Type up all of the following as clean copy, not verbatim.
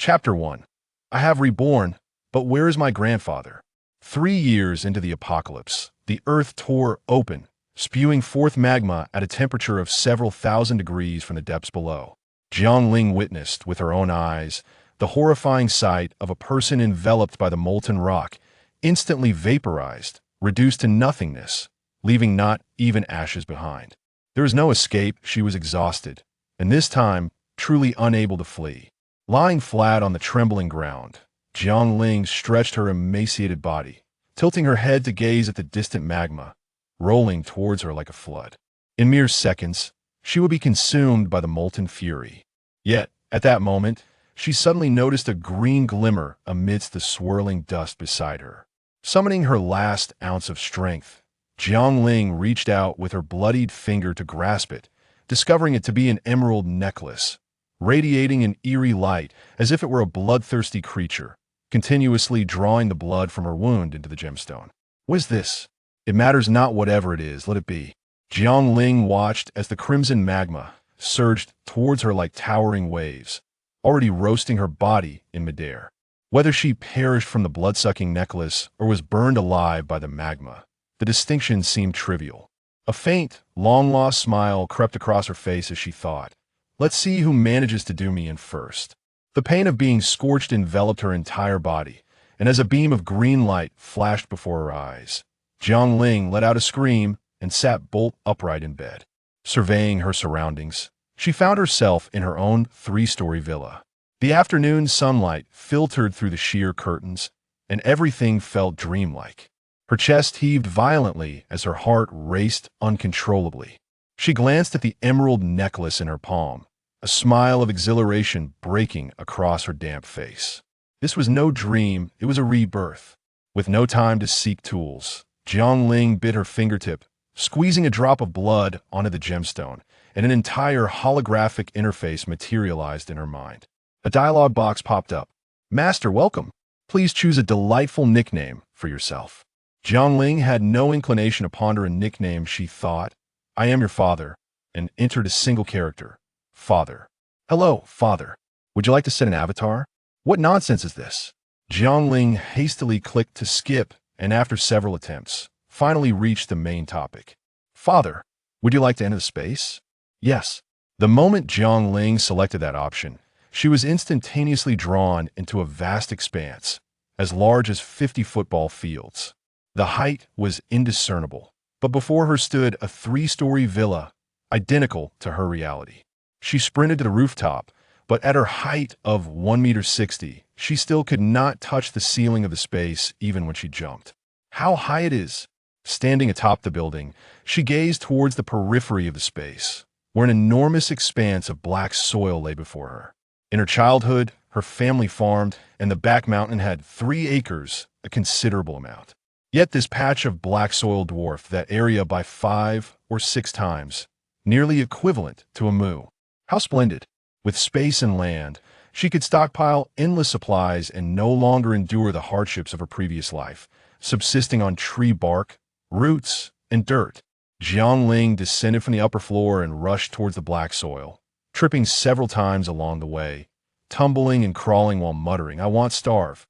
Chapter 1. I have reborn, but where is my grandfather? 3 years into the apocalypse, the earth tore open, spewing forth magma at a temperature of several thousand degrees from the depths below. Jiang Ling witnessed with her own eyes the horrifying sight of a person enveloped by the molten rock, instantly vaporized, reduced to nothingness, leaving not even ashes behind. There was no escape. She was exhausted, and this time truly unable to flee. Lying flat on the trembling ground, Jiang Ling stretched her emaciated body, tilting her head to gaze at the distant magma, rolling towards her like a flood. In mere seconds, she would be consumed by the molten fury. Yet, at that moment, she suddenly noticed a green glimmer amidst the swirling dust beside her. Summoning her last ounce of strength, Jiang Ling reached out with her bloodied finger to grasp it, discovering it to be an emerald necklace, radiating an eerie light as if it were a bloodthirsty creature, continuously drawing the blood from her wound into the gemstone. What is this? It matters not, whatever it is, let it be. Jiang Ling watched as the crimson magma surged towards her like towering waves, already roasting her body in midair. Whether she perished from the blood-sucking necklace or was burned alive by the magma, the distinction seemed trivial. A faint, long-lost smile crept across her face as she thought, "Let's see who manages to do me in first." The pain of being scorched enveloped her entire body, and as a beam of green light flashed before her eyes, Jiang Ling let out a scream and sat bolt upright in bed. Surveying her surroundings, she found herself in her own 3-story villa. The afternoon sunlight filtered through the sheer curtains, and everything felt dreamlike. Her chest heaved violently as her heart raced uncontrollably. She glanced at the emerald necklace in her palm, a smile of exhilaration breaking across her damp face. This was no dream, it was a rebirth. With no time to seek tools, Jiang Ling bit her fingertip, squeezing a drop of blood onto the gemstone, and an entire holographic interface materialized in her mind. A dialog box popped up. "Master, welcome. Please choose a delightful nickname for yourself." Jiang Ling had no inclination to ponder a nickname. She thought, "I am your father," and entered a single character, "Father." "Hello, Father. Would you like to set an avatar?" "What nonsense is this?" Jiang Ling hastily clicked to skip, and after several attempts, finally reached the main topic. "Father, would you like to enter the space?" "Yes." The moment Jiang Ling selected that option, she was instantaneously drawn into a vast expanse, as large as 50 football fields. The height was indiscernible, but before her stood a 3-story villa, identical to her reality. She sprinted to the rooftop, but at her height of 1.60 meters, she still could not touch the ceiling of the space even when she jumped. How high it is! Standing atop the building, she gazed towards the periphery of the space, where an enormous expanse of black soil lay before her. In her childhood, her family farmed, and the back mountain had 3 acres, a considerable amount. Yet this patch of black soil dwarfed that area by 5 or 6 times, nearly equivalent to a moo. How splendid! With space and land, she could stockpile endless supplies and no longer endure the hardships of her previous life, subsisting on tree bark, roots, and dirt. Jiang Ling descended from the upper floor and rushed towards the black soil, tripping several times along the way, tumbling and crawling while muttering, I want starve,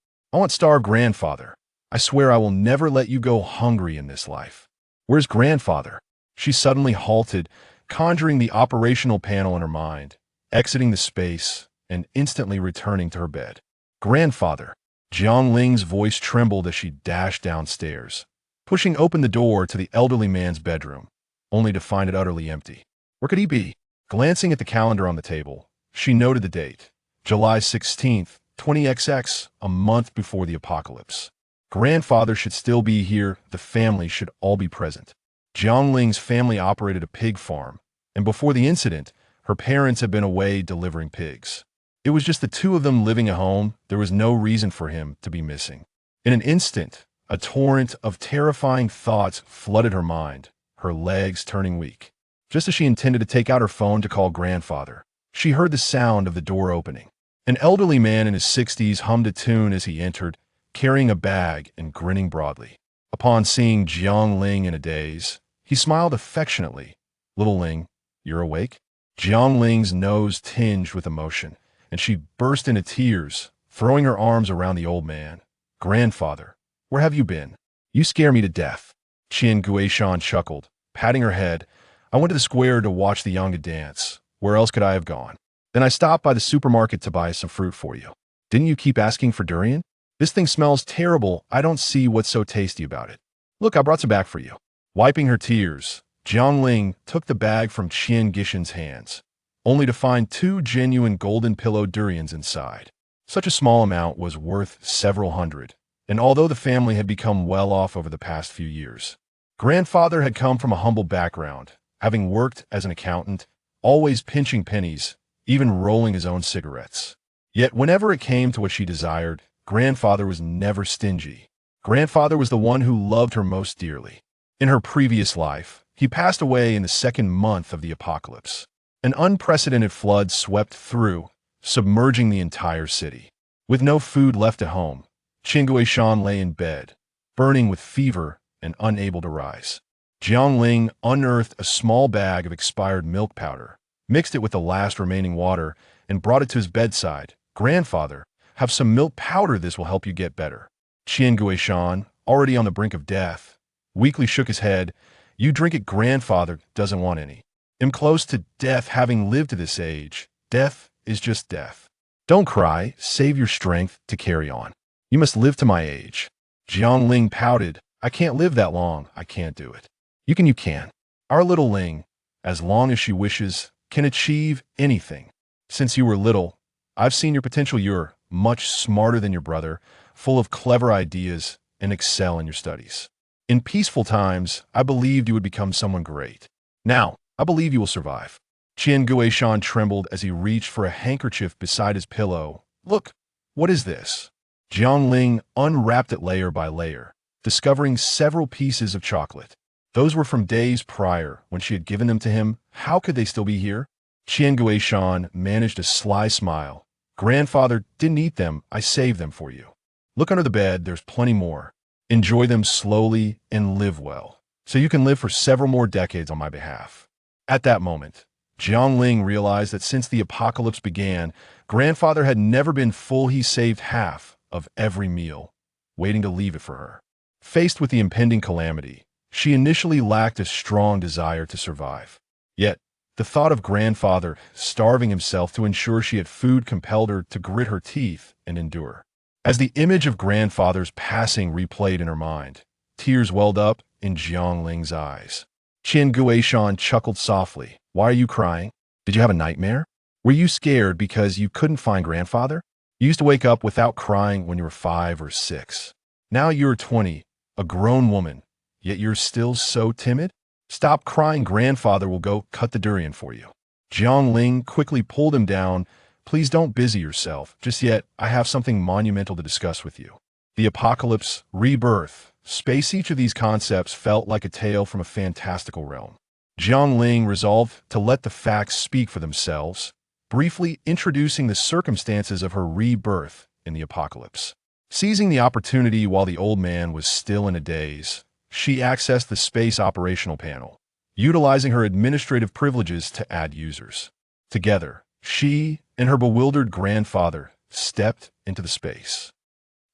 grandfather. I swear I will never let you go hungry in this life." "Where's grandfather?" She suddenly halted, conjuring the operational panel in her mind, exiting the space, and instantly returning to her bed. "Grandfather." Jiang Ling's voice trembled as she dashed downstairs, pushing open the door to the elderly man's bedroom, only to find it utterly empty. Where could he be? Glancing at the calendar on the table, she noted the date, July 16th, 20XX, a month before the apocalypse. Grandfather should still be here, the family should all be present. Jiang Ling's family operated a pig farm, and before the incident, her parents had been away delivering pigs. It was just the two of them living at home. There was no reason for him to be missing. In an instant, a torrent of terrifying thoughts flooded her mind, her legs turning weak. Just as she intended to take out her phone to call grandfather, she heard the sound of the door opening. An elderly man in his 60s hummed a tune as he entered, carrying a bag and grinning broadly. Upon seeing Jiang Ling in a daze, he smiled affectionately. "Little Ling, you're awake?" Jiang Ling's nose tinged with emotion, and she burst into tears, throwing her arms around the old man. "Grandfather, where have you been? You scare me to death." Qian Guishan chuckled, patting her head. "I went to the square to watch the Yanga dance. Where else could I have gone? Then I stopped by the supermarket to buy some fruit for you. Didn't you keep asking for durian? This thing smells terrible. I don't see what's so tasty about it. Look, I brought some back for you." Wiping her tears, Jiang Ling took the bag from Qian Guishan's hands, only to find 2 genuine golden pillow durians inside. Such a small amount was worth several hundred, and although the family had become well off over the past few years, grandfather had come from a humble background, having worked as an accountant, always pinching pennies, even rolling his own cigarettes. Yet whenever it came to what she desired, grandfather was never stingy. Grandfather was the one who loved her most dearly. In her previous life, he passed away in the 2nd month of the apocalypse. An unprecedented flood swept through, submerging the entire city. With no food left at home, Qian Guishan lay in bed, burning with fever and unable to rise. Jiang Ling unearthed a small bag of expired milk powder, mixed it with the last remaining water, and brought it to his bedside. "Grandfather, have some milk powder. This will help you get better." Qian Guishan, already on the brink of death, weakly shook his head. "You drink it, grandfather doesn't want any. I'm close to death, having lived to this age. Death is just death. Don't cry, save your strength to carry on. You must live to my age." Jiang Ling pouted. "I can't live that long. I can't do it." You can. Our little Ling, as long as she wishes, can achieve anything. Since you were little, I've seen your potential. You're much smarter than your brother, full of clever ideas, and excel in your studies. In peaceful times, I believed you would become someone great. Now, I believe you will survive." Qian Guishan trembled as he reached for a handkerchief beside his pillow. "Look, what is this?" Jiang Ling unwrapped it layer by layer, discovering several pieces of chocolate. Those were from days prior when she had given them to him. How could they still be here? Qian Guishan managed a sly smile. "Grandfather didn't eat them. I saved them for you. Look under the bed. There's plenty more. Enjoy them slowly and live well, so you can live for several more decades on my behalf." At that moment, Jiang Ling realized that since the apocalypse began, grandfather had never been full. He saved half of every meal, waiting to leave it for her. Faced with the impending calamity, she initially lacked a strong desire to survive. Yet, the thought of grandfather starving himself to ensure she had food compelled her to grit her teeth and endure. As the image of grandfather's passing replayed in her mind, tears welled up in Jiang Ling's eyes. Qian Guishan chuckled softly. "Why are you crying? Did you have a nightmare? Were you scared because you couldn't find grandfather? You used to wake up without crying when you were 5 or 6. Now you're 20, a grown woman, yet you're still so timid? Stop crying, grandfather will go cut the durian for you." Jiang Ling quickly pulled him down. "Please don't busy yourself just yet. I have something monumental to discuss with you. The apocalypse, rebirth, space. Each of these concepts felt like a tale from a fantastical realm. Jiang Ling resolved to let the facts speak for themselves, briefly introducing the circumstances of her rebirth in the apocalypse. Seizing the opportunity while the old man was still in a daze, she accessed the space operational panel, utilizing her administrative privileges to add users. Together, she and her bewildered grandfather stepped into the space.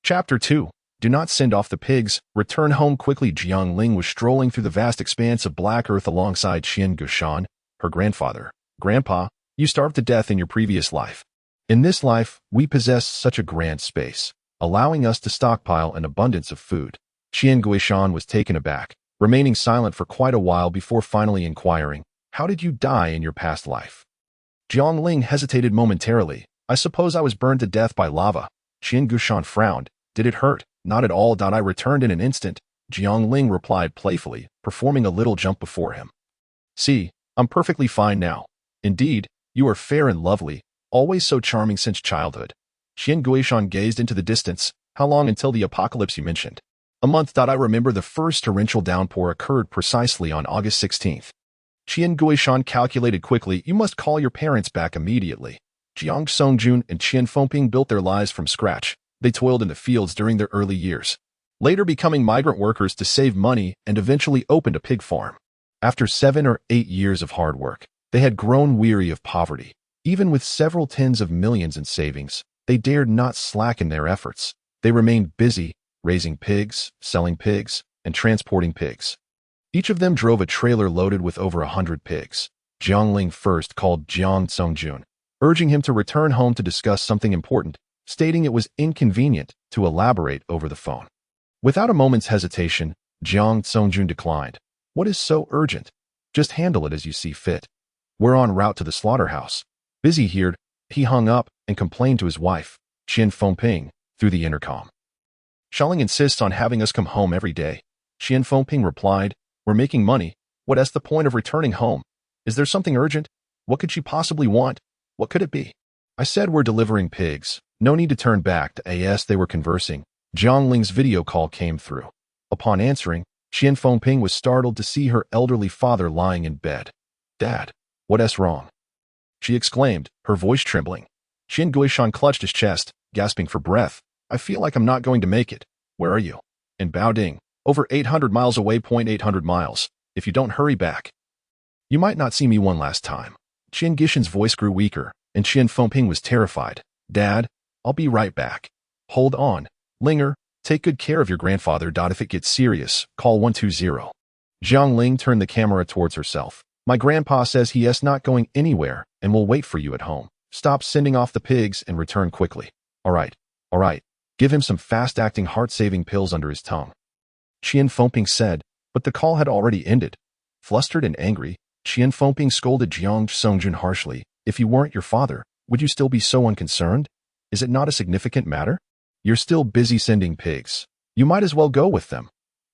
Chapter 2. Do not send off the pigs. Return home quickly. Jiang Ling was strolling through the vast expanse of black earth alongside Qian Guishan, her grandfather. "Grandpa, you starved to death in your previous life. In this life, we possess such a grand space, allowing us to stockpile an abundance of food." Qian Guishan was taken aback, remaining silent for quite a while before finally inquiring, "How did you die in your past life?" Jiang Ling hesitated momentarily. "I suppose I was burned to death by lava." Qian Guishan frowned. "Did it hurt?" "Not at all. I returned in an instant," Jiang Ling replied playfully, performing a little jump before him. "See, I'm perfectly fine now. Indeed, you are fair and lovely, always so charming since childhood." Qian Guishan gazed into the distance. "How long until the apocalypse you mentioned?" "A month. I remember the first torrential downpour occurred precisely on August 16th. Qian Guishan calculated quickly. "You must call your parents back immediately." Jiang Songjun and Qian Fengping built their lives from scratch. They toiled in the fields during their early years, later becoming migrant workers to save money and eventually opened a pig farm. After 7 or 8 years of hard work, they had grown weary of poverty. Even with several tens of millions in savings, they dared not slacken their efforts. They remained busy, raising pigs, selling pigs, and transporting pigs. Each of them drove a trailer loaded with over 100 pigs. Jiang Ling first called Jiang Tsungjun, urging him to return home to discuss something important, stating it was inconvenient to elaborate over the phone. Without a moment's hesitation, Jiang Tsungjun declined. What is so urgent? Just handle it as you see fit. We're en route to the slaughterhouse. Busy here, he hung up and complained to his wife, Qian Fengping, through the intercom. Xiaoling insists on having us come home every day. Qian Fengping replied, we're making money. What's the point of returning home? Is there something urgent? What could she possibly want? What could it be? I said we're delivering pigs. No need to turn back to as they were conversing. Jiang Ling's video call came through. Upon answering, Qian Fengping was startled to see her elderly father lying in bed. Dad, what's wrong? She exclaimed, her voice trembling. Qian Guishan clutched his chest, gasping for breath. I feel like I'm not going to make it. Where are you? In Baoding, over 800 miles away. 800 miles. If you don't hurry back, you might not see me one last time. Qian Guishan's voice grew weaker, and Qian Fengping was terrified. Dad, I'll be right back. Hold on. Linger, take good care of your grandfather. If it gets serious, call 120. Jiang Ling turned the camera towards herself. My grandpa says he is not going anywhere and will wait for you at home. Stop sending off the pigs and return quickly. All right. Give him some fast-acting heart-saving pills under his tongue. Qian Fengping said, but the call had already ended. Flustered and angry, Qian Fengping scolded Jiang Tsungjun harshly. If you weren't your father, would you still be so unconcerned? Is it not a significant matter? You're still busy sending pigs. You might as well go with them.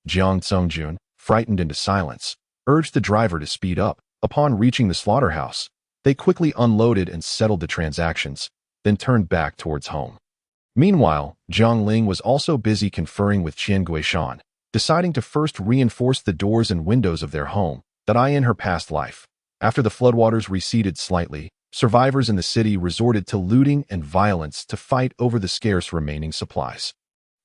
Jiang Tsungjun, frightened into silence, urged the driver to speed up. Upon reaching the slaughterhouse, they quickly unloaded and settled the transactions, then turned back towards home. Meanwhile, Jiang Ling was also busy conferring with Qian Guishan, deciding to first reinforce the doors and windows of their home, in her past life. After the floodwaters receded slightly, survivors in the city resorted to looting and violence to fight over the scarce remaining supplies.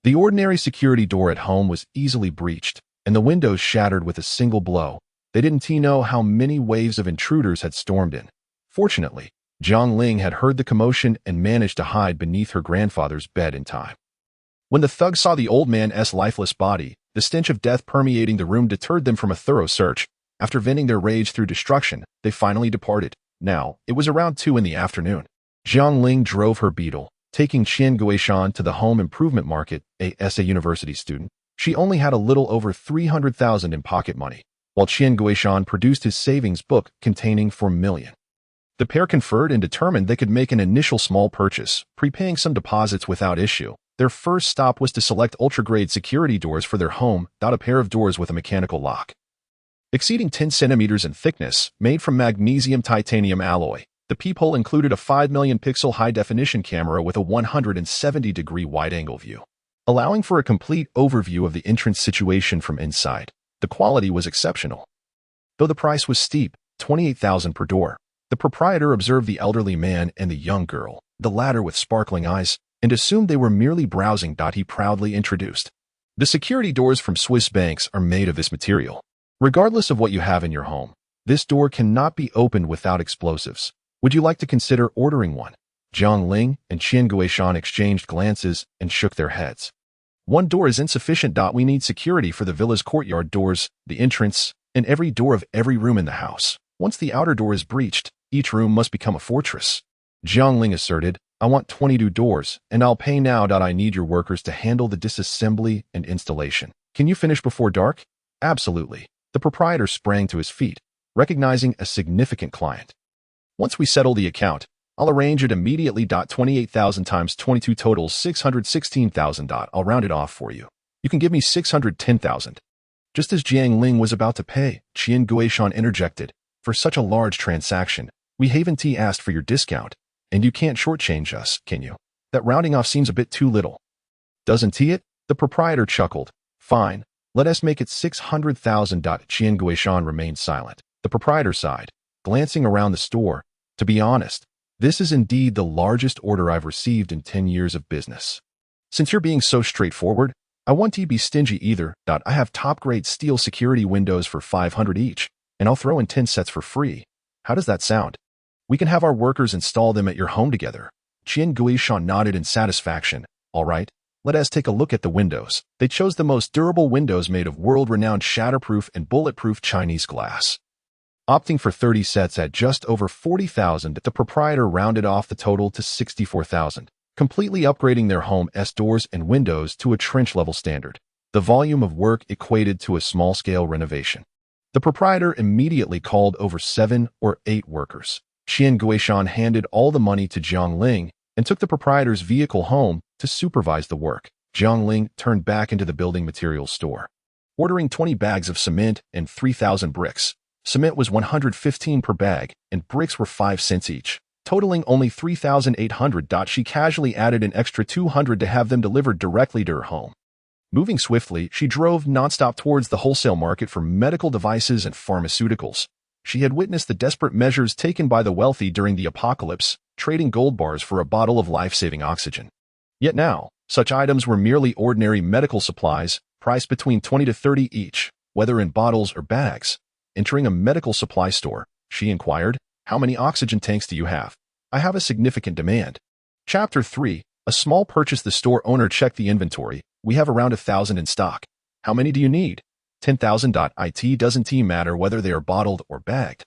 The ordinary security door at home was easily breached, and the windows shattered with a single blow. They didn't know how many waves of intruders had stormed in. Fortunately, Jiang Ling had heard the commotion and managed to hide beneath her grandfather's bed in time. When the thugs saw the old man's lifeless body, the stench of death permeating the room deterred them from a thorough search. After venting their rage through destruction, they finally departed. Now, it was around 2 in the afternoon. Jiang Ling drove her beetle, taking Qian Guishan to the home improvement market. As a university student, she only had a little over 300,000 in pocket money, while Qian Guishan produced his savings book containing 4 million. The pair conferred and determined they could make an initial small purchase, prepaying some deposits without issue. Their first stop was to select ultra-grade security doors for their home, a pair of doors with a mechanical lock. Exceeding 10 centimeters in thickness, made from magnesium titanium alloy, the peephole included a 5 million pixel high-definition camera with a 170-degree wide-angle view, allowing for a complete overview of the entrance situation from inside. The quality was exceptional. Though the price was steep, 28,000 per door, the proprietor observed the elderly man and the young girl, the latter with sparkling eyes, and assumed they were merely browsing. He proudly introduced. The security doors from Swiss banks are made of this material. Regardless of what you have in your home, this door cannot be opened without explosives. Would you like to consider ordering one? Jiang Ling and Qian Guishan exchanged glances and shook their heads. One door is insufficient. We need security for the villa's courtyard doors, the entrance, and every door of every room in the house. Once the outer door is breached, each room must become a fortress. Jiang Ling asserted, I want 22 doors, and I'll pay now. I need your workers to handle the disassembly and installation. Can you finish before dark? Absolutely. The proprietor sprang to his feet, recognizing a significant client. Once we settle the account, I'll arrange it immediately. 28,000 times 22 totals 616,000. I'll round it off for you. You can give me 610,000. Just as Jiang Ling was about to pay, Qian Guishan interjected. For such a large transaction, we haven't asked for your discount, and you can't shortchange us, can you? That rounding off seems a bit too little. Doesn't it? The proprietor chuckled. Fine, let us make it 600,000. Qian Guishan remained silent. The proprietor sighed, glancing around the store. To be honest, this is indeed the largest order I've received in 10 years of business. Since you're being so straightforward, I won't be stingy either. I have top-grade steel security windows for 500 each, and I'll throw in 10 sets for free. How does that sound? We can have our workers install them at your home together. Qian Guishan nodded in satisfaction. All right, let us take a look at the windows. They chose the most durable windows made of world-renowned shatterproof and bulletproof Chinese glass. Opting for 30 sets at just over 40,000, the proprietor rounded off the total to 64,000, completely upgrading their home's doors and windows to a trench-level standard. The volume of work equated to a small-scale renovation. The proprietor immediately called over 7 or 8 workers. Qian Guishan handed all the money to Jiang Ling and took the proprietor's vehicle home to supervise the work. Jiang Ling turned back into the building materials store, ordering 20 bags of cement and 3,000 bricks. Cement was 115 per bag, and bricks were 5 cents each, totaling only 3,800. She casually added an extra 200 to have them delivered directly to her home. Moving swiftly, she drove nonstop towards the wholesale market for medical devices and pharmaceuticals. She had witnessed the desperate measures taken by the wealthy during the apocalypse, trading gold bars for a bottle of life-saving oxygen. Yet now, such items were merely ordinary medical supplies, priced between 20 to 30 each, whether in bottles or bags. Entering a medical supply store, she inquired, "How many oxygen tanks do you have? I have a significant demand." Chapter 3. A small purchase. The store owner checked the inventory. "We have around 1,000 in stock. How many do you need?" 10,000. It doesn't matter whether they are bottled or bagged.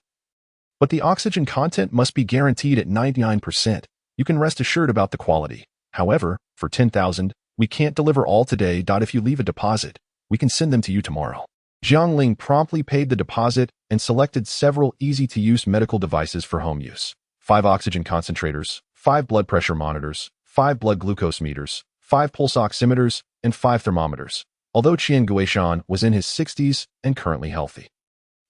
But the oxygen content must be guaranteed at 99%. You can rest assured about the quality. However, for 10,000, we can't deliver all today. If you leave a deposit, we can send them to you tomorrow. Jiang Ling promptly paid the deposit and selected several easy-to-use medical devices for home use. 5 oxygen concentrators, 5 blood pressure monitors, 5 blood glucose meters, 5 pulse oximeters, and 5 thermometers. Although Qian Guishan was in his 60s and currently healthy,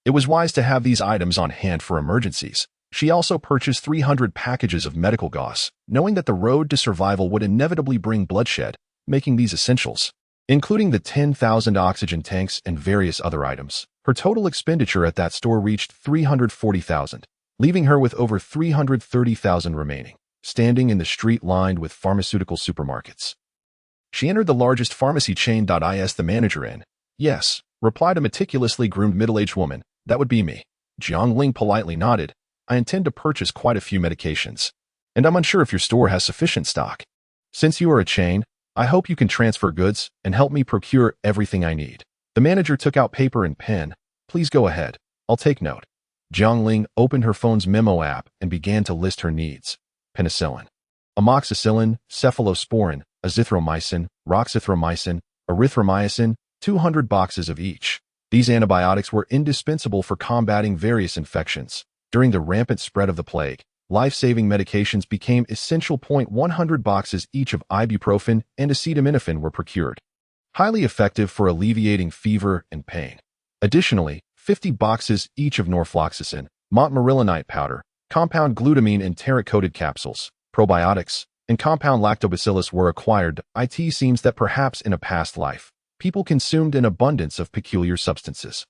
it was wise to have these items on hand for emergencies. She also purchased 300 packages of medical gauze, knowing that the road to survival would inevitably bring bloodshed, making these essentials. Including the 10,000 oxygen tanks and various other items, her total expenditure at that store reached 340,000, leaving her with over 330,000 remaining, standing in the street lined with pharmaceutical supermarkets. She entered the largest pharmacy chain. Is the manager in? Yes, replied a meticulously groomed middle-aged woman. That would be me. Jiang Ling politely nodded. I intend to purchase quite a few medications, and I'm unsure if your store has sufficient stock. Since you are a chain, I hope you can transfer goods and help me procure everything I need. The manager took out paper and pen. Please go ahead. I'll take note. Jiang Ling opened her phone's memo app and began to list her needs. Penicillin, amoxicillin, cephalosporin, azithromycin, roxithromycin, erythromycin, 200 boxes of each. These antibiotics were indispensable for combating various infections. During the rampant spread of the plague, life-saving medications became essential. 100 boxes each of ibuprofen and acetaminophen were procured, highly effective for alleviating fever and pain. Additionally, 50 boxes each of norfloxacin, montmorillonite powder, compound glutamine and enteric-coated capsules, probiotics, and compound lactobacillus were acquired. It seems that perhaps in a past life, people consumed an abundance of peculiar substances,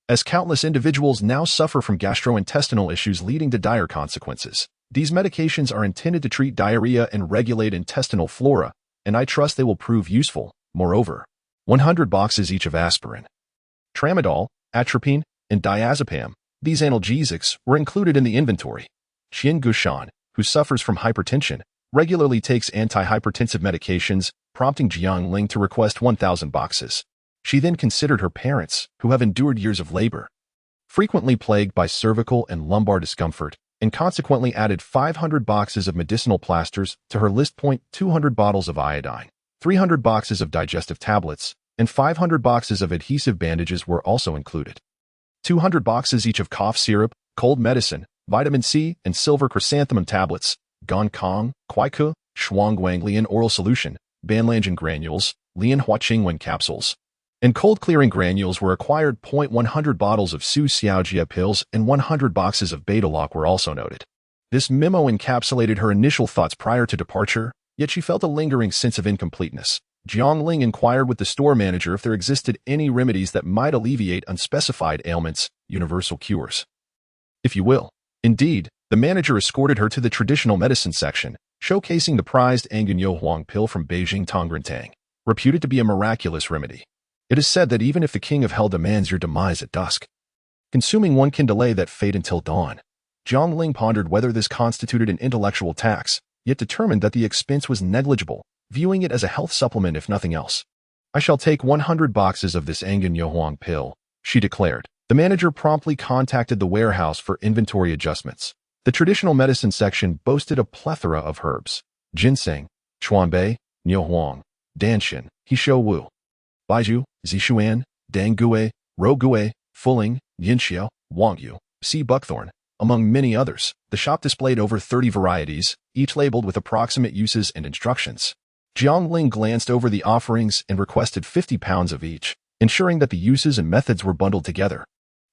as countless individuals now suffer from gastrointestinal issues leading to dire consequences. These medications are intended to treat diarrhea and regulate intestinal flora, and I trust they will prove useful. Moreover, 100 boxes each of aspirin, tramadol, atropine, and diazepam. These analgesics were included in the inventory. Qian Guishan, who suffers from hypertension, regularly takes antihypertensive medications, prompting Jiang Ling to request 1,000 boxes. She then considered her parents, who have endured years of labor, frequently plagued by cervical and lumbar discomfort, and consequently added 500 boxes of medicinal plasters to her list. 200 bottles of iodine, 300 boxes of digestive tablets, and 500 boxes of adhesive bandages were also included. 200 boxes each of cough syrup, cold medicine, vitamin C, and silver chrysanthemum tablets, Gongkong, Kuaiku, Shuangguanglian oral solution, Banlangen granules, Lian Huaqingwen capsules, and cold-clearing granules were acquired. 100 bottles of Su Xiaojia pills and 100 boxes of Betaloc were also noted. This memo encapsulated her initial thoughts prior to departure, yet she felt a lingering sense of incompleteness. Jiang Ling inquired with the store manager if there existed any remedies that might alleviate unspecified ailments, universal cures, if you will. Indeed, the manager escorted her to the traditional medicine section, showcasing the prized Anganyo Huang pill from Beijing Tongrintang, reputed to be a miraculous remedy. It is said that even if the king of hell demands your demise at dusk, consuming one can delay that fate until dawn. Jiang Ling pondered whether this constituted an intellectual tax, yet determined that the expense was negligible, viewing it as a health supplement if nothing else. I shall take 100 boxes of this Angan Yohuang pill, she declared. The manager promptly contacted the warehouse for inventory adjustments. The traditional medicine section boasted a plethora of herbs: ginseng, chuanbei, niohuang, danshin, Hishou Wu, Baiju, Zishuan, Dangue, Rogue, Fuling, Yinxiao, Wangyu, Sea Buckthorn, among many others. The shop displayed over 30 varieties, each labeled with approximate uses and instructions. Jiang Ling glanced over the offerings and requested 50 pounds of each, ensuring that the uses and methods were bundled together.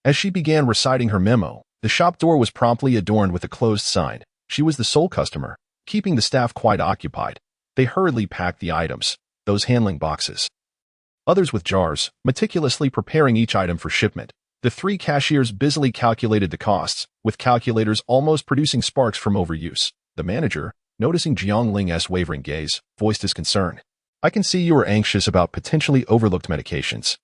As she began reciting her memo, the shop door was promptly adorned with a closed sign. She was the sole customer, keeping the staff quite occupied. They hurriedly packed the items, those handling boxes, others with jars, meticulously preparing each item for shipment. The three cashiers busily calculated the costs, with calculators almost producing sparks from overuse. The manager, noticing Jiang Ling's wavering gaze, voiced his concern. I can see you are anxious about potentially overlooked medications.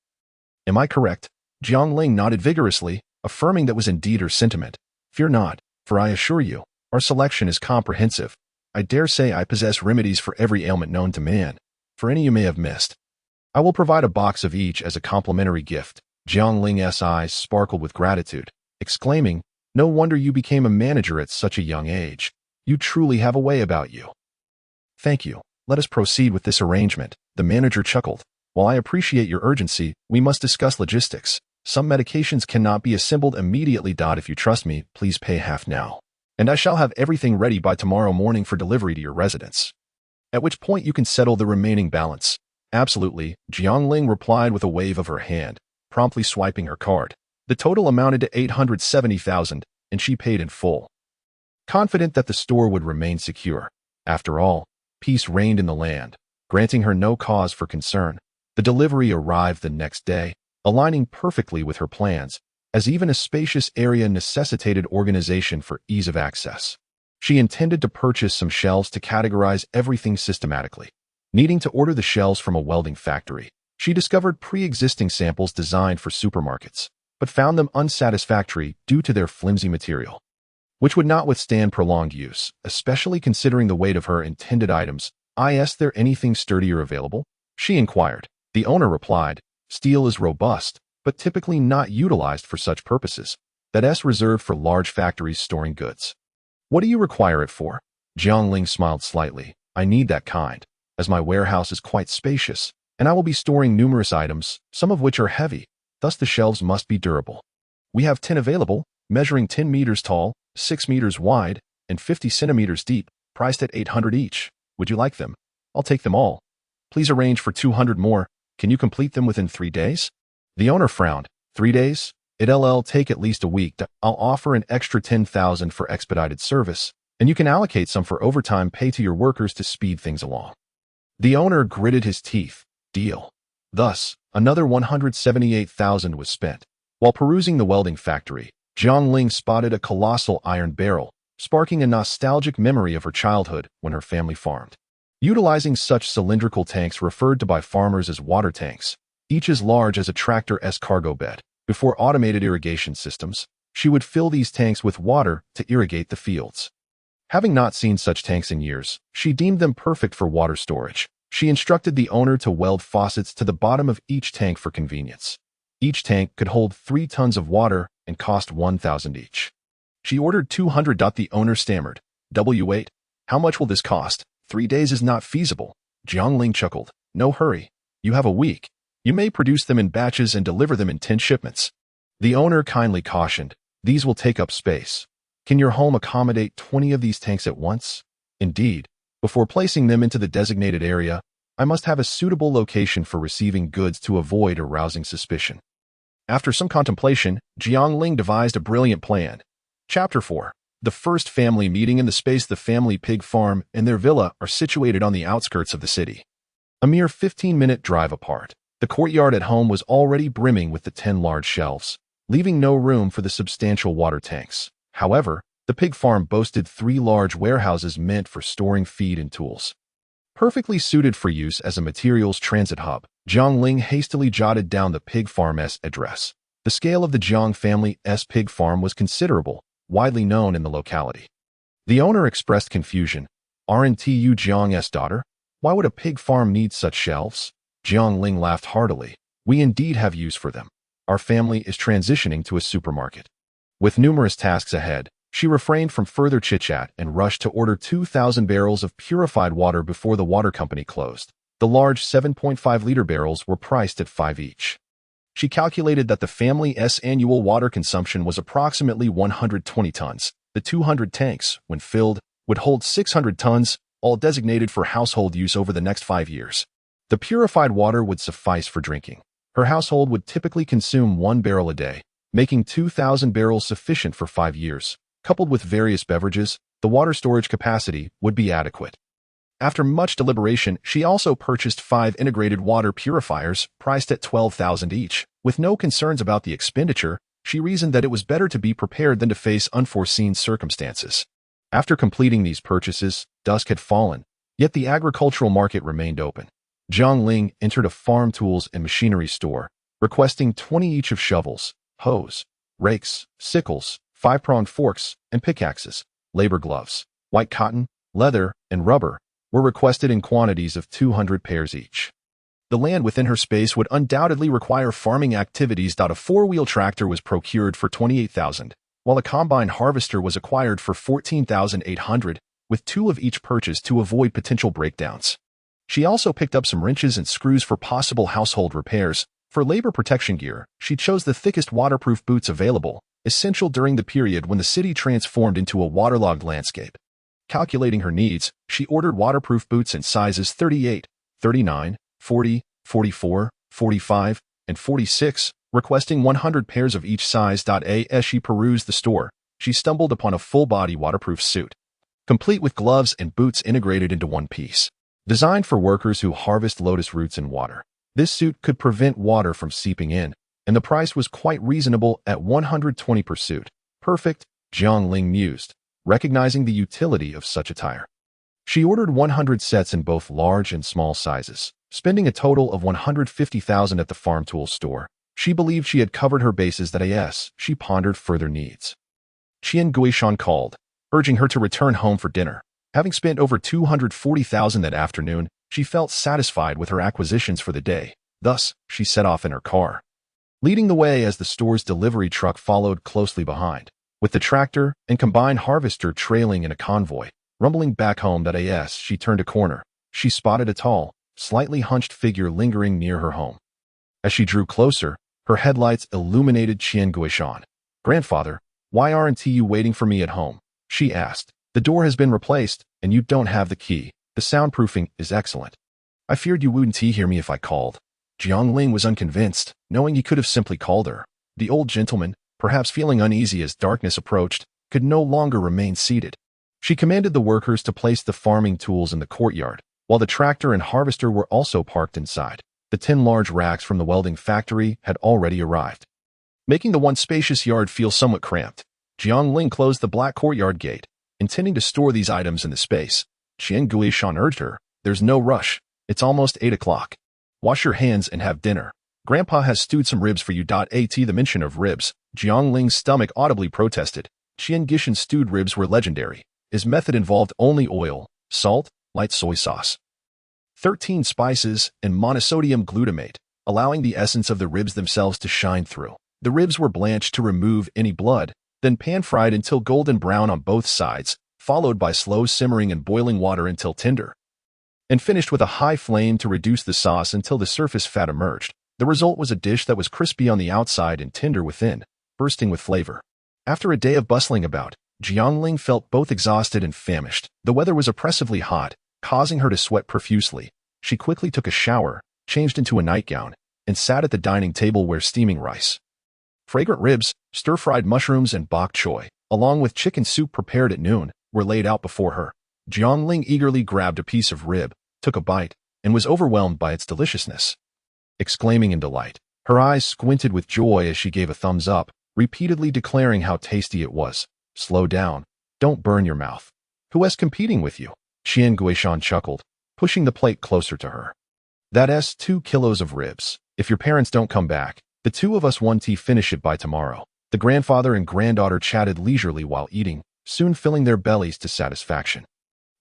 Am I correct? Jiang Ling nodded vigorously, affirming that was indeed her sentiment. Fear not, for I assure you, our selection is comprehensive. I dare say I possess remedies for every ailment known to man, for any you may have missed. I will provide a box of each as a complimentary gift. Jiang Ling's eyes sparkled with gratitude, exclaiming, no wonder you became a manager at such a young age. You truly have a way about you. Thank you. Let us proceed with this arrangement. The manager chuckled. While I appreciate your urgency, we must discuss logistics. Some medications cannot be assembled immediately. If you trust me, please pay half now, and I shall have everything ready by tomorrow morning for delivery to your residence, at which point you can settle the remaining balance. Absolutely, Jiang Ling replied with a wave of her hand, promptly swiping her card. The total amounted to 870,000, and she paid in full, confident that the store would remain secure. After all, peace reigned in the land, granting her no cause for concern. The delivery arrived the next day, aligning perfectly with her plans, as even a spacious area necessitated organization for ease of access. She intended to purchase some shelves to categorize everything systematically. Needing to order the shelves from a welding factory, she discovered pre-existing samples designed for supermarkets, but found them unsatisfactory due to their flimsy material, which would not withstand prolonged use, especially considering the weight of her intended items. Is there anything sturdier available? She inquired. The owner replied, steel is robust, but typically not utilized for such purposes. That's reserved for large factories storing goods. What do you require it for? Jiang Ling smiled slightly. I need that kind, as my warehouse is quite spacious, and I will be storing numerous items, some of which are heavy, thus the shelves must be durable. We have 10 available, measuring 10 meters tall, 6 meters wide, and 50 centimeters deep, priced at 800 each. Would you like them? I'll take them all. Please arrange for 200 more. Can you complete them within 3 days? The owner frowned. 3 days? It'll take at least a week. I'll offer an extra 10,000 for expedited service, and you can allocate some for overtime pay to your workers to speed things along. The owner gritted his teeth. Deal. Thus, another 178,000 was spent. While perusing the welding factory, Jiang Ling spotted a colossal iron barrel, sparking a nostalgic memory of her childhood when her family farmed, utilizing such cylindrical tanks referred to by farmers as water tanks, each as large as a tractor's cargo bed. Before automated irrigation systems, she would fill these tanks with water to irrigate the fields. Having not seen such tanks in years, she deemed them perfect for water storage. She instructed the owner to weld faucets to the bottom of each tank for convenience. Each tank could hold 3 tons of water and cost 1,000 each. She ordered 200. The owner stammered. W8, how much will this cost? 3 days is not feasible. Jiang Ling chuckled. No hurry. You have a week. You may produce them in batches and deliver them in 10 shipments. The owner kindly cautioned. These will take up space. Can your home accommodate 20 of these tanks at once? Indeed. Before placing them into the designated area, I must have a suitable location for receiving goods to avoid arousing suspicion. After some contemplation, Jiang Ling devised a brilliant plan. Chapter 4. The first family meeting in the space. The family pig farm and their villa are situated on the outskirts of the city, a mere 15-minute drive apart. The courtyard at home was already brimming with the 10 large shelves, leaving no room for the substantial water tanks. However, the pig farm boasted 3 large warehouses meant for storing feed and tools, perfectly suited for use as a materials transit hub. Jiang Ling hastily jotted down the pig farm's address. The scale of the Jiang family's pig farm was considerable, widely known in the locality. The owner expressed confusion. "Aren't you Jiang's daughter? Why would a pig farm need such shelves?" Jiang Ling laughed heartily. "We indeed have use for them. Our family is transitioning to a supermarket." With numerous tasks ahead, she refrained from further chit-chat and rushed to order 2,000 barrels of purified water before the water company closed. The large 7.5-liter barrels were priced at $5 each. She calculated that the family's annual water consumption was approximately 120 tons. The 200 tanks, when filled, would hold 600 tons, all designated for household use over the next 5 years. The purified water would suffice for drinking. Her household would typically consume 1 barrel a day, making 2,000 barrels sufficient for 5 years. Coupled with various beverages, the water storage capacity would be adequate. After much deliberation, she also purchased 5 integrated water purifiers, priced at $12,000 each. With no concerns about the expenditure, she reasoned that it was better to be prepared than to face unforeseen circumstances. After completing these purchases, dusk had fallen, yet the agricultural market remained open. Jiang Ling entered a farm tools and machinery store, requesting 20 each of shovels, hoes, rakes, sickles, 5-pronged forks, and pickaxes. Labor gloves, white cotton, leather, and rubber were requested in quantities of 200 pairs each. The land within her space would undoubtedly require farming activities. A 4-wheel tractor was procured for $28,000, while a combine harvester was acquired for $14,800, with 2 of each purchased to avoid potential breakdowns. She also picked up some wrenches and screws for possible household repairs. For labor protection gear, she chose the thickest waterproof boots available, essential during the period when the city transformed into a waterlogged landscape. Calculating her needs, she ordered waterproof boots in sizes 38, 39, 40, 44, 45, and 46, requesting 100 pairs of each size. As she perused the store, she stumbled upon a full-body waterproof suit, complete with gloves and boots integrated into one piece. Designed for workers who harvest lotus roots in water, this suit could prevent water from seeping in, and the price was quite reasonable at $120 per suit. Perfect, Jiang Ling mused, recognizing the utility of such attire. She ordered 100 sets in both large and small sizes, spending a total of $150,000 at the farm tools store. She believed she had covered her bases. She pondered further needs. Qian Guishan called, urging her to return home for dinner. Having spent over $240,000 that afternoon, she felt satisfied with her acquisitions for the day. Thus, she set off in her car, leading the way as the store's delivery truck followed closely behind, with the tractor and combine harvester trailing in a convoy. Rumbling back home. As she turned a corner, she spotted a tall, slightly hunched figure lingering near her home. As she drew closer, her headlights illuminated Qian Guishan. "Grandfather, why aren't you waiting for me at home?" she asked. "The door has been replaced, and you don't have the key. The soundproofing is excellent." "I feared you wouldn't hear me if I called." Jiang Ling was unconvinced, knowing he could have simply called her. The old gentleman, perhaps feeling uneasy as darkness approached, could no longer remain seated. She commanded the workers to place the farming tools in the courtyard, while the tractor and harvester were also parked inside. The 10 large racks from the welding factory had already arrived, making the one spacious yard feel somewhat cramped. Jiang Ling closed the black courtyard gate, intending to store these items in the space. Qian Guishan urged her, "There's no rush. It's almost 8 o'clock. Wash your hands and have dinner. Grandpa has stewed some ribs for you." At the mention of ribs, Jiang Ling's stomach audibly protested. Qian Guishan's stewed ribs were legendary. His method involved only oil, salt, light soy sauce, 13 spices, and monosodium glutamate, allowing the essence of the ribs themselves to shine through. The ribs were blanched to remove any blood, then pan-fried until golden brown on both sides, followed by slow simmering in boiling water until tender, and finished with a high flame to reduce the sauce until the surface fat emerged. The result was a dish that was crispy on the outside and tender within, bursting with flavor. After a day of bustling about, Jiang Ling felt both exhausted and famished. The weather was oppressively hot, causing her to sweat profusely. She quickly took a shower, changed into a nightgown, and sat at the dining table where steaming rice, fragrant ribs, stir-fried mushrooms, and bok choy, along with chicken soup prepared at noon, were laid out before her. Jiang Ling eagerly grabbed a piece of rib, took a bite, and was overwhelmed by its deliciousness. Exclaiming in delight, her eyes squinted with joy as she gave a thumbs up, repeatedly declaring how tasty it was. "Slow down. Don't burn your mouth. Who's competing with you?" Qian Guishan chuckled, pushing the plate closer to her. "That's 2 kilos of ribs. If your parents don't come back, the 2 of us want to finish it by tomorrow." The grandfather and granddaughter chatted leisurely while eating, soon filling their bellies to satisfaction.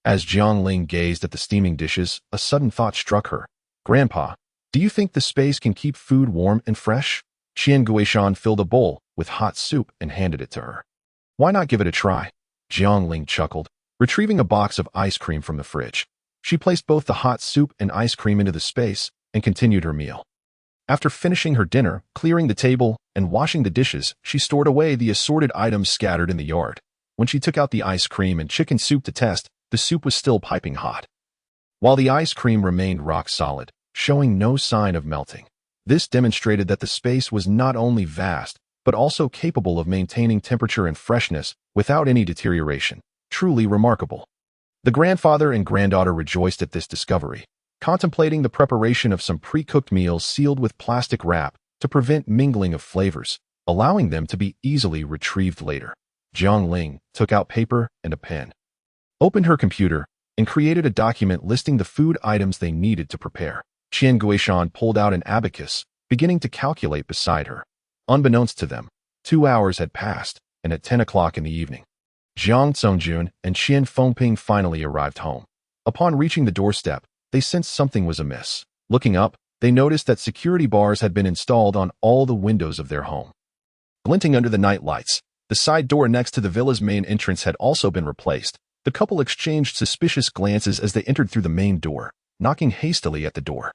As Jiang Ling gazed at the steaming dishes, a sudden thought struck her. Grandpa, do you think the space can keep food warm and fresh? Qian Guishan filled a bowl with hot soup and handed it to her. Why not give it a try? Jiang Ling chuckled, retrieving a box of ice cream from the fridge. She placed both the hot soup and ice cream into the space and continued her meal. After finishing her dinner, clearing the table, and washing the dishes, she stored away the assorted items scattered in the yard. When she took out the ice cream and chicken soup to test, the soup was still piping hot, while the ice cream remained rock solid, showing no sign of melting. This demonstrated that the space was not only vast, but also capable of maintaining temperature and freshness without any deterioration. Truly remarkable. The grandfather and granddaughter rejoiced at this discovery, contemplating the preparation of some pre-cooked meals sealed with plastic wrap to prevent mingling of flavors, allowing them to be easily retrieved later. Jiang Ling took out paper and a pen, opened her computer, and created a document listing the food items they needed to prepare. Qian Guishan pulled out an abacus, beginning to calculate beside her. Unbeknownst to them, 2 hours had passed, and at 10 o'clock in the evening, Jiang Songjun and Qian Fengping finally arrived home. Upon reaching the doorstep, they sensed something was amiss. Looking up, they noticed that security bars had been installed on all the windows of their home. Glinting under the night lights, the side door next to the villa's main entrance had also been replaced. The couple exchanged suspicious glances as they entered through the main door, knocking hastily at the door.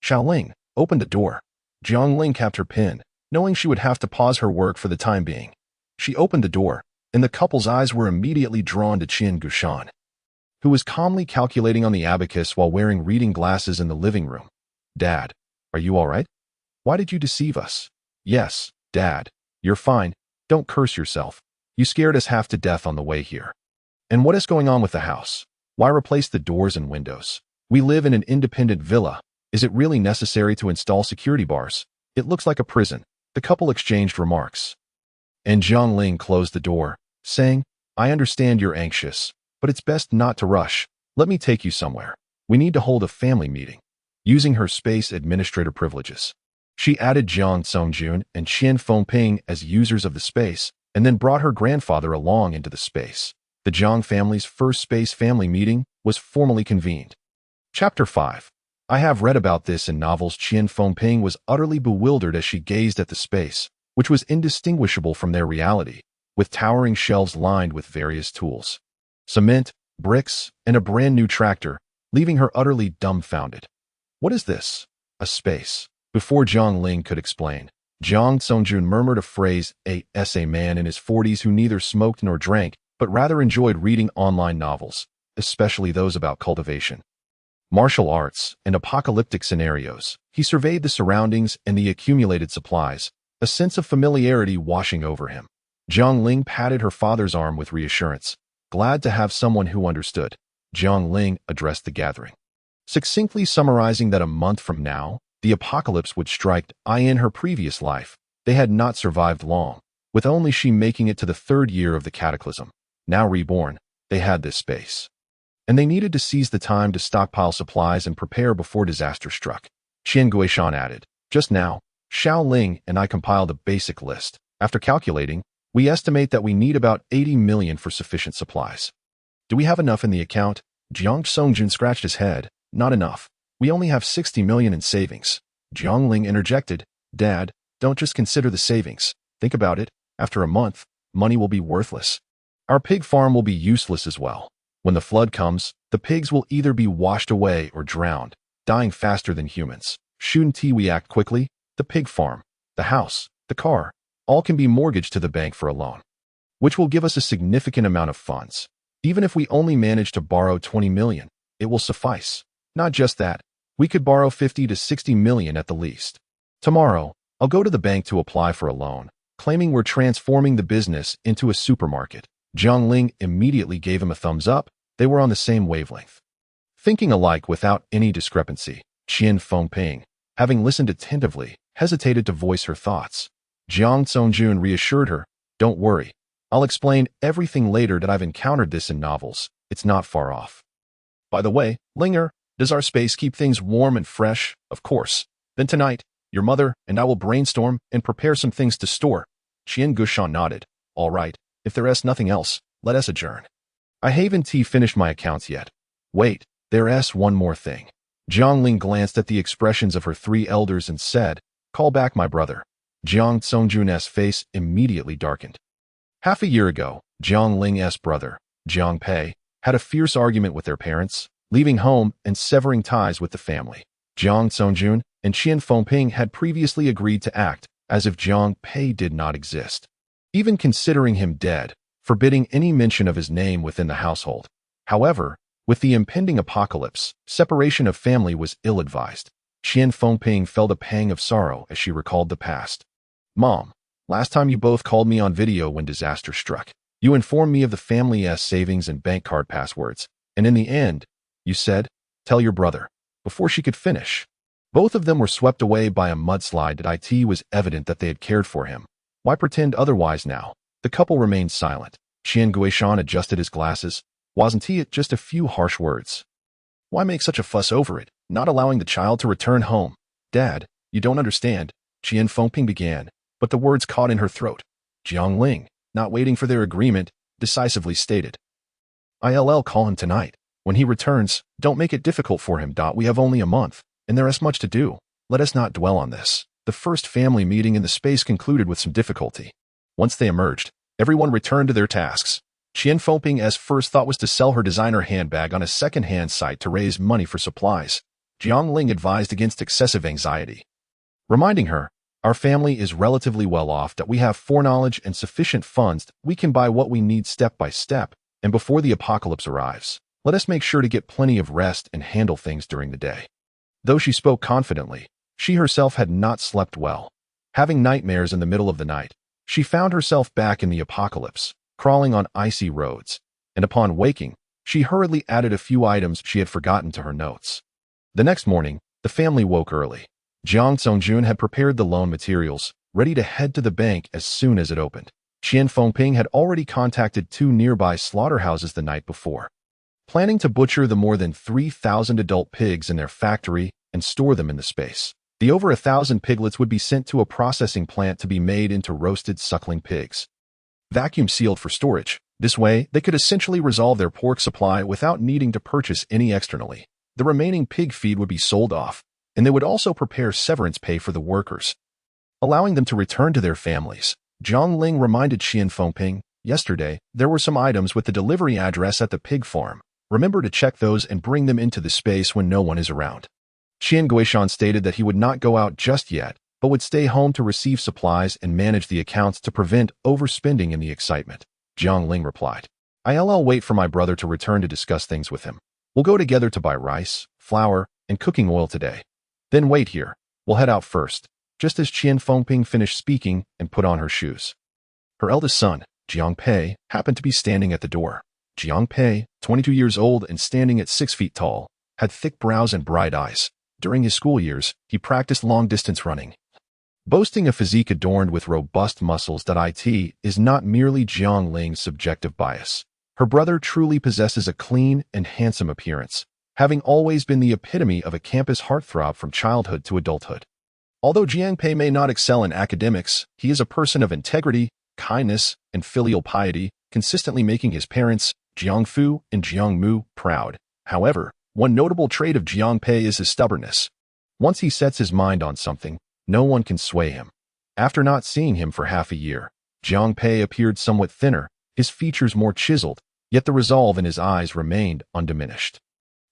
Xiaoling opened the door. Jiang Ling capped her pen, knowing she would have to pause her work for the time being. She opened the door, and the couple's eyes were immediately drawn to Qian Guishan, who was calmly calculating on the abacus while wearing reading glasses in the living room. Dad, are you all right? Why did you deceive us? Yes, Dad, you're fine. Don't curse yourself. You scared us half to death on the way here. And what is going on with the house? Why replace the doors and windows? We live in an independent villa. Is it really necessary to install security bars? It looks like a prison. The couple exchanged remarks. And Jiang Ling closed the door, saying, I understand you're anxious, but it's best not to rush. Let me take you somewhere. We need to hold a family meeting. Using her space administrator privileges, she added Jiang Songjun and Qian Fengping as users of the space, and then brought her grandfather along into the space. The Jiang family's first space family meeting was formally convened. Chapter 5. I have read about this in novels. Qian Fengping was utterly bewildered as she gazed at the space, which was indistinguishable from their reality, with towering shelves lined with various tools, cement, bricks, and a brand new tractor, leaving her utterly dumbfounded. What is this? A space. Before Jiang Ling could explain, Jiang Songjun murmured a phrase, a man in his 40s who neither smoked nor drank, but rather enjoyed reading online novels, especially those about cultivation, martial arts, and apocalyptic scenarios. He surveyed the surroundings and the accumulated supplies, a sense of familiarity washing over him. Jiang Ling patted her father's arm with reassurance, glad to have someone who understood. Jiang Ling addressed the gathering, succinctly summarizing that a month from now, the apocalypse would strike. In her previous life, they had not survived long, with only she making it to the 3rd year of the cataclysm. Now reborn, they had this space, and they needed to seize the time to stockpile supplies and prepare before disaster struck. Qian Guishan added, just now, Xiao Ling and I compiled a basic list. After calculating, we estimate that we need about 80 million for sufficient supplies. Do we have enough in the account? Jiang Songjun scratched his head. Not enough. We only have 60 million in savings. Jiang Ling interjected, Dad, don't just consider the savings. Think about it. After a month, money will be worthless. Our pig farm will be useless as well. When the flood comes, the pigs will either be washed away or drowned, dying faster than humans. Shouldn't we act quickly? The pig farm, the house, the car, all can be mortgaged to the bank for a loan, which will give us a significant amount of funds. Even if we only manage to borrow 20 million, it will suffice. Not just that, we could borrow 50 to 60 million at the least. Tomorrow, I'll go to the bank to apply for a loan, claiming we're transforming the business into a supermarket. Jiang Ling immediately gave him a thumbs up. They were on the same wavelength, thinking alike without any discrepancy. Qian Fengping, having listened attentively, hesitated to voice her thoughts. Jiang Songjun reassured her, don't worry. I'll explain everything later that I've encountered this in novels. It's not far off. By the way, Linger, does our space keep things warm and fresh? Of course. Then tonight, your mother and I will brainstorm and prepare some things to store. Qian Guishan nodded. All right, if there's nothing else, let us adjourn. I haven't finished my accounts yet. Wait, there's one more thing. Jiang Ling glanced at the expressions of her three elders and said, call back my brother. Jiang Songjun's face immediately darkened. Half a year ago, Jiang Ling's brother, Jiang Pei, had a fierce argument with their parents, leaving home and severing ties with the family. Jiang Songjun and Qian Fengping had previously agreed to act as if Jiang Pei did not exist, even considering him dead, forbidding any mention of his name within the household. However, with the impending apocalypse, separation of family was ill-advised. Qian Fengping felt a pang of sorrow as she recalled the past. Mom, last time you both called me on video when disaster struck. You informed me of the family's savings and bank card passwords, and in the end, you said, tell your brother, before she could finish. Both of them were swept away by a mudslide that it was evident that they had cared for him. Why pretend otherwise now? The couple remained silent. Qian Guishan adjusted his glasses. Wasn't it just a few harsh words? Why make such a fuss over it, not allowing the child to return home? Dad, you don't understand, Qian Fengping began, but the words caught in her throat. Jiang Ling, not waiting for their agreement, decisively stated, I'll call him tonight. When he returns, don't make it difficult for him. We have only a month, and there is much to do. Let us not dwell on this. The first family meeting in the space concluded with some difficulty. Once they emerged, everyone returned to their tasks. Qian Fengping's first thought was to sell her designer handbag on a second-hand site to raise money for supplies. Jiang Ling advised against excessive anxiety, reminding her, our family is relatively well off, that we have foreknowledge and sufficient funds. We can buy what we need step by step, and before the apocalypse arrives, let us make sure to get plenty of rest and handle things during the day. Though she spoke confidently, she herself had not slept well. Having nightmares in the middle of the night, she found herself back in the apocalypse, crawling on icy roads, and upon waking, she hurriedly added a few items she had forgotten to her notes. The next morning, the family woke early. Jiang Songjun had prepared the loan materials, ready to head to the bank as soon as it opened. Qian Fengping had already contacted 2 nearby slaughterhouses the night before, planning to butcher the more than 3,000 adult pigs in their factory and store them in the space. The over 1,000 piglets would be sent to a processing plant to be made into roasted suckling pigs, vacuum sealed for storage. This way, they could essentially resolve their pork supply without needing to purchase any externally. The remaining pig feed would be sold off, and they would also prepare severance pay for the workers, allowing them to return to their families. Jiang Ling reminded Qian Fengping, yesterday, there were some items with the delivery address at the pig farm. Remember to check those and bring them into the space when no one is around. Qian Guishan stated that he would not go out just yet, but would stay home to receive supplies and manage the accounts to prevent overspending in the excitement. Jiang Ling replied, I'll wait for my brother to return to discuss things with him. We'll go together to buy rice, flour, and cooking oil today. Then wait here. We'll head out first. Just as Qian Fengping finished speaking and put on her shoes, her eldest son, Jiang Pei, happened to be standing at the door. Jiang Pei, 22 years old and standing at 6 feet tall, had thick brows and bright eyes. During his school years, he practiced long-distance running, boasting a physique adorned with robust muscles. It is not merely Jiang Ling's subjective bias. Her brother truly possesses a clean and handsome appearance, having always been the epitome of a campus heartthrob from childhood to adulthood. Although Jiang Pei may not excel in academics, he is a person of integrity, kindness, and filial piety, consistently making his parents, Jiang Fu and Jiang Mu, proud. However, one notable trait of Jiang Pei is his stubbornness. Once he sets his mind on something, no one can sway him. After not seeing him for half a year, Jiang Pei appeared somewhat thinner, his features more chiseled, yet the resolve in his eyes remained undiminished.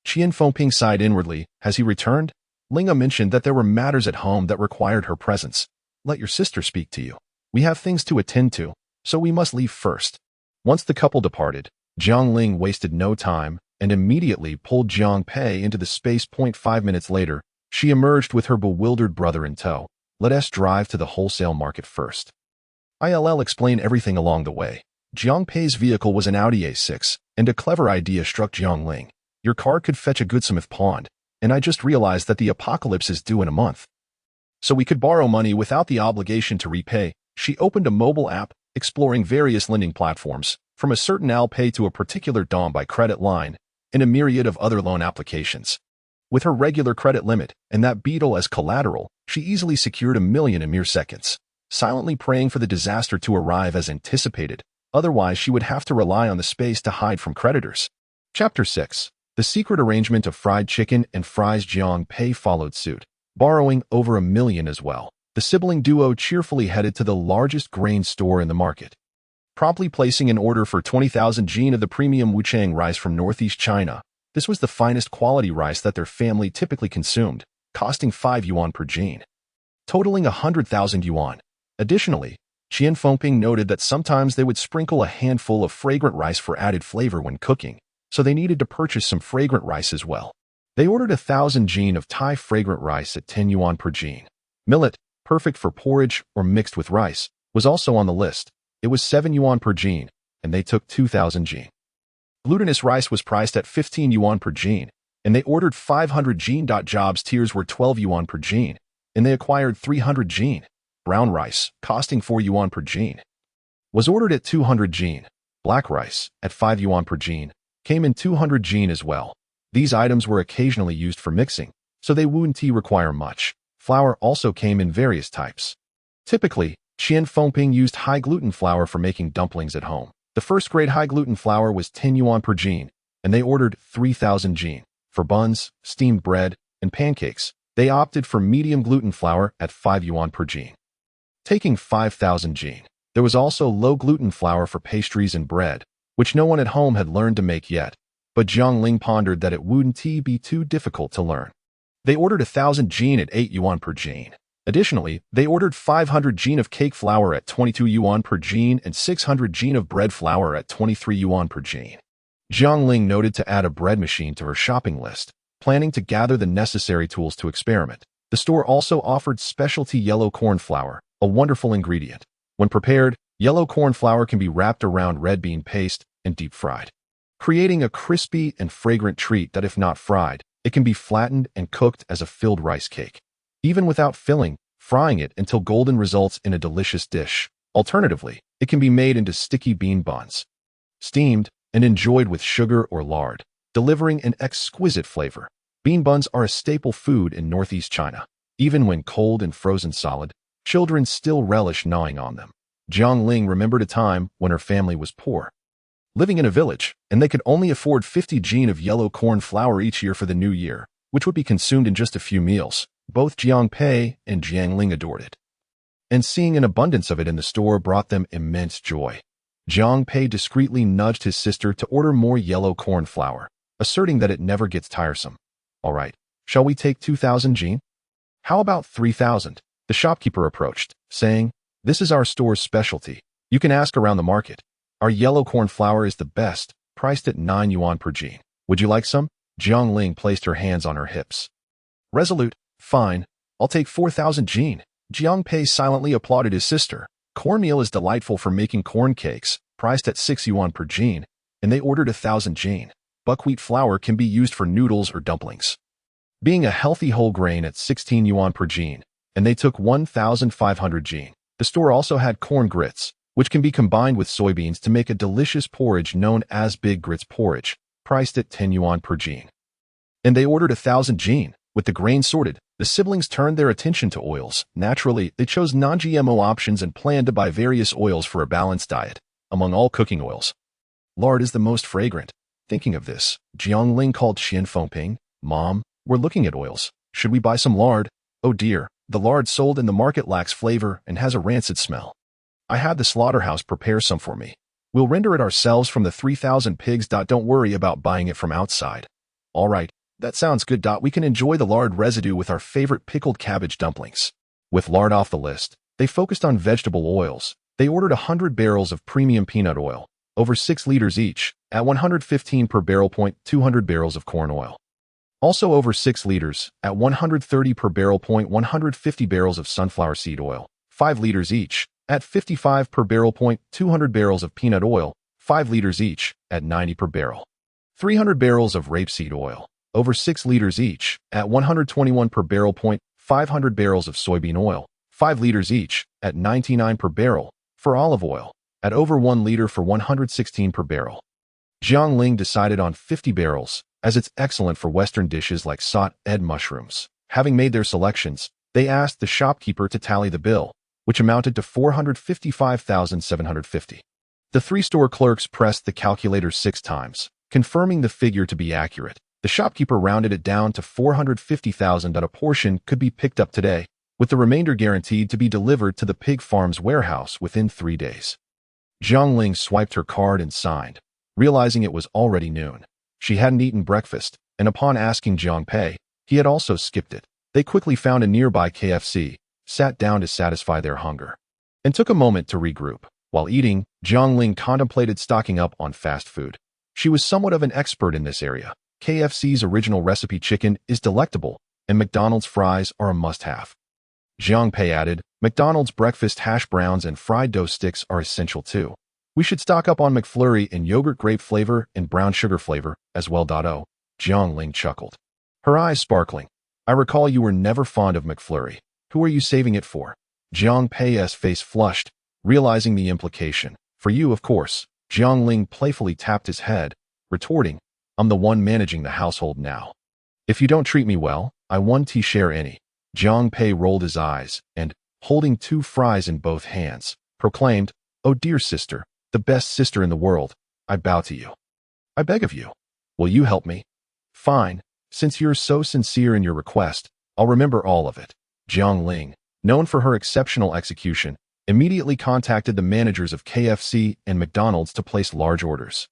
Qian Fengping sighed inwardly. As he returned, Linga mentioned that there were matters at home that required her presence. Let your sister speak to you. We have things to attend to, so we must leave first. Once the couple departed, Jiang Ling wasted no time and immediately pulled Jiang Pei into the space. 5 minutes later, she emerged with her bewildered brother in tow. Let us drive to the wholesale market first. I'll explain everything along the way. Jiang Pei's vehicle was an Audi A6, and a clever idea struck Jiang Ling. Your car could fetch a good sum if pawned, and I just realized that the apocalypse is due in a month, so we could borrow money without the obligation to repay. She opened a mobile app, exploring various lending platforms, from a certain Alpay to a particular Dom by credit line, and a myriad of other loan applications. With her regular credit limit and that beetle as collateral, she easily secured $1 million in mere seconds. silently praying for the disaster to arrive as anticipated. Otherwise, she would have to rely on the space to hide from creditors. Chapter 6. The secret arrangement of fried chicken and fries. Jiang Pei followed suit, borrowing over $1 million as well. The sibling duo cheerfully headed to the largest grain store in the market, promptly placing an order for 20,000 jin of the premium Wuchang rice from northeast China. This was the finest quality rice that their family typically consumed, costing 5 yuan per jin, totaling 100,000 yuan. Additionally, Qian Fengping noted that sometimes they would sprinkle a handful of fragrant rice for added flavor when cooking, so they needed to purchase some fragrant rice as well. They ordered 1,000 jin of Thai fragrant rice at 10 yuan per jin. Millet, perfect for porridge or mixed with rice, was also on the list. It was 7 yuan per jin, and they took 2,000 jin. Glutinous rice was priced at 15 yuan per jin, and they ordered 500 jin. Jobs tiers were 12 yuan per jin, and they acquired 300 jin. Brown rice, costing 4 yuan per jin, was ordered at 200 jin. Black rice, at 5 yuan per jin, came in 200 jin as well. These items were occasionally used for mixing, so they wouldn't require much. Flour also came in various types. Typically, Qian Fengping used high-gluten flour for making dumplings at home. The first-grade high-gluten flour was 10 yuan per jin, and they ordered 3,000 jin. For buns, steamed bread, and pancakes, they opted for medium gluten flour at 5 yuan per jin, taking 5,000 jin. There was also low-gluten flour for pastries and bread, which no one at home had learned to make yet, but Jiang Ling pondered that it wouldn't be too difficult to learn. They ordered 1,000 jin at 8 yuan per jin. Additionally, they ordered 500 jin of cake flour at 22 yuan per jin and 600 jin of bread flour at 23 yuan per jin. Jiang Ling noted to add a bread machine to her shopping list, planning to gather the necessary tools to experiment. The store also offered specialty yellow corn flour, a wonderful ingredient. When prepared, yellow corn flour can be wrapped around red bean paste and deep fried, creating a crispy and fragrant treat that, if not fried, it can be flattened and cooked as a filled rice cake. Even without filling, frying it until golden results in a delicious dish. Alternatively, it can be made into sticky bean buns, steamed, and enjoyed with sugar or lard, delivering an exquisite flavor. Bean buns are a staple food in northeast China. Even when cold and frozen solid, children still relish gnawing on them. Jiang Ling remembered a time when her family was poor, living in a village, and they could only afford 50 jin of yellow corn flour each year for the new year, which would be consumed in just a few meals. Both Jiang Pei and Jiang Ling adored it, and seeing an abundance of it in the store brought them immense joy. Jiang Pei discreetly nudged his sister to order more yellow corn flour, asserting that it never gets tiresome. All right, shall we take 2,000 jin? How about 3,000? The shopkeeper approached, saying, "This is our store's specialty. You can ask around the market. Our yellow corn flour is the best, priced at 9 yuan per jin. Would you like some?" Jiang Ling placed her hands on her hips. Resolute. "Fine, I'll take 4,000 jin." Jiang Pei silently applauded his sister. Cornmeal is delightful for making corn cakes, priced at 6 yuan per jin, and they ordered 1,000 jin. Buckwheat flour can be used for noodles or dumplings, being a healthy whole grain at 16 yuan per jin, and they took 1,500 jin. The store also had corn grits, which can be combined with soybeans to make a delicious porridge known as big grits porridge, priced at 10 yuan per jin. And they ordered 1,000 jin. With the grain sorted, the siblings turned their attention to oils. Naturally, they chose non-GMO options and planned to buy various oils for a balanced diet. Among all cooking oils, lard is the most fragrant. Thinking of this, Jiang Ling called Qian Fengping. "Mom, we're looking at oils. Should we buy some lard?" "Oh dear, the lard sold in the market lacks flavor and has a rancid smell. I had the slaughterhouse prepare some for me. We'll render it ourselves from the 3,000 pigs. Don't worry about buying it from outside." "All right. That sounds good. We can enjoy the lard residue with our favorite pickled cabbage dumplings." With lard off the list, they focused on vegetable oils. They ordered 100 barrels of premium peanut oil, over 6 liters each, at 115 per barrel. 200 barrels of corn oil, also over 6 liters, at 130 per barrel. 150 barrels of sunflower seed oil, 5 liters each, at 55 per barrel. 200 barrels of peanut oil, 5 liters each, at 90 per barrel. 300 barrels of rapeseed oil, over 6 liters each, at 121 per barrel. 500 barrels of soybean oil, 5 liters each, at 99 per barrel. For olive oil, at over 1 liter for 116 per barrel. Jiang Ling decided on 50 barrels, as it's excellent for Western dishes like sauteed mushrooms. Having made their selections, they asked the shopkeeper to tally the bill. which amounted to 455,750. The three store clerks pressed the calculator 6 times, confirming the figure to be accurate. The shopkeeper rounded it down to 450,000 that a portion could be picked up today, with the remainder guaranteed to be delivered to the pig farm's warehouse within 3 days. Jiang Ling swiped her card and signed, realizing it was already noon. She hadn't eaten breakfast, and upon asking Jiang Pei, he had also skipped it. They quickly found a nearby KFC, sat down to satisfy their hunger, and took a moment to regroup. While eating, Jiang Ling contemplated stocking up on fast food. She was somewhat of an expert in this area. KFC's original recipe chicken is delectable, and McDonald's fries are a must-have. Jiang Pei added, McDonald's breakfast hash browns and fried dough sticks are essential too. We should stock up on McFlurry in yogurt grape flavor and brown sugar flavor as well. Oh, Jiang Ling chuckled, her eyes sparkling. I recall you were never fond of McFlurry. Who are you saving it for? Jiang Pei's face flushed, realizing the implication. For you, of course. Jiang Ling playfully tapped his head, retorting, I'm the one managing the household now. If you don't treat me well, I won't share any. Jiang Pei rolled his eyes and, holding 2 fries in both hands, proclaimed, Oh dear sister, the best sister in the world, I bow to you. I beg of you. Will you help me? Fine, since you're so sincere in your request, I'll remember all of it. Jiang Ling, known for her exceptional execution, immediately contacted the managers of KFC and McDonald's to place large orders.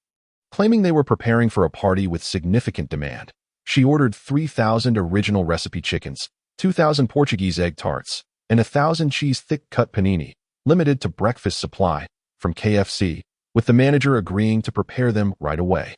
Claiming they were preparing for a party with significant demand, she ordered 3,000 original recipe chickens, 2,000 Portuguese egg tarts, and 1,000 cheese thick-cut panini, limited to breakfast supply, from KFC, with the manager agreeing to prepare them right away.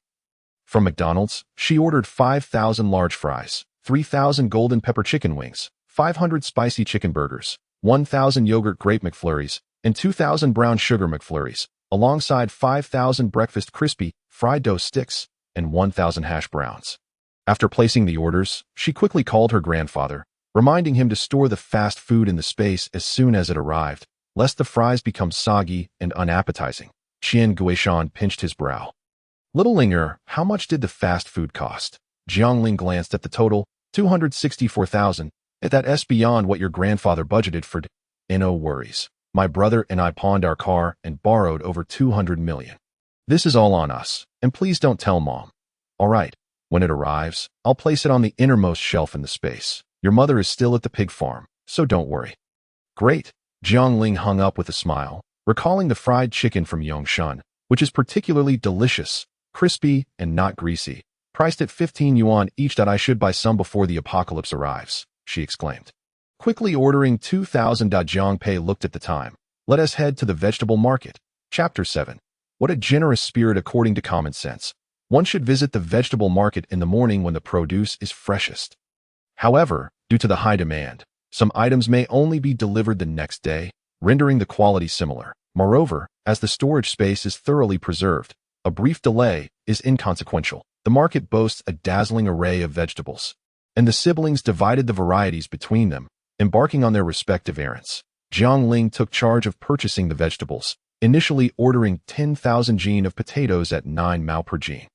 From McDonald's, she ordered 5,000 large fries, 3,000 golden pepper chicken wings, 500 spicy chicken burgers, 1,000 yogurt grape McFlurries, and 2,000 brown sugar McFlurries, alongside 5,000 breakfast crispy, fried dough sticks, and 1,000 hash browns. After placing the orders, she quickly called her grandfather, reminding him to store the fast food in the space as soon as it arrived, lest the fries become soggy and unappetizing. Qian Guishan pinched his brow. Little Linger, how much did the fast food cost? Jiang Ling glanced at the total, 264,000. That's beyond what your grandfather budgeted for. No worries. My brother and I pawned our car and borrowed over 200 million. This is all on us, and please don't tell Mom. All right, when it arrives, I'll place it on the innermost shelf in the space. Your mother is still at the pig farm, so don't worry. Great. Jiang Ling hung up with a smile, recalling the fried chicken from Yongshan, which is particularly delicious, crispy, and not greasy. Priced at 15 yuan each. I should buy some before the apocalypse arrives, she exclaimed. Quickly ordering 2,000. Jiang Pei looked at the time. Let us head to the vegetable market. Chapter 7. What a generous spirit according to common sense. One should visit the vegetable market in the morning when the produce is freshest. However, due to the high demand, some items may only be delivered the next day, rendering the quality similar. Moreover, as the storage space is thoroughly preserved, a brief delay is inconsequential. The market boasts a dazzling array of vegetables, and the siblings divided the varieties between them, embarking on their respective errands. Jiang Ling took charge of purchasing the vegetables, initially ordering 10,000 jin of potatoes at 9 mao per jin.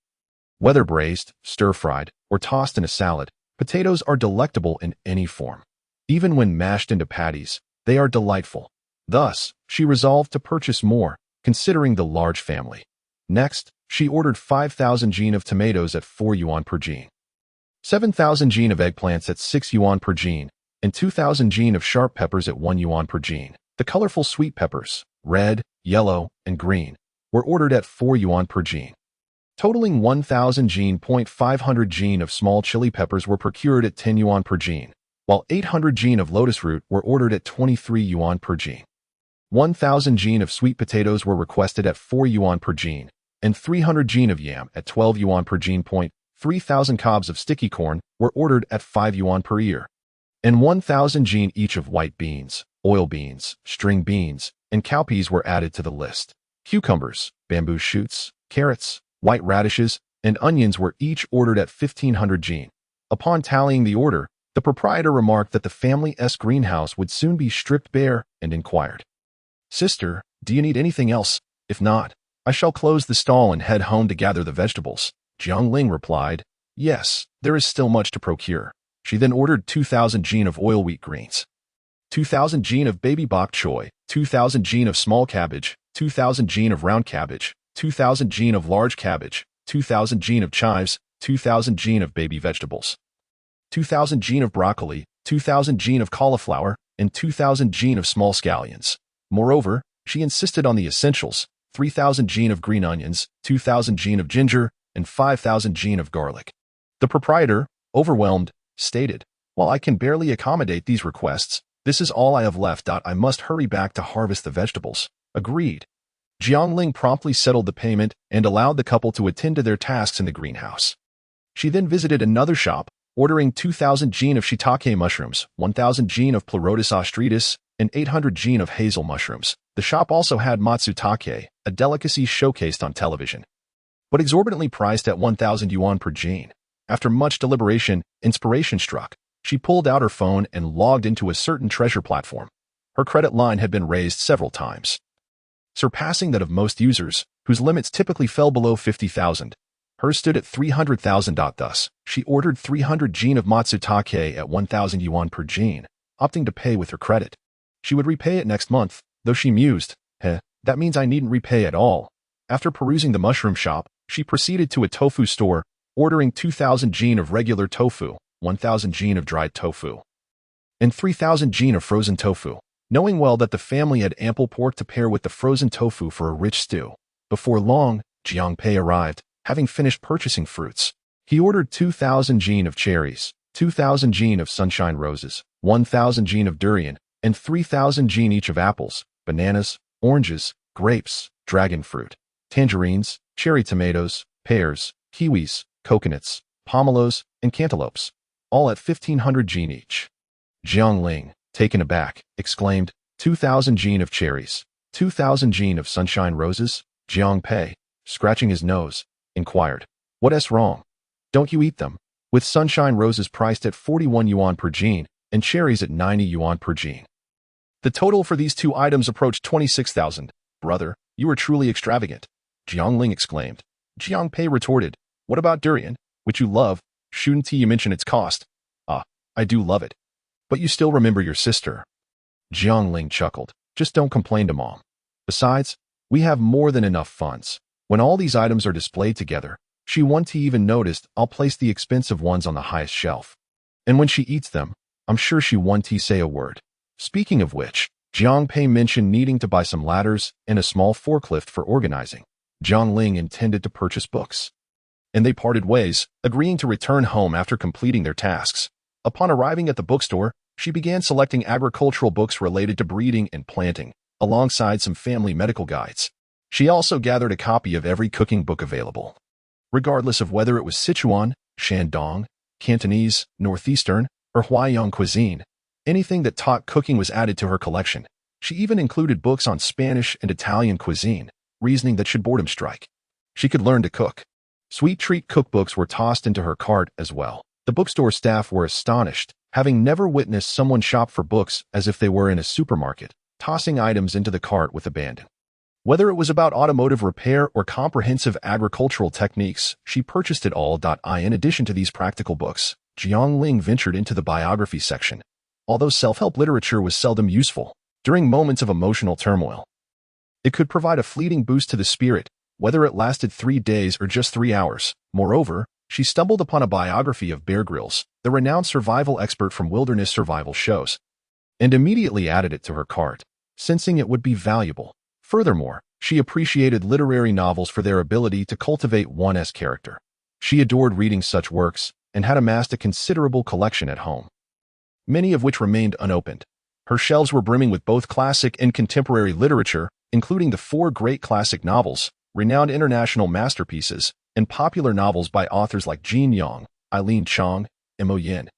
Whether braised, stir-fried, or tossed in a salad, potatoes are delectable in any form. Even when mashed into patties, they are delightful. Thus, she resolved to purchase more, considering the large family. Next, she ordered 5,000 jin of tomatoes at 4 yuan per jin, 7,000 jin of eggplants at 6 yuan per jin, and 2,000 jin of sharp peppers at 1 yuan per jin. The colorful sweet peppers, red, yellow, and green, were ordered at 4 yuan per jin. Totaling 1,000 jin. 500 jin of small chili peppers were procured at 10 yuan per jin, while 800 jin of lotus root were ordered at 23 yuan per jin. 1,000 jin of sweet potatoes were requested at 4 yuan per jin, and 300 jin of yam at 12 yuan per jin. 3,000 cobs of sticky corn were ordered at 5 yuan per ear, and 1,000 jin each of white beans, oil beans, string beans, and cowpeas were added to the list. Cucumbers, bamboo shoots, carrots, white radishes, and onions were each ordered at 1,500 jin. Upon tallying the order, the proprietor remarked that the family's greenhouse would soon be stripped bare and inquired, Sister, do you need anything else? If not, I shall close the stall and head home to gather the vegetables. Jiang Ling replied, Yes, there is still much to procure. She then ordered 2,000 jin of oil wheat greens, 2,000 gene of baby bok choy, 2,000 gene of small cabbage, 2,000 gene of round cabbage, 2,000 gene of large cabbage, 2,000 gene of chives, 2,000 gene of baby vegetables, 2,000 gene of broccoli, 2,000 gene of cauliflower, and 2,000 gene of small scallions. Moreover, she insisted on the essentials: 3,000 gene of green onions, 2,000 gene of ginger, and 5,000 gene of garlic. The proprietor, overwhelmed, stated, "While I can barely accommodate these requests, this is all I have left. I must hurry back to harvest the vegetables." Agreed. Jiang Ling promptly settled the payment and allowed the couple to attend to their tasks in the greenhouse. She then visited another shop, ordering 2,000 gene of shiitake mushrooms, 1,000 gene of Pleurotus ostreatus, and 800 gene of hazel mushrooms. The shop also had matsutake, a delicacy showcased on television, but exorbitantly priced at 1,000 yuan per gene. After much deliberation, inspiration struck. She pulled out her phone and logged into a certain treasure platform. Her credit line had been raised several times, surpassing that of most users, whose limits typically fell below 50,000. Hers stood at 300,000. Thus, she ordered 300 gene of matsutake at 1,000 yuan per gene, opting to pay with her credit. She would repay it next month, though she mused, that means I needn't repay at all. After perusing the mushroom shop, she proceeded to a tofu store, ordering 2,000 gene of regular tofu, 1,000 gene of dried tofu, and 3,000 gene of frozen tofu, knowing well that the family had ample pork to pair with the frozen tofu for a rich stew. Before long, Jiang Pei arrived, having finished purchasing fruits. He ordered 2,000 gene of cherries, 2,000 gene of sunshine roses, 1,000 gene of durian, and 3,000 gene each of apples, bananas, oranges, grapes, dragon fruit, tangerines, cherry tomatoes, pears, kiwis, coconuts, pomelos, and cantaloupes, all at 1,500 gene each. Jiang Ling, taken aback, exclaimed, 2,000 gene of cherries, 2,000 gene of sunshine roses? Jiang Pei, scratching his nose, inquired, "What's wrong? Don't you eat them?" With sunshine roses priced at 41 yuan per gene and cherries at 90 yuan per gene. The total for these two items approached 26,000. "Brother, you are truly extravagant," Jiang Ling exclaimed. Jiang Pei retorted, "What about durian, which you love? Shouldn't you mention its cost?" "Ah, I do love it. But you still remember your sister." Jiang Ling chuckled. "Just don't complain to Mom. Besides, we have more than enough funds. When all these items are displayed together, she won't even notice. I'll place the expensive ones on the highest shelf. And when she eats them, I'm sure she won't say a word." Speaking of which, Jiang Pei mentioned needing to buy some ladders and a small forklift for organizing. Jiang Ling intended to purchase books, and they parted ways, agreeing to return home after completing their tasks. Upon arriving at the bookstore, she began selecting agricultural books related to breeding and planting, alongside some family medical guides. She also gathered a copy of every cooking book available, regardless of whether it was Sichuan, Shandong, Cantonese, Northeastern, or Huaiyang cuisine. Anything that taught cooking was added to her collection. She even included books on Spanish and Italian cuisine, reasoning that should boredom strike, she could learn to cook. Sweet treat cookbooks were tossed into her cart as well. The bookstore staff were astonished, having never witnessed someone shop for books as if they were in a supermarket, tossing items into the cart with abandon. Whether it was about automotive repair or comprehensive agricultural techniques, she purchased it all. In addition to these practical books, Jiang Ling ventured into the biography section. Although self-help literature was seldom useful, during moments of emotional turmoil, it could provide a fleeting boost to the spirit, whether it lasted 3 days or just 3 hours. Moreover, she stumbled upon a biography of Bear Grylls, the renowned survival expert from wilderness survival shows, and immediately added it to her cart, sensing it would be valuable. Furthermore, she appreciated literary novels for their ability to cultivate one's character. She adored reading such works and had amassed a considerable collection at home, many of which remained unopened. Her shelves were brimming with both classic and contemporary literature, including the 4 great classic novels, renowned international masterpieces, and popular novels by authors like Jin Yang, Eileen Chong, Mo Yin,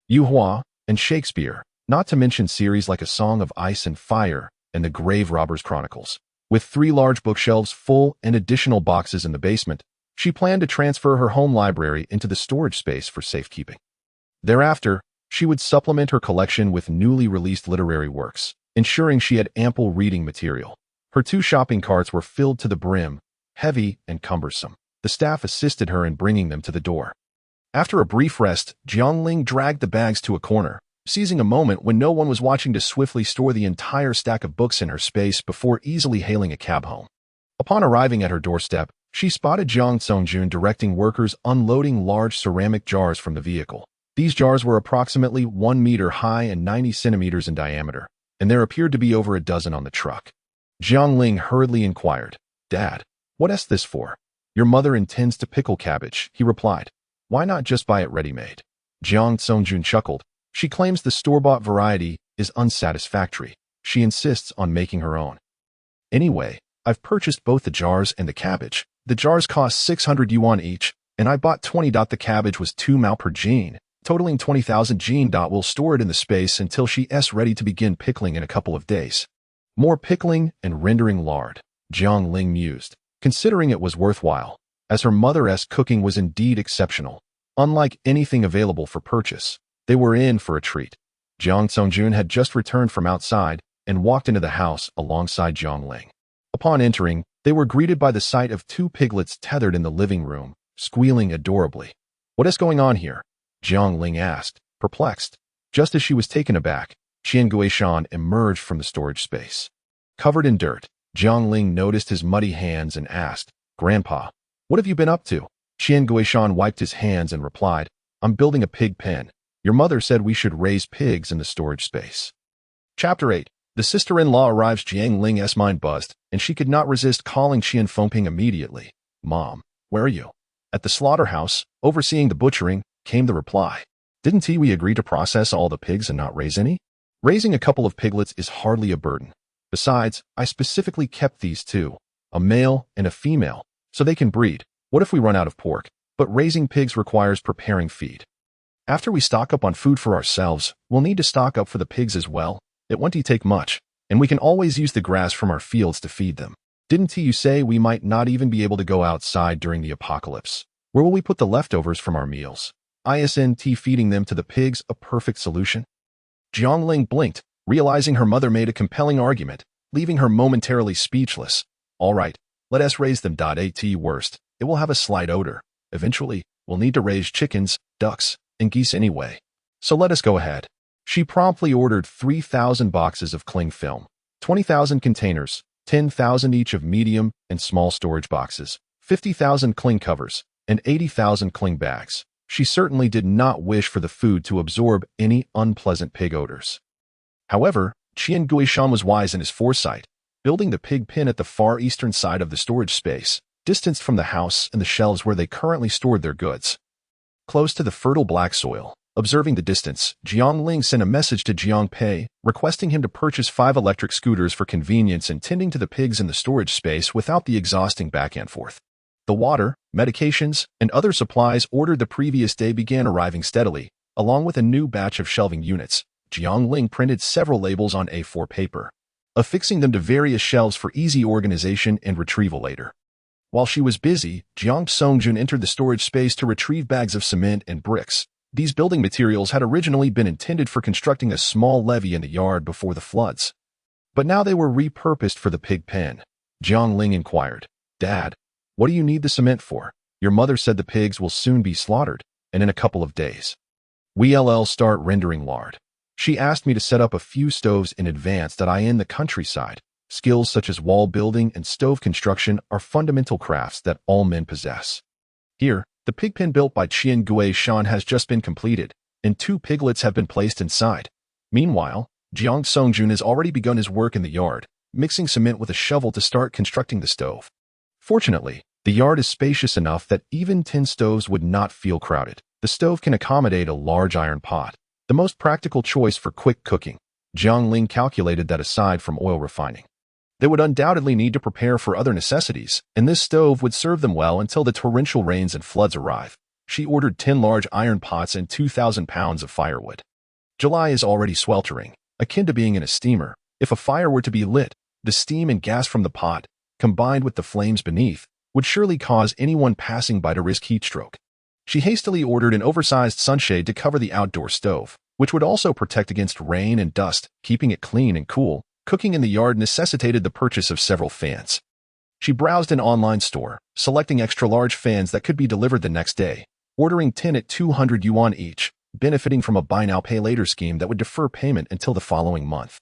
Yu Hua, and Shakespeare, not to mention series like A Song of Ice and Fire and The Grave Robbers Chronicles. With 3 large bookshelves full and additional boxes in the basement, she planned to transfer her home library into the storage space for safekeeping. Thereafter, she would supplement her collection with newly released literary works, ensuring she had ample reading material. Her 2 shopping carts were filled to the brim, heavy and cumbersome. The staff assisted her in bringing them to the door. After a brief rest, Jiang Ling dragged the bags to a corner, seizing a moment when no one was watching to swiftly store the entire stack of books in her space before easily hailing a cab home. Upon arriving at her doorstep, she spotted Jiang Songjun directing workers unloading large ceramic jars from the vehicle. These jars were approximately 1 meter high and 90 centimeters in diameter, and there appeared to be over a dozen on the truck. Jiang Ling hurriedly inquired, "Dad, what's this for?" "Your mother intends to pickle cabbage," he replied. "Why not just buy it ready-made?" Jiang Songjun chuckled. "She claims the store-bought variety is unsatisfactory. She insists on making her own. Anyway, I've purchased both the jars and the cabbage. The jars cost 600 yuan each, and I bought 20. The cabbage was 2 mao per jin, totaling 20,000 jin. We'll store it in the space until she's ready to begin pickling in a couple of days." More pickling and rendering lard, Jiang Ling mused, considering it was worthwhile, as her mother's cooking was indeed exceptional. Unlike anything available for purchase, they were in for a treat. Jiang Songjun had just returned from outside and walked into the house alongside Jiang Ling. Upon entering, they were greeted by the sight of 2 piglets tethered in the living room, squealing adorably. "What is going on here?" Jiang Ling asked, perplexed. Just as she was taken aback, Qian Guishan emerged from the storage space. Covered in dirt, Jiang Ling noticed his muddy hands and asked, "Grandpa, what have you been up to?" Qian Guishan wiped his hands and replied, "I'm building a pig pen. Your mother said we should raise pigs in the storage space." Chapter 8. The sister-in-law arrives. Jiang Ling's mind buzzed, and she could not resist calling Qian Fengping immediately. "Mom, where are you?" "At the slaughterhouse, overseeing the butchering," came the reply. "Didn't we agree to process all the pigs and not raise any? Raising a couple of piglets is hardly a burden. Besides, I specifically kept these 2, a male and a female, so they can breed. What if we run out of pork? But raising pigs requires preparing feed. After we stock up on food for ourselves, we'll need to stock up for the pigs as well. It won't take much, and we can always use the grass from our fields to feed them. Didn't you say we might not even be able to go outside during the apocalypse? Where will we put the leftovers from our meals? Isn't feeding them to the pigs a perfect solution?" Jiang Ling blinked, realizing her mother made a compelling argument, leaving her momentarily speechless. "All right, let us raise them. At worst, it will have a slight odor. Eventually, we'll need to raise chickens, ducks, and geese anyway. So let us go ahead." She promptly ordered 3,000 boxes of cling film, 20,000 containers, 10,000 each of medium and small storage boxes, 50,000 cling covers, and 80,000 cling bags. She certainly did not wish for the food to absorb any unpleasant pig odors. However, Qian Guishan was wise in his foresight, building the pig pen at the far eastern side of the storage space, distanced from the house and the shelves where they currently stored their goods. Close to the fertile black soil, observing the distance, Jiang Ling sent a message to Jiang Pei, requesting him to purchase 5 electric scooters for convenience and tending to the pigs in the storage space without the exhausting back and forth. The water, medications, and other supplies ordered the previous day began arriving steadily, along with a new batch of shelving units. Jiang Ling printed several labels on A4 paper, affixing them to various shelves for easy organization and retrieval later. While she was busy, Jiang Songjun entered the storage space to retrieve bags of cement and bricks. These building materials had originally been intended for constructing a small levee in the yard before the floods. But now they were repurposed for the pig pen. Jiang Ling inquired, "Dad, what do you need the cement for? Your mother said the pigs will soon be slaughtered, and in a couple of days. We'll start rendering lard. She asked me to set up a few stoves in advance that I in the countryside. Skills such as wall building and stove construction are fundamental crafts that all men possess. Here, the pig pen built by Qian Guishan has just been completed, and 2 piglets have been placed inside. Meanwhile, Jiang Songjun has already begun his work in the yard, mixing cement with a shovel to start constructing the stove. Fortunately, the yard is spacious enough that even 10 stoves would not feel crowded. The stove can accommodate a large iron pot, the most practical choice for quick cooking. Jiang Ling calculated that aside from oil refining, they would undoubtedly need to prepare for other necessities, and this stove would serve them well until the torrential rains and floods arrive. She ordered 10 large iron pots and 2,000 pounds of firewood. July is already sweltering, akin to being in a steamer. If a fire were to be lit, the steam and gas from the pot, combined with the flames beneath, would surely cause anyone passing by to risk heat stroke. She hastily ordered an oversized sunshade to cover the outdoor stove, which would also protect against rain and dust, keeping it clean and cool. Cooking in the yard necessitated the purchase of several fans. She browsed an online store, selecting extra-large fans that could be delivered the next day, ordering 10 at 200 yuan each. benefiting from a buy now pay later scheme that would defer payment until the following month.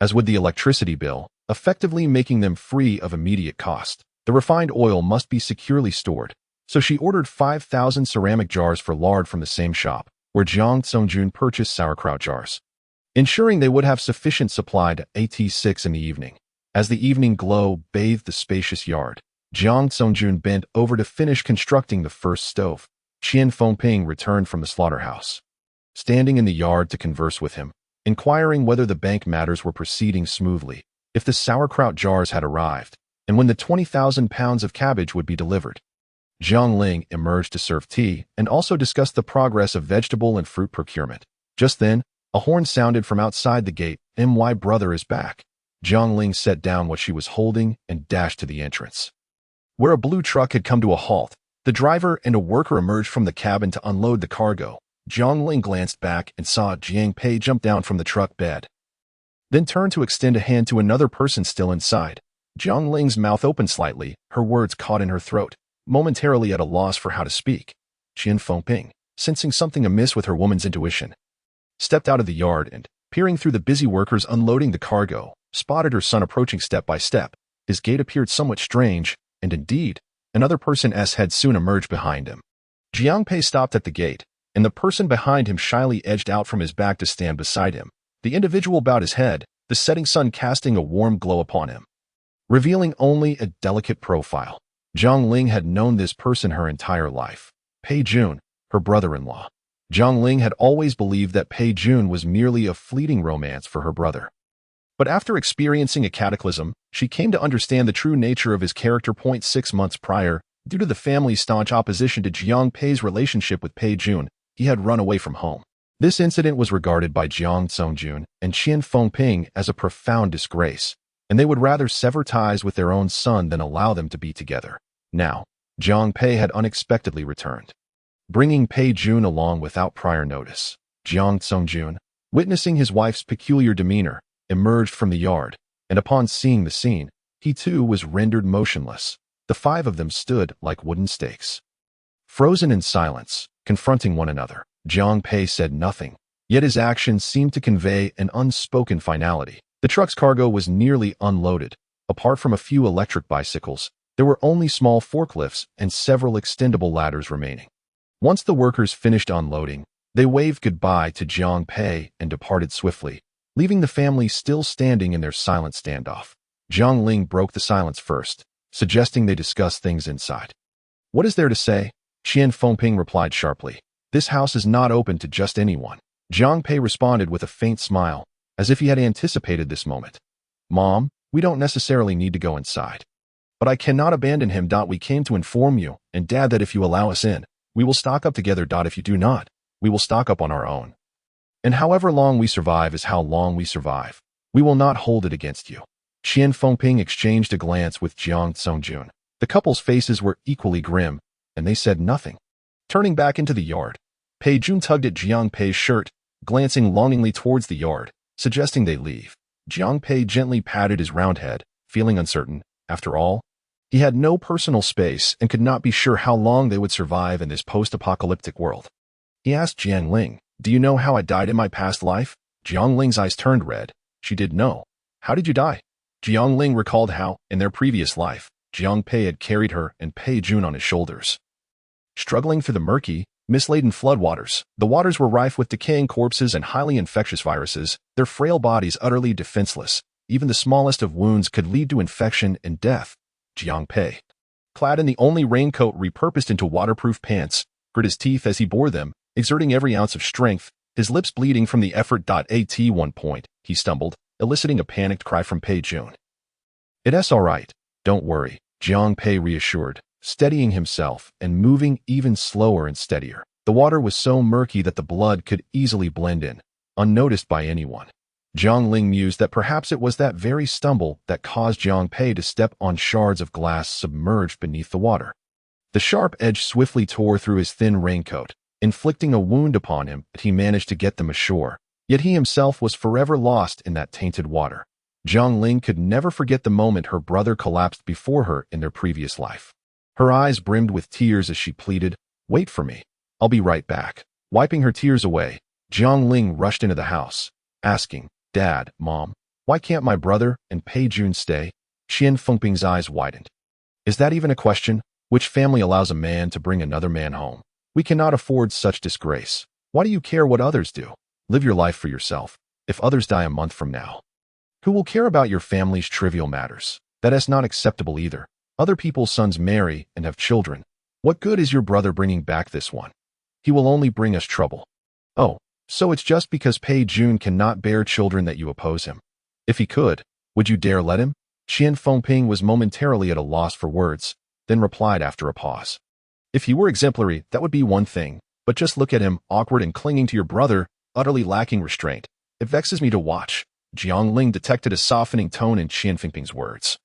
As with the electricity bill, effectively making them free of immediate cost, the refined oil must be securely stored, so she ordered 5,000 ceramic jars for lard from the same shop where Jiang Ling purchased sauerkraut jars, ensuring they would have sufficient supply to 6 in the evening. As the evening glow bathed the spacious yard, Jiang Ling bent over to finish constructing the first stove. Qian Fengping returned from the slaughterhouse, standing in the yard to converse with him, inquiring whether the bank matters were proceeding smoothly, if the sauerkraut jars had arrived, and when the 20,000 pounds of cabbage would be delivered. Jiang Ling emerged to serve tea and also discussed the progress of vegetable and fruit procurement. Just then, a horn sounded from outside the gate. "My brother is back." Jiang Ling set down what she was holding and dashed to the entrance, where a blue truck had come to a halt. The driver and a worker emerged from the cabin to unload the cargo. Jiang Ling glanced back and saw Jiang Pei jump down from the truck bed, then turned to extend a hand to another person still inside. Jiang Ling's mouth opened slightly, her words caught in her throat, momentarily at a loss for how to speak. Qian Fengping, sensing something amiss with her woman's intuition, stepped out of the yard and, peering through the busy workers unloading the cargo, spotted her son approaching step by step. His gait appeared somewhat strange, and indeed, another person's head soon emerged behind him. Jiang Pei stopped at the gate, and the person behind him shyly edged out from his back to stand beside him. The individual bowed his head, the setting sun casting a warm glow upon him, revealing only a delicate profile. Jiang Ling had known this person her entire life. Pei Jun, her brother-in-law. Jiang Ling had always believed that Pei Jun was merely a fleeting romance for her brother. But after experiencing a cataclysm, she came to understand the true nature of his character. 6 months prior, due to the family's staunch opposition to Jiang Pei's relationship with Pei Jun, he had run away from home. This incident was regarded by Jiang Ling and Qian Fengping as a profound disgrace, and they would rather sever ties with their own son than allow them to be together. Now, Jiang Pei had unexpectedly returned, bringing Pei Jun along without prior notice. Jiang Ling, witnessing his wife's peculiar demeanor, emerged from the yard, and upon seeing the scene, he too was rendered motionless. The 5 of them stood like wooden stakes, frozen in silence, confronting one another. Jiang Pei said nothing, yet his actions seemed to convey an unspoken finality. The truck's cargo was nearly unloaded. Apart from a few electric bicycles, there were only small forklifts and several extendable ladders remaining. Once the workers finished unloading, they waved goodbye to Jiang Pei and departed swiftly, leaving the family still standing in their silent standoff. Jiang Ling broke the silence first, suggesting they discuss things inside. "What is there to say?" Qian Fengping replied sharply. "This house is not open to just anyone." Jiang Pei responded with a faint smile, as if he had anticipated this moment. "Mom, we don't necessarily need to go inside. But I cannot abandon him. We came to inform you, and Dad, that if you allow us in, we will stock up together. If you do not, we will stock up on our own. And however long we survive is how long we survive. We will not hold it against you." Qian Fengping exchanged a glance with Jiang Ling. The couple's faces were equally grim, and they said nothing. Turning back into the yard, Pei Jun tugged at Jiang Pei's shirt, glancing longingly towards the yard, suggesting they leave. Jiang Pei gently patted his round head, feeling uncertain. After all, he had no personal space and could not be sure how long they would survive in this post-apocalyptic world. He asked Jiang Ling, "Do you know how I died in my past life?" Jiang Ling's eyes turned red. She did know. "How did you die?" Jiang Ling recalled how, in their previous life, Jiang Pei had carried her and Pei Jun on his shoulders, struggling through the murky, mist-laden floodwaters. The waters were rife with decaying corpses and highly infectious viruses, their frail bodies utterly defenseless. Even the smallest of wounds could lead to infection and death. Jiang Pei, clad in the only raincoat repurposed into waterproof pants, grit his teeth as he bore them, exerting every ounce of strength, his lips bleeding from the effort. At one point, he stumbled, eliciting a panicked cry from Pei Jun. "It's all right. Don't worry," Jiang Pei reassured, steadying himself and moving even slower and steadier. The water was so murky that the blood could easily blend in, unnoticed by anyone. Jiang Ling mused that perhaps it was that very stumble that caused Jiang Pei to step on shards of glass submerged beneath the water. The sharp edge swiftly tore through his thin raincoat, inflicting a wound upon him, but he managed to get them ashore. Yet he himself was forever lost in that tainted water. Jiang Ling could never forget the moment her brother collapsed before her in their previous life. Her eyes brimmed with tears as she pleaded, "Wait for me. I'll be right back." Wiping her tears away, Jiang Ling rushed into the house, asking, "Dad, Mom, why can't my brother and Pei Jun stay?" Qian Fengping's eyes widened. "Is that even a question? Which family allows a man to bring another man home? We cannot afford such disgrace. Why do you care what others do? Live your life for yourself. If others die a month from now, who will care about your family's trivial matters? That is not acceptable either. Other people's sons marry and have children. What good is your brother bringing back this one? He will only bring us trouble." "Oh, so it's just because Pei Jun cannot bear children that you oppose him? If he could, would you dare let him?" Qian Fengping was momentarily at a loss for words, then replied after a pause. "If he were exemplary, that would be one thing, but just look at him, awkward and clinging to your brother, utterly lacking restraint. It vexes me to watch." Jiang Ling detected a softening tone in Qian Fengping's words.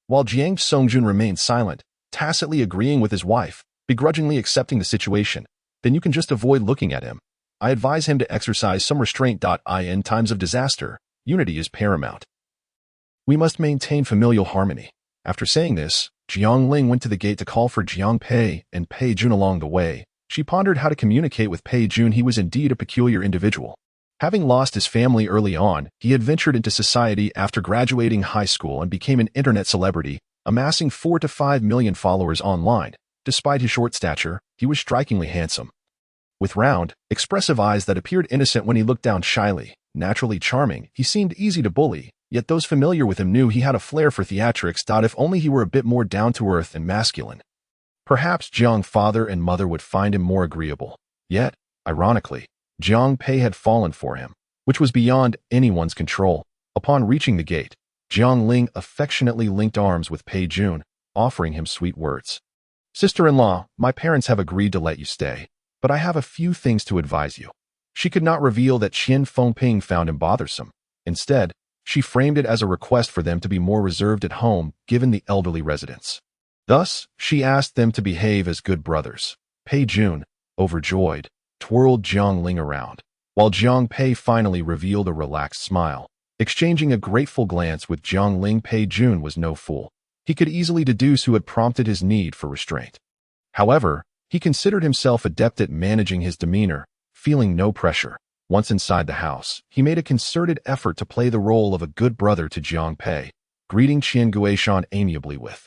While Jiang Songjun remained silent, tacitly agreeing with his wife, begrudgingly accepting the situation, "Then you can just avoid looking at him. I advise him to exercise some restraint. In times of disaster, unity is paramount. We must maintain familial harmony." After saying this, Jiang Ling went to the gate to call for Jiang Pei and Pei Jun along the way. She pondered how to communicate with Pei Jun. He was indeed a peculiar individual. Having lost his family early on, he had ventured into society after graduating high school and became an internet celebrity, amassing 4 to 5 million followers online. Despite his short stature, he was strikingly handsome. With round, expressive eyes that appeared innocent when he looked down shyly, naturally charming, he seemed easy to bully, yet those familiar with him knew he had a flair for theatrics. If only he were a bit more down-to-earth and masculine, perhaps Jiang's father and mother would find him more agreeable. Yet, ironically, Jiang Pei had fallen for him, which was beyond anyone's control. Upon reaching the gate, Jiang Ling affectionately linked arms with Pei Jun, offering him sweet words. "Sister-in-law, my parents have agreed to let you stay, but I have a few things to advise you." She could not reveal that Qian Fengping found him bothersome. Instead, she framed it as a request for them to be more reserved at home given the elderly residents. Thus, she asked them to behave as good brothers. Pei Jun, overjoyed, twirled Jiang Ling around, while Jiang Pei finally revealed a relaxed smile. Exchanging a grateful glance with Jiang Ling, Pei Jun was no fool. He could easily deduce who had prompted his need for restraint. However, he considered himself adept at managing his demeanor, feeling no pressure. Once inside the house, he made a concerted effort to play the role of a good brother to Jiang Pei, greeting Qian Guishan amiably with,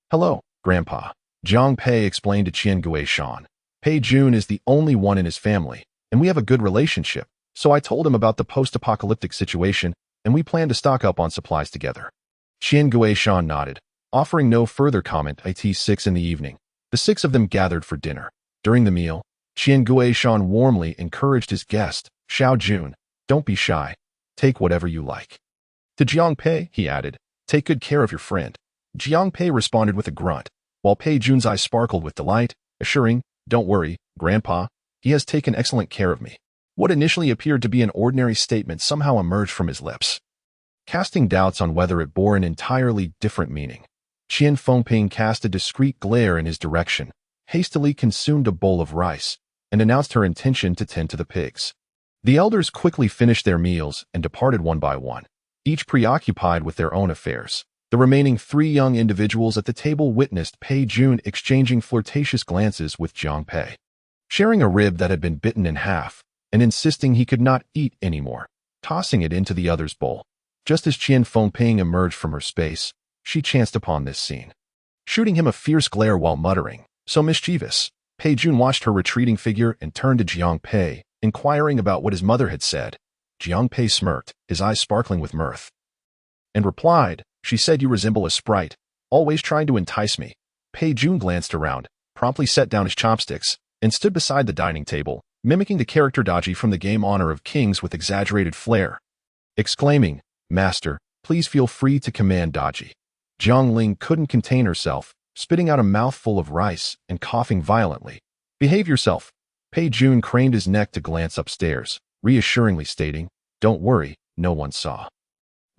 "Hello, Grandpa." Jiang Pei explained to Qian Guishan, "Pei Jun is the only one in his family, and we have a good relationship, so I told him about the post-apocalyptic situation, and we plan to stock up on supplies together." Qian Guishan nodded, offering no further comment. At 6 in the evening, the 6 of them gathered for dinner. During the meal, Qian Guishan warmly encouraged his guest, "Xiao Jun, don't be shy. Take whatever you like." To Jiang Pei, he added, "Take good care of your friend." Jiang Pei responded with a grunt, while Pei Jun's eyes sparkled with delight, assuring, "Don't worry, Grandpa, he has taken excellent care of me." What initially appeared to be an ordinary statement somehow emerged from his lips, casting doubts on whether it bore an entirely different meaning. Qian Fengping cast a discreet glare in his direction, hastily consumed a bowl of rice, and announced her intention to tend to the pigs. The elders quickly finished their meals and departed one by one, each preoccupied with their own affairs. The remaining 3 young individuals at the table witnessed Pei Jun exchanging flirtatious glances with Jiang Pei, sharing a rib that had been bitten in half, and insisting he could not eat anymore, tossing it into the other's bowl. Just as Qian Fengping emerged from her space, she chanced upon this scene. Shooting him a fierce glare while muttering, "So mischievous," Pei Jun watched her retreating figure and turned to Jiang Pei, inquiring about what his mother had said. Jiang Pei smirked, his eyes sparkling with mirth, and replied, "She said you resemble a sprite, always trying to entice me." Pei Jun glanced around, promptly set down his chopsticks, and stood beside the dining table, mimicking the character Daji from the game Honor of Kings with exaggerated flair, exclaiming, "Master, please feel free to command Daji." Jiang Ling couldn't contain herself, spitting out a mouthful of rice and coughing violently. "Behave yourself." Pei Jun craned his neck to glance upstairs, reassuringly stating, "Don't worry, no one saw."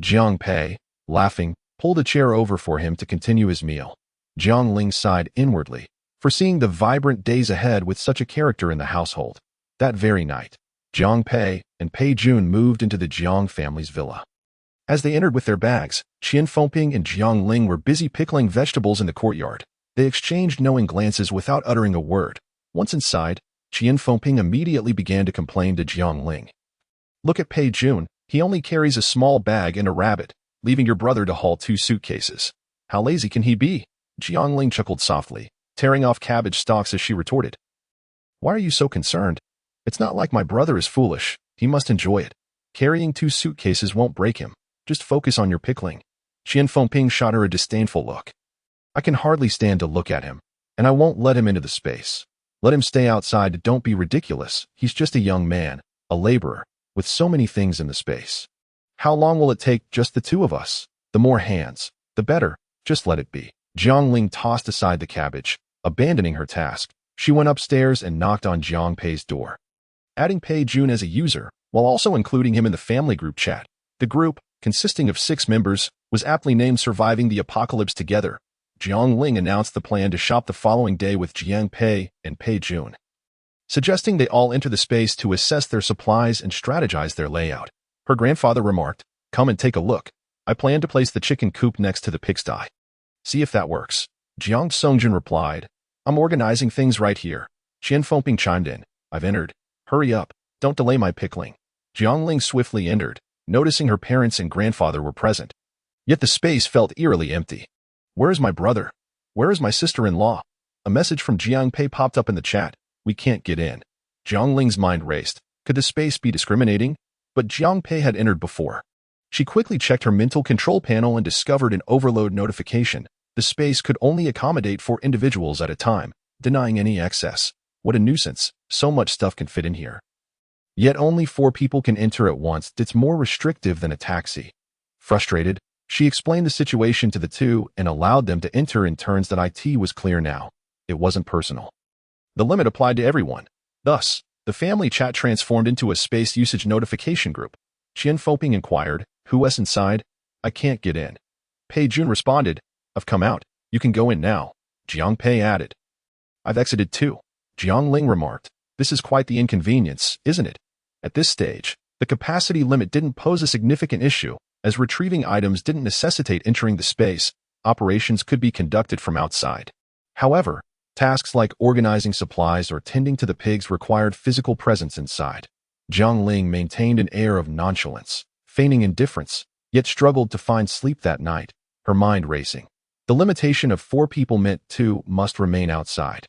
Jiang Pei, laughing, pulled a chair over for him to continue his meal. Jiang Ling sighed inwardly, foreseeing the vibrant days ahead with such a character in the household. That very night, Jiang Pei and Pei Jun moved into the Jiang family's villa. As they entered with their bags, Qian Fengping and Jiang Ling were busy pickling vegetables in the courtyard. They exchanged knowing glances without uttering a word. Once inside, Qian Fengping immediately began to complain to Jiang Ling. Look at Pei Jun, he only carries a small bag and a rabbit, leaving your brother to haul 2 suitcases. How lazy can he be? Jiang Ling chuckled softly, tearing off cabbage stalks as she retorted. Why are you so concerned? It's not like my brother is foolish, he must enjoy it. Carrying 2 suitcases won't break him. Just focus on your pickling. Qian Fengping shot her a disdainful look. I can hardly stand to look at him, and I won't let him into the space. Let him stay outside. Don't be ridiculous. He's just a young man, a laborer, with so many things in the space. How long will it take just the 2 of us? The more hands, the better. Just let it be. Jiang Ling tossed aside the cabbage, abandoning her task. She went upstairs and knocked on Jiang Pei's door. Adding Pei Jun as a user, while also including him in the family group chat. The group, consisting of 6 members, was aptly named Surviving the Apocalypse Together. Jiang Ling announced the plan to shop the following day with Jiang Pei and Pei Jun, suggesting they all enter the space to assess their supplies and strategize their layout. Her grandfather remarked, "Come and take a look. I plan to place the chicken coop next to the pigsty. See if that works." Jiang Songjun replied, "I'm organizing things right here." Qian Fengping chimed in, "I've entered. Hurry up. Don't delay my pickling." Jiang Ling swiftly entered, noticing her parents and grandfather were present. Yet the space felt eerily empty. Where is my brother? Where is my sister-in-law? A message from Jiang Pei popped up in the chat. We can't get in. Jiang Ling's mind raced. Could the space be discriminating? But Jiang Pei had entered before. She quickly checked her mental control panel and discovered an overload notification. The space could only accommodate 4 individuals at a time, denying any excess. What a nuisance. So much stuff can fit in here. Yet only 4 people can enter at once. It's more restrictive than a taxi. Frustrated, she explained the situation to the 2 and allowed them to enter in turns. That IT was clear now. It wasn't personal. The limit applied to everyone. Thus, the family chat transformed into a space usage notification group. Qian Fengping inquired, "Who's inside?" "I can't get in." Pei Jun responded, "I've come out. You can go in now." Jiang Pei added, "I've exited too." Jiang Ling remarked, "This is quite the inconvenience, isn't it?" At this stage, the capacity limit didn't pose a significant issue, as retrieving items didn't necessitate entering the space. Operations could be conducted from outside. However, tasks like organizing supplies or tending to the pigs required physical presence inside. Jiang Ling maintained an air of nonchalance, feigning indifference, yet struggled to find sleep that night, her mind racing. The limitation of 4 people meant 2 must remain outside.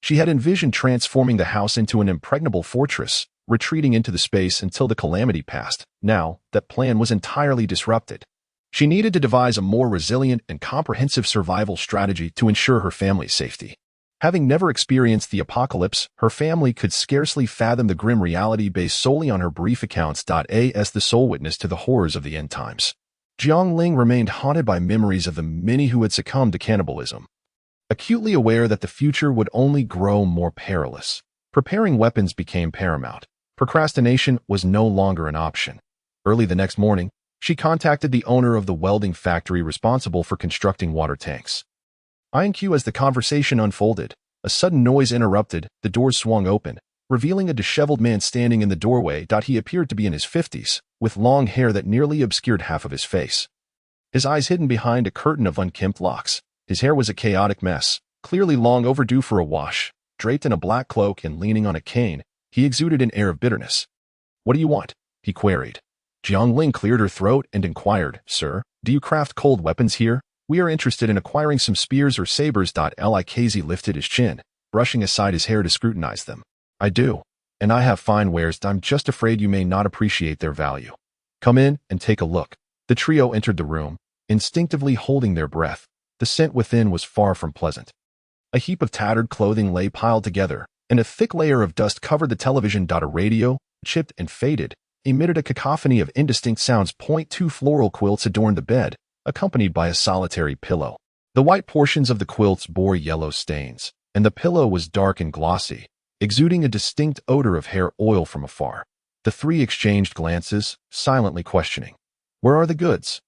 She had envisioned transforming the house into an impregnable fortress, retreating into the space until the calamity passed. Now, that plan was entirely disrupted. She needed to devise a more resilient and comprehensive survival strategy to ensure her family's safety. Having never experienced the apocalypse, her family could scarcely fathom the grim reality based solely on her brief accounts. As the sole witness to the horrors of the end times, Jiang Ling remained haunted by memories of the many who had succumbed to cannibalism. Acutely aware that the future would only grow more perilous, preparing weapons became paramount. Procrastination was no longer an option. Early the next morning, she contacted the owner of the welding factory responsible for constructing water tanks. INQ. As the conversation unfolded, a sudden noise interrupted. The doors swung open, revealing a disheveled man standing in the doorway. He appeared to be in his 50s, with long hair that nearly obscured half of his face. His eyes hidden behind a curtain of unkempt locks. His hair was a chaotic mess, clearly long overdue for a wash. Draped in a black cloak and leaning on a cane, he exuded an air of bitterness. "What do you want?" he queried. Jiang Ling cleared her throat and inquired, "Sir, do you craft cold weapons here? We are interested in acquiring some spears or sabers." Likz lifted his chin, brushing aside his hair to scrutinize them. "I do, and I have fine wares. I'm just afraid you may not appreciate their value. Come in and take a look." The trio entered the room, instinctively holding their breath. The scent within was far from pleasant. A heap of tattered clothing lay piled together, and a thick layer of dust covered the television. A radio, chipped and faded, emitted a cacophony of indistinct sounds. 2 floral quilts adorned the bed, accompanied by a solitary pillow. The white portions of the quilts bore yellow stains, and the pillow was dark and glossy, exuding a distinct odor of hair oil from afar. The 3 exchanged glances, silently questioning. "Where are the goods?"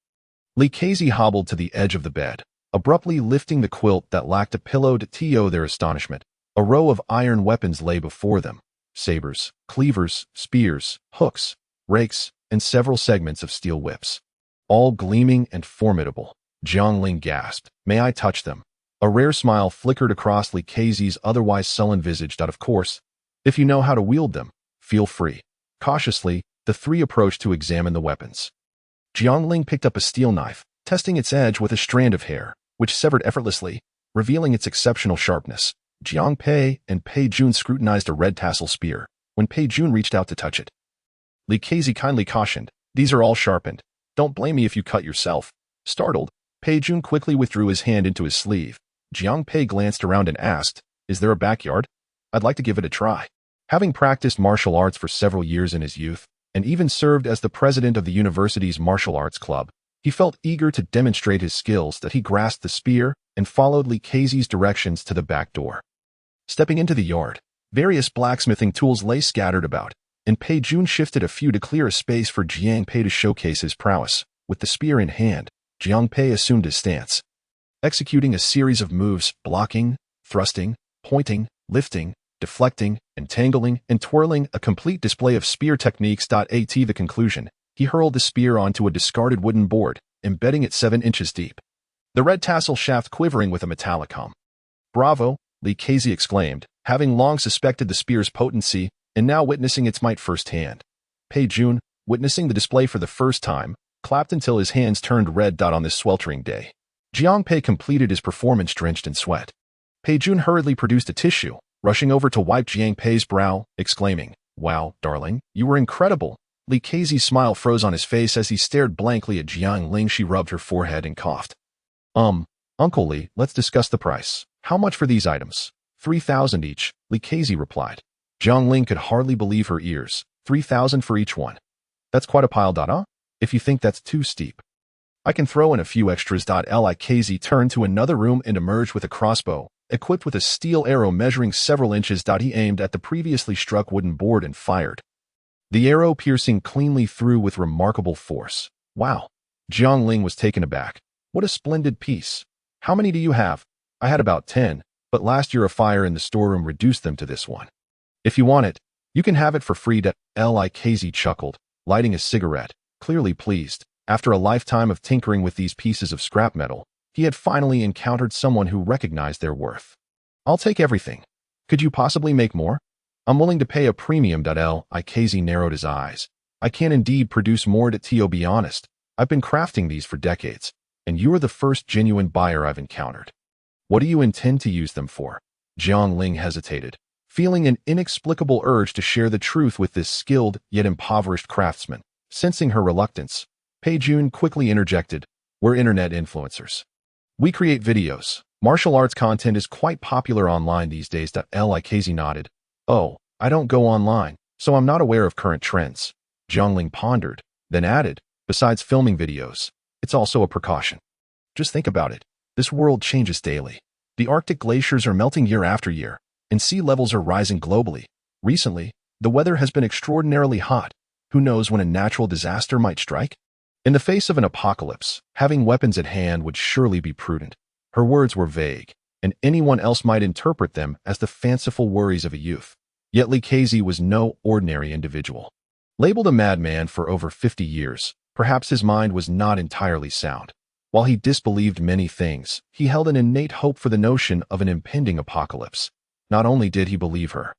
Likz hobbled to the edge of the bed, abruptly lifting the quilt that lacked a pillow. To their astonishment, a row of iron weapons lay before them. Sabers, cleavers, spears, hooks, rakes, and several segments of steel whips. All gleaming and formidable. Jiang Ling gasped, "May I touch them?" A rare smile flickered across Likz's otherwise sullen visage. Of course, If you know how to wield them, feel free. Cautiously, the three approached to examine the weapons. Jiang Ling picked up a steel knife, testing its edge with a strand of hair, which severed effortlessly, revealing its exceptional sharpness. Jiang Pei and Pei Jun scrutinized a red tassel spear, when Pei Jun reached out to touch it. Li Kezi kindly cautioned, "These are all sharpened. Don't blame me if you cut yourself." Startled, Pei Jun quickly withdrew his hand into his sleeve. Jiang Pei glanced around and asked, "Is there a backyard? I'd like to give it a try." Having practiced martial arts for several years in his youth, and even served as the president of the university's martial arts club, he felt eager to demonstrate his skills that he grasped the spear and followed Li Kezi's directions to the back door. Stepping into the yard, various blacksmithing tools lay scattered about, and Pei Jun shifted a few to clear a space for Jiang Pei to showcase his prowess. With the spear in hand, Jiang Pei assumed his stance, executing a series of moves, blocking, thrusting, pointing, lifting, deflecting, entangling, and twirling, a complete display of spear techniques. At the conclusion, he hurled the spear onto a discarded wooden board, embedding it 7 inches deep, the red tassel shaft quivering with a metallic hum. "Bravo!" Li Kezi exclaimed, having long suspected the spear's potency and now witnessing its might firsthand. Pei Jun, witnessing the display for the first time, clapped until his hands turned red. On this sweltering day, Jiang Pei completed his performance drenched in sweat. Pei Jun hurriedly produced a tissue, rushing over to wipe Jiang Pei's brow, exclaiming, "Wow, darling, you were incredible." Li Kezi's smile froze on his face as he stared blankly at Jiang Ling. She rubbed her forehead and coughed. Uncle Li, let's discuss the price. How much for these items?" 3,000 each, Li Kezi replied. Jiang Ling could hardly believe her ears. 3,000 for each one. That's quite a pile. If you think that's too steep, I can throw in a few extras. Li Kezi turned to another room and emerged with a crossbow, equipped with a steel arrow measuring several inches. He aimed at the previously struck wooden board and fired, the arrow piercing cleanly through with remarkable force. "Wow." Jiang Ling was taken aback. "What a splendid piece. How many do you have?" "I had about 10, but last year a fire in the storeroom reduced them to this one. If you want it, you can have it for free." Li Kezi chuckled, lighting a cigarette, clearly pleased. After a lifetime of tinkering with these pieces of scrap metal, he had finally encountered someone who recognized their worth. "I'll take everything. Could you possibly make more?" "I'm willing to pay a premium." Li Kezi narrowed his eyes. "I can indeed produce more. To be honest, I've been crafting these for decades, and you are the first genuine buyer I've encountered." "What do you intend to use them for?" Jiang Ling hesitated, feeling an inexplicable urge to share the truth with this skilled yet impoverished craftsman. Sensing her reluctance, Pei Jun quickly interjected, "We're internet influencers. We create videos. Martial arts content is quite popular online these days." Li Kezi nodded. "Oh, I don't go online, so I'm not aware of current trends." Jiang Ling pondered, then added, "Besides filming videos, it's also a precaution. Just think about it. This world changes daily. The Arctic glaciers are melting year after year, and sea levels are rising globally. Recently, the weather has been extraordinarily hot. Who knows when a natural disaster might strike? In the face of an apocalypse, having weapons at hand would surely be prudent." Her words were vague, and anyone else might interpret them as the fanciful worries of a youth. Yet Li Kezi was no ordinary individual. Labeled a madman for over 50 years, perhaps his mind was not entirely sound. While he disbelieved many things, he held an innate hope for the notion of an impending apocalypse. Not only did he believe her,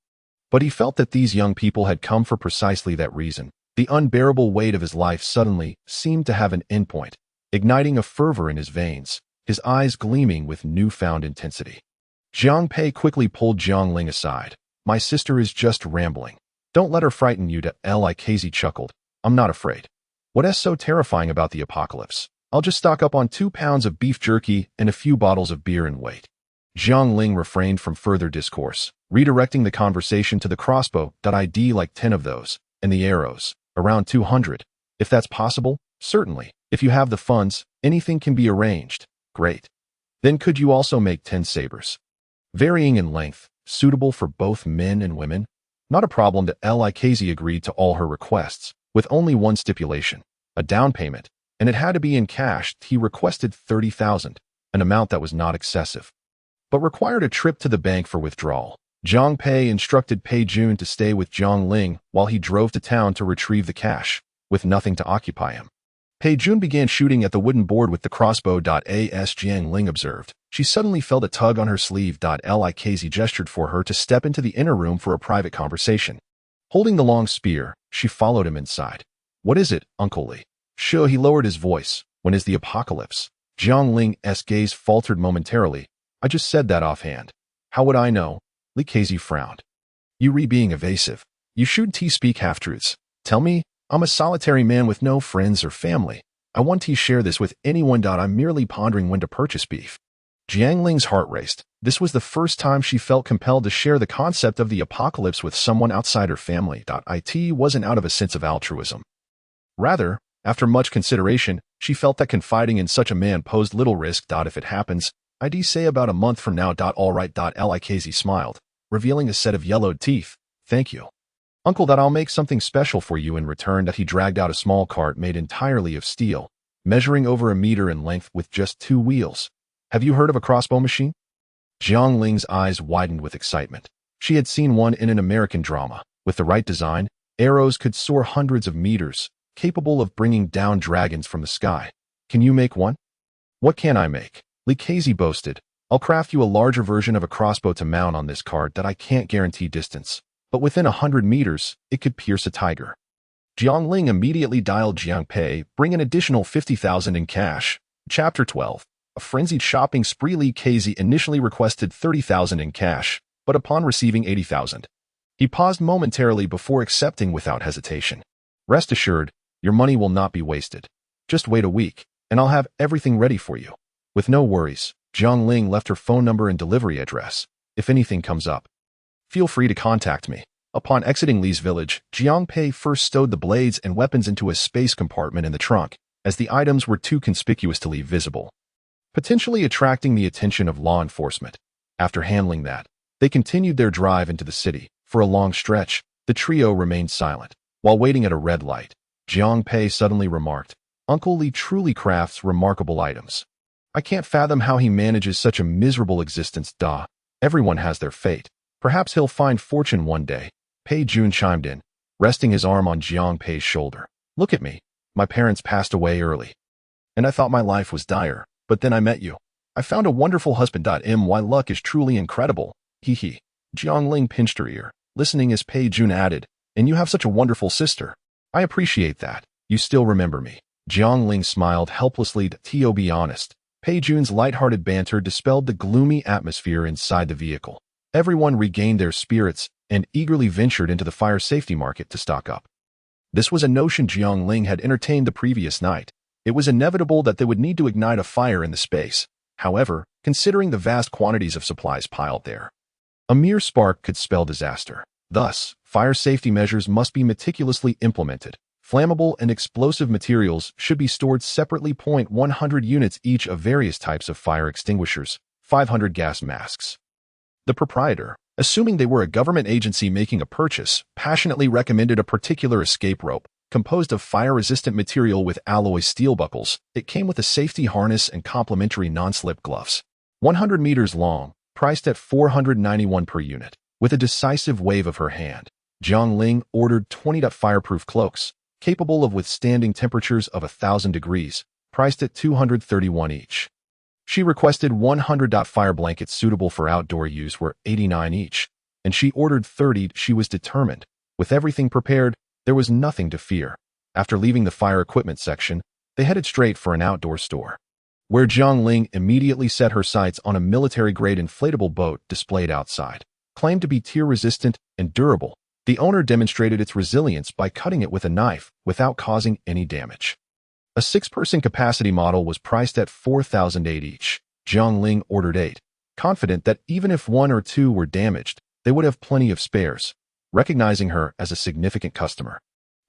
but he felt that these young people had come for precisely that reason. The unbearable weight of his life suddenly seemed to have an endpoint, igniting a fervor in his veins, his eyes gleaming with newfound intensity. Jiang Pei quickly pulled Jiang Ling aside. "My sister is just rambling. Don't let her frighten you." Li Kezi chuckled. "I'm not afraid. What is so terrifying about the apocalypse? I'll just stock up on 2 pounds of beef jerky and a few bottles of beer and wait." Jiang Ling refrained from further discourse, redirecting the conversation to the crossbow. "I'd like 10 of those, and the arrows, around 200. If that's possible, certainly. If you have the funds, anything can be arranged." "Great. Then could you also make 10 sabers? Varying in length, suitable for both men and women?" "Not a problem." Li Kezi agreed to all her requests, with only one stipulation: a down payment, and it had to be in cash. He requested 30,000, an amount that was not excessive, but required a trip to the bank for withdrawal. Jiang Pei instructed Pei Jun to stay with Jiang Ling while he drove to town to retrieve the cash, with nothing to occupy him. Pei Jun began shooting at the wooden board with the crossbow. As Jiang Ling observed, she suddenly felt a tug on her sleeve. Lik gestured for her to step into the inner room for a private conversation. Holding the long spear, she followed him inside. What is it, Uncle Li? Sure, he lowered his voice. When is the apocalypse? Jiang Ling's gaze faltered momentarily. I just said that offhand. How would I know? Li Kezi frowned. You being evasive. You should speak half-truths. Tell me, I'm a solitary man with no friends or family. I want to share this with anyone. I'm merely pondering when to purchase beef. Jiang Ling's heart raced. This was the first time she felt compelled to share the concept of the apocalypse with someone outside her family. It wasn't out of a sense of altruism. Rather, after much consideration, she felt that confiding in such a man posed little risk. If it happens, I'd say about a month from now. All right. Likz smiled, revealing a set of yellowed teeth. Thank you, Uncle. I'll make something special for you in return. He dragged out a small cart made entirely of steel, measuring over 1 meter in length with just 2 wheels. Have you heard of a crossbow machine? Jiang Ling's eyes widened with excitement. She had seen one in an American drama. With the right design, arrows could soar hundreds of meters, capable of bringing down dragons from the sky. Can you make one? What can I make? Li Kezi boasted. I'll craft you a larger version of a crossbow to mount on this cart that I can't guarantee distance, but within 100 meters, it could pierce a tiger. Jiang Ling immediately dialed Jiang Pei, bring an additional 50,000 in cash. Chapter 12. A frenzied shopping spree. Li Kezi initially requested 30,000 in cash, but upon receiving 80,000, he paused momentarily before accepting without hesitation. Rest assured, your money will not be wasted. Just wait a week, and I'll have everything ready for you. With no worries, Jiang Ling left her phone number and delivery address. If anything comes up, feel free to contact me. Upon exiting Li's village, Jiang Pei first stowed the blades and weapons into a space compartment in the trunk, as the items were too conspicuous to leave visible, potentially attracting the attention of law enforcement. After handling that, they continued their drive into the city. For a long stretch, the trio remained silent. While waiting at a red light, Jiang Pei suddenly remarked, Uncle Li truly crafts remarkable items. I can't fathom how he manages such a miserable existence. Everyone has their fate. Perhaps he'll find fortune one day. Pei Jun chimed in, resting his arm on Jiang Pei's shoulder. Look at me. My parents passed away early, and I thought my life was dire. But then I met you. I found a wonderful husband. My luck is truly incredible. Hee. Jiang Ling pinched her ear, listening as Pei Jun added, and you have such a wonderful sister. I appreciate that. You still remember me. Jiang Ling smiled helplessly. To be honest, Pei Jun's lighthearted banter dispelled the gloomy atmosphere inside the vehicle. Everyone regained their spirits and eagerly ventured into the fire safety market to stock up. This was a notion Jiang Ling had entertained the previous night. It was inevitable that they would need to ignite a fire in the space. However, considering the vast quantities of supplies piled there, a mere spark could spell disaster. Thus, fire safety measures must be meticulously implemented. Flammable and explosive materials should be stored separately. 100 units each of various types of fire extinguishers, 500 gas masks. The proprietor, assuming they were a government agency making a purchase, passionately recommended a particular escape rope, composed of fire-resistant material with alloy steel buckles. It came with a safety harness and complimentary non-slip gloves. 100 meters long, priced at 491 per unit. With a decisive wave of her hand, Jiang Ling ordered 20 fireproof cloaks, capable of withstanding temperatures of 1,000 degrees, priced at 231 each. She requested 100 fire blankets suitable for outdoor use were 89 each, and she ordered 30. She was determined. With everything prepared, there was nothing to fear. After leaving the fire equipment section, they headed straight for an outdoor store, where Jiang Ling immediately set her sights on a military-grade inflatable boat displayed outside. Claimed to be tear-resistant and durable, the owner demonstrated its resilience by cutting it with a knife without causing any damage. A 6-person capacity model was priced at 4,008 each. Jiang Ling ordered 8, confident that even if 1 or 2 were damaged, they would have plenty of spares. Recognizing her as a significant customer,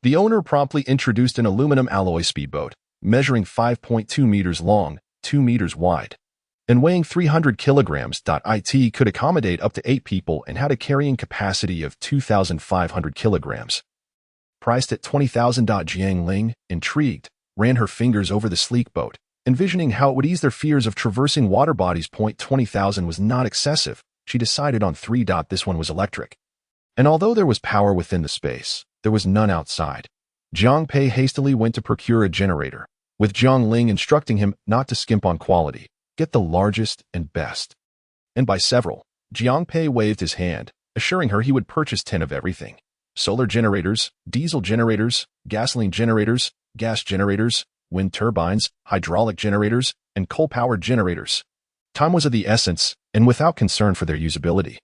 the owner promptly introduced an aluminum alloy speedboat, measuring 5.2 meters long, 2 meters wide, and weighing 300 kilograms. It could accommodate up to 8 people and had a carrying capacity of 2,500 kilograms. Priced at 20,000. Jiang Ling, intrigued, ran her fingers over the sleek boat, envisioning how it would ease their fears of traversing water bodies. 20,000 was not excessive. She decided on 3. This one was electric. And although there was power within the space, there was none outside. Jiang Pei hastily went to procure a generator, with Jiang Ling instructing him not to skimp on quality, get the largest and best. And by several, Jiang Pei waved his hand, assuring her he would purchase 10 of everything. Solar generators, diesel generators, gasoline generators, gas generators, wind turbines, hydraulic generators, and coal-powered generators. Time was of the essence, and without concern for their usability.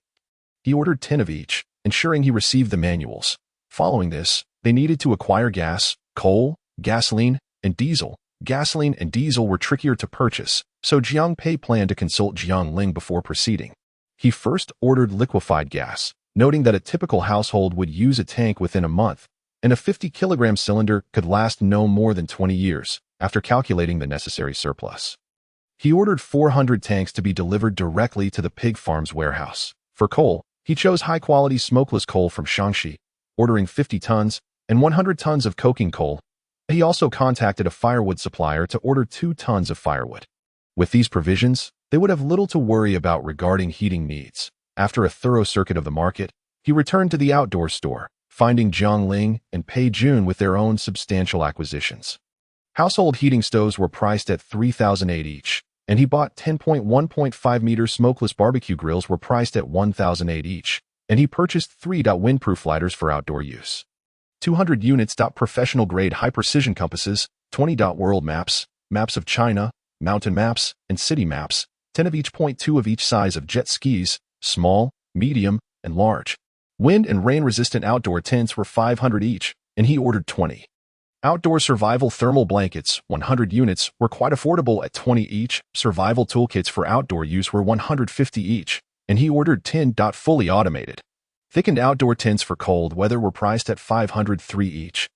He ordered 10 of each, ensuring he received the manuals. Following this, they needed to acquire gas, coal, gasoline, and diesel. Gasoline and diesel were trickier to purchase, so Jiang Pei planned to consult Jiang Ling before proceeding. He first ordered liquefied gas, noting that a typical household would use a tank within a month, and a 50-kilogram cylinder could last no more than 20 years, after calculating the necessary surplus. He ordered 400 tanks to be delivered directly to the pig farm's warehouse. For coal, he chose high-quality smokeless coal from Shaanxi, ordering 50 tons and 100 tons of coking coal. He also contacted a firewood supplier to order 2 tons of firewood. With these provisions, they would have little to worry about regarding heating needs. After a thorough circuit of the market, he returned to the outdoor store, finding Jiang Ling and Pei Jun with their own substantial acquisitions. Household heating stoves were priced at $3,008 each, and he bought 10.1.5-meter smokeless barbecue grills were priced at $1,008 each, and he purchased 3 windproof lighters for outdoor use. 200 units professional-grade high-precision compasses, 20 world maps, maps of China, mountain maps, and city maps, 10 of each, 2 of each size of jet skis, small, medium, and large. Wind and rain-resistant outdoor tents were 500 each, and he ordered 20. Outdoor survival thermal blankets, 100 units, were quite affordable at 20 each. Survival toolkits for outdoor use were 150 each, and he ordered 10. Fully automated. Thickened outdoor tents for cold weather were priced at 503 each,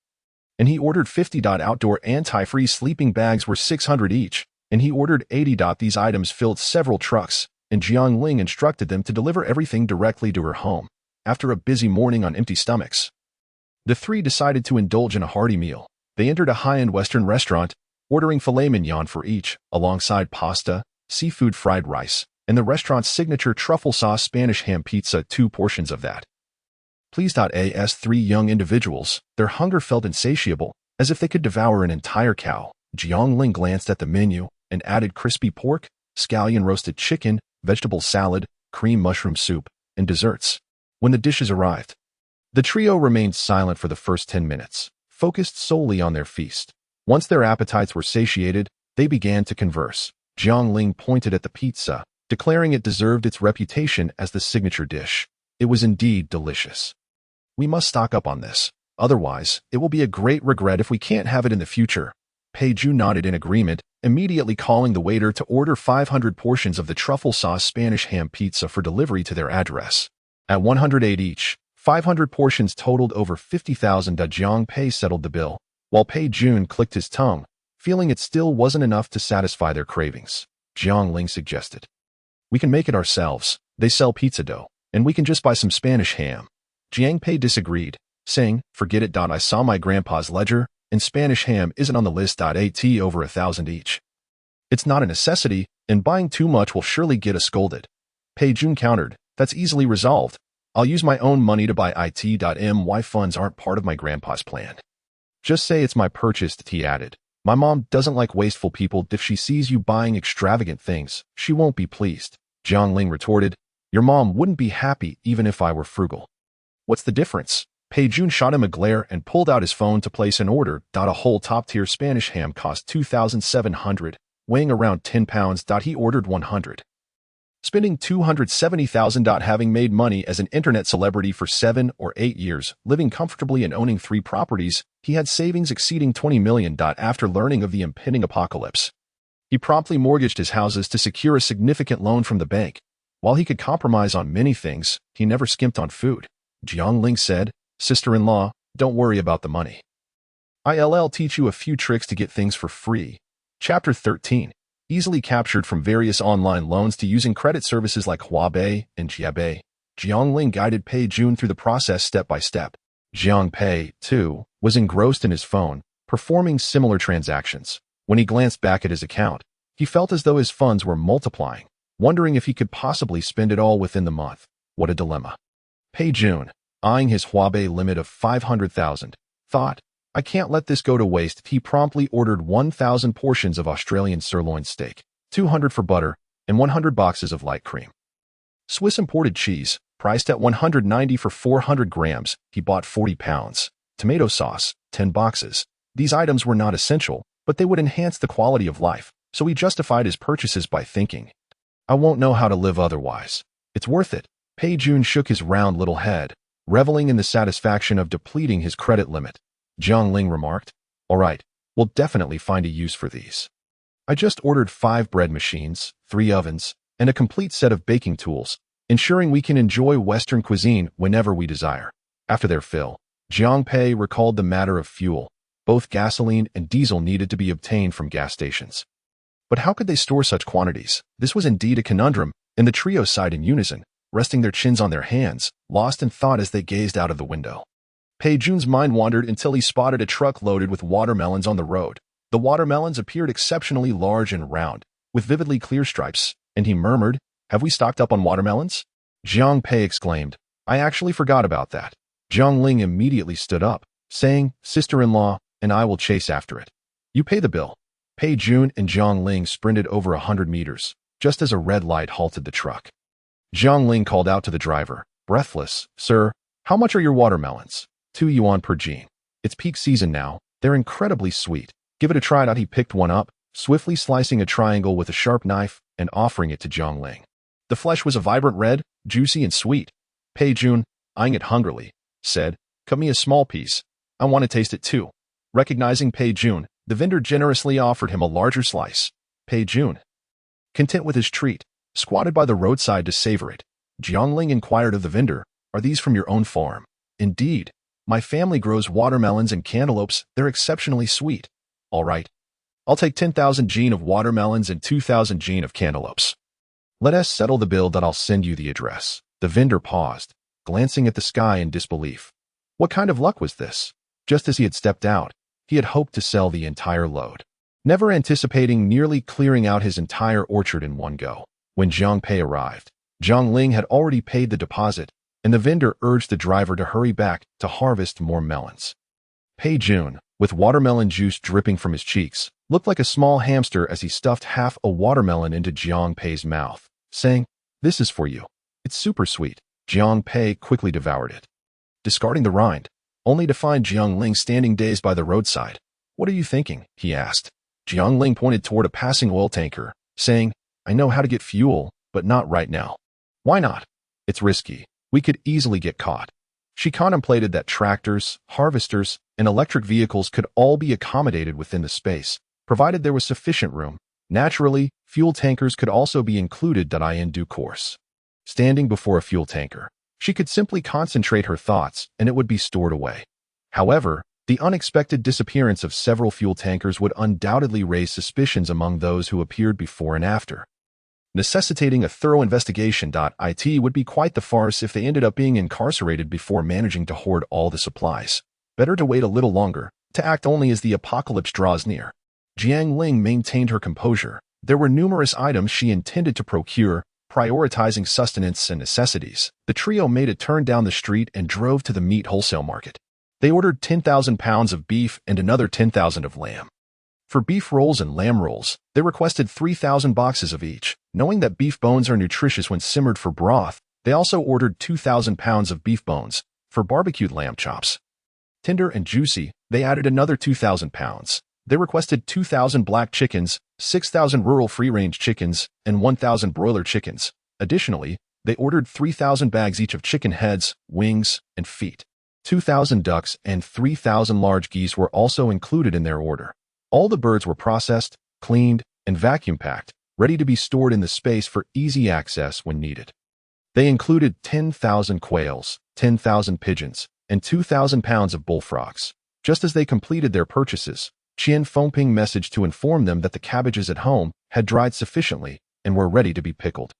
and he ordered 50. Outdoor anti-freeze sleeping bags were 600 each, and he ordered 80. These items filled several trucks, and Jiang Ling instructed them to deliver everything directly to her home. After a busy morning on empty stomachs, the three decided to indulge in a hearty meal. They entered a high-end Western restaurant, ordering filet mignon for each, alongside pasta, seafood fried rice, and the restaurant's signature truffle sauce Spanish ham pizza, 2 portions of that. Pleased. As 3 young individuals, their hunger felt insatiable, as if they could devour an entire cow. Jiang Ling glanced at the menu and added crispy pork, scallion roasted chicken, vegetable salad, cream mushroom soup, and desserts. When the dishes arrived, the trio remained silent for the first 10 minutes, focused solely on their feast. Once their appetites were satiated, they began to converse. Jiang Ling pointed at the pizza, declaring it deserved its reputation as the signature dish. It was indeed delicious. We must stock up on this. Otherwise, it will be a great regret if we can't have it in the future. Pei Jun nodded in agreement, immediately calling the waiter to order 500 portions of the truffle sauce Spanish ham pizza for delivery to their address. At 108 each, 500 portions totaled over 50,000. Jiang Pei settled the bill, while Pei Jun clicked his tongue, feeling it still wasn't enough to satisfy their cravings. Jiang Ling suggested, "We can make it ourselves. They sell pizza dough, and we can just buy some Spanish ham." Jiang Pei disagreed, saying, "Forget it. I saw my grandpa's ledger, and Spanish ham isn't on the list. At over 1,000 each. It's not a necessity, and buying too much will surely get us scolded." Pei Jun countered, "That's easily resolved. I'll use my own money to buy it. My funds aren't part of my grandpa's plan. Just say it's my purchase," he added. "My mom doesn't like wasteful people. If she sees you buying extravagant things, she won't be pleased." Jiang Ling retorted, "Your mom wouldn't be happy even if I were frugal." "What's the difference?" Pei Jun shot him a glare and pulled out his phone to place an order. A whole top-tier Spanish ham cost 2,700, weighing around 10 pounds. He ordered 100. Spending 270,000. Having made money as an internet celebrity for 7 or 8 years, living comfortably and owning 3 properties, he had savings exceeding 20 million. After learning of the impending apocalypse, he promptly mortgaged his houses to secure a significant loan from the bank. While he could compromise on many things, he never skimped on food. Jiang Ling said, "Sister-in-law, don't worry about the money. I'll teach you a few tricks to get things for free." Chapter 13. Easily captured from various online loans to using credit services like Huabei and Jiabei. Jiang Ling guided Pei Jun through the process step by step. Jiang Pei, too, was engrossed in his phone, performing similar transactions. When he glanced back at his account, he felt as though his funds were multiplying, wondering if he could possibly spend it all within the month. What a dilemma. Pei Jun, eyeing his Huabei limit of 500,000, thought, I can't let this go to waste. He promptly ordered 1,000 portions of Australian sirloin steak, 200 for butter, and 100 boxes of light cream. Swiss imported cheese, priced at $190 for 400 grams, he bought 40 pounds. Tomato sauce, 10 boxes. These items were not essential, but they would enhance the quality of life, so he justified his purchases by thinking, I won't know how to live otherwise. It's worth it. Pei Jun shook his round little head, reveling in the satisfaction of depleting his credit limit. Jiang Ling remarked, All right, we'll definitely find a use for these. I just ordered 5 bread machines, 3 ovens, and a complete set of baking tools, ensuring we can enjoy Western cuisine whenever we desire. After their fill, Jiang Pei recalled the matter of fuel. Both gasoline and diesel needed to be obtained from gas stations. But how could they store such quantities? This was indeed a conundrum, and the trio sighed in unison, resting their chins on their hands, lost in thought as they gazed out of the window. Pei Jun's mind wandered until he spotted a truck loaded with watermelons on the road. The watermelons appeared exceptionally large and round, with vividly clear stripes, and he murmured, Have we stocked up on watermelons? Jiang Pei exclaimed, I actually forgot about that. Jiang Ling immediately stood up, saying, Sister-in-law, and I will chase after it. You pay the bill. Pei Jun and Jiang Ling sprinted over 100 meters, just as a red light halted the truck. Jiang Ling called out to the driver, breathless, Sir, how much are your watermelons? 2 yuan per gene. It's peak season now. They're incredibly sweet. Give it a try. He picked one up, swiftly slicing a triangle with a sharp knife and offering it to Jiang Ling. The flesh was a vibrant red, juicy and sweet. Pei Jun, eyeing it hungrily, said, Cut me a small piece. I want to taste it too. Recognizing Pei Jun, the vendor generously offered him a larger slice. Pei Jun, content with his treat, squatted by the roadside to savor it. Jiang Ling inquired of the vendor, Are these from your own farm? Indeed. My family grows watermelons and cantaloupes. They're exceptionally sweet. All right. I'll take 10,000 gene of watermelons and 2,000 gene of cantaloupes. Let us settle the bill. I'll send you the address. The vendor paused, glancing at the sky in disbelief. What kind of luck was this? Just as he had stepped out, he had hoped to sell the entire load, never anticipating nearly clearing out his entire orchard in one go. When Jiang Pei arrived, Jiang Ling had already paid the deposit, and the vendor urged the driver to hurry back to harvest more melons. Pei Jun, with watermelon juice dripping from his cheeks, looked like a small hamster as he stuffed half a watermelon into Jiang Pei's mouth, saying, This is for you. It's super sweet. Jiang Pei quickly devoured it, discarding the rind, only to find Jiang Ling standing dazed by the roadside. What are you thinking? He asked. Jiang Ling pointed toward a passing oil tanker, saying, I know how to get fuel, but not right now. Why not? It's risky. We could easily get caught. She contemplated that tractors, harvesters, and electric vehicles could all be accommodated within the space, provided there was sufficient room. Naturally, fuel tankers could also be included. In due course. Standing before a fuel tanker, she could simply concentrate her thoughts and it would be stored away. However, the unexpected disappearance of several fuel tankers would undoubtedly raise suspicions among those who appeared before and after, necessitating a thorough investigation. It would be quite the farce if they ended up being incarcerated before managing to hoard all the supplies. Better to wait a little longer, to act only as the apocalypse draws near. Jiang Ling maintained her composure. There were numerous items she intended to procure, prioritizing sustenance and necessities. The trio made a turn down the street and drove to the meat wholesale market. They ordered 10,000 pounds of beef and another 10,000 of lamb. For beef rolls and lamb rolls, they requested 3,000 boxes of each. Knowing that beef bones are nutritious when simmered for broth, they also ordered 2,000 pounds of beef bones. For barbecued lamb chops, tender and juicy, they added another 2,000 pounds. They requested 2,000 black chickens, 6,000 rural free-range chickens, and 1,000 broiler chickens. Additionally, they ordered 3,000 bags each of chicken heads, wings, and feet. 2,000 ducks and 3,000 large geese were also included in their order. All the birds were processed, cleaned, and vacuum-packed, ready to be stored in the space for easy access when needed. They included 10,000 quails, 10,000 pigeons, and 2,000 pounds of bullfrogs. Just as they completed their purchases, Qian Fengping messaged to inform them that the cabbages at home had dried sufficiently and were ready to be pickled,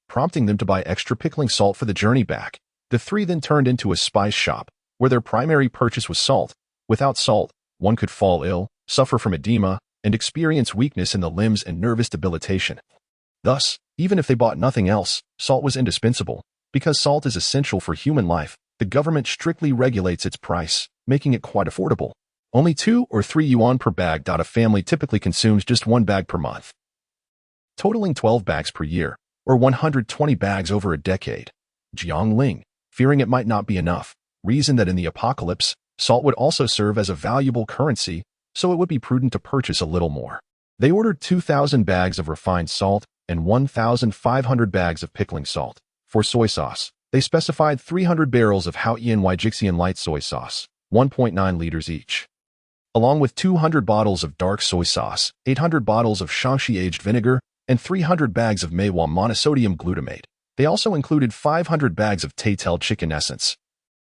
prompting them to buy extra pickling salt for the journey back. The three then turned into a spice shop, where their primary purchase was salt. Without salt, one could fall ill, suffer from edema, and experience weakness in the limbs and nervous debilitation. Thus, even if they bought nothing else, salt was indispensable. Because salt is essential for human life, the government strictly regulates its price, making it quite affordable. Only 2 or 3 yuan per bag. A family typically consumes just 1 bag per month, totaling 12 bags per year, or 120 bags over a decade. Jiang Ling, fearing it might not be enough, reasoned that in the apocalypse, salt would also serve as a valuable currency, so it would be prudent to purchase a little more. They ordered 2,000 bags of refined salt and 1,500 bags of pickling salt. For soy sauce, they specified 300 barrels of Haoyan Yijixian light soy sauce, 1.9 liters each, along with 200 bottles of dark soy sauce, 800 bottles of Shaanxi aged vinegar, and 300 bags of Meiwa monosodium glutamate. They also included 500 bags of Taitel chicken essence,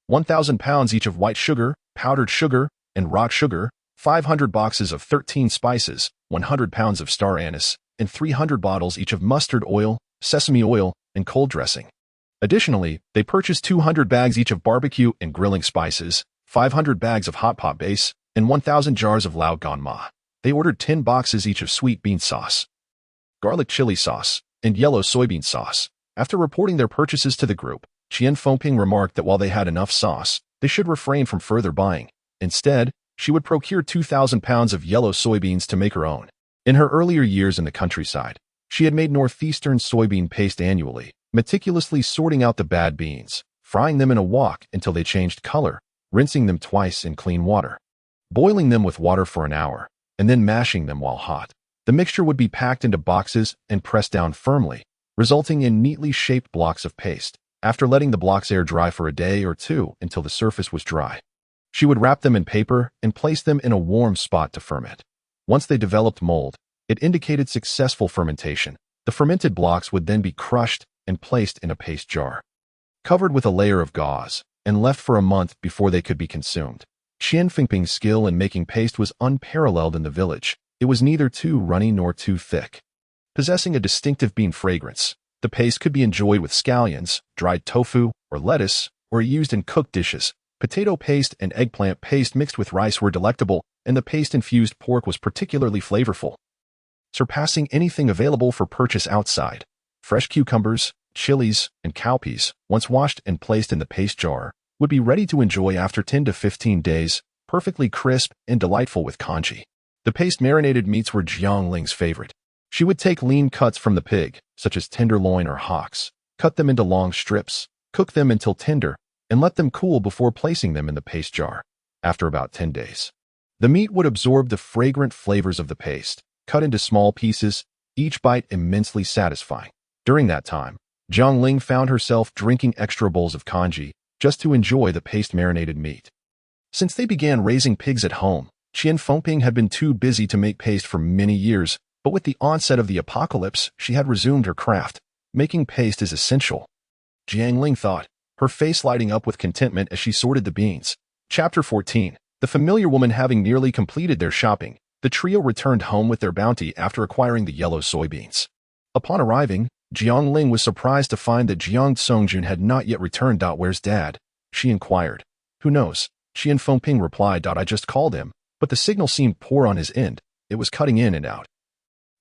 1,000 pounds each of white sugar, powdered sugar, and rock sugar, 500 boxes of 13 spices, 100 pounds of star anise, and 300 bottles each of mustard oil, sesame oil, and cold dressing. Additionally, they purchased 200 bags each of barbecue and grilling spices, 500 bags of hot pot base, and 1,000 jars of lao gan ma. They ordered 10 boxes each of sweet bean sauce, garlic chili sauce, and yellow soybean sauce. After reporting their purchases to the group, Qian Fengping remarked that while they had enough sauce, they should refrain from further buying. Instead, she would procure 2,000 pounds of yellow soybeans to make her own. In her earlier years in the countryside, she had made northeastern soybean paste annually, meticulously sorting out the bad beans, frying them in a wok until they changed color, rinsing them twice in clean water, boiling them with water for an hour, and then mashing them while hot. The mixture would be packed into boxes and pressed down firmly, resulting in neatly shaped blocks of paste. After letting the blocks air dry for a day or two until the surface was dry, she would wrap them in paper and place them in a warm spot to ferment. Once they developed mold, it indicated successful fermentation. The fermented blocks would then be crushed and placed in a paste jar, covered with a layer of gauze, and left for a month before they could be consumed. Qian Fengping's skill in making paste was unparalleled in the village. It was neither too runny nor too thick, possessing a distinctive bean fragrance. The paste could be enjoyed with scallions, dried tofu, or lettuce, or used in cooked dishes. Potato paste and eggplant paste mixed with rice were delectable, and the paste-infused pork was particularly flavorful, surpassing anything available for purchase outside. Fresh cucumbers, chilies, and cowpeas, once washed and placed in the paste jar, would be ready to enjoy after 10 to 15 days, perfectly crisp and delightful with congee. The paste-marinated meats were Jiang Ling's favorite. She would take lean cuts from the pig, such as tenderloin or hocks, cut them into long strips, cook them until tender, and let them cool before placing them in the paste jar. After about 10 days, the meat would absorb the fragrant flavors of the paste, cut into small pieces, each bite immensely satisfying. During that time, Jiang Ling found herself drinking extra bowls of congee just to enjoy the paste-marinated meat. Since they began raising pigs at home, Qian Fengping had been too busy to make paste for many years, but with the onset of the apocalypse, she had resumed her craft. Making paste is essential, Jiang Ling thought, her face lighting up with contentment as she sorted the beans. Chapter 14. The familiar woman having nearly completed their shopping, the trio returned home with their bounty after acquiring the yellow soybeans. Upon arriving, Jiang Ling was surprised to find that Jiang Songjun had not yet returned. Where's Dad? She inquired. Who knows? Qian Fengping replied. I just called him, but the signal seemed poor on his end. It was cutting in and out,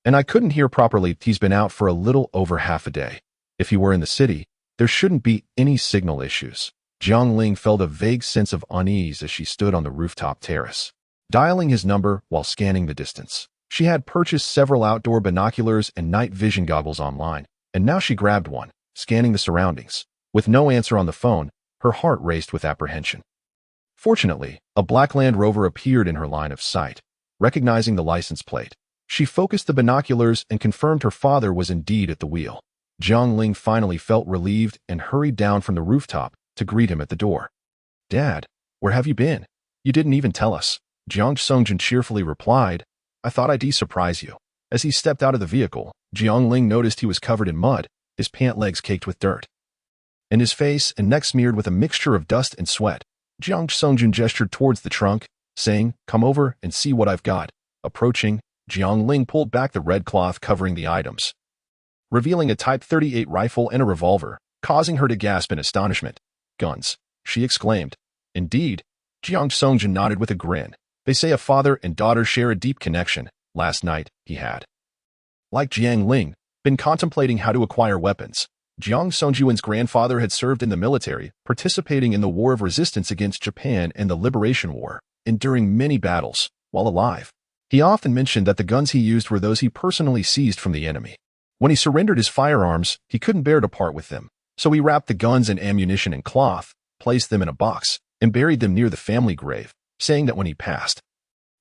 and I couldn't hear properly. He's been out for a little over half a day. If he were in the city, there shouldn't be any signal issues. Jiang Ling felt a vague sense of unease as she stood on the rooftop terrace, dialing his number while scanning the distance. She had purchased several outdoor binoculars and night vision goggles online, and now she grabbed one, scanning the surroundings. With no answer on the phone, her heart raced with apprehension. Fortunately, a black Land Rover appeared in her line of sight. Recognizing the license plate, she focused the binoculars and confirmed her father was indeed at the wheel. Jiang Ling finally felt relieved and hurried down from the rooftop to greet him at the door. Dad, where have you been? You didn't even tell us. Jiang Songjun cheerfully replied, I thought I'd surprise you. As he stepped out of the vehicle, Jiang Ling noticed he was covered in mud, his pant legs caked with dirt, and his face and neck smeared with a mixture of dust and sweat. Jiang Songjun gestured towards the trunk, saying, Come over and see what I've got. Approaching, Jiang Ling pulled back the red cloth covering the items, revealing a Type 38 rifle and a revolver, causing her to gasp in astonishment. Guns, she exclaimed. Indeed, Jiang Songjun nodded with a grin. They say a father and daughter share a deep connection. Last night, he had, like Jiang Ling, been contemplating how to acquire weapons. Jiang Songjun's grandfather had served in the military, participating in the War of Resistance against Japan and the Liberation War. enduring many battles while alive. He often mentioned that the guns he used were those he personally seized from the enemy. When he surrendered his firearms, he couldn't bear to part with them, so he wrapped the guns and ammunition in cloth, placed them in a box, and buried them near the family grave, saying that when he passed,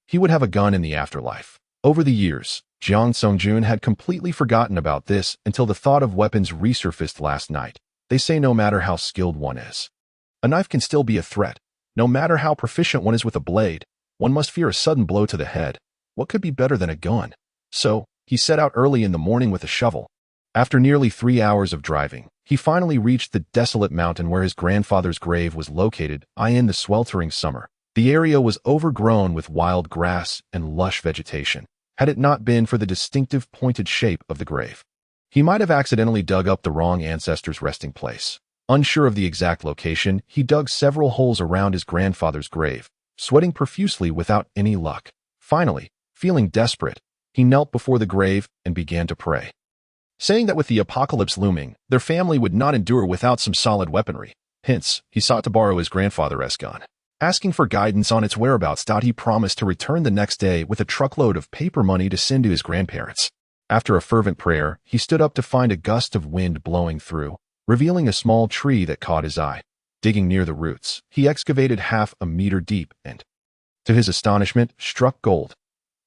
he would have a gun in the afterlife. Over the years, Jiang Songjun had completely forgotten about this until the thought of weapons resurfaced last night. They say no matter how skilled one is, a knife can still be a threat. No matter how proficient one is with a blade, one must fear a sudden blow to the head. What could be better than a gun? So, he set out early in the morning with a shovel. After nearly 3 hours of driving, he finally reached the desolate mountain where his grandfather's grave was located. In the sweltering summer, the area was overgrown with wild grass and lush vegetation. Had it not been for the distinctive pointed shape of the grave, he might have accidentally dug up the wrong ancestor's resting place. Unsure of the exact location, he dug several holes around his grandfather's grave, sweating profusely without any luck. Finally, feeling desperate, he knelt before the grave and began to pray, saying that with the apocalypse looming, their family would not endure without some solid weaponry. Hence, he sought to borrow his grandfather's gun. Asking for guidance on its whereabouts, he promised to return the next day with a truckload of paper money to send to his grandparents. After a fervent prayer, he stood up to find a gust of wind blowing through, revealing a small tree that caught his eye. Digging near the roots, he excavated half a meter deep and, to his astonishment, struck gold.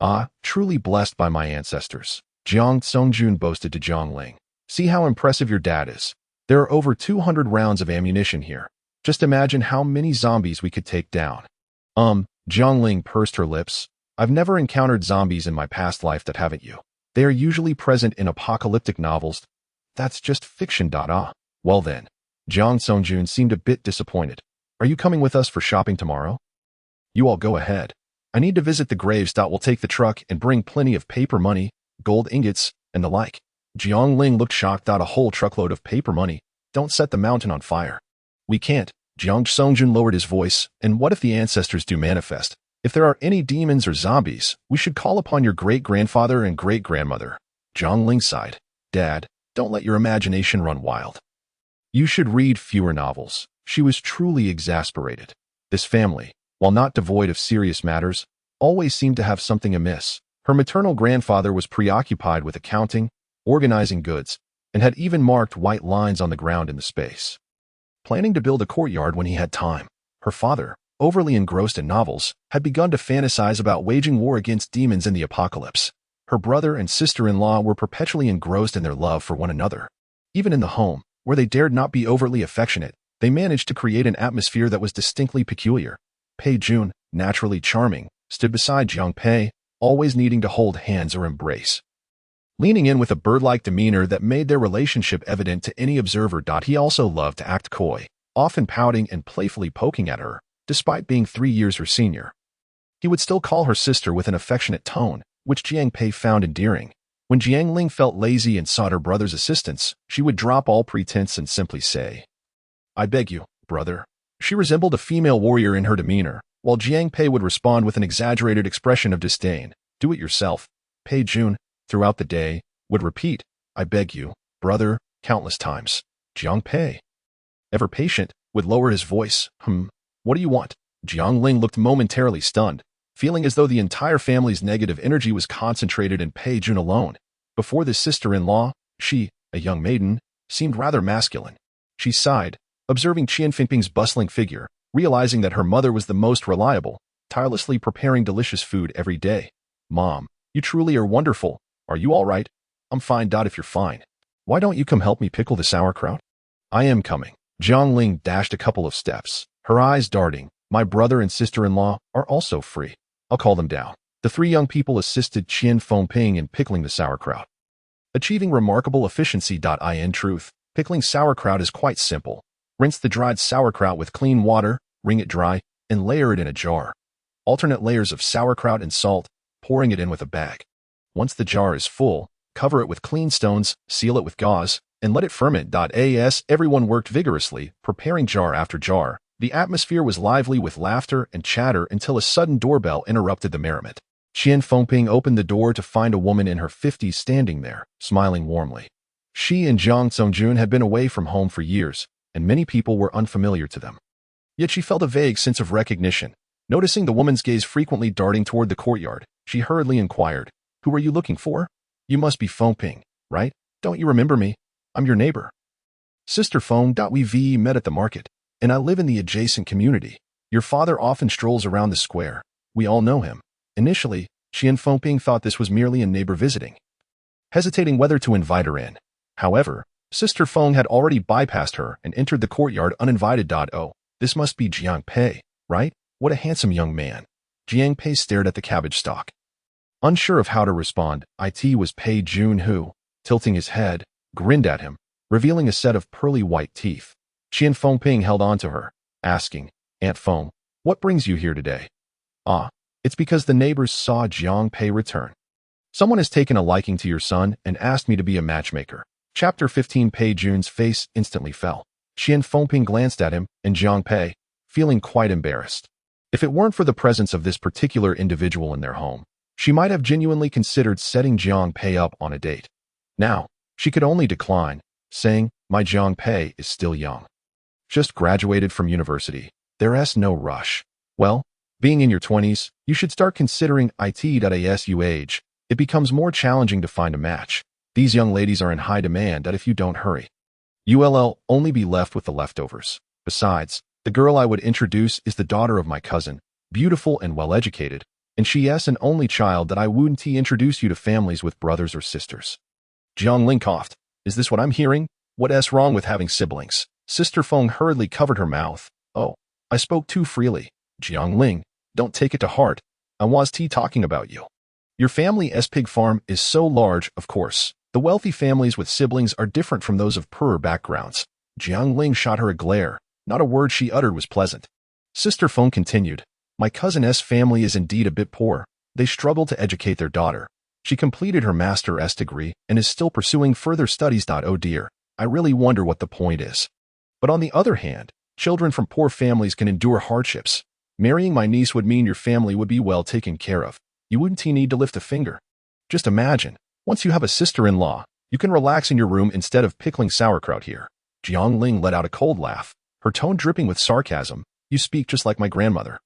"Ah, truly blessed by my ancestors," Jiang Songjun boasted to Jiang Ling. "See how impressive your dad is. There are over 200 rounds of ammunition here. Just imagine how many zombies we could take down." Jiang Ling pursed her lips. "I've never encountered zombies in my past life that haven't you. They are usually present in apocalyptic novels. That's just fiction. Well then." Jiang Songjun seemed a bit disappointed. "Are you coming with us for shopping tomorrow?" "You all go ahead. I need to visit the graves. We'll take the truck and bring plenty of paper money, gold ingots, and the like." Jiang Ling looked shocked. "A whole truckload of paper money? Don't set the mountain on fire." "We can't." Jiang Songjun lowered his voice. "And what if the ancestors do manifest? If there are any demons or zombies, we should call upon your great-grandfather and great-grandmother." Jiang Ling sighed. "Dad, don't let your imagination run wild. You should read fewer novels." She was truly exasperated. This family, while not devoid of serious matters, always seemed to have something amiss. Her maternal grandfather was preoccupied with accounting, organizing goods, and had even marked white lines on the ground in the space, planning to build a courtyard when he had time. Her father, overly engrossed in novels, had begun to fantasize about waging war against demons in the apocalypse. Her brother and sister-in-law were perpetually engrossed in their love for one another. Even in the home, where they dared not be overtly affectionate, they managed to create an atmosphere that was distinctly peculiar. Pei Jun, naturally charming, stood beside Jiang Pei, always needing to hold hands or embrace, leaning in with a bird-like demeanor that made their relationship evident to any observer. He also loved to act coy, often pouting and playfully poking at her, despite being 3 years her senior. He would still call her sister with an affectionate tone, which Jiang Pei found endearing. When Jiang Ling felt lazy and sought her brother's assistance, she would drop all pretense and simply say, "I beg you, brother." She resembled a female warrior in her demeanor, while Jiang Pei would respond with an exaggerated expression of disdain. "Do it yourself." Pei Jun, throughout the day, would repeat, "I beg you, brother," countless times. Jiang Pei, ever patient, would lower his voice. What do you want?" Jiang Ling looked momentarily stunned, feeling as though the entire family's negative energy was concentrated in Pei Jun alone. Before this sister-in-law, she, a young maiden, seemed rather masculine. She sighed, observing Qian Fingping's bustling figure, realizing that her mother was the most reliable, tirelessly preparing delicious food every day. "Mom, you truly are wonderful. Are you all right?" "I'm fine. If you're fine, why don't you come help me pickle the sauerkraut?" "I am coming." Jiang Ling dashed a couple of steps, her eyes darting. "My brother and sister-in-law are also free. I'll call them down." The 3 young people assisted Qian Fengping in pickling the sauerkraut, achieving remarkable efficiency. In truth, pickling sauerkraut is quite simple. Rinse the dried sauerkraut with clean water, wring it dry, and layer it in a jar. Alternate layers of sauerkraut and salt, pouring it in with a bag. Once the jar is full, cover it with clean stones, seal it with gauze, and let it ferment. As everyone worked vigorously, preparing jar after jar, the atmosphere was lively with laughter and chatter until a sudden doorbell interrupted the merriment. Qian Fengping opened the door to find a woman in her 50s standing there, smiling warmly. She and Jiang Songjun had been away from home for years, and many people were unfamiliar to them. Yet she felt a vague sense of recognition. Noticing the woman's gaze frequently darting toward the courtyard, she hurriedly inquired, "Who are you looking for? You must be Feng Ping, right? Don't you remember me? I'm your neighbor. Sister Feng. We met at the market, and I live in the adjacent community. Your father often strolls around the square. We all know him." Initially, she and Feng Ping thought this was merely a neighbor visiting, hesitating whether to invite her in. However, Sister Feng had already bypassed her and entered the courtyard uninvited. Oh, this must be Jiang Pei, right? What a handsome young man. Jiang Pei stared at the cabbage stalk. Unsure of how to respond, it was Pei Jun who, tilting his head, grinned at him, revealing a set of pearly white teeth. She and Feng Ping held on to her, asking, "Aunt Feng, what brings you here today?" "Ah, it's because the neighbors saw Jiang Pei return. Someone has taken a liking to your son and asked me to be a matchmaker." Chapter 15. Pei Jun's face instantly fell. She and Feng Ping glanced at him and Jiang Pei, feeling quite embarrassed. If it weren't for the presence of this particular individual in their home, she might have genuinely considered setting Jiang Pei up on a date. Now, she could only decline, saying, "My Jiang Pei is still young. Just graduated from university. There's no rush. Well, being in your 20s, you should start considering it. As you age, it becomes more challenging to find a match. These young ladies are in high demand if you don't hurry. You'll only be left with the leftovers. Besides, the girl I would introduce is the daughter of my cousin, beautiful and well-educated, and she's an only child that I wouldn't introduce you to families with brothers or sisters." Jiang Ling coughed. "Is this what I'm hearing? What's wrong with having siblings?" Sister Feng hurriedly covered her mouth. "Oh, I spoke too freely. Jiang Ling, don't take it to heart. I was talking about you. Your family's pig farm is so large, of course. The wealthy families with siblings are different from those of poorer backgrounds." Jiang Ling shot her a glare. Not a word she uttered was pleasant. Sister Feng continued, "My cousin's family is indeed a bit poor. They struggle to educate their daughter. She completed her master's degree and is still pursuing further studies. Oh dear, I really wonder what the point is. But on the other hand, children from poor families can endure hardships. Marrying my niece would mean your family would be well taken care of. You wouldn't need to lift a finger. Just imagine, once you have a sister-in-law, you can relax in your room instead of pickling sauerkraut here." Jiang Ling let out a cold laugh, her tone dripping with sarcasm. "You speak just like my grandmother."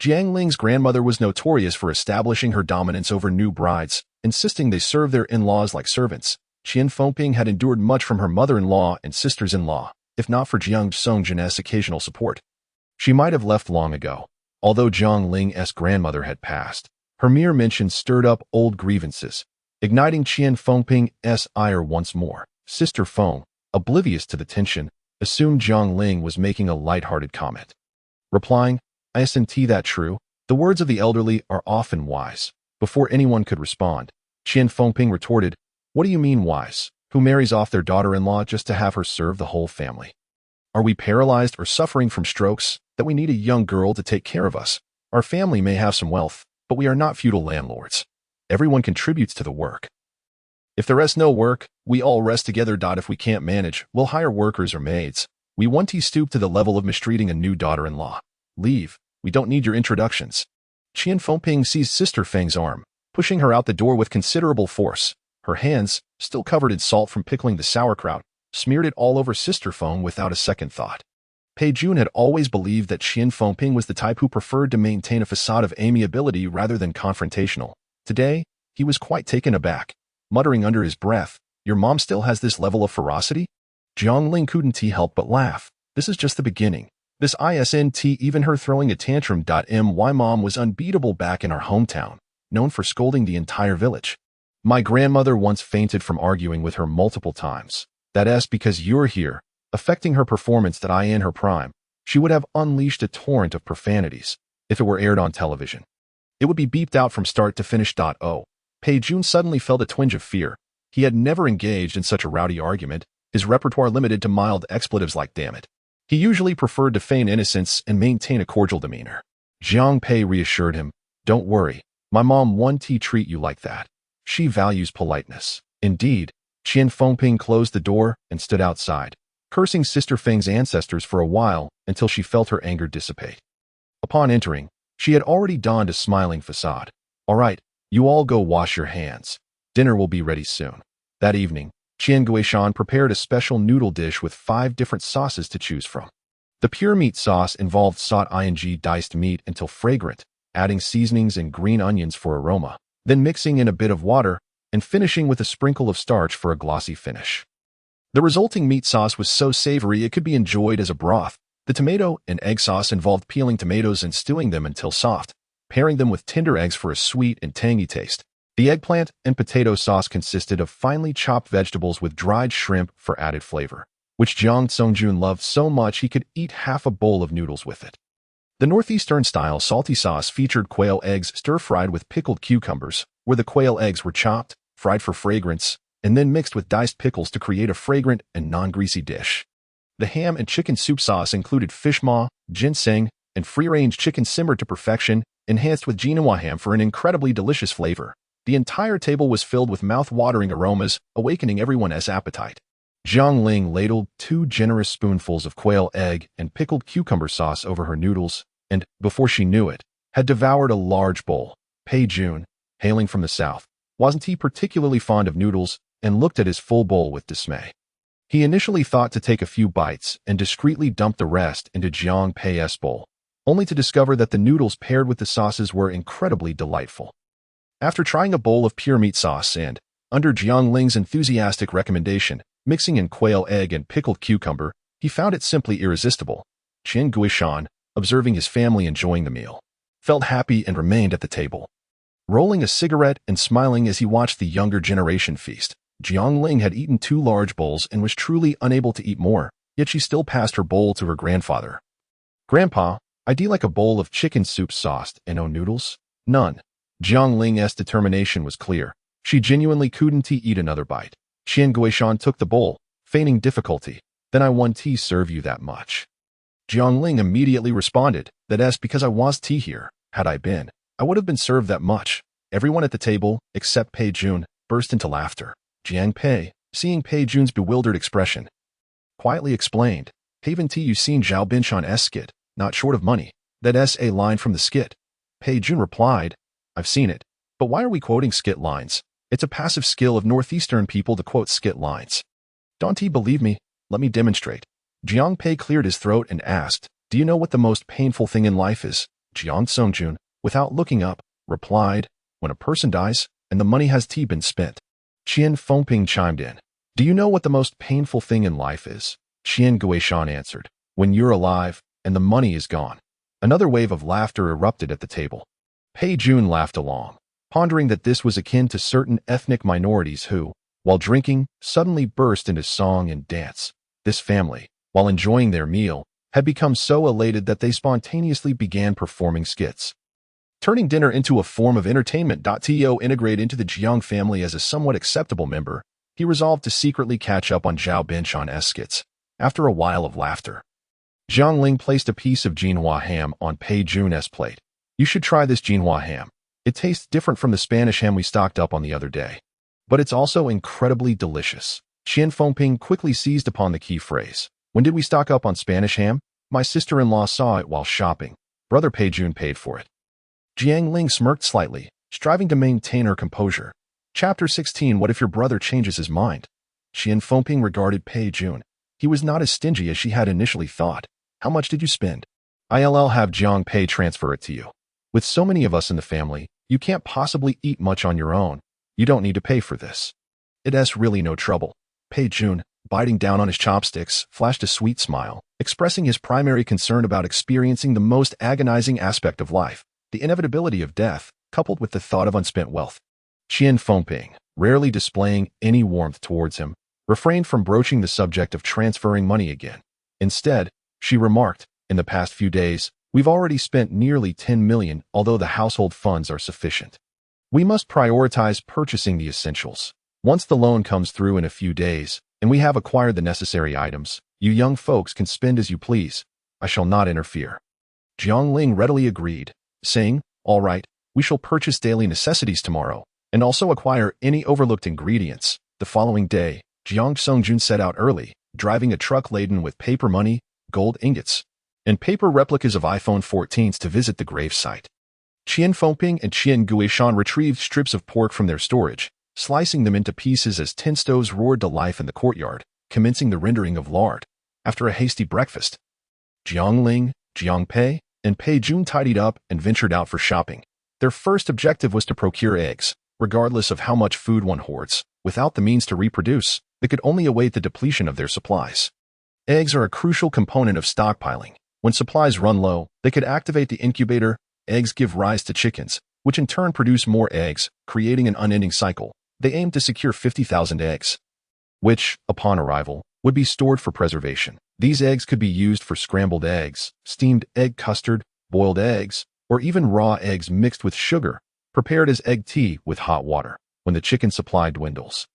Jiang Ling's grandmother was notorious for establishing her dominance over new brides, insisting they serve their in-laws like servants. Qian Fengping had endured much from her mother-in-law and sisters-in-law, if not for Jiang Songjin's occasional support. She might have left long ago. Although Jiang Ling's grandmother had passed, her mere mention stirred up old grievances, igniting Qian Fengping's ire once more. Sister Feng, oblivious to the tension, assumed Jiang Ling was making a light-hearted comment. Replying, "Isn't that true? The words of the elderly are often wise." Before anyone could respond, Qian Fengping retorted, "What do you mean wise? Who marries off their daughter-in-law just to have her serve the whole family? Are we paralyzed or suffering from strokes that we need a young girl to take care of us? Our family may have some wealth, but we are not feudal landlords. Everyone contributes to the work. If there's no work, we all rest together. If we can't manage, we'll hire workers or maids. We won't stoop to the level of mistreating a new daughter-in-law. Leave. We don't need your introductions." Qian Fengping seized Sister Feng's arm, pushing her out the door with considerable force. Her hands, still covered in salt from pickling the sauerkraut, smeared it all over Sister Feng without a second thought. Pei Jun had always believed that Qian Fengping was the type who preferred to maintain a facade of amiability rather than confrontational. Today, he was quite taken aback, muttering under his breath, "Your mom still has this level of ferocity?" Jiang Ling couldn't help but laugh. "This is just the beginning. This isn't even her throwing a tantrum. My mom was unbeatable back in our hometown, known for scolding the entire village. My grandmother once fainted from arguing with her multiple times. That's because you're here, affecting her performance. That in her prime, she would have unleashed a torrent of profanities. If it were aired on television, it would be beeped out from start to finish. Oh, Pei Jun suddenly felt a twinge of fear. He had never engaged in such a rowdy argument, his repertoire limited to mild expletives like "damn it." He usually preferred to feign innocence and maintain a cordial demeanor. Jiang Pei reassured him, "Don't worry, my mom won't treat you like that. She values politeness." Indeed, Qian Fengping closed the door and stood outside, cursing Sister Feng's ancestors for a while until she felt her anger dissipate. Upon entering, she had already donned a smiling facade. "All right, you all go wash your hands. Dinner will be ready soon." That evening, Qian Guishan prepared a special noodle dish with 5 different sauces to choose from. The pure meat sauce involved sought diced meat until fragrant, adding seasonings and green onions for aroma, then mixing in a bit of water and finishing with a sprinkle of starch for a glossy finish. The resulting meat sauce was so savory it could be enjoyed as a broth. The tomato and egg sauce involved peeling tomatoes and stewing them until soft, pairing them with tender eggs for a sweet and tangy taste. The eggplant and potato sauce consisted of finely chopped vegetables with dried shrimp for added flavor, which Jiang Ling loved so much he could eat half a bowl of noodles with it. The northeastern-style salty sauce featured quail eggs stir-fried with pickled cucumbers, where the quail eggs were chopped, fried for fragrance, and then mixed with diced pickles to create a fragrant and non-greasy dish. The ham and chicken soup sauce included fish maw, ginseng, and free-range chicken simmered to perfection, enhanced with quinoa ham for an incredibly delicious flavor. The entire table was filled with mouth-watering aromas, awakening everyone's appetite. Jiang Ling ladled 2 generous spoonfuls of quail egg and pickled cucumber sauce over her noodles, and, before she knew it, had devoured a large bowl. Pei Jun, hailing from the south, wasn't he particularly fond of noodles, and looked at his full bowl with dismay. He initially thought to take a few bites and discreetly dump the rest into Jiang Pei's bowl, only to discover that the noodles paired with the sauces were incredibly delightful. After trying a bowl of pure meat sauce and, under Jiang Ling's enthusiastic recommendation, mixing in quail egg and pickled cucumber, he found it simply irresistible. Qian Guishan, observing his family enjoying the meal, felt happy and remained at the table, rolling a cigarette and smiling as he watched the younger generation feast. Jiang Ling had eaten 2 large bowls and was truly unable to eat more, yet she still passed her bowl to her grandfather. "Grandpa, I'd like a bowl of chicken soup sauced and no noodles?" "None." Jiang Ling's determination was clear. She genuinely couldn't eat another bite. Qian Guishan took the bowl, feigning difficulty. "Then I want tea serve you that much." Jiang Ling immediately responded, "That's because I wants tea here. Had I been, I would have been served that much." Everyone at the table, except Pei Jun, burst into laughter. Jiang Pei, seeing Pei Jun's bewildered expression, quietly explained, "Haven't you seen Zhao Binshan's skit, Not Short of Money? That's a line from the skit." Pei Jun replied, "I've seen it, but why are we quoting skit lines? It's a passive skill of northeastern people to quote skit lines." "Don't you believe me? Let me demonstrate." Jiang Pei cleared his throat and asked, "Do you know what the most painful thing in life is?" Jiang Ling, without looking up, replied, "When a person dies, and the money has been spent." Qian Fengping chimed in, "Do you know what the most painful thing in life is?" Qian Guishan answered, "When you're alive, and the money is gone." Another wave of laughter erupted at the table. Pei Jun laughed along, pondering that this was akin to certain ethnic minorities who, while drinking, suddenly burst into song and dance. This family, while enjoying their meal, had become so elated that they spontaneously began performing skits. Turning dinner into a form of entertainment. To integrate into the Jiang family as a somewhat acceptable member, he resolved to secretly catch up on Zhao Binshan's skits. After a while of laughter, Jiang Ling placed a piece of quinoa ham on Pei Jun's plate. "You should try this quinoa ham. It tastes different from the Spanish ham we stocked up on the other day, but it's also incredibly delicious." Qian Fengping quickly seized upon the key phrase. "When did we stock up on Spanish ham? My sister-in-law saw it while shopping. Brother Pei Jun paid for it." Jiang Ling smirked slightly, striving to maintain her composure. Chapter 16. What if your brother changes his mind? Qian Fengping regarded Pei Jun. He was not as stingy as she had initially thought. "How much did you spend?" "I'll have Jiang Pei transfer it to you. With so many of us in the family, you can't possibly eat much on your own. You don't need to pay for this. It's really no trouble." Pei Jun, biting down on his chopsticks, flashed a sweet smile, expressing his primary concern about experiencing the most agonizing aspect of life, the inevitability of death, coupled with the thought of unspent wealth. Qian Fengping, rarely displaying any warmth towards him, refrained from broaching the subject of transferring money again. Instead, she remarked, "In the past few days, we've already spent nearly 10 million, although the household funds are sufficient. We must prioritize purchasing the essentials. Once the loan comes through in a few days, and we have acquired the necessary items, you young folks can spend as you please. I shall not interfere." Jiang Ling readily agreed, saying, "All right, we shall purchase daily necessities tomorrow, and also acquire any overlooked ingredients." The following day, Jiang Ling set out early, driving a truck laden with paper money, gold ingots, and paper replicas of iPhone 14s to visit the gravesite. Qian Fengping and Qian Guishan retrieved strips of pork from their storage, slicing them into pieces as tin stoves roared to life in the courtyard, commencing the rendering of lard. After a hasty breakfast, Jiang Ling, Jiang Pei, and Pei Jun tidied up and ventured out for shopping. Their first objective was to procure eggs. Regardless of how much food one hoards, without the means to reproduce, they could only await the depletion of their supplies. Eggs are a crucial component of stockpiling. When supplies run low, they could activate the incubator. Eggs give rise to chickens, which in turn produce more eggs, creating an unending cycle. They aimed to secure 50,000 eggs, which, upon arrival, would be stored for preservation. These eggs could be used for scrambled eggs, steamed egg custard, boiled eggs, or even raw eggs mixed with sugar, prepared as egg tea with hot water. When the chicken supply dwindles,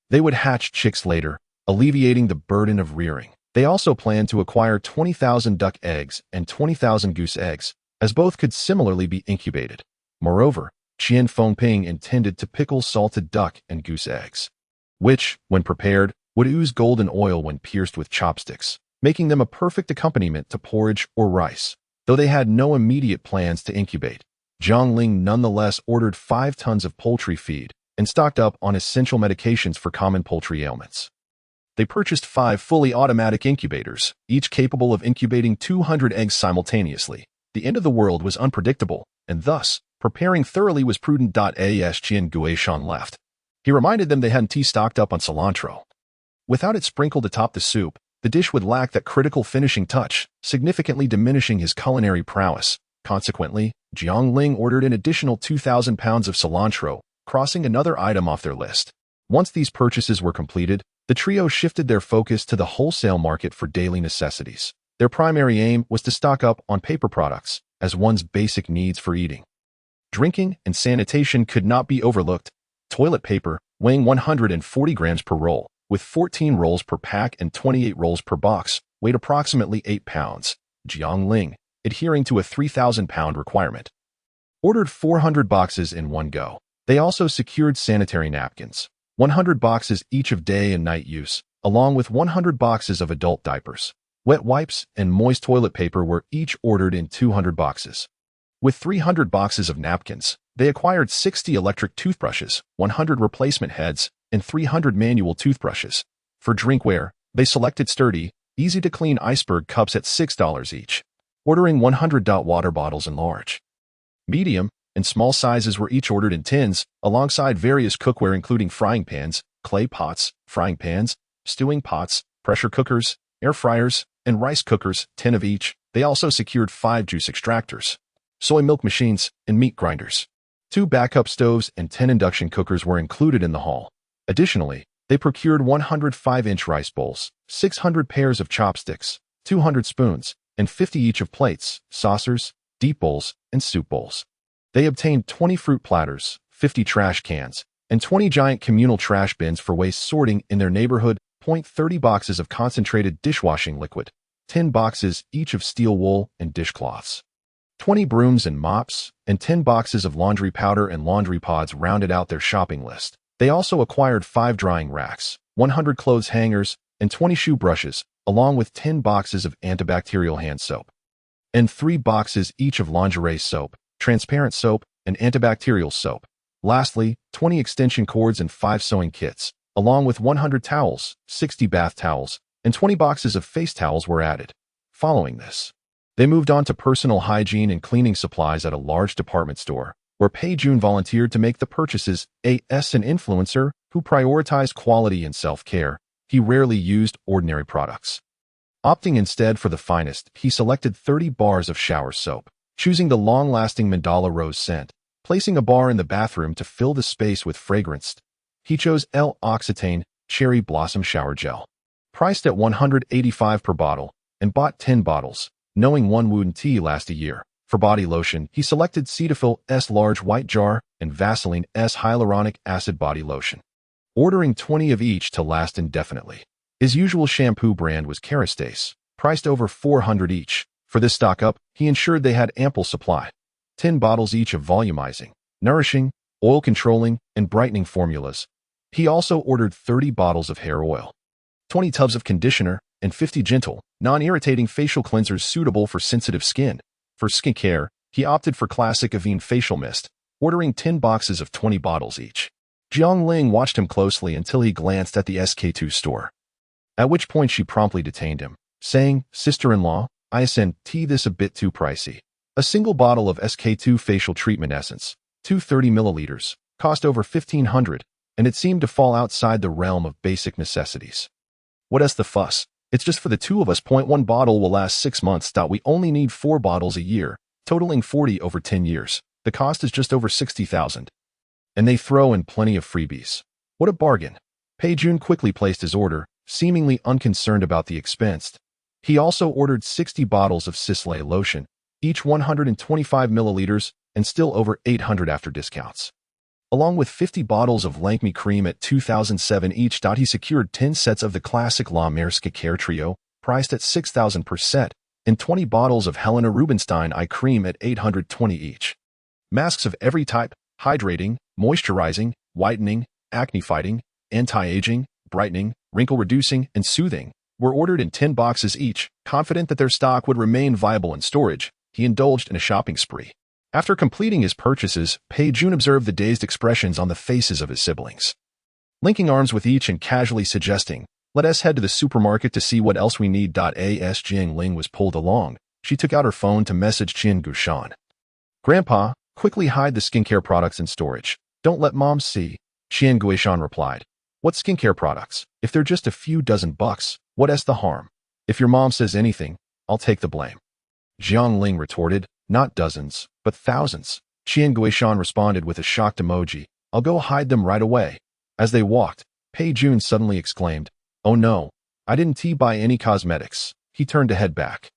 they would hatch chicks later, alleviating the burden of rearing. They also planned to acquire 20,000 duck eggs and 20,000 goose eggs, as both could similarly be incubated. Moreover, Qian Fengping intended to pickle salted duck and goose eggs, which, when prepared, would ooze golden oil when pierced with chopsticks, making them a perfect accompaniment to porridge or rice. Though they had no immediate plans to incubate, Jiang Ling nonetheless ordered 5 tons of poultry feed and stocked up on essential medications for common poultry ailments. They purchased 5 fully automatic incubators, each capable of incubating 200 eggs simultaneously. The end of the world was unpredictable, and thus, preparing thoroughly was prudent. As Qian Guishan left, he reminded them they hadn't stocked up on cilantro. Without it sprinkled atop the soup, the dish would lack that critical finishing touch, significantly diminishing his culinary prowess. Consequently, Jiang Ling ordered an additional 2,000 pounds of cilantro, crossing another item off their list. Once these purchases were completed, the trio shifted their focus to the wholesale market for daily necessities. Their primary aim was to stock up on paper products, as one's basic needs for eating, drinking, and sanitation could not be overlooked. Toilet paper, weighing 140 grams per roll, with 14 rolls per pack and 28 rolls per box, weighed approximately 8 pounds. Jiang Ling, adhering to a 3,000-pound requirement, ordered 400 boxes in one go. They also secured sanitary napkins, 100 boxes each of day and night use, along with 100 boxes of adult diapers. Wet wipes and moist toilet paper were each ordered in 200 boxes. With 300 boxes of napkins, they acquired 60 electric toothbrushes, 100 replacement heads, and 300 manual toothbrushes. For drinkware, they selected sturdy, easy-to-clean iceberg cups at $6 each, ordering 100 water bottles in large, medium, and small sizes were each ordered in tins, alongside various cookware including frying pans, clay pots, frying pans, stewing pots, pressure cookers, air fryers, and rice cookers, 10 of each. They also secured 5 juice extractors, soy milk machines, and meat grinders. 2 backup stoves and 10 induction cookers were included in the haul. Additionally, they procured 105-inch rice bowls, 600 pairs of chopsticks, 200 spoons, and 50 each of plates, saucers, deep bowls, and soup bowls. They obtained 20 fruit platters, 50 trash cans, and 20 giant communal trash bins for waste sorting in their neighborhood. 30 boxes of concentrated dishwashing liquid, 10 boxes each of steel wool and dishcloths, 20 brooms and mops, and 10 boxes of laundry powder and laundry pods rounded out their shopping list. They also acquired 5 drying racks, 100 clothes hangers, and 20 shoe brushes, along with 10 boxes of antibacterial hand soap, and 3 boxes each of lingerie soap, transparent soap, and antibacterial soap. Lastly, 20 extension cords and 5 sewing kits, along with 100 towels, 60 bath towels, and 20 boxes of face towels were added. Following this, they moved on to personal hygiene and cleaning supplies at a large department store, where Pei Jun volunteered to make the purchases. As an influencer who prioritized quality and self-care, he rarely used ordinary products. Opting instead for the finest, he selected 30 bars of shower soap, choosing the long-lasting mandala rose scent, placing a bar in the bathroom to fill the space with fragrance. He chose L'Occitane Cherry Blossom Shower Gel, priced at $185 per bottle, and bought 10 bottles, knowing one wouldn't last a year. For body lotion, he selected Cetaphil's large white jar and Vaseline's hyaluronic acid body lotion, ordering 20 of each to last indefinitely. His usual shampoo brand was Kerastase, priced over $400 each. For this stock-up, he ensured they had ample supply. 10 bottles each of volumizing, nourishing, oil-controlling, and brightening formulas. He also ordered 30 bottles of hair oil, 20 tubs of conditioner, and 50 gentle, non-irritating facial cleansers suitable for sensitive skin. For skincare, he opted for classic Avene facial mist, ordering 10 boxes of 20 bottles each. Jiang Ling watched him closely until he glanced at the SK2 store, at which point she promptly detained him, saying, "Sister-in-law, ISNT this a bit too pricey. A single bottle of SK2 facial treatment essence, 230 milliliters, cost over 1,500, and it seemed to fall outside the realm of basic necessities. What is the fuss? It's just for the two of us. One bottle will last 6 months. We only need 4 bottles a year, totaling 40 over 10 years. The cost is just over 60,000. And they throw in plenty of freebies. What a bargain. Pei Jun quickly placed his order, seemingly unconcerned about the expense. He also ordered 60 bottles of Sisley lotion, each 125 milliliters, and still over 800 after discounts. Along with 50 bottles of Lancome cream at 2007 each. He secured 10 sets of the classic La Mer skincare trio, priced at 6,000 per set, and 20 bottles of Helena Rubinstein eye cream at 820 each. Masks of every type, hydrating, moisturizing, whitening, acne-fighting, anti-aging, brightening, wrinkle-reducing, and soothing, were ordered in 10 boxes each. Confident that their stock would remain viable in storage, he indulged in a shopping spree. After completing his purchases, Pei Jun observed the dazed expressions on the faces of his siblings. Linking arms with each and casually suggesting, "Let us head to the supermarket to see what else we need." As Jiang Ling was pulled along, she took out her phone to message Qian Gushan. "Grandpa, quickly hide the skincare products in storage. Don't let Mom see." Qian Guishan replied. "What skincare products? If they're just a few dozen bucks, what's the harm? If your mom says anything, I'll take the blame." Jiang Ling retorted, "Not dozens, but thousands." Qian Guishan responded with a shocked emoji, "I'll go hide them right away." As they walked, Pei Jun suddenly exclaimed, "Oh no, I didn't buy any cosmetics." He turned to head back.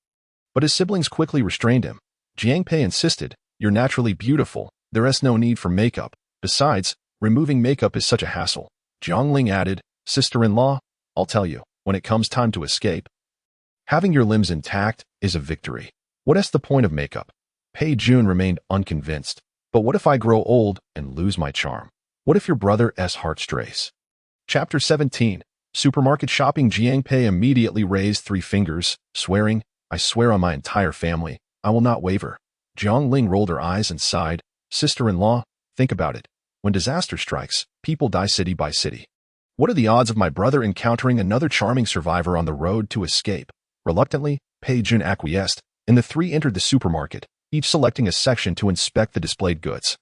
But his siblings quickly restrained him. Jiang Pei insisted, "You're naturally beautiful. There's no need for makeup. Besides, removing makeup is such a hassle." Jiang Ling added, "Sister-in-law, I'll tell you, when it comes time to escape, having your limbs intact is a victory. What's the point of makeup?" Pei Jun remained unconvinced. "But what if I grow old and lose my charm? What if your brother's heart strays?" Chapter 17. Supermarket shopping. Jiang Pei immediately raised 3 fingers, swearing, "I swear on my entire family, I will not waver." Jiang Ling rolled her eyes and sighed, "Sister-in-law, think about it. When disaster strikes, people die city by city. What are the odds of my brother encountering another charming survivor on the road to escape?" Reluctantly, Pei Jun acquiesced, and the 3 entered the supermarket, each selecting a section to inspect the displayed goods.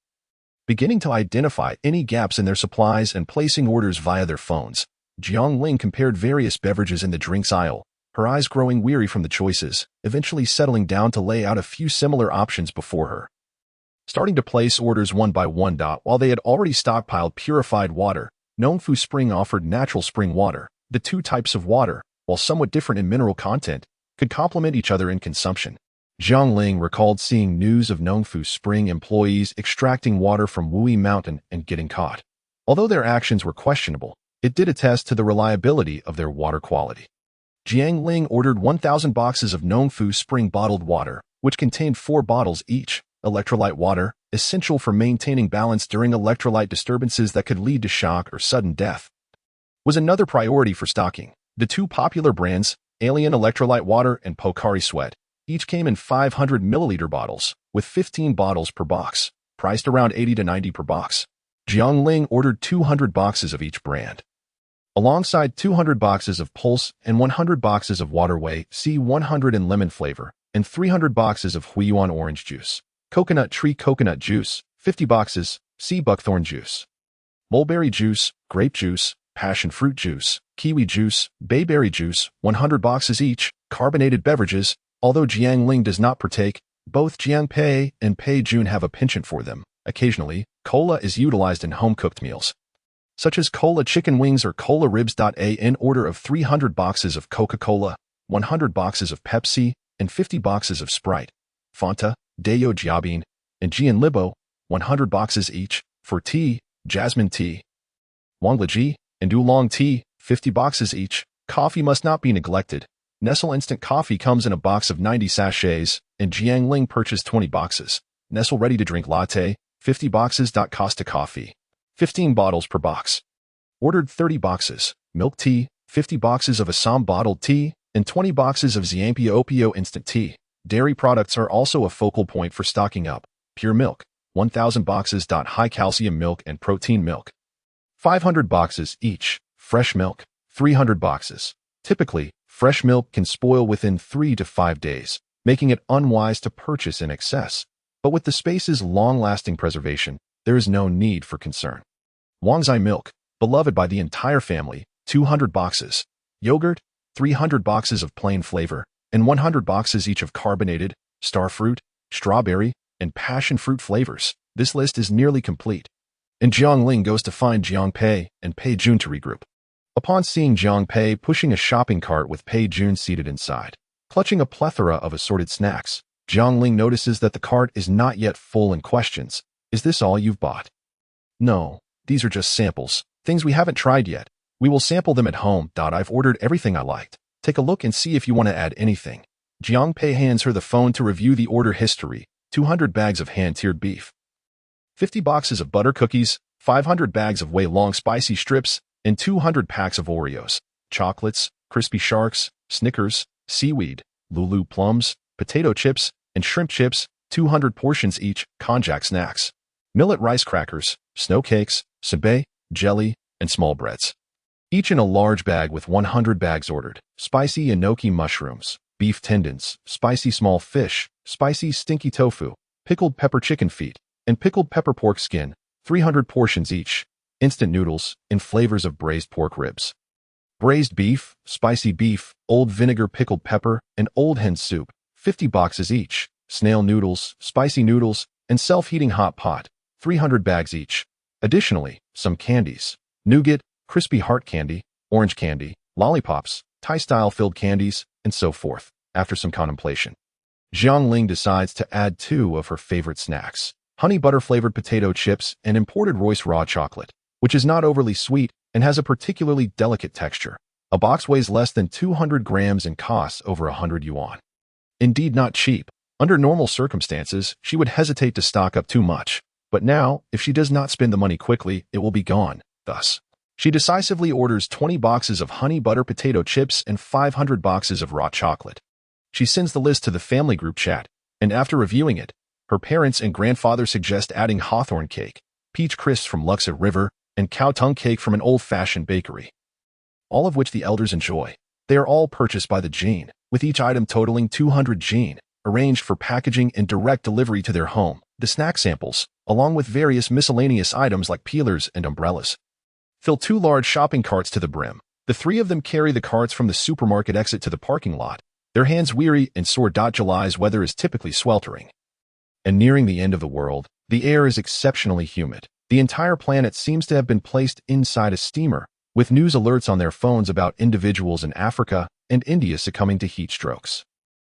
Beginning to identify any gaps in their supplies and placing orders via their phones, Jiang Ling compared various beverages in the drinks aisle, her eyes growing weary from the choices, eventually settling down to lay out a few similar options before her. Starting to place orders one by one. While they had already stockpiled purified water, Nongfu Spring offered natural spring water. The 2 types of water, while somewhat different in mineral content, could complement each other in consumption. Jiang Ling recalled seeing news of Nongfu Spring employees extracting water from Wui Mountain and getting caught. Although their actions were questionable, it did attest to the reliability of their water quality. Jiang Ling ordered 1,000 boxes of Nongfu Spring bottled water, which contained 4 bottles each. Electrolyte water, essential for maintaining balance during electrolyte disturbances that could lead to shock or sudden death, was another priority for stocking. The 2 popular brands, Alien Electrolyte Water and Pocari Sweat, each came in 500 milliliter bottles, with 15 bottles per box, priced around 80 to 90 per box. Jiang Ling ordered 200 boxes of each brand, alongside 200 boxes of Pulse and 100 boxes of Waterway C100 in lemon flavor, and 300 boxes of Huiyuan orange juice. Coconut Tree coconut juice, 50 boxes, sea buckthorn juice, mulberry juice, grape juice, passion fruit juice, kiwi juice, bayberry juice, 100 boxes each. Carbonated beverages, although Jiang Ling does not partake, both Jiang Pei and Pei Jun have a penchant for them. Occasionally, cola is utilized in home-cooked meals, such as cola chicken wings or cola ribs. In order of 300 boxes of Coca-Cola, 100 boxes of Pepsi, and 50 boxes of Sprite, Fanta, Dayo Jiabin, and Jian Libo, 100 boxes each. For tea, jasmine tea, Wanglaji, and oolong tea, 50 boxes each. Coffee must not be neglected. Nestle Instant Coffee comes in a box of 90 sachets, and Jiang Ling purchased 20 boxes. Nestle Ready-to-Drink Latte, 50 boxes. Costa Coffee, 15 bottles per box. Ordered 30 boxes. Milk tea, 50 boxes of Assam bottled tea, and 20 boxes of Xiampio Opio instant tea. Dairy products are also a focal point for stocking up. Pure milk, 1,000 boxes. High calcium milk and protein milk, 500 boxes each. Fresh milk, 300 boxes. Typically, Fresh milk can spoil within 3 to 5 days, making it unwise to purchase in excess. But with the space's long-lasting preservation, there is no need for concern. Wangzai milk, beloved by the entire family, 200 boxes. Yogurt, 300 boxes of plain flavor, and 100 boxes each of carbonated, starfruit, strawberry, and passion fruit flavors. This list is nearly complete. And Jiang Ling goes to find Jiang Pei and Pei Jun to regroup. Upon seeing Jiang Pei pushing a shopping cart with Pei Jun seated inside, clutching a plethora of assorted snacks, Jiang Ling notices that the cart is not yet full and questions, "Is this all you've bought?" "No, these are just samples, things we haven't tried yet. We will sample them at home. I've ordered everything I liked. Take a look and see if you want to add anything." Jiang Pei hands her the phone to review the order history: 200 bags of hand-tiered beef, 50 boxes of butter cookies, 500 bags of Wei-Long spicy strips, and 200 packs of Oreos, chocolates, crispy sharks, Snickers, seaweed, Lulu plums, potato chips, and shrimp chips, 200 portions each, konjac snacks, millet rice crackers, snow cakes, sabae, jelly, and small breads. Each in a large bag with 100 bags ordered. Spicy enoki mushrooms, beef tendons, spicy small fish, spicy stinky tofu, pickled pepper chicken feet, and pickled pepper pork skin, 300 portions each. Instant noodles, in flavors of braised pork ribs, braised beef, spicy beef, old vinegar pickled pepper, and old hen soup, 50 boxes each. Snail noodles, spicy noodles, and self-heating hot pot, 300 bags each. Additionally, some candies: nougat, crispy heart candy, orange candy, lollipops, Thai-style filled candies, and so forth. After some contemplation, Jiang Ling decides to add 2 of her favorite snacks: honey butter-flavored potato chips and imported Royce raw chocolate, which is not overly sweet and has a particularly delicate texture. A box weighs less than 200 grams and costs over 100 yuan. Indeed not cheap. Under normal circumstances, she would hesitate to stock up too much. But now, if she does not spend the money quickly, it will be gone. Thus, she decisively orders 20 boxes of honey butter potato chips and 500 boxes of raw chocolate. She sends the list to the family group chat, and after reviewing it, her parents and grandfather suggest adding hawthorn cake, peach crisps from Luxor River, and cow tongue cake from an old-fashioned bakery, all of which the elders enjoy. They are all purchased by the Jin, with each item totaling 200 Jin, arranged for packaging and direct delivery to their home. The snack samples, along with various miscellaneous items like peelers and umbrellas, fill 2 large shopping carts to the brim. The 3 of them carry the carts from the supermarket exit to the parking lot, their hands weary and sore. July's weather is typically sweltering, and nearing the end of the world, the air is exceptionally humid. The entire planet seems to have been placed inside a steamer, with news alerts on their phones about individuals in Africa and India succumbing to heat strokes.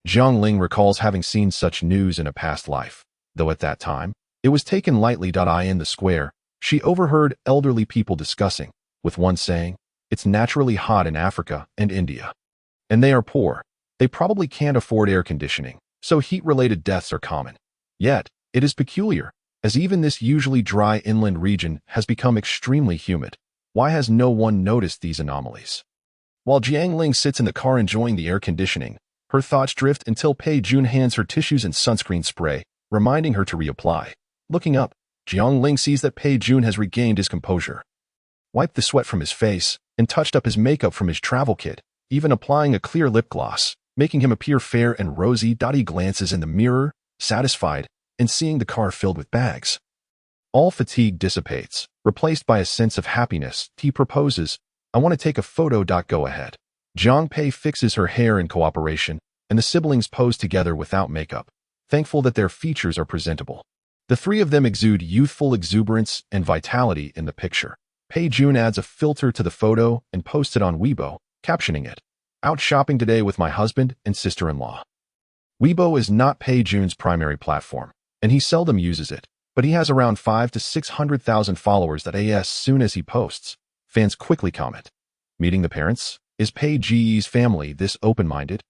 Jiang Ling recalls having seen such news in a past life, though at that time, it was taken lightly. In the square, she overheard elderly people discussing, with one saying, "It's naturally hot in Africa and India. And they are poor. They probably can't afford air conditioning, so heat-related deaths are common." Yet, it is peculiar, as even this usually dry inland region has become extremely humid. Why has no one noticed these anomalies? While Jiang Ling sits in the car enjoying the air conditioning, her thoughts drift until Pei Jun hands her tissues and sunscreen spray, reminding her to reapply. Looking up, Jiang Ling sees that Pei Jun has regained his composure, wiped the sweat from his face, and touched up his makeup from his travel kit, even applying a clear lip gloss, making him appear fair and rosy. He glances in the mirror, satisfied, and seeing the car filled with bags. All fatigue dissipates, replaced by a sense of happiness. He proposes, "I want to take a photo. Go ahead." Jiang Pei fixes her hair in cooperation, and the siblings pose together without makeup, thankful that their features are presentable. The 3 of them exude youthful exuberance and vitality in the picture. Pei Jun adds a filter to the photo and posts it on Weibo, captioning it, "Out shopping today with my husband and sister-in-law." Weibo is not Pei Jun's primary platform, and he seldom uses it, but he has around 500,000 to 600,000 followers. As soon as he posts, fans quickly comment, "Meeting the parents? Is Pei Ji's family this open-minded?"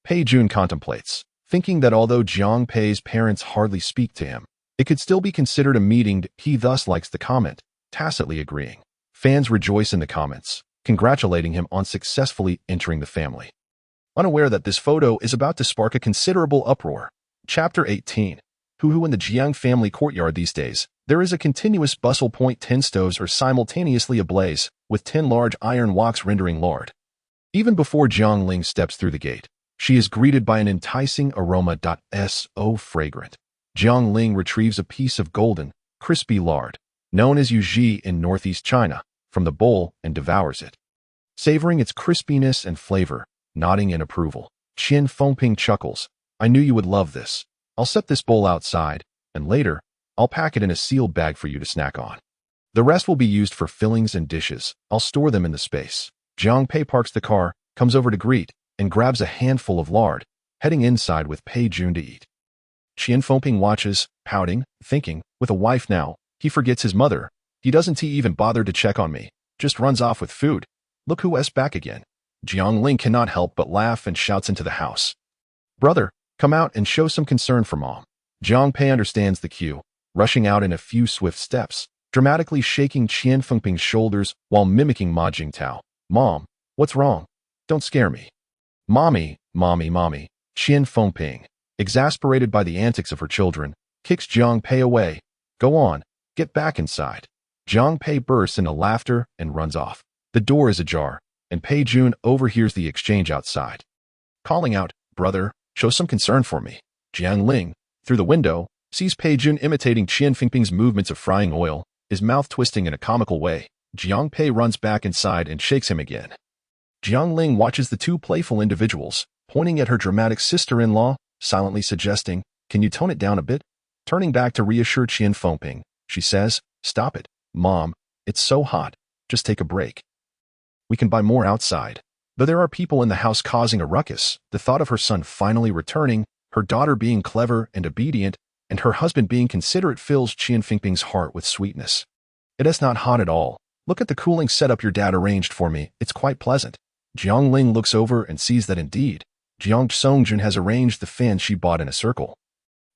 Pei Jun contemplates, thinking that although Jiang Pei's parents hardly speak to him, it could still be considered a meeting. He thus likes the comment, tacitly agreeing. Fans rejoice in the comments, congratulating him on successfully entering the family, unaware that this photo is about to spark a considerable uproar. Chapter 18. Who in the Jiang family courtyard these days, there is a continuous bustle. 10 stoves are simultaneously ablaze, with 10 large iron woks rendering lard, Even before Jiang Ling steps through the gate, she is greeted by an enticing aroma. So fragrant. Jiang Ling retrieves a piece of golden, crispy lard, known as yuji in northeast China, from the bowl and devours it. Savoring its crispiness and flavor, nodding in approval, Qian Fengping chuckles. I knew you would love this. I'll set this bowl outside, and later, I'll pack it in a sealed bag for you to snack on. The rest will be used for fillings and dishes. I'll store them in the space. Jiang Pei parks the car, comes over to greet, and grabs a handful of lard, heading inside with Pei Jun to eat. Qian Fengping watches, pouting, thinking, with a wife now, he forgets his mother. He doesn't even bother to check on me, just runs off with food. Look who's back again. Jiang Ling cannot help but laugh and shouts into the house. Brother, come out and show some concern for Mom. Jiang Pei understands the cue, rushing out in a few swift steps, dramatically shaking Qian Fengping's shoulders while mimicking Ma Jingtao. Mom, what's wrong? Don't scare me. Mommy. Qian Fengping, exasperated by the antics of her children, kicks Jiang Pei away. Go on, get back inside. Jiang Pei bursts into laughter and runs off. The door is ajar, and Pei Jun overhears the exchange outside. Calling out, Brother, show some concern for me. Jiang Ling, through the window, sees Pei Jun imitating Qian Fengping's movements of frying oil, his mouth twisting in a comical way. Jiang Pei runs back inside and shakes him again. Jiang Ling watches the two playful individuals, pointing at her dramatic sister-in-law, silently suggesting, can you tone it down a bit? Turning back to reassure Qian Fengping, she says, stop it, Mom, it's so hot, just take a break. We can buy more outside. Though there are people in the house causing a ruckus, the thought of her son finally returning, her daughter being clever and obedient, and her husband being considerate fills Qian Fengping's heart with sweetness. It is not hot at all. Look at the cooling setup your dad arranged for me, it's quite pleasant. Jiang Ling looks over and sees that indeed, Jiang Songjun has arranged the fans she bought in a circle,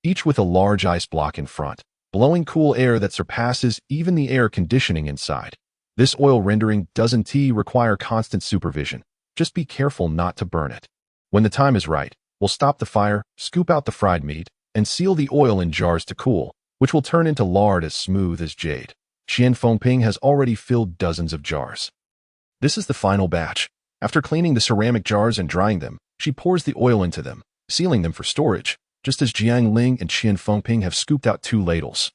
each with a large ice block in front, blowing cool air that surpasses even the air conditioning inside. This oil rendering doesn't require constant supervision. Just be careful not to burn it. When the time is right, we'll stop the fire, scoop out the fried meat, and seal the oil in jars to cool, which will turn into lard as smooth as jade. Qian Fengping has already filled dozens of jars. This is the final batch. After cleaning the ceramic jars and drying them, she pours the oil into them, sealing them for storage, just as Jiang Ling and Qian Fengping have scooped out 2 ladles.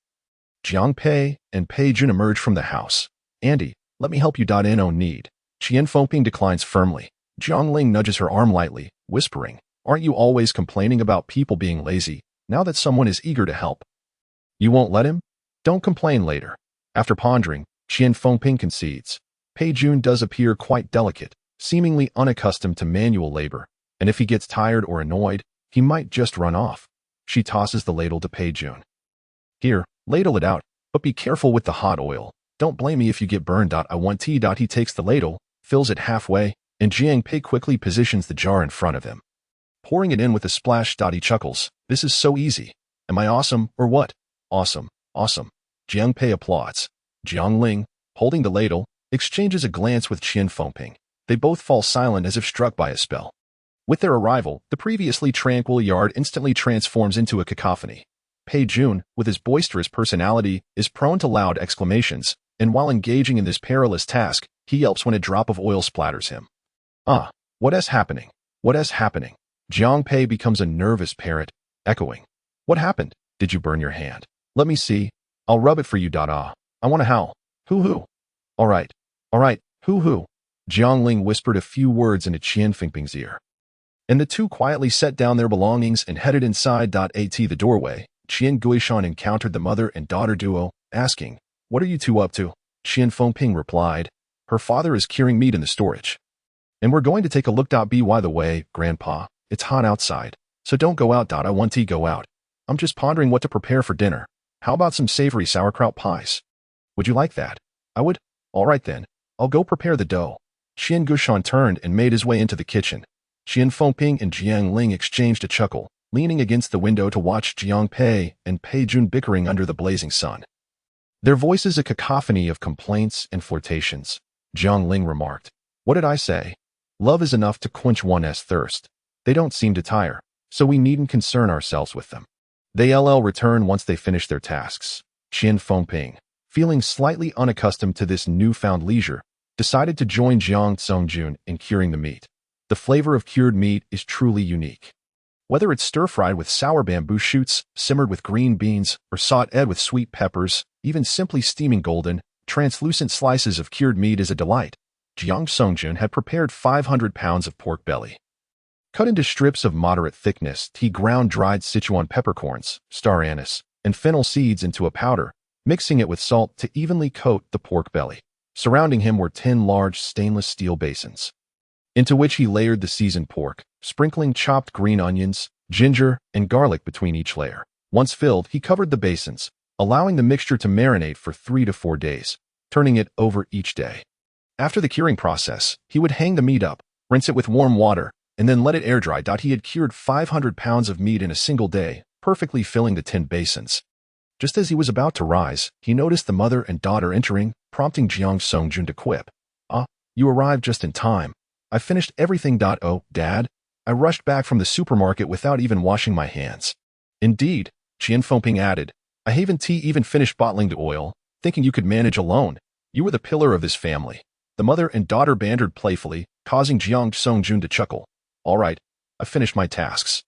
Jiang Pei and Pei Jun emerge from the house. Andy, let me help you. No need. Qian Fengping declines firmly. Jiang Ling nudges her arm lightly, whispering, aren't you always complaining about people being lazy, now that someone is eager to help? You won't let him? Don't complain later. After pondering, Qian Fengping concedes. Pei Jun does appear quite delicate, seemingly unaccustomed to manual labor, and if he gets tired or annoyed, he might just run off. She tosses the ladle to Pei Jun. Here, ladle it out, but be careful with the hot oil. Don't blame me if you get burned. I want tea. He takes the ladle, fills it halfway, and Jiang Pei quickly positions the jar in front of him. Pouring it in with a splash. He chuckles. This is so easy. Am I awesome or what? Awesome, awesome. Jiang Pei applauds. Jiang Ling, holding the ladle, exchanges a glance with Qian Fengping. They both fall silent as if struck by a spell. With their arrival, the previously tranquil yard instantly transforms into a cacophony. Pei Jun, with his boisterous personality, is prone to loud exclamations, and while engaging in this perilous task, he yelps when a drop of oil splatters him. Ah, what is happening? What is happening? Jiang Pei becomes a nervous parrot, echoing. What happened? Did you burn your hand? Let me see. I'll rub it for you. I want to howl. Hoo-hoo. All right, hoo-hoo. Jiang Ling whispered a few words into Qian Fengping's ear. And the two quietly set down their belongings and headed inside. At the doorway, Qian Guishan encountered the mother and daughter duo, asking, what are you two up to? Qian Fengping replied, her father is curing meat in the storage. And we're going to take a look. By the way, Grandpa, it's hot outside, so don't go out. I want to go out. I'm just pondering what to prepare for dinner. How about some savory sauerkraut pies? Would you like that? I would. All right then, I'll go prepare the dough. Qian Guishan turned and made his way into the kitchen. Qian Fengping and Jiang Ling exchanged a chuckle, leaning against the window to watch Jiang Pei and Pei Jun bickering under the blazing sun. Their voices a cacophony of complaints and flirtations. Jiang Ling remarked, what did I say? Love is enough to quench one's thirst. They don't seem to tire, so we needn't concern ourselves with them. They'll return once they finish their tasks. Qian Fengping, feeling slightly unaccustomed to this newfound leisure, decided to join Jiang Songjun in curing the meat. The flavor of cured meat is truly unique. Whether it's stir-fried with sour bamboo shoots, simmered with green beans, or sautéed with sweet peppers, even simply steaming golden, translucent slices of cured meat is a delight. Jiang Songjun had prepared 500 pounds of pork belly. Cut into strips of moderate thickness, he ground dried Sichuan peppercorns, star anise, and fennel seeds into a powder, mixing it with salt to evenly coat the pork belly. Surrounding him were 10 large stainless steel basins, into which he layered the seasoned pork, sprinkling chopped green onions, ginger, and garlic between each layer. Once filled, he covered the basins, allowing the mixture to marinate for 3 to 4 days, turning it over each day. After the curing process, he would hang the meat up, rinse it with warm water, and then let it air dry. He had cured 500 pounds of meat in a single day, perfectly filling the 10 basins. Just as he was about to rise, he noticed the mother and daughter entering, prompting Jiang Songjun to quip. "Ah, you arrived just in time. I finished everything. Oh, Dad. I rushed back from the supermarket without even washing my hands." "Indeed," Qian Fengping added. "I haven't even finished bottling the oil, thinking you could manage alone. You were the pillar of this family." The mother and daughter bantered playfully, causing Jiang Songjun to chuckle. "All right, I finished my tasks.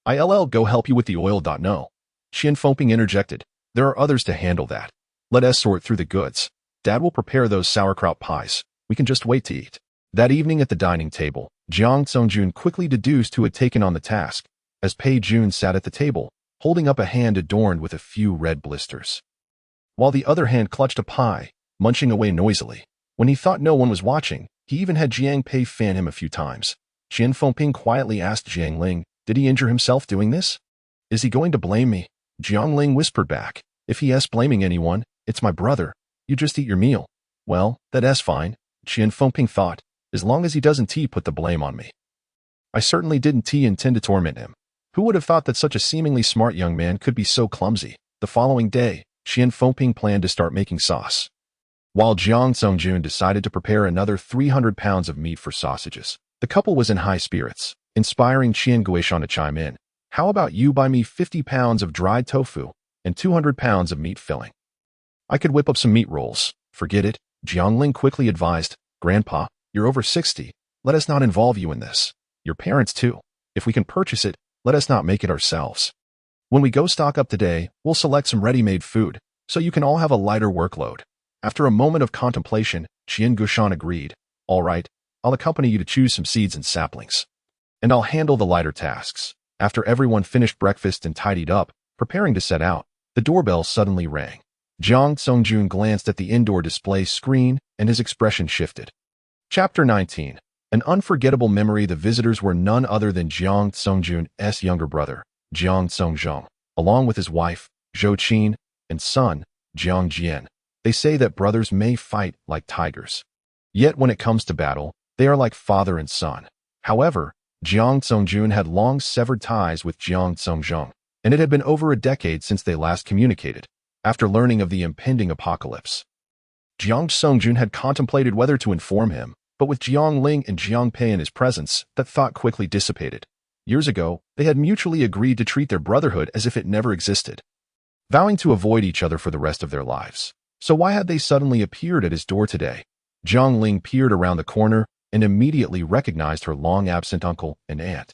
I'll go help you with the oil. No." Qian Fengping interjected. "There are others to handle that. Let us sort through the goods. Dad will prepare those sauerkraut pies. We can just wait to eat." That evening at the dining table, Jiang Songjun quickly deduced who had taken on the task, as Pei Jun sat at the table, holding up a hand adorned with a few red blisters, while the other hand clutched a pie, munching away noisily. When he thought no one was watching, he even had Jiang Pei fan him a few times. Qian Fengping quietly asked Jiang Ling, "Did he injure himself doing this? Is he going to blame me?" Jiang Ling whispered back, "If he is blaming anyone, it's my brother. You just eat your meal." "Well, that's fine," Qian Fengping thought, "as long as he doesn't put the blame on me." I certainly didn't intend to torment him. Who would have thought that such a seemingly smart young man could be so clumsy? The following day, Qian Fengping planned to start making sauce, while Jiang Songjun decided to prepare another 300 pounds of meat for sausages. The couple was in high spirits, inspiring Qian Guishan to chime in. "How about you buy me 50 pounds of dried tofu and 200 pounds of meat filling? I could whip up some meat rolls." "Forget it," Jiang Ling quickly advised. "Grandpa, you're over 60. Let us not involve you in this. Your parents too. If we can purchase it, let us not make it ourselves. When we go stock up today, we'll select some ready-made food, so you can all have a lighter workload." After a moment of contemplation, Qian Guishan agreed. "All right, I'll accompany you to choose some seeds and saplings, and I'll handle the lighter tasks." After everyone finished breakfast and tidied up, preparing to set out, the doorbell suddenly rang. Jiang Songjun glanced at the indoor display screen, and his expression shifted. Chapter 19. An unforgettable memory. The visitors were none other than Jiang Songjun's younger brother, Jiang Songjong, along with his wife, Zhou Qin, and son, Jiang Jian. They say that brothers may fight like tigers, yet when it comes to battle, they are like father and son. However, Jiang Songjun had long severed ties with Jiang Songjong, and it had been over a decade since they last communicated. After learning of the impending apocalypse, Jiang Songjun had contemplated whether to inform him, but with Jiang Ling and Jiang Pei in his presence, that thought quickly dissipated. Years ago, they had mutually agreed to treat their brotherhood as if it never existed, vowing to avoid each other for the rest of their lives. So why had they suddenly appeared at his door today? Jiang Ling peered around the corner and immediately recognized her long-absent uncle and aunt,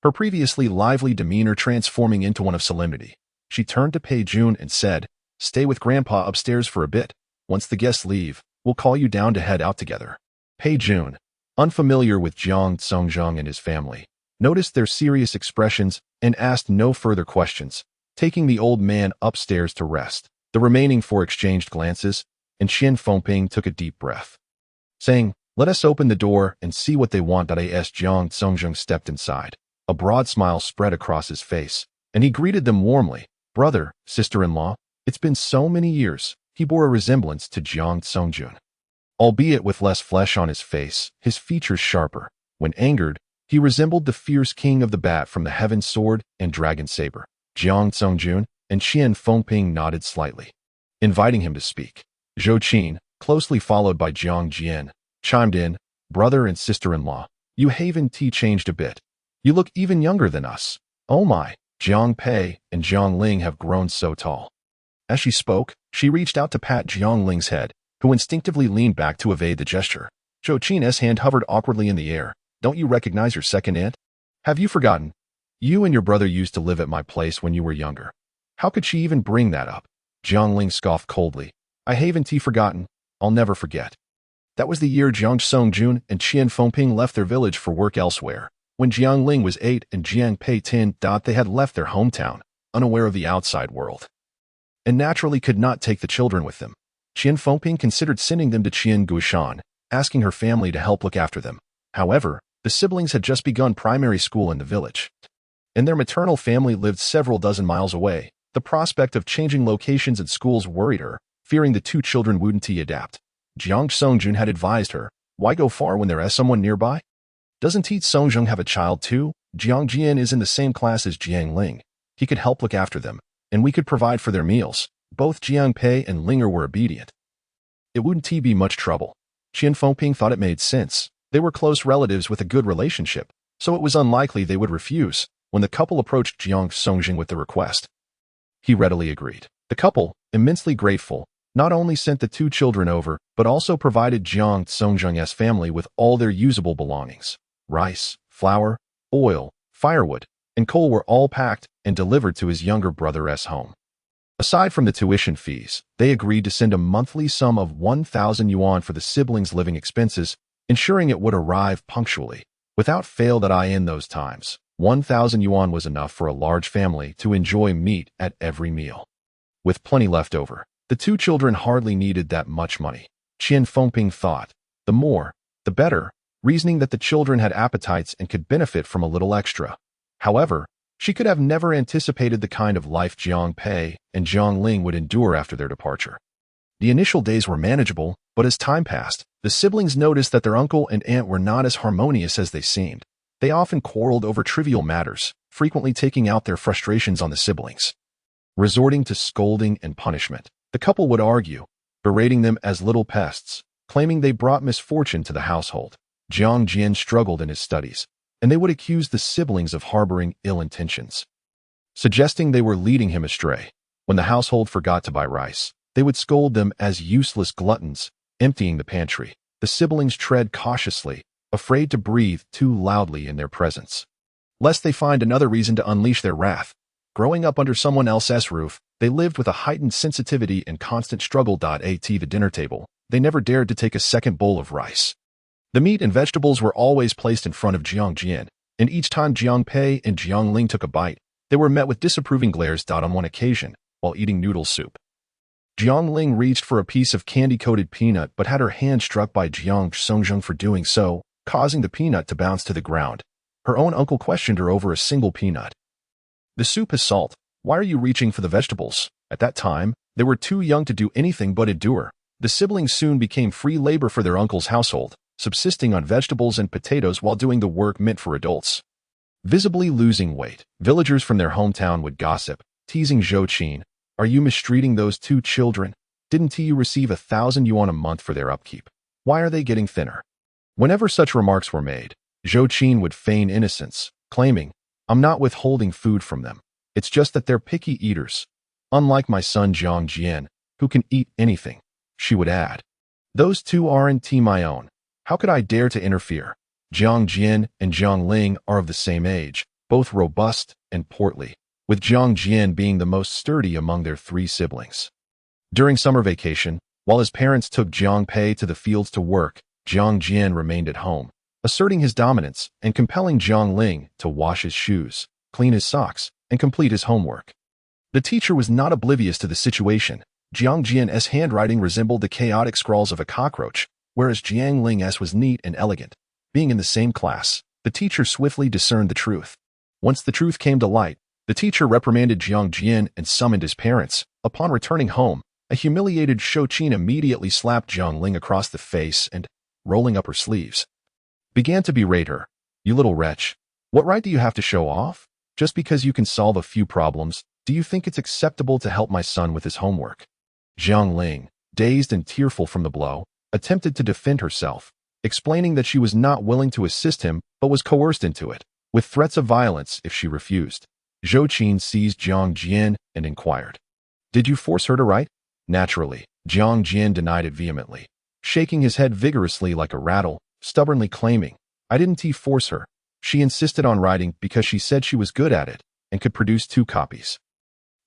her previously lively demeanor transforming into one of solemnity. She turned to Pei Jun and said, "Stay with Grandpa upstairs for a bit. Once the guests leave, we'll call you down to head out together." Pei Jun, unfamiliar with Jiang Songjong and his family, noticed their serious expressions and asked no further questions, taking the old man upstairs to rest. The remaining 4 exchanged glances, and Qian Fengping took a deep breath, saying, "Let us open the door and see what they want." As Jiang Songjong stepped inside, a broad smile spread across his face, and he greeted them warmly. "Brother, sister-in-law, it's been so many years." He bore a resemblance to Jiang Songjun, albeit with less flesh on his face, his features sharper. When angered, he resembled the fierce king of the bat from the Heaven Sword and Dragon Saber. Jiang Songjun and Qian Fengping nodded slightly, inviting him to speak. Zhou Qin, closely followed by Jiang Jian, chimed in, "Brother and sister-in-law, you haven't changed a bit. You look even younger than us. Oh my, Jiang Pei and Jiang Ling have grown so tall." As she spoke, she reached out to pat Jiang Ling's head, who instinctively leaned back to evade the gesture. Zhou Qin's hand hovered awkwardly in the air. Don't you recognize your second aunt? Have you forgotten? You and your brother used to live at my place when you were younger. How could she even bring that up? Jiang Ling scoffed coldly. I haven't forgotten. I'll never forget. That was the year Jiang Songjun and Qian Fengping left their village for work elsewhere. When Jiang Ling was 8 and Jiang Pei 10, they had left their hometown, unaware of the outside world, and naturally could not take the children with them. Qian Fengping considered sending them to Qian Gushan, asking her family to help look after them. However, the siblings had just begun primary school in the village, and their maternal family lived several dozen miles away. The prospect of changing locations at schools worried her, fearing the two children wouldn't adapt. Jiang Songjun had advised her, why go far when there is someone nearby? Doesn't Ti Songjun have a child too? Jiang Jian is in the same class as Jiang Ling. He could help look after them, and we could provide for their meals. Both Jiang Pei and Linger were obedient. It wouldn't be much trouble. Qian Fengping thought it made sense. They were close relatives with a good relationship, so it was unlikely they would refuse. When the couple approached Jiang Songjun with the request, he readily agreed. The couple, immensely grateful, not only sent the two children over, but also provided Jiang Songjun's family with all their usable belongings. Rice, flour, oil, firewood, and coal were all packed and delivered to his younger brother's home. Aside from the tuition fees, they agreed to send a monthly sum of 1,000 yuan for the siblings' living expenses, ensuring it would arrive punctually. Without fail in those times, 1,000 yuan was enough for a large family to enjoy meat at every meal. With plenty left over, the two children hardly needed that much money. Qian Fengping thought, the more, the better, reasoning that the children had appetites and could benefit from a little extra. However, she could have never anticipated the kind of life Jiang Pei and Jiang Ling would endure after their departure. The initial days were manageable, but as time passed, the siblings noticed that their uncle and aunt were not as harmonious as they seemed. They often quarreled over trivial matters, frequently taking out their frustrations on the siblings. Resorting to scolding and punishment, the couple would argue, berating them as little pests, claiming they brought misfortune to the household. Jiang Jian struggled in his studies, and they would accuse the siblings of harboring ill intentions, suggesting they were leading him astray. When the household forgot to buy rice, they would scold them as useless gluttons, emptying the pantry. The siblings tread cautiously, afraid to breathe too loudly in their presence, lest they find another reason to unleash their wrath. Growing up under someone else's roof, they lived with a heightened sensitivity and constant struggle. At the dinner table, they never dared to take a second bowl of rice. The meat and vegetables were always placed in front of Jiang Jian, and each time Jiang Pei and Jiang Ling took a bite, they were met with disapproving glares. On one occasion, while eating noodle soup, Jiang Ling reached for a piece of candy-coated peanut but had her hand struck by Jiang Songjun for doing so, causing the peanut to bounce to the ground. Her own uncle questioned her over a single peanut. The soup has salt. Why are you reaching for the vegetables? At that time, they were too young to do anything but endure. The siblings soon became free labor for their uncle's household, subsisting on vegetables and potatoes while doing the work meant for adults. Visibly losing weight, villagers from their hometown would gossip, teasing Zhou Qin. Are you mistreating those two children? Didn't you receive 1,000 yuan a month for their upkeep? Why are they getting thinner? Whenever such remarks were made, Zhou Qin would feign innocence, claiming, I'm not withholding food from them. It's just that they're picky eaters. Unlike my son Jiang Jian, who can eat anything, she would add. Those two aren't my own. How could I dare to interfere? Jiang Jian and Jiang Ling are of the same age, both robust and portly, with Jiang Jian being the most sturdy among their three siblings. During summer vacation, while his parents took Jiang Pei to the fields to work, Jiang Jian remained at home, asserting his dominance and compelling Jiang Ling to wash his shoes, clean his socks, and complete his homework. The teacher was not oblivious to the situation. Jiang Jian's handwriting resembled the chaotic scrawls of a cockroach, whereas Jiang Ling's was neat and elegant. Being in the same class, the teacher swiftly discerned the truth. Once the truth came to light, the teacher reprimanded Jiang Jian and summoned his parents. Upon returning home, a humiliated Zhou Qin immediately slapped Jiang Ling across the face and, rolling up her sleeves, began to berate her. You little wretch, what right do you have to show off? Just because you can solve a few problems, do you think it's acceptable to help my son with his homework? Jiang Ling, dazed and tearful from the blow, attempted to defend herself, explaining that she was not willing to assist him but was coerced into it, with threats of violence if she refused. Zhou Qin seized Jiang Jian and inquired, Did you force her to write? Naturally, Jiang Jian denied it vehemently, shaking his head vigorously like a rattle, stubbornly claiming, I didn't force her. She insisted on writing because she said she was good at it and could produce 2 copies.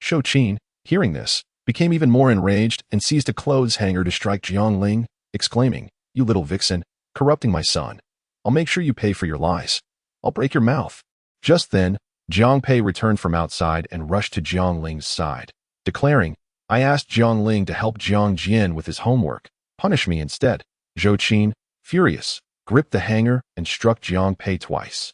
Shou Qin, hearing this, became even more enraged and seized a clothes hanger to strike Jiang Ling, exclaiming, "You little vixen, corrupting my son. I'll make sure you pay for your lies. I'll break your mouth." Just then, Jiang Pei returned from outside and rushed to Jiang Ling's side, declaring, "I asked Jiang Ling to help Jiang Jian with his homework. Punish me instead." Shou Qin, furious, gripped the hanger and struck Jiang Pei twice,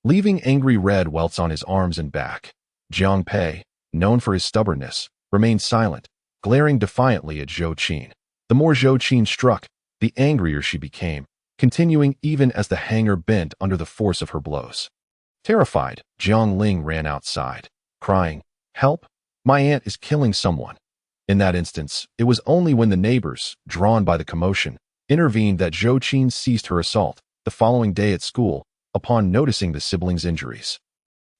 leaving angry red welts on his arms and back. Jiang Pei, known for his stubbornness, remained silent, glaring defiantly at Shou Qin. The more Shou Qin struck, the angrier she became, continuing even as the hanger bent under the force of her blows. Terrified, Jiang Ling ran outside, crying, "Help! My aunt is killing someone." In that instance, it was only when the neighbors, drawn by the commotion, intervened that Shou Qin ceased her assault. The following day at school, upon noticing the siblings' injuries,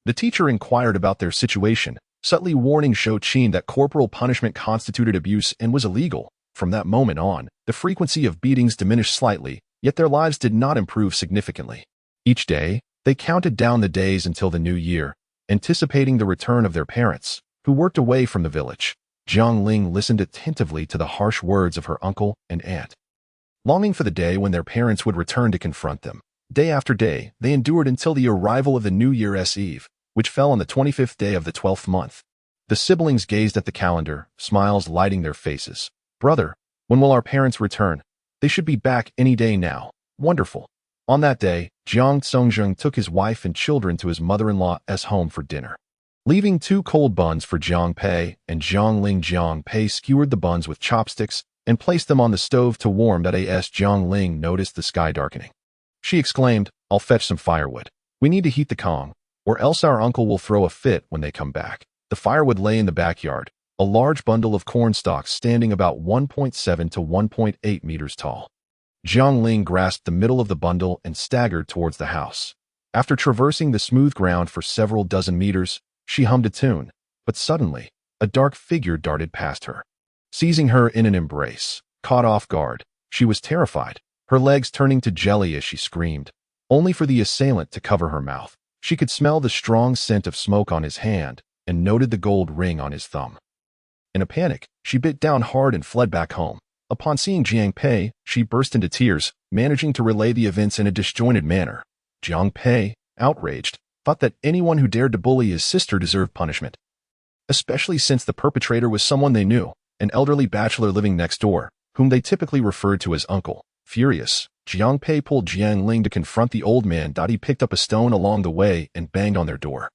the teacher inquired about their situation, subtly warning Shou Qin that corporal punishment constituted abuse and was illegal. From that moment on, the frequency of beatings diminished slightly, yet their lives did not improve significantly. Each day, they counted down the days until the new year, anticipating the return of their parents, who worked away from the village. Jiang Ling listened attentively to the harsh words of her uncle and aunt, longing for the day when their parents would return to confront them. Day after day, they endured until the arrival of the New Year's Eve, which fell on the 25th day of the 12th month. The siblings gazed at the calendar, smiles lighting their faces. "Brother, when will our parents return? They should be back any day now." Wonderful. On that day, Jiang Songjung took his wife and children to his mother-in-law's home for dinner, leaving 2 cold buns for Jiang Pei and Jiang Ling. Jiang Pei skewered the buns with chopsticks and placed them on the stove to warm that as Jiang Ling noticed the sky darkening. She exclaimed, "I'll fetch some firewood. We need to heat the Kong, or else our uncle will throw a fit when they come back." The firewood lay in the backyard, a large bundle of corn stalks standing about 1.7 to 1.8 meters tall. Jiang Ling grasped the middle of the bundle and staggered towards the house. After traversing the smooth ground for several dozen meters, she hummed a tune, but suddenly, a dark figure darted past her, seizing her in an embrace. Caught off guard, she was terrified, her legs turning to jelly as she screamed, only for the assailant to cover her mouth. She could smell the strong scent of smoke on his hand and noted the gold ring on his thumb. In a panic, she bit down hard and fled back home. Upon seeing Jiang Pei, she burst into tears, managing to relay the events in a disjointed manner. Jiang Pei, outraged, thought that anyone who dared to bully his sister deserved punishment, especially since the perpetrator was someone they knew, an elderly bachelor living next door, whom they typically referred to as uncle. Furious, Jiang Pei pulled Jiang Ling to confront the old man. He picked up a stone along the way and banged on their door,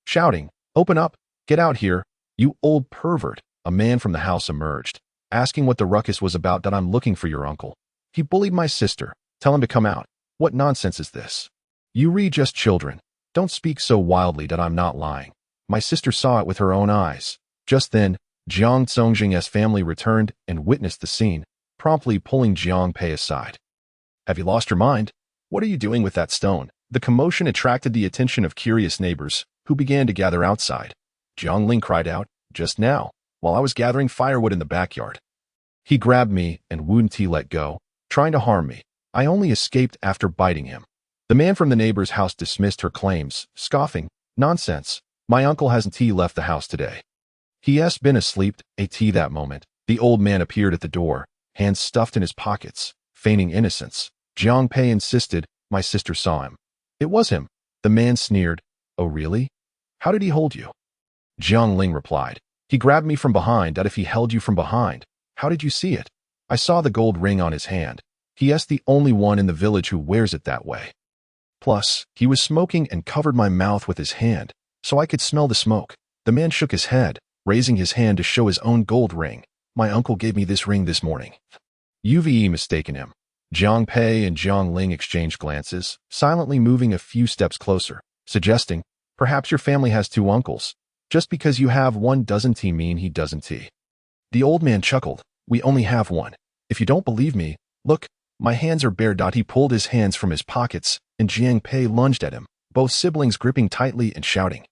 shouting, "Open up! Get out here, you old pervert!" A man from the house emerged, asking what the ruckus was about. "That I'm looking for your uncle. He bullied my sister. Tell him to come out." "What nonsense is this? You just children. Don't speak so wildly. That I'm not lying. My sister saw it with her own eyes." Just then, Jiang Songjing's family returned and witnessed the scene, promptly pulling Jiang Pei aside. "Have you lost your mind? What are you doing with that stone?" The commotion attracted the attention of curious neighbors, who began to gather outside. Jiang Ling cried out, "Just now, while I was gathering firewood in the backyard, he grabbed me and wouldn't let go, trying to harm me. I only escaped after biting him." The man from the neighbor's house dismissed her claims, scoffing, "Nonsense. My uncle hasn't left the house today. He's been asleep." That moment, the old man appeared at the door, hands stuffed in his pockets, feigning innocence. Jiang Pei insisted, "My sister saw him." "It was him." The man sneered, "Oh really? How did he hold you?" Jiang Ling replied, "He grabbed me from behind." "That if he held you from behind, how did you see it?" "I saw the gold ring on his hand. He's the only one in the village who wears it that way. Plus, he was smoking and covered my mouth with his hand, so I could smell the smoke." The man shook his head, raising his hand to show his own gold ring. "My uncle gave me this ring this morning." You've mistaken him. Jiang Pei and Jiang Ling exchanged glances, silently moving a few steps closer, suggesting, "Perhaps your family has 2 uncles. Just because you have one doesn't mean he doesn't." The old man chuckled, "We only have one. If you don't believe me, look, my hands are bare." He pulled his hands from his pockets, and Jiang Pei lunged at him, both siblings gripping tightly and shouting,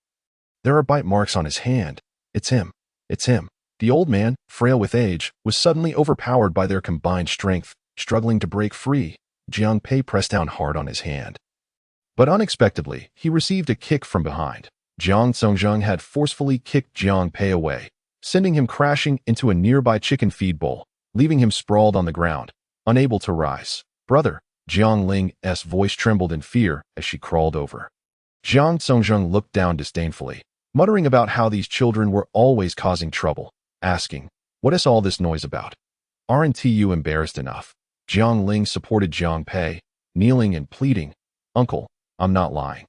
"There are bite marks on his hand. It's him. It's him." The old man, frail with age, was suddenly overpowered by their combined strength, struggling to break free. Jiang Pei pressed down hard on his hand. But unexpectedly, he received a kick from behind. Jiang Songjung had forcefully kicked Jiang Pei away, sending him crashing into a nearby chicken feed bowl, leaving him sprawled on the ground, unable to rise. "Brother," Jiang Ling's voice trembled in fear as she crawled over. Jiang Songjung looked down disdainfully, muttering about how these children were always causing trouble, asking, "What is all this noise about? Aren't you embarrassed enough?" Jiang Ling supported Jiang Pei, kneeling and pleading, "Uncle, I'm not lying.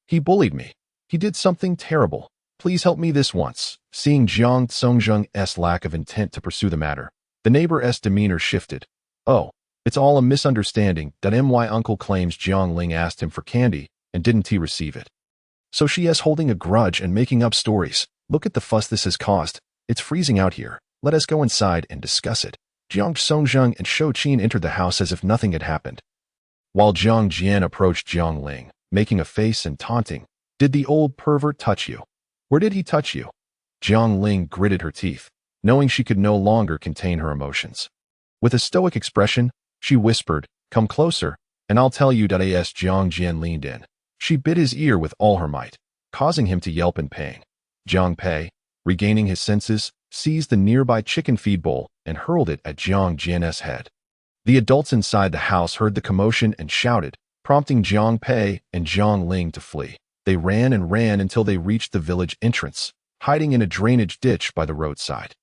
He bullied me. He did something terrible. Please help me this once." Seeing Jiang Songjung's lack of intent to pursue the matter, the neighbor's demeanor shifted. "Oh, it's all a misunderstanding that my uncle claims Jiang Ling asked him for candy, and didn't he receive it? So she is holding a grudge and making up stories. Look at the fuss this has caused. It's freezing out here. Let us go inside and discuss it." Jiang Songjung and Shou Qin entered the house as if nothing had happened, while Jiang Jian approached Jiang Ling, making a face and taunting, "Did the old pervert touch you? Where did he touch you?" Jiang Ling gritted her teeth, knowing she could no longer contain her emotions. With a stoic expression, she whispered, "Come closer, and I'll tell you." As Jiang Jian leaned in, she bit his ear with all her might, causing him to yelp in pain. Jiang Pei, regaining his senses, seized the nearby chicken feed bowl and hurled it at Jiang Jian's head. The adults inside the house heard the commotion and shouted, prompting Jiang Pei and Jiang Ling to flee. They ran and ran until they reached the village entrance, hiding in a drainage ditch by the roadside.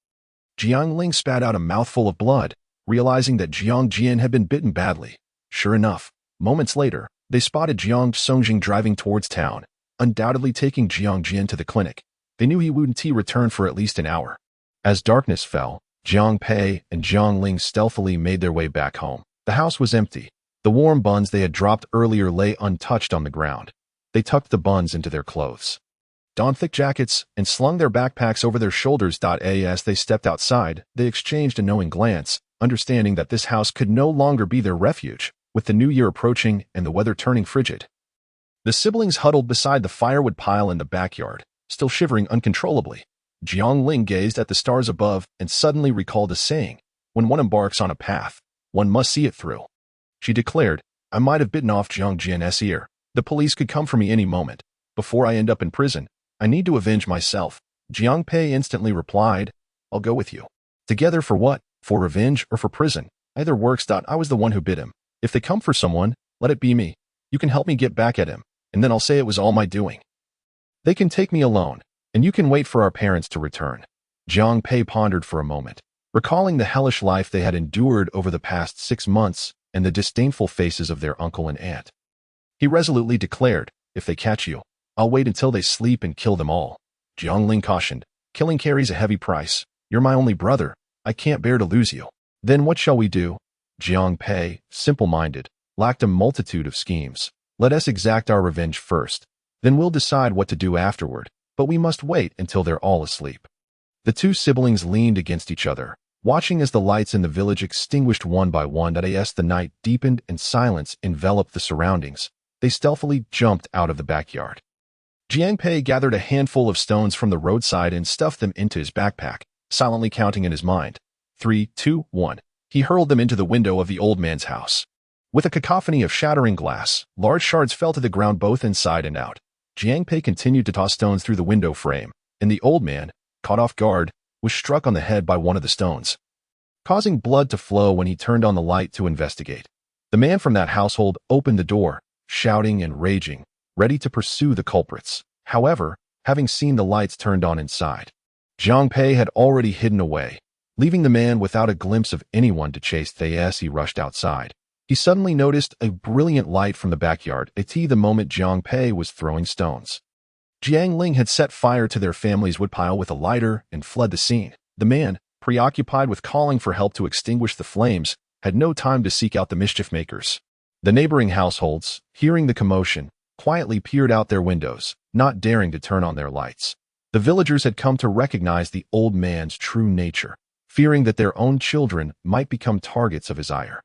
Jiang Ling spat out a mouthful of blood, realizing that Jiang Jian had been bitten badly. Sure enough, moments later, they spotted Jiang Songjing driving towards town, undoubtedly taking Jiang Jian to the clinic. They knew he wouldn't return for at least an hour. As darkness fell, Jiang Pei and Jiang Ling stealthily made their way back home. The house was empty. The warm buns they had dropped earlier lay untouched on the ground. They tucked the buns into their clothes, donned thick jackets, and slung their backpacks over their shoulders. As they stepped outside, they exchanged a knowing glance, understanding that this house could no longer be their refuge, with the new year approaching and the weather turning frigid. The siblings huddled beside the firewood pile in the backyard, still shivering uncontrollably. Jiang Ling gazed at the stars above and suddenly recalled a saying, "When one embarks on a path, one must see it through." She declared, "I might have bitten off Jiang Jian's ear. The police could come for me any moment. Before I end up in prison, I need to avenge myself." Jiang Pei instantly replied, "I'll go with you." "Together for what? For revenge or for prison? Either works. I was the one who bit him. If they come for someone, let it be me. You can help me get back at him, and then I'll say it was all my doing. They can take me alone, and you can wait for our parents to return." Jiang Pei pondered for a moment, recalling the hellish life they had endured over the past 6 months and the disdainful faces of their uncle and aunt. He resolutely declared, "If they catch you, I'll wait until they sleep and kill them all." Jiang Ling cautioned, "Killing carries a heavy price. You're my only brother. I can't bear to lose you." "Then what shall we do?" Jiang Pei, simple-minded, lacked a multitude of schemes. "Let us exact our revenge first. Then we'll decide what to do afterward. But we must wait until they're all asleep." The two siblings leaned against each other, watching as the lights in the village extinguished one by one. As the night deepened and silence enveloped the surroundings, they stealthily jumped out of the backyard. Jiang Pei gathered a handful of stones from the roadside and stuffed them into his backpack, silently counting in his mind. 3, 2, 1. He hurled them into the window of the old man's house. With a cacophony of shattering glass, large shards fell to the ground both inside and out. Jiang Pei continued to toss stones through the window frame, and the old man, caught off guard, was struck on the head by one of the stones, causing blood to flow when he turned on the light to investigate. The man from that household opened the door, shouting and raging, ready to pursue the culprits. However, having seen the lights turned on inside, Jiang Pei had already hidden away, leaving the man without a glimpse of anyone to chase. As he rushed outside, he suddenly noticed a brilliant light from the backyard at the moment Jiang Pei was throwing stones. Jiang Ling had set fire to their family's woodpile with a lighter and fled the scene. The man, preoccupied with calling for help to extinguish the flames, had no time to seek out the mischief makers. The neighboring households, hearing the commotion, quietly peered out their windows, not daring to turn on their lights. The villagers had come to recognize the old man's true nature, fearing that their own children might become targets of his ire.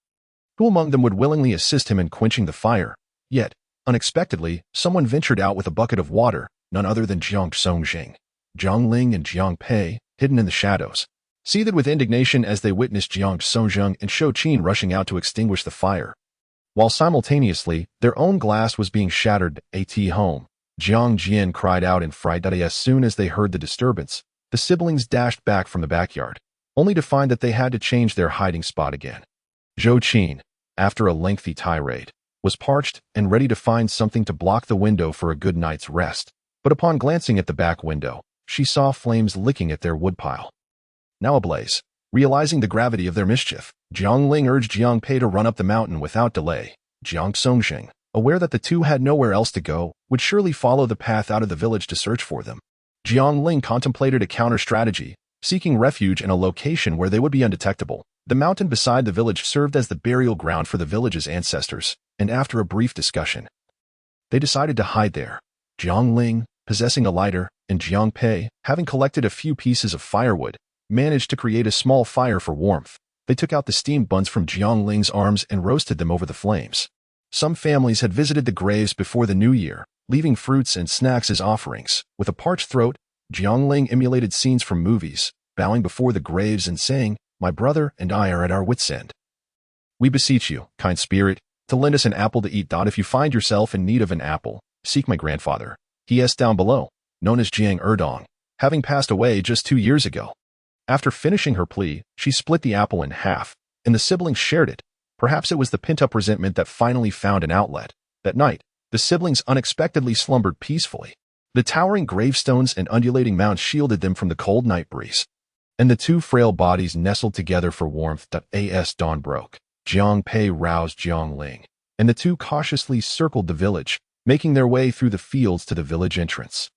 Who among them would willingly assist him in quenching the fire? Yet, unexpectedly, someone ventured out with a bucket of water, none other than Jiang Songjing. Jiang Ling and Jiang Pei, hidden in the shadows, seethed with indignation as they witnessed Jiang Songjing and Shou Qin rushing out to extinguish the fire. while simultaneously their own glass was being shattered at home. Jiang Jian cried out in fright that as soon as they heard the disturbance, the siblings dashed back from the backyard, only to find that they had to change their hiding spot again. Zhou Qin, after a lengthy tirade, was parched and ready to find something to block the window for a good night's rest, but upon glancing at the back window, she saw flames licking at their woodpile. Now ablaze, realizing the gravity of their mischief, Jiang Ling urged Jiang Pei to run up the mountain without delay. Jiang Songjing, aware that the two had nowhere else to go, would surely follow the path out of the village to search for them. Jiang Ling contemplated a counter-strategy, seeking refuge in a location where they would be undetectable. The mountain beside the village served as the burial ground for the village's ancestors, and after a brief discussion, they decided to hide there. Jiang Ling, possessing a lighter, and Jiang Pei, having collected a few pieces of firewood, managed to create a small fire for warmth. They took out the steamed buns from Jiang Ling's arms and roasted them over the flames. Some families had visited the graves before the new year, leaving fruits and snacks as offerings. With a parched throat, Jiang Ling emulated scenes from movies, bowing before the graves and saying, "My brother and I are at our wits' end. We beseech you, kind spirit, to lend us an apple to eat. If you find yourself in need of an apple, seek my grandfather. He is down below, known as Jiang Erdong, having passed away just 2 years ago." After finishing her plea, she split the apple in half, and the siblings shared it. Perhaps it was the pent-up resentment that finally found an outlet. That night, the siblings unexpectedly slumbered peacefully. The towering gravestones and undulating mounds shielded them from the cold night breeze, and the two frail bodies nestled together for warmth. As dawn broke, Jiang Pei roused Jiang Ling, and the two cautiously circled the village, making their way through the fields to the village entrance,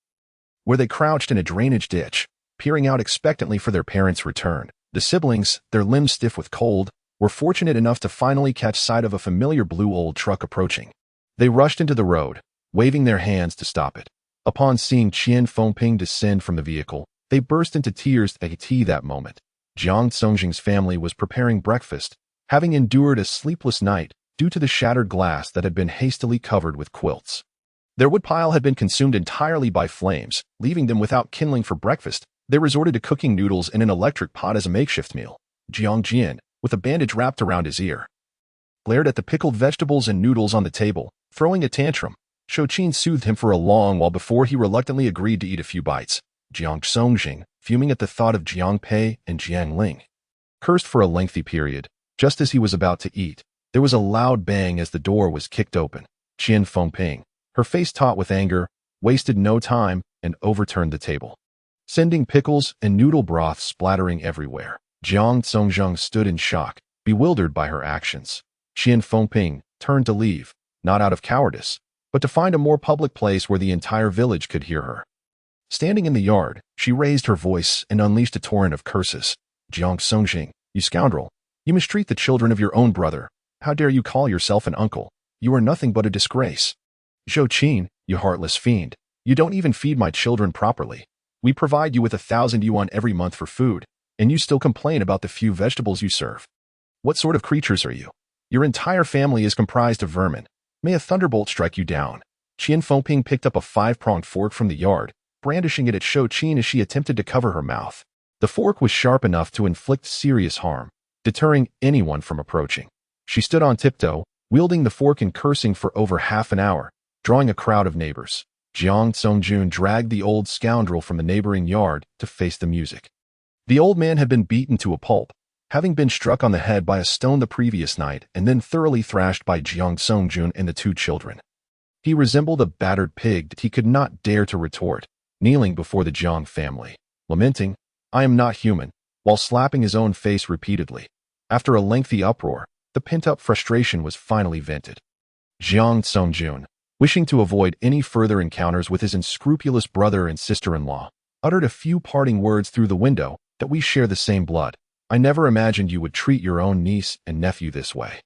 where they crouched in a drainage ditch, peering out expectantly for their parents' return. The siblings, their limbs stiff with cold, were fortunate enough to finally catch sight of a familiar blue old truck approaching. They rushed into the road, waving their hands to stop it. Upon seeing Qian Fengping descend from the vehicle, they burst into tears at that moment. Jiang Songjing's family was preparing breakfast, having endured a sleepless night due to the shattered glass that had been hastily covered with quilts. Their woodpile had been consumed entirely by flames, leaving them without kindling for breakfast. They resorted to cooking noodles in an electric pot as a makeshift meal. Jiang Jian, with a bandage wrapped around his ear, glared at the pickled vegetables and noodles on the table, throwing a tantrum. Zhou Qin soothed him for a long while before he reluctantly agreed to eat a few bites. Jiang Songjing, fuming at the thought of Jiang Pei and Jiang Ling, cursed for a lengthy period. Just as he was about to eat, there was a loud bang as the door was kicked open. Qian Fengping, her face taut with anger, wasted no time and overturned the table, sending pickles and noodle broth splattering everywhere. Jiang Songjing stood in shock, bewildered by her actions. Qian Fengping turned to leave, not out of cowardice, but to find a more public place where the entire village could hear her. Standing in the yard, she raised her voice and unleashed a torrent of curses. "Jiang Songjing, you scoundrel! You mistreat the children of your own brother. How dare you call yourself an uncle? You are nothing but a disgrace. Zhou Qin, you heartless fiend, you don't even feed my children properly. We provide you with 1,000 yuan every month for food, and you still complain about the few vegetables you serve. What sort of creatures are you? Your entire family is comprised of vermin. May a thunderbolt strike you down." Qian Fengping picked up a 5-pronged fork from the yard, brandishing it at Zhou Qin as she attempted to cover her mouth. The fork was sharp enough to inflict serious harm, deterring anyone from approaching. She stood on tiptoe, wielding the fork and cursing for over half an hour, drawing a crowd of neighbors. Jiang Songjun dragged the old scoundrel from the neighboring yard to face the music. The old man had been beaten to a pulp, having been struck on the head by a stone the previous night and then thoroughly thrashed by Jiang Songjun and the two children. He resembled a battered pig that he could not dare to retort, kneeling before the Jiang family, lamenting, "I am not human," while slapping his own face repeatedly. After a lengthy uproar, the pent-up frustration was finally vented. Jiang Songjun, wishing to avoid any further encounters with his unscrupulous brother and sister-in-law, uttered a few parting words through the window. "That we share the same blood. I never imagined you would treat your own niece and nephew this way.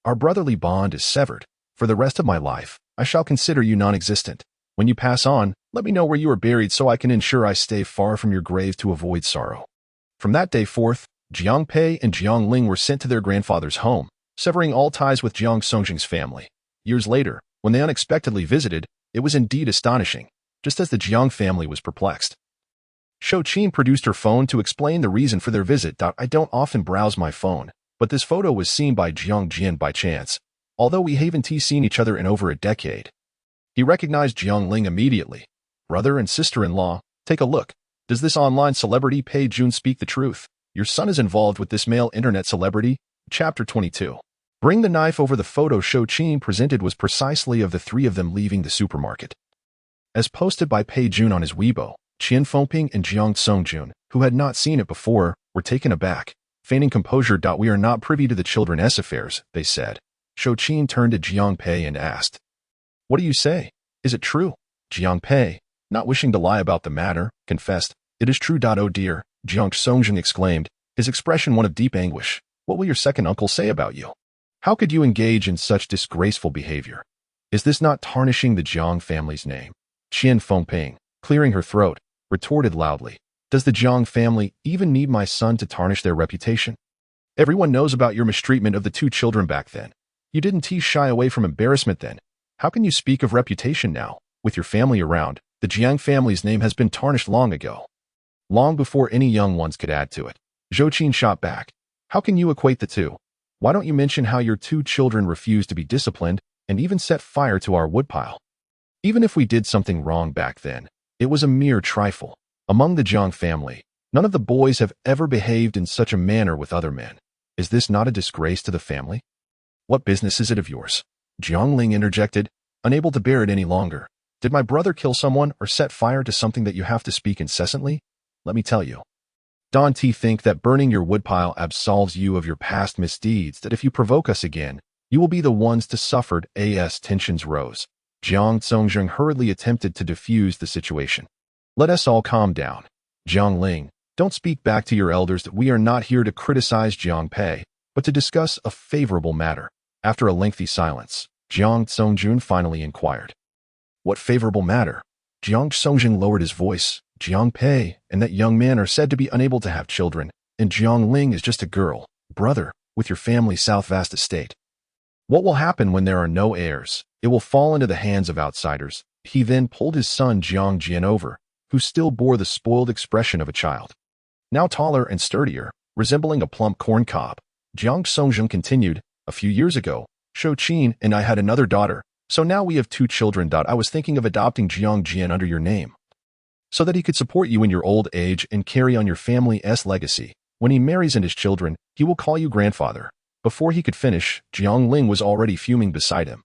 Our brotherly bond is severed. For the rest of my life, I shall consider you non-existent. When you pass on, let me know where you are buried so I can ensure I stay far from your grave to avoid sorrow." From that day forth, Jiang Pei and Jiang Ling were sent to their grandfather's home, severing all ties with Jiang Songjing's family. Years later, when they unexpectedly visited, it was indeed astonishing, just as the Jiang family was perplexed. Zhou Qin produced her phone to explain the reason for their visit. "I don't often browse my phone, but this photo was seen by Jiang Jian by chance. although we haven't seen each other in over a decade. He recognized Jiang Ling immediately. Brother and sister-in-law, take a look. Does this online celebrity Pei Jun speak the truth? Your son is involved with this male internet celebrity. Chapter 22. Bring the knife over. The photo Shou Qin presented was precisely of the three of them leaving the supermarket. As posted by Pei Jun on his Weibo, Qian Fengping and Jiang Songjun, who had not seen it before, were taken aback. Feigning composure. We are not privy to the children's affairs, they said. Shou Qin turned to Jiang Pei and asked, "What do you say? Is it true?" Jiang Pei, not wishing to lie about the matter, confessed, "It is true. Oh dear," Jiang Songjun exclaimed, his expression one of deep anguish. "What will your second uncle say about you? How could you engage in such disgraceful behavior? Is this not tarnishing the Jiang family's name?" Qian Fengping, clearing her throat, retorted loudly, "Does the Jiang family even need my son to tarnish their reputation? Everyone knows about your mistreatment of the two children back then. You didn't shy away from embarrassment then. How can you speak of reputation now? With your family around, the Jiang family's name has been tarnished long ago. Long before any young ones could add to it." Shou Qin shot back. "How can you equate the two? Why don't you mention how your two children refused to be disciplined and even set fire to our woodpile? Even if we did something wrong back then, it was a mere trifle. Among the Jiang family, none of the boys have ever behaved in such a manner with other men. Is this not a disgrace to the family?" "What business is it of yours?" Jiang Ling interjected, unable to bear it any longer. "Did my brother kill someone or set fire to something that you have to speak incessantly? Let me tell you. Don't think that burning your woodpile absolves you of your past misdeeds, that if you provoke us again, you will be the ones to suffer." As tensions rose, Jiang Songjun hurriedly attempted to diffuse the situation. "Let us all calm down. Jiang Ling, don't speak back to your elders. That we are not here to criticize Jiang Pei, but to discuss a favorable matter." After a lengthy silence, Jiang Songjun finally inquired, "What favorable matter?" Jiang Songjun lowered his voice. "Jiang Pei and that young man are said to be unable to have children, and Jiang Ling is just a girl, brother, with your family's south vast estate. What will happen when there are no heirs? It will fall into the hands of outsiders." He then pulled his son Jiang Jian over, who still bore the spoiled expression of a child. Now taller and sturdier, resembling a plump corn cob, Jiang Songjun continued, "A few years ago, Shou Qin and I had another daughter, so now we have two children. I was thinking of adopting Jiang Jian under your name, so that he could support you in your old age and carry on your family's legacy. When he marries and his children, he will call you grandfather." Before he could finish, Jiang Ling was already fuming beside him.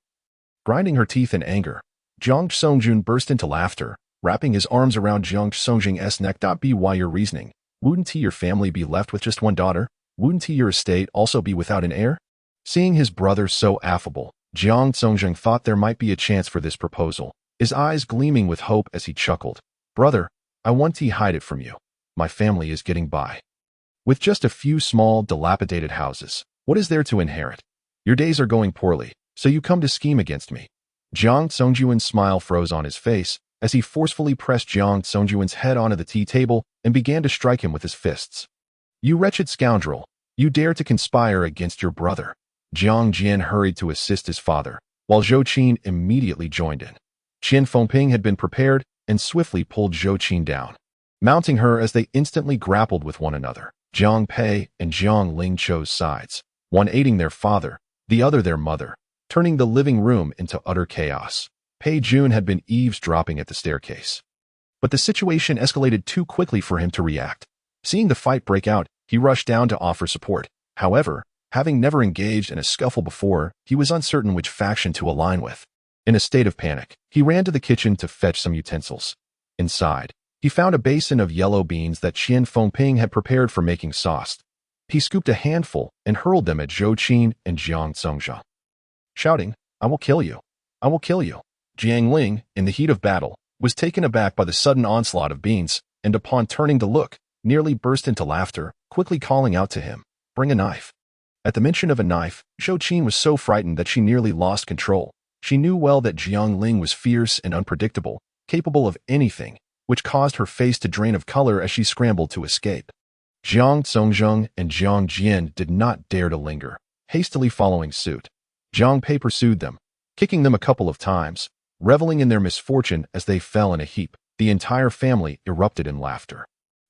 Grinding her teeth in anger, Jiang Songjun burst into laughter, wrapping his arms around Jiang Songjun's neck. "Why your reasoning? Wouldn't your family be left with just one daughter? Wouldn't your estate also be without an heir?" Seeing his brother so affable, Jiang Songjun thought there might be a chance for this proposal, his eyes gleaming with hope as he chuckled. "Brother, I want to hide it from you. My family is getting by with just a few small, dilapidated houses. What is there to inherit? Your days are going poorly, so you come to scheme against me." Jiang Songjun's smile froze on his face as he forcefully pressed Jiang Songjun's head onto the tea table and began to strike him with his fists. "You wretched scoundrel! You dare to conspire against your brother!" Jiang Jian hurried to assist his father, while Shou Qin immediately joined in. Qian Fengping had been prepared and swiftly pulled Shou Qin down, mounting her as they instantly grappled with one another. Jiang Pei and Jiang Ling chose sides, one aiding their father, the other their mother, turning the living room into utter chaos. Pei Jun had been eavesdropping at the staircase, but the situation escalated too quickly for him to react. Seeing the fight break out, he rushed down to offer support. However, having never engaged in a scuffle before, he was uncertain which faction to align with. In a state of panic, he ran to the kitchen to fetch some utensils. Inside, he found a basin of yellow beans that Qian Fengping had prepared for making sauce. He scooped a handful and hurled them at Shou Qin and Jiang Songjun, shouting, "I will kill you! I will kill you!" Jiang Ling, in the heat of battle, was taken aback by the sudden onslaught of beans, and upon turning to look, nearly burst into laughter, quickly calling out to him, "Bring a knife." At the mention of a knife, Shou Qin was so frightened that she nearly lost control. She knew well that Jiang Ling was fierce and unpredictable, capable of anything, which caused her face to drain of color as she scrambled to escape. Jiang Songjun and Jiang Jian did not dare to linger, hastily following suit. Jiang Pei pursued them, kicking them a couple of times, reveling in their misfortune as they fell in a heap. The entire family erupted in laughter.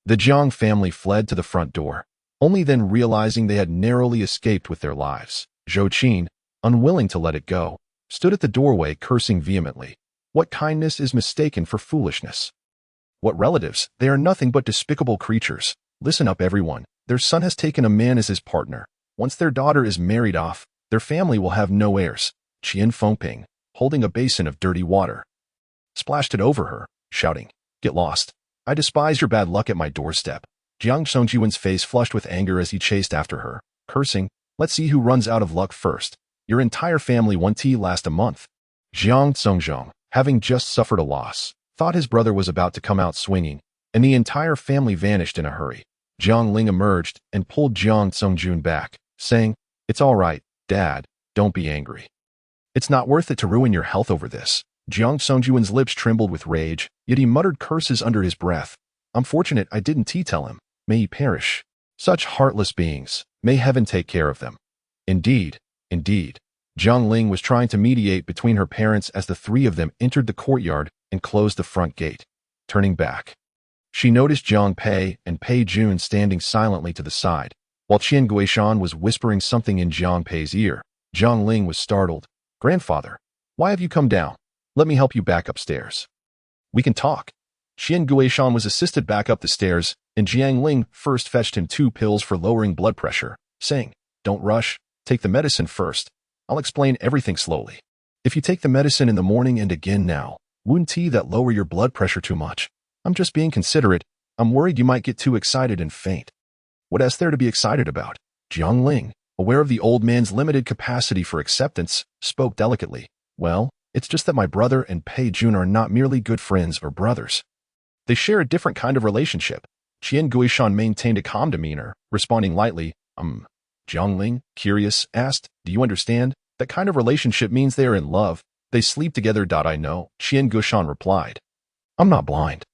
The Jiang family fled to the front door, only then realizing they had narrowly escaped with their lives. Shou Qin, unwilling to let it go, stood at the doorway cursing vehemently. What kindness is mistaken for foolishness? What relatives? They are nothing but despicable creatures. Listen up, everyone. Their son has taken a man as his partner. Once their daughter is married off, their family will have no heirs. Qian Fengping, holding a basin of dirty water, splashed it over her, shouting, "Get lost. I despise your bad luck at my doorstep." Jiang Songjuan's face flushed with anger as he chased after her, cursing, "Let's see who runs out of luck first. Your entire family won't last a month." Jiang Songzhong, having just suffered a loss, thought his brother was about to come out swinging, and the entire family vanished in a hurry. Jiang Ling emerged and pulled Jiang Songjun back, saying, "It's all right, Dad, don't be angry. It's not worth it to ruin your health over this." Jiang Songjuan's lips trembled with rage, yet he muttered curses under his breath. "I'm fortunate I didn't tell him. May he perish. Such heartless beings. May heaven take care of them." Indeed, indeed. Jiang Ling was trying to mediate between her parents as the three of them entered the courtyard and closed the front gate. Turning back, she noticed Jiang Pei and Pei Jun standing silently to the side. While Qian Guishan was whispering something in Jiang Pei's ear, Jiang Ling was startled. "Grandfather, why have you come down? Let me help you back upstairs. We can talk." Qian Guishan was assisted back up the stairs, and Jiang Ling first fetched him 2 pills for lowering blood pressure, saying, "Don't rush, take the medicine first. I'll explain everything slowly. If you take the medicine in the morning and again now, wouldn't that lower your blood pressure too much? I'm just being considerate. I'm worried you might get too excited and faint." "What is there to be excited about?" Jiang Ling, aware of the old man's limited capacity for acceptance, spoke delicately. "Well, it's just that my brother and Pei Jun are not merely good friends or brothers. They share a different kind of relationship." Qian Guishan maintained a calm demeanor, responding lightly. Jiang Ling, curious, asked, "Do you understand? That kind of relationship means they are in love. They sleep together. I know," Qian Guishan replied. "I'm not blind.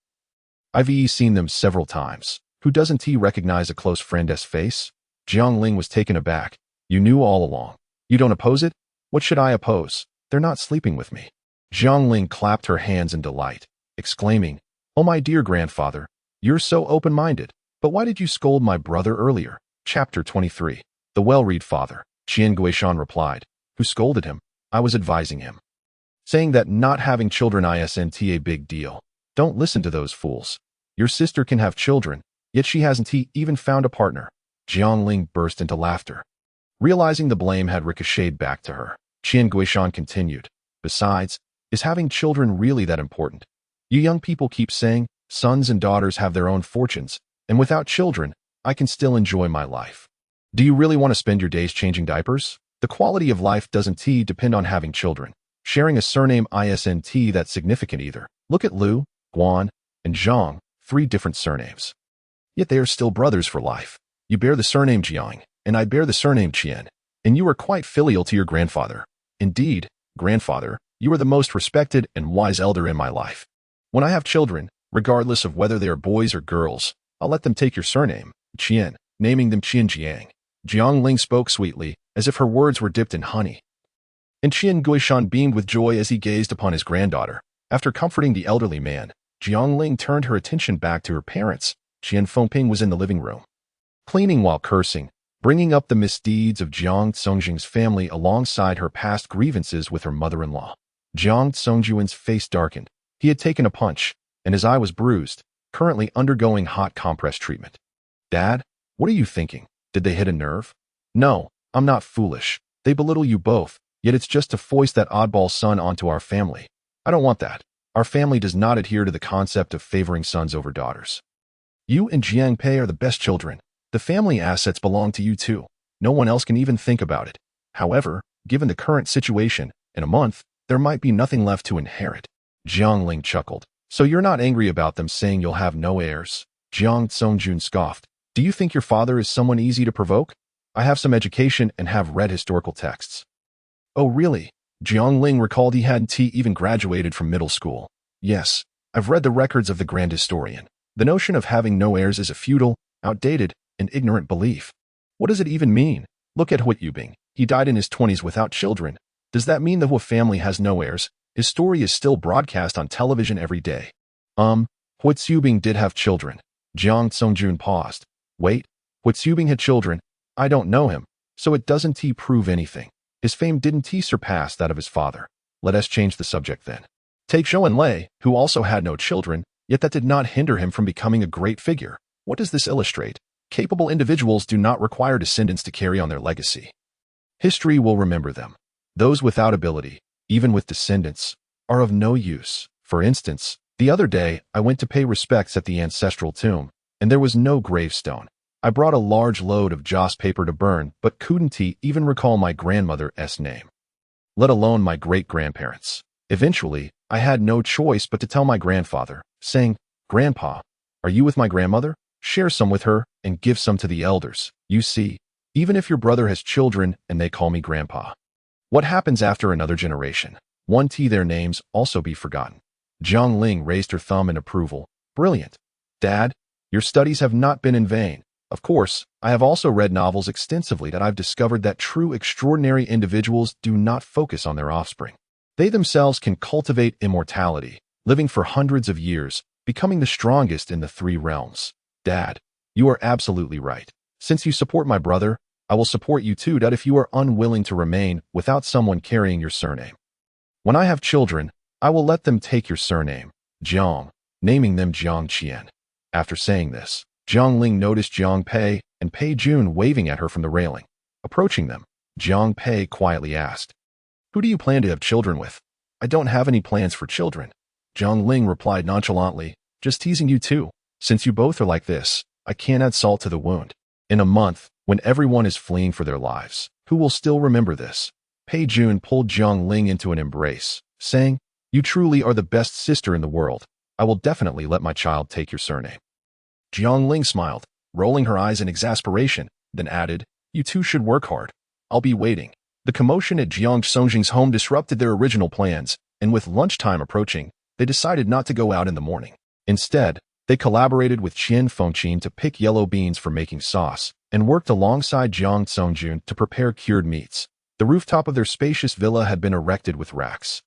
I've seen them several times. Who doesn't recognize a close friend's face?" Jiang Ling was taken aback. "You knew all along. You don't oppose it? What should I oppose? They're not sleeping with me." Jiang Ling clapped her hands in delight, exclaiming, "Oh, my dear grandfather, you're so open-minded. But why did you scold my brother earlier?" Chapter 23. The well-read father, Qian Guishan replied. "Who scolded him? I was advising him, saying that not having children isn't a big deal. Don't listen to those fools. Your sister can have children, yet she hasn't even found a partner." Jiang Ling burst into laughter. Realizing the blame had ricocheted back to her, Qian Guishan continued, "Besides, is having children really that important? You young people keep saying, sons and daughters have their own fortunes, and without children, I can still enjoy my life. Do you really want to spend your days changing diapers? The quality of life doesn't depend on having children. Sharing a surname isn't that significant either. Look at Liu, Guan, and Zhang, 3 different surnames. Yet they are still brothers for life. You bear the surname Jiang, and I bear the surname Qian, and you are quite filial to your grandfather. Indeed, grandfather, you are the most respected and wise elder in my life. When I have children, regardless of whether they are boys or girls, I'll let them take your surname, Qian, naming them Qian Jiang." Jiang Ling spoke sweetly, as if her words were dipped in honey. And Qian Guishan beamed with joy as he gazed upon his granddaughter. After comforting the elderly man, Jiang Ling turned her attention back to her parents. Qian Fengping was in the living room, cleaning while cursing, bringing up the misdeeds of Jiang Songjing's family alongside her past grievances with her mother-in-law. Jiang Songjuan's face darkened. He had taken a punch, and his eye was bruised, currently undergoing hot compress treatment. "Dad, what are you thinking? Did they hit a nerve?" "No, I'm not foolish. They belittle you both, yet it's just to foist that oddball son onto our family. I don't want that. Our family does not adhere to the concept of favoring sons over daughters. You and Jiang Pei are the best children. The family assets belong to you too. No one else can even think about it. However, given the current situation, in a month, there might be nothing left to inherit." Jiang Ling chuckled. "So you're not angry about them saying you'll have no heirs?" Jiang Songjun scoffed. "Do you think your father is someone easy to provoke? I have some education and have read historical texts." "Oh, really?" Jiang Ling recalled he hadn't even graduated from middle school. "Yes, I've read the records of the grand historian. The notion of having no heirs is a futile, outdated, and ignorant belief. What does it even mean? Look at Hu Yubing. He died in his 20s without children. Does that mean the Hu family has no heirs? His story is still broadcast on television every day." Hu Yubing did have children." Jiang Songjun paused. "Wait, Hu Yubing had children? I don't know him, so it doesn't prove anything." His fame didn't surpass that of his father. Let us change the subject then. Take Zhou Enlai, who also had no children, yet that did not hinder him from becoming a great figure. What does this illustrate? Capable individuals do not require descendants to carry on their legacy. History will remember them. Those without ability, even with descendants, are of no use. For instance, the other day I went to pay respects at the ancestral tomb, and there was no gravestone. I brought a large load of joss paper to burn, but couldn't even recall my grandmother's name, let alone my great-grandparents. Eventually, I had no choice but to tell my grandfather, saying, "Grandpa, are you with my grandmother? Share some with her and give some to the elders. You see, even if your brother has children and they call me grandpa, what happens after another generation? Their names also be forgotten." Jiang Ling raised her thumb in approval. "Brilliant. Dad, your studies have not been in vain. Of course, I have also read novels extensively that I've discovered that true extraordinary individuals do not focus on their offspring. They themselves can cultivate immortality, living for hundreds of years, becoming the strongest in the three realms. Dad, you are absolutely right. Since you support my brother, I will support you too. If you are unwilling to remain without someone carrying your surname, when I have children, I will let them take your surname, Jiang, naming them Jiang Qian." After saying this, Jiang Ling noticed Jiang Pei and Pei Jun waving at her from the railing. Approaching them, Jiang Pei quietly asked, "Who do you plan to have children with?" "I don't have any plans for children," Jiang Ling replied nonchalantly. "Just teasing you too. Since you both are like this, I can't add salt to the wound. In a month, when everyone is fleeing for their lives, who will still remember this?" Pei Jun pulled Jiang Ling into an embrace, saying, "You truly are the best sister in the world. I will definitely let my child take your surname." Jiang Ling smiled, rolling her eyes in exasperation, then added, "You two should work hard. I'll be waiting." The commotion at Jiang Songjing's home disrupted their original plans, and with lunchtime approaching, they decided not to go out in the morning. Instead, they collaborated with Qian Fengqin to pick yellow beans for making sauce, and worked alongside Jiang Songjun to prepare cured meats. The rooftop of their spacious villa had been erected with racks,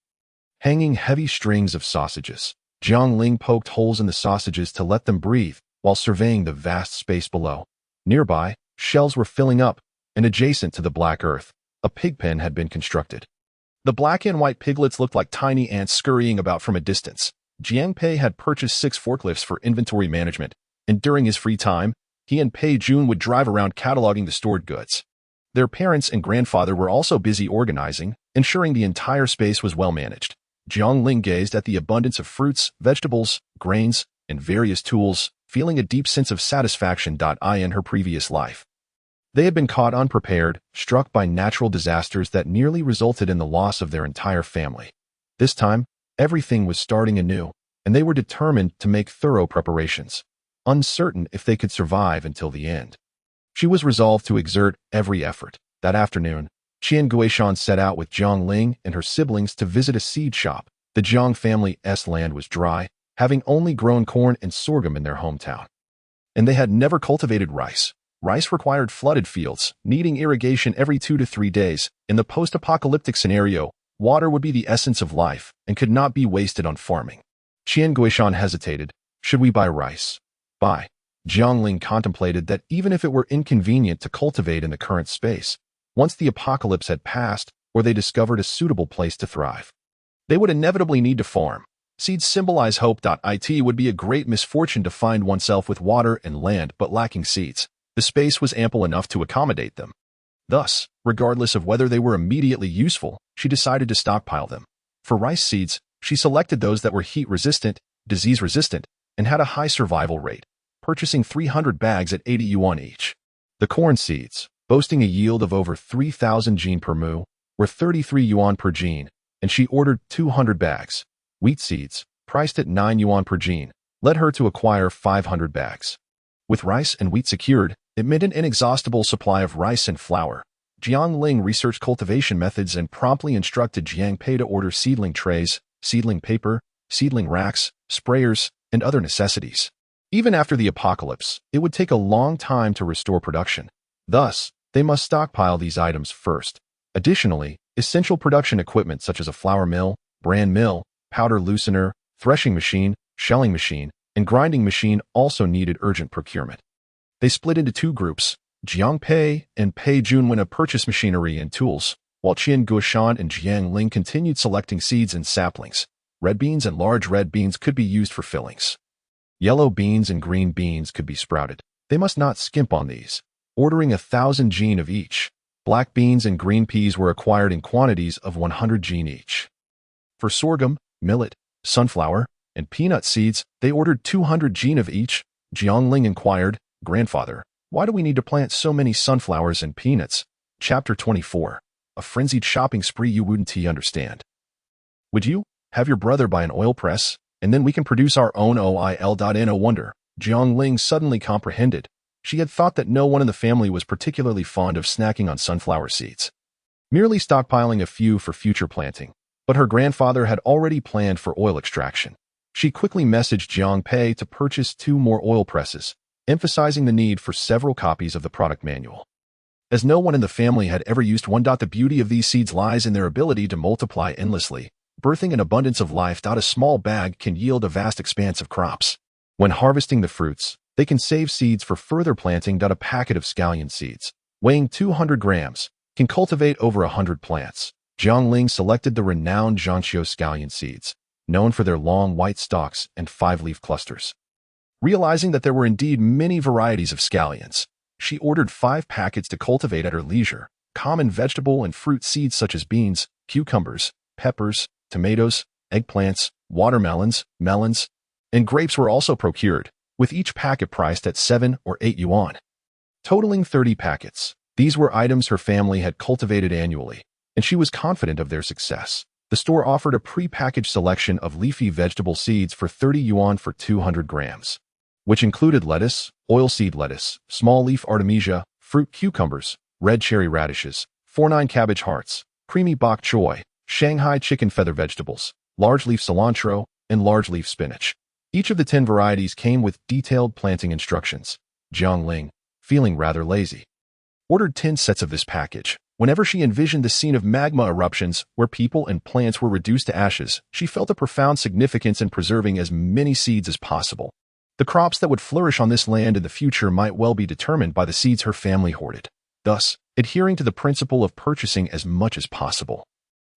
hanging heavy strings of sausages. Jiang Ling poked holes in the sausages to let them breathe, while surveying the vast space below. Nearby, shells were filling up, and adjacent to the black earth, a pig pen had been constructed. The black and white piglets looked like tiny ants scurrying about from a distance. Jiang Pei had purchased 6 forklifts for inventory management, and during his free time, he and Pei Jun would drive around cataloging the stored goods. Their parents and grandfather were also busy organizing, ensuring the entire space was well managed. Jiang Ling gazed at the abundance of fruits, vegetables, grains, and various tools, feeling a deep sense of satisfaction. In her previous life, they had been caught unprepared, struck by natural disasters that nearly resulted in the loss of their entire family. This time, everything was starting anew, and they were determined to make thorough preparations, uncertain if they could survive until the end. She was resolved to exert every effort. That afternoon, Qian Guishan set out with Jiang Ling and her siblings to visit a seed shop. The Jiang family's land was dry, having only grown corn and sorghum in their hometown. And they had never cultivated rice. Rice required flooded fields, needing irrigation every 2 to 3 days. In the post-apocalyptic scenario, water would be the essence of life and could not be wasted on farming. Qian Guishan hesitated. Should we buy rice? Buy. Jiang Ling contemplated that even if it were inconvenient to cultivate in the current space, once the apocalypse had passed or they discovered a suitable place to thrive, they would inevitably need to farm. Seeds symbolize hope. It would be a great misfortune to find oneself with water and land but lacking seeds. The space was ample enough to accommodate them. Thus, regardless of whether they were immediately useful, she decided to stockpile them. For rice seeds, she selected those that were heat-resistant, disease-resistant, and had a high survival rate, purchasing 300 bags at 80 yuan each. The corn seeds, boasting a yield of over 3,000 gene per mu, were 33 yuan per gene, and she ordered 200 bags. Wheat seeds, priced at 9 yuan per gene, led her to acquire 500 bags. With rice and wheat secured, it meant an inexhaustible supply of rice and flour. Jiang Ling researched cultivation methods and promptly instructed Jiang Pei to order seedling trays, seedling paper, seedling racks, sprayers, and other necessities. Even after the apocalypse, it would take a long time to restore production. Thus, they must stockpile these items first. Additionally, essential production equipment such as a flour mill, bran mill, powder loosener, threshing machine, shelling machine, and grinding machine also needed urgent procurement. They split into 2 groups. Jiang Pei and Pei Jun went to purchase machinery and tools, while Qian Guoshan and Jiang Ling continued selecting seeds and saplings. Red beans and large red beans could be used for fillings. Yellow beans and green beans could be sprouted. They must not skimp on these, ordering 1,000 jin of each. Black beans and green peas were acquired in quantities of 100 jin each. For sorghum, millet, sunflower, and peanut seeds, they ordered 200 jin of each. Jiang Ling inquired, "Grandfather, why do we need to plant so many sunflowers and peanuts?" Chapter 24. A frenzied shopping spree you wouldn't understand. Would you? Have your brother buy an oil press, and then we can produce our own oil. No wonder. Jiang Ling suddenly comprehended. She had thought that no one in the family was particularly fond of snacking on sunflower seeds, merely stockpiling a few for future planting. But her grandfather had already planned for oil extraction. She quickly messaged Jiang Pei to purchase 2 more oil presses, emphasizing the need for several copies of the product manual. As no one in the family had ever used one. The beauty of these seeds lies in their ability to multiply endlessly, birthing an abundance of life. A small bag can yield a vast expanse of crops. When harvesting the fruits, they can save seeds for further planting. A packet of scallion seeds, weighing 200 grams, can cultivate over 100 plants. Jiang Ling selected the renowned Zhangqiu scallion seeds, known for their long white stalks and 5-leaf clusters. Realizing that there were indeed many varieties of scallions, she ordered 5 packets to cultivate at her leisure. Common vegetable and fruit seeds such as beans, cucumbers, peppers, tomatoes, eggplants, watermelons, melons, and grapes were also procured, with each packet priced at 7 or 8 yuan, totaling 30 packets. These were items her family had cultivated annually, and she was confident of their success. The store offered a pre-packaged selection of leafy vegetable seeds for 30 yuan for 200 grams, which included lettuce, oilseed lettuce, small leaf artemisia, fruit cucumbers, red cherry radishes, 49 cabbage hearts, creamy bok choy, Shanghai chicken feather vegetables, large leaf cilantro, and large leaf spinach. Each of the 10 varieties came with detailed planting instructions. Jiang Ling, feeling rather lazy, ordered 10 sets of this package. Whenever she envisioned the scene of magma eruptions where people and plants were reduced to ashes, she felt a profound significance in preserving as many seeds as possible. The crops that would flourish on this land in the future might well be determined by the seeds her family hoarded, thus adhering to the principle of purchasing as much as possible.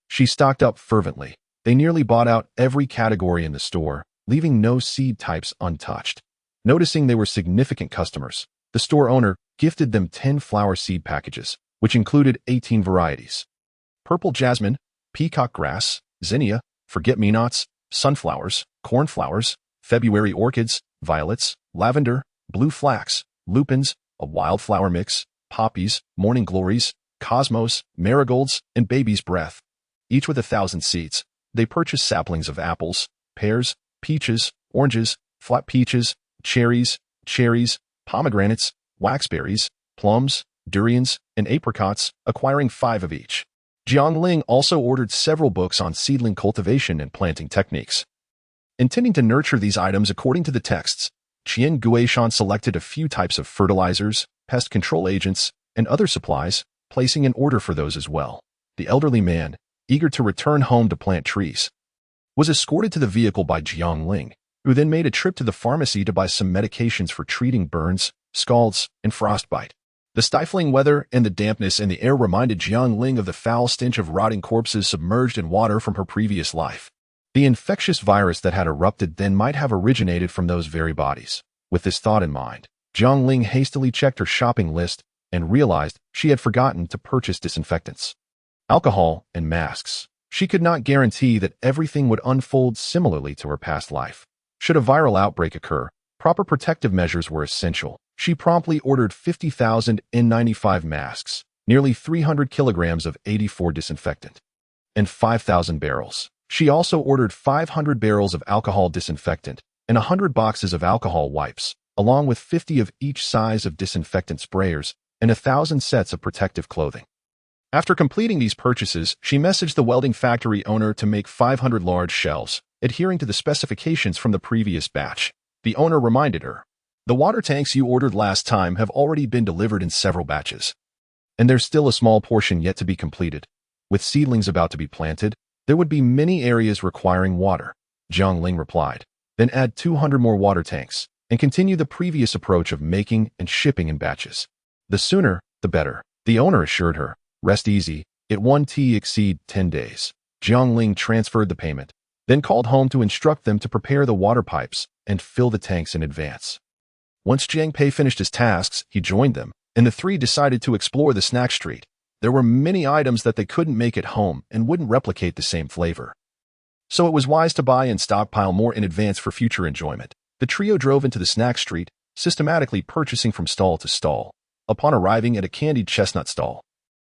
She stocked up fervently. They nearly bought out every category in the store, leaving no seed types untouched. Noticing they were significant customers, the store owner gifted them 10 flower seed packages, which included 18 varieties: purple jasmine, peacock grass, zinnia, forget-me-nots, sunflowers, cornflowers, February orchids, violets, lavender, blue flax, lupins, a wildflower mix, poppies, morning glories, cosmos, marigolds, and baby's breath, each with 1,000 seeds. They purchased saplings of apples, pears, peaches, oranges, flat peaches, cherries, pomegranates, waxberries, plums, durians, and apricots, acquiring 5 of each. Jiang Ling also ordered several books on seedling cultivation and planting techniques. Intending to nurture these items according to the texts, Qian Guoshan selected a few types of fertilizers, pest control agents, and other supplies, placing an order for those as well. The elderly man, eager to return home to plant trees, was escorted to the vehicle by Jiang Ling, who then made a trip to the pharmacy to buy some medications for treating burns, scalds, and frostbite. The stifling weather and the dampness in the air reminded Jiang Ling of the foul stench of rotting corpses submerged in water from her previous life. The infectious virus that had erupted then might have originated from those very bodies. With this thought in mind, Jiang Ling hastily checked her shopping list and realized she had forgotten to purchase disinfectants, alcohol, and masks. She could not guarantee that everything would unfold similarly to her past life. Should a viral outbreak occur, proper protective measures were essential. She promptly ordered 50,000 N95 masks, nearly 300 kilograms of 84 disinfectant, and 5,000 barrels. She also ordered 500 barrels of alcohol disinfectant and 100 boxes of alcohol wipes, along with 50 of each size of disinfectant sprayers and 1,000 sets of protective clothing. After completing these purchases, she messaged the welding factory owner to make 500 large shells, adhering to the specifications from the previous batch. The owner reminded her, "The water tanks you ordered last time have already been delivered in several batches, and there's still a small portion yet to be completed. With seedlings about to be planted, there would be many areas requiring water." Jiang Ling replied, "Then add 200 more water tanks, and continue the previous approach of making and shipping in batches. The sooner, the better." The owner assured her, "Rest easy, It won't exceed 10 days. Jiang Ling transferred the payment, then called home to instruct them to prepare the water pipes and fill the tanks in advance. Once Jiang Pei finished his tasks, he joined them, and the three decided to explore the snack street. There were many items that they couldn't make at home and wouldn't replicate the same flavor. So it was wise to buy and stockpile more in advance for future enjoyment. The trio drove into the snack street, systematically purchasing from stall to stall. Upon arriving at a candied chestnut stall,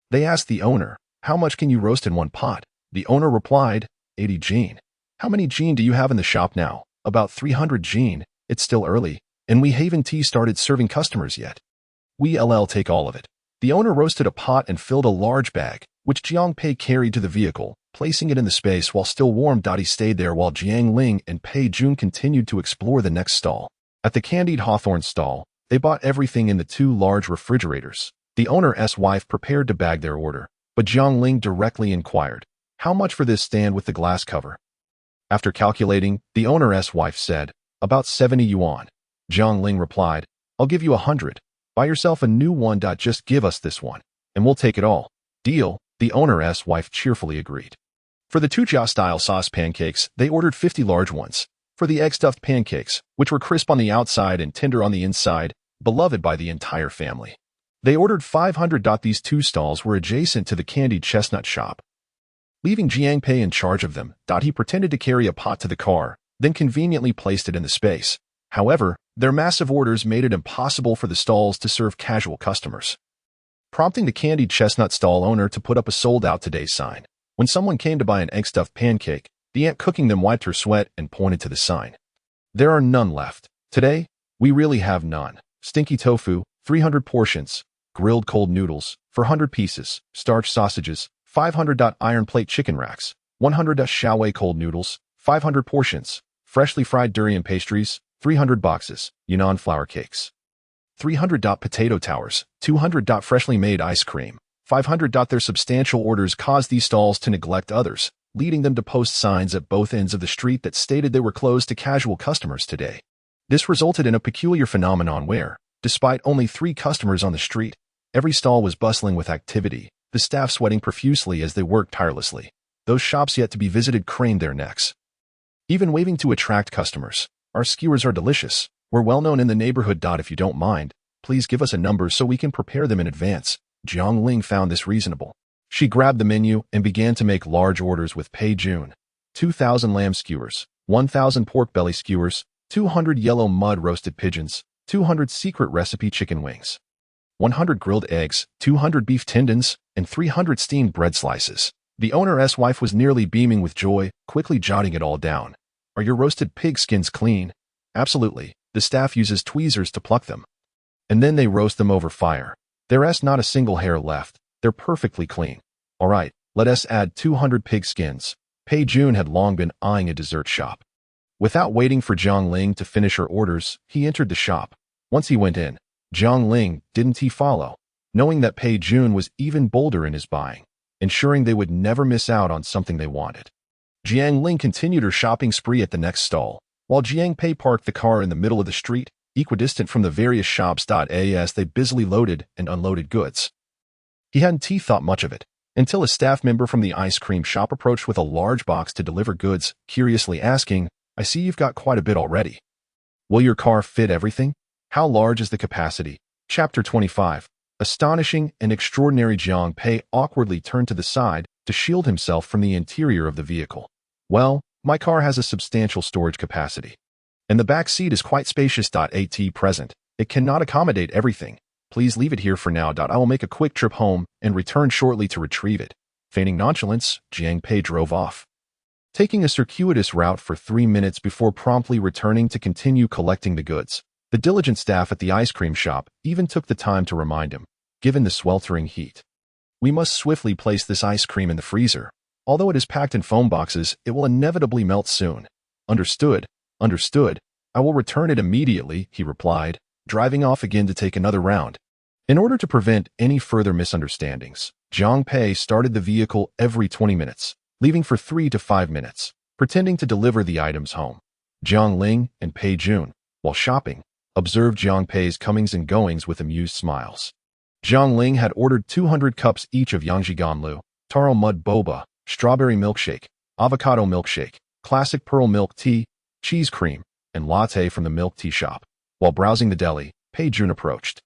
they asked the owner, "How much can you roast in one pot?" The owner replied, 80 Gene. "How many Gene do you have in the shop now?" "About 300 Gene. It's still early, and we haven't started serving customers yet." "We'll take all of it." The owner roasted a pot and filled a large bag, which Jiang Pei carried to the vehicle, placing it in the space while still warm. He stayed there while Jiang Ling and Pei Jun continued to explore the next stall. At the candied hawthorn stall, they bought everything in the two large refrigerators. The owner's wife prepared to bag their order, but Jiang Ling directly inquired, "How much for this stand with the glass cover?" After calculating, the owner's wife said, "About 70 yuan. Jiang Ling replied, "I'll give you 100. Buy yourself a new one. Just give us this one, and we'll take it all." "Deal," the owner's wife cheerfully agreed. For the Tujia-style sauce pancakes, they ordered 50 large ones. For the egg-stuffed pancakes, which were crisp on the outside and tender on the inside, beloved by the entire family, they ordered 500. These two stalls were adjacent to the candied chestnut shop. Leaving Jiang Pei in charge of them, he pretended to carry a pot to the car, then conveniently placed it in the space. However, their massive orders made it impossible for the stalls to serve casual customers, prompting the candied chestnut stall owner to put up a sold-out today sign. When someone came to buy an egg-stuffed pancake, the aunt cooking them wiped her sweat and pointed to the sign. "There are none left. Today, we really have none. Stinky tofu, 300 portions. Grilled cold noodles, 400 pieces. Starch sausages, 500. Iron plate chicken racks, 100. Shaowei cold noodles, 500 portions. Freshly fried durian pastries, 300 boxes. Yunnan flour cakes, 300. Potato towers, 200. Freshly made ice cream, 500. Their substantial orders caused these stalls to neglect others, leading them to post signs at both ends of the street that stated they were closed to casual customers today. This resulted in a peculiar phenomenon where, despite only 3 customers on the street, every stall was bustling with activity, the staff sweating profusely as they worked tirelessly. Those shops yet to be visited craned their necks, even waving to attract customers. "Our skewers are delicious. We're well known in the neighborhood. If you don't mind, please give us a number so we can prepare them in advance." Jiang Ling found this reasonable. She grabbed the menu and began to make large orders with Pei Jun. 2,000 lamb skewers, 1,000 pork belly skewers, 200 yellow mud roasted pigeons, 200 secret recipe chicken wings, 100 grilled eggs, 200 beef tendons, and 300 steamed bread slices. The owner's wife was nearly beaming with joy, quickly jotting it all down. "Are your roasted pig skins clean?" "Absolutely. The staff uses tweezers to pluck them, and then they roast them over fire. There's not a single hair left. They're perfectly clean." "All right, let us add 200 pig skins." Pei Jun had long been eyeing a dessert shop. Without waiting for Jiang Ling to finish her orders, he entered the shop. Once he went in, Jiang Ling didn't follow, knowing that Pei Jun was even bolder in his buying, ensuring they would never miss out on something they wanted. Jiang Ling continued her shopping spree at the next stall, while Jiang Pei parked the car in the middle of the street, equidistant from the various shops. As they busily loaded and unloaded goods, he hadn't thought much of it, until a staff member from the ice cream shop approached with a large box to deliver goods, curiously asking, "I see you've got quite a bit already. Will your car fit everything? How large is the capacity?" Chapter 25. Astonishing and extraordinary. Jiang Pei awkwardly turned to the side to shield himself from the interior of the vehicle. "Well, my car has a substantial storage capacity, and the back seat is quite spacious. At present, it cannot accommodate everything. Please leave it here for now. I will make a quick trip home and return shortly to retrieve it." Feigning nonchalance, Jiang Pei drove off, taking a circuitous route for 3 minutes before promptly returning to continue collecting the goods. The diligent staff at the ice cream shop even took the time to remind him, given the sweltering heat, "We must swiftly place this ice cream in the freezer. Although it is packed in foam boxes, it will inevitably melt soon." "Understood, understood. I will return it immediately," he replied, driving off again to take another round. In order to prevent any further misunderstandings, Jiang Pei started the vehicle every 20 minutes, leaving for 3 to 5 minutes, pretending to deliver the items home. Jiang Ling and Pei Jun, while shopping, observed Jiang Pei's comings and goings with amused smiles. Jiang Ling had ordered 200 cups each of Yangji Ganlu, taro mud boba, strawberry milkshake, avocado milkshake, classic pearl milk tea, cheese cream, and latte from the milk tea shop. While browsing the deli, Pei Jun approached.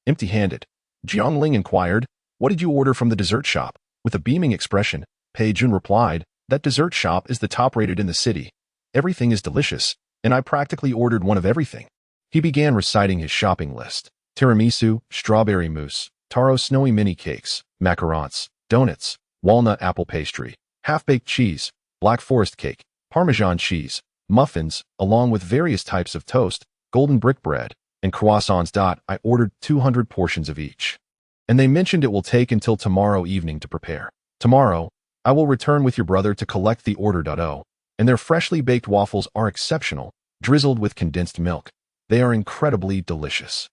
Empty-handed, Jiang Ling inquired, "What did you order from the dessert shop?" With a beaming expression, Pei Jun replied, "That dessert shop is the top-rated in the city. Everything is delicious, and I practically ordered one of everything." He began reciting his shopping list. Tiramisu, strawberry mousse, taro snowy mini cakes, macarons, donuts, walnut apple pastry, half-baked cheese, black forest cake, Parmesan cheese, muffins, along with various types of toast, golden brick bread, and croissants. I ordered 200 portions of each. And they mentioned it will take until tomorrow evening to prepare. Tomorrow, I will return with your brother to collect the order. And their freshly baked waffles are exceptional, drizzled with condensed milk. They are incredibly delicious.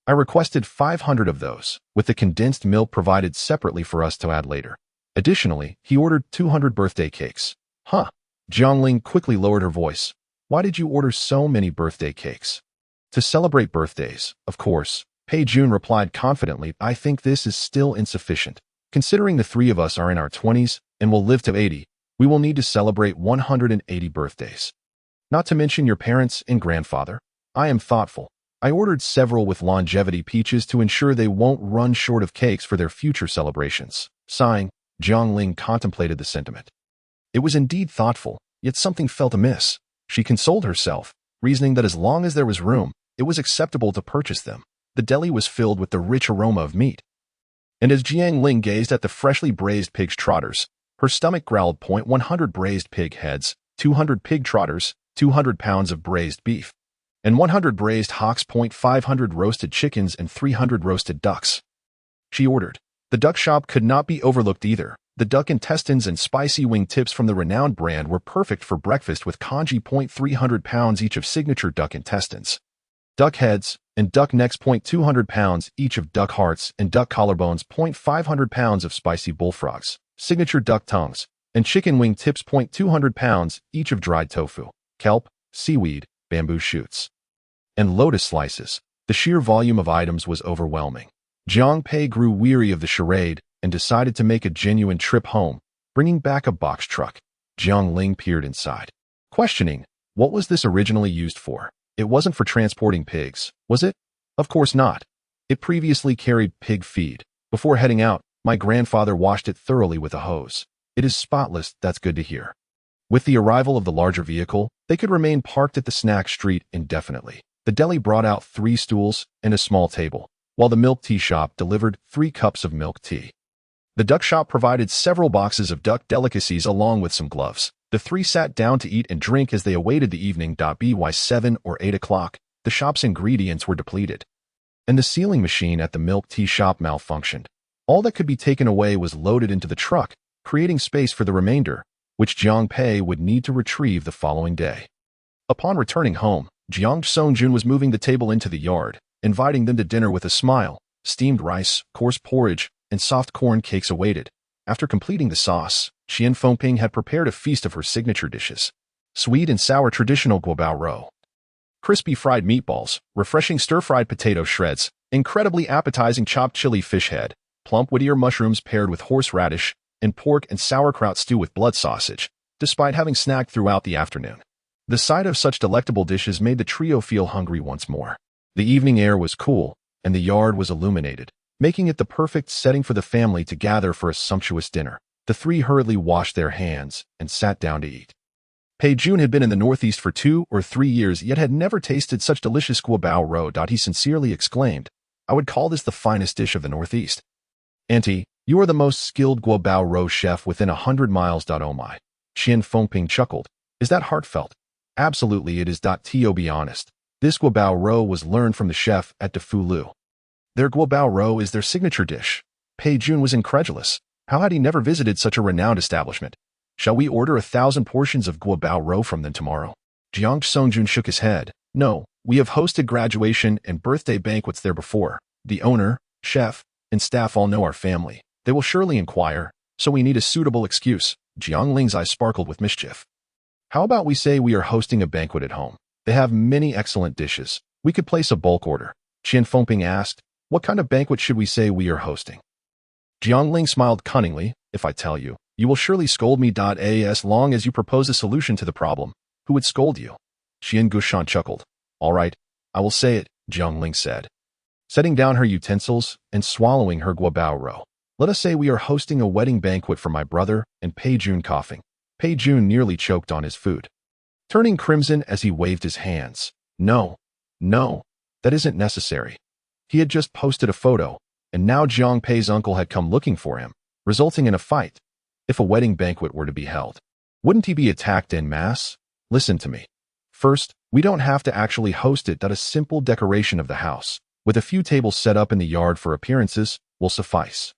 I requested 500 of those, with the condensed milk provided separately for us to add later. Additionally, he ordered 200 birthday cakes. Huh? Jiang Ling quickly lowered her voice. Why did you order so many birthday cakes? To celebrate birthdays, of course. Pei Jun replied confidently, I think this is still insufficient. Considering the three of us are in our 20s and will live to 80, we will need to celebrate 180 birthdays. Not to mention your parents and grandfather. I am thoughtful. I ordered several with longevity peaches to ensure they won't run short of cakes for their future celebrations. Sighing, Jiang Ling contemplated the sentiment. It was indeed thoughtful, yet something felt amiss. She consoled herself, reasoning that as long as there was room, it was acceptable to purchase them. The deli was filled with the rich aroma of meat. And as Jiang Ling gazed at the freshly braised pig's trotters, her stomach growled. 100 braised pig heads, 200 pig trotters, 200 pounds of braised beef, and 100 braised hocks. 500 roasted chickens and 300 roasted ducks. She ordered. The duck shop could not be overlooked either. The duck intestines and spicy wing tips from the renowned brand were perfect for breakfast with congee. 300 pounds each of signature duck intestines, duck heads, and duck necks. 200 pounds each of duck hearts and duck collarbones. 500 pounds of spicy bullfrogs, signature duck tongues, and chicken wing tips. 200 pounds each of dried tofu, kelp, seaweed, bamboo shoots, and lotus slices. The sheer volume of items was overwhelming. Jiang Pei grew weary of the charade and decided to make a genuine trip home, bringing back a box truck. Jiang Ling peered inside, questioning, what was this originally used for? It wasn't for transporting pigs, was it? Of course not. It previously carried pig feed. Before heading out, my grandfather washed it thoroughly with a hose. It is spotless. That's good to hear. With the arrival of the larger vehicle, they could remain parked at the snack street indefinitely. The deli brought out 3 stools and a small table, while the milk tea shop delivered 3 cups of milk tea. The duck shop provided several boxes of duck delicacies along with some gloves. The 3 sat down to eat and drink as they awaited the evening. By 7 or 8 o'clock, the shop's ingredients were depleted, and the sealing machine at the milk tea shop malfunctioned. All that could be taken away was loaded into the truck, creating space for the remainder, which Jiang Pei would need to retrieve the following day. Upon returning home, Jiang Songjun was moving the table into the yard, inviting them to dinner with a smile. Steamed rice, coarse porridge, and soft corn cakes awaited. After completing the sauce, Qian Fengping had prepared a feast of her signature dishes. Sweet and sour traditional guobao roe, crispy fried meatballs, refreshing stir-fried potato shreds, incredibly appetizing chopped chili fish head, plump Whittier mushrooms paired with horseradish, and pork and sauerkraut stew with blood sausage, despite having snacked throughout the afternoon. The sight of such delectable dishes made the trio feel hungry once more. The evening air was cool, and the yard was illuminated, making it the perfect setting for the family to gather for a sumptuous dinner. The 3 hurriedly washed their hands and sat down to eat. Pei Jun had been in the Northeast for 2 or 3 years, yet had never tasted such delicious guobao roe. He sincerely exclaimed, I would call this the finest dish of the Northeast. Auntie, you are the most skilled guobao roe chef within 100 miles. Oh my. Qian Fengping chuckled. Is that heartfelt? Absolutely it is. To be honest, this guobao roe was learned from the chef at Defu Lu. Their guobao roe is their signature dish. Pei Jun was incredulous. How had he never visited such a renowned establishment? Shall we order 1,000 portions of guobao roe from them tomorrow? Jiang Songjun shook his head. No, we have hosted graduation and birthday banquets there before. The owner, chef, and staff all know our family. They will surely inquire, so we need a suitable excuse. Jiang Ling's eyes sparkled with mischief. How about we say we are hosting a banquet at home? They have many excellent dishes. We could place a bulk order. Qian Fengping asked, what kind of banquet should we say we are hosting? Jiang Ling smiled cunningly. If I tell you, you will surely scold me. As long as you propose a solution to the problem, who would scold you? Xian Gushan chuckled. All right, I will say it, Jiang Ling said, setting down her utensils and swallowing her guabao roe. Let us say we are hosting a wedding banquet for my brother, and Pei Jun coughing. Pei Jun nearly choked on his food, turning crimson as he waved his hands. No, that isn't necessary. He had just posted a photo, and now Jiang Pei's uncle had come looking for him, resulting in a fight. If a wedding banquet were to be held, wouldn't he be attacked en masse? Listen to me. First, we don't have to actually host it. A simple decoration of the house, with a few tables set up in the yard for appearances, will suffice.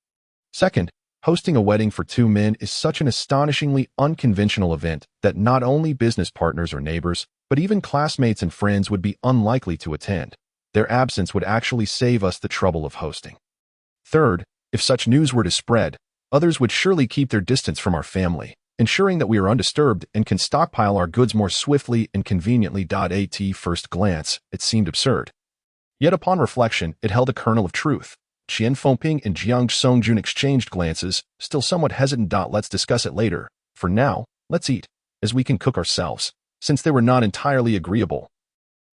Second, hosting a wedding for 2 men is such an astonishingly unconventional event that not only business partners or neighbors, but even classmates and friends would be unlikely to attend. Their absence would actually save us the trouble of hosting. Third, if such news were to spread, others would surely keep their distance from our family, ensuring that we are undisturbed and can stockpile our goods more swiftly and conveniently. At first glance, it seemed absurd. Yet upon reflection, it held a kernel of truth. Qian Fengping and Jiang Songjun exchanged glances, still somewhat hesitant. Let's discuss it later. For now, let's eat, as we can cook ourselves, since they were not entirely agreeable.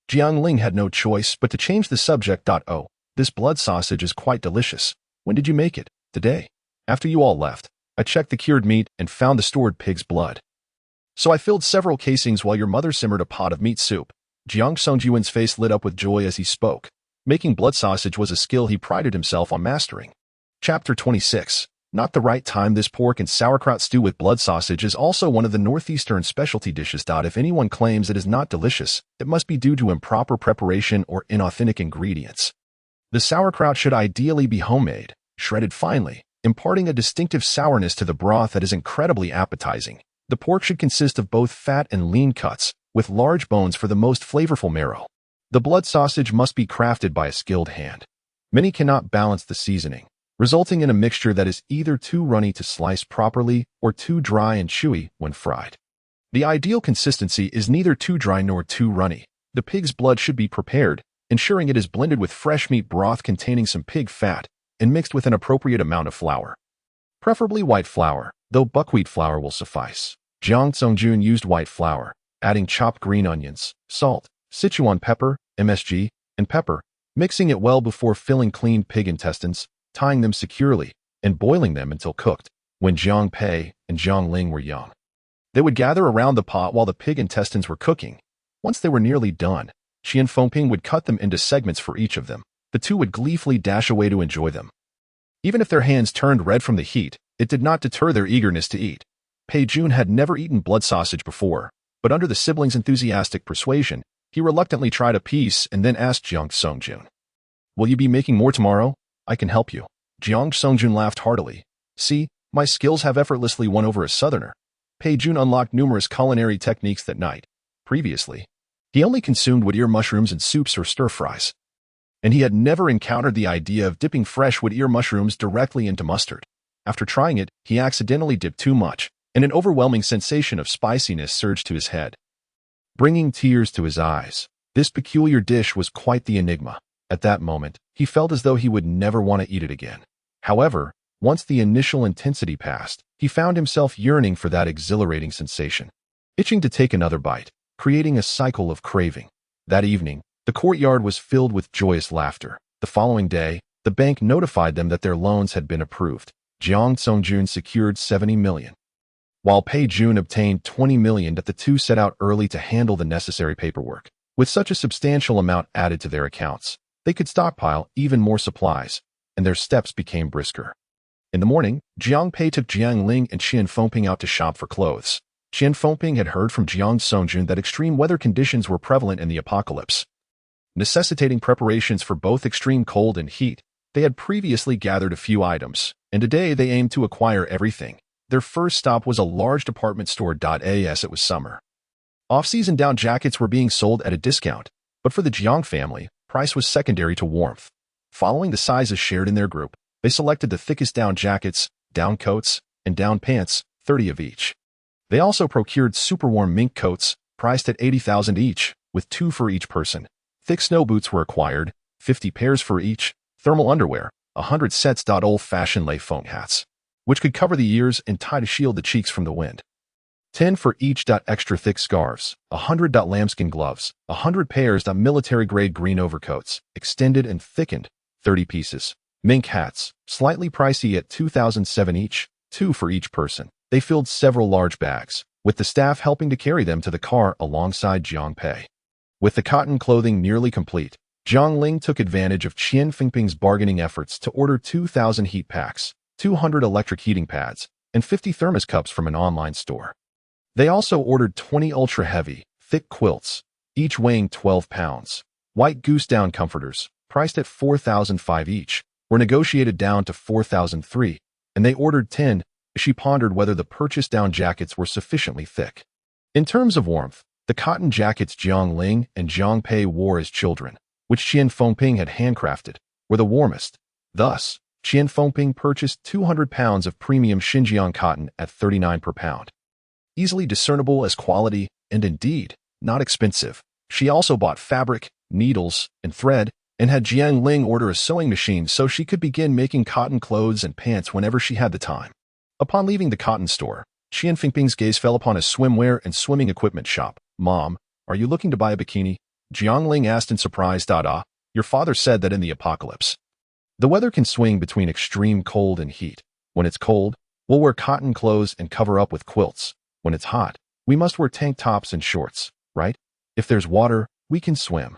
Jiang Ling had no choice but to change the subject. Oh, this blood sausage is quite delicious. When did you make it? Today. After you all left, I checked the cured meat and found the stored pig's blood. So I filled several casings while your mother simmered a pot of meat soup. Jiang Songjun's face lit up with joy as he spoke. Making blood sausage was a skill he prided himself on mastering. Chapter 26. Not the right time. This pork and sauerkraut stew with blood sausage is also one of the northeastern specialty dishes. If anyone claims it is not delicious, it must be due to improper preparation or inauthentic ingredients. The sauerkraut should ideally be homemade, shredded finely, imparting a distinctive sourness to the broth that is incredibly appetizing. The pork should consist of both fat and lean cuts, with large bones for the most flavorful marrow. The blood sausage must be crafted by a skilled hand. Many cannot balance the seasoning, resulting in a mixture that is either too runny to slice properly or too dry and chewy when fried. The ideal consistency is neither too dry nor too runny. The pig's blood should be prepared, ensuring it is blended with fresh meat broth containing some pig fat and mixed with an appropriate amount of flour. Preferably white flour, though buckwheat flour will suffice. Jiang Songjun used white flour, adding chopped green onions, salt, Sichuan pepper, MSG, and pepper, mixing it well before filling cleaned pig intestines, tying them securely, and boiling them until cooked. When Jiang Pei and Jiang Ling were young, they would gather around the pot while the pig intestines were cooking. Once they were nearly done, Qian Fengping would cut them into segments for each of them. The two would gleefully dash away to enjoy them. Even if their hands turned red from the heat, it did not deter their eagerness to eat. Pei Jun had never eaten blood sausage before, but under the siblings' enthusiastic persuasion, he reluctantly tried a piece and then asked Jiang Songjun, "Will you be making more tomorrow? I can help you." Jiang Songjun laughed heartily. "See, my skills have effortlessly won over a southerner." Pei Jun unlocked numerous culinary techniques that night. Previously, he only consumed wood ear mushrooms in soups or stir-fries, and he had never encountered the idea of dipping fresh wood ear mushrooms directly into mustard. After trying it, he accidentally dipped too much, and an overwhelming sensation of spiciness surged to his head, bringing tears to his eyes. This peculiar dish was quite the enigma. At that moment, he felt as though he would never want to eat it again. However, once the initial intensity passed, he found himself yearning for that exhilarating sensation, itching to take another bite, creating a cycle of craving. That evening, the courtyard was filled with joyous laughter. The following day, the bank notified them that their loans had been approved. Jiang Songjun secured 70 million, while Pei Jun obtained 20 million. That the two set out early to handle the necessary paperwork. With such a substantial amount added to their accounts, they could stockpile even more supplies, and their steps became brisker. In the morning, Jiang Pei took Jiang Ling and Qian Fengping out to shop for clothes. Qian Fengping had heard from Jiang Songjun that extreme weather conditions were prevalent in the apocalypse, necessitating preparations for both extreme cold and heat. They had previously gathered a few items, and today they aimed to acquire everything. Their first stop was a large department store. As it was summer, off-season down jackets were being sold at a discount, but for the Jiang family, price was secondary to warmth. Following the sizes shared in their group, they selected the thickest down jackets, down coats, and down pants, 30 of each. They also procured super warm mink coats, priced at 80,000 each, with 2 for each person. Thick snow boots were acquired, 50 pairs for each. Thermal underwear, 100 sets. Old-fashioned lei feng hats, which could cover the ears and tie to shield the cheeks from the wind. 10 for each. Extra thick scarves, 100. Lambskin gloves, 100 pairs. Military-grade green overcoats, extended and thickened, 30 pieces. Mink hats, slightly pricey at 2,007 each, 2 for each person. They filled several large bags, with the staff helping to carry them to the car alongside Jiang Pei. With the cotton clothing nearly complete, Jiang Ling took advantage of Qian Fengping's bargaining efforts to order 2,000 heat packs, 200 electric heating pads, and 50 thermos cups from an online store. They also ordered 20 ultra-heavy, thick quilts, each weighing 12 pounds. White goose down comforters, priced at 4,005 each, were negotiated down to 4,003, and they ordered 10. She pondered whether the purchased down jackets were sufficiently thick. In terms of warmth, the cotton jackets Jiang Ling and Jiang Pei wore as children, which Qian Fengping had handcrafted, were the warmest. Thus, Qian Fengping purchased 200 pounds of premium Xinjiang cotton at 39 per pound. Easily discernible as quality, and indeed, not expensive. She also bought fabric, needles, and thread, and had Jiang Ling order a sewing machine so she could begin making cotton clothes and pants whenever she had the time. Upon leaving the cotton store, Qian Fengping's gaze fell upon a swimwear and swimming equipment shop. "Mom, are you looking to buy a bikini?" Jiang Ling asked in surprise. Your father said that in the apocalypse, the weather can swing between extreme cold and heat. When it's cold, we'll wear cotton clothes and cover up with quilts. When it's hot, we must wear tank tops and shorts, right? If there's water, we can swim.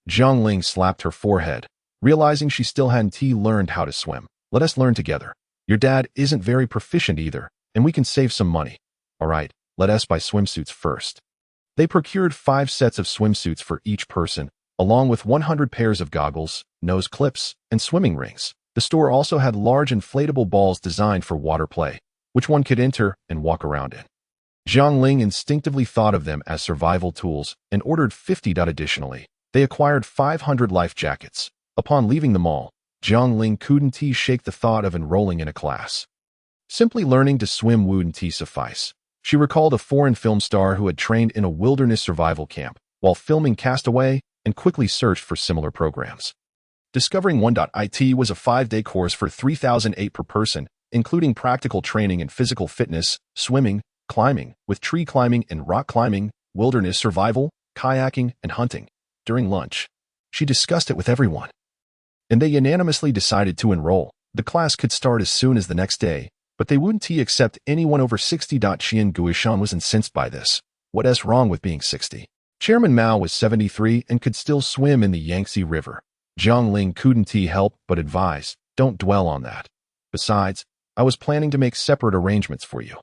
Jiang Ling slapped her forehead, realizing she still hadn't learned how to swim. "Let us learn together. Your dad isn't very proficient either, and we can save some money. All right, let us buy swimsuits first." They procured 5 sets of swimsuits for each person, along with 100 pairs of goggles, nose clips, and swimming rings. The store also had large inflatable balls designed for water play, which one could enter and walk around in. Jiang Ling instinctively thought of them as survival tools and ordered 50. Additionally, they acquired 500 life jackets. Upon leaving the mall, Jiang Ling couldn't shake the thought of enrolling in a class. Simply learning to swim wouldn't suffice. She recalled a foreign film star who had trained in a wilderness survival camp while filming Castaway and quickly searched for similar programs. Discovering One.it was a 5-day course for 3,008 per person, including practical training in physical fitness, swimming, climbing, with tree climbing and rock climbing, wilderness survival, kayaking, and hunting. During lunch, she discussed it with everyone, and they unanimously decided to enroll. The class could start as soon as the next day, but they wouldn't accept anyone over 60. Qian Guishan was incensed by this. What's wrong with being 60? Chairman Mao was 73 and could still swim in the Yangtze River. Jiang Ling couldn't help but advise, "Don't dwell on that. Besides, I was planning to make separate arrangements for you.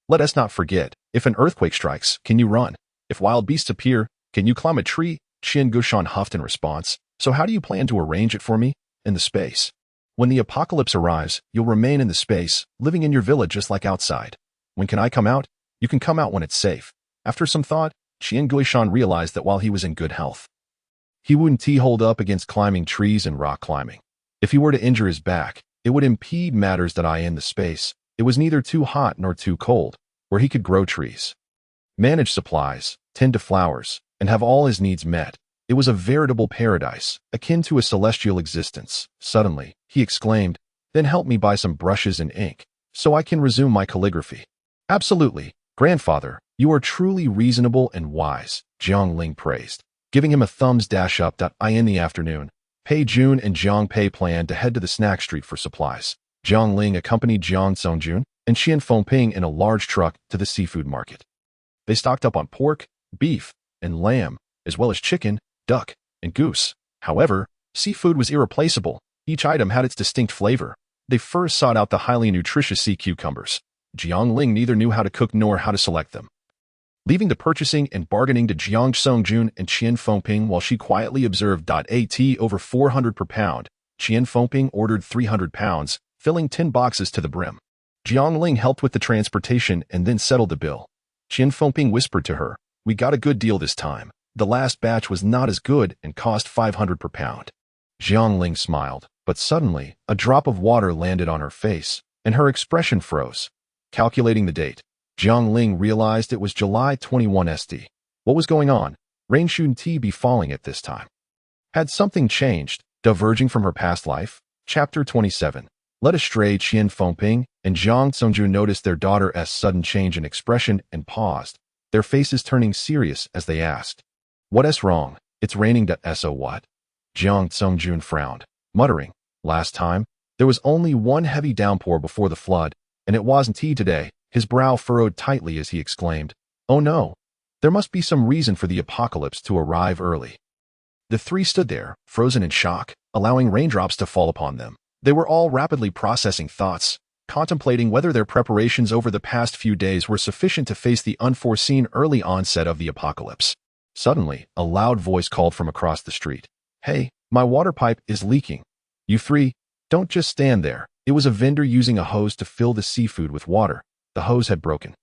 Let us not forget, if an earthquake strikes, can you run? If wild beasts appear, can you climb a tree?" Qian Guishan huffed in response. "So how do you plan to arrange it for me? In the space. When the apocalypse arrives, you'll remain in the space, living in your villa just like outside. When can I come out? You can come out when it's safe." After some thought, Qian Guishan realized that while he was in good health, he wouldn't hold up against climbing trees and rock climbing. If he were to injure his back, it would impede matters in the space. It was neither too hot nor too cold, where he could grow trees, manage supplies, tend to flowers, and have all his needs met. It was a veritable paradise, akin to a celestial existence. Suddenly, he exclaimed, "Then help me buy some brushes and ink, so I can resume my calligraphy." "Absolutely, grandfather, you are truly reasonable and wise," Jiang Ling praised, giving him a thumbs up. In the afternoon, Pei Jun and Jiang Pei planned to head to the snack street for supplies. Jiang Ling accompanied Jiang Songjun and Qian Fengping in a large truck to the seafood market. They stocked up on pork, beef, and lamb, as well as chicken, duck, and goose. However, seafood was irreplaceable. Each item had its distinct flavor. They first sought out the highly nutritious sea cucumbers. Jiang Ling neither knew how to cook nor how to select them. Leaving the purchasing and bargaining to Jiang Songjun and Qian Fengping while she quietly observed. At over 400 per pound, Qian Fengping ordered 300 pounds, filling 10 boxes to the brim. Jiang Ling helped with the transportation and then settled the bill. Qian Fengping whispered to her, "We got a good deal this time. The last batch was not as good and cost 500 per pound. Jiang Ling smiled, but suddenly, a drop of water landed on her face, and her expression froze. Calculating the date, Jiang Ling realized it was July 21 ST. What was going on? Rain shouldn't be falling at this time. Had something changed, diverging from her past life? Chapter 27. Led astray, Qian Fengping and Jiang Songjun noticed their daughter's sudden change in expression and paused, their faces turning serious as they asked, "What's wrong? It's raining. So what?" Jiang Songjun frowned, muttering, "Last time, there was only one heavy downpour before the flood, and it wasn't today." His brow furrowed tightly as he exclaimed, "Oh no, there must be some reason for the apocalypse to arrive early." The three stood there, frozen in shock, allowing raindrops to fall upon them. They were all rapidly processing thoughts, contemplating whether their preparations over the past few days were sufficient to face the unforeseen early onset of the apocalypse. Suddenly, a loud voice called from across the street, "Hey, my water pipe is leaking. You three, don't just stand there." It was a vendor using a hose to fill the seafood with water. The hose had broken,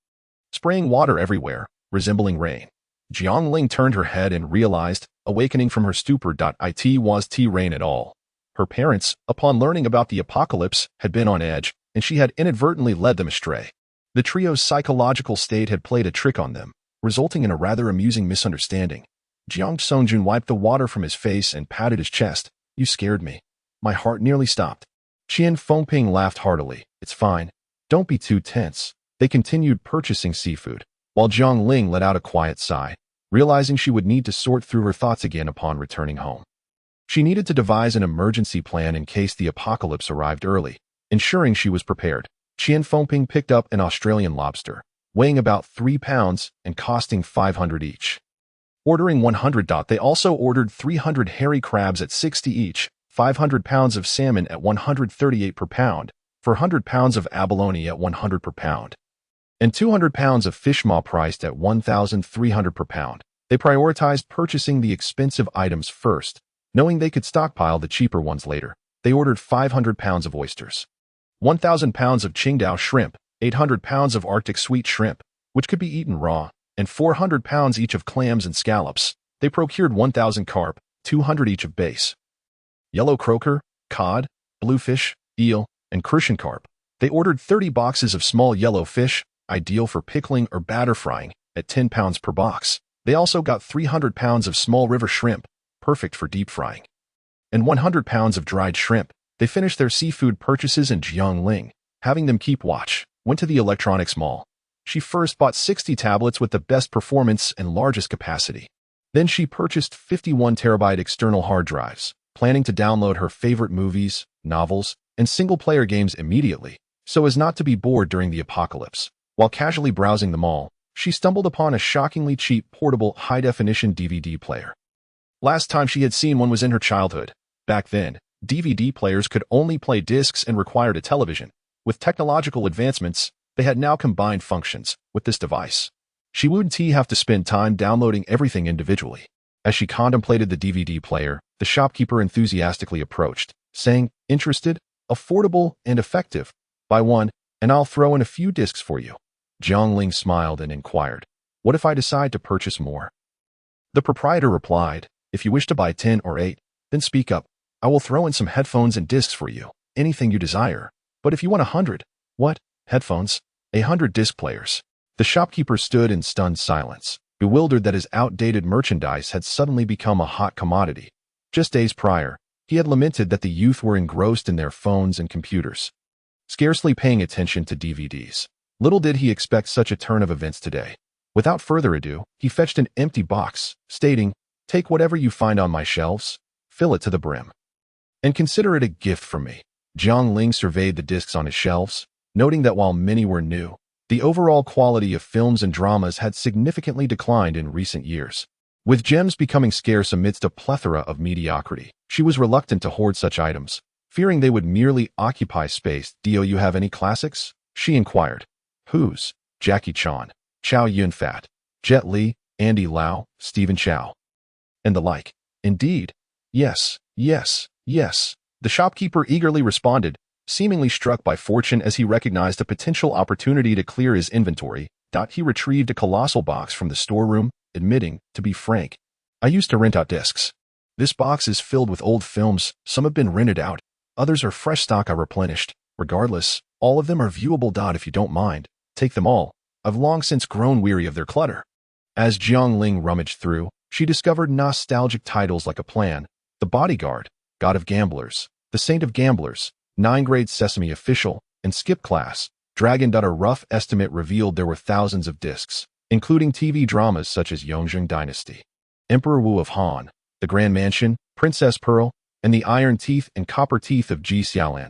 spraying water everywhere, resembling rain. Jiang Ling turned her head and realized, awakening from her stupor, it was rain at all. Her parents, upon learning about the apocalypse, had been on edge, and she had inadvertently led them astray. The trio's psychological state had played a trick on them, resulting in a rather amusing misunderstanding. Jiang Songjun wiped the water from his face and patted his chest. "You scared me. My heart nearly stopped." Qian Fengping laughed heartily. "It's fine. Don't be too tense." They continued purchasing seafood, while Jiang Ling let out a quiet sigh, realizing she would need to sort through her thoughts again upon returning home. She needed to devise an emergency plan in case the apocalypse arrived early, ensuring she was prepared. Qian Fengping picked up an Australian lobster, weighing about 3 pounds and costing 500 each. Ordering 100. They also ordered 300 hairy crabs at 60 each, 500 pounds of salmon at 138 per pound, 400 pounds of abalone at 100 per pound, and 200 pounds of fish maw priced at 1,300 per pound. They prioritized purchasing the expensive items first, knowing they could stockpile the cheaper ones later. They ordered 500 pounds of oysters, 1,000 pounds of Qingdao shrimp, 800 pounds of Arctic sweet shrimp, which could be eaten raw, and 400 pounds each of clams and scallops. They procured 1,000 carp, 200 each of bass, yellow croaker, cod, bluefish, eel, and crucian carp. They ordered 30 boxes of small yellow fish, ideal for pickling or batter frying, at 10 pounds per box. They also got 300 pounds of small river shrimp, perfect for deep frying, and 100 pounds of dried shrimp. They finished their seafood purchases, and Jiang Ling, having them keep watch, went to the electronics mall. She first bought 60 tablets with the best performance and largest capacity. Then she purchased 51 terabyte external hard drives, planning to download her favorite movies, novels, and single-player games immediately, so as not to be bored during the apocalypse. While casually browsing the mall, she stumbled upon a shockingly cheap portable high-definition DVD player. Last time she had seen one was in her childhood. Back then, DVD players could only play discs and required a television. With technological advancements, they had now combined functions with this device. She wouldn't have to spend time downloading everything individually. As she contemplated the DVD player, the shopkeeper enthusiastically approached, saying, "Interested? Affordable and effective. Buy one, and I'll throw in a few discs for you." Jiang Ling smiled and inquired, "What if I decide to purchase more?" The proprietor replied, "If you wish to buy 10 or 8, then speak up. I will throw in some headphones and discs for you, anything you desire. But if you want 100, what? Headphones? 100 disc players?" The shopkeeper stood in stunned silence, bewildered that his outdated merchandise had suddenly become a hot commodity. Just days prior, he had lamented that the youth were engrossed in their phones and computers, scarcely paying attention to DVDs. Little did he expect such a turn of events today. Without further ado, he fetched an empty box, stating, "Take whatever you find on my shelves, fill it to the brim, and consider it a gift from me." Jiang Ling surveyed the discs on his shelves, noting that while many were new, the overall quality of films and dramas had significantly declined in recent years. With gems becoming scarce amidst a plethora of mediocrity, she was reluctant to hoard such items, fearing they would merely occupy space. "Do you have any classics?" she inquired. "Whose?" "Jackie Chan, Chow Yun-fat, Jet Li, Andy Lau, Stephen Chow, and the like." "Indeed. Yes, yes, yes," the shopkeeper eagerly responded, seemingly struck by fortune as he recognized a potential opportunity to clear his inventory. He retrieved a colossal box from the storeroom, admitting, "To be frank, I used to rent out discs. This box is filled with old films. Some have been rented out, others are fresh stock I replenished. Regardless, all of them are viewable. If you don't mind, take them all. I've long since grown weary of their clutter." As Jiang Ling rummaged through, she discovered nostalgic titles like A Plan, The Bodyguard, God of Gamblers, The Saint of Gamblers, 9-grade Sesame Official, and Skip Class, Dragon. A rough estimate revealed there were thousands of discs, including TV dramas such as Yongjing Dynasty, Emperor Wu of Han, The Grand Mansion, Princess Pearl, and The Iron Teeth and Copper Teeth of Ji Xiaolan.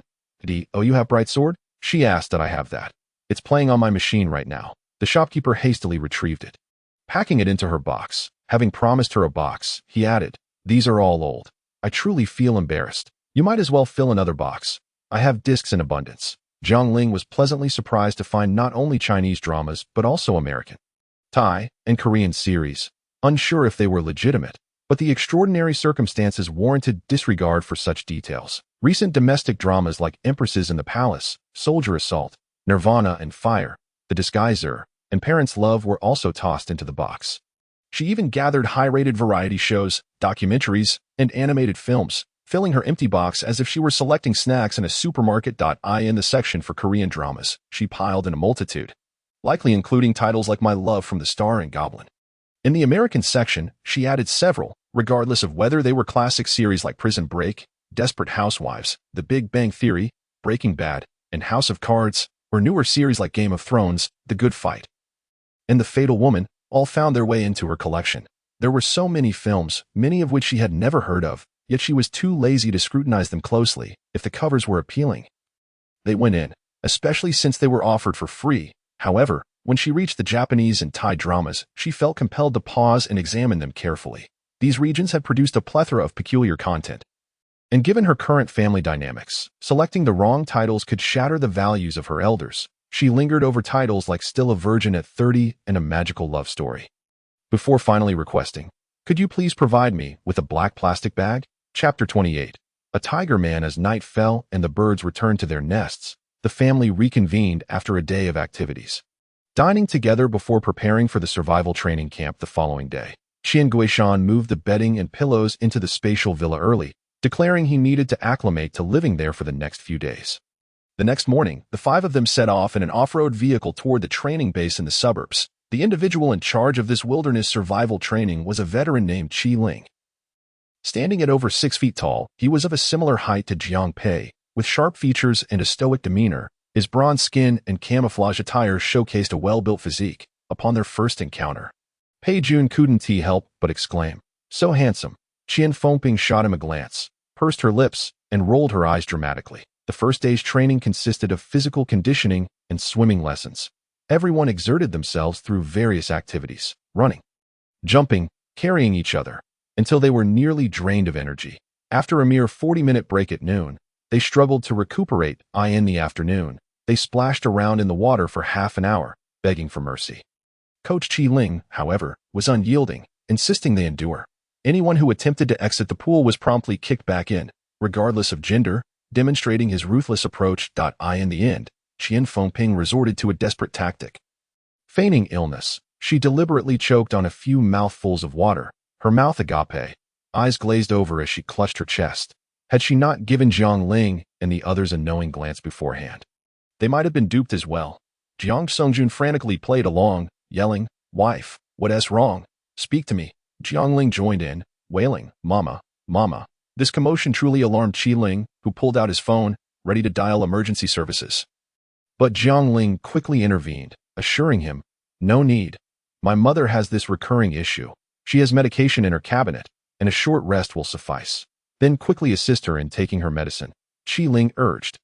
Oh, you have Bright Sword? She asked that I have that. It's playing on my machine right now. The shopkeeper hastily retrieved it. Packing it into her box, having promised her a box, he added, "These are all old. I truly feel embarrassed. You might as well fill another box. I have discs in abundance." Jiang Ling was pleasantly surprised to find not only Chinese dramas but also American, Thai, and Korean series, unsure if they were legitimate, but the extraordinary circumstances warranted disregard for such details. Recent domestic dramas like Empresses in the Palace, Soldier Assault, Nirvana and Fire, The Disguiser, and Parents' Love were also tossed into the box. She even gathered high-rated variety shows, documentaries, and animated films, filling her empty box as if she were selecting snacks in a supermarket. In the section for Korean dramas, she piled in a multitude, likely including titles like My Love from the Star and Goblin. In the American section, she added several, regardless of whether they were classic series like Prison Break, Desperate Housewives, The Big Bang Theory, Breaking Bad, and House of Cards, or newer series like Game of Thrones, The Good Fight, and The Fatal Woman, all found their way into her collection. There were so many films, many of which she had never heard of, yet she was too lazy to scrutinize them closely if the covers were appealing. They went in, especially since they were offered for free. However, when she reached the Japanese and Thai dramas, she felt compelled to pause and examine them carefully. These regions had produced a plethora of peculiar content. And given her current family dynamics, selecting the wrong titles could shatter the values of her elders. She lingered over titles like Still a Virgin at 30 and A Magical Love Story, before finally requesting, "Could you please provide me with a black plastic bag?" Chapter 28. A tiger man. As night fell and the birds returned to their nests, the family reconvened after a day of activities, dining together before preparing for the survival training camp the following day. Qian Guishan moved the bedding and pillows into the spatial villa early, declaring he needed to acclimate to living there for the next few days. The next morning, the 5 of them set off in an off-road vehicle toward the training base in the suburbs. The individual in charge of this wilderness survival training was a veteran named Jiang Ling. Standing at over 6 feet tall, he was of a similar height to Jiang Pei, with sharp features and a stoic demeanor. His bronze skin and camouflage attire showcased a well-built physique. Upon their first encounter, Pei Jun couldn't help but exclaim, "So handsome." Qian Fengping shot him a glance, pursed her lips, and rolled her eyes dramatically. The first day's training consisted of physical conditioning and swimming lessons. Everyone exerted themselves through various activities, running, jumping, carrying each other, until they were nearly drained of energy. After a mere 40-minute break at noon, they struggled to recuperate. In the afternoon, they splashed around in the water for half an hour, begging for mercy. Coach Jiang Ling, however, was unyielding, insisting they endure. Anyone who attempted to exit the pool was promptly kicked back in, regardless of gender, demonstrating his ruthless approach. In the end, Qian Fengping resorted to a desperate tactic. Feigning illness, she deliberately choked on a few mouthfuls of water, her mouth agape, eyes glazed over as she clutched her chest. Had she not given Jiang Ling and the others a knowing glance beforehand, they might have been duped as well. Jiang Songjun frantically played along, yelling, "Wife, what's wrong? Speak to me." Jiang Ling joined in, wailing, "Mama, Mama." This commotion truly alarmed Qian Ling, who pulled out his phone, ready to dial emergency services. But Jiang Ling quickly intervened, assuring him, "No need. My mother has this recurring issue. She has medication in her cabinet, and a short rest will suffice. Then quickly assist her in taking her medicine," Qian Ling urged.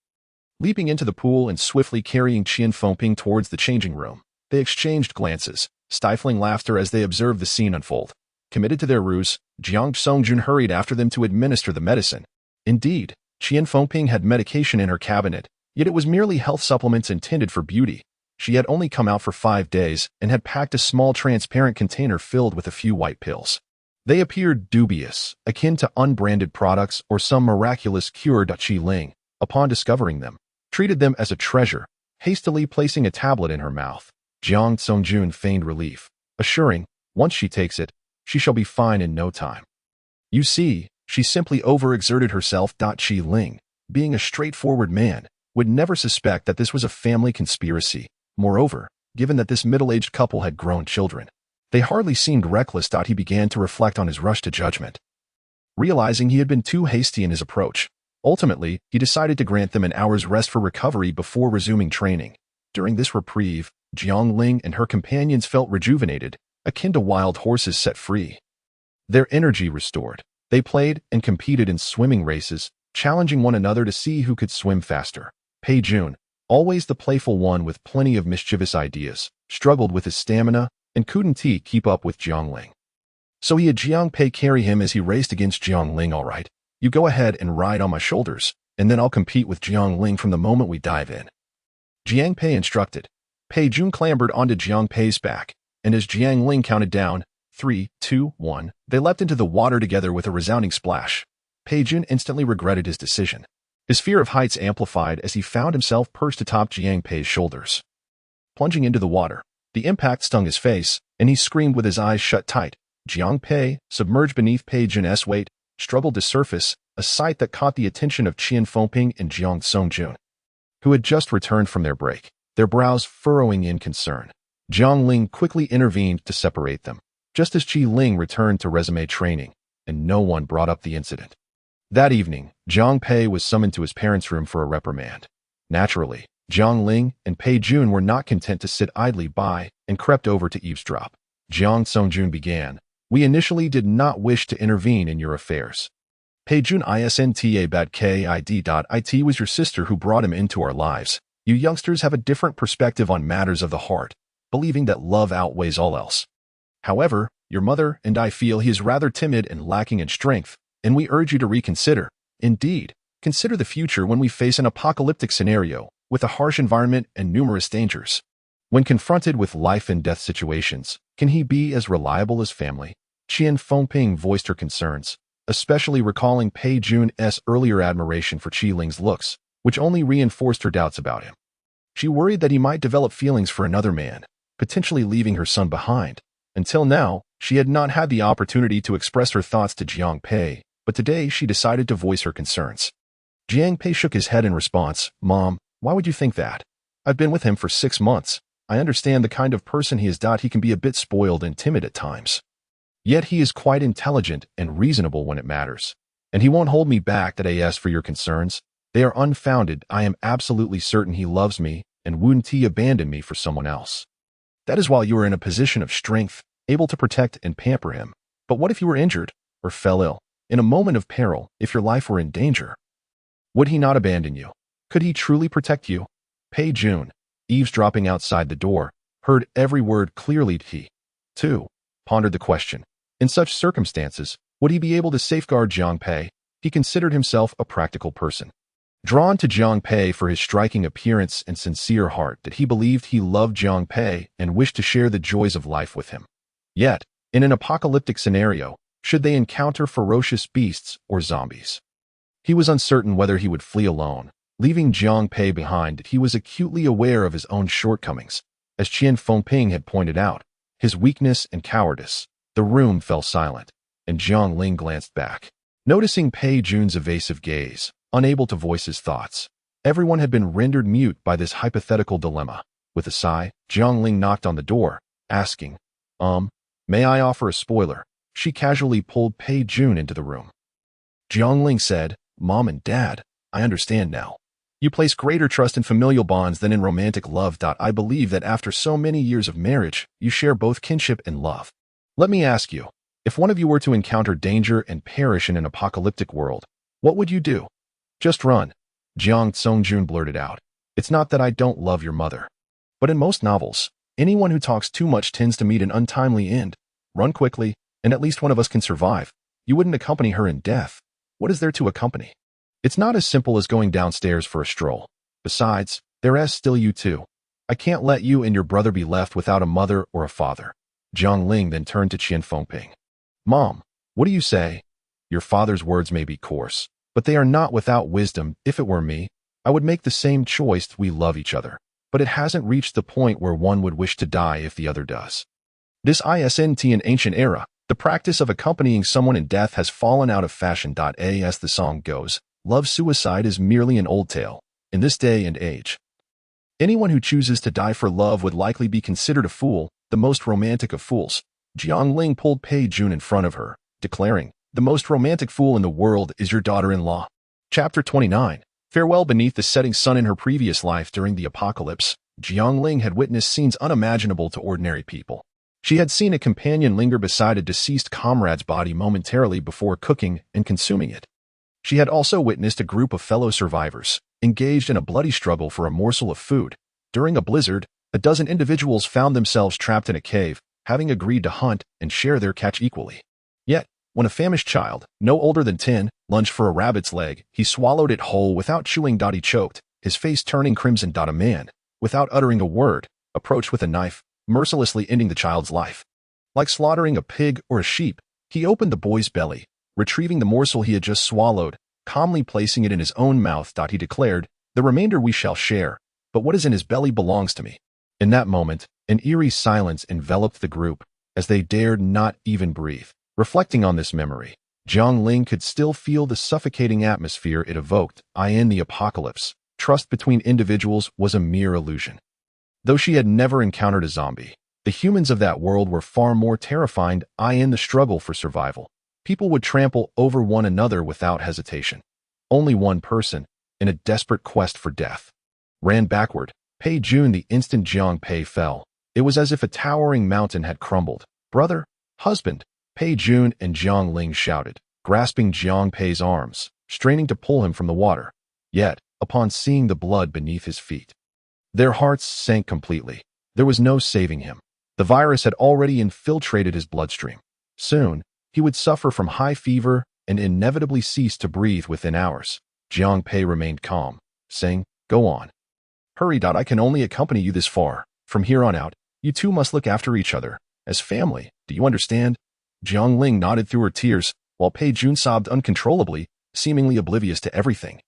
Leaping into the pool and swiftly carrying Qian Fengping towards the changing room, they exchanged glances, stifling laughter as they observed the scene unfold. Committed to their ruse, Jiang Songjun hurried after them to administer the medicine. Indeed, Qian Fengping had medication in her cabinet, yet it was merely health supplements intended for beauty. She had only come out for 5 days and had packed a small transparent container filled with a few white pills. They appeared dubious, akin to unbranded products or some miraculous cure. Qian Ling, upon discovering them, treated them as a treasure, hastily placing a tablet in her mouth. Jiang Songjun feigned relief, assuring, "Once she takes it, she shall be fine in no time. You see, she simply overexerted herself." Qian Ling, being a straightforward man, would never suspect that this was a family conspiracy. Moreover, given that this middle-aged couple had grown children, they hardly seemed reckless. He began to reflect on his rush to judgment. Realizing he had been too hasty in his approach, Ultimately, he decided to grant them an hour's rest for recovery before resuming training. During this reprieve, Jiang Ling and her companions felt rejuvenated, akin to wild horses set free. Their energy restored. They played and competed in swimming races, challenging one another to see who could swim faster. Pei Jun, always the playful one with plenty of mischievous ideas, struggled with his stamina and couldn't keep up with Jiang Ling. So he had Jiang Pei carry him as he raced against Jiang Ling. All right, you go ahead and ride on my shoulders, and then I'll compete with Jiang Ling from the moment we dive in. Jiang Pei instructed. Pei Jun clambered onto Jiang Pei's back, and as Jiang Ling counted down, 3, 2, 1, they leapt into the water together with a resounding splash. Pei Jun instantly regretted his decision. His fear of heights amplified as he found himself perched atop Jiang Pei's shoulders. Plunging into the water, the impact stung his face, and he screamed with his eyes shut tight. Jiang Pei, submerged beneath Pei Jun's weight, struggled to surface, a sight that caught the attention of Qian Fengping and Jiang Songjun, who had just returned from their break, their brows furrowing in concern. Jiang Ling quickly intervened to separate them, just as Qi Ling returned to resume training, and no one brought up the incident. That evening, Jiang Pei was summoned to his parents' room for a reprimand. Naturally, Jiang Ling and Pei Jun were not content to sit idly by and crept over to eavesdrop. Jiang Songjun began. We initially did not wish to intervene in your affairs. Pei Jun isn't bad kid. It was your sister who brought him into our lives. You youngsters have a different perspective on matters of the heart, believing that love outweighs all else. However, your mother and I feel he is rather timid and lacking in strength, and we urge you to reconsider. Indeed, consider the future when we face an apocalyptic scenario, with a harsh environment and numerous dangers. When confronted with life and death situations, can he be as reliable as family? Qian Fengping voiced her concerns, especially recalling Pei Jun's earlier admiration for Qi Ling's looks, which only reinforced her doubts about him. She worried that he might develop feelings for another man, potentially leaving her son behind. Until now, she had not had the opportunity to express her thoughts to Jiang Pei, but today she decided to voice her concerns. Jiang Pei shook his head in response. Mom, why would you think that? I've been with him for 6 months. I understand the kind of person he is. He can be a bit spoiled and timid at times. Yet he is quite intelligent and reasonable when it matters. And he won't hold me back. As for your concerns, they are unfounded. I am absolutely certain he loves me and wouldn't abandon me for someone else. That is while you are in a position of strength, able to protect and pamper him. But what if you were injured or fell ill? In a moment of peril, if your life were in danger, would he not abandon you? Could he truly protect you? Pei Jun, eavesdropping outside the door, heard every word clearly. He, too, pondered the question. In such circumstances, would he be able to safeguard Jiang Pei? He considered himself a practical person, drawn to Jiang Pei for his striking appearance and sincere heart, that he believed he loved Jiang Pei and wished to share the joys of life with him. Yet, in an apocalyptic scenario, should they encounter ferocious beasts or zombies, he was uncertain whether he would flee alone, leaving Jiang Pei behind. He was acutely aware of his own shortcomings. As Qian Fengping had pointed out, his weakness and cowardice. The room fell silent, and Jiang Ling glanced back, noticing Pei Jun's evasive gaze, unable to voice his thoughts. Everyone had been rendered mute by this hypothetical dilemma. With a sigh, Jiang Ling knocked on the door, asking, may I offer a spoiler? She casually pulled Pei Jun into the room. Jiang Ling said, Mom and Dad, I understand now. You place greater trust in familial bonds than in romantic love. I believe that after so many years of marriage, you share both kinship and love. Let me ask you, if one of you were to encounter danger and perish in an apocalyptic world, what would you do? Just run, Jiang Songjun blurted out. It's not that I don't love your mother. But in most novels, anyone who talks too much tends to meet an untimely end. Run quickly, and at least one of us can survive. You wouldn't accompany her in death. What is there to accompany? It's not as simple as going downstairs for a stroll. Besides, there's still you two. I can't let you and your brother be left without a mother or a father. Jiang Ling then turned to Qian Fengping. Mom, what do you say? Your father's words may be coarse, but they are not without wisdom. If it were me, I would make the same choice. We love each other, but it hasn't reached the point where one would wish to die if the other does. This isn't an ancient era. The practice of accompanying someone in death has fallen out of fashion. As the song goes, love suicide is merely an old tale. In this day and age, anyone who chooses to die for love would likely be considered a fool, the most romantic of fools. Jiang Ling pulled Pei Jun in front of her, declaring, the most romantic fool in the world is your daughter-in-law. Chapter 29. Farewell. Beneath the setting sun. In her previous life during the apocalypse, Jiang Ling had witnessed scenes unimaginable to ordinary people. She had seen a companion linger beside a deceased comrade's body momentarily before cooking and consuming it. She had also witnessed a group of fellow survivors engaged in a bloody struggle for a morsel of food. During a blizzard, a dozen individuals found themselves trapped in a cave, having agreed to hunt and share their catch equally. Yet, when a famished child, no older than 10, lunged for a rabbit's leg, he swallowed it whole without chewing. He choked, his face turning crimson. A man, without uttering a word, approached with a knife, mercilessly ending the child's life. Like slaughtering a pig or a sheep, he opened the boy's belly, retrieving the morsel he had just swallowed, calmly placing it in his own mouth. He declared, "The remainder we shall share, but what is in his belly belongs to me." In that moment, an eerie silence enveloped the group, as they dared not even breathe. Reflecting on this memory, Jiang Ling could still feel the suffocating atmosphere it evoked. In the apocalypse, trust between individuals was a mere illusion. Though she had never encountered a zombie, the humans of that world were far more terrifying. In the struggle for survival, people would trample over one another without hesitation. Only one person, in a desperate quest for death, ran backward. Pei Jun. The instant Jiang Pei fell, it was as if a towering mountain had crumbled. "Brother, husband!" Pei Jun and Jiang Ling shouted, grasping Jiang Pei's arms, straining to pull him from the water. Yet, upon seeing the blood beneath his feet, their hearts sank completely. There was no saving him. The virus had already infiltrated his bloodstream. Soon, he would suffer from high fever and inevitably cease to breathe within hours. Jiang Pei remained calm, saying, "Go on. Hurry. I can only accompany you this far. From here on out, you two must look after each other, as family. Do you understand?" Jiang Ling nodded through her tears, while Pei Jun sobbed uncontrollably, seemingly oblivious to everything.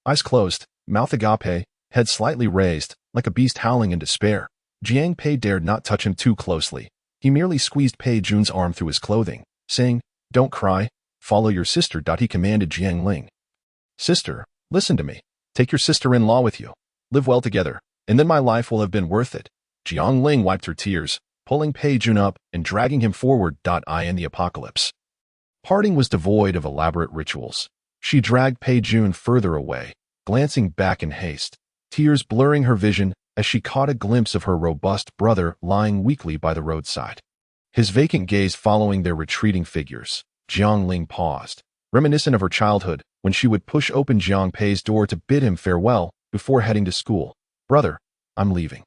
Eyes closed, mouth agape, head slightly raised, like a beast howling in despair. Jiang Pei dared not touch him too closely. He merely squeezed Pei Jun's arm through his clothing, saying, "Don't cry. Follow your sister." He commanded Jiang Ling. "Sister, listen to me. Take your sister-in-law with you. Live well together, and then my life will have been worth it." Jiang Ling wiped her tears, pulling Pei Jun up and dragging him forward. In the apocalypse, parting was devoid of elaborate rituals. She dragged Pei Jun further away, glancing back in haste, tears blurring her vision as she caught a glimpse of her robust brother lying weakly by the roadside. His vacant gaze following their retreating figures. Jiang Ling paused, reminiscent of her childhood, when she would push open Jiang Pei's door to bid him farewell before heading to school. "Brother, I'm leaving."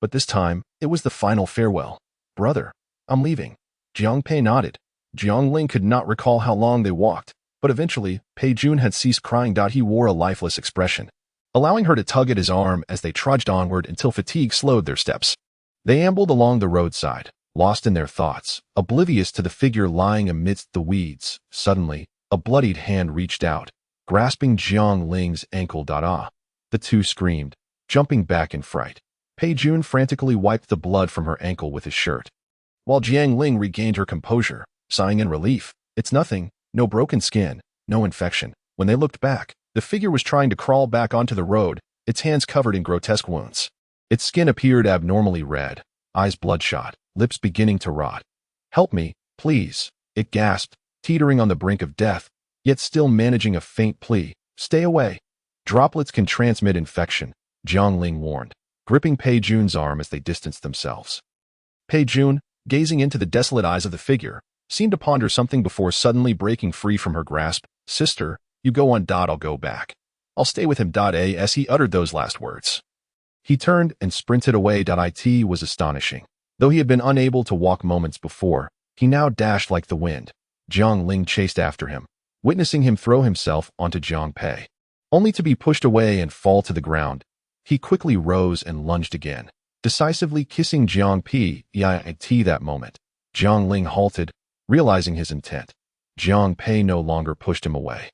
But this time, it was the final farewell. "Brother, I'm leaving." Jiang Pei nodded. Jiang Ling could not recall how long they walked, but eventually, Pei Jun had ceased crying. He wore a lifeless expression, allowing her to tug at his arm as they trudged onward until fatigue slowed their steps. They ambled along the roadside, lost in their thoughts, oblivious to the figure lying amidst the weeds. Suddenly, a bloodied hand reached out, grasping Jiang Ling's ankle. The two screamed, jumping back in fright. Pei Jun frantically wiped the blood from her ankle with his shirt, while Jiang Ling regained her composure, sighing in relief. "It's nothing, no broken skin, no infection." When they looked back, the figure was trying to crawl back onto the road, its hands covered in grotesque wounds. Its skin appeared abnormally red, eyes bloodshot, lips beginning to rot. "Help me, please," it gasped, teetering on the brink of death, yet still managing a faint plea. "Stay away. Droplets can transmit infection," Jiang Ling warned, gripping Pei Jun's arm as they distanced themselves. Pei Jun, gazing into the desolate eyes of the figure, seemed to ponder something before suddenly breaking free from her grasp. "Sister, you go on. I'll go back. I'll stay with him." As he uttered those last words, he turned and sprinted away. It was astonishing. Though he had been unable to walk moments before, he now dashed like the wind. Jiang Ling chased after him, witnessing him throw himself onto Jiang Pei, only to be pushed away and fall to the ground. He quickly rose and lunged again, decisively kissing Jiang Pei. That moment, Jiang Ling halted, realizing his intent. Jiang Pei no longer pushed him away.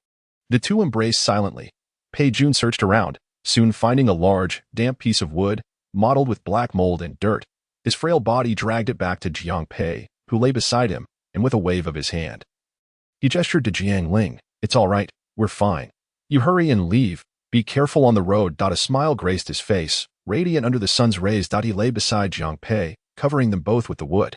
The two embraced silently. Pei Jun searched around, soon finding a large, damp piece of wood, mottled with black mold and dirt. His frail body dragged it back to Jiang Pei, who lay beside him, and with a wave of his hand, he gestured to Jiang Ling. "It's all right, we're fine. You hurry and leave. Be careful on the road." A smile graced his face, radiant under the sun's rays. He lay beside Jiang Pei, covering them both with the wood,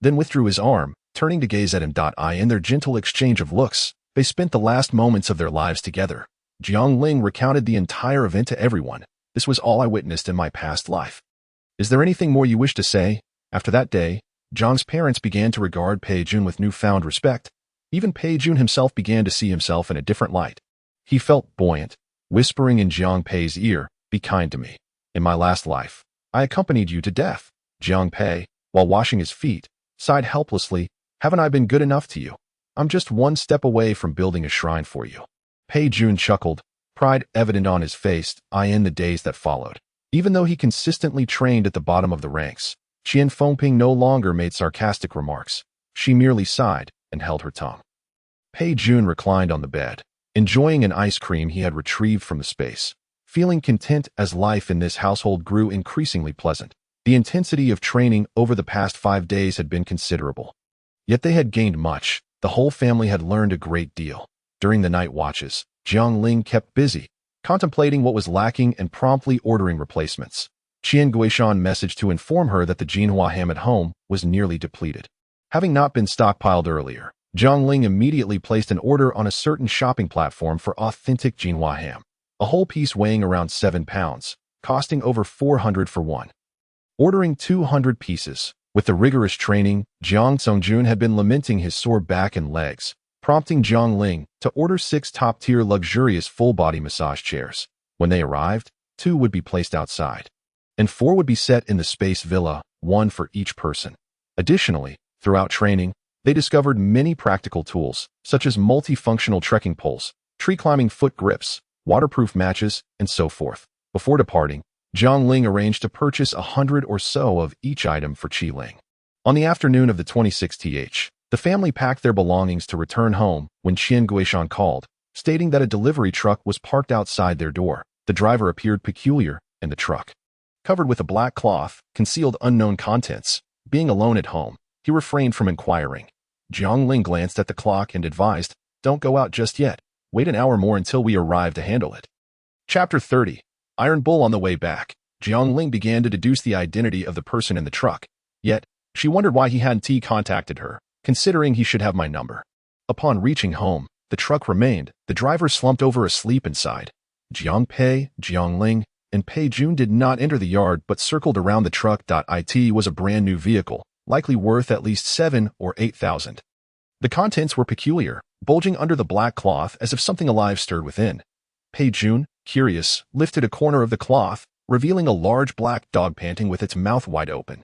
then withdrew his arm, turning to gaze at him. In their gentle exchange of looks, They spent the last moments of their lives together. Jiang Ling recounted the entire event to everyone. This was all I witnessed in my past life. Is there anything more you wish to say? After that day, Jiang's parents began to regard Pei Jun with newfound respect. Even Pei Jun himself began to see himself in a different light. He felt buoyant, whispering in Jiang Pei's ear, "Be kind to me. In my last life, I accompanied you to death." Jiang Pei, while washing his feet, sighed helplessly, "Haven't I been good enough to you? I'm just one step away from building a shrine for you." Pei Jun chuckled, pride evident on his face, in the days that followed. Even though he consistently trained at the bottom of the ranks, Qian Fengping no longer made sarcastic remarks. She merely sighed and held her tongue. Pei Jun reclined on the bed, enjoying an ice cream he had retrieved from the space, feeling content as life in this household grew increasingly pleasant. The intensity of training over the past 5 days had been considerable. Yet they had gained much. The whole family had learned a great deal. During the night watches, Jiang Ling kept busy, contemplating what was lacking and promptly ordering replacements. Qian Guishan messaged to inform her that the Jinhua ham at home was nearly depleted. Having not been stockpiled earlier, Jiang Ling immediately placed an order on a certain shopping platform for authentic Jinhua ham, a whole piece weighing around 7 pounds, costing over 400 for one. Ordering 200 pieces. With the rigorous training, Jiang Songjun had been lamenting his sore back and legs, prompting Jiang Ling to order 6 top-tier luxurious full-body massage chairs. When they arrived, 2 would be placed outside, and 4 would be set in the space villa, 1 for each person. Additionally, throughout training, they discovered many practical tools, such as multifunctional trekking poles, tree-climbing foot grips, waterproof matches, and so forth. Before departing, Jiang Ling arranged to purchase 100 or so of each item for Qi Ling. On the afternoon of the 26th, the family packed their belongings to return home when Qian Guishan called, stating that a delivery truck was parked outside their door. The driver appeared peculiar, and the truck, covered with a black cloth, concealed unknown contents. Being alone at home, he refrained from inquiring. Jiang Ling glanced at the clock and advised, "Don't go out just yet. Wait an hour more until we arrive to handle it." Chapter 30. Iron Bull. On the way back, Jiang Ling began to deduce the identity of the person in the truck. Yet, she wondered why he hadn't contacted her, considering he should have my number. Upon reaching home, the truck remained. The driver slumped over asleep inside. Jiang Pei, Jiang Ling, and Pei Jun did not enter the yard but circled around the truck. It was a brand new vehicle, likely worth at least 7 or 8,000. The contents were peculiar, bulging under the black cloth as if something alive stirred within. Pei Jun, curious, lifted a corner of the cloth, revealing a large black dog panting with its mouth wide open.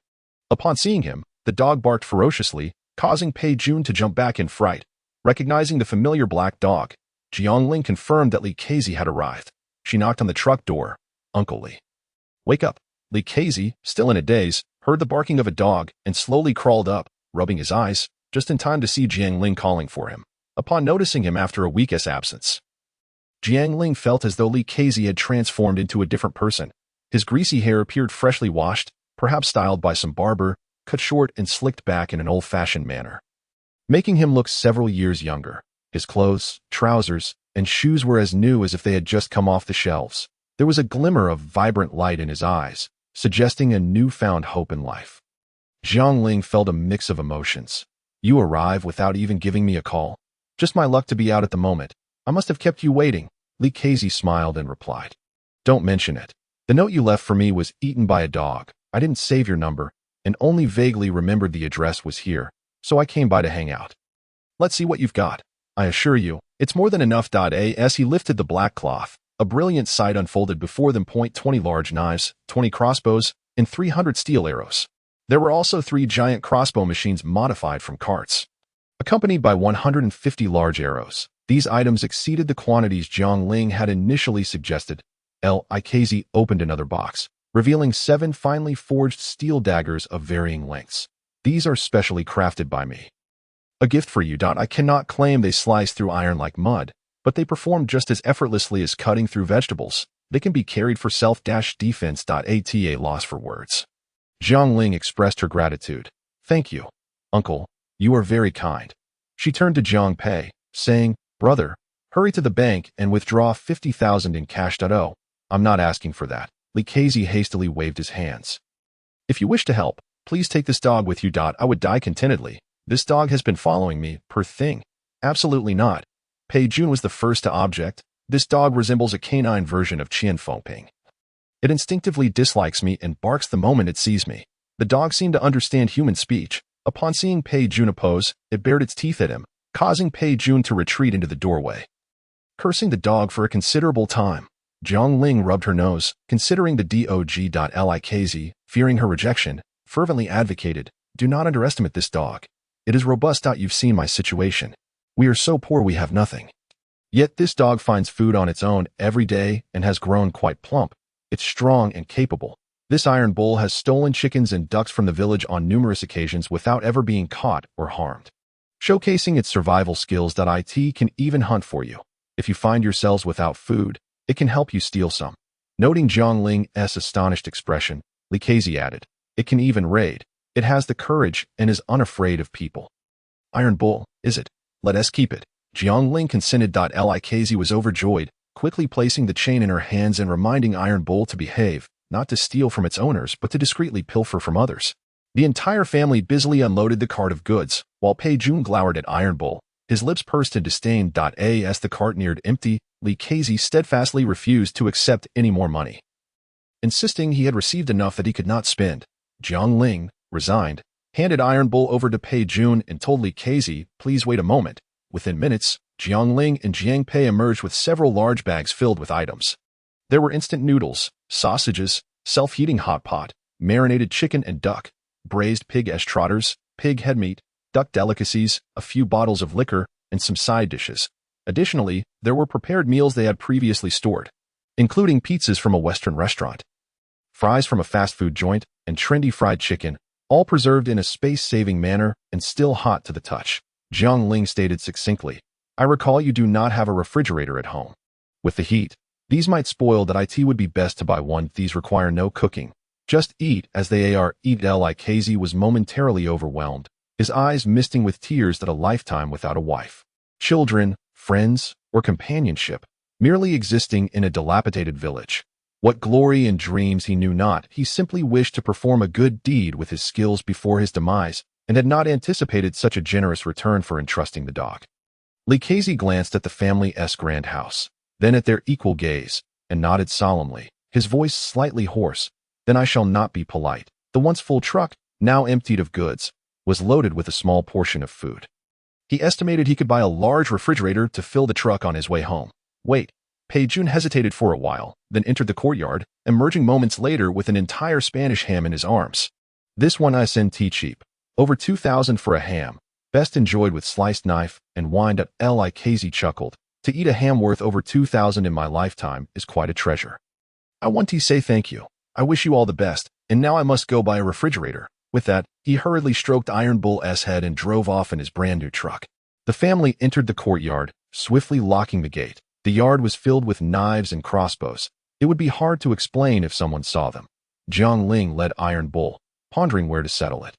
Upon seeing him, the dog barked ferociously, causing Pei Jun to jump back in fright. Recognizing the familiar black dog, Jiang Ling confirmed that Li Kezi had arrived. She knocked on the truck door. "Uncle Li, wake up." Li Kezi, still in a daze, heard the barking of a dog and slowly crawled up, rubbing his eyes, just in time to see Jiang Ling calling for him. Upon noticing him after a week's absence, Jiang Ling felt as though Li Kezi had transformed into a different person. His greasy hair appeared freshly washed, perhaps styled by some barber, cut short and slicked back in an old-fashioned manner, making him look several years younger. His clothes, trousers, and shoes were as new as if they had just come off the shelves. There was a glimmer of vibrant light in his eyes, suggesting a newfound hope in life. Jiang Ling felt a mix of emotions. "You arrive without even giving me a call. Just my luck to be out at the moment. I must have kept you waiting." Li Kezi smiled and replied, "Don't mention it. The note you left for me was eaten by a dog. I didn't save your number, and only vaguely remembered the address was here, so I came by to hang out. Let's see what you've got. I assure you, it's more than enough." As he lifted the black cloth, a brilliant sight unfolded before them. 20 large knives, 20 crossbows, and 300 steel arrows. There were also 3 giant crossbow machines modified from carts, accompanied by 150 large arrows. These items exceeded the quantities Jiang Ling had initially suggested. Li Kezi opened another box, revealing 7 finely forged steel daggers of varying lengths. "These are specially crafted by me. A gift for you. I cannot claim they slice through iron like mud, but they perform just as effortlessly as cutting through vegetables. They can be carried for self-defense. At loss for words." Jiang Ling expressed her gratitude. "Thank you, uncle. You are very kind." She turned to Jiang Pei, saying, "Brother, hurry to the bank and withdraw 50,000 in cash. Oh, I'm not asking for that." Li Kezi hastily waved his hands. "If you wish to help, please take this dog with you. I would die contentedly. This dog has been following me, poor thing." "Absolutely not. Pei Jun was the first to object. This dog resembles a canine version of Qian Fengping. It instinctively dislikes me and barks the moment it sees me. The dog seemed to understand human speech. Upon seeing Pei Jun oppose, it bared its teeth at him, causing Pei Jun to retreat into the doorway. Cursing the dog for a considerable time, Jiang Ling rubbed her nose, considering the dog.likz, fearing her rejection, fervently advocated, "Do not underestimate this dog. It is robust. You've seen my situation. We are so poor we have nothing. Yet this dog finds food on its own every day and has grown quite plump. It's strong and capable. This iron bull has stolen chickens and ducks from the village on numerous occasions without ever being caught or harmed. Showcasing its survival skills. It can even hunt for you. If you find yourselves without food, it can help you steal some." Noting Jiang Ling's astonished expression, Likz added, "It can even raid. It has the courage and is unafraid of people." "Iron bull, is it? Let us keep it." Jiang Ling consented. Likz was overjoyed, quickly placing the chain in her hands and reminding Iron Bull to behave, not to steal from its owners but to discreetly pilfer from others. The entire family busily unloaded the cart of goods, while Pei Jun glowered at Iron Bull, his lips pursed in disdain. As the cart neared empty, Likz steadfastly refused to accept any more money. Insisting he had received enough that he could not spend, Jiang Ling, resigned, handed Iron Bull over to Pei Jun and told Likz, "Please wait a moment." Within minutes, Jiang Ling and Jiang Pei emerged with several large bags filled with items. There were instant noodles, sausages, self-heating hot pot, marinated chicken and duck, braised pig trotters, pig head meat, duck delicacies, a few bottles of liquor, and some side dishes. Additionally, there were prepared meals they had previously stored, including pizzas from a Western restaurant, fries from a fast food joint, and trendy fried chicken, all preserved in a space-saving manner and still hot to the touch. Jiang Ling stated succinctly, "I recall you do not have a refrigerator at home. With the heat, these might spoil. It would be best to buy one. These require no cooking. Just eat as they are." Likz was momentarily overwhelmed, his eyes misting with tears. A lifetime without a wife, children, friends, or companionship, merely existing in a dilapidated village. What glory and dreams he knew not. He simply wished to perform a good deed with his skills before his demise, and had not anticipated such a generous return for entrusting the dog. Likz glanced at the family's grand house, then at their equal gaze, and nodded solemnly, his voice slightly hoarse. "Then I shall not be polite." The once full truck, now emptied of goods, was loaded with a small portion of food. He estimated he could buy a large refrigerator to fill the truck on his way home. "Wait." Pei Jun hesitated for a while, then entered the courtyard, emerging moments later with an entire Spanish ham in his arms. "This one I send cheap. Over 2,000 for a ham, best enjoyed with sliced knife and wine." Likz chuckled. "To eat a ham worth over 2,000 in my lifetime is quite a treasure. I want to say thank you. I wish you all the best, and now I must go buy a refrigerator." With that, he hurriedly stroked Iron Bull's head and drove off in his brand new truck. The family entered the courtyard, swiftly locking the gate. The yard was filled with knives and crossbows. It would be hard to explain if someone saw them. Jiang Ling led Iron Bull, pondering where to settle it.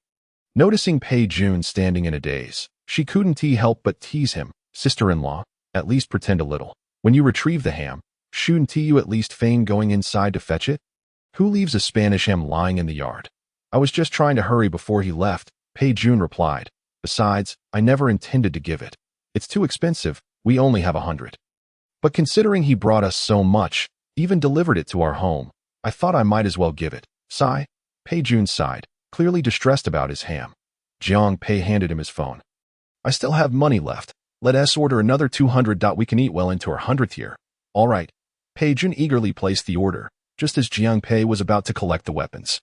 Noticing Pei Jun standing in a daze, she couldn't help but tease him. "Sister-in-law, at least pretend a little. When you retrieve the ham, shouldn't you at least feign going inside to fetch it? Who leaves a Spanish ham lying in the yard?" "I was just trying to hurry before he left," Pei Jun replied. "Besides, I never intended to give it. It's too expensive. We only have 100. But considering he brought us so much, even delivered it to our home, I thought I might as well give it." Sigh. Pei Jun sighed, clearly distressed about his ham. Jiang Pei handed him his phone. "I still have money left. Let us order another 200. We can eat well into our 100th year." "All right." Pei Jun eagerly placed the order, just as Jiang Pei was about to collect the weapons.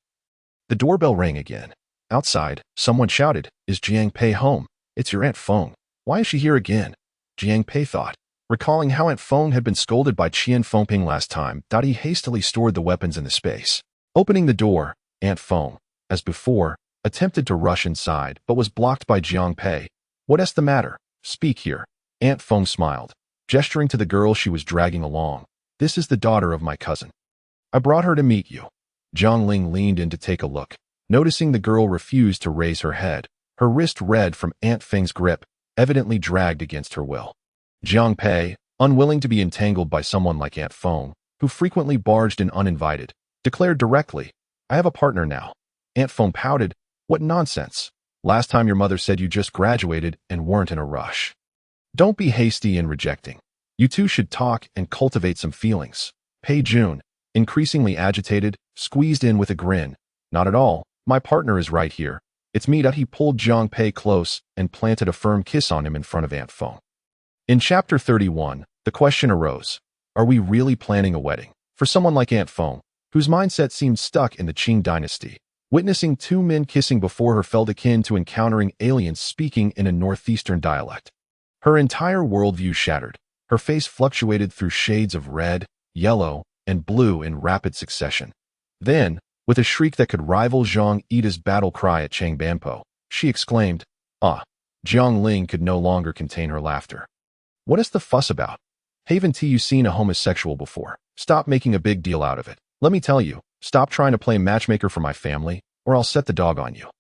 The doorbell rang again. Outside, someone shouted, "Is Jiang Pei home? It's your Aunt Feng. Why is she here again?" Jiang Pei thought, recalling how Aunt Feng had been scolded by Qian Fengping last time. He hastily stored the weapons in the space. Opening the door, Aunt Feng, as before, attempted to rush inside but was blocked by Jiang Pei. "What's the matter? Speak here." Aunt Feng smiled, gesturing to the girl she was dragging along. "This is the daughter of my cousin. I brought her to meet you." Jiang Ling leaned in to take a look, noticing the girl refused to raise her head, her wrist red from Aunt Feng's grip, evidently dragged against her will. Jiang Pei, unwilling to be entangled by someone like Aunt Feng, who frequently barged in uninvited, declared directly, "I have a partner now." Aunt Feng pouted. "What nonsense. Last time your mother said you just graduated and weren't in a rush." Don't be hasty in rejecting. You two should talk and cultivate some feelings. Pei Jun, increasingly agitated, squeezed in with a grin. Not at all. My partner is right here. It's me. He pulled Jiang Pei close and planted a firm kiss on him in front of Aunt Feng. In Chapter 31, the question arose, are we really planning a wedding? For someone like Aunt Feng, whose mindset seemed stuck in the Qing dynasty, witnessing two men kissing before her felt akin to encountering aliens speaking in a northeastern dialect. Her entire worldview shattered. Her face fluctuated through shades of red, yellow, and blue in rapid succession. Then, with a shriek that could rival Zhang Yi's battle cry at Changbanpo, she exclaimed, "Ah!" Jiang Ling could no longer contain her laughter. "What is the fuss about? Haven't you seen a homosexual before? Stop making a big deal out of it. Let me tell you, stop trying to play matchmaker for my family, or I'll set the dog on you."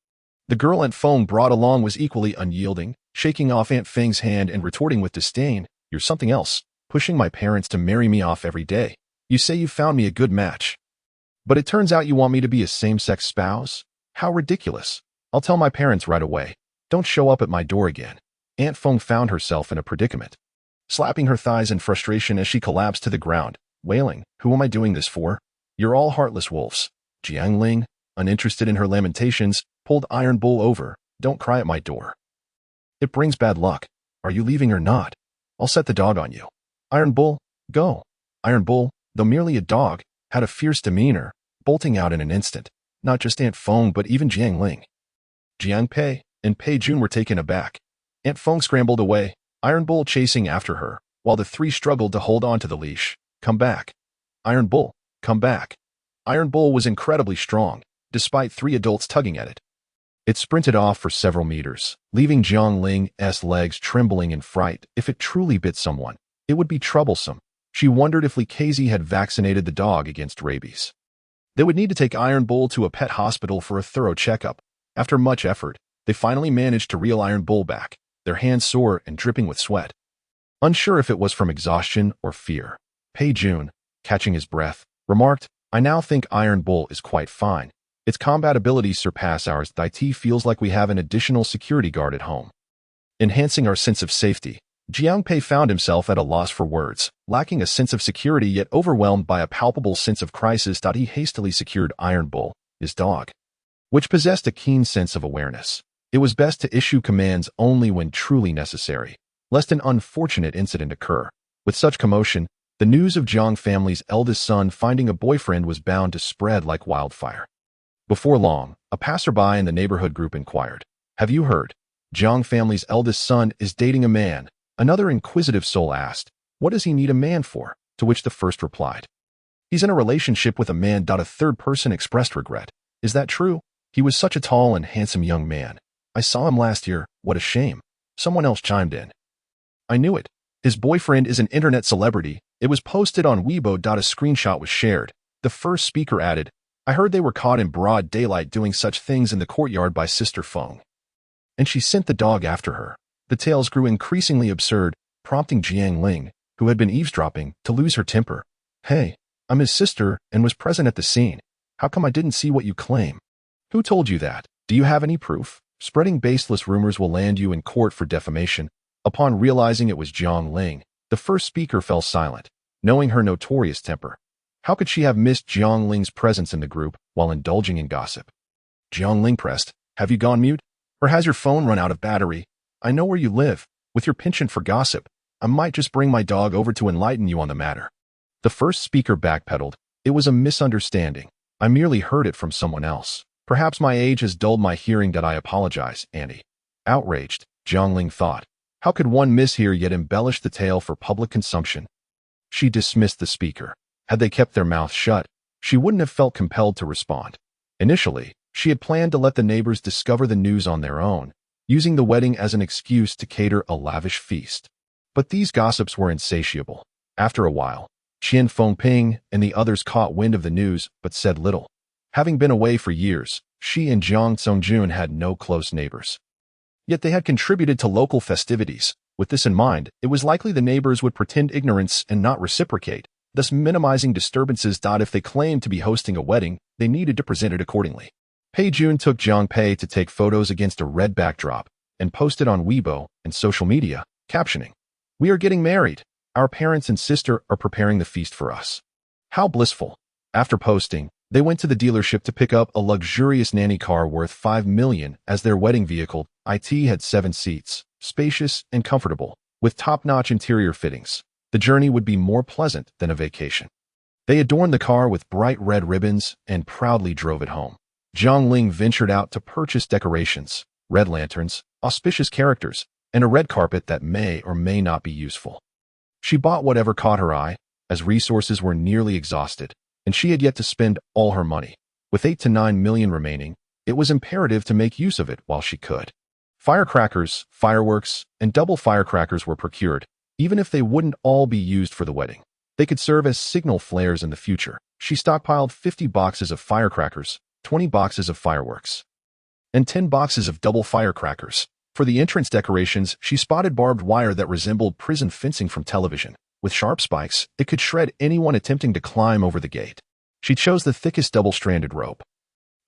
The girl Aunt Feng brought along was equally unyielding, shaking off Aunt Feng's hand and retorting with disdain, "You're something else, pushing my parents to marry me off every day. You say you found me a good match. But it turns out you want me to be a same-sex spouse? How ridiculous. I'll tell my parents right away. Don't show up at my door again." Aunt Feng found herself in a predicament, slapping her thighs in frustration as she collapsed to the ground, wailing, "Who am I doing this for? You're all heartless wolves." Jiang Ling, uninterested in her lamentations, pulled Iron Bull over. "Don't cry at my door. It brings bad luck. Are you leaving or not? I'll set the dog on you." Iron Bull, go. Iron Bull, though merely a dog, had a fierce demeanor, bolting out in an instant. Not just Aunt Feng but even Jiang Ling. Jiang Pei and Pei Jun were taken aback. Aunt Feng scrambled away, Iron Bull chasing after her, while the three struggled to hold on to the leash. "Come back. Iron Bull, come back." Iron Bull was incredibly strong, despite three adults tugging at it. It sprinted off for several meters, leaving Jiang Ling's legs trembling in fright. If it truly bit someone, it would be troublesome. She wondered if Li Kezi had vaccinated the dog against rabies. They would need to take Iron Bull to a pet hospital for a thorough checkup. After much effort, they finally managed to reel Iron Bull back, their hands sore and dripping with sweat. Unsure if it was from exhaustion or fear, Pei Jun, catching his breath, remarked, "I now think Iron Bull is quite fine. Its combat abilities surpass ours. It feels like we have an additional security guard at home, enhancing our sense of safety." Jiang Pei found himself at a loss for words, lacking a sense of security yet overwhelmed by a palpable sense of crisis. He hastily secured Iron Bull, his dog, which possessed a keen sense of awareness. It was best to issue commands only when truly necessary, lest an unfortunate incident occur. With such commotion, the news of Jiang family's eldest son finding a boyfriend was bound to spread like wildfire. Before long, a passerby in the neighborhood group inquired, "Have you heard? Jiang family's eldest son is dating a man." Another inquisitive soul asked, "What does he need a man for?" To which the first replied, "He's in a relationship with a man." A third person expressed regret. "Is that true? He was such a tall and handsome young man. I saw him last year. What a shame." Someone else chimed in, "I knew it. His boyfriend is an internet celebrity. It was posted on Weibo. A screenshot was shared." The first speaker added, "I heard they were caught in broad daylight doing such things in the courtyard by Sister Feng, and she sent the dog after her." The tales grew increasingly absurd, prompting Jiang Ling, who had been eavesdropping, to lose her temper. "Hey, I'm his sister and was present at the scene. How come I didn't see what you claim? Who told you that? Do you have any proof?" Spreading baseless rumors will land you in court for defamation. Upon realizing it was Jiang Ling, the first speaker fell silent, knowing her notorious temper. How could she have missed Jiang Ling's presence in the group while indulging in gossip? Jiang Ling pressed, "Have you gone mute? Or has your phone run out of battery? I know where you live. With your penchant for gossip, I might just bring my dog over to enlighten you on the matter." The first speaker backpedaled. "It was a misunderstanding. I merely heard it from someone else. Perhaps my age has dulled my hearing. I apologize, Auntie." Outraged, Jiang Ling thought, how could one mishear yet embellish the tale for public consumption? She dismissed the speaker. Had they kept their mouths shut, she wouldn't have felt compelled to respond. Initially, she had planned to let the neighbors discover the news on their own, using the wedding as an excuse to cater a lavish feast. But these gossips were insatiable. After a while, Qian Fengping and the others caught wind of the news but said little. Having been away for years, she and Jiang Songjun had no close neighbors. Yet they had contributed to local festivities. With this in mind, it was likely the neighbors would pretend ignorance and not reciprocate, thus minimizing disturbances. If they claimed to be hosting a wedding, they needed to present it accordingly. Pei Jun took Jiang Pei to take photos against a red backdrop and posted on Weibo and social media, captioning, We are getting married. Our parents and sister are preparing the feast for us. How blissful. After posting, they went to the dealership to pick up a luxurious nanny car worth $5 million as their wedding vehicle. It had 7 seats, spacious and comfortable, with top-notch interior fittings. The journey would be more pleasant than a vacation. They adorned the car with bright red ribbons and proudly drove it home. Jiang Ling ventured out to purchase decorations, red lanterns, auspicious characters, and a red carpet that may or may not be useful. She bought whatever caught her eye, as resources were nearly exhausted, and she had yet to spend all her money. With 8 to 9 million remaining, it was imperative to make use of it while she could. Firecrackers, fireworks, and double firecrackers were procured, even if they wouldn't all be used for the wedding. They could serve as signal flares in the future. She stockpiled 50 boxes of firecrackers, 20 boxes of fireworks, and 10 boxes of double firecrackers. For the entrance decorations, she spotted barbed wire that resembled prison fencing from television. With sharp spikes, it could shred anyone attempting to climb over the gate. She chose the thickest double-stranded rope,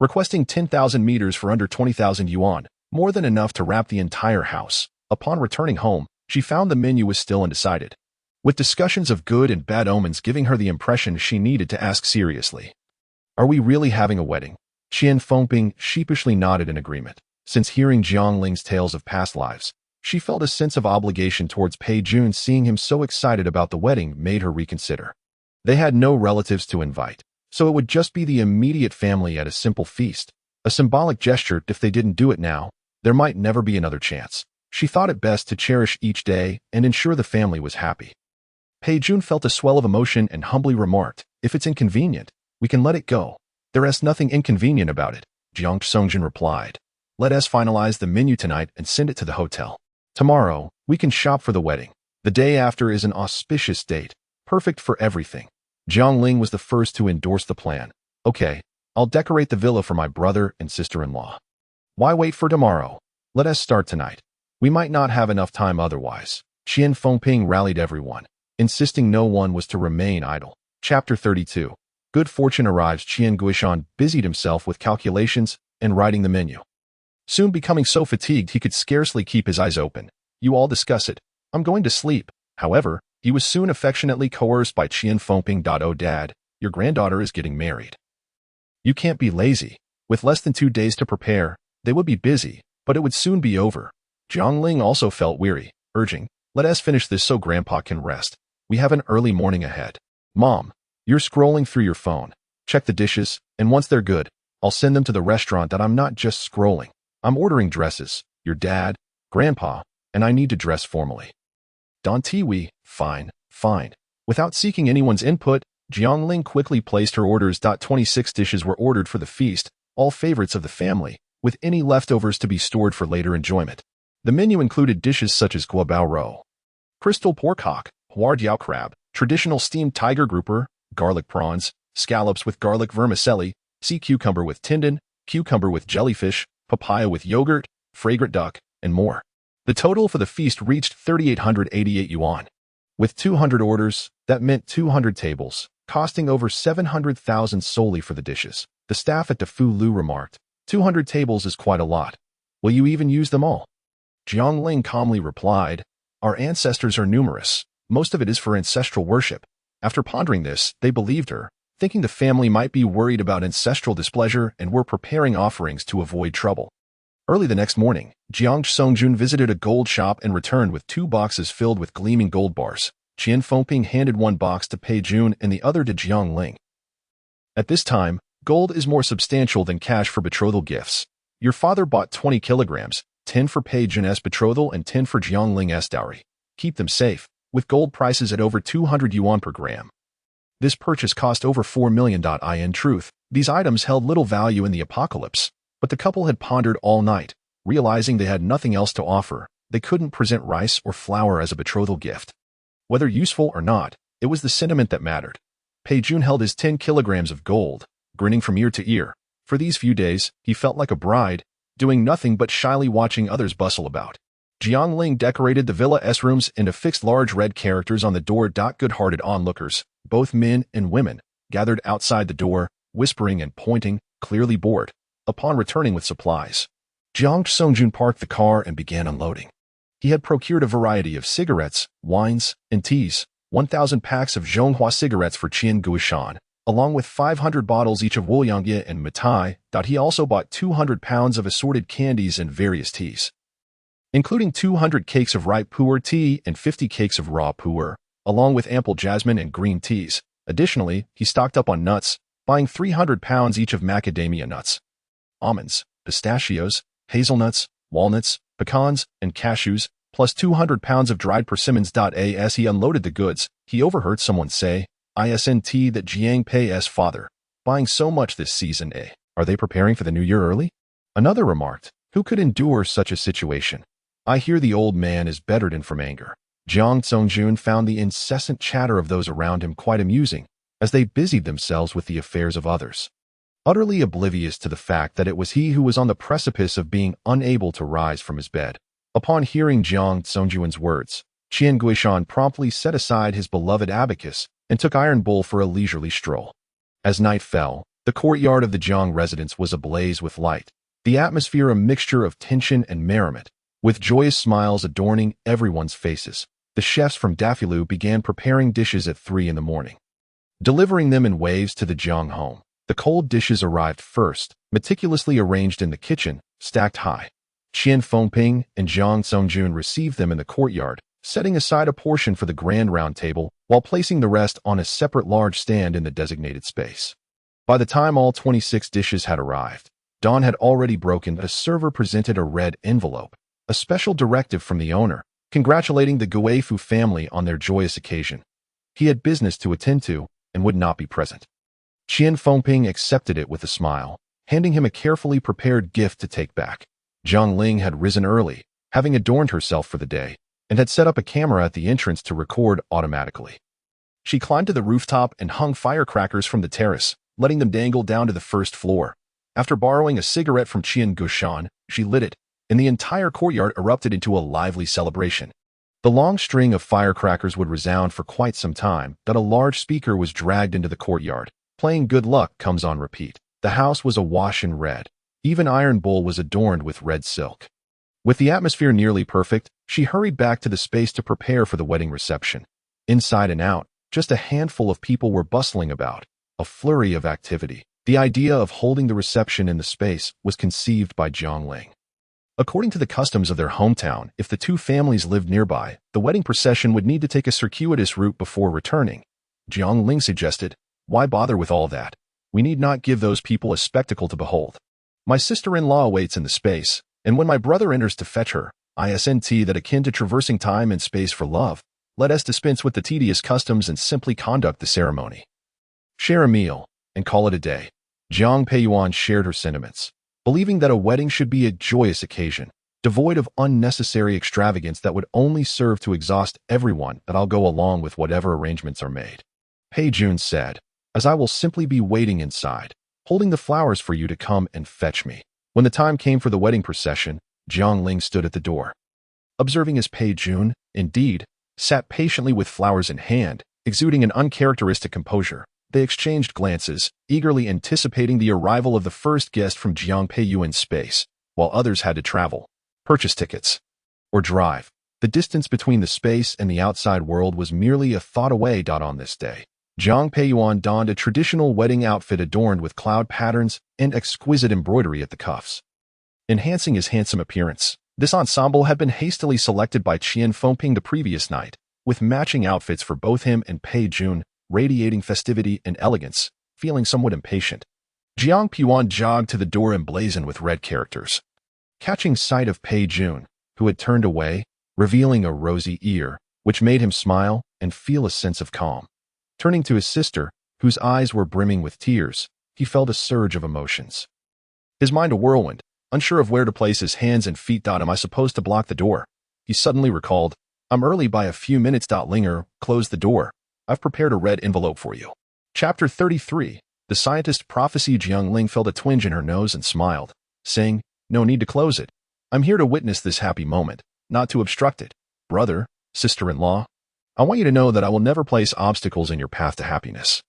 requesting 10,000 meters for under 20,000 yuan, more than enough to wrap the entire house. Upon returning home, she found the menu was still undecided, with discussions of good and bad omens giving her the impression she needed to ask seriously. Are we really having a wedding? Qian Fengping sheepishly nodded in agreement. Since hearing Jiang Ling's tales of past lives, she felt a sense of obligation towards Pei Jun. Seeing him so excited about the wedding made her reconsider. They had no relatives to invite, so it would just be the immediate family at a simple feast. A symbolic gesture. If they didn't do it now, there might never be another chance. She thought it best to cherish each day and ensure the family was happy. Pei Jun felt a swell of emotion and humbly remarked, "If it's inconvenient, we can let it go. There is nothing inconvenient about it," Jiang Songjun replied. "Let us finalize the menu tonight and send it to the hotel. Tomorrow, we can shop for the wedding. The day after is an auspicious date, perfect for everything." Jiang Ling was the first to endorse the plan. "Okay, I'll decorate the villa for my brother and sister-in-law. Why wait for tomorrow? Let us start tonight. We might not have enough time otherwise." Qian Fengping rallied everyone, insisting no one was to remain idle. Chapter 32. Good fortune arrives. Qian Guishan busied himself with calculations and writing the menu, soon becoming so fatigued he could scarcely keep his eyes open. "You all discuss it. I'm going to sleep." However, he was soon affectionately coerced by Qian Fengping. "Oh, Dad, your granddaughter is getting married. You can't be lazy. With less than 2 days to prepare, they would be busy, but it would soon be over." Jiang Ling also felt weary, urging, "Let us finish this so Grandpa can rest. We have an early morning ahead." "Mom, you're scrolling through your phone. Check the dishes, and once they're good, I'll send them to the restaurant." "That I'm not just scrolling. I'm ordering dresses. Your dad, Grandpa, and I need to dress formally." "Don Tiwi, fine, fine." Without seeking anyone's input, Jiang Ling quickly placed her orders. 26 dishes were ordered for the feast, all favorites of the family, with any leftovers to be stored for later enjoyment. The menu included dishes such as guabao roe, crystal pork hock, huardiao crab, traditional steamed tiger grouper, garlic prawns, scallops with garlic vermicelli, sea cucumber with tendon, cucumber with jellyfish, papaya with yogurt, fragrant duck, and more. The total for the feast reached 3,888 yuan. With 200 orders, that meant 200 tables, costing over 700,000 solely for the dishes. The staff at the Fu Lu remarked, 200 tables is quite a lot. Will you even use them all?" Jiang Ling calmly replied, "Our ancestors are numerous. Most of it is for ancestral worship." After pondering this, they believed her, thinking the family might be worried about ancestral displeasure and were preparing offerings to avoid trouble. Early the next morning, Jiang Songjun visited a gold shop and returned with 2 boxes filled with gleaming gold bars. Qian Fengping handed 1 box to Pei Jun and the other to Jiang Ling. At this time, gold is more substantial than cash for betrothal gifts. Your father bought 20 kilograms, 10 for Pei Jun's betrothal and 10 for Jiang Ling's dowry. Keep them safe, with gold prices at over 200 yuan per gram. This purchase cost over 4 million. In truth, these items held little value in the apocalypse, but the couple had pondered all night, realizing they had nothing else to offer. They couldn't present rice or flour as a betrothal gift. Whether useful or not, it was the sentiment that mattered. Pei Jun held his 10 kilograms of gold, grinning from ear to ear. For these few days, he felt like a bride, doing nothing but shyly watching others bustle about. Jiang Ling decorated the villa's rooms and affixed large red characters on the door. Good-hearted onlookers, both men and women, gathered outside the door, whispering and pointing, clearly bored. Upon returning with supplies, Jiang Songjun parked the car and began unloading. He had procured a variety of cigarettes, wines, and teas, 1,000 packs of Zhonghua cigarettes for Qian Guishan, along with 500 bottles each of Wuliangye and Mitai. He also bought 200 pounds of assorted candies and various teas, including 200 cakes of ripe pu'er tea and 50 cakes of raw pu'er, along with ample jasmine and green teas. Additionally, he stocked up on nuts, buying 300 pounds each of macadamia nuts, almonds, pistachios, hazelnuts, walnuts, pecans, and cashews, plus 200 pounds of dried persimmons. As he unloaded the goods, he overheard someone say, "Isn't that Jiang Pei's father, buying so much this season, eh? Are they preparing for the new year early?" Another remarked, "Who could endure such a situation? I hear the old man is bedridden from anger." Jiang Zongjun found the incessant chatter of those around him quite amusing, as they busied themselves with the affairs of others, utterly oblivious to the fact that it was he who was on the precipice of being unable to rise from his bed. Upon hearing Jiang Zongjun's words, Qian Guishan promptly set aside his beloved abacus and took Iron Bull for a leisurely stroll. As night fell, the courtyard of the Jiang residence was ablaze with light, the atmosphere a mixture of tension and merriment, with joyous smiles adorning everyone's faces. The chefs from Dafilu began preparing dishes at 3 in the morning, delivering them in waves to the Jiang home. The cold dishes arrived first, meticulously arranged in the kitchen, stacked high. Qian Fengping and Jiang Zongjun received them in the courtyard, setting aside a portion for the grand round table, while placing the rest on a separate large stand in the designated space. By the time all 26 dishes had arrived, dawn had already broken. A server presented a red envelope, a special directive from the owner, congratulating the Guifu family on their joyous occasion. He had business to attend to and would not be present. Qian Fengping accepted it with a smile, handing him a carefully prepared gift to take back. Jiang Ling had risen early, having adorned herself for the day, and had set up a camera at the entrance to record automatically. She climbed to the rooftop and hung firecrackers from the terrace, letting them dangle down to the first floor. After borrowing a cigarette from Qian Guishan, she lit it, and the entire courtyard erupted into a lively celebration. The long string of firecrackers would resound for quite some time. A large speaker was dragged into the courtyard, playing "Good Luck Comes" on repeat. The house was awash in red. Even Iron Bull was adorned with red silk. With the atmosphere nearly perfect, she hurried back to the space to prepare for the wedding reception. Inside and out, just a handful of people were bustling about, a flurry of activity. The idea of holding the reception in the space was conceived by Jiang Ling. According to the customs of their hometown, if the two families lived nearby, the wedding procession would need to take a circuitous route before returning. Jiang Ling suggested, "Why bother with all that? We need not give those people a spectacle to behold. My sister-in-law awaits in the space, and when my brother enters to fetch her, isn't that akin to traversing time and space for love? Let us dispense with the tedious customs and simply conduct the ceremony. Share a meal, and call it a day." Jiang Peiyuan shared her sentiments, believing that a wedding should be a joyous occasion, devoid of unnecessary extravagance that would only serve to exhaust everyone. "That I'll go along with whatever arrangements are made," Pei Jun said, "as I will simply be waiting inside, holding the flowers for you to come and fetch me." When the time came for the wedding procession, Jiang Ling stood at the door. Observing as Pei Jun, indeed, sat patiently with flowers in hand, exuding an uncharacteristic composure, they exchanged glances, eagerly anticipating the arrival of the first guest from Jiang Peiyuan's space, while others had to travel, purchase tickets, or drive. The distance between the space and the outside world was merely a thought away. On this day, Jiang Peiyuan donned a traditional wedding outfit adorned with cloud patterns and exquisite embroidery at the cuffs, enhancing his handsome appearance. This ensemble had been hastily selected by Qian Fengping the previous night, with matching outfits for both him and Pei Jun, radiating festivity and elegance. Feeling somewhat impatient, Jiang Peiyuan jogged to the door emblazoned with red characters. Catching sight of Pei Jun, who had turned away, revealing a rosy ear, which made him smile and feel a sense of calm. Turning to his sister, whose eyes were brimming with tears, he felt a surge of emotions. His mind a whirlwind, unsure of where to place his hands and feet. Am I supposed to block the door? He suddenly recalled, "I'm early by a few minutes. Linger, close the door. I've prepared a red envelope for you." Chapter 33. The Scientist Prophecy. Jiang Ling felt a twinge in her nose and smiled, saying, "No need to close it. I'm here to witness this happy moment, not to obstruct it. Brother, sister-in-law, I want you to know that I will never place obstacles in your path to happiness.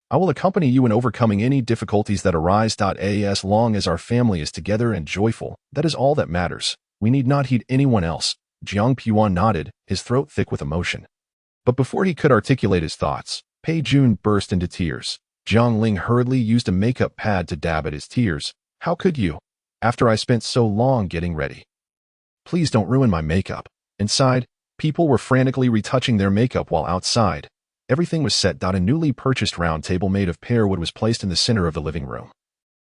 I will accompany you in overcoming any difficulties that arise. As long as our family is together and joyful, that is all that matters. We need not heed anyone else. Jiang Puan nodded, his throat thick with emotion. But before he could articulate his thoughts, Pei Jun burst into tears. Jiang Ling hurriedly used a makeup pad to dab at his tears. How could you? After I spent so long getting ready. Please don't ruin my makeup. Inside, people were frantically retouching their makeup while outside. Everything was set. A newly purchased round table made of pear wood was placed in the center of the living room,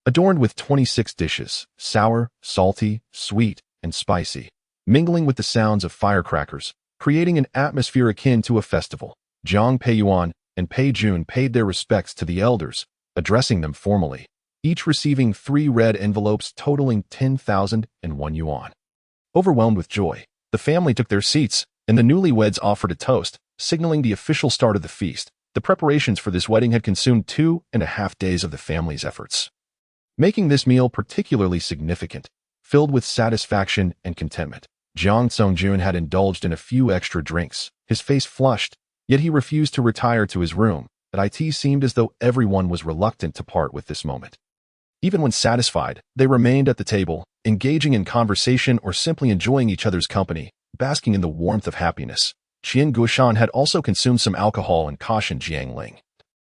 adorned with 26 dishes, sour, salty, sweet, and spicy, mingling with the sounds of firecrackers, creating an atmosphere akin to a festival. Jiang Peiyuan and Pei Jun paid their respects to the elders, addressing them formally, each receiving 3 red envelopes totaling 10,001 yuan. Overwhelmed with joy, the family took their seats, and the newlyweds offered a toast, signaling the official start of the feast. The preparations for this wedding had consumed 2.5 days of the family's efforts, making this meal particularly significant, filled with satisfaction and contentment. Jiang Songjun had indulged in a few extra drinks, his face flushed, yet he refused to retire to his room. It seemed as though everyone was reluctant to part with this moment. Even when satisfied, they remained at the table, engaging in conversation or simply enjoying each other's company, basking in the warmth of happiness. Qian Guoshan had also consumed some alcohol and cautioned Jiang Ling,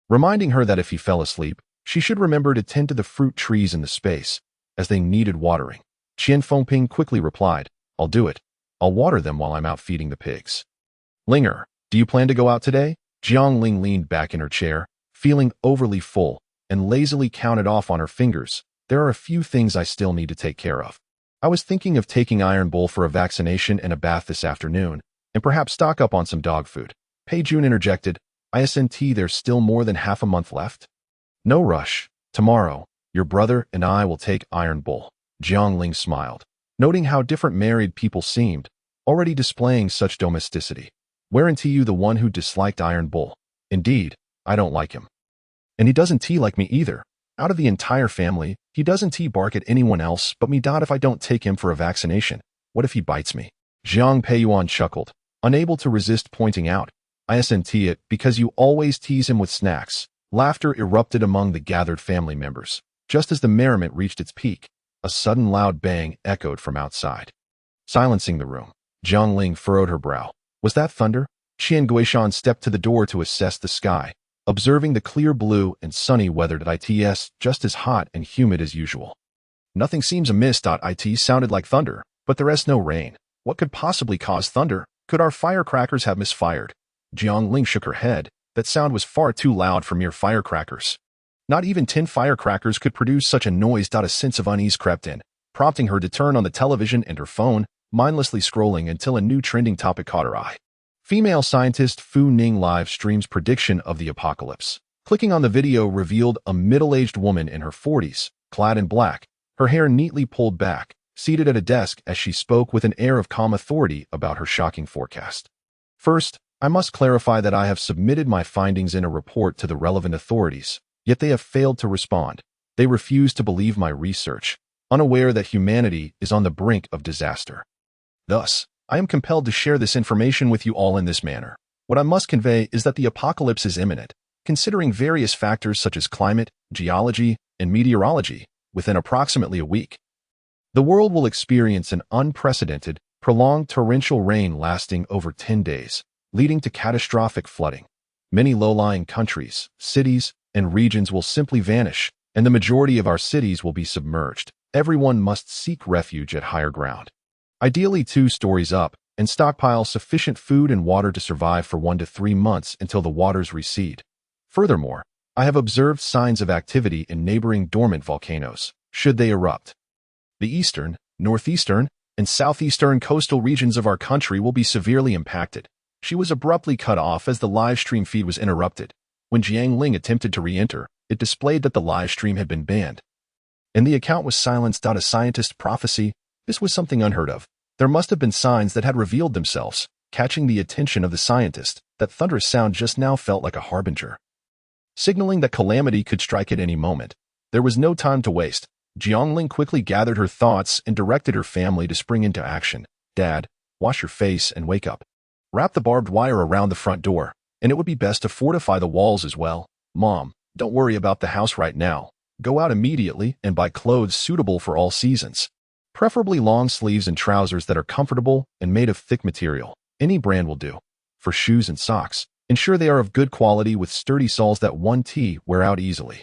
reminding her that if he fell asleep, she should remember to tend to the fruit trees in the space, as they needed watering. Qian Fengping quickly replied, I'll do it. I'll water them while I'm out feeding the pigs. Linger, do you plan to go out today? Jiang Ling leaned back in her chair, feeling overly full, and lazily counted off on her fingers. There are a few things I still need to take care of. I was thinking of taking Iron Bull for a vaccination and a bath this afternoon, and perhaps stock up on some dog food. Pei Jun interjected, ISNT, there's still more than half a month left? No rush. Tomorrow, your brother and I will take Iron Bull. Jiang Ling smiled, noting how different married people seemed, already displaying such domesticity. Weren't you the one who disliked Iron Bull? Indeed, I don't like him. And he doesn't like me either. Out of the entire family, he doesn't bark at anyone else but me. If I don't take him for a vaccination, what if he bites me? Jiang Peiyuan chuckled, unable to resist pointing out, ISNT it because you always tease him with snacks. Laughter erupted among the gathered family members. Just as the merriment reached its peak, a sudden loud bang echoed from outside, silencing the room. Jiang Ling furrowed her brow. Was that thunder? Qian Guishan stepped to the door to assess the sky, observing the clear blue and sunny weather. It's just as hot and humid as usual. Nothing seems amiss. It sounded like thunder, but there is no rain. What could possibly cause thunder? Could our firecrackers have misfired? Jiang Ling shook her head. That sound was far too loud for mere firecrackers. Not even 10 firecrackers could produce such a noise. A sense of unease crept in, prompting her to turn on the television and her phone, mindlessly scrolling until a new trending topic caught her eye. Female scientist Fu Ning live streams prediction of the apocalypse. Clicking on the video revealed a middle-aged woman in her 40s, clad in black, her hair neatly pulled back, seated at a desk as she spoke with an air of calm authority about her shocking forecast. First, I must clarify that I have submitted my findings in a report to the relevant authorities, yet they have failed to respond. They refuse to believe my research, unaware that humanity is on the brink of disaster. Thus, I am compelled to share this information with you all in this manner. What I must convey is that the apocalypse is imminent, considering various factors such as climate, geology, and meteorology, within approximately a week. The world will experience an unprecedented, prolonged torrential rain lasting over 10 days, leading to catastrophic flooding. Many low-lying countries, cities, and regions will simply vanish, and the majority of our cities will be submerged. Everyone must seek refuge at higher ground, ideally 2 stories up, and stockpile sufficient food and water to survive for 1 to 3 months until the waters recede. Furthermore, I have observed signs of activity in neighboring dormant volcanoes, should they erupt. The eastern, northeastern, and southeastern coastal regions of our country will be severely impacted. She was abruptly cut off as the live stream feed was interrupted. When Jiang Ling attempted to re-enter, it displayed that the live stream had been banned, and the account was silenced. A scientist's prophecy. This was something unheard of. There must have been signs that had revealed themselves, catching the attention of the scientist. That thunderous sound just now felt like a harbinger, signaling that calamity could strike at any moment. There was no time to waste. Jiang Ling quickly gathered her thoughts and directed her family to spring into action. Dad, wash your face and wake up. Wrap the barbed wire around the front door, and it would be best to fortify the walls as well. Mom, don't worry about the house right now. Go out immediately and buy clothes suitable for all seasons. Preferably long sleeves and trousers that are comfortable and made of thick material. Any brand will do. For shoes and socks, ensure they are of good quality with sturdy soles that 1T wear out easily.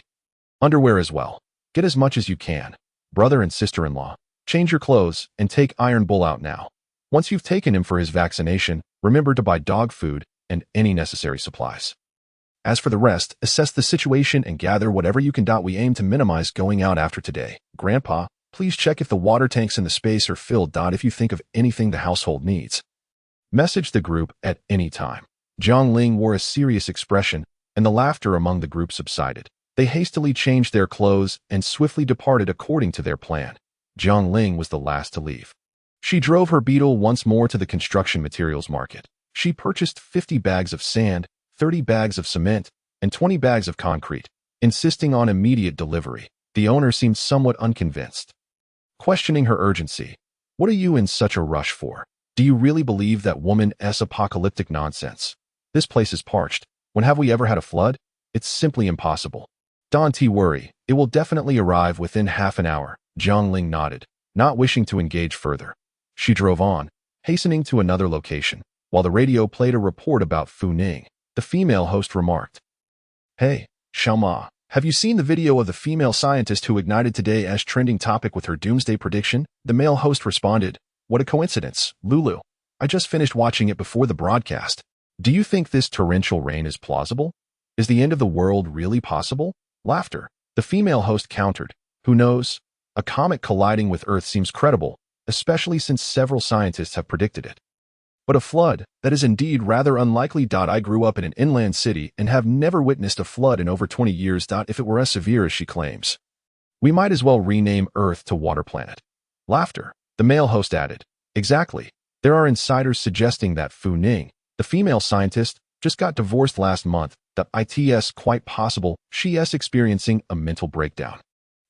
Underwear as well. Get as much as you can. Brother and sister-in-law, change your clothes and take Iron Bull out now. Once you've taken him for his vaccination, remember to buy dog food and any necessary supplies. As for the rest, assess the situation and gather whatever you can. We aim to minimize going out after today. Grandpa, please check if the water tanks in the space are filled. If you think of anything the household needs, message the group at any time. Jiang Ling wore a serious expression, and the laughter among the group subsided. They hastily changed their clothes and swiftly departed according to their plan. Jiang Ling was the last to leave. She drove her Beetle once more to the construction materials market. She purchased 50 bags of sand, 30 bags of cement, and 20 bags of concrete, insisting on immediate delivery. The owner seemed somewhat unconvinced, questioning her urgency. What are you in such a rush for? Do you really believe that woman's apocalyptic nonsense? This place is parched. When have we ever had a flood? It's simply impossible. Don't worry, it will definitely arrive within half an hour. Jiang Ling nodded, not wishing to engage further. She drove on, hastening to another location. While the radio played a report about Fu Ning, the female host remarked, "Hey, Xiaoma, have you seen the video of the female scientist who ignited today as trending topic with her doomsday prediction?" The male host responded, "What a coincidence, Lulu. I just finished watching it before the broadcast. Do you think this torrential rain is plausible? Is the end of the world really possible?" Laughter. The female host countered, "Who knows? A comet colliding with Earth seems credible, especially since several scientists have predicted it. But a flood, that is indeed rather unlikely. I grew up in an inland city and have never witnessed a flood in over 20 years. If it were as severe as she claims, we might as well rename Earth to Water Planet." Laughter. The male host added, "Exactly. There are insiders suggesting that Fu Ning, the female scientist, just got divorced last month. It's quite possible she's experiencing a mental breakdown,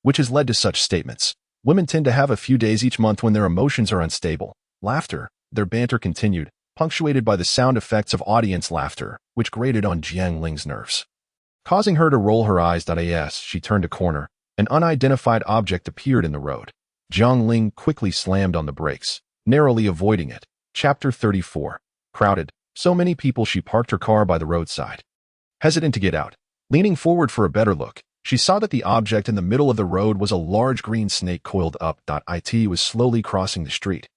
which has led to such statements. Women tend to have a few days each month when their emotions are unstable." Laughter. Their banter continued, punctuated by the sound effects of audience laughter, which grated on Jiang Ling's nerves, causing her to roll her eyes. As she turned a corner, an unidentified object appeared in the road. Jiang Ling quickly slammed on the brakes, narrowly avoiding it. Chapter 34. Crowded. So many people she parked her car by the roadside, hesitant to get out. Leaning forward for a better look, she saw that the object in the middle of the road was a large green snake coiled up. It was slowly crossing the street,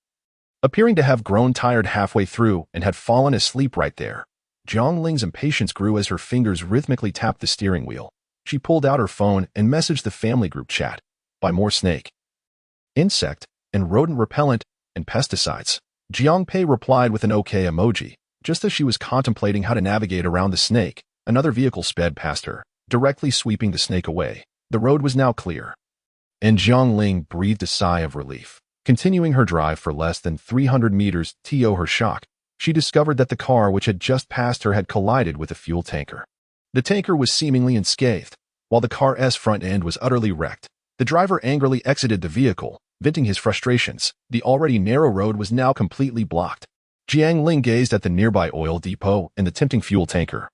appearing to have grown tired halfway through and had fallen asleep right there. Jiang Ling's impatience grew as her fingers rhythmically tapped the steering wheel. She pulled out her phone and messaged the family group chat. "Buy more snake, insect, and rodent repellent, and pesticides." Jiang Pei replied with an OK emoji. Just as she was contemplating how to navigate around the snake, another vehicle sped past her, directly sweeping the snake away. The road was now clear, and Jiang Ling breathed a sigh of relief. Continuing her drive for less than 300 meters, to her shock, she discovered that the car which had just passed her had collided with a fuel tanker. The tanker was seemingly unscathed, while the car's front end was utterly wrecked. The driver angrily exited the vehicle, venting his frustrations. The already narrow road was now completely blocked. Jiang Ling gazed at the nearby oil depot and the tempting fuel tanker,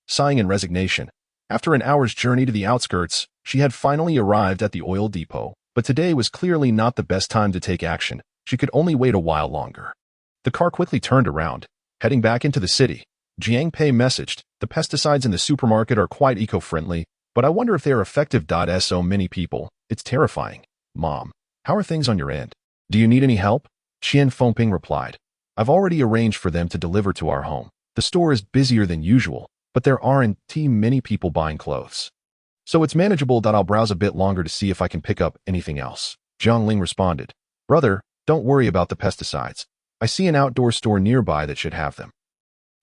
sighing in resignation. After an hour's journey to the outskirts, she had finally arrived at the oil depot. But today was clearly not the best time to take action. She could only wait a while longer. The car quickly turned around, heading back into the city. Jiang Pei messaged, "The pesticides in the supermarket are quite eco-friendly, but I wonder if they are effective. So many people. It's terrifying. Mom, how are things on your end? Do you need any help?" Qian Fengping replied, "I've already arranged for them to deliver to our home. The store is busier than usual, but there aren't many people buying clothes, so it's manageable. I'll browse a bit longer to see if I can pick up anything else." Jiang Ling responded, "Brother, don't worry about the pesticides. I see an outdoor store nearby that should have them.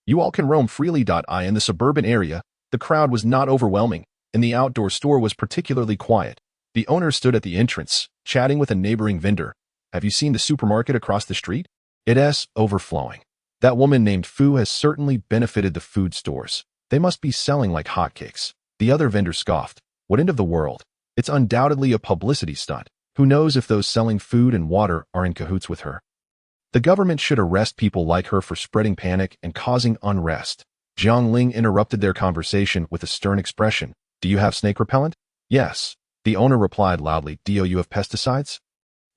You all can roam freely." In the suburban area, the crowd was not overwhelming, and the outdoor store was particularly quiet. The owner stood at the entrance, chatting with a neighboring vendor. "Have you seen the supermarket across the street? It's overflowing. That woman named Fu has certainly benefited the food stores. They must be selling like hotcakes." The other vendor scoffed. "What end of the world? It's undoubtedly a publicity stunt. Who knows if those selling food and water are in cahoots with her? The government should arrest people like her for spreading panic and causing unrest." Jiang Ling interrupted their conversation with a stern expression. "Do you have snake repellent?" "Yes." The owner replied loudly. "Do you have pesticides?"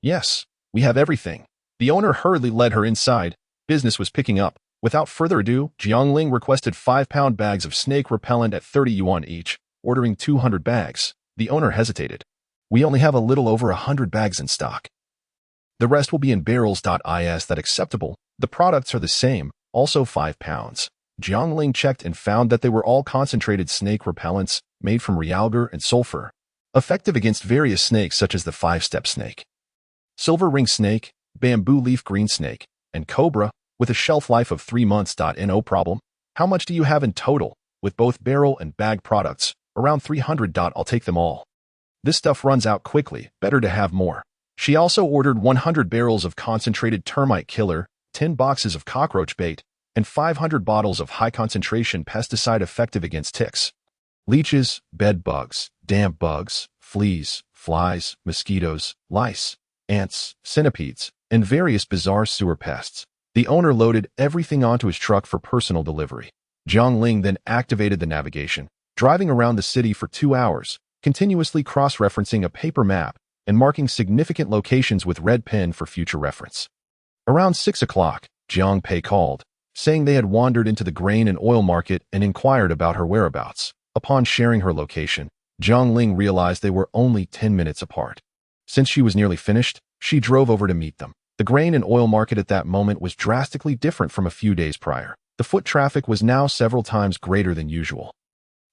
"Yes." We have everything. The owner hurriedly led her inside. Business was picking up. Without further ado, Jiang Ling requested 5-pound bags of snake repellent at 30 yuan each, ordering 200 bags. The owner hesitated. We only have a little over 100 bags in stock. The rest will be in barrels. Is that acceptable? The products are the same, also 5 pounds. Jiang Ling checked and found that they were all concentrated snake repellents made from realgar and sulfur, effective against various snakes such as the 5-step snake, silver ring snake, bamboo leaf green snake, and cobra, with a shelf life of 3 months. No problem. How much do you have in total? With both barrel and bag products, around 300. I'll take them all. This stuff runs out quickly, better to have more. She also ordered 100 barrels of concentrated termite killer, 10 boxes of cockroach bait, and 500 bottles of high-concentration pesticide effective against ticks, leeches, bed bugs, damp bugs, fleas, flies, mosquitoes, lice, ants, centipedes, and various bizarre sewer pests. The owner loaded everything onto his truck for personal delivery. Jiang Ling then activated the navigation, driving around the city for 2 hours, continuously cross-referencing a paper map and marking significant locations with red pen for future reference. Around 6 o'clock, Jiang Pei called, saying they had wandered into the grain and oil market and inquired about her whereabouts. Upon sharing her location, Jiang Ling realized they were only 10 minutes apart. Since she was nearly finished, she drove over to meet them. The grain and oil market at that moment was drastically different from a few days prior. The foot traffic was now several times greater than usual,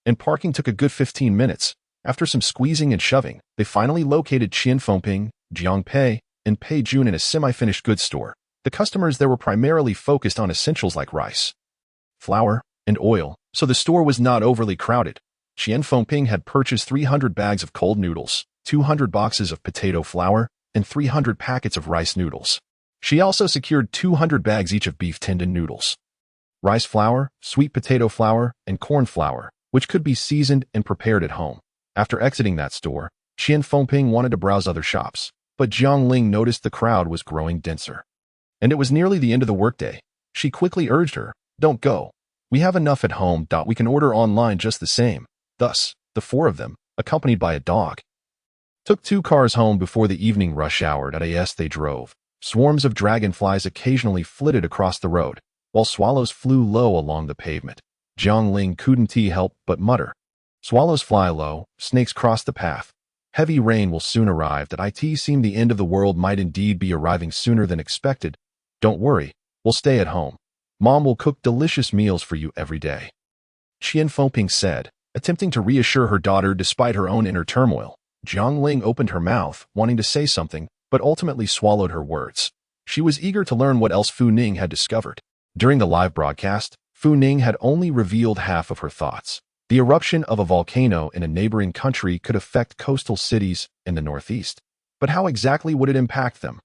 and parking took a good 15 minutes. After some squeezing and shoving, they finally located Qian Fengping, Jiang Pei, and Pei Jun in a semi-finished goods store. The customers there were primarily focused on essentials like rice, flour, and oil, so the store was not overly crowded. Qian Fengping had purchased 300 bags of cold noodles, 200 boxes of potato flour, and 300 packets of rice noodles. She also secured 200 bags each of beef tendon noodles, rice flour, sweet potato flour, and corn flour, which could be seasoned and prepared at home. After exiting that store, Qian Fengping wanted to browse other shops, but Jiang Ling noticed the crowd was growing denser, and it was nearly the end of the workday. She quickly urged her, "Don't go. We have enough at home. We can order online just the same." Thus, the 4 of them, accompanied by a dog, took 2 cars home before the evening rush hour. As they drove, swarms of dragonflies occasionally flitted across the road, while swallows flew low along the pavement. Jiang Ling couldn't help but mutter, "Swallows fly low, snakes cross the path. Heavy rain will soon arrive." It seemed the end of the world might indeed be arriving sooner than expected. "Don't worry, we'll stay at home. Mom will cook delicious meals for you every day," Qian Fengping said, attempting to reassure her daughter despite her own inner turmoil. Jiang Ling opened her mouth, wanting to say something, but ultimately swallowed her words. She was eager to learn what else Fu Ning had discovered. During the live broadcast, Fu Ning had only revealed half of her thoughts. The eruption of a volcano in a neighboring country could affect coastal cities in the northeast. But how exactly would it impact them?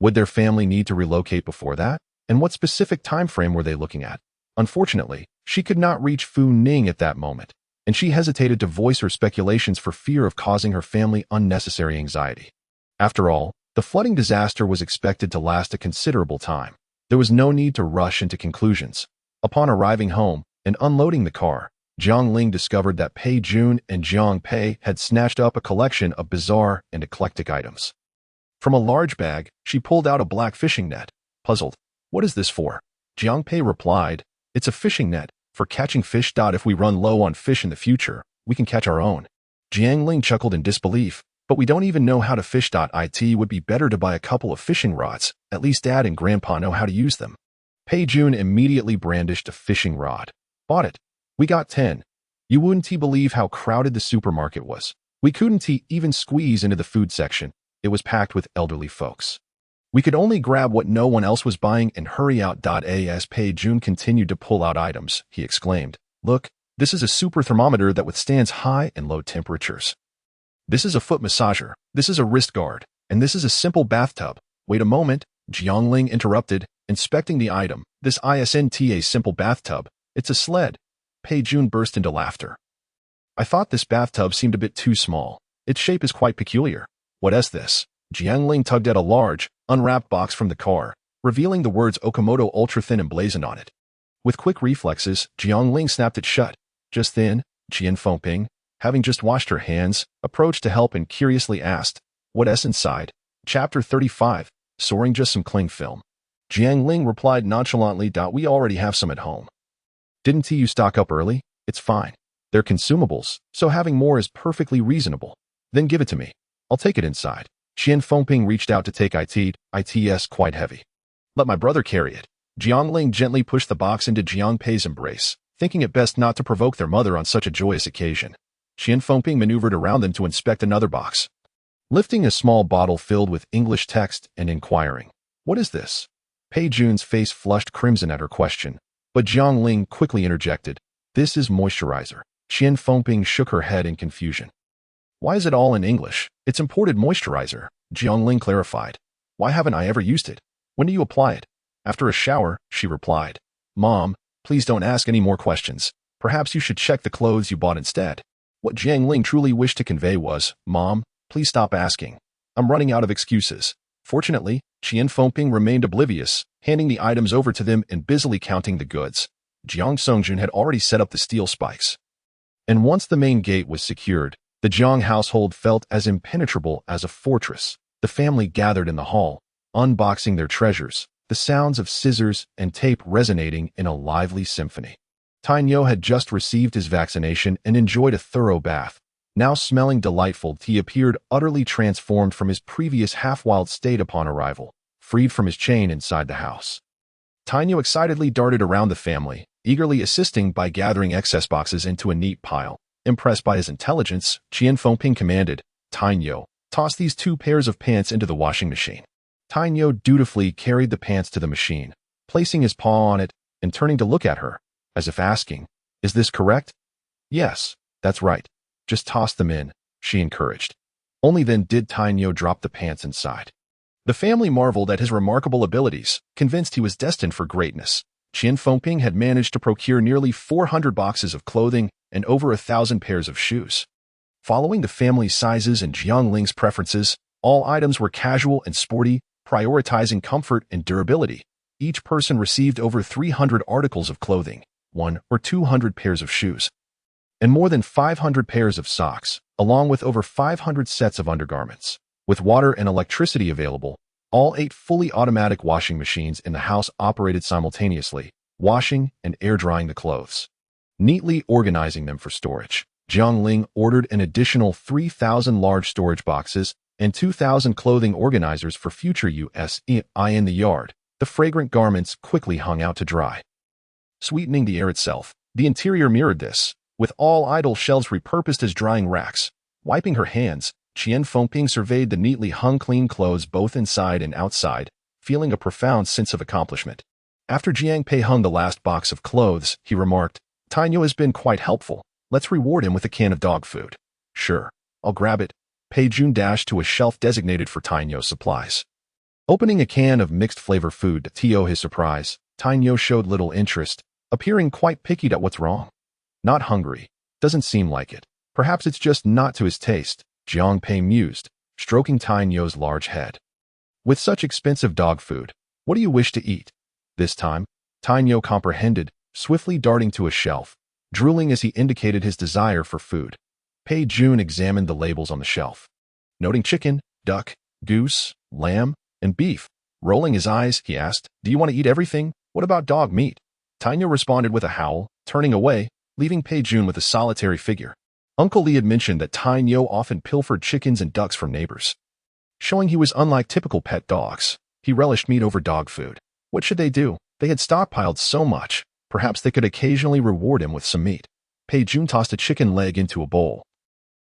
Would their family need to relocate before that? And what specific time frame were they looking at? Unfortunately, she could not reach Fu Ning at that moment, and she hesitated to voice her speculations for fear of causing her family unnecessary anxiety. After all, the flooding disaster was expected to last a considerable time. There was no need to rush into conclusions. Upon arriving home and unloading the car, Jiang Ling discovered that Pei Jun and Jiang Pei had snatched up a collection of bizarre and eclectic items. From a large bag, she pulled out a black fishing net. Puzzled, "What is this for?" Jiang Pei replied, "It's a fishing net for catching fish. If we run low on fish in the future, we can catch our own." Jiang Ling chuckled in disbelief, "But we don't even know how to fish. It would be better to buy a couple of fishing rods. At least Dad and Grandpa know how to use them." Pei Jun immediately brandished a fishing rod. "Bought it. We got 10. You wouldn't believe how crowded the supermarket was. We couldn't even squeeze into the food section. It was packed with elderly folks. We could only grab what no one else was buying and hurry out." As Pei Jun continued to pull out items, he exclaimed, "Look, this is a super thermometer that withstands high and low temperatures. This is a foot massager, this is a wrist guard, and this is a simple bathtub." "Wait a moment," Jiang Ling interrupted, inspecting the item. "This isn't a simple bathtub, it's a sled." Pei Jun burst into laughter. "I thought this bathtub seemed a bit too small. Its shape is quite peculiar." "What is this?" Jiang Ling tugged at a large, unwrapped box from the car, revealing the words Okamoto Ultra Thin emblazoned on it. With quick reflexes, Jiang Ling snapped it shut. Just then, Qian Fengping, having just washed her hands, approached to help and curiously asked, "What's inside?" Chapter 35, Soaring just some cling film. Jiang Ling replied nonchalantly, "We already have some at home. Didn't you stock up early? It's fine. They're consumables, so having more is perfectly reasonable. Then give it to me. I'll take it inside." Qian Fengping reached out to take it's quite heavy. "Let my brother carry it." Jiang Ling gently pushed the box into Jiang Pei's embrace, thinking it best not to provoke their mother on such a joyous occasion. Qian Fengping maneuvered around them to inspect another box, lifting a small bottle filled with English text and inquiring, "What is this?" Pei Jun's face flushed crimson at her question, but Jiang Ling quickly interjected, "This is moisturizer." Qian Fengping shook her head in confusion. "Why is it all in English? It's imported moisturizer," Jiang Ling clarified. "Why haven't I ever used it? When do you apply it?" "After a shower," she replied. "Mom, please don't ask any more questions. Perhaps you should check the clothes you bought instead." What Jiang Ling truly wished to convey was, "Mom, please stop asking. I'm running out of excuses." Fortunately, Qian Fengping remained oblivious, handing the items over to them and busily counting the goods. Jiang Songjun had already set up the steel spikes. And once the main gate was secured, the Jiang household felt as impenetrable as a fortress. The family gathered in the hall, unboxing their treasures, the sounds of scissors and tape resonating in a lively symphony. Tainyo had just received his vaccination and enjoyed a thorough bath. Now smelling delightful, he appeared utterly transformed from his previous half-wild state upon arrival, freed from his chain inside the house. Tainyo excitedly darted around the family, eagerly assisting by gathering excess boxes into a neat pile. Impressed by his intelligence, Qian Fengping commanded, "Tainyo, toss these 2 pairs of pants into the washing machine." Tainyo dutifully carried the pants to the machine, placing his paw on it and turning to look at her, as if asking, "Is this correct?" "Yes, that's right. Just toss them in," she encouraged. Only then did Tainyo drop the pants inside. The family marveled at his remarkable abilities, convinced he was destined for greatness. Qian Fengping had managed to procure nearly 400 boxes of clothing and over 1,000 pairs of shoes. Following the family's sizes and Jiang Ling's preferences, all items were casual and sporty, prioritizing comfort and durability. Each person received over 300 articles of clothing, 1 or 200 pairs of shoes, and more than 500 pairs of socks, along with over 500 sets of undergarments. With water and electricity available, all 8 fully automatic washing machines in the house operated simultaneously, washing and air-drying the clothes, neatly organizing them for storage. Jiang Ling ordered an additional 3,000 large storage boxes and 2,000 clothing organizers for future use in the yard. The fragrant garments quickly hung out to dry, sweetening the air itself. The interior mirrored this, with all idle shelves repurposed as drying racks. Wiping her hands, Qian Fengping surveyed the neatly hung clean clothes both inside and outside, feeling a profound sense of accomplishment. After Jiang Pei hung the last box of clothes, he remarked, "Tainyo has been quite helpful. Let's reward him with a can of dog food." "Sure, I'll grab it." Pei Jun dashed to a shelf designated for Tainyo's supplies. Opening a can of mixed flavor food to his surprise, Tainyo showed little interest, appearing quite picky at what's wrong. "Not hungry. Doesn't seem like it. Perhaps it's just not to his taste," Jiang Pei mused, stroking Tainyo's large head. "With such expensive dog food, what do you wish to eat?" This time, Tainyo comprehended, swiftly darting to a shelf, drooling as he indicated his desire for food. Pei Jun examined the labels on the shelf, noting chicken, duck, goose, lamb, and beef. Rolling his eyes, he asked, "Do you want to eat everything? What about dog meat?" Tainyo responded with a howl, turning away, leaving Pei Jun with a solitary figure. Uncle Li had mentioned that Tainyo often pilfered chickens and ducks from neighbors, showing he was unlike typical pet dogs. He relished meat over dog food. What should they do? They had stockpiled so much. Perhaps they could occasionally reward him with some meat. Pei Jun tossed a chicken leg into a bowl,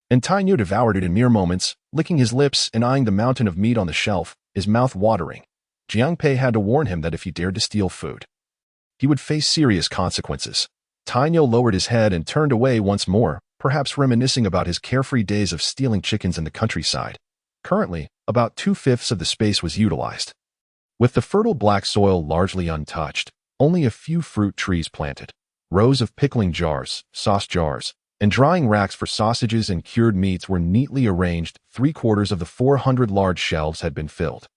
and Tainyo devoured it in mere moments, licking his lips and eyeing the mountain of meat on the shelf, his mouth watering. Jiang Pei had to warn him that if he dared to steal food, he would face serious consequences. Tainyo lowered his head and turned away once more, perhaps reminiscing about his carefree days of stealing chickens in the countryside. Currently, about 2/5 of the space was utilized, with the fertile black soil largely untouched, only a few fruit trees planted. Rows of pickling jars, sauce jars, and drying racks for sausages and cured meats were neatly arranged. 3/4 of the 400 large shelves had been filled.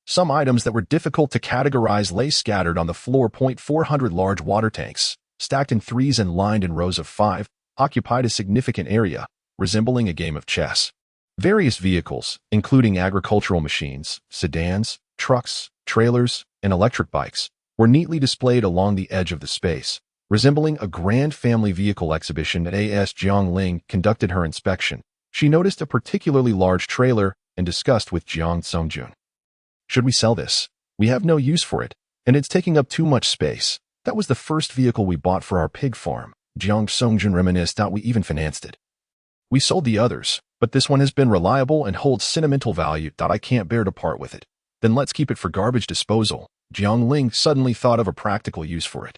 Some items that were difficult to categorize lay scattered on the floor. 400 large water tanks, stacked in threes and lined in rows of 5, occupied a significant area, resembling a game of chess. Various vehicles, including agricultural machines, sedans, trucks, trailers, and electric bikes, were neatly displayed along the edge of the space, resembling a grand family vehicle exhibition. As Jiang Ling conducted her inspection, she noticed a particularly large trailer and discussed with Jiang Songjun. "Should we sell this? We have no use for it, and it's taking up too much space. That was the first vehicle we bought for our pig farm." Jiang Songjun reminisced. "We even financed it. We sold the others, but this one has been reliable and holds sentimental value. I can't bear to part with it." "Then let's keep it for garbage disposal." Jiang Ling suddenly thought of a practical use for it.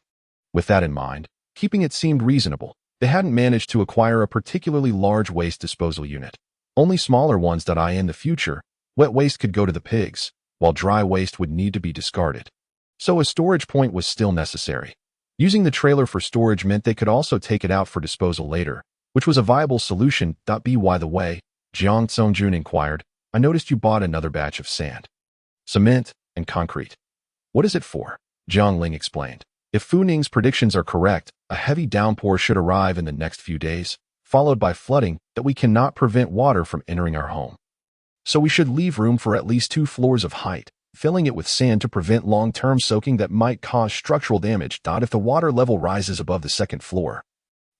With that in mind, keeping it seemed reasonable. They hadn't managed to acquire a particularly large waste disposal unit. Only smaller ones. In the future, wet waste could go to the pigs, while dry waste would need to be discarded. So a storage point was still necessary. Using the trailer for storage meant they could also take it out for disposal later, which was a viable solution. By the way, Jiang Songjun inquired, "I noticed you bought another batch of sand, cement, and concrete. What is it for?" Jiang Ling explained. "If Fu Ning's predictions are correct, a heavy downpour should arrive in the next few days, followed by flooding that we cannot prevent water from entering our home. So we should leave room for at least 2 floors of height, filling it with sand to prevent long-term soaking that might cause structural damage. If the water level rises above the 2nd floor,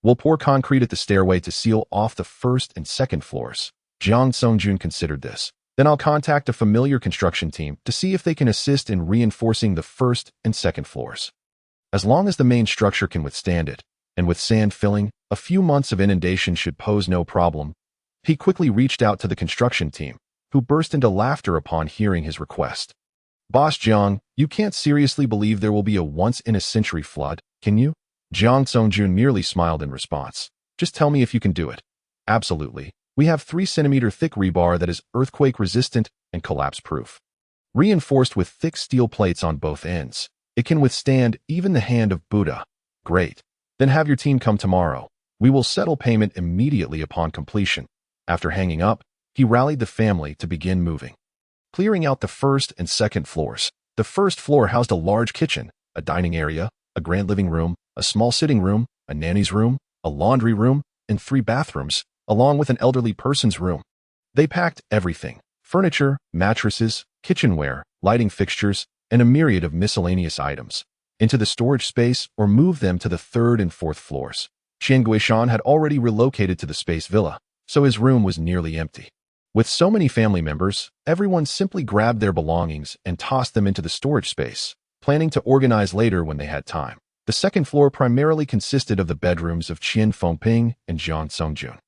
we'll pour concrete at the stairway to seal off the 1st and 2nd floors." Jiang Songjun considered this. "Then I'll contact a familiar construction team to see if they can assist in reinforcing the 1st and 2nd floors. As long as the main structure can withstand it, and with sand filling, a few months of inundation should pose no problem." He quickly reached out to the construction team, who burst into laughter upon hearing his request. "Boss Jiang, you can't seriously believe there will be a once-in-a-century flood, can you?" Jiang Songjun merely smiled in response. "Just tell me if you can do it." "Absolutely. We have 3-centimeter thick rebar that is earthquake-resistant and collapse-proof. Reinforced with thick steel plates on both ends, it can withstand even the hand of Buddha." "Great. Then have your team come tomorrow. We will settle payment immediately upon completion." After hanging up, he rallied the family to begin moving. Clearing out the 1st and 2nd floors. The 1st floor housed a large kitchen, a dining area, a grand living room, a small sitting room, a nanny's room, a laundry room, and 3 bathrooms, along with an elderly person's room. They packed everything: furniture, mattresses, kitchenware, lighting fixtures, and a myriad of miscellaneous items into the storage space or moved them to the 3rd and 4th floors. Qian Guishan had already relocated to the space villa, so his room was nearly empty. With so many family members, everyone simply grabbed their belongings and tossed them into the storage space, planning to organize later when they had time. The 2nd floor primarily consisted of the bedrooms of Qian Fengping and Jiang Songjun,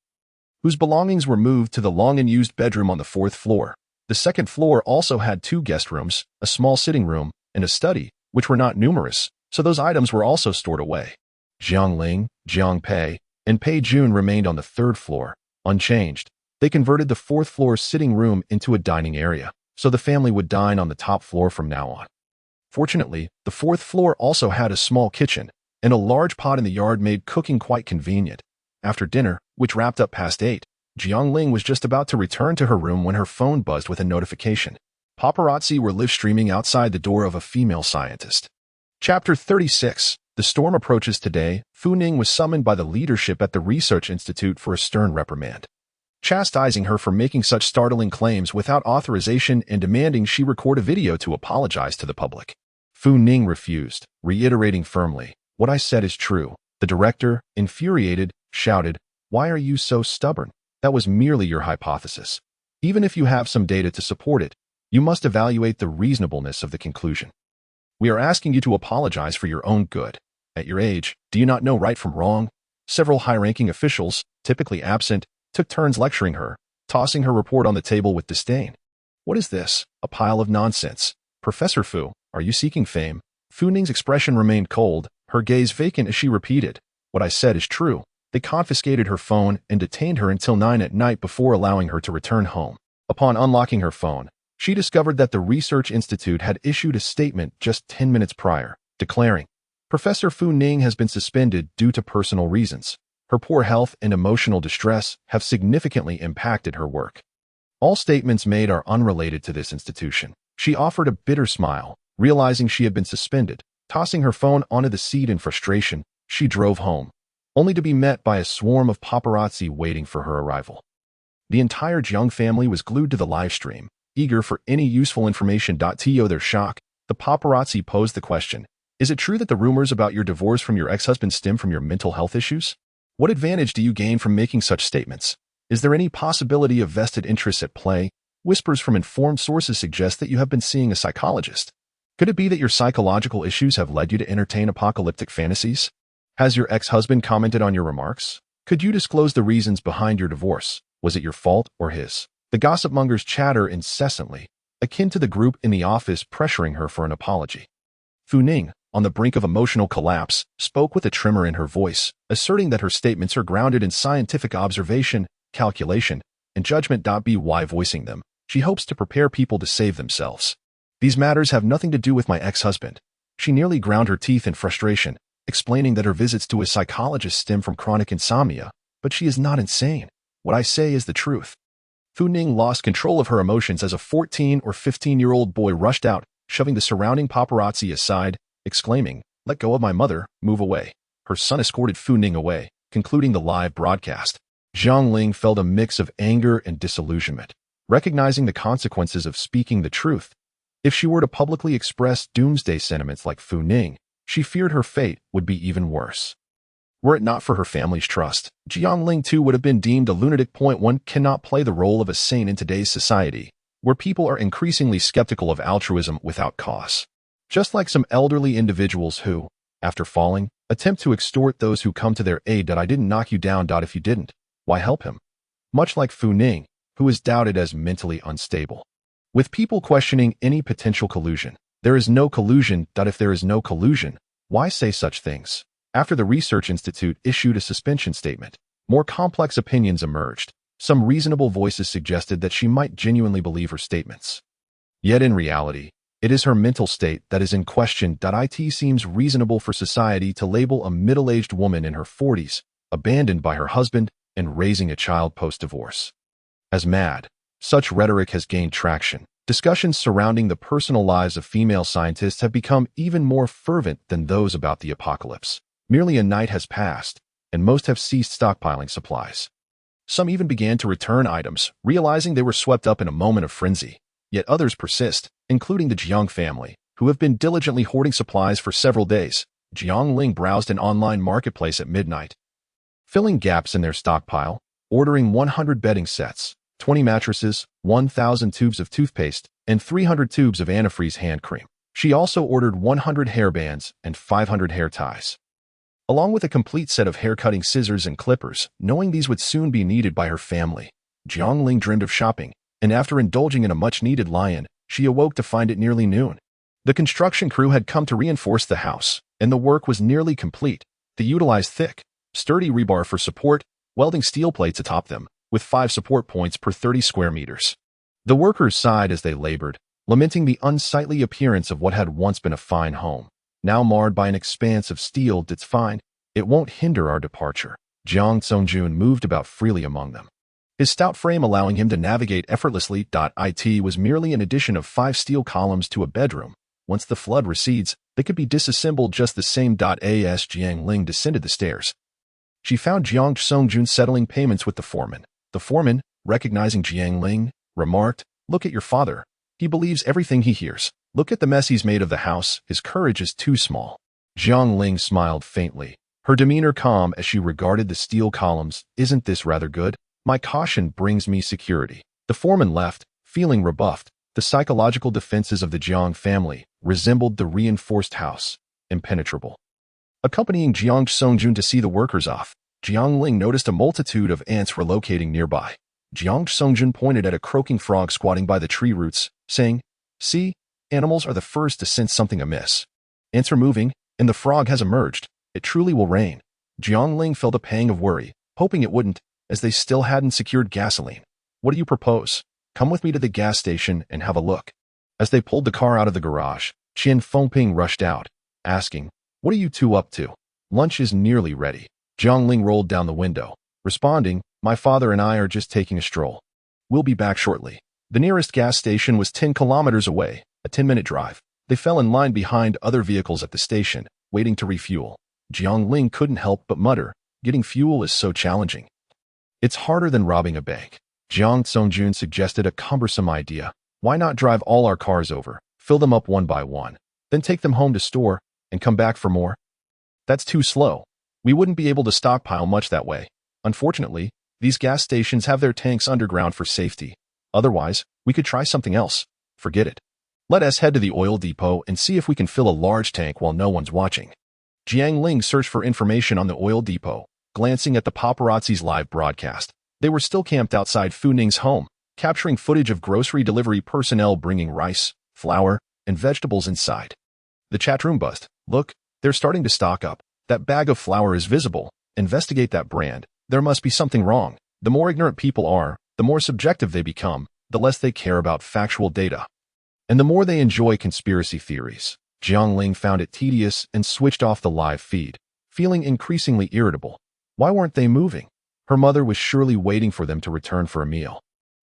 whose belongings were moved to the long-unused bedroom on the 4th floor. The 2nd floor also had 2 guest rooms, a small sitting room, and a study, which were not numerous, so those items were also stored away. Jiang Ling, Jiang Pei, and Pei Jun remained on the 3rd floor, unchanged. They converted the 4th floor's sitting room into a dining area, so the family would dine on the top floor from now on. Fortunately, the 4th floor also had a small kitchen, and a large pot in the yard made cooking quite convenient. After dinner, which wrapped up past 8, Jiang Ling was just about to return to her room when her phone buzzed with a notification. Paparazzi were live-streaming outside the door of a female scientist. Chapter 36. The storm approaches today. Fu Ning was summoned by the leadership at the Research Institute for a stern reprimand, chastising her for making such startling claims without authorization and demanding she record a video to apologize to the public. Fu Ning refused, reiterating firmly, "What I said is true." The director, infuriated, shouted, "Why are you so stubborn? That was merely your hypothesis. Even if you have some data to support it, you must evaluate the reasonableness of the conclusion. We are asking you to apologize for your own good. At your age, do you not know right from wrong?" Several high-ranking officials, typically absent, took turns lecturing her, tossing her report on the table with disdain. "What is this? A pile of nonsense. Professor Fu, are you seeking fame?" Fu Ning's expression remained cold, her gaze vacant as she repeated, "What I said is true." They confiscated her phone and detained her until 9 at night before allowing her to return home. Upon unlocking her phone, she discovered that the Research Institute had issued a statement just 10 minutes prior, declaring, "Professor Fu Ning has been suspended due to personal reasons. Her poor health and emotional distress have significantly impacted her work." All statements made are unrelated to this institution. She offered a bitter smile, realizing she had been suspended. Tossing her phone onto the seat in frustration, she drove home, only to be met by a swarm of paparazzi waiting for her arrival. The entire Jiang family was glued to the live stream, eager for any useful information. To their shock, the paparazzi posed the question, is it true that the rumors about your divorce from your ex-husband stem from your mental health issues? What advantage do you gain from making such statements? Is there any possibility of vested interests at play? Whispers from informed sources suggest that you have been seeing a psychologist. Could it be that your psychological issues have led you to entertain apocalyptic fantasies? Has your ex-husband commented on your remarks? Could you disclose the reasons behind your divorce? Was it your fault or his? The gossip mongers chatter incessantly, akin to the group in the office pressuring her for an apology. Fu Ning, on the brink of emotional collapse, spoke with a tremor in her voice, asserting that her statements are grounded in scientific observation, calculation, and judgment. By voicing them, she hopes to prepare people to save themselves. These matters have nothing to do with my ex-husband. She nearly ground her teeth in frustration, explaining that her visits to a psychologist stem from chronic insomnia, but she is not insane. What I say is the truth. Fu Ning lost control of her emotions as a 14 or 15-year-old boy rushed out, shoving the surrounding paparazzi aside, exclaiming, "Let go of my mother, move away." Her son escorted Fu Ning away, concluding the live broadcast. Jiang Ling felt a mix of anger and disillusionment, recognizing the consequences of speaking the truth. If she were to publicly express doomsday sentiments like Fu Ning, she feared her fate would be even worse. Were it not for her family's trust, Jiang Ling too would have been deemed a lunatic. One cannot play the role of a saint in today's society, where people are increasingly skeptical of altruism without cause. Just like some elderly individuals who, after falling, attempt to extort those who come to their aid. I didn't knock you down. If you didn't, why help him? Much like Fu Ning, who is doubted as mentally unstable. With people questioning any potential collusion, there is no collusion. If there is no collusion, why say such things? After the Research Institute issued a suspension statement, more complex opinions emerged. Some reasonable voices suggested that she might genuinely believe her statements. Yet in reality, it is her mental state that is in question. It seems reasonable for society to label a middle-aged woman in her 40s, abandoned by her husband and raising a child post-divorce, as mad. Such rhetoric has gained traction. Discussions surrounding the personal lives of female scientists have become even more fervent than those about the apocalypse. Merely a night has passed, and most have ceased stockpiling supplies. Some even began to return items, realizing they were swept up in a moment of frenzy. Yet others persist, including the Jiang family, who have been diligently hoarding supplies for several days. Jiang Ling browsed an online marketplace at midnight, filling gaps in their stockpile, ordering 100 bedding sets, 20 mattresses, 1,000 tubes of toothpaste, and 300 tubes of antifreeze hand cream. She also ordered 100 hairbands and 500 hair ties, along with a complete set of hair-cutting scissors and clippers, knowing these would soon be needed by her family. Jiang Ling dreamed of shopping, and after indulging in a much-needed lie-in, she awoke to find it nearly noon. The construction crew had come to reinforce the house, and the work was nearly complete. They utilized thick, sturdy rebar for support, welding steel plates atop them, with 5 support points per 30 square meters. The workers sighed as they labored, lamenting the unsightly appearance of what had once been a fine home, now marred by an expanse of steel. It's fine. It won't hinder our departure. Jiang Songjun moved about freely among them, his stout frame allowing him to navigate effortlessly. It was merely an addition of 5 steel columns to a bedroom. Once the flood recedes, they could be disassembled just the same. As Jiang Ling descended the stairs, she found Jiang Songjun settling payments with the foreman. The foreman, recognizing Jiang Ling, remarked, "Look at your father. He believes everything he hears. Look at the mess he's made of the house. His courage is too small." Jiang Ling smiled faintly, her demeanor calm as she regarded the steel columns. "Isn't this rather good? My caution brings me security." The foreman left, feeling rebuffed. The psychological defenses of the Jiang family resembled the reinforced house, impenetrable. Accompanying Jiang Songjun to see the workers off, Jiang Ling noticed a multitude of ants relocating nearby. Jiang Songjun pointed at a croaking frog squatting by the tree roots, saying, "See, animals are the first to sense something amiss. Ants are moving, and the frog has emerged. It truly will rain." Jiang Ling felt a pang of worry, hoping it wouldn't, as they still hadn't secured gasoline. "What do you propose? Come with me to the gas station and have a look." As they pulled the car out of the garage, Qian Fengping rushed out, asking, "What are you two up to? Lunch is nearly ready." Jiang Ling rolled down the window, responding, "My father and I are just taking a stroll. We'll be back shortly." The nearest gas station was 10 kilometers away, a 10-minute drive. They fell in line behind other vehicles at the station, waiting to refuel. Jiang Ling couldn't help but mutter, "Getting fuel is so challenging. It's harder than robbing a bank." Jiang Ling suggested a cumbersome idea. Why not drive all our cars over, fill them up one by one, then take them home to store, and come back for more? That's too slow. We wouldn't be able to stockpile much that way. Unfortunately, these gas stations have their tanks underground for safety. Otherwise, we could try something else. Forget it. Let us head to the oil depot and see if we can fill a large tank while no one's watching. Jiang Ling searched for information on the oil depot, glancing at the paparazzi's live broadcast. They were still camped outside Fu Ning's home, capturing footage of grocery delivery personnel bringing rice, flour, and vegetables inside. The chatroom buzzed. Look, they're starting to stock up. That bag of flour is visible. Investigate that brand. There must be something wrong. The more ignorant people are, the more subjective they become, the less they care about factual data. And the more they enjoy conspiracy theories. Jiang Ling found it tedious and switched off the live feed, feeling increasingly irritable. Why weren't they moving? Her mother was surely waiting for them to return for a meal.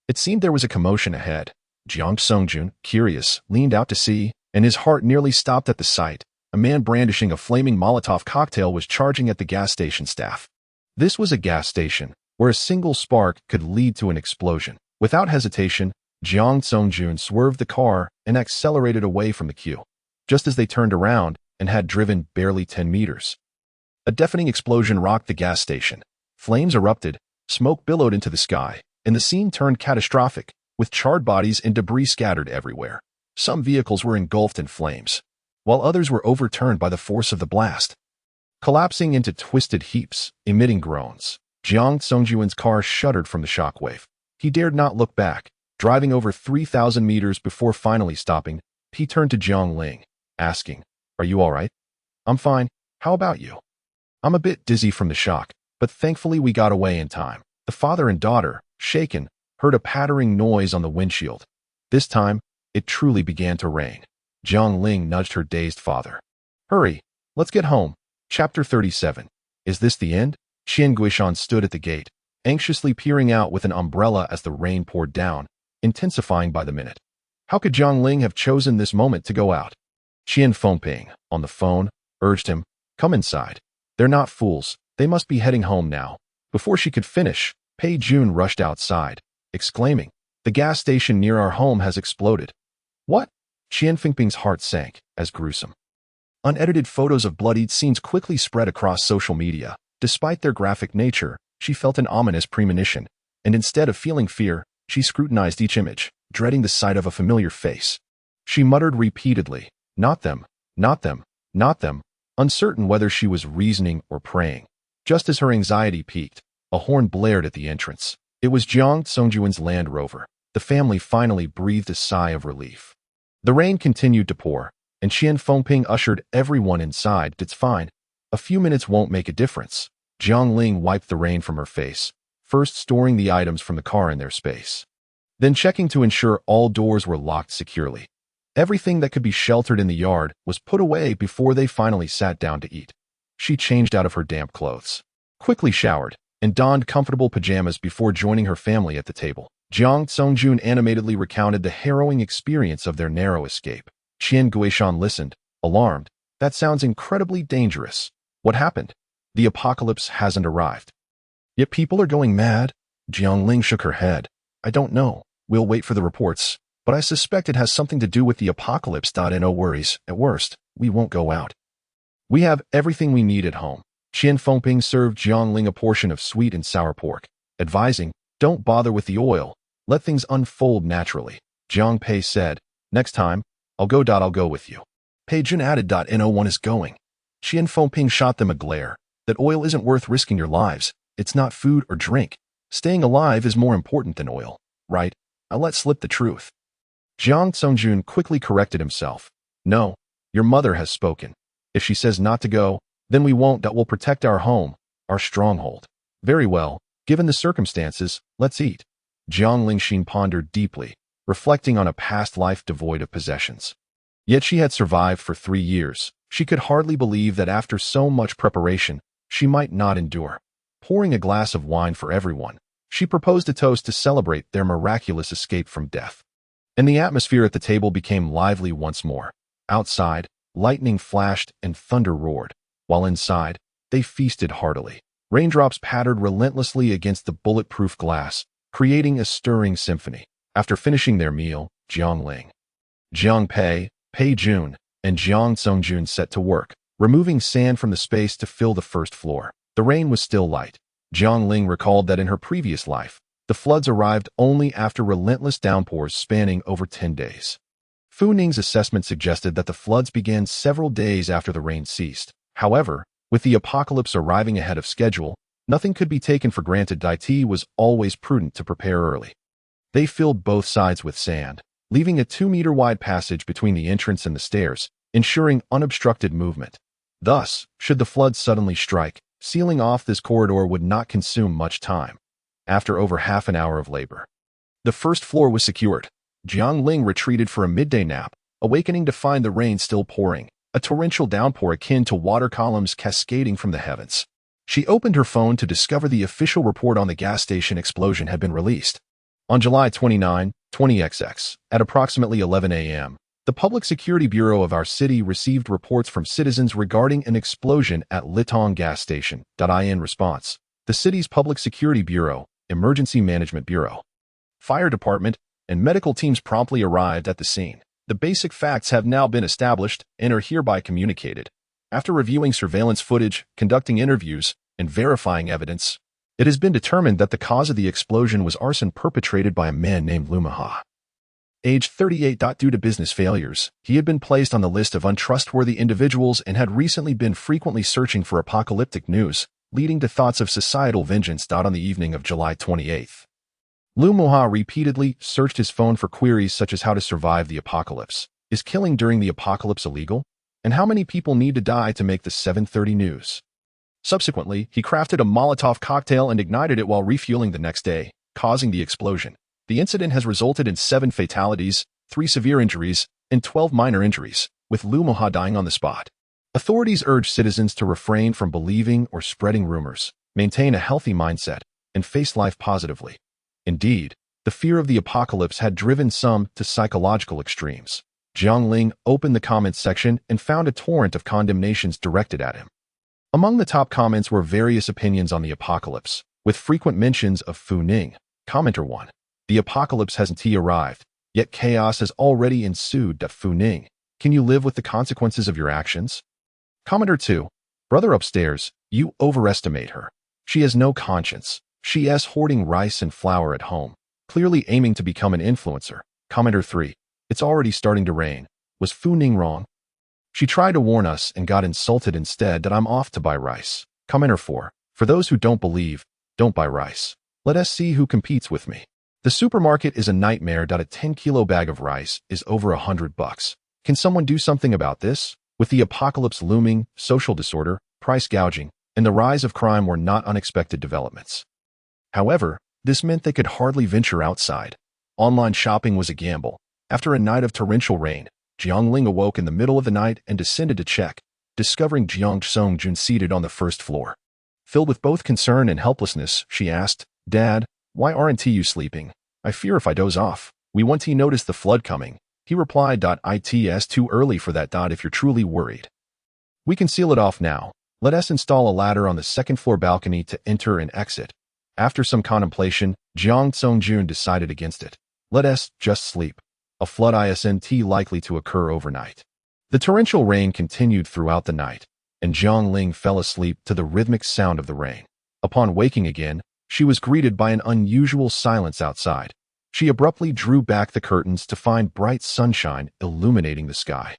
It seemed there was a commotion ahead. Jiang Ling, curious, leaned out to see, and his heart nearly stopped at the sight. A man brandishing a flaming Molotov cocktail was charging at the gas station staff. This was a gas station, where a single spark could lead to an explosion. Without hesitation, Jiang Ling swerved the car and accelerated away from the queue. Just as they turned around and had driven barely 10 meters. A deafening explosion rocked the gas station. Flames erupted, smoke billowed into the sky, and the scene turned catastrophic, with charred bodies and debris scattered everywhere. Some vehicles were engulfed in flames, while others were overturned by the force of the blast, collapsing into twisted heaps, emitting groans. Jiang Ling's car shuddered from the shockwave. He dared not look back. Driving over 3,000 meters before finally stopping, he turned to Jiang Ling, asking, "Are you all right?" "I'm fine. How about you?" "I'm a bit dizzy from the shock, but thankfully we got away in time." The father and daughter, shaken, heard a pattering noise on the windshield. This time, it truly began to rain. Jiang Ling nudged her dazed father. "Hurry, let's get home." Chapter 37. Is this the end? Qian Guishan stood at the gate, anxiously peering out with an umbrella as the rain poured down, intensifying by the minute. How could Jiang Ling have chosen this moment to go out? Qian Fengping, on the phone, urged him, "Come inside. They're not fools. They must be heading home now." Before she could finish, Pei Jun rushed outside, exclaiming, "The gas station near our home has exploded." "What?" Qian Fengping's heart sank, as gruesome. Unedited photos of bloodied scenes quickly spread across social media. Despite their graphic nature, she felt an ominous premonition, and instead of feeling fear, she scrutinized each image, dreading the sight of a familiar face. She muttered repeatedly, "Not them, not them, not them," uncertain whether she was reasoning or praying. Just as her anxiety peaked, a horn blared at the entrance. It was Jiang Ling's Land Rover. The family finally breathed a sigh of relief. The rain continued to pour, and Qian Fengping ushered everyone inside. "It's fine. A few minutes won't make a difference." Jiang Ling wiped the rain from her face, first storing the items from the car in their space, then checking to ensure all doors were locked securely. Everything that could be sheltered in the yard was put away before they finally sat down to eat. She changed out of her damp clothes, quickly showered, and donned comfortable pajamas before joining her family at the table. Jiang Ling animatedly recounted the harrowing experience of their narrow escape. Qian Guishan listened, alarmed. "That sounds incredibly dangerous. What happened?" "The apocalypse hasn't arrived. Yet people are going mad." Jiang Ling shook her head. "I don't know. We'll wait for the reports, but I suspect it has something to do with the apocalypse. No worries. At worst, we won't go out. We have everything we need at home." Qian Fengping served Jiang Ling a portion of sweet and sour pork, advising, "Don't bother with the oil. Let things unfold naturally." Jiang Pei said, "Next time, I'll go with you." Pei Jun added, "No one is going." Qian Fengping shot them a glare. "That oil isn't worth risking your lives. It's not food or drink. Staying alive is more important than oil, right?" I let slip the truth. Jiang Ling quickly corrected himself. "No, your mother has spoken. If she says not to go, then we won't. That will protect our home, our stronghold." "Very well, given the circumstances, let's eat." Jiang Ling pondered deeply, reflecting on a past life devoid of possessions. Yet she had survived for 3 years. She could hardly believe that after so much preparation, she might not endure. Pouring a glass of wine for everyone, she proposed a toast to celebrate their miraculous escape from death. And the atmosphere at the table became lively once more. Outside, lightning flashed and thunder roared, while inside, they feasted heartily. Raindrops pattered relentlessly against the bulletproof glass, creating a stirring symphony. After finishing their meal, Jiang Ling, Jiang Pei Jun, and Jiang Songjun set to work, removing sand from the space to fill the first floor. The rain was still light. Jiang Ling recalled that in her previous life, the floods arrived only after relentless downpours spanning over 10 days. Fu Ning's assessment suggested that the floods began several days after the rain ceased. However, with the apocalypse arriving ahead of schedule, nothing could be taken for granted. It was always prudent to prepare early. They filled both sides with sand, leaving a 2-meter-wide passage between the entrance and the stairs, ensuring unobstructed movement. Thus, should the flood suddenly strike, sealing off this corridor would not consume much time. After over half an hour of labor, the first floor was secured. Jiang Ling retreated for a midday nap, awakening to find the rain still pouring, a torrential downpour akin to water columns cascading from the heavens. She opened her phone to discover the official report on the gas station explosion had been released. On July 29, 20XX, at approximately 11 a.m., the Public Security Bureau of our city received reports from citizens regarding an explosion at Litong gas station. In response, the city's Public Security Bureau, Emergency Management Bureau, Fire Department, and medical teams promptly arrived at the scene. The basic facts have now been established and are hereby communicated. After reviewing surveillance footage, conducting interviews, and verifying evidence, it has been determined that the cause of the explosion was arson perpetrated by a man named Lumaha. Age 38. Due to business failures, he had been placed on the list of untrustworthy individuals and had recently been frequently searching for apocalyptic news, leading to thoughts of societal vengeance. On the evening of July 28, Lumaha repeatedly searched his phone for queries such as how to survive the apocalypse, is killing during the apocalypse illegal, and how many people need to die to make the 7:30 news. Subsequently, he crafted a Molotov cocktail and ignited it while refueling the next day, causing the explosion. The incident has resulted in 7 fatalities, 3 severe injuries, and 12 minor injuries, with Lumaha dying on the spot. Authorities urge citizens to refrain from believing or spreading rumors, maintain a healthy mindset, and face life positively. Indeed, the fear of the apocalypse had driven some to psychological extremes. Jiang Ling opened the comments section and found a torrent of condemnations directed at him. Among the top comments were various opinions on the apocalypse, with frequent mentions of Fu Ning. Commenter 1. The apocalypse hasn't arrived, yet chaos has already ensued. Fu Ning, can you live with the consequences of your actions? Commenter 2. Brother upstairs, you overestimate her. She has no conscience. She's hoarding rice and flour at home, clearly aiming to become an influencer. Commenter 3. It's already starting to rain. Was Fu Ning wrong? She tried to warn us and got insulted instead. I'm off to buy rice. Commenter 4. For those who don't believe, don't buy rice. Let us see who competes with me. The supermarket is a nightmare. A 10-kilo bag of rice is over $100. Can someone do something about this? With the apocalypse looming, social disorder, price gouging, and the rise of crime were not unexpected developments. However, this meant they could hardly venture outside. Online shopping was a gamble. After a night of torrential rain, Jiang Ling awoke in the middle of the night and descended to check, discovering Jiang Songjun seated on the first floor. Filled with both concern and helplessness, she asked, Dad, why aren't you sleeping? I fear if I doze off, we won't notice the flood coming. He replied, It's too early for that. If you're truly worried, we can seal it off now. Let us install a ladder on the second-floor balcony to enter and exit. After some contemplation, Jiang Songjun decided against it. Let us just sleep. A flood isn't likely to occur overnight. The torrential rain continued throughout the night, and Jiang Ling fell asleep to the rhythmic sound of the rain. Upon waking again, she was greeted by an unusual silence outside. She abruptly drew back the curtains to find bright sunshine illuminating the sky.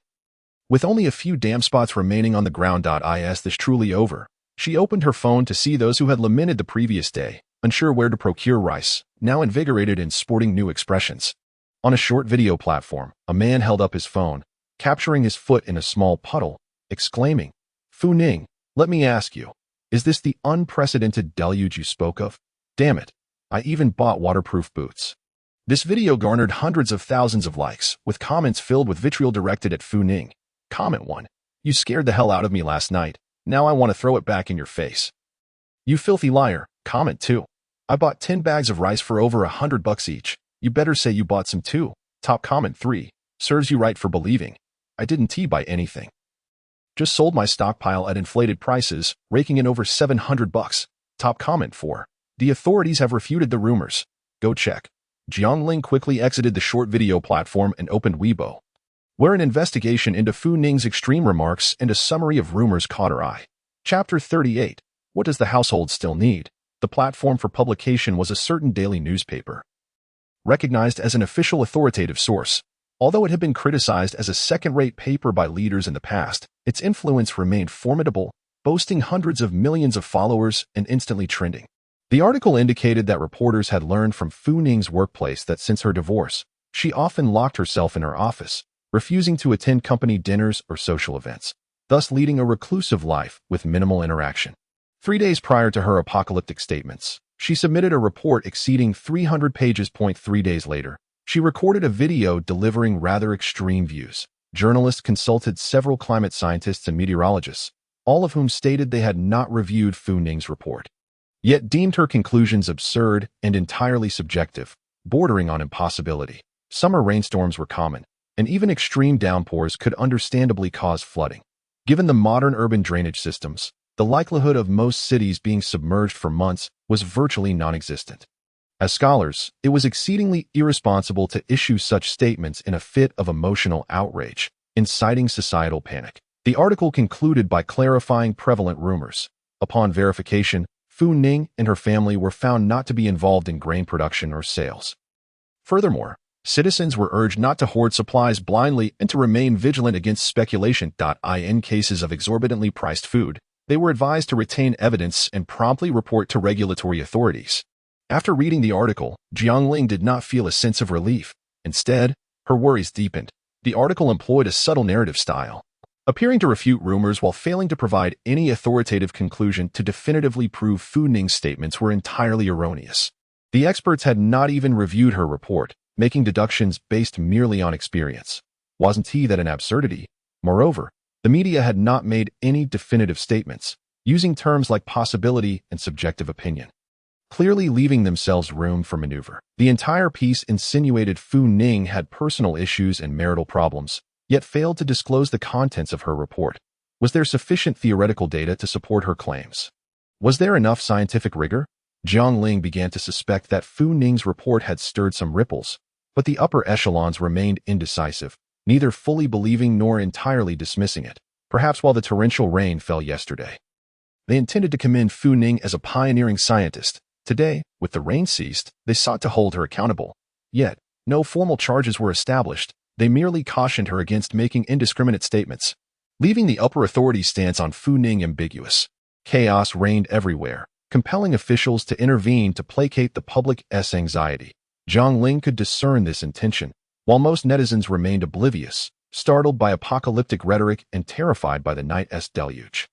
With only a few damp spots remaining on the ground. Is this truly over? She opened her phone to see those who had lamented the previous day, unsure where to procure rice, now invigorated and sporting new expressions. On a short video platform, a man held up his phone, capturing his foot in a small puddle, exclaiming, Fu Ning, let me ask you, is this the unprecedented deluge you spoke of? Damn it, I even bought waterproof boots. This video garnered hundreds of thousands of likes, with comments filled with vitriol directed at Fu Ning. Comment 1. You scared the hell out of me last night. Now I want to throw it back in your face. You filthy liar. Comment 2. I bought 10 bags of rice for over $100 each. You better say you bought some too. Top comment 3. Serves you right for believing. I didn't buy anything. Just sold my stockpile at inflated prices, raking in over $700. Top comment 4. The authorities have refuted the rumors. Go check. Jiang Ling quickly exited the short video platform and opened Weibo, where an investigation into Fu Ning's extreme remarks and a summary of rumors caught her eye. Chapter 38. What does the household still need? The platform for publication was a certain daily newspaper, recognized as an official authoritative source. Although it had been criticized as a second-rate paper by leaders in the past, its influence remained formidable, boasting hundreds of millions of followers and instantly trending. The article indicated that reporters had learned from Fu Ning's workplace that since her divorce, she often locked herself in her office, refusing to attend company dinners or social events, thus leading a reclusive life with minimal interaction. 3 days prior to her apocalyptic statements, she submitted a report exceeding 300 pages. 3 days later, she recorded a video delivering rather extreme views. Journalists consulted several climate scientists and meteorologists, all of whom stated they had not reviewed Fu Ning's report, yet deemed her conclusions absurd and entirely subjective, bordering on impossibility. Summer rainstorms were common, and even extreme downpours could understandably cause flooding. Given the modern urban drainage systems, the likelihood of most cities being submerged for months was virtually non-existent. As scholars, it was exceedingly irresponsible to issue such statements in a fit of emotional outrage, inciting societal panic. The article concluded by clarifying prevalent rumors. Upon verification, Fu Ning and her family were found not to be involved in grain production or sales. Furthermore, citizens were urged not to hoard supplies blindly and to remain vigilant against speculation. In cases of exorbitantly priced food, they were advised to retain evidence and promptly report to regulatory authorities. After reading the article, Jiang Ling did not feel a sense of relief. Instead, her worries deepened. The article employed a subtle narrative style, appearing to refute rumors while failing to provide any authoritative conclusion to definitively prove Fu Ning's statements were entirely erroneous. The experts had not even reviewed her report, making deductions based merely on experience. Wasn't that an absurdity? Moreover, the media had not made any definitive statements, using terms like possibility and subjective opinion, clearly leaving themselves room for maneuver. The entire piece insinuated Fu Ning had personal issues and marital problems, yet failed to disclose the contents of her report. Was there sufficient theoretical data to support her claims? Was there enough scientific rigor? Jiang Ling began to suspect that Fu Ning's report had stirred some ripples, but the upper echelons remained indecisive, neither fully believing nor entirely dismissing it. Perhaps while the torrential rain fell yesterday, they intended to commend Fu Ning as a pioneering scientist. Today, with the rain ceased, they sought to hold her accountable. Yet, no formal charges were established. They merely cautioned her against making indiscriminate statements, leaving the upper authorities' stance on Fu Ning ambiguous. Chaos reigned everywhere, compelling officials to intervene to placate the public's anxiety. Jiang Ling could discern this intention, while most netizens remained oblivious, startled by apocalyptic rhetoric and terrified by the night's deluge.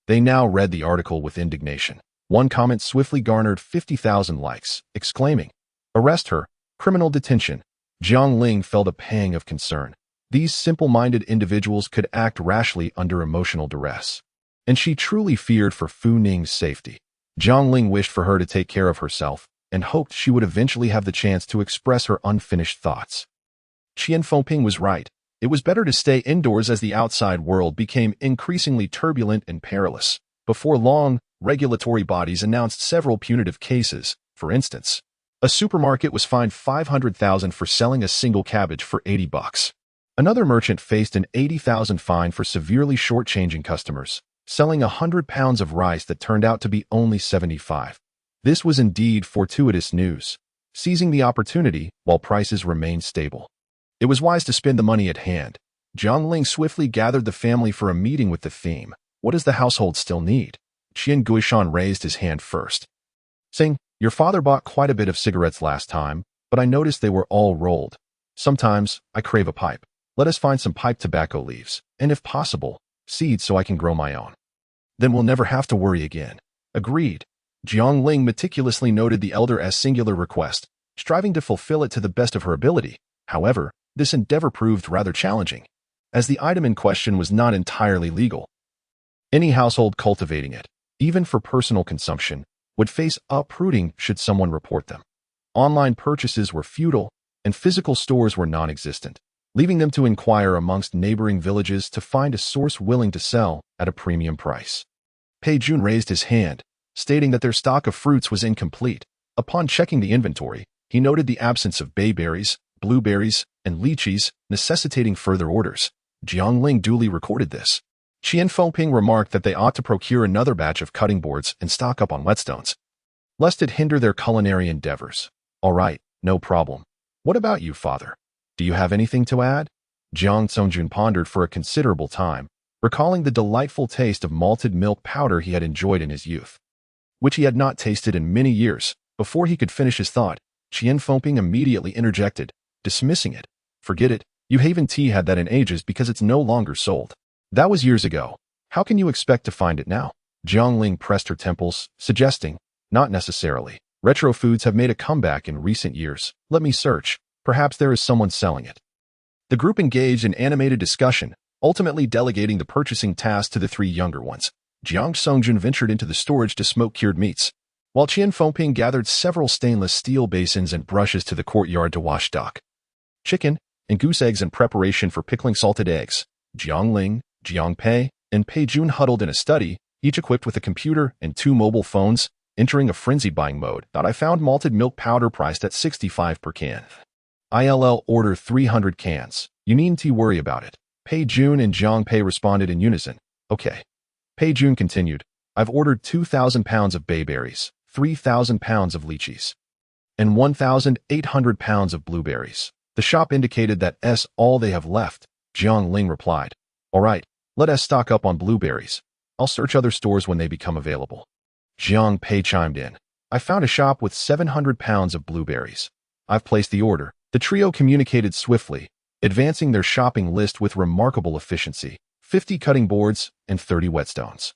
They now read the article with indignation. One comment swiftly garnered 50,000 likes, exclaiming, "Arrest her! Criminal detention!" Jiang Ling felt a pang of concern. These simple-minded individuals could act rashly under emotional duress, and she truly feared for Fu Ning's safety. Jiang Ling wished for her to take care of herself and hoped she would eventually have the chance to express her unfinished thoughts. Qian Fengping was right. It was better to stay indoors as the outside world became increasingly turbulent and perilous. Before long, regulatory bodies announced several punitive cases. For instance, a supermarket was fined $500,000 for selling a single cabbage for $80. Another merchant faced an $80,000 fine for severely shortchanging customers, selling 100 pounds of rice that turned out to be only 75. This was indeed fortuitous news, seizing the opportunity while prices remained stable. It was wise to spend the money at hand. Jiang Ling swiftly gathered the family for a meeting with the theme, "What does the household still need?" Qian Guishan raised his hand first, saying, "Your father bought quite a bit of cigarettes last time, but I noticed they were all rolled. Sometimes I crave a pipe. Let us find some pipe tobacco leaves, and if possible, seeds so I can grow my own. Then we'll never have to worry again." Agreed. Jiang Ling meticulously noted the elder's singular request, striving to fulfill it to the best of her ability. However, this endeavor proved rather challenging, as the item in question was not entirely legal. Any household cultivating it, even for personal consumption, would face uprooting should someone report them. Online purchases were futile, and physical stores were non-existent, leaving them to inquire amongst neighboring villages to find a source willing to sell at a premium price. Pei Jun raised his hand, stating that their stock of fruits was incomplete. Upon checking the inventory, He noted the absence of bayberries, blueberries, and lychees, necessitating further orders. Jiang Ling duly recorded this. Qian Fengping remarked that they ought to procure another batch of cutting boards and stock up on whetstones, lest it hinder their culinary endeavors. All right, no problem. What about you, father? Do you have anything to add? Jiang Songjun pondered for a considerable time, recalling the delightful taste of malted milk powder he had enjoyed in his youth, which he had not tasted in many years. Before he could finish his thought, Qian Fengping immediately interjected, dismissing it. Forget it. You haven't had that in ages because it's no longer sold. That was years ago. How can you expect to find it now? Jiang Ling pressed her temples, suggesting, not necessarily. Retro foods have made a comeback in recent years. Let me search. Perhaps there is someone selling it. The group engaged in animated discussion, ultimately delegating the purchasing task to the three younger ones. Jiang Songjun ventured into the storage to smoke cured meats, while Qian Fengping gathered several stainless steel basins and brushes to the courtyard to wash duck, chicken, and goose eggs in preparation for pickling salted eggs. Jiang Ling, Jiang Pei, and Pei Jun huddled in a study, each equipped with a computer and 2 mobile phones, entering a frenzied buying mode. I found malted milk powder priced at 65 per can. ILL order 300 cans. You needn't worry about it. Pei Jun and Jiang Pei responded in unison. Okay. Pei Jun continued. I've ordered 2,000 pounds of bayberries, 3,000 pounds of lychees, and 1,800 pounds of blueberries. The shop indicated that all they have left. Jiang Ling replied. All right, let us stock up on blueberries. I'll search other stores when they become available. Jiang Pei chimed in. I found a shop with 700 pounds of blueberries. I've placed the order. The trio communicated swiftly, advancing their shopping list with remarkable efficiency. 50 cutting boards and 30 whetstones,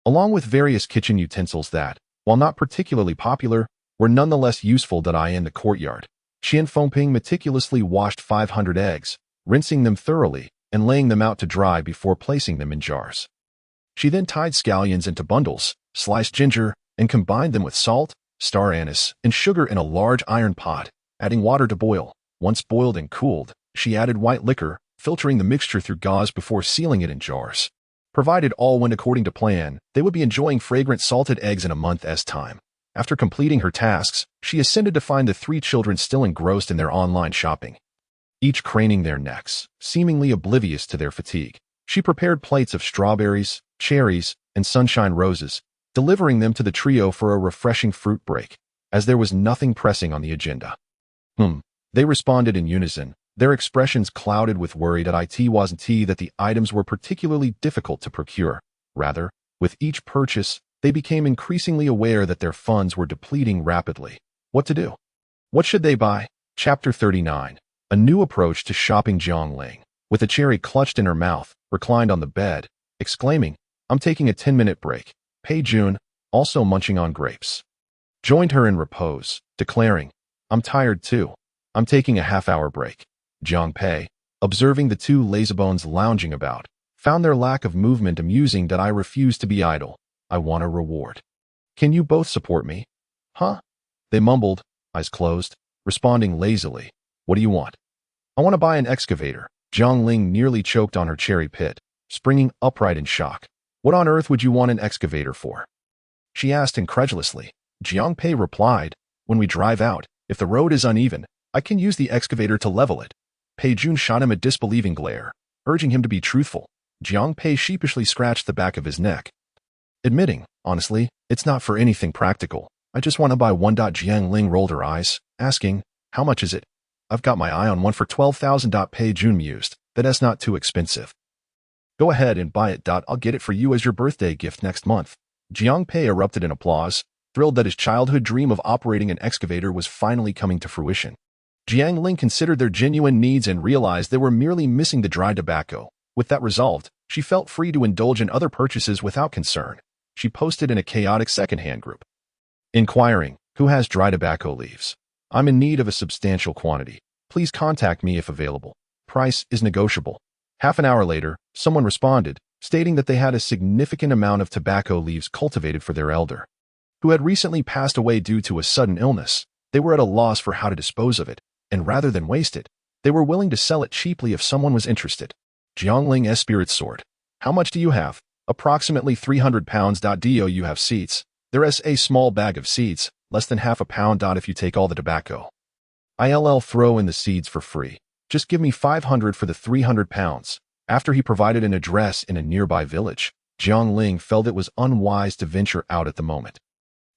along with various kitchen utensils that, while not particularly popular, were nonetheless useful. In the courtyard, Qian Fengping meticulously washed 500 eggs, rinsing them thoroughly and laying them out to dry before placing them in jars. She then tied scallions into bundles, sliced ginger, and combined them with salt, star anise, and sugar in a large iron pot, adding water to boil. Once boiled and cooled, she added white liquor, filtering the mixture through gauze before sealing it in jars. Provided all went according to plan, they would be enjoying fragrant salted eggs in a month's time. After completing her tasks, she ascended to find the 3 children still engrossed in their online shopping, each craning their necks, seemingly oblivious to their fatigue. She prepared plates of strawberries, cherries, and sunshine roses, delivering them to the trio for a refreshing fruit break, as there was nothing pressing on the agenda. They responded in unison, their expressions clouded with worry that it wasn't that the items were particularly difficult to procure. Rather, with each purchase, they became increasingly aware that their funds were depleting rapidly. What to do? What should they buy? Chapter 39. A new approach to shopping. Jiang Ling, with a cherry clutched in her mouth, reclined on the bed, exclaiming, I'm taking a 10-minute break. Pei Jun, also munching on grapes, joined her in repose, declaring, I'm tired too. I'm taking a half-hour break. Jiang Pei, observing the 2 lazybones lounging about, found their lack of movement amusing. I refuse to be idle. I want a reward. Can you both support me? Huh? They mumbled, eyes closed, responding lazily. What do you want? I want to buy an excavator. Jiang Ling nearly choked on her cherry pit, springing upright in shock. What on earth would you want an excavator for? She asked incredulously. Jiang Pei replied, when we drive out, if the road is uneven, I can use the excavator to level it. Pei Jun shot him a disbelieving glare, urging him to be truthful. Jiang Pei sheepishly scratched the back of his neck, admitting, honestly, it's not for anything practical. I just want to buy one. Jiang Ling rolled her eyes, asking, how much is it? I've got my eye on one for 12,000. Pei Jun mused, that's not too expensive. Go ahead and buy it. I'll get it for you as your birthday gift next month. Jiang Pei erupted in applause, thrilled that his childhood dream of operating an excavator was finally coming to fruition. Jiang Ling considered their genuine needs and realized they were merely missing the dry tobacco. With that resolved, she felt free to indulge in other purchases without concern. She posted in a chaotic secondhand group, inquiring, who has dry tobacco leaves? I'm in need of a substantial quantity. Please contact me if available. Price is negotiable. Half an hour later, someone responded, stating that they had a significant amount of tobacco leaves cultivated for their elder, who had recently passed away due to a sudden illness. They were at a loss for how to dispose of it, and rather than waste it, they were willing to sell it cheaply if someone was interested. Jiang Ling's spirits soared. How much do you have? Approximately 300 pounds. Do you have seeds? There is a small bag of seeds, less than half a pound. If you take all the tobacco, I'll throw in the seeds for free. Just give me 500 for the 300 pounds. After he provided an address in a nearby village, Jiang Ling felt it was unwise to venture out at the moment.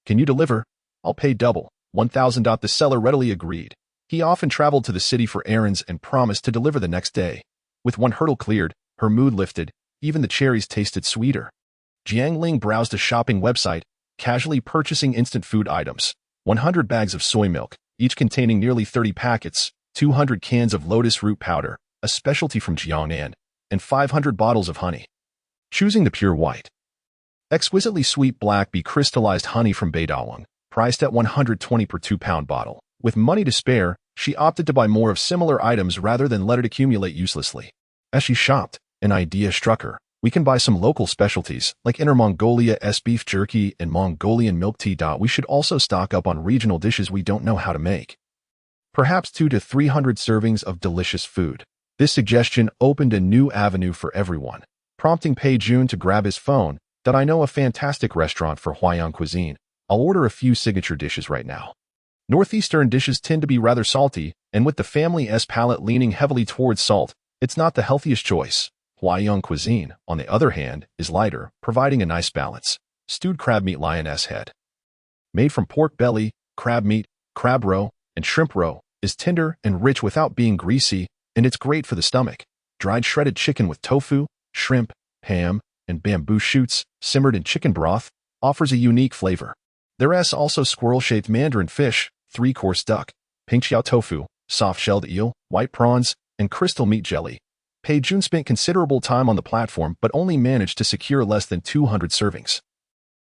Can you deliver? I'll pay double, 1,000. The seller readily agreed. He often traveled to the city for errands and promised to deliver the next day. With one hurdle cleared, her mood lifted. Even the cherries tasted sweeter. Jiang Ling browsed a shopping website, casually purchasing instant food items. 100 bags of soy milk, each containing nearly 30 packets, 200 cans of lotus root powder, a specialty from Jiangnan, and 500 bottles of honey. Choosing the pure white, exquisitely sweet black bee crystallized honey from Beidawang, priced at 120 per 2-pound bottle. With money to spare, she opted to buy more of similar items rather than let it accumulate uselessly. As she shopped, an idea struck her. We can buy some local specialties, like Inner Mongolia's beef jerky and Mongolian milk tea. We should also stock up on regional dishes we don't know how to make. Perhaps 200 to 300 servings of delicious food. This suggestion opened a new avenue for everyone, prompting Pei Jun to grab his phone. That I know a fantastic restaurant for Huayan cuisine. I'll order a few signature dishes right now. Northeastern dishes tend to be rather salty, and with the family's palate leaning heavily towards salt, it's not the healthiest choice. Huayan cuisine, on the other hand, is lighter, providing a nice balance. Stewed crab meat lioness head. Made from pork belly, crab meat, crab roe, and shrimp roe, is tender and rich without being greasy, and it's great for the stomach. Dried shredded chicken with tofu, shrimp, ham, and bamboo shoots, simmered in chicken broth, offers a unique flavor. There's also squirrel-shaped mandarin fish, 3-course duck, pink xiao tofu, soft-shelled eel, white prawns, and crystal meat jelly. Pei Jun spent considerable time on the platform but only managed to secure less than 200 servings.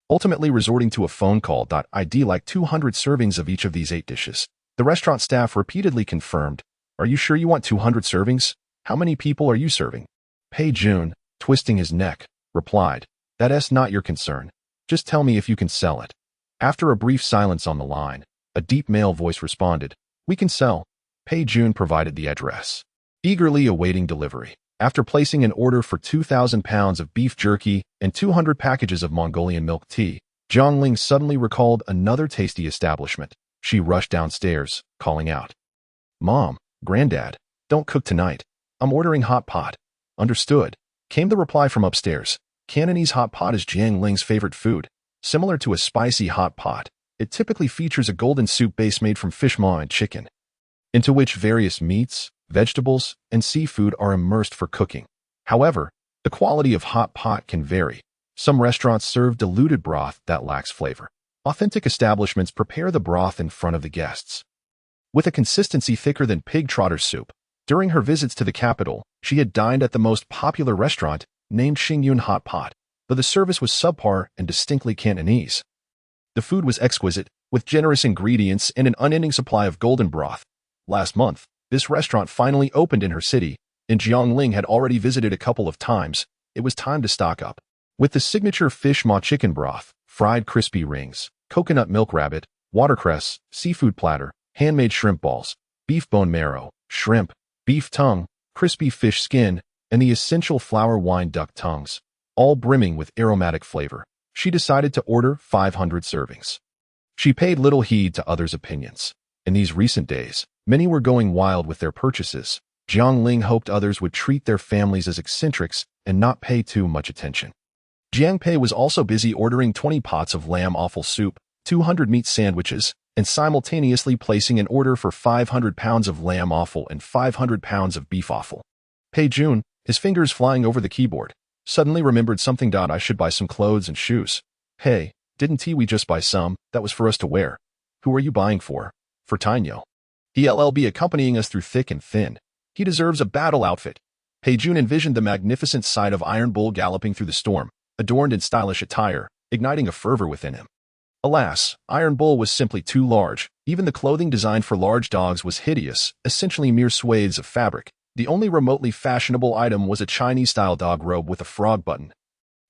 Ultimately resorting to a phone call. I'd like 200 servings of each of these 8 dishes. The restaurant staff repeatedly confirmed. Are you sure you want 200 servings? How many people are you serving? Pei Jun, twisting his neck, replied, That's not your concern. Just tell me if you can sell it. After a brief silence on the line, a deep male voice responded, We can sell. Pei Jun provided the address, eagerly awaiting delivery. After placing an order for 2,000 pounds of beef jerky and 200 packages of Mongolian milk tea, Jiang Ling suddenly recalled another tasty establishment. She rushed downstairs, calling out, Mom, Granddad, don't cook tonight. I'm ordering hot pot. Understood, came the reply from upstairs. Cantonese hot pot is Jiang Ling's favorite food. Similar to a spicy hot pot, it typically features a golden soup base made from fish maw and chicken, into which various meats, vegetables, and seafood are immersed for cooking. However, the quality of hot pot can vary. Some restaurants serve diluted broth that lacks flavor. Authentic establishments prepare the broth in front of the guests, with a consistency thicker than pig trotter soup. During her visits to the capital, she had dined at the most popular restaurant, named Xingyun Hot Pot, but the service was subpar and distinctly Cantonese. The food was exquisite, with generous ingredients and an unending supply of golden broth. Last month, this restaurant finally opened in her city, and Jiang Ling had already visited a couple of times. It was time to stock up. With the signature fish maw chicken broth, fried crispy rings, coconut milk rabbit, watercress, seafood platter, handmade shrimp balls, beef bone marrow, shrimp, beef tongue, crispy fish skin, and the essential flour wine duck tongues, all brimming with aromatic flavor, she decided to order 500 servings. She paid little heed to others' opinions. In these recent days, many were going wild with their purchases. Jiang Ling hoped others would treat their families as eccentrics and not pay too much attention. Jiang Pei was also busy ordering 20 pots of lamb offal soup, 200 meat sandwiches, and simultaneously placing an order for 500 pounds of lamb offal and 500 pounds of beef offal. Pei Jun, his fingers flying over the keyboard, suddenly remembered something. I should buy some clothes and shoes. Hey, didn't we just buy some? That was for us to wear. Who are you buying for? For Tainyo. He'll be accompanying us through thick and thin. He deserves a battle outfit. Pei Jun envisioned the magnificent sight of Iron Bull galloping through the storm, adorned in stylish attire, igniting a fervor within him. Alas, Iron Bull was simply too large. Even the clothing designed for large dogs was hideous, essentially mere swathes of fabric. The only remotely fashionable item was a Chinese-style dog robe with a frog button,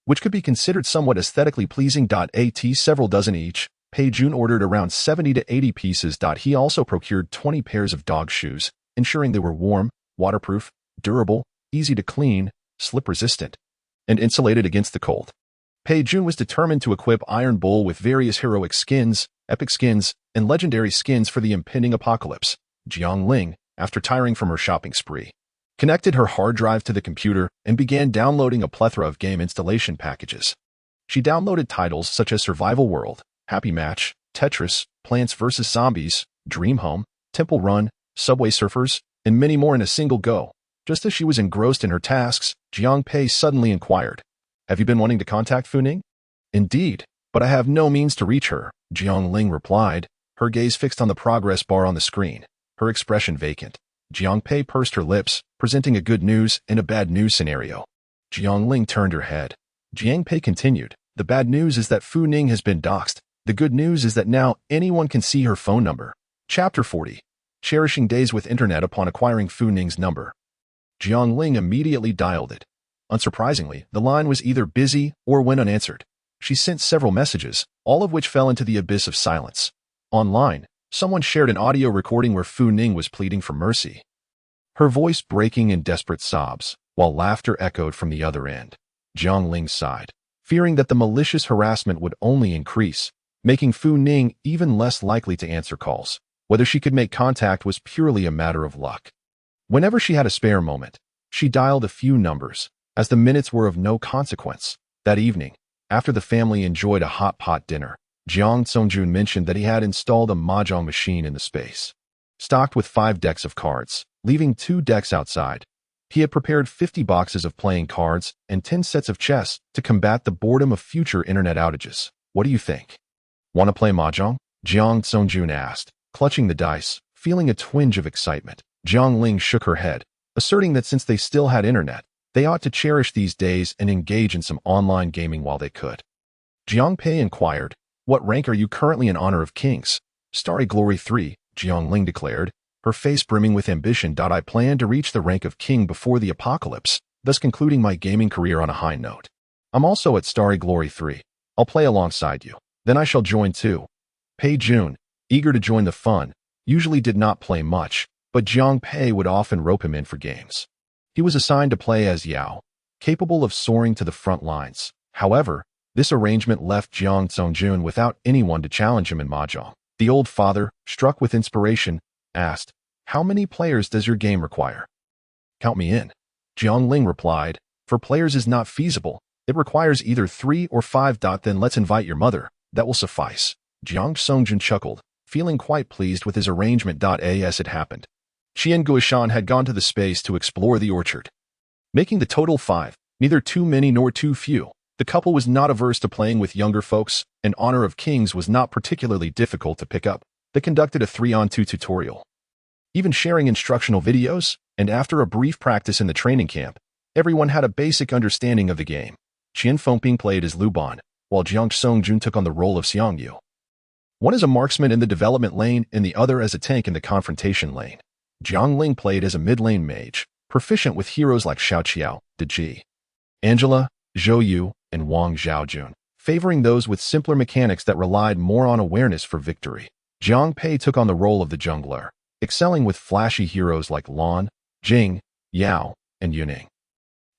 which could be considered somewhat aesthetically pleasing. Several dozen each, Pei Jun ordered around 70 to 80 pieces. He also procured 20 pairs of dog shoes, ensuring they were warm, waterproof, durable, easy to clean, slip-resistant, and insulated against the cold. Pei Jun was determined to equip Iron Bull with various heroic skins, epic skins, and legendary skins for the impending apocalypse. Jiang Ling, after tiring from her shopping spree, connected her hard drive to the computer and began downloading a plethora of game installation packages. She downloaded titles such as Survival World, Happy Match, Tetris, Plants vs. Zombies, Dream Home, Temple Run, Subway Surfers, and many more in a single go. Just as she was engrossed in her tasks, Jiang Pei suddenly inquired, "Have you been wanting to contact Fu Ning?" "Indeed, but I have no means to reach her," Jiang Ling replied, her gaze fixed on the progress bar on the screen, her expression vacant. Jiang Pei pursed her lips, presenting a good news and a bad news scenario. Jiang Ling turned her head. Jiang Pei continued, "The bad news is that Fu Ning has been doxxed. The good news is that now anyone can see her phone number." Chapter 40. Cherishing days with internet upon acquiring Fu Ning's number. Jiang Ling immediately dialed it. Unsurprisingly, the line was either busy or went unanswered. She sent several messages, all of which fell into the abyss of silence. Online, someone shared an audio recording where Fu Ning was pleading for mercy, her voice breaking in desperate sobs, while laughter echoed from the other end. Jiang Ling sighed, fearing that the malicious harassment would only increase, making Fu Ning even less likely to answer calls. Whether she could make contact was purely a matter of luck. Whenever she had a spare moment, she dialed a few numbers, as the minutes were of no consequence. That evening, after the family enjoyed a hot pot dinner, Jiang Songjun mentioned that he had installed a mahjong machine in the space, stocked with 5 decks of cards, leaving 2 decks outside. He had prepared 50 boxes of playing cards and 10 sets of chess to combat the boredom of future internet outages. "What do you think? Want to play mahjong?" Jiang Songjun asked, clutching the dice, feeling a twinge of excitement. Jiang Ling shook her head, asserting that since they still had internet, they ought to cherish these days and engage in some online gaming while they could. Jiang Pei inquired, "What rank are you currently in honor of kings?" "Starry Glory 3, Jiang Ling declared, her face brimming with ambition. "I plan to reach the rank of king before the apocalypse, thus concluding my gaming career on a high note. I'm also at Starry Glory 3. I'll play alongside you. Then I shall join too." Pei Jun, eager to join the fun, usually did not play much, but Jiang Pei would often rope him in for games. He was assigned to play as Yao, capable of soaring to the front lines. However, this arrangement left Jiang Songjun without anyone to challenge him in mahjong. The old father, struck with inspiration, asked, "How many players does your game require?" "Count me in," Jiang Ling replied. "For players is not feasible. It requires either 3 or 5. Then let's invite your mother. That will suffice." Jiang Songjun chuckled, feeling quite pleased with his arrangement. As it happened, Qian Guishan had gone to the space to explore the orchard, making the total 5, neither too many nor too few. The couple was not averse to playing with younger folks, and Honor of Kings was not particularly difficult to pick up. They conducted a 3-on-2 tutorial, even sharing instructional videos, and after a brief practice in the training camp, everyone had a basic understanding of the game. Qian Fengping played as Lu Ban, while Jiang Songjun took on the role of Xiang Yu. One as a marksman in the development lane and the other as a tank in the confrontation lane. Jiang Ling played as a mid-lane mage, proficient with heroes like Xiao Qiao, De Ji, Angela, Zhou Yu, and Wang Zhaojun, favoring those with simpler mechanics that relied more on awareness for victory. Jiang Pei took on the role of the jungler, excelling with flashy heroes like Lan, Jing, Yao, and Yuning.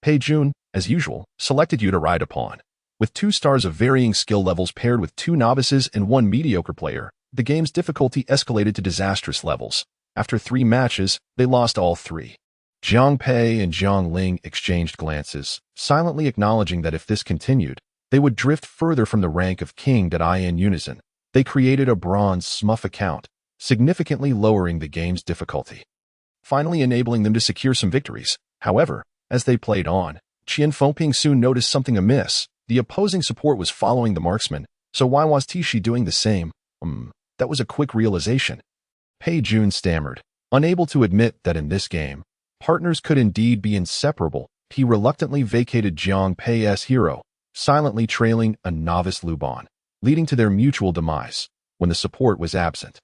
Pei Jun, as usual, selected you to ride upon. With 2 stars of varying skill levels paired with 2 novices and 1 mediocre player, the game's difficulty escalated to disastrous levels. After 3 matches, they lost all 3. Jiang Pei and Jiang Ling exchanged glances, silently acknowledging that if this continued, they would drift further from the rank of king. In unison, they created a bronze smurf account, significantly lowering the game's difficulty, finally enabling them to secure some victories. However, as they played on, Qian Fengping soon noticed something amiss. The opposing support was following the marksman, so why was she doing the same? That was a quick realization. Pei Jun stammered, unable to admit that in this game, partners could indeed be inseparable. He reluctantly vacated Jiang Pei's hero, silently trailing a novice Lu Ban, leading to their mutual demise when the support was absent.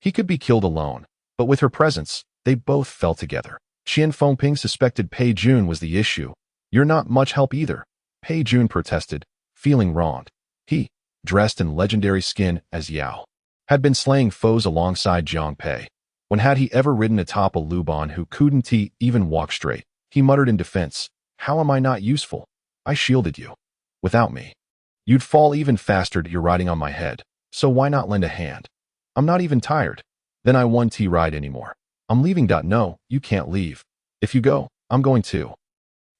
He could be killed alone, but with her presence, they both fell together. Qian Fengping suspected Pei Jun was the issue. "You're not much help either," Pei Jun protested, feeling wronged. He, dressed in legendary skin as Yao, had been slaying foes alongside Jiang Pei. When had he ever ridden atop a Lu Ban who couldn't even walk straight? He muttered in defense, "How am I not useful? I shielded you. Without me, you'd fall even faster. You're riding on my head, so why not lend a hand? I'm not even tired." Then I won't ride anymore. I'm leaving. No, you can't leave. If you go, I'm going too.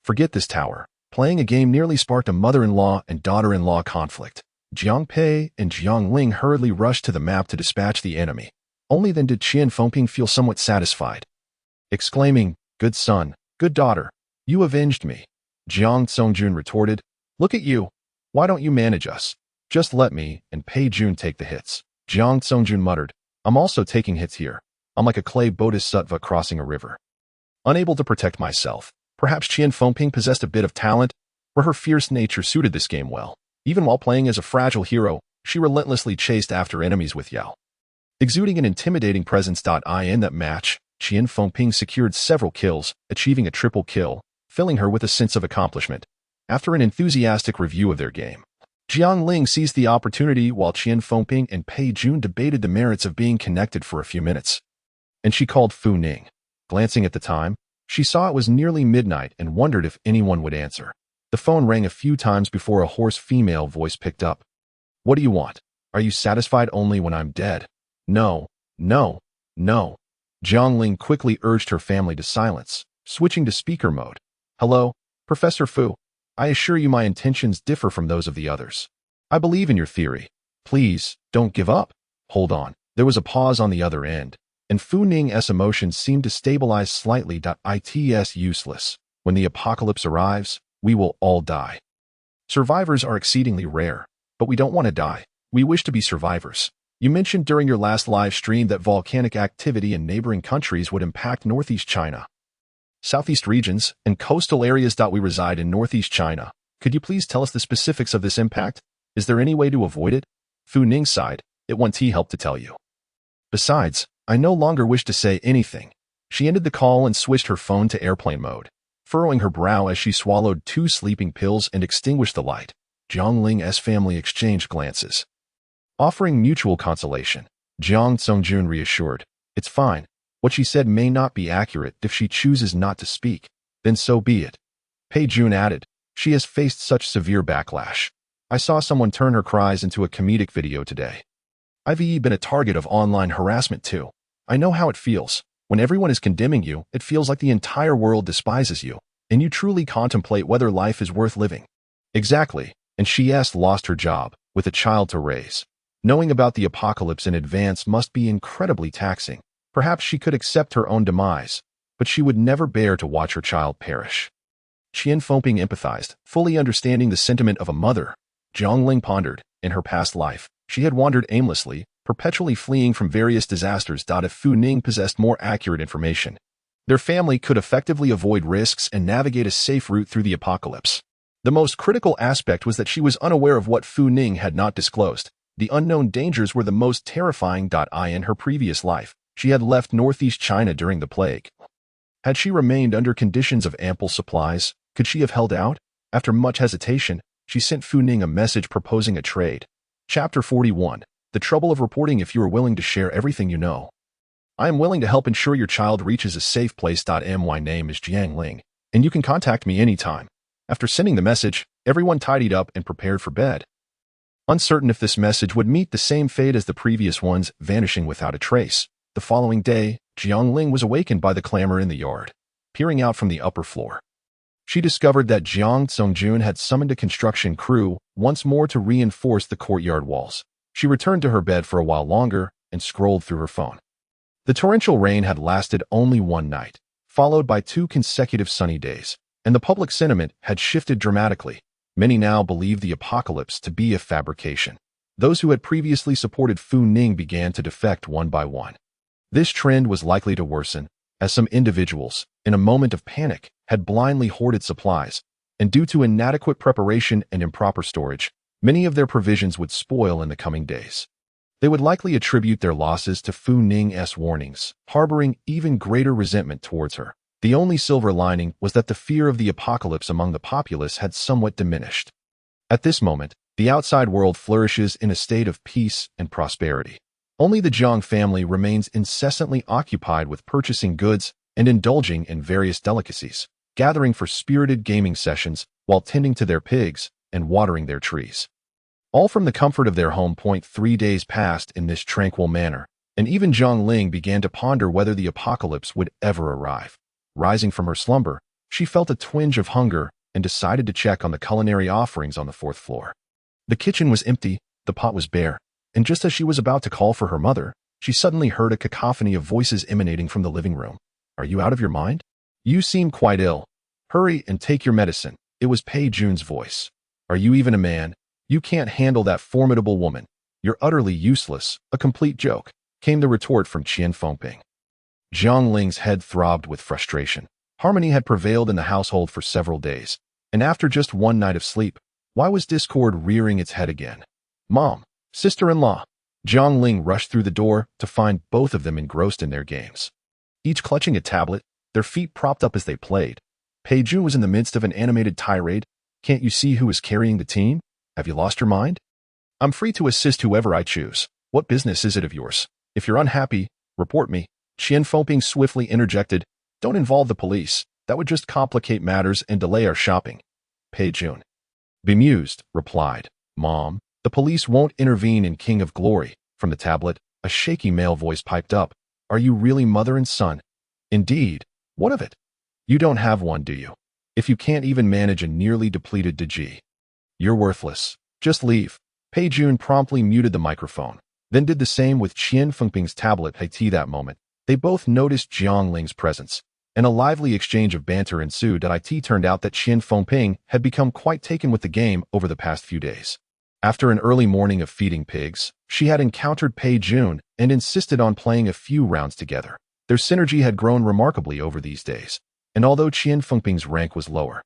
Forget this tower. Playing a game nearly sparked a mother-in-law and daughter-in-law conflict. Jiang Pei and Jiang Ling hurriedly rushed to the map to dispatch the enemy. Only then did Qian Fengping feel somewhat satisfied, exclaiming, "Good son, good daughter, you avenged me." Jiang Songjun retorted, "Look at you. Why don't you manage us? Just let me and Pei Jun take the hits." Jiang Songjun muttered, "I'm also taking hits here. I'm like a clay bodhisattva crossing a river. Unable to protect myself." Perhaps Qian Fengping possessed a bit of talent, or her fierce nature suited this game well. Even while playing as a fragile hero, she relentlessly chased after enemies with Yao. Exuding an intimidating presence. In that match, Qian Fengping secured several kills, achieving a triple kill, filling her with a sense of accomplishment. After an enthusiastic review of their game, Jiang Ling seized the opportunity while Qian Fengping and Pei Jun debated the merits of being connected for a few minutes. And she called Fu Ning. Glancing at the time, she saw it was nearly midnight and wondered if anyone would answer. The phone rang a few times before a hoarse female voice picked up. "What do you want? Are you satisfied only when I'm dead?" "No, no, no." Jiang Ling quickly urged her family to silence, switching to speaker mode. "Hello, Professor Fu. I assure you my intentions differ from those of the others. I believe in your theory. Please, don't give up." "Hold on." There was a pause on the other end, and Fu Ning's emotions seemed to stabilize slightly. It's useless. When the apocalypse arrives, we will all die. Survivors are exceedingly rare, but we don't want to die. We wish to be survivors. You mentioned during your last live stream that volcanic activity in neighboring countries would impact Northeast China, Southeast regions, and coastal areas. We reside in Northeast China. Could you please tell us the specifics of this impact? Is there any way to avoid it? Fu Ning sighed. "It won't help to tell you. Besides, I no longer wish to say anything." She ended the call and switched her phone to airplane mode, furrowing her brow as she swallowed 2 sleeping pills and extinguished the light. Jiang Ling's family exchanged glances. Offering mutual consolation, Jiang Songjun reassured, "It's fine. What she said may not be accurate. If she chooses not to speak, then so be it." Pei Jun added, "She has faced such severe backlash. I saw someone turn her cries into a comedic video today. I've been a target of online harassment too. I know how it feels. When everyone is condemning you, it feels like the entire world despises you, and you truly contemplate whether life is worth living." "Exactly, and she's lost her job, with a child to raise. Knowing about the apocalypse in advance must be incredibly taxing. Perhaps she could accept her own demise, but she would never bear to watch her child perish." Qian Fengping empathized, fully understanding the sentiment of a mother. Jiang Ling pondered. In her past life, she had wandered aimlessly, perpetually fleeing from various disasters. If Fu Ning possessed more accurate information, their family could effectively avoid risks and navigate a safe route through the apocalypse. The most critical aspect was that she was unaware of what Fu Ning had not disclosed. The unknown dangers were the most terrifying. In her previous life, she had left Northeast China during the plague. Had she remained under conditions of ample supplies, could she have held out? After much hesitation, she sent Fu Ning a message proposing a trade. Chapter 41. The trouble of reporting. If you are willing to share everything you know, I am willing to help ensure your child reaches a safe place. My name is Jiang Ling, and you can contact me anytime. After sending the message, everyone tidied up and prepared for bed. Uncertain if this message would meet the same fate as the previous ones, vanishing without a trace. The following day, Jiang Ling was awakened by the clamor in the yard. Peering out from the upper floor, she discovered that Jiang Songjun had summoned a construction crew once more to reinforce the courtyard walls. She returned to her bed for a while longer and scrolled through her phone. The torrential rain had lasted only one night, followed by 2 consecutive sunny days, and the public sentiment had shifted dramatically. Many now believed the apocalypse to be a fabrication. Those who had previously supported Fu Ning began to defect one by one. This trend was likely to worsen, as some individuals, in a moment of panic, had blindly hoarded supplies, and due to inadequate preparation and improper storage, many of their provisions would spoil in the coming days. They would likely attribute their losses to Fu Ning's warnings, harboring even greater resentment towards her. The only silver lining was that the fear of the apocalypse among the populace had somewhat diminished. At this moment, the outside world flourishes in a state of peace and prosperity. Only the Jiang family remains incessantly occupied with purchasing goods and indulging in various delicacies, gathering for spirited gaming sessions while tending to their pigs and watering their trees. All from the comfort of their home. 3 days passed in this tranquil manner, And even Jiang Ling began to ponder whether the apocalypse would ever arrive. Rising from her slumber, she felt a twinge of hunger and decided to check on the culinary offerings on the fourth floor. The kitchen was empty, the pot was bare, and just as she was about to call for her mother, she suddenly heard a cacophony of voices emanating from the living room. "Are you out of your mind? You seem quite ill. Hurry and take your medicine." It was Pei Jun's voice. "Are you even a man? You can't handle that formidable woman. You're utterly useless, a complete joke," came the retort from Qian Fengping. Jiang Ling's head throbbed with frustration. Harmony had prevailed in the household for several days, and after just one night of sleep, why was discord rearing its head again? "Mom, sister-in-law." Jiang Ling rushed through the door to find both of them engrossed in their games. Each clutching a tablet, their feet propped up as they played. Pei Jun was in the midst of an animated tirade. "Can't you see who is carrying the team? Have you lost your mind? I'm free to assist whoever I choose. What business is it of yours? If you're unhappy, report me." Qian Fengping swiftly interjected. "Don't involve the police. That would just complicate matters and delay our shopping." Pei Jun, bemused, replied, "Mom, the police won't intervene in King of Glory." From the tablet, a shaky male voice piped up. "Are you really mother and son?" "Indeed. What of it? You don't have one, do you? If you can't even manage a nearly depleted Digi, you're worthless. Just leave." Pei Jun promptly muted the microphone, then did the same with Qian Fengping's tablet. At that moment, they both noticed Jiang Ling's presence, and a lively exchange of banter ensued. It turned out that Qian Fengping had become quite taken with the game over the past few days. After an early morning of feeding pigs, she had encountered Pei Jun and insisted on playing a few rounds together. Their synergy had grown remarkably over these days, and although Qian Fengping's rank was lower,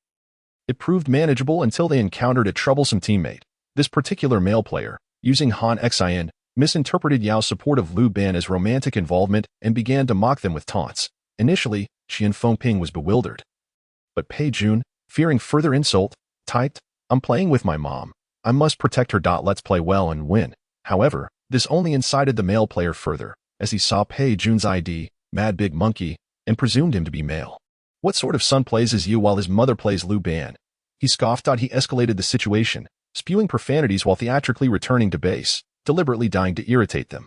it proved manageable until they encountered a troublesome teammate. This particular male player, using Han Xin, misinterpreted Yao's support of Liu Ban as romantic involvement and began to mock them with taunts. Initially, Qian Fengping was bewildered. But Pei Jun, fearing further insult, typed, "I'm playing with my mom. I must protect her. Let's play well and win." However, this only incited the male player further, as he saw Pei Jun's ID, Mad Big Monkey, and presumed him to be male. "What sort of son plays as you while his mother plays Liu Ban?" He scoffed. He escalated the situation, spewing profanities while theatrically returning to base, deliberately dying to irritate them.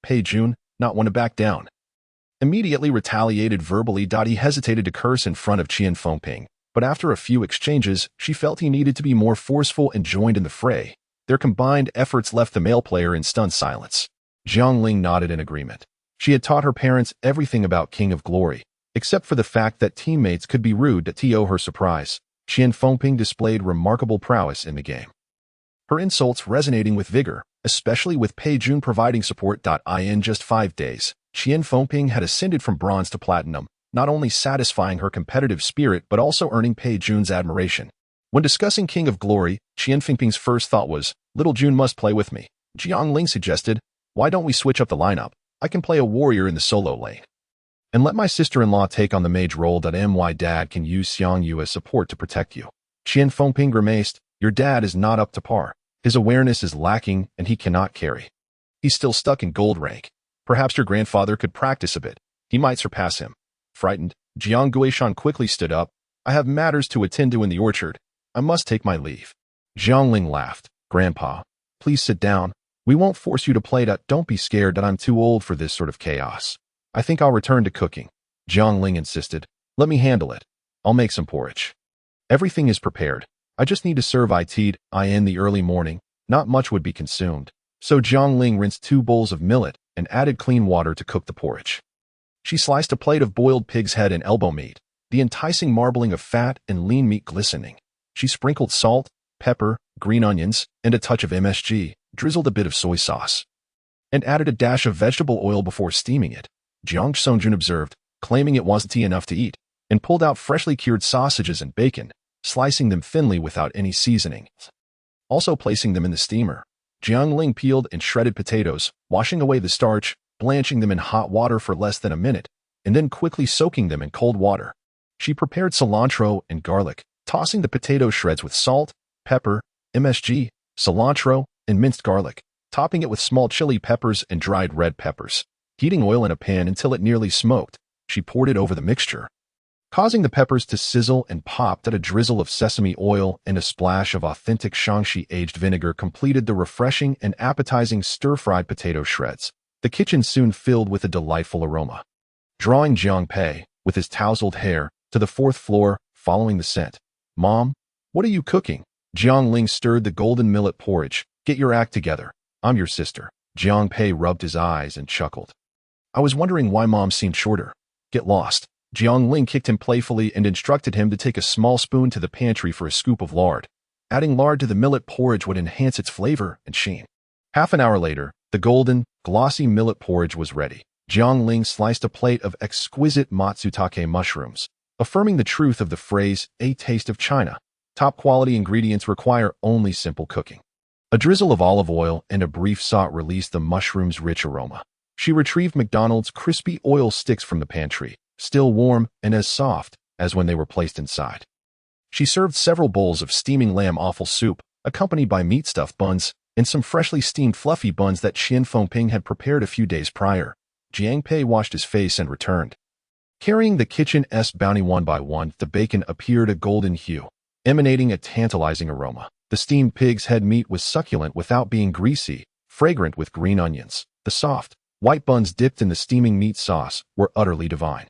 Pei Jun, not one to back down, immediately retaliated verbally. He hesitated to curse in front of Qian Fengping, but after a few exchanges, she felt he needed to be more forceful and joined in the fray. Their combined efforts left the male player in stunned silence. Jiang Ling nodded in agreement. She had taught her parents everything about King of Glory, except for the fact that teammates could be rude. To her surprise, Qian Fengping displayed remarkable prowess in the game, her insults resonating with vigor, especially with Pei Jun providing support. In just 5 days, Qian Fengping had ascended from bronze to platinum, not only satisfying her competitive spirit but also earning Pei Jun's admiration. When discussing King of Glory, Qian Fengping's first thought was, "Little Jun must play with me." Jiang Ling suggested, "Why don't we switch up the lineup? I can play a warrior in the solo lane, and let my sister-in-law take on the mage role. My dad can use Xiang Yu as support to protect you." Qian Fengping grimaced, "Your dad is not up to par. His awareness is lacking and he cannot carry. He's still stuck in gold rank. Perhaps your grandfather could practice a bit. He might surpass him." Frightened, Jiang Guishan quickly stood up. "I have matters to attend to in the orchard. I must take my leave." Jiang Ling laughed. "Grandpa, please sit down. We won't force you to play. Don't be scared. I'm too old for this sort of chaos. I think I'll return to cooking." Jiang Ling insisted. "Let me handle it. I'll make some porridge. Everything is prepared. I just need to serve it. In the early morning, not much would be consumed." So Jiang Ling rinsed 2 bowls of millet and added clean water to cook the porridge. She sliced a plate of boiled pig's head and elbow meat, the enticing marbling of fat and lean meat glistening. She sprinkled salt, pepper, green onions, and a touch of MSG, drizzled a bit of soy sauce, and added a dash of vegetable oil before steaming it. Jiang Songjun observed, claiming it wasn't enough to eat, and pulled out freshly cured sausages and bacon, slicing them thinly without any seasoning. Also placing them in the steamer, Jiang Ling peeled and shredded potatoes, washing away the starch, blanching them in hot water for less than a minute, and then quickly soaking them in cold water. She prepared cilantro and garlic, tossing the potato shreds with salt, pepper, MSG, cilantro, and minced garlic, topping it with small chili peppers and dried red peppers. Heating oil in a pan until it nearly smoked, she poured it over the mixture, causing the peppers to sizzle and popped. A drizzle of sesame oil and a splash of authentic Shaanxi aged vinegar completed the refreshing and appetizing stir-fried potato shreds. The kitchen soon filled with a delightful aroma. Drawing Jiang Pei, with his tousled hair, to the fourth floor, following the scent. "Mom, what are you cooking?" Jiang Ling stirred the golden millet porridge. "Get your act together. I'm your sister." Jiang Pei rubbed his eyes and chuckled. "I was wondering why Mom seemed shorter." "Get lost." Jiang Ling kicked him playfully and instructed him to take a small spoon to the pantry for a scoop of lard. Adding lard to the millet porridge would enhance its flavor and sheen. Half an hour later, the golden, glossy millet porridge was ready. Jiang Ling sliced a plate of exquisite matsutake mushrooms, affirming the truth of the phrase, "a taste of China." Top-quality ingredients require only simple cooking. A drizzle of olive oil and a brief saute released the mushroom's rich aroma. She retrieved McDonald's crispy oil sticks from the pantry, still warm and as soft as when they were placed inside. She served several bowls of steaming lamb offal soup, accompanied by meat-stuffed buns, and some freshly steamed fluffy buns that Qian Fengping had prepared a few days prior. Jiang Pei washed his face and returned. Carrying the kitchen's bounty one by one, the bacon appeared a golden hue, emanating a tantalizing aroma. The steamed pig's head meat was succulent without being greasy, fragrant with green onions. The soft, white buns dipped in the steaming meat sauce were utterly divine.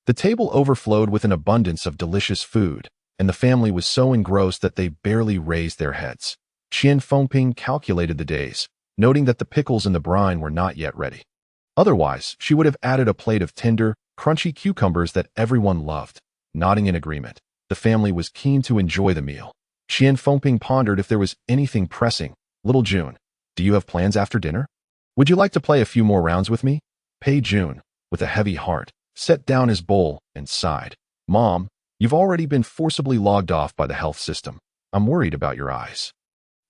The table overflowed with an abundance of delicious food, and the family was so engrossed that they barely raised their heads. Qian Fengping calculated the days, noting that the pickles and the brine were not yet ready. Otherwise, she would have added a plate of tender, crunchy cucumbers that everyone loved. Nodding in agreement, the family was keen to enjoy the meal. Qian Fengping pondered if there was anything pressing. "Little June, do you have plans after dinner? Would you like to play a few more rounds with me?" Pei Jun, with a heavy heart, set down his bowl and sighed. "Mom, you've already been forcibly logged off by the health system. I'm worried about your eyes.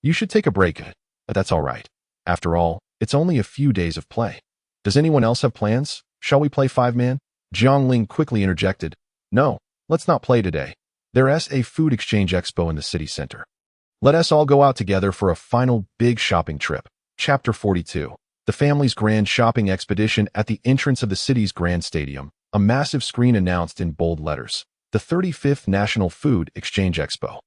You should take a break, but that's all right. After all, it's only a few days of play. Does anyone else have plans? Shall we play five-man?" Jiang Ling quickly interjected. "No, let's not play today. There's a food exchange expo in the city center. Let us all go out together for a final big shopping trip." Chapter 42. The family's grand shopping expedition. At the entrance of the city's grand stadium, a massive screen announced in bold letters, "The 35th National Food Exchange Expo."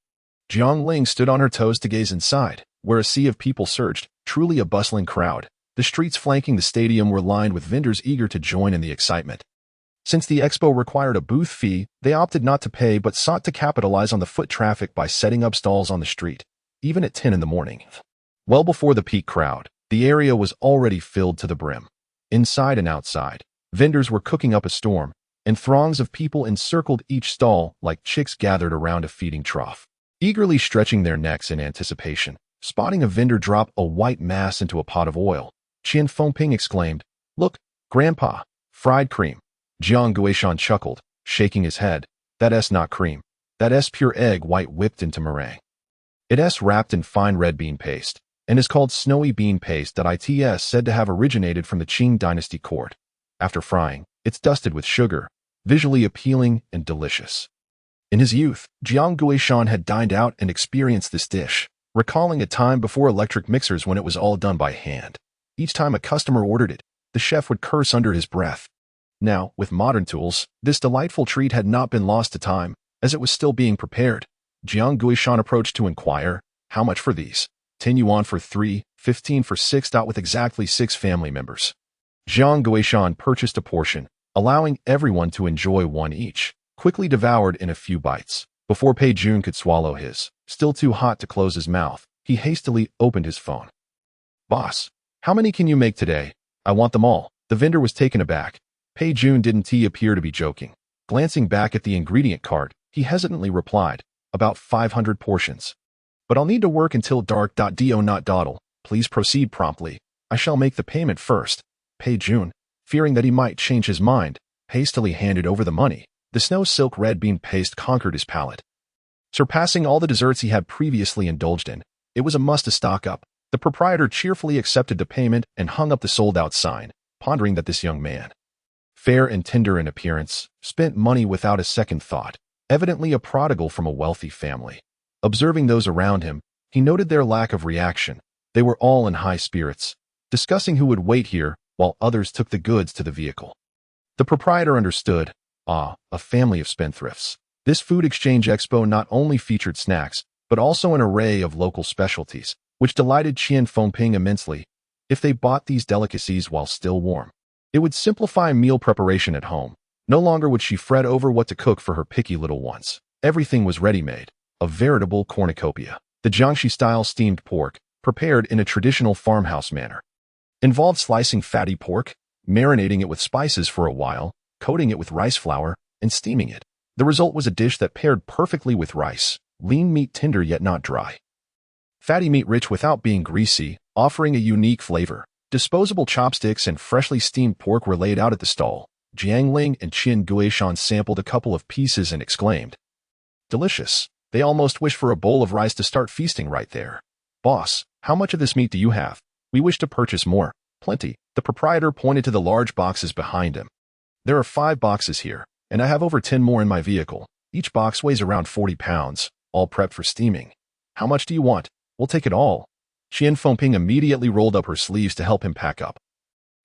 Jiang Ling stood on her toes to gaze inside, where a sea of people surged, truly a bustling crowd. The streets flanking the stadium were lined with vendors eager to join in the excitement. Since the expo required a booth fee, they opted not to pay but sought to capitalize on the foot traffic by setting up stalls on the street, even at 10 in the morning. Well before the peak crowd, the area was already filled to the brim. Inside and outside, vendors were cooking up a storm, and throngs of people encircled each stall like chicks gathered around a feeding trough, eagerly stretching their necks in anticipation. Spotting a vendor drop a white mass into a pot of oil, Qian Fengping exclaimed, "Look, Grandpa, fried cream." Jiang Guishan chuckled, shaking his head. "That's not cream. That's pure egg white whipped into meringue. It's wrapped in fine red bean paste, and is called snowy bean paste that it's said to have originated from the Qing dynasty court. After frying, it's dusted with sugar, visually appealing and delicious." In his youth, Jiang Guishan had dined out and experienced this dish, recalling a time before electric mixers when it was all done by hand. Each time a customer ordered it, the chef would curse under his breath. Now, with modern tools, this delightful treat had not been lost to time, as it was still being prepared. Jiang Guishan approached to inquire, "How much for these?" 10 yuan for 3, 15 for 6. With exactly 6 family members. Jiang Guishan purchased a portion, allowing everyone to enjoy one each, quickly devoured in a few bites. Before Pei Jun could swallow his, still too hot to close his mouth, he hastily opened his phone. "Boss, how many can you make today? I want them all." The vendor was taken aback. Pei Jun didn't appear to be joking. Glancing back at the ingredient card, he hesitantly replied, "About 500 portions. But I'll need to work until dark. Do not dawdle. Please proceed promptly. I shall make the payment first." Pei Jun, fearing that he might change his mind, hastily handed over the money. The snow silk red bean paste conquered his palate. Surpassing all the desserts he had previously indulged in, it was a must to stock up. The proprietor cheerfully accepted the payment and hung up the sold-out sign, pondering that this young man, fair and tender in appearance, spent money without a second thought, evidently a prodigal from a wealthy family. Observing those around him, he noted their lack of reaction. They were all in high spirits, discussing who would wait here while others took the goods to the vehicle. The proprietor understood. A family of spendthrifts. This food exchange expo not only featured snacks, but also an array of local specialties, which delighted Qian Fengping immensely. if they bought these delicacies while still warm. It would simplify meal preparation at home. No longer would she fret over what to cook for her picky little ones. Everything was ready-made, a veritable cornucopia. The Jiangxi-style steamed pork, prepared in a traditional farmhouse manner, involved slicing fatty pork, marinating it with spices for a while, coating it with rice flour, and steaming it. The result was a dish that paired perfectly with rice, lean meat tender yet not dry. Fatty meat rich without being greasy, offering a unique flavor. Disposable chopsticks and freshly steamed pork were laid out at the stall. Jiang Ling and Qian Guishan sampled a couple of pieces and exclaimed, "Delicious." They almost wished for a bowl of rice to start feasting right there. "Boss, how much of this meat do you have? We wish to purchase more." "Plenty." The proprietor pointed to the large boxes behind him. "There are 5 boxes here, and I have over 10 more in my vehicle. Each box weighs around 40 pounds, all prepped for steaming." "How much do you want?" "We'll take it all." Qian Fengping immediately rolled up her sleeves to help him pack up,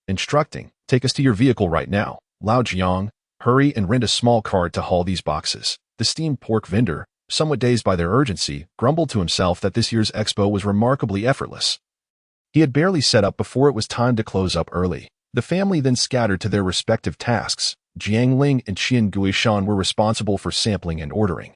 instructing, "Take us to your vehicle right now." Lao Jiang, hurry and rent a small cart to haul these boxes. The steamed pork vendor, somewhat dazed by their urgency, grumbled to himself that this year's expo was remarkably effortless. He had barely set up before it was time to close up early. The family then scattered to their respective tasks. Jiang Ling and Qian Guishan were responsible for sampling and ordering,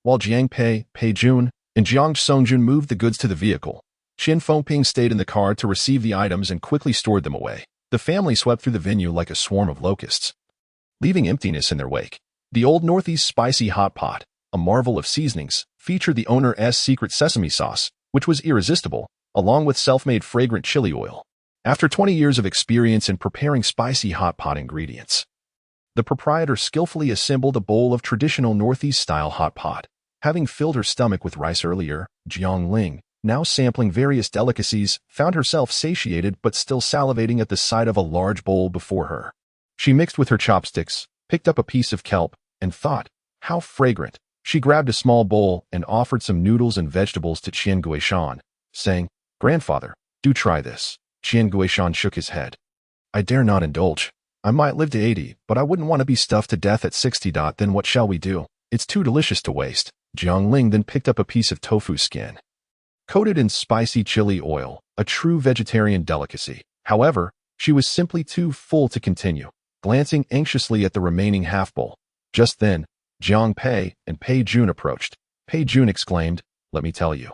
while Jiang Pei Jun, and Jiang Songjun moved the goods to the vehicle. Qian Fengping stayed in the car to receive the items and quickly stored them away. The family swept through the venue like a swarm of locusts, leaving emptiness in their wake. The Old Northeast Spicy Hot Pot, a marvel of seasonings, featured the owner's secret sesame sauce, which was irresistible, along with self-made fragrant chili oil. After 20 years of experience in preparing spicy hot pot ingredients, the proprietor skillfully assembled a bowl of traditional Northeast-style hot pot. Having filled her stomach with rice earlier, Jiang Ling, now sampling various delicacies, found herself satiated but still salivating at the sight of a large bowl before her. She mixed with her chopsticks, picked up a piece of kelp, and thought, "How fragrant." She grabbed a small bowl and offered some noodles and vegetables to Qian Guishan, saying, "Grandfather, do try this." Qian Guishan shook his head. "I dare not indulge. I might live to 80, but I wouldn't want to be stuffed to death at 60. Then what shall we do? It's too delicious to waste." Jiang Ling then picked up a piece of tofu skin, coated in spicy chili oil, a true vegetarian delicacy. However, she was simply too full to continue, glancing anxiously at the remaining half bowl. Just then, Jiang Pei and Pei Jun approached. Pei Jun exclaimed, "Let me tell you,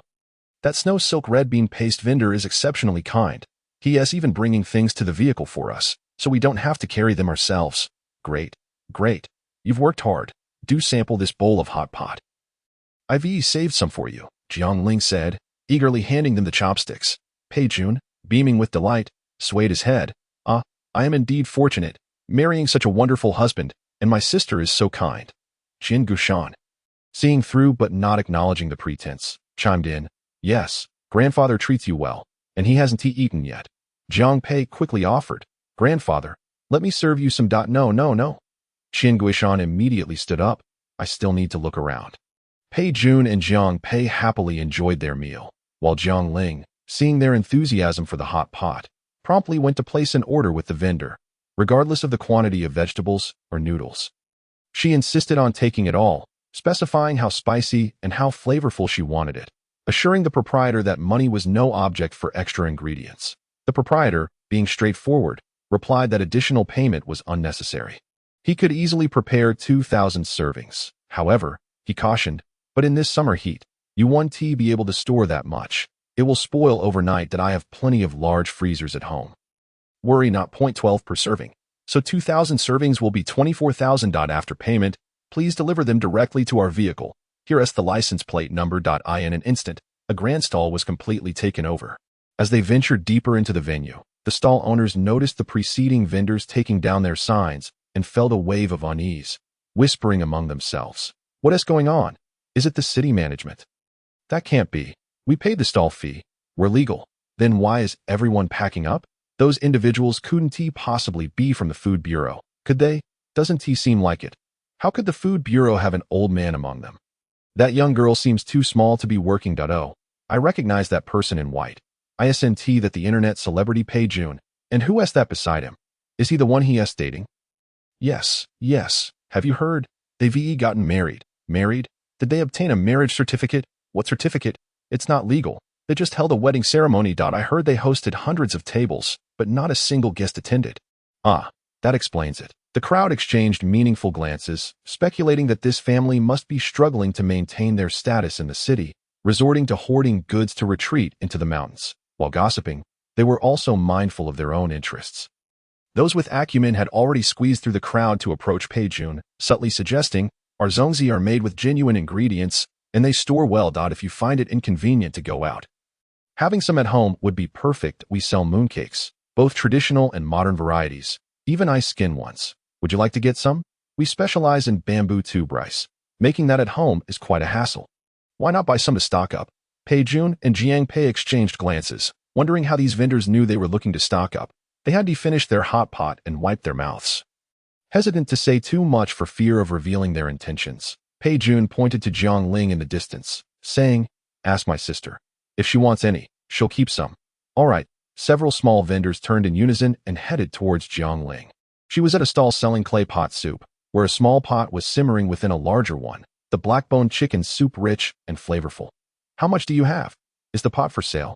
that snow silk red bean paste vendor is exceptionally kind. He is even bringing things to the vehicle for us, so we don't have to carry them ourselves." "Great, great. You've worked hard. Do sample this bowl of hot pot. I've saved some for you," Jiang Ling said, eagerly handing them the chopsticks. Pei Jun, beaming with delight, swayed his head. "Ah, I am indeed fortunate, marrying such a wonderful husband, and my sister is so kind." Qian Guishan, seeing through but not acknowledging the pretense, chimed in, "Yes, grandfather treats you well, and he hasn't eaten yet." Jiang Pei quickly offered, "Grandfather, let me serve you some. No, no, no." Qian Guishan immediately stood up. "I still need to look around." Pei Jun and Jiang Pei happily enjoyed their meal, while Jiang Ling, seeing their enthusiasm for the hot pot, promptly went to place an order with the vendor, regardless of the quantity of vegetables or noodles. She insisted on taking it all, specifying how spicy and how flavorful she wanted it, assuring the proprietor that money was no object for extra ingredients. The proprietor, being straightforward, replied that additional payment was unnecessary. He could easily prepare 2,000 servings. However, he cautioned, "But in this summer heat, you won't be able to store that much. It will spoil overnight. That I have plenty of large freezers at home." "Worry not. 0.12 per serving. So 2,000 servings will be 24,000. After payment, please deliver them directly to our vehicle. Here's the license plate number. In an instant, a grand stall was completely taken over. As they ventured deeper into the venue, the stall owners noticed the preceding vendors taking down their signs and felt a wave of unease, whispering among themselves, "What is going on? Is it the city management? That can't be. We paid the stall fee. We're legal. Then why is everyone packing up? Those individuals couldn't possibly be from the Food Bureau, could they? Doesn't seem like it. How could the Food Bureau have an old man among them? That young girl seems too small to be working. Oh, I recognize that person in white. Isn't that the internet celebrity Pei Jun? And who is that beside him? Is he the one he is dating?" Yes. Have you heard? They've gotten married." "Married? Did they obtain a marriage certificate?" "What certificate? It's not legal." They just held a wedding ceremony. I heard they hosted hundreds of tables, but not a single guest attended. Ah, that explains it. The crowd exchanged meaningful glances, speculating that this family must be struggling to maintain their status in the city, resorting to hoarding goods to retreat into the mountains. While gossiping, they were also mindful of their own interests. Those with acumen had already squeezed through the crowd to approach Pei Jun, subtly suggesting, "Our zongzi are made with genuine ingredients, and they store well. If you find it inconvenient to go out, having some at home would be perfect. We sell mooncakes, both traditional and modern varieties, even ice skin ones. Would you like to get some? We specialize in bamboo tube rice. Making that at home is quite a hassle. Why not buy some to stock up?" Pei Jun and Jiang Pei exchanged glances, wondering how these vendors knew they were looking to stock up. They had finished their hot pot and wiped their mouths. Hesitant to say too much for fear of revealing their intentions, Pei Jun pointed to Jiang Ling in the distance, saying, "Ask my sister. If she wants any, she'll keep some." All right. Several small vendors turned in unison and headed towards Jiang Ling. She was at a stall selling clay pot soup, where a small pot was simmering within a larger one, the black-bone chicken soup rich and flavorful. "How much do you have? Is the pot for sale?"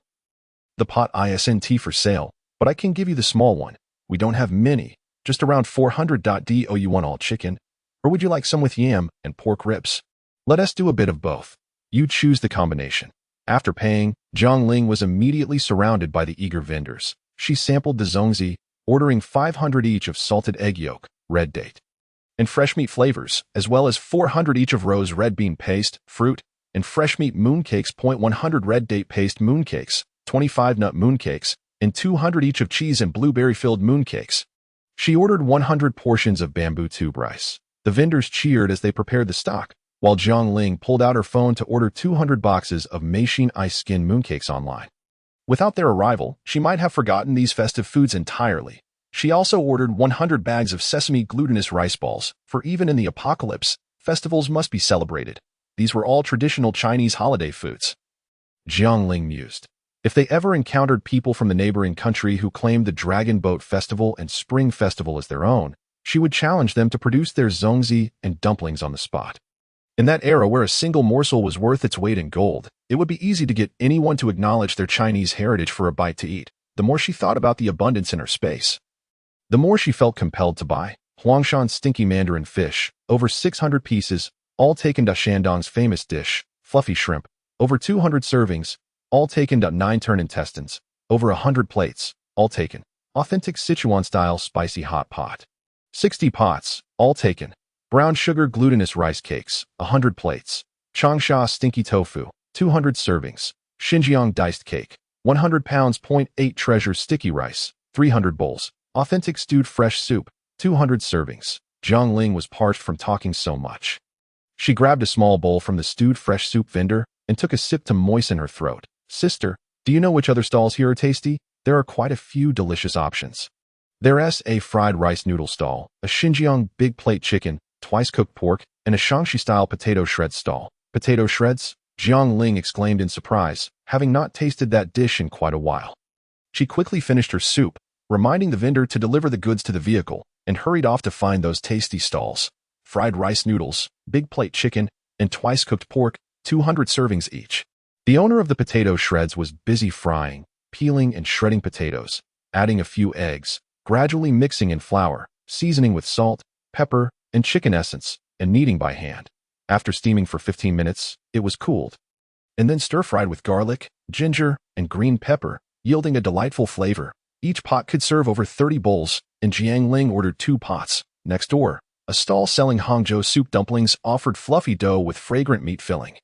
"The pot isn't for sale, but I can give you the small one. We don't have many, just around 400. Do you want all chicken? Or would you like some with yam and pork ribs? Let us do a bit of both. You choose the combination." After paying, Jiang Ling was immediately surrounded by the eager vendors. She sampled the zongzi, ordering 500 each of salted egg yolk, red date, and fresh meat flavors, as well as 400 each of rose red bean paste, fruit, and fresh meat mooncakes. 100 red date paste mooncakes, 25 nut mooncakes, and 200 each of cheese and blueberry-filled mooncakes. She ordered 100 portions of bamboo tube rice. The vendors cheered as they prepared the stock, while Jiang Ling pulled out her phone to order 200 boxes of Meishin ice skin mooncakes online. Without their arrival, she might have forgotten these festive foods entirely. She also ordered 100 bags of sesame glutinous rice balls, for even in the apocalypse, festivals must be celebrated. These were all traditional Chinese holiday foods. Jiang Ling mused. If they ever encountered people from the neighboring country who claimed the Dragon Boat Festival and Spring Festival as their own, she would challenge them to produce their zongzi and dumplings on the spot. In that era where a single morsel was worth its weight in gold, it would be easy to get anyone to acknowledge their Chinese heritage for a bite to eat. The more she thought about the abundance in her space, the more she felt compelled to buy. Huangshan's stinky mandarin fish, over 600 pieces, all taken. Shandong's famous dish, fluffy shrimp, over 200 servings, all taken. 9 turn intestines, over 100 plates, all taken. Authentic Sichuan-style spicy hot pot, 60 pots, all taken. Brown sugar glutinous rice cakes, 100 plates. Changsha stinky tofu, 200 servings. Xinjiang diced cake, 100 pounds. 8 treasure sticky rice, 300 bowls. Authentic stewed fresh soup, 200 servings. Jiang Ling was parched from talking so much. She grabbed a small bowl from the stewed fresh soup vendor and took a sip to moisten her throat. "Sister, do you know which other stalls here are tasty? There are quite a few delicious options. There's a fried rice noodle stall, a Xinjiang big plate chicken, twice cooked pork, and a Shaanxi-style potato shreds stall." "Potato shreds?" Jiang Ling exclaimed in surprise, having not tasted that dish in quite a while. She quickly finished her soup, reminding the vendor to deliver the goods to the vehicle, and hurried off to find those tasty stalls. Fried rice noodles, big plate chicken, and twice cooked pork, 200 servings each. The owner of the potato shreds was busy frying, peeling, and shredding potatoes, adding a few eggs, gradually mixing in flour, seasoning with salt, pepper, and chicken essence, and kneading by hand. After steaming for 15 minutes, it was cooled, and then stir-fried with garlic, ginger, and green pepper, yielding a delightful flavor. Each pot could serve over 30 bowls, and Jiang Ling ordered 2 pots. Next door, a stall selling Hangzhou soup dumplings offered fluffy dough with fragrant meat filling.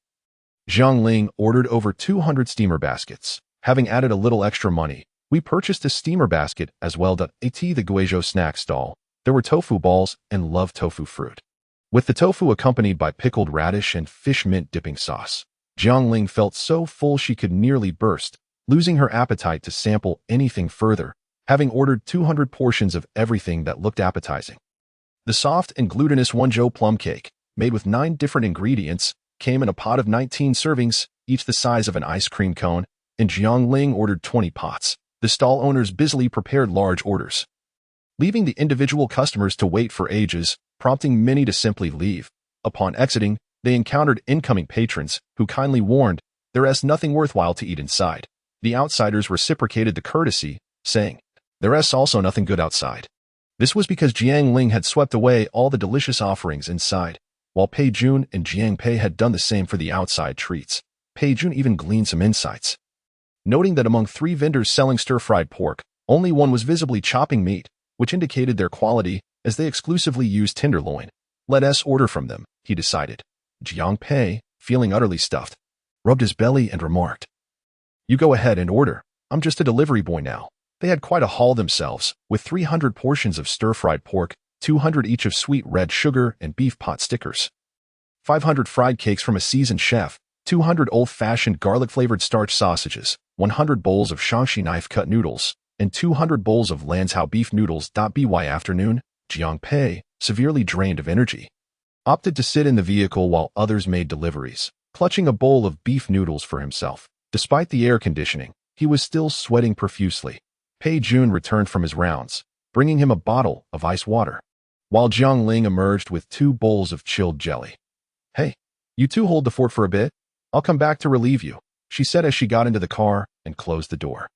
Jiang Ling ordered over 200 steamer baskets. Having added a little extra money, we purchased a steamer basket as well. At the Guizhou snack stall, there were tofu balls and love tofu fruit, with the tofu accompanied by pickled radish and fish mint dipping sauce. Jiang Ling felt so full she could nearly burst, losing her appetite to sample anything further, having ordered 200 portions of everything that looked appetizing. The soft and glutinous Wenzhou plum cake, made with 9 different ingredients, came in a pot of 19 servings, each the size of an ice cream cone, and Jiang Ling ordered 20 pots. The stall owners busily prepared large orders, leaving the individual customers to wait for ages, prompting many to simply leave. Upon exiting, they encountered incoming patrons, who kindly warned, There's nothing worthwhile to eat inside. The outsiders reciprocated the courtesy, saying, there's also nothing good outside. This was because Jiang Ling had swept away all the delicious offerings inside, while Pei Jun and Jiang Pei had done the same for the outside treats. Pei Jun even gleaned some insights. Noting that among 3 vendors selling stir-fried pork, only one was visibly chopping meat, which indicated their quality, as they exclusively used tenderloin. Let us order from them, he decided. Jiang Pei, feeling utterly stuffed, rubbed his belly and remarked, you go ahead and order. I'm just a delivery boy now. They had quite a haul themselves, with 300 portions of stir-fried pork, 200 each of sweet red sugar and beef pot stickers, 500 fried cakes from a seasoned chef, 200 old-fashioned garlic-flavored starch sausages, 100 bowls of Shaanxi knife-cut noodles, and 200 bowls of Lanzhou beef noodles. By afternoon, Jiang Pei, severely drained of energy, opted to sit in the vehicle while others made deliveries, clutching a bowl of beef noodles for himself. Despite the air conditioning, he was still sweating profusely. Pei Jun returned from his rounds, bringing him a bottle of ice water, while Jiang Ling emerged with 2 bowls of chilled jelly. Hey, you two hold the fort for a bit. I'll come back to relieve you, she said as she got into the car and closed the door.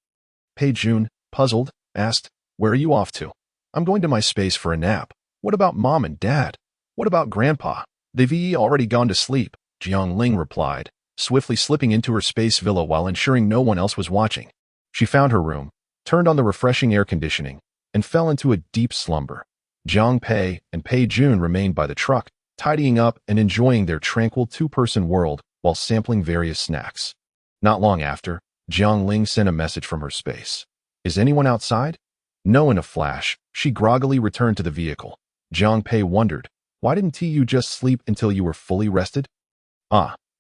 Pei Jun, puzzled, asked, where are you off to? I'm going to my space for a nap. What about Mom and Dad? What about Grandpa? They've already gone to sleep, Jiang Ling replied, swiftly slipping into her space villa while ensuring no one else was watching. She found her room, turned on the refreshing air conditioning, and fell into a deep slumber. Jiang Pei and Pei Jun remained by the truck, tidying up and enjoying their tranquil 2-person world while sampling various snacks. Not long after, Jiang Ling sent a message from her space. Is anyone outside? No. In a flash, she groggily returned to the vehicle. Jiang Pei wondered, why didn't you just sleep until you were fully rested?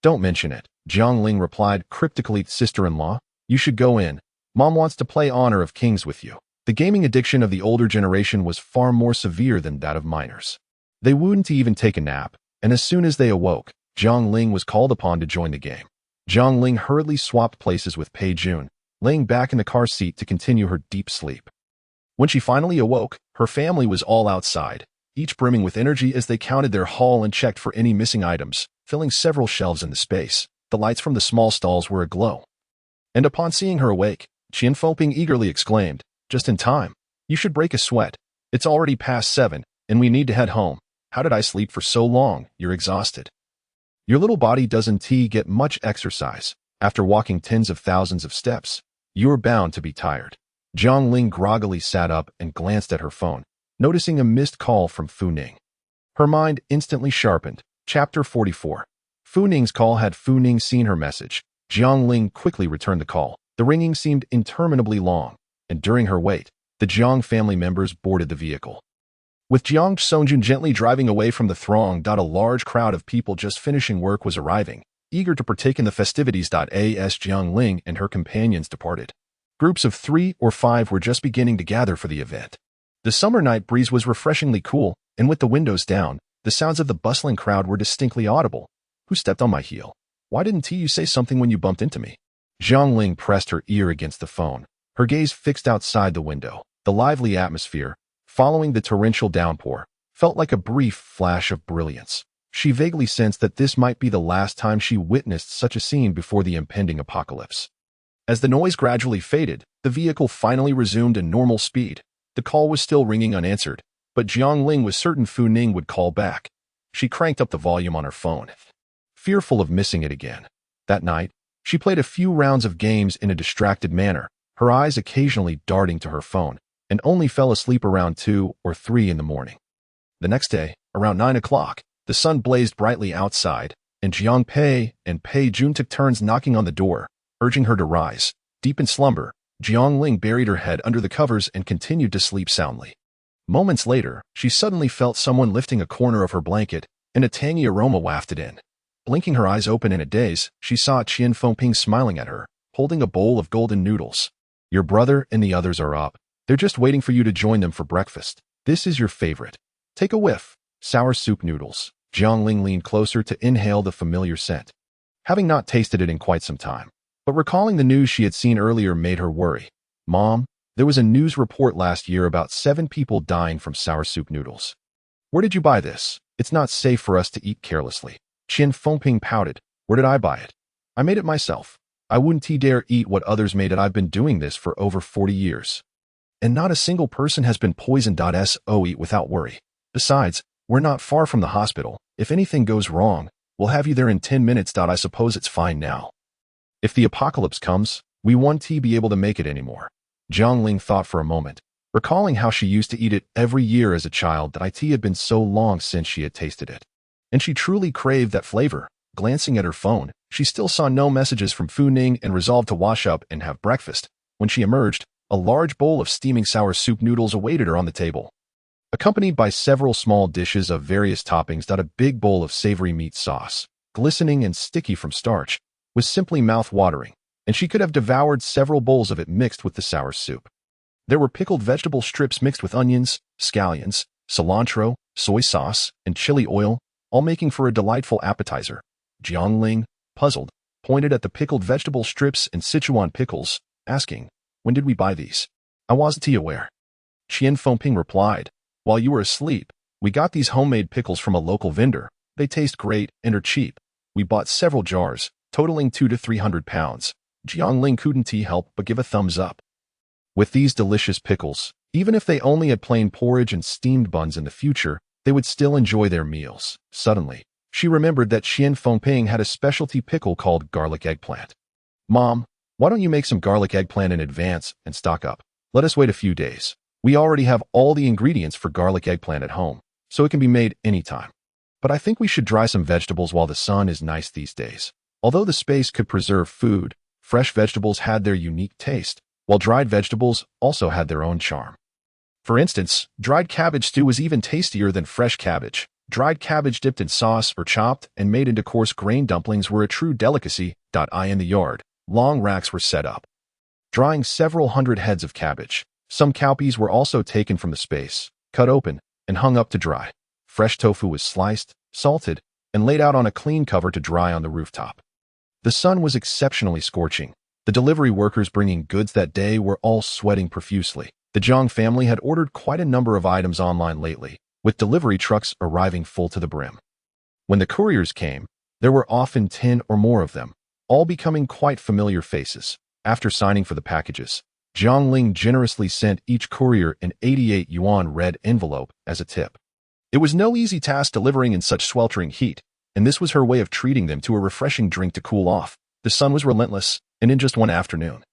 Don't mention it, Jiang Ling replied cryptically. Sister-in-law, you should go in. Mom wants to play Honor of Kings with you. The gaming addiction of the older generation was far more severe than that of minors. They wouldn't even take a nap, and as soon as they awoke, Jiang Ling was called upon to join the game. Jiang Ling hurriedly swapped places with Pei Jun, laying back in the car seat to continue her deep sleep. When she finally awoke, her family was all outside, each brimming with energy as they counted their haul and checked for any missing items, filling several shelves in the space. The lights from the small stalls were aglow. And upon seeing her awake, Qian Fengping eagerly exclaimed, just in time. You should break a sweat. It's already past 7, and we need to head home. How did I sleep for so long? You're exhausted. Your little body doesn't get much exercise. After walking tens of thousands of steps, you're bound to be tired. Jiang Ling groggily sat up and glanced at her phone, noticing a missed call from Fu Ning. Her mind instantly sharpened. Chapter 44. Fu Ning's call. Had Fu Ning seen her message, Jiang Ling quickly returned the call. The ringing seemed interminably long, and during her wait, the Jiang family members boarded the vehicle. With Jiang Songjun gently driving away from the throng, a large crowd of people just finishing work was arriving, eager to partake in the festivities. As Jiang Ling and her companions departed, groups of 3 or 5 were just beginning to gather for the event. The summer night breeze was refreshingly cool, and with the windows down, the sounds of the bustling crowd were distinctly audible. Who stepped on my heel? Why didn't you say something when you bumped into me? Jiang Ling pressed her ear against the phone, her gaze fixed outside the window. The lively atmosphere, following the torrential downpour, felt like a brief flash of brilliance. She vaguely sensed that this might be the last time she witnessed such a scene before the impending apocalypse. As the noise gradually faded, the vehicle finally resumed a normal speed. The call was still ringing unanswered, but Jiang Ling was certain Fu Ning would call back. She cranked up the volume on her phone, fearful of missing it again. That night, she played a few rounds of games in a distracted manner, her eyes occasionally darting to her phone, and only fell asleep around 2 or 3 in the morning. The next day, around 9 o'clock, the sun blazed brightly outside, and Jiang Pei and Pei Jun took turns knocking on the door, urging her to rise. Deep in slumber, Jiang Ling buried her head under the covers and continued to sleep soundly. Moments later, she suddenly felt someone lifting a corner of her blanket, and a tangy aroma wafted in. Blinking her eyes open in a daze, she saw Qian Fengping smiling at her, holding a bowl of golden noodles. Your brother and the others are up. They're just waiting for you to join them for breakfast. This is your favorite. Take a whiff. Sour soup noodles. Jiang Ling leaned closer to inhale the familiar scent, having not tasted it in quite some time. But recalling the news she had seen earlier made her worry. Mom, there was a news report last year about 7 people dying from sour soup noodles. Where did you buy this? It's not safe for us to eat carelessly. Qian Fengping pouted. Where did I buy it? I made it myself. I wouldn't dare eat what others made it. I've been doing this for over 40 years. And not a single person has been poisoned. So eat without worry. Besides, we're not far from the hospital. If anything goes wrong, we'll have you there in 10 minutes. I suppose it's fine now. If the apocalypse comes, we won't be able to make it anymore. Jiang Ling thought for a moment, recalling how she used to eat it every year as a child. That it had been so long since she had tasted it. And she truly craved that flavor. Glancing at her phone, she still saw no messages from Fu Ning and resolved to wash up and have breakfast. When she emerged, a large bowl of steaming sour soup noodles awaited her on the table, accompanied by several small dishes of various toppings. A big bowl of savory meat sauce, glistening and sticky from starch, was simply mouth-watering, and she could have devoured several bowls of it mixed with the sour soup. There were pickled vegetable strips mixed with onions, scallions, cilantro, soy sauce, and chili oil, all making for a delightful appetizer. Jiang Ling, puzzled, pointed at the pickled vegetable strips and Sichuan pickles, asking, "When did we buy these?" "I wasn't aware." Qian Fengping replied, "While you were asleep, we got these homemade pickles from a local vendor. They taste great and are cheap. We bought several jars, totaling 200 to 300 pounds. Jiang Ling couldn't help but give a thumbs up. With these delicious pickles, even if they only had plain porridge and steamed buns in the future, they would still enjoy their meals. Suddenly, she remembered that Qian Fengping had a specialty pickle called garlic eggplant. "Mom, why don't you make some garlic eggplant in advance and stock up? Let us wait a few days. We already have all the ingredients for garlic eggplant at home, so it can be made anytime. But I think we should dry some vegetables while the sun is nice these days." Although the space could preserve food, fresh vegetables had their unique taste, while dried vegetables also had their own charm. For instance, dried cabbage stew was even tastier than fresh cabbage. Dried cabbage dipped in sauce or chopped and made into coarse grain dumplings were a true delicacy. In the yard, long racks were set up, drying several hundred heads of cabbage. Some cowpeas were also taken from the space, cut open, and hung up to dry. Fresh tofu was sliced, salted, and laid out on a clean cover to dry on the rooftop. The sun was exceptionally scorching. The delivery workers bringing goods that day were all sweating profusely. The Jiang family had ordered quite a number of items online lately, with delivery trucks arriving full to the brim. When the couriers came, there were often 10 or more of them, all becoming quite familiar faces. After signing for the packages, Jiang Ling generously sent each courier an 88 yuan red envelope as a tip. It was no easy task delivering in such sweltering heat, and this was her way of treating them to a refreshing drink to cool off. The sun was relentless, and in just one afternoon,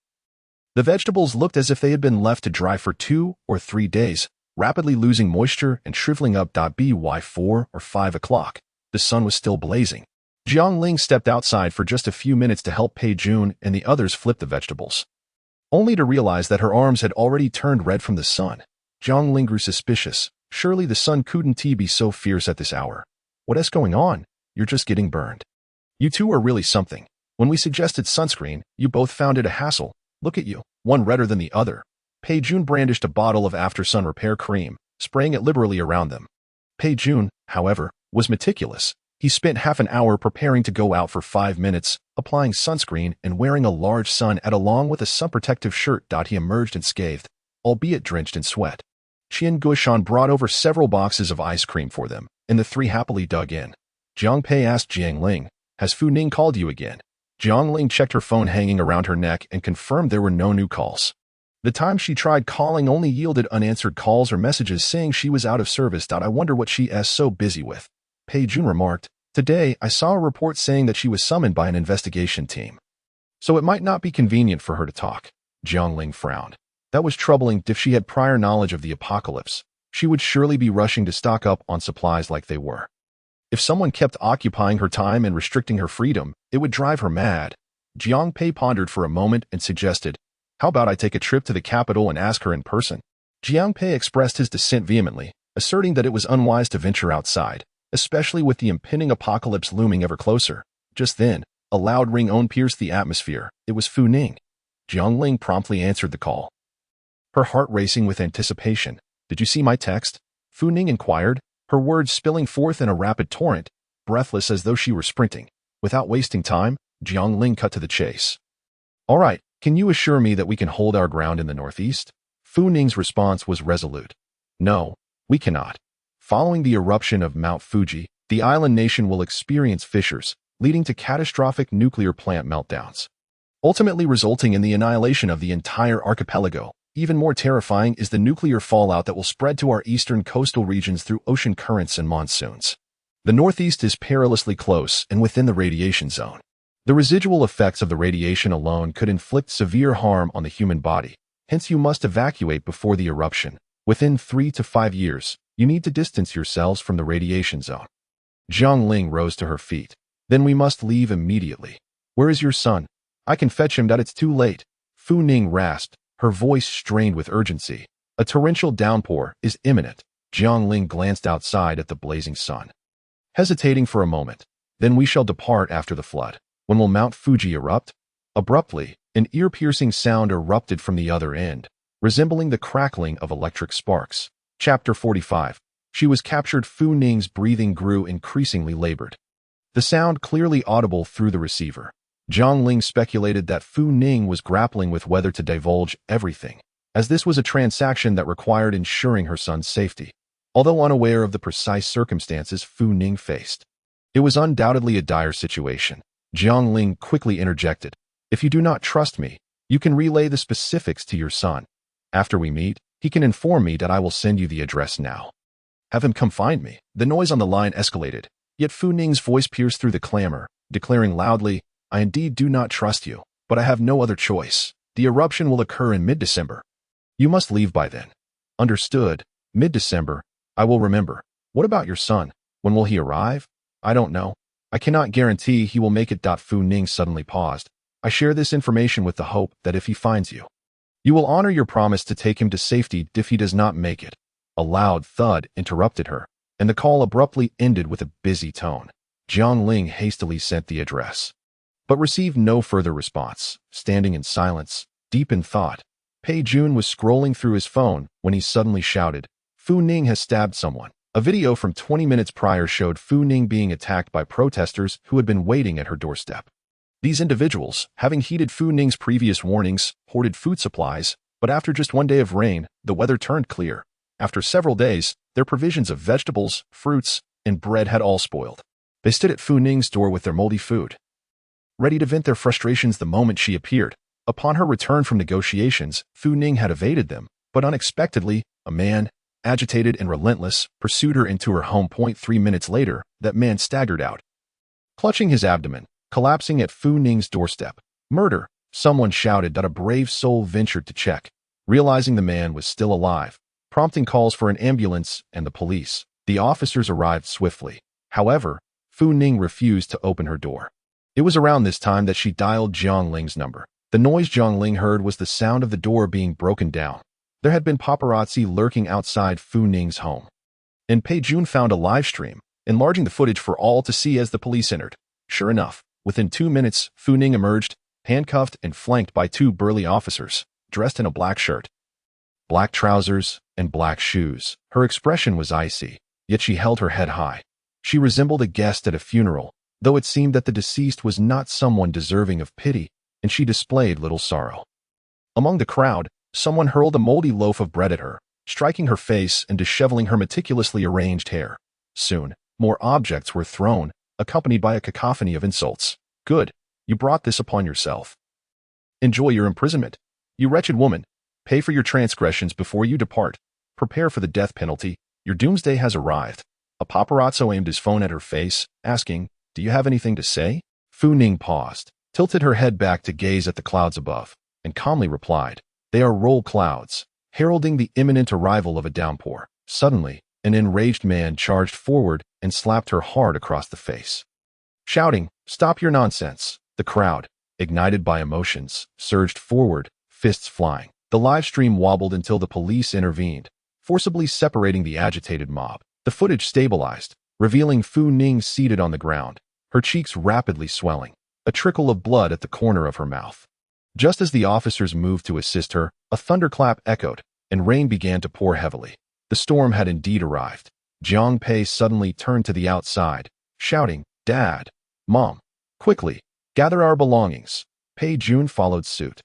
the vegetables looked as if they had been left to dry for 2 or 3 days, rapidly losing moisture and shriveling up. By 4 or 5 o'clock, the sun was still blazing. Jiang Ling stepped outside for just a few minutes to help Pei Jun and the others flip the vegetables, only to realize that her arms had already turned red from the sun. Jiang Ling grew suspicious. Surely the sun couldn't be so fierce at this hour. "What is going on? You're just getting burned. You two are really something. When we suggested sunscreen, you both found it a hassle. Look at you, one redder than the other." Pei Jun brandished a bottle of after-sun repair cream, spraying it liberally around them. Pei Jun, however, was meticulous. He spent half an hour preparing to go out for 5 minutes, applying sunscreen and wearing a large sun hat along with a sun-protective shirt. He emerged unscathed, albeit drenched in sweat. Qian Guishan brought over several boxes of ice cream for them, and the three happily dug in. Jiang Pei asked Jiang Ling, "Has Fu Ning called you again?" Jiang Ling checked her phone hanging around her neck and confirmed there were no new calls. The time she tried calling only yielded unanswered calls or messages saying she was out of service. "I wonder what she is so busy with," Pei Jun remarked. "Today, I saw a report saying that she was summoned by an investigation team, so it might not be convenient for her to talk." Jiang Ling frowned. That was troubling. If she had prior knowledge of the apocalypse, she would surely be rushing to stock up on supplies like they were. If someone kept occupying her time and restricting her freedom, it would drive her mad. Jiang Pei pondered for a moment and suggested, "How about I take a trip to the capital and ask her in person?" Jiang Pei expressed his dissent vehemently, asserting that it was unwise to venture outside, especially with the impending apocalypse looming ever closer. Just then, a loud ring pierced the atmosphere. It was Fu Ning. Jiang Ling promptly answered the call, her heart racing with anticipation. "Did you see my text?" Fu Ning inquired, her words spilling forth in a rapid torrent, breathless as though she were sprinting. Without wasting time, Jiang Ling cut to the chase. "All right, can you assure me that we can hold our ground in the northeast?" Fu Ning's response was resolute. "No, we cannot. Following the eruption of Mount Fuji, the island nation will experience fissures, leading to catastrophic nuclear plant meltdowns, ultimately resulting in the annihilation of the entire archipelago. Even more terrifying is the nuclear fallout that will spread to our eastern coastal regions through ocean currents and monsoons. The Northeast is perilously close and within the radiation zone. The residual effects of the radiation alone could inflict severe harm on the human body. Hence, you must evacuate before the eruption. Within 3 to 5 years, you need to distance yourselves from the radiation zone. Jiang Ling rose to her feet. Then we must leave immediately. Where is your son? I can fetch him. That it's too late. Fu Ning rasped, her voice strained with urgency. A torrential downpour is imminent. Jiang Ling glanced outside at the blazing sun, hesitating for a moment. Then we shall depart after the flood. When will Mount Fuji erupt? Abruptly, an ear-piercing sound erupted from the other end, resembling the crackling of electric sparks. Chapter 45. She was captured. Fu Ning's breathing grew increasingly labored, the sound clearly audible through the receiver. Jiang Ling speculated that Fu Ning was grappling with whether to divulge everything, as this was a transaction that required ensuring her son's safety. Although unaware of the precise circumstances Fu Ning faced, it was undoubtedly a dire situation. Jiang Ling quickly interjected. If you do not trust me, you can relay the specifics to your son. After we meet, he can inform me that I will send you the address now. Have him come find me. The noise on the line escalated, yet Fu Ning's voice pierced through the clamor, declaring loudly, I indeed do not trust you, but I have no other choice. The eruption will occur in mid-December. You must leave by then. Understood. Mid-December. I will remember. What about your son? When will he arrive? I don't know. I cannot guarantee he will make it. Fu Ning suddenly paused. I share this information with the hope that if he finds you, you will honor your promise to take him to safety. If he does not make it. A loud thud interrupted her, and the call abruptly ended with a busy tone. Jiang Ling hastily sent the address, but received no further response. Standing in silence, deep in thought, Pei Jun was scrolling through his phone when he suddenly shouted, Fu Ning has stabbed someone. A video from 20 minutes prior showed Fu Ning being attacked by protesters who had been waiting at her doorstep. These individuals, having heeded Fu Ning's previous warnings, hoarded food supplies, but after just one day of rain, the weather turned clear. After several days, their provisions of vegetables, fruits, and bread had all spoiled. They stood at Fu Ning's door with their moldy food, ready to vent their frustrations the moment she appeared. Upon her return from negotiations, Fu Ning had evaded them, but unexpectedly, a man, agitated and relentless, pursued her into her home. 3 minutes later, that man staggered out, clutching his abdomen, collapsing at Fu Ning's doorstep. Murder! Someone shouted. A brave soul ventured to check, realizing the man was still alive, prompting calls for an ambulance and the police. The officers arrived swiftly. However, Fu Ning refused to open her door. It was around this time that she dialed Jiang Ling's number. The noise Jiang Ling heard was the sound of the door being broken down. There had been paparazzi lurking outside Fu Ning's home, and Pei Jun found a live stream, enlarging the footage for all to see as the police entered. Sure enough, within 2 minutes, Fu Ning emerged, handcuffed and flanked by 2 burly officers, dressed in a black shirt, black trousers, and black shoes. Her expression was icy, yet she held her head high. She resembled a guest at a funeral, though it seemed that the deceased was not someone deserving of pity, and she displayed little sorrow. Among the crowd, someone hurled a moldy loaf of bread at her, striking her face and disheveling her meticulously arranged hair. Soon, more objects were thrown, accompanied by a cacophony of insults. Good, you brought this upon yourself. Enjoy your imprisonment. You wretched woman, pay for your transgressions before you depart. Prepare for the death penalty. Your doomsday has arrived. A paparazzo aimed his phone at her face, asking, Do you have anything to say? Fu Ning paused, tilted her head back to gaze at the clouds above, and calmly replied, They are roll clouds, heralding the imminent arrival of a downpour. Suddenly, an enraged man charged forward and slapped her hard across the face, shouting, Stop your nonsense. The crowd, ignited by emotions, surged forward, fists flying. The live stream wobbled until the police intervened, forcibly separating the agitated mob. The footage stabilized, revealing Fu Ning seated on the ground, her cheeks rapidly swelling, a trickle of blood at the corner of her mouth. Just as the officers moved to assist her, a thunderclap echoed, and rain began to pour heavily. The storm had indeed arrived. Jiang Pei suddenly turned to the outside, shouting, Dad, Mom, quickly, gather our belongings. Pei Jun followed suit.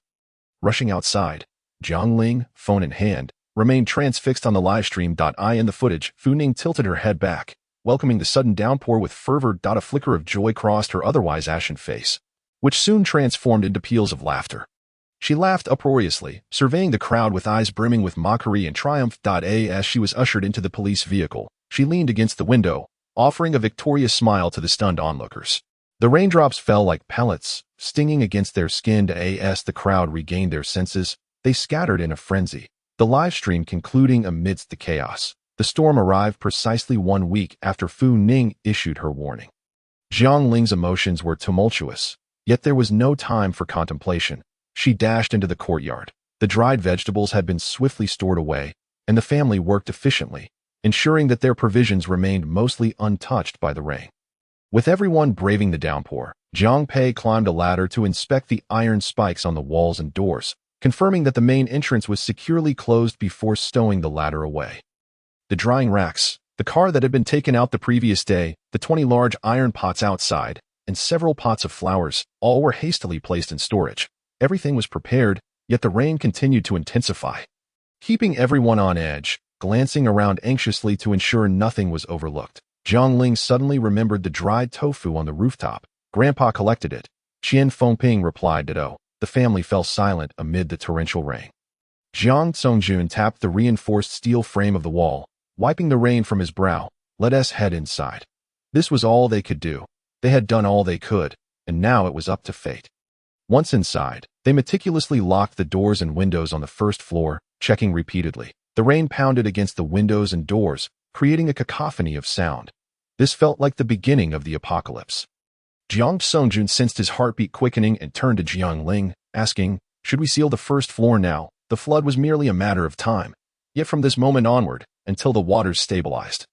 Rushing outside, Jiang Ling, phone in hand, remained transfixed on the livestream. In the footage, Fu Ning tilted her head back, welcoming the sudden downpour with fervor. A flicker of joy crossed her otherwise ashen face, which soon transformed into peals of laughter. She laughed uproariously, surveying the crowd with eyes brimming with mockery and triumph. As she was ushered into the police vehicle, she leaned against the window, offering a victorious smile to the stunned onlookers. The raindrops fell like pellets, stinging against their skin. As the crowd regained their senses, they scattered in a frenzy, the live stream concluding amidst the chaos. The storm arrived precisely 1 week after Fu Ning issued her warning. Jiang Ling's emotions were tumultuous, yet there was no time for contemplation. She dashed into the courtyard. The dried vegetables had been swiftly stored away, and the family worked efficiently, ensuring that their provisions remained mostly untouched by the rain. With everyone braving the downpour, Zhang Pei climbed a ladder to inspect the iron spikes on the walls and doors, confirming that the main entrance was securely closed before stowing the ladder away. The drying racks, the car that had been taken out the previous day, the 20 large iron pots outside, and several pots of flowers, all were hastily placed in storage. Everything was prepared, yet the rain continued to intensify, keeping everyone on edge, glancing around anxiously to ensure nothing was overlooked. Jiang Ling suddenly remembered the dried tofu on the rooftop. Grandpa collected it. Qian Fengping replied ditto. The family fell silent amid the torrential rain. Jiang Songjun tapped the reinforced steel frame of the wall, wiping the rain from his brow. Let us head inside. This was all they could do. They had done all they could, and now it was up to fate. Once inside, they meticulously locked the doors and windows on the first floor, checking repeatedly. The rain pounded against the windows and doors, creating a cacophony of sound. This felt like the beginning of the apocalypse. Jiang Songjun sensed his heartbeat quickening and turned to Jiang Ling, asking, "Should we seal the first floor now?" The flood was merely a matter of time. Yet from this moment onward, until the waters stabilized,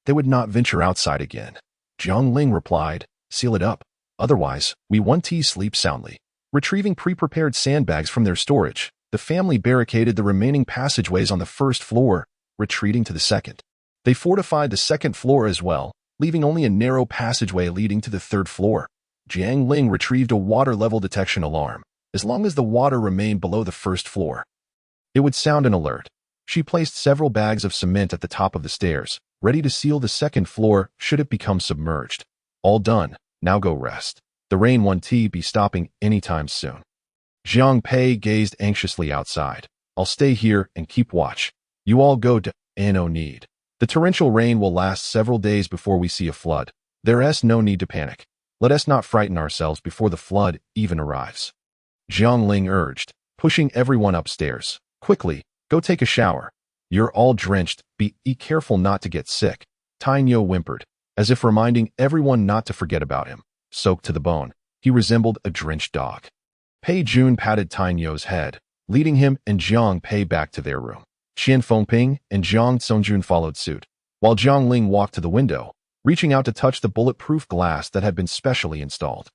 they would not venture outside again. Jiang Ling replied, "Seal it up. Otherwise, we won't sleep soundly." Retrieving pre-prepared sandbags from their storage, the family barricaded the remaining passageways on the first floor, retreating to the second. They fortified the second floor as well, leaving only a narrow passageway leading to the third floor. Jiang Ling retrieved a water level detection alarm. As long as the water remained below the first floor, it would sound an alert. She placed several bags of cement at the top of the stairs, ready to seal the second floor should it become submerged. All done, now go rest. The rain won't be stopping anytime soon. Zhang Pei gazed anxiously outside. I'll stay here and keep watch. You all go to no need. The torrential rain will last several days before we see a flood. There's no need to panic. Let us not frighten ourselves before the flood even arrives. Jiang Ling urged, pushing everyone upstairs. Quickly, go take a shower. You're all drenched. Be careful not to get sick. Tainyo whimpered, as if reminding everyone not to forget about him. Soaked to the bone, he resembled a drenched dog. Pei Jun patted Tainyo's head, leading him and Jiang Pei back to their room. Qian Fengping and Jiang Songjun followed suit, while Jiang Ling walked to the window, reaching out to touch the bulletproof glass that had been specially installed.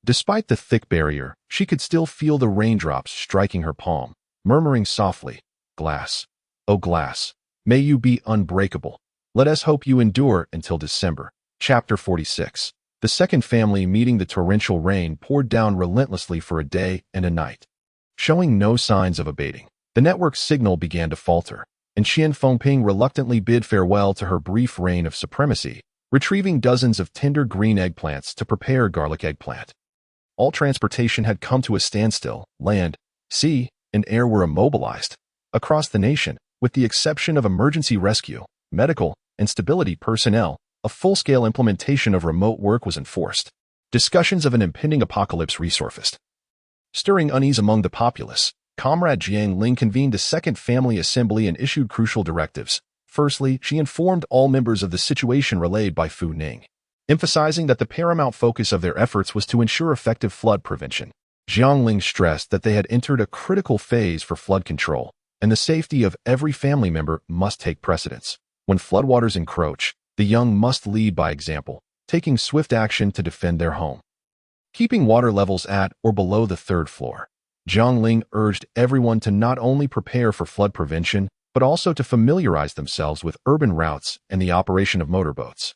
Despite the thick barrier, she could still feel the raindrops striking her palm, murmuring softly, "Glass, oh glass, may you be unbreakable. Let us hope you endure until December." Chapter 46. The second family meeting. The torrential rain poured down relentlessly for a day and a night, showing no signs of abating. The network's signal began to falter, and Qian Fengping reluctantly bid farewell to her brief reign of supremacy, retrieving dozens of tender green eggplants to prepare garlic eggplant. All transportation had come to a standstill. Land, sea, and air were immobilized. Across the nation, with the exception of emergency rescue, medical, and stability personnel, a full-scale implementation of remote work was enforced. Discussions of an impending apocalypse resurfaced, stirring unease among the populace. Comrade Jiang Ling convened a second family assembly and issued crucial directives. Firstly, she informed all members of the situation relayed by Fu Ning, emphasizing that the paramount focus of their efforts was to ensure effective flood prevention. Jiang Ling stressed that they had entered a critical phase for flood control, and the safety of every family member must take precedence. When floodwaters encroach, the young must lead by example, taking swift action to defend their home. Keeping water levels at or below the third floor, Jiang Ling urged everyone to not only prepare for flood prevention, but also to familiarize themselves with urban routes and the operation of motorboats,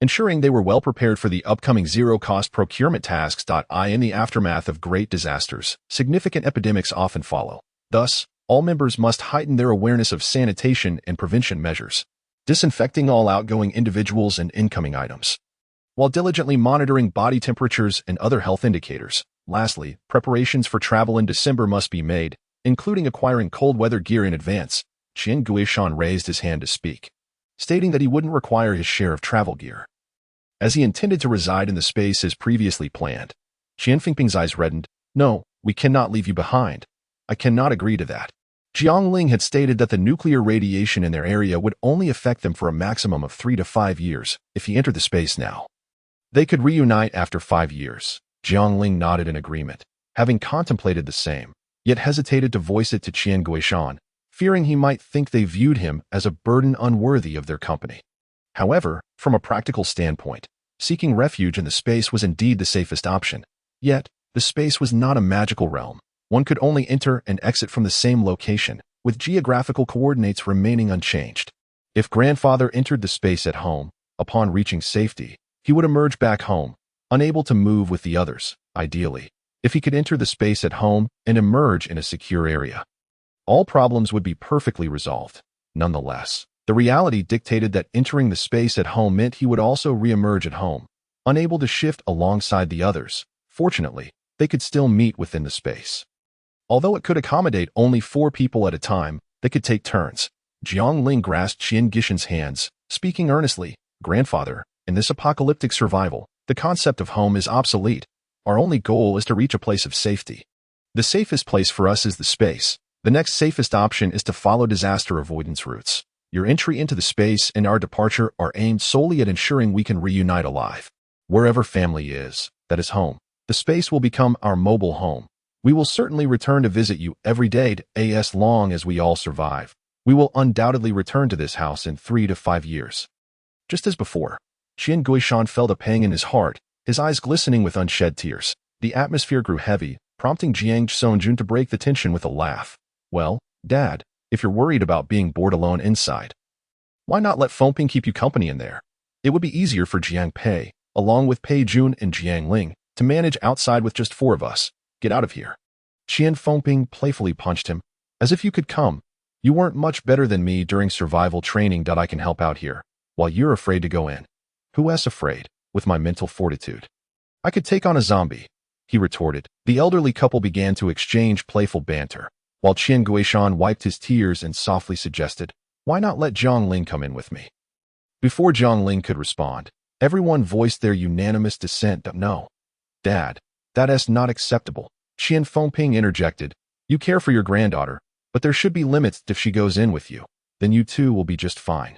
ensuring they were well prepared for the upcoming zero-cost procurement tasks. In the aftermath of great disasters, significant epidemics often follow. Thus, all members must heighten their awareness of sanitation and prevention measures. disinfecting all outgoing individuals and incoming items, while diligently monitoring body temperatures and other health indicators. Lastly, preparations for travel in December must be made, including acquiring cold weather gear in advance. Jiang Guishan raised his hand to speak, stating that he wouldn't require his share of travel gear, as he intended to reside in the space as previously planned. Qian Fengping's eyes reddened. No, we cannot leave you behind. I cannot agree to that. Jiang Ling had stated that the nuclear radiation in their area would only affect them for a maximum of 3 to 5 years if he entered the space now. They could reunite after 5 years. Jiang Ling nodded in agreement, having contemplated the same, yet hesitated to voice it to Qian Guishan, fearing he might think they viewed him as a burden unworthy of their company. However, from a practical standpoint, seeking refuge in the space was indeed the safest option. Yet, the space was not a magical realm. One could only enter and exit from the same location, with geographical coordinates remaining unchanged. If grandfather entered the space at home, upon reaching safety, he would emerge back home, unable to move with the others, ideally, if he could enter the space at home and emerge in a secure area. All problems would be perfectly resolved. Nonetheless, the reality dictated that entering the space at home meant he would also re-emerge at home, unable to shift alongside the others. Fortunately, they could still meet within the space. Although it could accommodate only 4 people at a time, they could take turns. Jiang Ling grasped Qian Guishan's hands, speaking earnestly. Grandfather, in this apocalyptic survival, the concept of home is obsolete. Our only goal is to reach a place of safety. The safest place for us is the space. The next safest option is to follow disaster avoidance routes. Your entry into the space and our departure are aimed solely at ensuring we can reunite alive. Wherever family is, that is home. The space will become our mobile home. We will certainly return to visit you every day as long as we all survive. We will undoubtedly return to this house in 3 to 5 years. Just as before, Qian Guishan felt a pang in his heart, his eyes glistening with unshed tears. The atmosphere grew heavy, prompting Jiang Songjun to break the tension with a laugh. Well, Dad, if you're worried about being bored alone inside, why not let Fengping keep you company in there? It would be easier for Jiang Pei, along with Pei Jun and Jiang Ling, to manage outside with just 4 of us. Get out of here. Qian Fengping playfully punched him. As if you could come. You weren't much better than me during survival training. I can help out here, while you're afraid to go in. Who else afraid? With my mental fortitude, I could take on a zombie, he retorted. The elderly couple began to exchange playful banter, while Qian Guishan wiped his tears and softly suggested, why not let Jiang Ling come in with me? Before Jiang Ling could respond, everyone voiced their unanimous dissent. No. Dad, that's not acceptable. Qian Fengping interjected. You care for your granddaughter, but there should be limits. If she goes in with you, then you two will be just fine.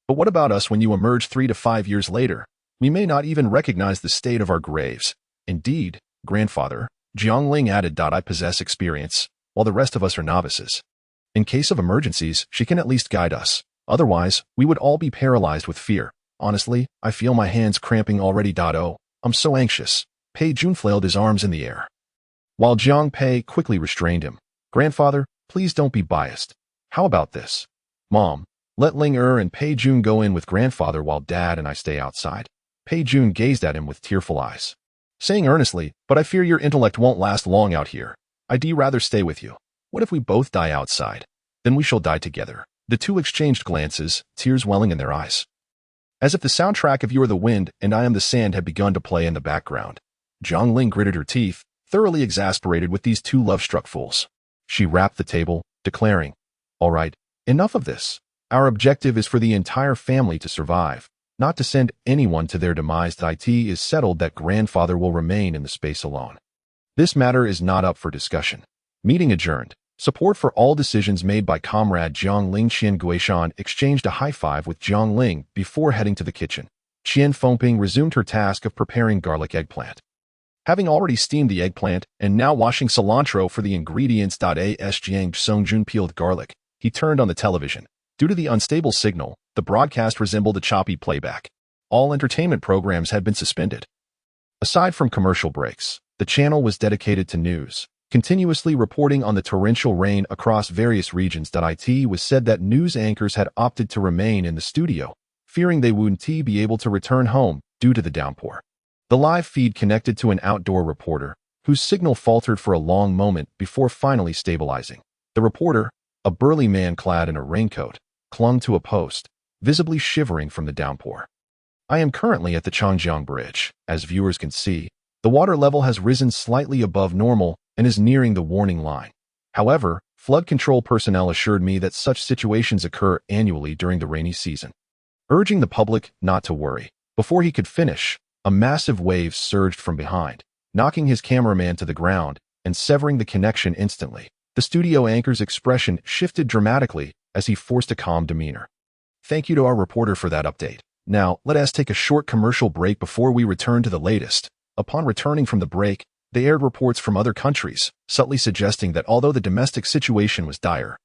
But what about us when you emerge 3 to 5 years later? We may not even recognize the state of our graves. Indeed, grandfather, Jiang Ling added. I possess experience, while the rest of us are novices. In case of emergencies, she can at least guide us. Otherwise, we would all be paralyzed with fear. Honestly, I feel my hands cramping already. Oh, I'm so anxious. Pei Jun flailed his arms in the air, while Jiang Pei quickly restrained him. Grandfather, please don't be biased. How about this? Mom, let Ling and Pei Jun go in with grandfather while Dad and I stay outside. Pei Jun gazed at him with tearful eyes, saying earnestly, but I fear your intellect won't last long out here. I'd rather stay with you. What if we both die outside? Then we shall die together. The two exchanged glances, tears welling in their eyes, as if the soundtrack of You Are the Wind and I Am the Sand had begun to play in the background. Jiang Ling gritted her teeth, thoroughly exasperated with these two love-struck fools. She rapped the table, declaring, all right, enough of this. Our objective is for the entire family to survive, not to send anyone to their demise. It is settled that grandfather will remain in the space alone. This matter is not up for discussion. Meeting adjourned. Support for all decisions made by Comrade Jiang Ling. Qian Guishan exchanged a high-five with Jiang Ling before heading to the kitchen. Qian Fengping resumed her task of preparing garlic eggplant. Having already steamed the eggplant and now washing cilantro for the ingredients. As Jiang Songjun peeled garlic, he turned on the television. Due to the unstable signal, the broadcast resembled a choppy playback. All entertainment programs had been suspended. Aside from commercial breaks, the channel was dedicated to news, continuously reporting on the torrential rain across various regions. It was said that news anchors had opted to remain in the studio, fearing they wouldn't be able to return home due to the downpour. The live feed connected to an outdoor reporter, whose signal faltered for a long moment before finally stabilizing. The reporter, a burly man clad in a raincoat, clung to a post, visibly shivering from the downpour. I am currently at the Changjiang Bridge. As viewers can see, the water level has risen slightly above normal and is nearing the warning line. However, flood control personnel assured me that such situations occur annually during the rainy season. Urging the public not to worry, before he could finish, a massive wave surged from behind, knocking his cameraman to the ground and severing the connection instantly. The studio anchor's expression shifted dramatically as he forced a calm demeanor. Thank you to our reporter for that update. Now, let us take a short commercial break before we return to the latest. Upon returning from the break, they aired reports from other countries, subtly suggesting that although the domestic situation was dire,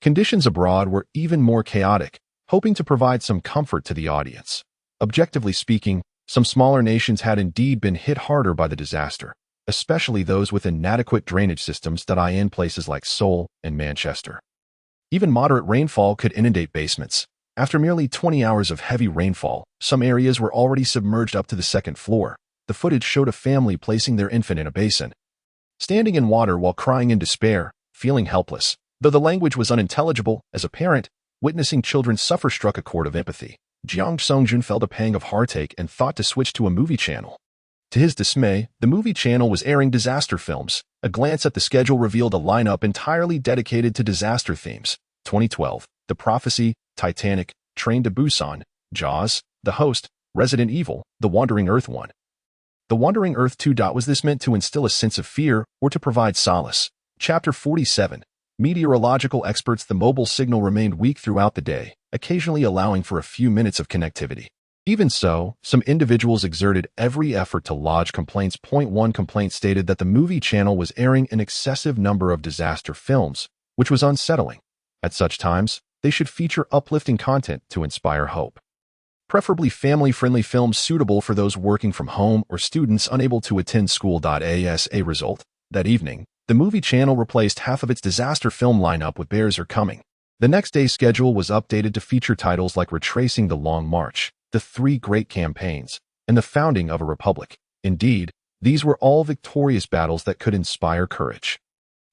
conditions abroad were even more chaotic, hoping to provide some comfort to the audience. Objectively speaking, some smaller nations had indeed been hit harder by the disaster, especially those with inadequate drainage systems that are in places like Seoul and Manchester. Even moderate rainfall could inundate basements. After merely 20 hours of heavy rainfall, some areas were already submerged up to the second floor. The footage showed a family placing their infant in a basin, standing in water while crying in despair, feeling helpless. Though the language was unintelligible, as a parent, witnessing children suffer struck a chord of empathy. Jiang Songjun felt a pang of heartache and thought to switch to a movie channel. To his dismay, the movie channel was airing disaster films. A glance at the schedule revealed a lineup entirely dedicated to disaster themes. 2012, The Prophecy, Titanic, Train to Busan, Jaws, The Host, Resident Evil, The Wandering Earth 1. The Wandering Earth 2. Was this meant to instill a sense of fear or to provide solace? Chapter 47. Meteorological experts. The mobile signal remained weak throughout the day, occasionally allowing for a few minutes of connectivity. Even so, some individuals exerted every effort to lodge complaints. One complaint stated that the movie channel was airing an excessive number of disaster films, which was unsettling. At such times, they should feature uplifting content to inspire hope. Preferably family-friendly films suitable for those working from home or students unable to attend school. As a result, that evening, the movie channel replaced half of its disaster film lineup with Bears Are Coming. The next day's schedule was updated to feature titles like Retracing the Long March, The Three Great Campaigns, and The Founding of a Republic. Indeed, these were all victorious battles that could inspire courage.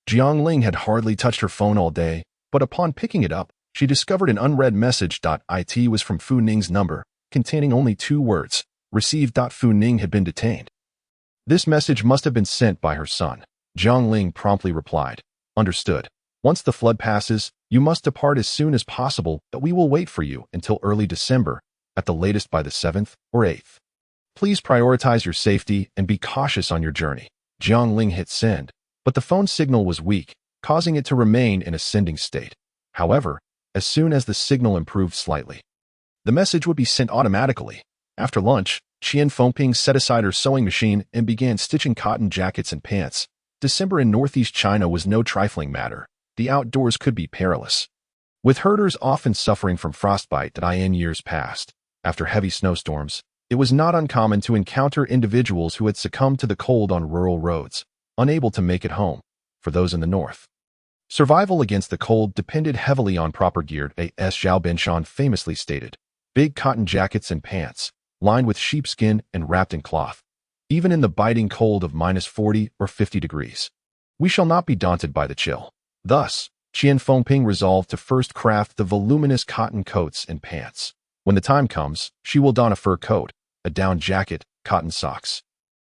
Jiang Ling had hardly touched her phone all day, but upon picking it up, she discovered an unread message. It was from Fu Ning's number, containing only 2 words, received. Fu Ning had been detained. This message must have been sent by her son. Jiang Ling promptly replied, "Understood. Once the flood passes, you must depart as soon as possible, but we will wait for you until early December, at the latest by the 7th or 8th. Please prioritize your safety and be cautious on your journey." Jiang Ling hit send, but the phone signal was weak, causing it to remain in a sending state. However, as soon as the signal improved slightly, the message would be sent automatically. After lunch, Qian Fengping set aside her sewing machine and began stitching cotton jackets and pants. December in northeast China was no trifling matter. The outdoors could be perilous, with herders often suffering from frostbite. In years past, after heavy snowstorms, it was not uncommon to encounter individuals who had succumbed to the cold on rural roads, unable to make it home. For those in the north, survival against the cold depended heavily on proper gear. As Zhao Binshan famously stated, big cotton jackets and pants, lined with sheepskin and wrapped in cloth, even in the biting cold of -40 or 50 degrees. We shall not be daunted by the chill. Thus, Qian Fengping resolved to first craft the voluminous cotton coats and pants. When the time comes, she will don a fur coat, a down jacket, cotton socks,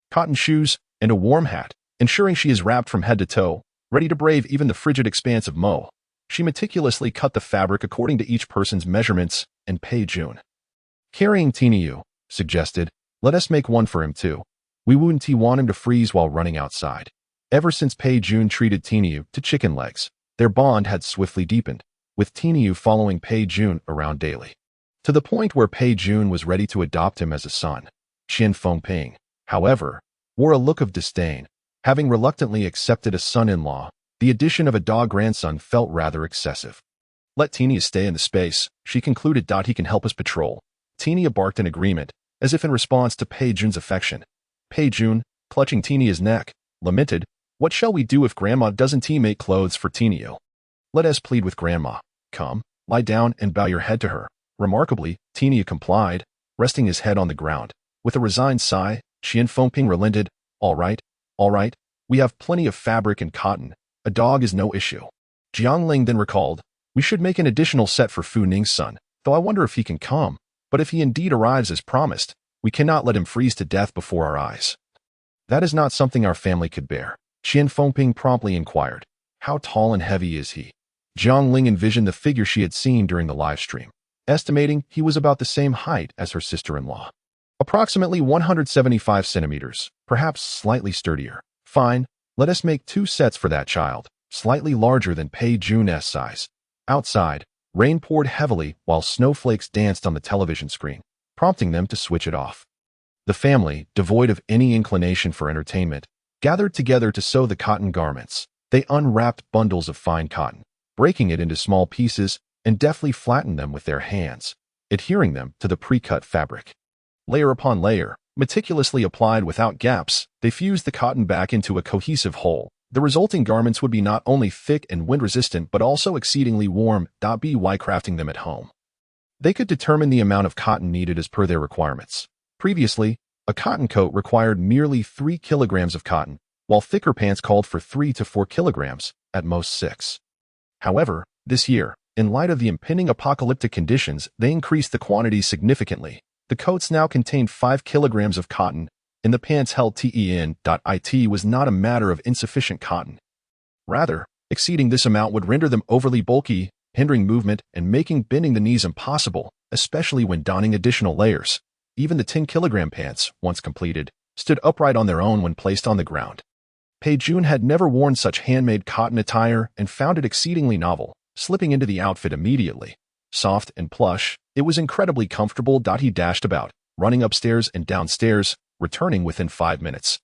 cotton shoes, and a warm hat, ensuring she is wrapped from head to toe, ready to brave even the frigid expanse of Mo. She meticulously cut the fabric according to each person's measurements, and Pei Jun, carrying Tiniu, suggested, "Let us make one for him too. We wouldn't want him to freeze while running outside." Ever since Pei Jun treated Tiniu to chicken legs, their bond had swiftly deepened, with Tiniu following Pei Jun around daily, to the point where Pei Jun was ready to adopt him as a son. Qian Fengping, however, wore a look of disdain. Having reluctantly accepted a son-in-law, the addition of a dog grandson felt rather excessive. "Let Tiniu stay in the space," she concluded. "He can help us patrol." Tiniu barked in agreement, as if in response to Pei Jun's affection. Pei Jun, clutching Tiniu's neck, lamented, "What shall we do if Grandma doesn't make clothes for Tiniu? Let us plead with Grandma. Come, lie down and bow your head to her." Remarkably, Tiniu complied, resting his head on the ground. With a resigned sigh, Qian Fengping relented, All right, we have plenty of fabric and cotton. A dog is no issue." Jiang Ling then recalled, "We should make an additional set for Fu Ning's son. though I wonder if he can come. But if he indeed arrives as promised, we cannot let him freeze to death before our eyes. That is not something our family could bear. Qian Fengping promptly inquired. How tall and heavy is he? Jiang Ling envisioned the figure she had seen during the live stream, estimating he was about the same height as her sister-in-law. Approximately 175 centimeters, perhaps slightly sturdier. Fine, let us make 2 sets for that child, slightly larger than Pei Jun's size. Outside, rain poured heavily while snowflakes danced on the television screen, prompting them to switch it off. The family, devoid of any inclination for entertainment, gathered together to sew the cotton garments. They unwrapped bundles of fine cotton, breaking it into small pieces, and deftly flattened them with their hands, adhering them to the pre-cut fabric. Layer upon layer, meticulously applied without gaps, they fused the cotton back into a cohesive whole. The resulting garments would be not only thick and wind-resistant but also exceedingly warm. By crafting them at home, they could determine the amount of cotton needed as per their requirements. Previously, a cotton coat required merely 3 kilograms of cotton, while thicker pants called for 3 to 4 kilograms, at most 6. However, this year, in light of the impending apocalyptic conditions, they increased the quantity significantly. The coats now contained 5 kilograms of cotton, and the pants held ten.it was not a matter of insufficient cotton. Rather, exceeding this amount would render them overly bulky, hindering movement and making bending the knees impossible, especially when donning additional layers. Even the 10-kilogram pants, once completed, stood upright on their own when placed on the ground. Pei Jun had never worn such handmade cotton attire and found it exceedingly novel, slipping into the outfit immediately. Soft and plush, it was incredibly comfortable. He dashed about, running upstairs and downstairs, returning within 5 minutes.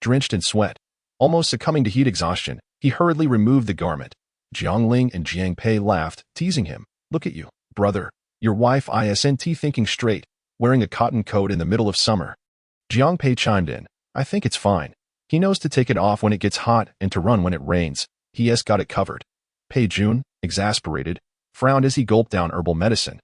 Drenched in sweat, almost succumbing to heat exhaustion, he hurriedly removed the garment. Jiang Ling and Jiang Pei laughed, teasing him. Look at you, brother. Your wife isn't thinking straight, wearing a cotton coat in the middle of summer. Jiang Pei chimed in. I think it's fine. He knows to take it off when it gets hot and to run when it rains. He has got it covered. Pei Jun, exasperated, frowned as he gulped down herbal medicine.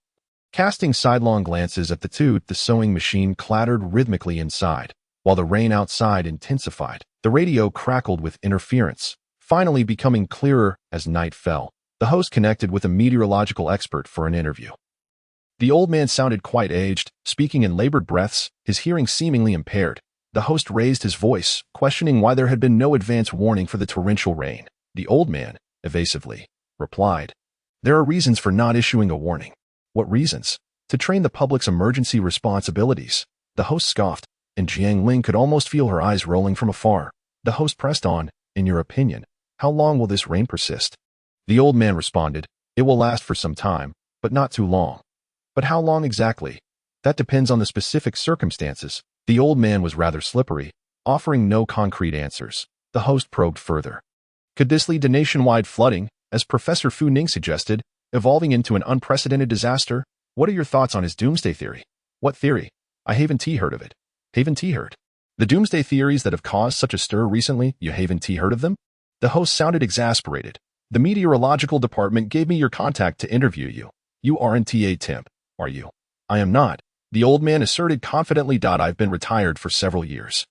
Casting sidelong glances at the two, the sewing machine clattered rhythmically inside, while the rain outside intensified. The radio crackled with interference, finally becoming clearer as night fell. The host connected with a meteorological expert for an interview. The old man sounded quite aged, speaking in labored breaths, his hearing seemingly impaired. The host raised his voice, questioning why there had been no advance warning for the torrential rain. The old man, evasively, replied, There are reasons for not issuing a warning. What reasons? To train the public's emergency responsibilities. The host scoffed, and Jiang Ling could almost feel her eyes rolling from afar. The host pressed on, In your opinion, how long will this rain persist? The old man responded, It will last for some time, but not too long. But how long exactly? That depends on the specific circumstances. The old man was rather slippery, offering no concrete answers. The host probed further. Could this lead to nationwide flooding, as Professor Fu Ning suggested, evolving into an unprecedented disaster? What are your thoughts on his doomsday theory? What theory? I haven't heard of it. Haven't heard? The doomsday theories that have caused such a stir recently, you haven't heard of them? The host sounded exasperated. The meteorological department gave me your contact to interview you. You aren't a temp, are you? I am not. The old man asserted confidently. I've been retired for several years.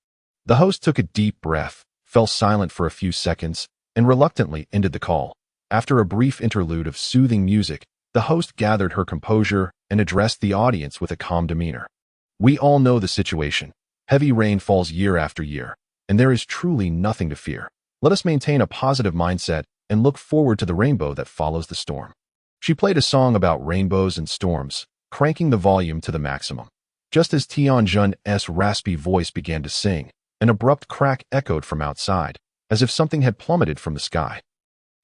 The host took a deep breath, fell silent for a few seconds, and reluctantly ended the call. After a brief interlude of soothing music, the host gathered her composure and addressed the audience with a calm demeanor. We all know the situation. Heavy rain falls year after year, and there is truly nothing to fear. Let us maintain a positive mindset and look forward to the rainbow that follows the storm. She played a song about rainbows and storms, cranking the volume to the maximum. Just as Tianjun's raspy voice began to sing, an abrupt crack echoed from outside, as if something had plummeted from the sky.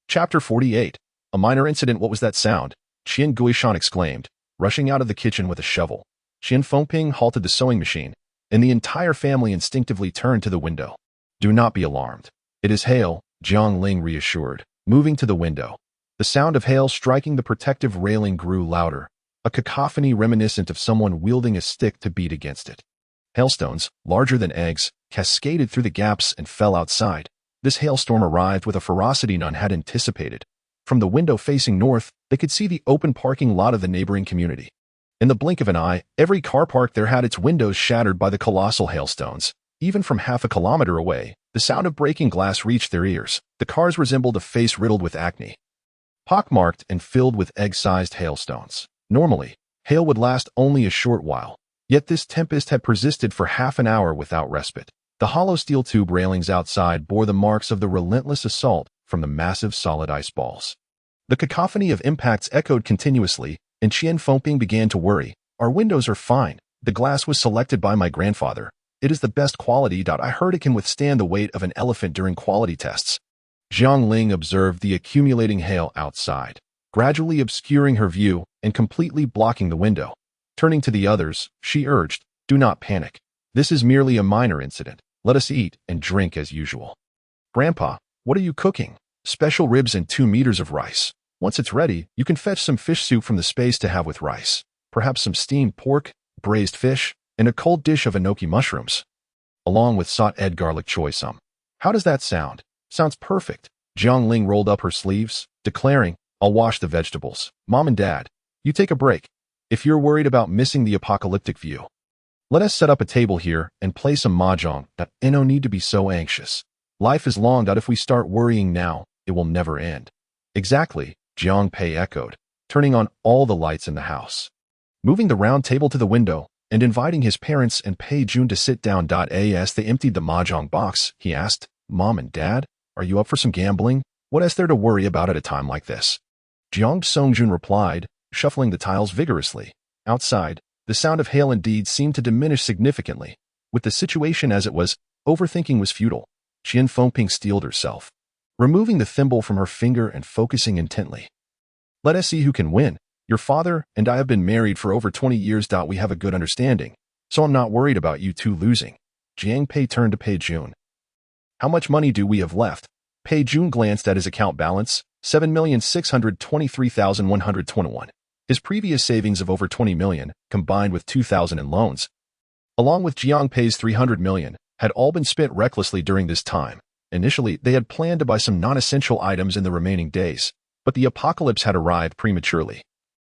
Chapter 48. A minor incident. What was that sound? Qian Guishan exclaimed, rushing out of the kitchen with a shovel. Qian Fengping halted the sewing machine, and the entire family instinctively turned to the window. Do not be alarmed. It is hail, Jiang Ling reassured, moving to the window. The sound of hail striking the protective railing grew louder, a cacophony reminiscent of someone wielding a stick to beat against it. Hailstones, larger than eggs, cascaded through the gaps and fell outside. This hailstorm arrived with a ferocity none had anticipated. From the window facing north, they could see the open parking lot of the neighboring community. In the blink of an eye, every car parked there had its windows shattered by the colossal hailstones. Even from half a kilometer away, the sound of breaking glass reached their ears. The cars resembled a face riddled with acne, pockmarked and filled with egg-sized hailstones. Normally, hail would last only a short while, yet this tempest had persisted for half an hour without respite. The hollow steel tube railings outside bore the marks of the relentless assault from the massive solid ice balls. The cacophony of impacts echoed continuously, and Qian Fengping began to worry. Our windows are fine. The glass was selected by my grandfather. It is the best quality. I heard it can withstand the weight of an elephant during quality tests. Jiang Ling observed the accumulating hail outside, gradually obscuring her view and completely blocking the window. Turning to the others, she urged, "Do not panic. This is merely a minor incident. Let us eat and drink as usual." "Grandpa, what are you cooking?" "Special ribs and 2 meters of rice. Once it's ready, you can fetch some fish soup from the space to have with rice. Perhaps some steamed pork, braised fish, and a cold dish of enoki mushrooms, along with sauteed garlic choy sum. How does that sound?" "Sounds perfect." Jiang Ling rolled up her sleeves, declaring, "I'll wash the vegetables. Mom and Dad, you take a break. If you're worried about missing the apocalyptic view, let us set up a table here and play some mahjong. No need to be so anxious. Life is long. If we start worrying now, it will never end." "Exactly," Jiang Pei echoed, turning on all the lights in the house. Moving the round table to the window and inviting his parents and Pei Jun to sit down. As they emptied the mahjong box, he asked, "Mom and Dad, are you up for some gambling? What is there to worry about at a time like this?" Jiang Songjun replied, shuffling the tiles vigorously. Outside, the sound of hail indeed seemed to diminish significantly. With the situation as it was, overthinking was futile. Qian Fengping steeled herself, removing the thimble from her finger and focusing intently. "Let us see who can win. Your father and I have been married for over 20 years. We have a good understanding, so I'm not worried about you two losing." Jiang Pei turned to Pei Jun. "How much money do we have left?" Pei Jun glanced at his account balance, 7,623,121. His previous savings of over 20 million, combined with 2,000 in loans, along with Jiang Pei's 300 million, had all been spent recklessly during this time. Initially, they had planned to buy some non-essential items in the remaining days, but the apocalypse had arrived prematurely,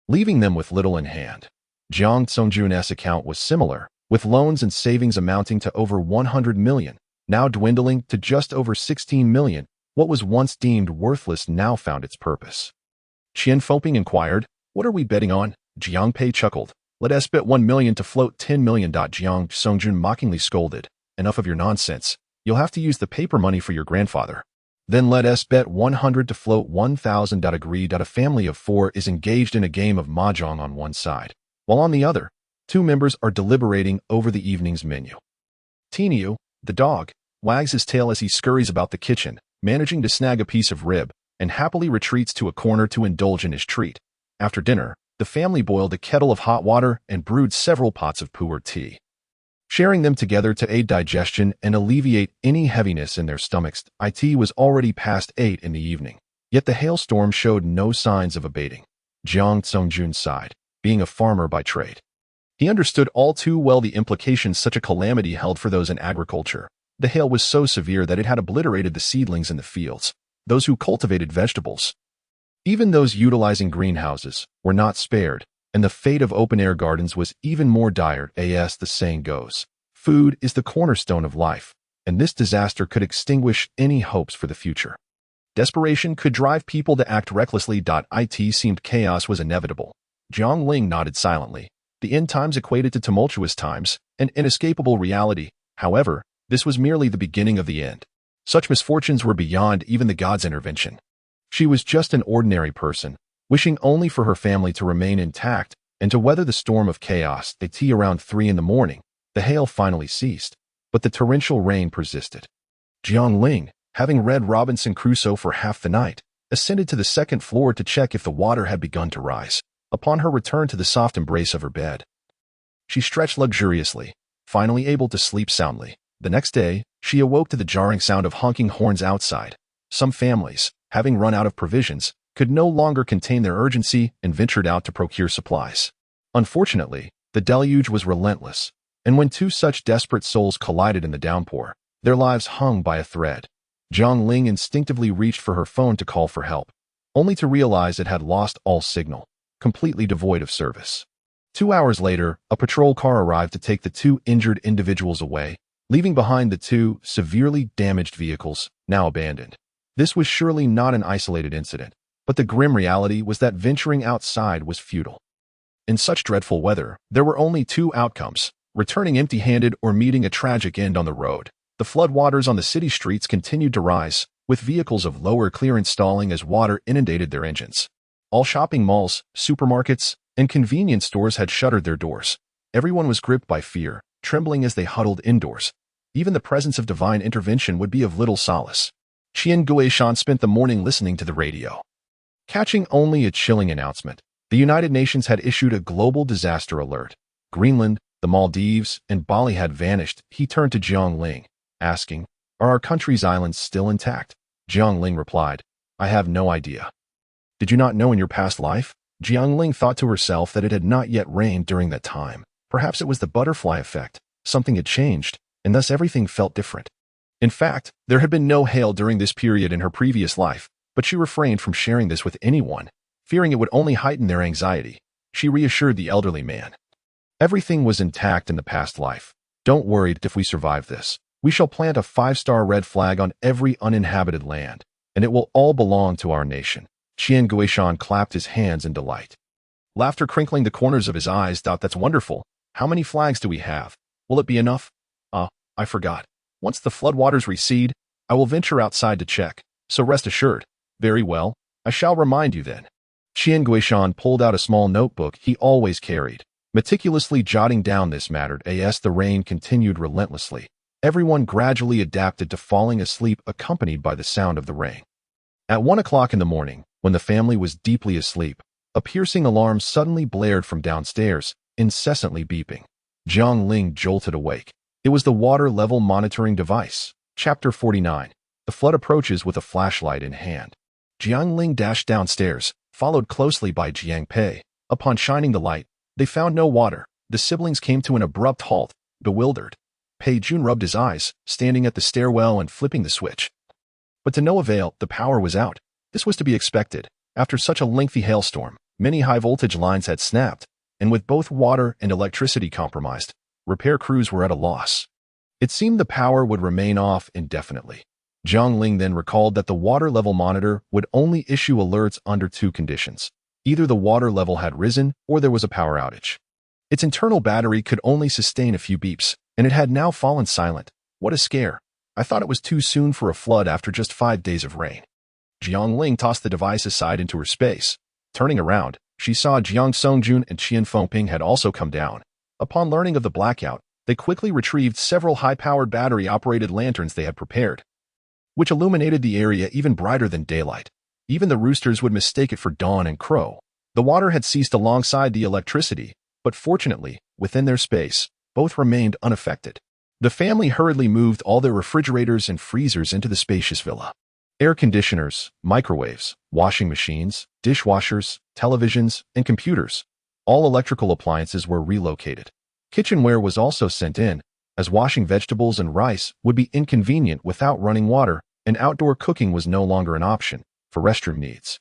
leaving them with little in hand. Jiang Songjun's account was similar, with loans and savings amounting to over 100 million, now dwindling to just over 16 million. What was once deemed worthless now found its purpose. Qian Fengping inquired, "What are we betting on?" Jiang Pei chuckled, "Let us bet 1 million to float 10 million. Jiang Songjun mockingly scolded, "Enough of your nonsense. You'll have to use the paper money for your grandfather." "Then let us bet 100 to float 1,000. Agreed. A family of 4 is engaged in a game of mahjong on one side, while on the other, 2 members are deliberating over the evening's menu. Tiniu, the dog, wags his tail as he scurries about the kitchen, managing to snag a piece of rib, and happily retreats to a corner to indulge in his treat. After dinner, the family boiled a kettle of hot water and brewed several pots of pu'er tea, sharing them together to aid digestion and alleviate any heaviness in their stomachs. It was already past 8 in the evening, yet the hailstorm showed no signs of abating. Jiang Songjun sighed, being a farmer by trade. He understood all too well the implications such a calamity held for those in agriculture. The hail was so severe that it had obliterated the seedlings in the fields, those who cultivated vegetables. Even those utilizing greenhouses were not spared, and the fate of open-air gardens was even more dire. As the saying goes, food is the cornerstone of life, and this disaster could extinguish any hopes for the future. Desperation could drive people to act recklessly. It seemed chaos was inevitable. Jiang Ling nodded silently. The end times equated to tumultuous times, an inescapable reality. However, this was merely the beginning of the end. Such misfortunes were beyond even the gods' intervention. She was just an ordinary person, wishing only for her family to remain intact and to weather the storm of chaos. Around 3 in the morning, the hail finally ceased, but the torrential rain persisted. Jiang Ling, having read Robinson Crusoe for half the night, ascended to the second floor to check if the water had begun to rise. Upon her return to the soft embrace of her bed, she stretched luxuriously, finally able to sleep soundly. The next day, she awoke to the jarring sound of honking horns outside. Some families, having run out of provisions, could no longer contain their urgency and ventured out to procure supplies. Unfortunately, the deluge was relentless, and when 2 such desperate souls collided in the downpour, their lives hung by a thread. Jiang Ling instinctively reached for her phone to call for help, only to realize it had lost all signal, completely devoid of service. 2 hours later, a patrol car arrived to take the 2 injured individuals away, leaving behind the 2 severely damaged vehicles, now abandoned. This was surely not an isolated incident, but the grim reality was that venturing outside was futile. In such dreadful weather, there were only two outcomes: returning empty-handed or meeting a tragic end on the road. The floodwaters on the city streets continued to rise, with vehicles of lower clearance stalling as water inundated their engines. All shopping malls, supermarkets, and convenience stores had shuttered their doors. Everyone was gripped by fear, trembling as they huddled indoors. Even the presence of divine intervention would be of little solace. Jiang Ling spent the morning listening to the radio, catching only a chilling announcement. The United Nations had issued a global disaster alert. Greenland, the Maldives, and Bali had vanished. He turned to Jiang Ling, asking, "Are our country's islands still intact?" Jiang Ling replied, "I have no idea." "Did you not know in your past life?" Jiang Ling thought to herself that it had not yet rained during that time. Perhaps it was the butterfly effect. Something had changed, and thus everything felt different. In fact, there had been no hail during this period in her previous life, but she refrained from sharing this with anyone, fearing it would only heighten their anxiety. She reassured the elderly man. "Everything was intact in the past life. Don't worry if we survive this. We shall plant a 5-star red flag on every uninhabited land, and it will all belong to our nation." Jiang Ling clapped his hands in delight, laughter crinkling the corners of his eyes. "That's wonderful. How many flags do we have? Will it be enough?" I forgot. Once the floodwaters recede, I will venture outside to check, so rest assured." "Very well. I shall remind you then." Jiang Ling pulled out a small notebook he always carried, meticulously jotting down this matter as the rain continued relentlessly. Everyone gradually adapted to falling asleep, accompanied by the sound of the rain. At 1 o'clock in the morning, when the family was deeply asleep, a piercing alarm suddenly blared from downstairs, incessantly beeping. Jiang Ling jolted awake. It was the water level monitoring device. Chapter 49. The flood approaches with a flashlight in hand. Jiang Ling dashed downstairs, followed closely by Jiang Pei. Upon shining the light, they found no water. The siblings came to an abrupt halt, bewildered. Pei Jun rubbed his eyes, standing at the stairwell and flipping the switch. But to no avail, the power was out. This was to be expected. After such a lengthy hailstorm, many high-voltage lines had snapped, and with both water and electricity compromised, repair crews were at a loss. It seemed the power would remain off indefinitely. Jiang Ling then recalled that the water level monitor would only issue alerts under two conditions. Either the water level had risen or there was a power outage. Its internal battery could only sustain a few beeps, and it had now fallen silent. What a scare. I thought it was too soon for a flood after just 5 days of rain. Jiang Ling tossed the device aside into her space. Turning around, she saw Jiang Songjun and Qian Fengping had also come down. Upon learning of the blackout, they quickly retrieved several high-powered battery-operated lanterns they had prepared, which illuminated the area even brighter than daylight. Even the roosters would mistake it for dawn and crow. The water had ceased alongside the electricity, but fortunately, within their space, both remained unaffected. The family hurriedly moved all their refrigerators and freezers into the spacious villa. Air conditioners, microwaves, washing machines, dishwashers, televisions, and computers. All electrical appliances were relocated. Kitchenware was also sent in, as washing vegetables and rice would be inconvenient without running water, and outdoor cooking was no longer an option for restroom needs.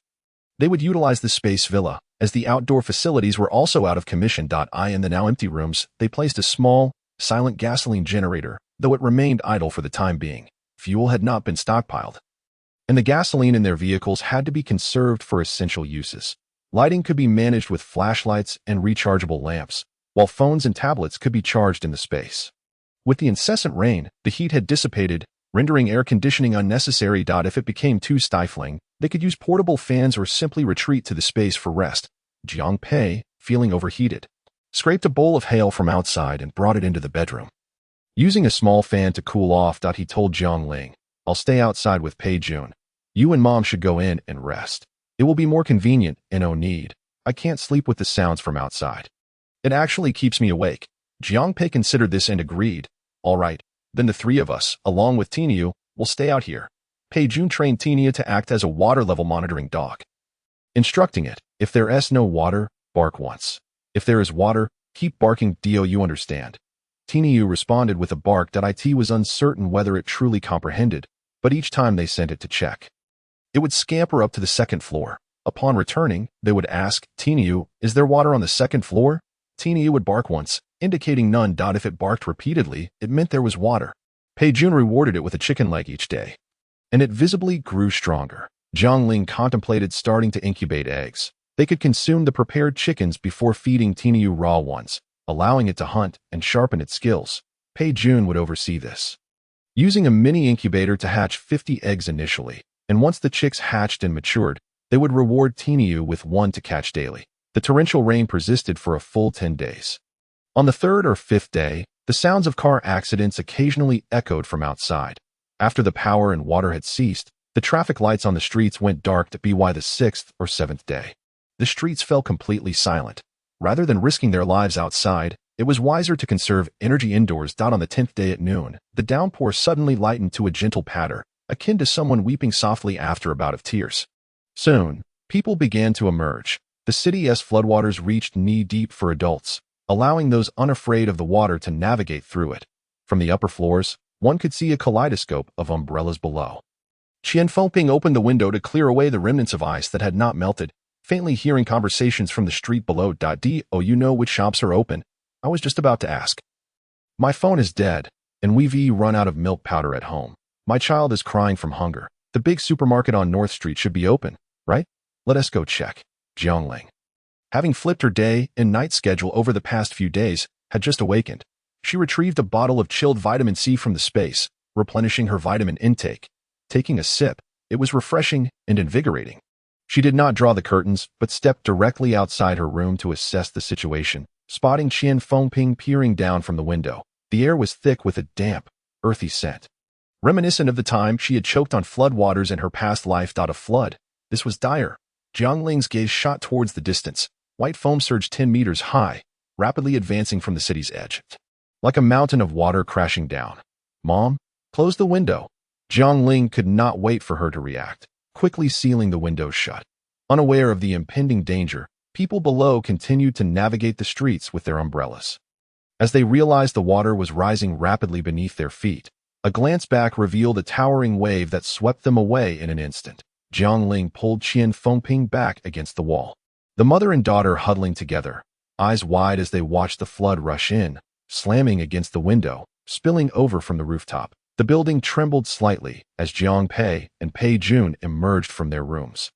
They would utilize the space villa, as the outdoor facilities were also out of commission. In the now empty rooms, they placed a small, silent gasoline generator, though it remained idle for the time being. Fuel had not been stockpiled, and the gasoline in their vehicles had to be conserved for essential uses. Lighting could be managed with flashlights and rechargeable lamps, while phones and tablets could be charged in the space. With the incessant rain, the heat had dissipated, rendering air conditioning unnecessary. If it became too stifling, they could use portable fans or simply retreat to the space for rest. Jiang Pei, feeling overheated, scraped a bowl of hail from outside and brought it into the bedroom. Using a small fan to cool off, he told Jiang Ling, "I'll stay outside with Pei Jun. You and Mom should go in and rest. It will be more convenient, and no need. I can't sleep with the sounds from outside. It actually keeps me awake." Jiang Pei considered this and agreed. "All right, then the three of us, along with Tiniu, will stay out here." Pei Jun trained Tiniu to act as a water-level monitoring dog, instructing it, "If there is no water, bark once. If there is water, keep barking. Do you understand?" Tiniu responded with a bark that it was uncertain whether it truly comprehended, but each time they sent it to check, it would scamper up to the second floor. Upon returning, they would ask, "Tiniu, is there water on the second floor?" Tiniu would bark once, indicating none. If it barked repeatedly, it meant there was water. Pei Jun rewarded it with a chicken leg each day, and it visibly grew stronger. Jiang Ling contemplated starting to incubate eggs. They could consume the prepared chickens before feeding Tiniu raw ones, allowing it to hunt and sharpen its skills. Pei Jun would oversee this, using a mini incubator to hatch 50 eggs initially, and once the chicks hatched and matured, they would reward Tiniu with one to catch daily. The torrential rain persisted for a full 10 days. On the third or fifth day, the sounds of car accidents occasionally echoed from outside. After the power and water had ceased, the traffic lights on the streets went dark to be the sixth or seventh day. The streets fell completely silent. Rather than risking their lives outside, it was wiser to conserve energy indoors. On the 10th day at noon, the downpour suddenly lightened to a gentle patter, akin to someone weeping softly after a bout of tears. Soon, people began to emerge. The city's floodwaters reached knee-deep for adults, allowing those unafraid of the water to navigate through it. From the upper floors, one could see a kaleidoscope of umbrellas below. Qian Fengping opened the window to clear away the remnants of ice that had not melted, faintly hearing conversations from the street below. "Do you know which shops are open? I was just about to ask. My phone is dead, and we've run out of milk powder at home. My child is crying from hunger. The big supermarket on North Street should be open, right? Let us go check." Jiang Ling, having flipped her day and night schedule over the past few days, had just awakened. She retrieved a bottle of chilled vitamin C from the space, replenishing her vitamin intake. Taking a sip, it was refreshing and invigorating. She did not draw the curtains, but stepped directly outside her room to assess the situation, spotting Qian Fengping peering down from the window. The air was thick with a damp, earthy scent, reminiscent of the time she had choked on flood waters in her past life. A flood. This was dire. Jiang Ling's gaze shot towards the distance. White foam surged 10 meters high, rapidly advancing from the city's edge, like a mountain of water crashing down. "Mom, close the window." Jiang Ling could not wait for her to react, quickly sealing the window shut. Unaware of the impending danger, people below continued to navigate the streets with their umbrellas. As they realized the water was rising rapidly beneath their feet, a glance back revealed a towering wave that swept them away in an instant. Jiang Ling pulled Qian Fengping back against the wall. The mother and daughter huddling together, eyes wide as they watched the flood rush in, slamming against the window, spilling over from the rooftop. The building trembled slightly as Jiang Pei and Pei Jun emerged from their rooms,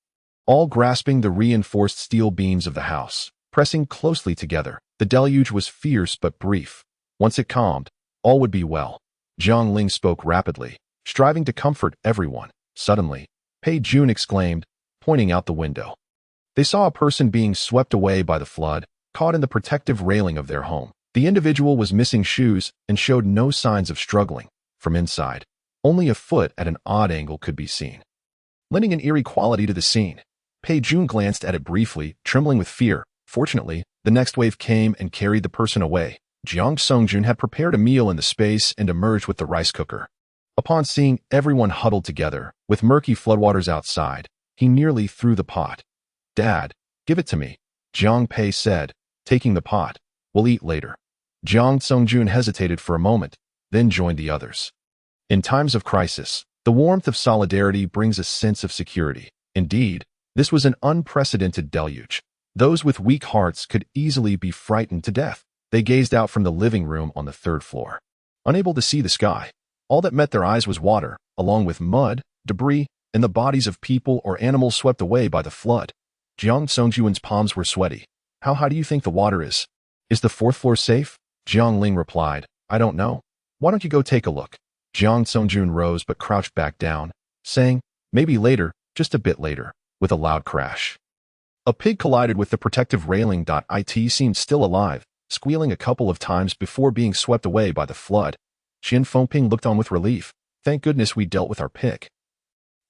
all grasping the reinforced steel beams of the house, pressing closely together. The deluge was fierce but brief. Once it calmed, all would be well. Jiang Ling spoke rapidly, striving to comfort everyone. Suddenly, Pei Jun exclaimed, pointing out the window. They saw a person being swept away by the flood, caught in the protective railing of their home. The individual was missing shoes and showed no signs of struggling. From inside, only a foot at an odd angle could be seen, lending an eerie quality to the scene. Pei Jun glanced at it briefly, trembling with fear. Fortunately, the next wave came and carried the person away. Jiang Songjun had prepared a meal in the space and emerged with the rice cooker. Upon seeing everyone huddled together, with murky floodwaters outside, he nearly threw the pot. "Dad, give it to me," Jiang Pei said, taking the pot. "We'll eat later." Jiang Songjun hesitated for a moment, then joined the others. In times of crisis, the warmth of solidarity brings a sense of security. Indeed, this was an unprecedented deluge. Those with weak hearts could easily be frightened to death. They gazed out from the living room on the third floor, unable to see the sky. All that met their eyes was water, along with mud, debris, and the bodies of people or animals swept away by the flood. Jiang Songjun's palms were sweaty. "How high do you think the water is? Is the fourth floor safe?" Jiang Ling replied, "I don't know. Why don't you go take a look?" Jiang Songjun rose but crouched back down, saying, "Maybe later, just a bit later," with a loud crash. A pig collided with the protective railing. It seemed still alive, squealing a couple of times before being swept away by the flood. Qian Fengping looked on with relief. "Thank goodness we dealt with our pig.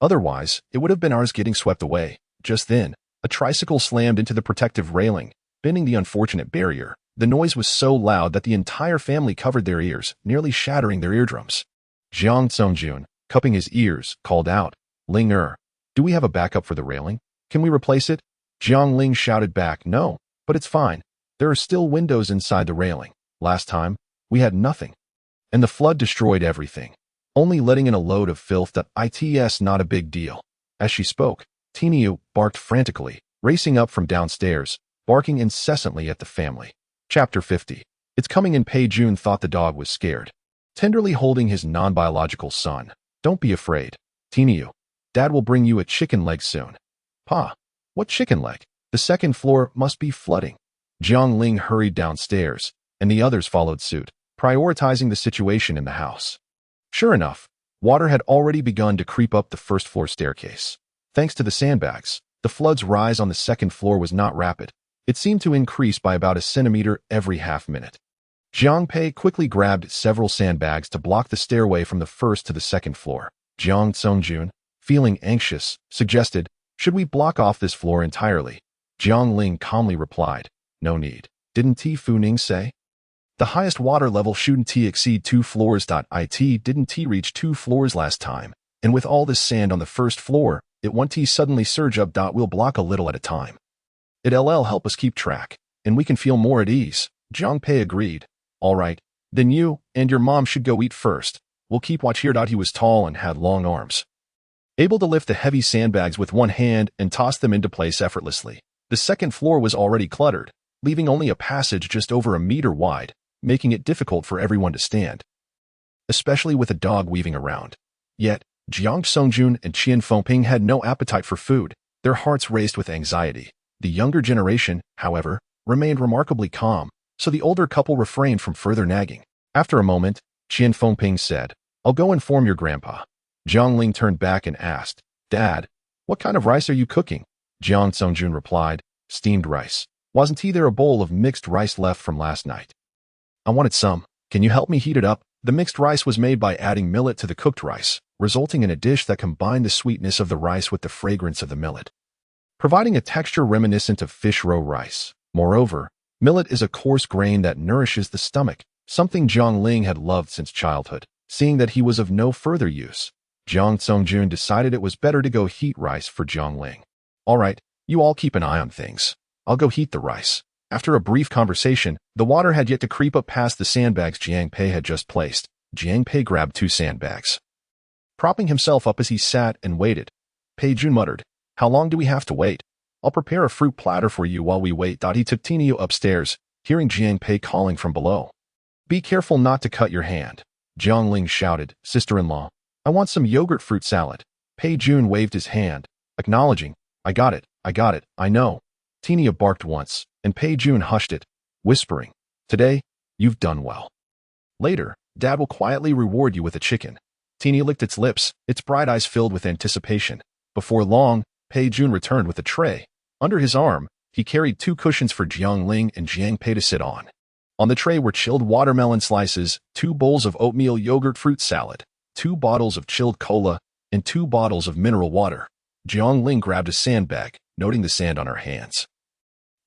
Otherwise, it would have been ours getting swept away." Just then, a tricycle slammed into the protective railing, bending the unfortunate barrier. The noise was so loud that the entire family covered their ears, nearly shattering their eardrums. Jiang Songjun, cupping his ears, called out, "Ling do we have a backup for the railing? Can we replace it?" Jiang Ling shouted back, "No, but it's fine. There are still windows inside the railing. Last time, we had nothing. And the flood destroyed everything. Only letting in a load of filth. It's not a big deal." As she spoke, Tiniu barked frantically, racing up from downstairs, barking incessantly at the family. Chapter 50. It's coming in. Pei Jun thought the dog was scared, tenderly holding his non-biological son. "Don't be afraid, Tiniu. Dad will bring you a chicken leg soon." "Pa, what chicken leg?" The The second floor must be flooding. Jiang Ling hurried downstairs, and the others followed suit, prioritizing the situation in the house. Sure enough, water had already begun to creep up the first floor staircase. Thanks to the sandbags, the flood's rise on the second floor was not rapid. It seemed to increase by about a centimeter every half-minute. Jiang Pei quickly grabbed several sandbags to block the stairway from the first to the second floor. Jiang Songjun, feeling anxious, suggested, "Should we block off this floor entirely?" Jiang Ling calmly replied, "No need. Didn't Fu Ning say? The highest water level shouldn't exceed 2 floors. Didn't reach 2 floors last time, and with all this sand on the first floor, it won't suddenly surge up. We'll block a little at a time. It'll help us keep track, and we can feel more at ease." Jiang Pei agreed. "All right, then you and your mom should go eat first. We'll keep watch here." He was tall and had long arms, able to lift the heavy sandbags with one hand and toss them into place effortlessly. The second floor was already cluttered, leaving only a passage just over a meter wide, making it difficult for everyone to stand, especially with a dog weaving around. Yet, Jiang Songjun and Qian Fengping had no appetite for food. Their hearts raced with anxiety. The younger generation, however, remained remarkably calm, so the older couple refrained from further nagging. After a moment, Qian Fengping said, "I'll go inform your grandpa." Jiang Ling turned back and asked, "Dad, what kind of rice are you cooking?" Jiang Songjun replied, "Steamed rice. Wasn't there a bowl of mixed rice left from last night? I wanted some. Can you help me heat it up?" The mixed rice was made by adding millet to the cooked rice, resulting in a dish that combined the sweetness of the rice with the fragrance of the millet, providing a texture reminiscent of fish roe rice. Moreover, millet is a coarse grain that nourishes the stomach, something Jiang Ling had loved since childhood. Seeing that he was of no further use, Jiang Songjun decided it was better to go heat rice for Jiang Ling. "All right, you all keep an eye on things. I'll go heat the rice." After a brief conversation, the water had yet to creep up past the sandbags Jiang Pei had just placed. Jiang Pei grabbed 2 sandbags, propping himself up as he sat and waited. Pei Jun muttered, "How long do we have to wait? I'll prepare a fruit platter for you while we wait." He took Tinio upstairs, hearing Jiang Pei calling from below. "Be careful not to cut your hand." Jiang Ling shouted, "Sister-in-law, I want some yogurt fruit salad." Pei Jun waved his hand, acknowledging, I got it, I know." Tinio barked once, and Pei Jun hushed it, whispering, "Today, you've done well. Later, Dad will quietly reward you with a chicken." Tinio licked its lips, its bright eyes filled with anticipation. Before long, Pei Jun returned with a tray. Under his arm, he carried 2 cushions for Jiang Ling and Jiang Pei to sit on. On the tray were chilled watermelon slices, 2 bowls of oatmeal yogurt fruit salad, 2 bottles of chilled cola, and 2 bottles of mineral water. Jiang Ling grabbed a sandbag, noting the sand on her hands.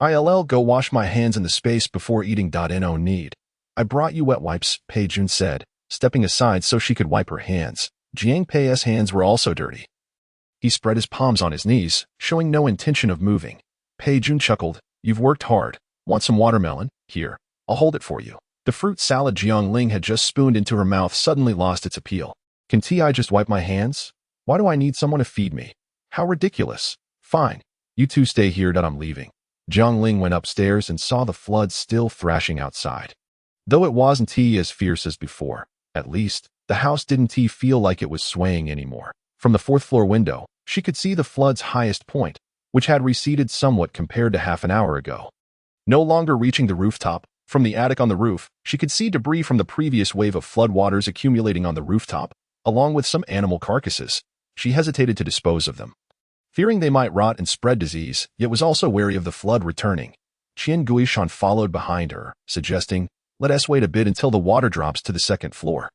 "I'll go wash my hands in the space before eating. No need. I brought you wet wipes," Pei Jun said, stepping aside so she could wipe her hands. Jiang Pei's hands were also dirty. He spread his palms on his knees, showing no intention of moving. Pei Jun chuckled, "You've worked hard. Want some watermelon? Here, I'll hold it for you." The fruit salad Jiang Ling had just spooned into her mouth suddenly lost its appeal. "Can I just wipe my hands? Why do I need someone to feed me? How ridiculous. Fine, you 2 stay here. I'm leaving." Jiang Ling went upstairs and saw the flood still thrashing outside. Though it wasn't as fierce as before, at least, the house didn't feel like it was swaying anymore. From the 4th floor window, she could see the flood's highest point, which had receded somewhat compared to half an hour ago. No longer reaching the rooftop, from the attic on the roof, she could see debris from the previous wave of floodwaters accumulating on the rooftop, along with some animal carcasses. She hesitated to dispose of them, fearing they might rot and spread disease, yet was also wary of the flood returning. Qian Guishan followed behind her, suggesting, "Let us wait a bit until the water drops to the 2nd floor."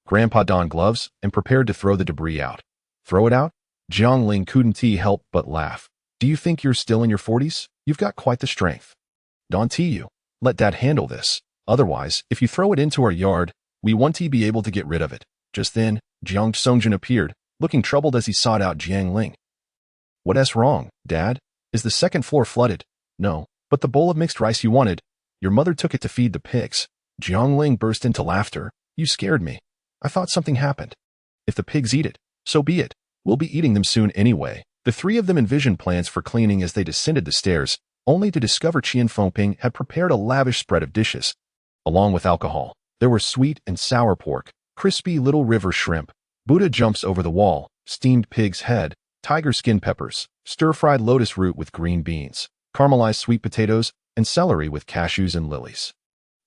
Grandpa donned gloves and prepared to throw the debris out. "Throw it out?" Jiang Ling couldn't help but laugh. "Do you think you're still in your 40s? You've got quite the strength. Don't you? Let Dad handle this. Otherwise, if you throw it into our yard, we won't be able to get rid of it." Just then, Jiang Songjun appeared, looking troubled as he sought out Jiang Ling. "What's wrong, Dad? Is the 2nd floor flooded?" "No, but the bowl of mixed rice you wanted. Your mother took it to feed the pigs." Jiang Ling burst into laughter. "You scared me. I thought something happened. If the pigs eat it, so be it. We'll be eating them soon anyway." The 3 of them envisioned plans for cleaning as they descended the stairs, only to discover Qian Fengping had prepared a lavish spread of dishes. Along with alcohol, there were sweet and sour pork, crispy little river shrimp, Buddha jumps over the wall, steamed pig's head, tiger skin peppers, stir-fried lotus root with green beans. caramelized sweet potatoes, and celery with cashews and lilies.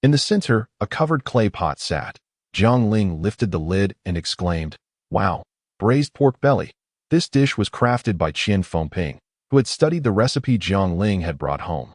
In the center, a covered clay pot sat. Jiang Ling lifted the lid and exclaimed, "Wow, braised pork belly." This dish was crafted by Qian Fengping, who had studied the recipe Jiang Ling had brought home.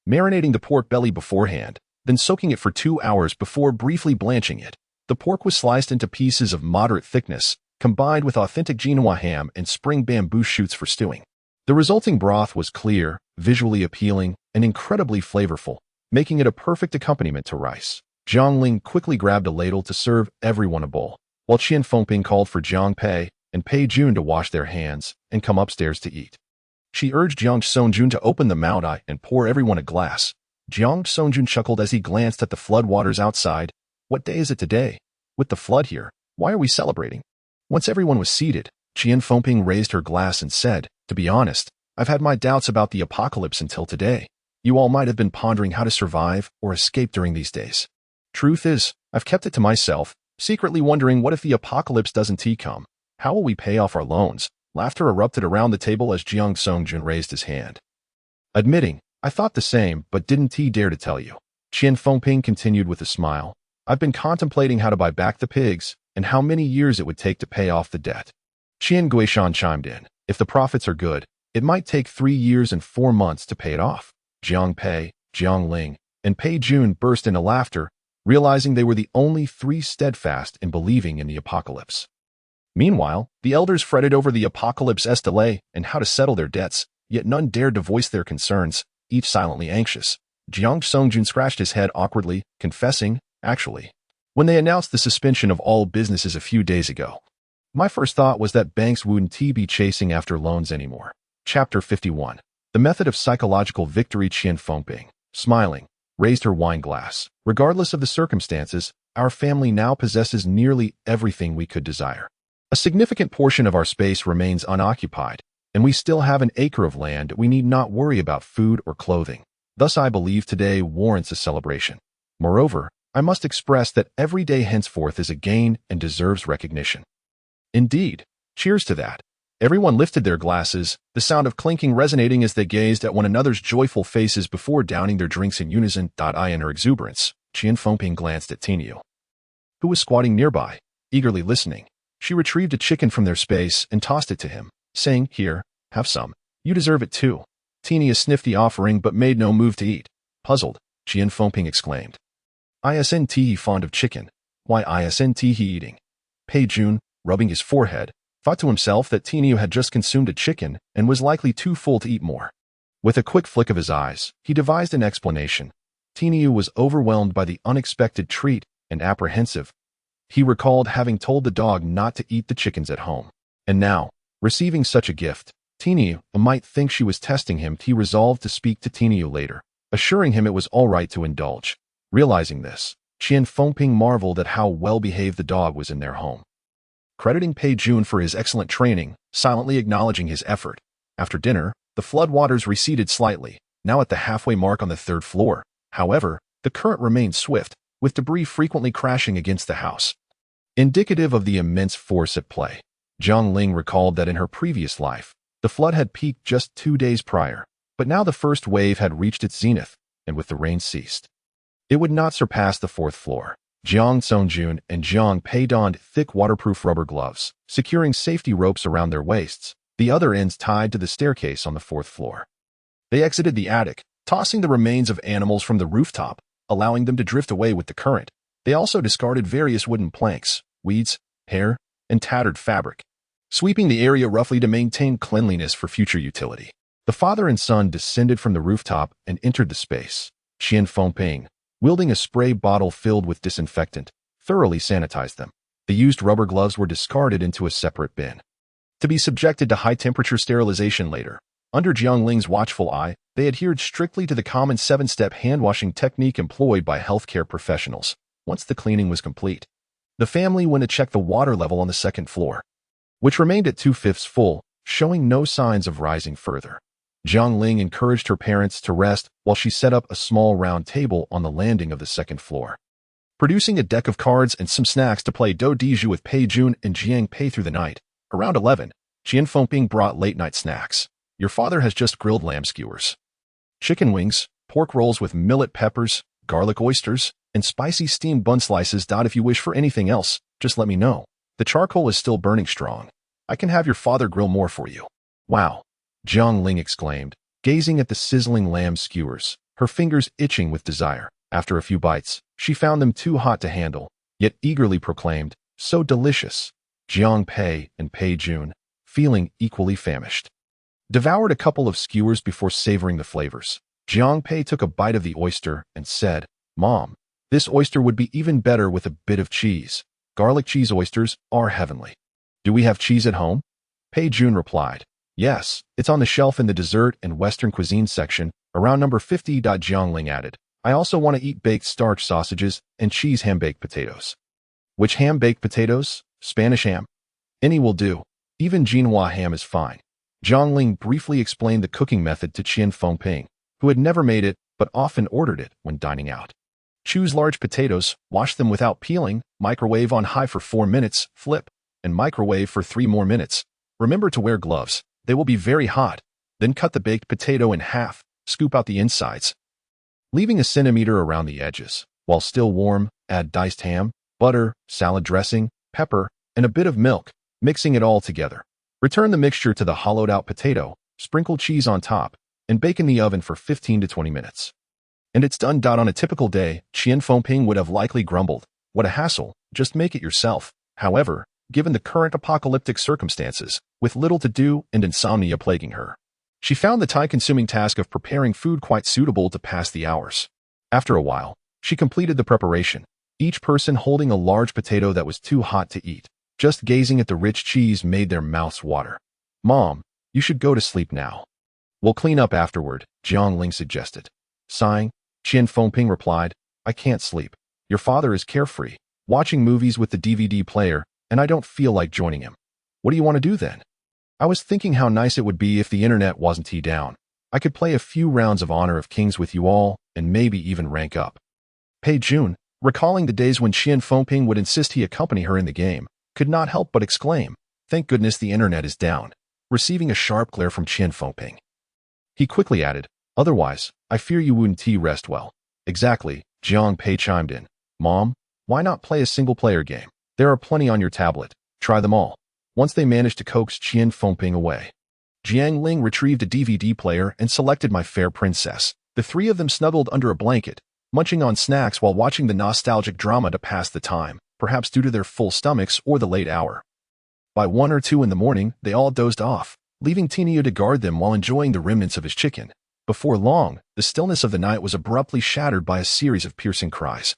Marinating the pork belly beforehand, then soaking it for 2 hours before briefly blanching it, the pork was sliced into pieces of moderate thickness, combined with authentic Genoa ham and spring bamboo shoots for stewing. The resulting broth was clear, visually appealing, and incredibly flavorful, making it a perfect accompaniment to rice. Jiang Ling quickly grabbed a ladle to serve everyone a bowl, while Qian Fengping called for Jiang Pei and Pei Jun to wash their hands and come upstairs to eat. She urged Jiang Songjun to open the Maodai and pour everyone a glass. Jiang Songjun chuckled as he glanced at the floodwaters outside. "What day is it today? With the flood here, why are we celebrating?" Once everyone was seated, Qian Fengping raised her glass and said, "To be honest, I've had my doubts about the apocalypse until today. You all might have been pondering how to survive or escape during these days. Truth is, I've kept it to myself, secretly wondering what if the apocalypse doesn't come? How will we pay off our loans?" Laughter erupted around the table as Jiang Songjun raised his hand. Admitting, "I thought the same, but didn't dare to tell you." Qian Fengping continued with a smile. "I've been contemplating how to buy back the pigs and how many years it would take to pay off the debt." Qian Guishan chimed in. "If the profits are good, it might take 3 years and 4 months to pay it off." Jiang Pei, Jiang Ling, and Pei Jun burst into laughter, realizing they were the only 3 steadfast in believing in the apocalypse. Meanwhile, the elders fretted over the apocalypse's delay and how to settle their debts, yet none dared to voice their concerns, each silently anxious. Jiang Songjun scratched his head awkwardly, confessing, "Actually, when they announced the suspension of all businesses a few days ago, my first thought was that banks wouldn't be chasing after loans anymore." Chapter 51. The Method of Psychological Victory. Qian Fengping, smiling, raised her wine glass. "Regardless of the circumstances, our family now possesses nearly everything we could desire. A significant portion of our space remains unoccupied, and we still have an acre of land we need not worry about food or clothing. Thus I believe today warrants a celebration. Moreover, I must express that every day henceforth is a gain and deserves recognition." "Indeed. Cheers to that." Everyone lifted their glasses, the sound of clinking resonating as they gazed at one another's joyful faces before downing their drinks in unison. In her exuberance, Qian Fengping glanced at Tinio, who was squatting nearby, eagerly listening. She retrieved a chicken from their space and tossed it to him, saying, "Here, have some. You deserve it too." Tinio sniffed the offering but made no move to eat. Puzzled, Qian Fengping exclaimed, "Isn't he fond of chicken? Why isn't he eating?" Pei Jun, rubbing his forehead, thought to himself that Tinio had just consumed a chicken and was likely too full to eat more. With a quick flick of his eyes, he devised an explanation. Tinio was overwhelmed by the unexpected treat and apprehensive. He recalled having told the dog not to eat the chickens at home. And now, receiving such a gift, Tinio might think she was testing him. He resolved to speak to Tinio later, assuring him it was all right to indulge. Realizing this, Qian Fengping marveled at how well-behaved the dog was in their home. Crediting Pei Jun for his excellent training, silently acknowledging his effort. After dinner, the floodwaters receded slightly, now at the halfway mark on the 3rd floor. However, the current remained swift, with debris frequently crashing against the house, indicative of the immense force at play. Jiang Ling recalled that in her previous life, the flood had peaked just 2 days prior, but now the first wave had reached its zenith, and with the rain ceased, it would not surpass the 4th floor. Jiang Songjun and Jiang Pei donned thick waterproof rubber gloves, securing safety ropes around their waists, the other ends tied to the staircase on the 4th floor. They exited the attic, tossing the remains of animals from the rooftop, allowing them to drift away with the current. They also discarded various wooden planks, weeds, hair, and tattered fabric, sweeping the area roughly to maintain cleanliness for future utility. The father and son descended from the rooftop and entered the space. Qian Fengping, wielding a spray bottle filled with disinfectant, thoroughly sanitized them. The used rubber gloves were discarded into a separate bin, to be subjected to high-temperature sterilization later. Under Jiang Ling's watchful eye, they adhered strictly to the common 7-step hand-washing technique employed by healthcare professionals. Once the cleaning was complete, the family went to check the water level on the 2nd floor, which remained at 2/5 full, showing no signs of rising further. Jiang Ling encouraged her parents to rest while she set up a small round table on the landing of the 2nd floor, producing a deck of cards and some snacks to play do diju with Pei Jun and Jiang Pei through the night. Around 11, Qian Fengping brought late-night snacks. "Your father has just grilled lamb skewers. chicken wings, pork rolls with millet peppers, garlic oysters, and spicy steamed bun slices. If you wish for anything else, just let me know. The charcoal is still burning strong. I can have your father grill more for you. Wow, Jiang Ling exclaimed, gazing at the sizzling lamb skewers, her fingers itching with desire. After a few bites, she found them too hot to handle, yet eagerly proclaimed, "So delicious." Jiang Pei and Pei Jun, feeling equally famished, devoured a couple of skewers before savoring the flavors. Jiang Pei took a bite of the oyster and said, "Mom, this oyster would be even better with a bit of cheese. Garlic cheese oysters are heavenly." "Do we have cheese at home?" Pei Jun replied, "Yes, it's on the shelf in the dessert and Western cuisine section, around number 50. Jiang Ling added, "I also want to eat baked starch sausages and cheese ham-baked potatoes." "Which ham-baked potatoes? Spanish ham?" "Any will do. Even Genoa ham is fine." Jiang Ling briefly explained the cooking method to Qian Fengping, who had never made it but often ordered it when dining out. Choose large potatoes, wash them without peeling, microwave on high for 4 minutes, flip, and microwave for 3 more minutes. Remember to wear gloves. They will be very hot. Then cut the baked potato in half, scoop out the insides, leaving a centimeter around the edges. While still warm, add diced ham, butter, salad dressing, pepper, and a bit of milk, mixing it all together. Return the mixture to the hollowed-out potato, sprinkle cheese on top, and bake in the oven for 15 to 20 minutes. And it's done. On a typical day, Qian Fengping would have likely grumbled, "What a hassle, just make it yourself." However, given the current apocalyptic circumstances, with little to do and insomnia plaguing her, she found the time-consuming task of preparing food quite suitable to pass the hours. After a while, she completed the preparation, each person holding a large potato that was too hot to eat. Just gazing at the rich cheese made their mouths water. "Mom, you should go to sleep now. We'll clean up afterward," Jiang Ling suggested. Sighing, Qian Fengping replied, "I can't sleep. Your father is carefree, watching movies with the DVD player, and I don't feel like joining him." "What do you want to do then?" "I was thinking how nice it would be if the internet wasn't down. I could play a few rounds of Honor of Kings with you all, and maybe even rank up." Pei Jun, recalling the days when Qian Fengping would insist he accompany her in the game, could not help but exclaim, "Thank goodness the internet is down," receiving a sharp glare from Qian Fengping. He quickly added, "Otherwise, I fear you wouldn't rest well." "Exactly," Jiang Pei chimed in. "Mom, why not play a single-player game? There are plenty on your tablet. Try them all." Once they managed to coax Qian Fengping away, Jiang Ling retrieved a DVD player and selected My Fair Princess. The three of them snuggled under a blanket, munching on snacks while watching the nostalgic drama to pass the time, perhaps due to their full stomachs or the late hour. By 1 or 2 in the morning, they all dozed off, leaving Tinio to guard them while enjoying the remnants of his chicken. Before long, the stillness of the night was abruptly shattered by a series of piercing cries,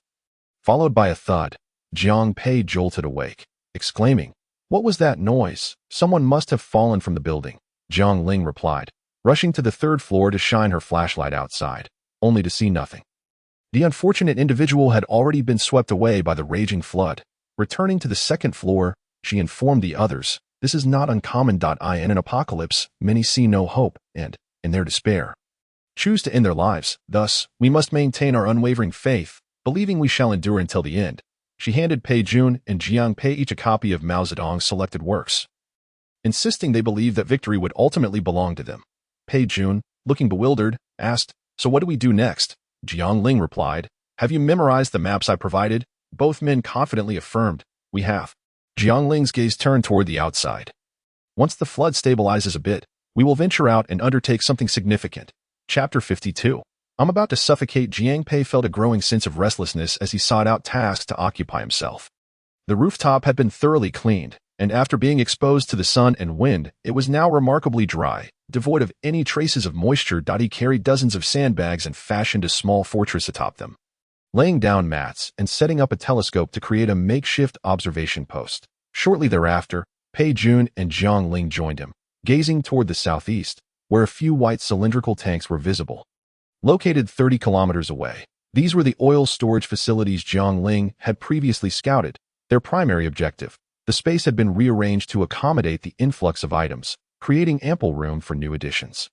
followed by a thud. Jiang Pei jolted awake, exclaiming, "What was that noise? Someone must have fallen from the building." Jiang Ling replied, rushing to the 3rd floor to shine her flashlight outside, only to see nothing. The unfortunate individual had already been swept away by the raging flood. Returning to the 2nd floor, she informed the others, "This is not uncommon. In an apocalypse, many see no hope and, in their despair, choose to end their lives. Thus, we must maintain our unwavering faith, believing we shall endure until the end." She handed Pei Jun and Jiang Pei each a copy of Mao Zedong's selected works, insisting they believed that victory would ultimately belong to them. Pei Jun, looking bewildered, asked, "So what do we do next?" Jiang Ling replied, "Have you memorized the maps I provided?" Both men confidently affirmed, "We have." Jiang Ling's gaze turned toward the outside. "Once the flood stabilizes a bit, we will venture out and undertake something significant." Chapter 52. I'm about to suffocate. Jiang Pei felt a growing sense of restlessness as he sought out tasks to occupy himself. The rooftop had been thoroughly cleaned, and after being exposed to the sun and wind, it was now remarkably dry, devoid of any traces of moisture. He carried dozens of sandbags and fashioned a small fortress atop them, laying down mats and setting up a telescope to create a makeshift observation post. Shortly thereafter, Pei Jun and Jiang Ling joined him, gazing toward the southeast, where a few white cylindrical tanks were visible. Located 30 kilometers away, these were the oil storage facilities Jiang Ling had previously scouted. Their primary objective, the space had been rearranged to accommodate the influx of items, creating ample room for new additions.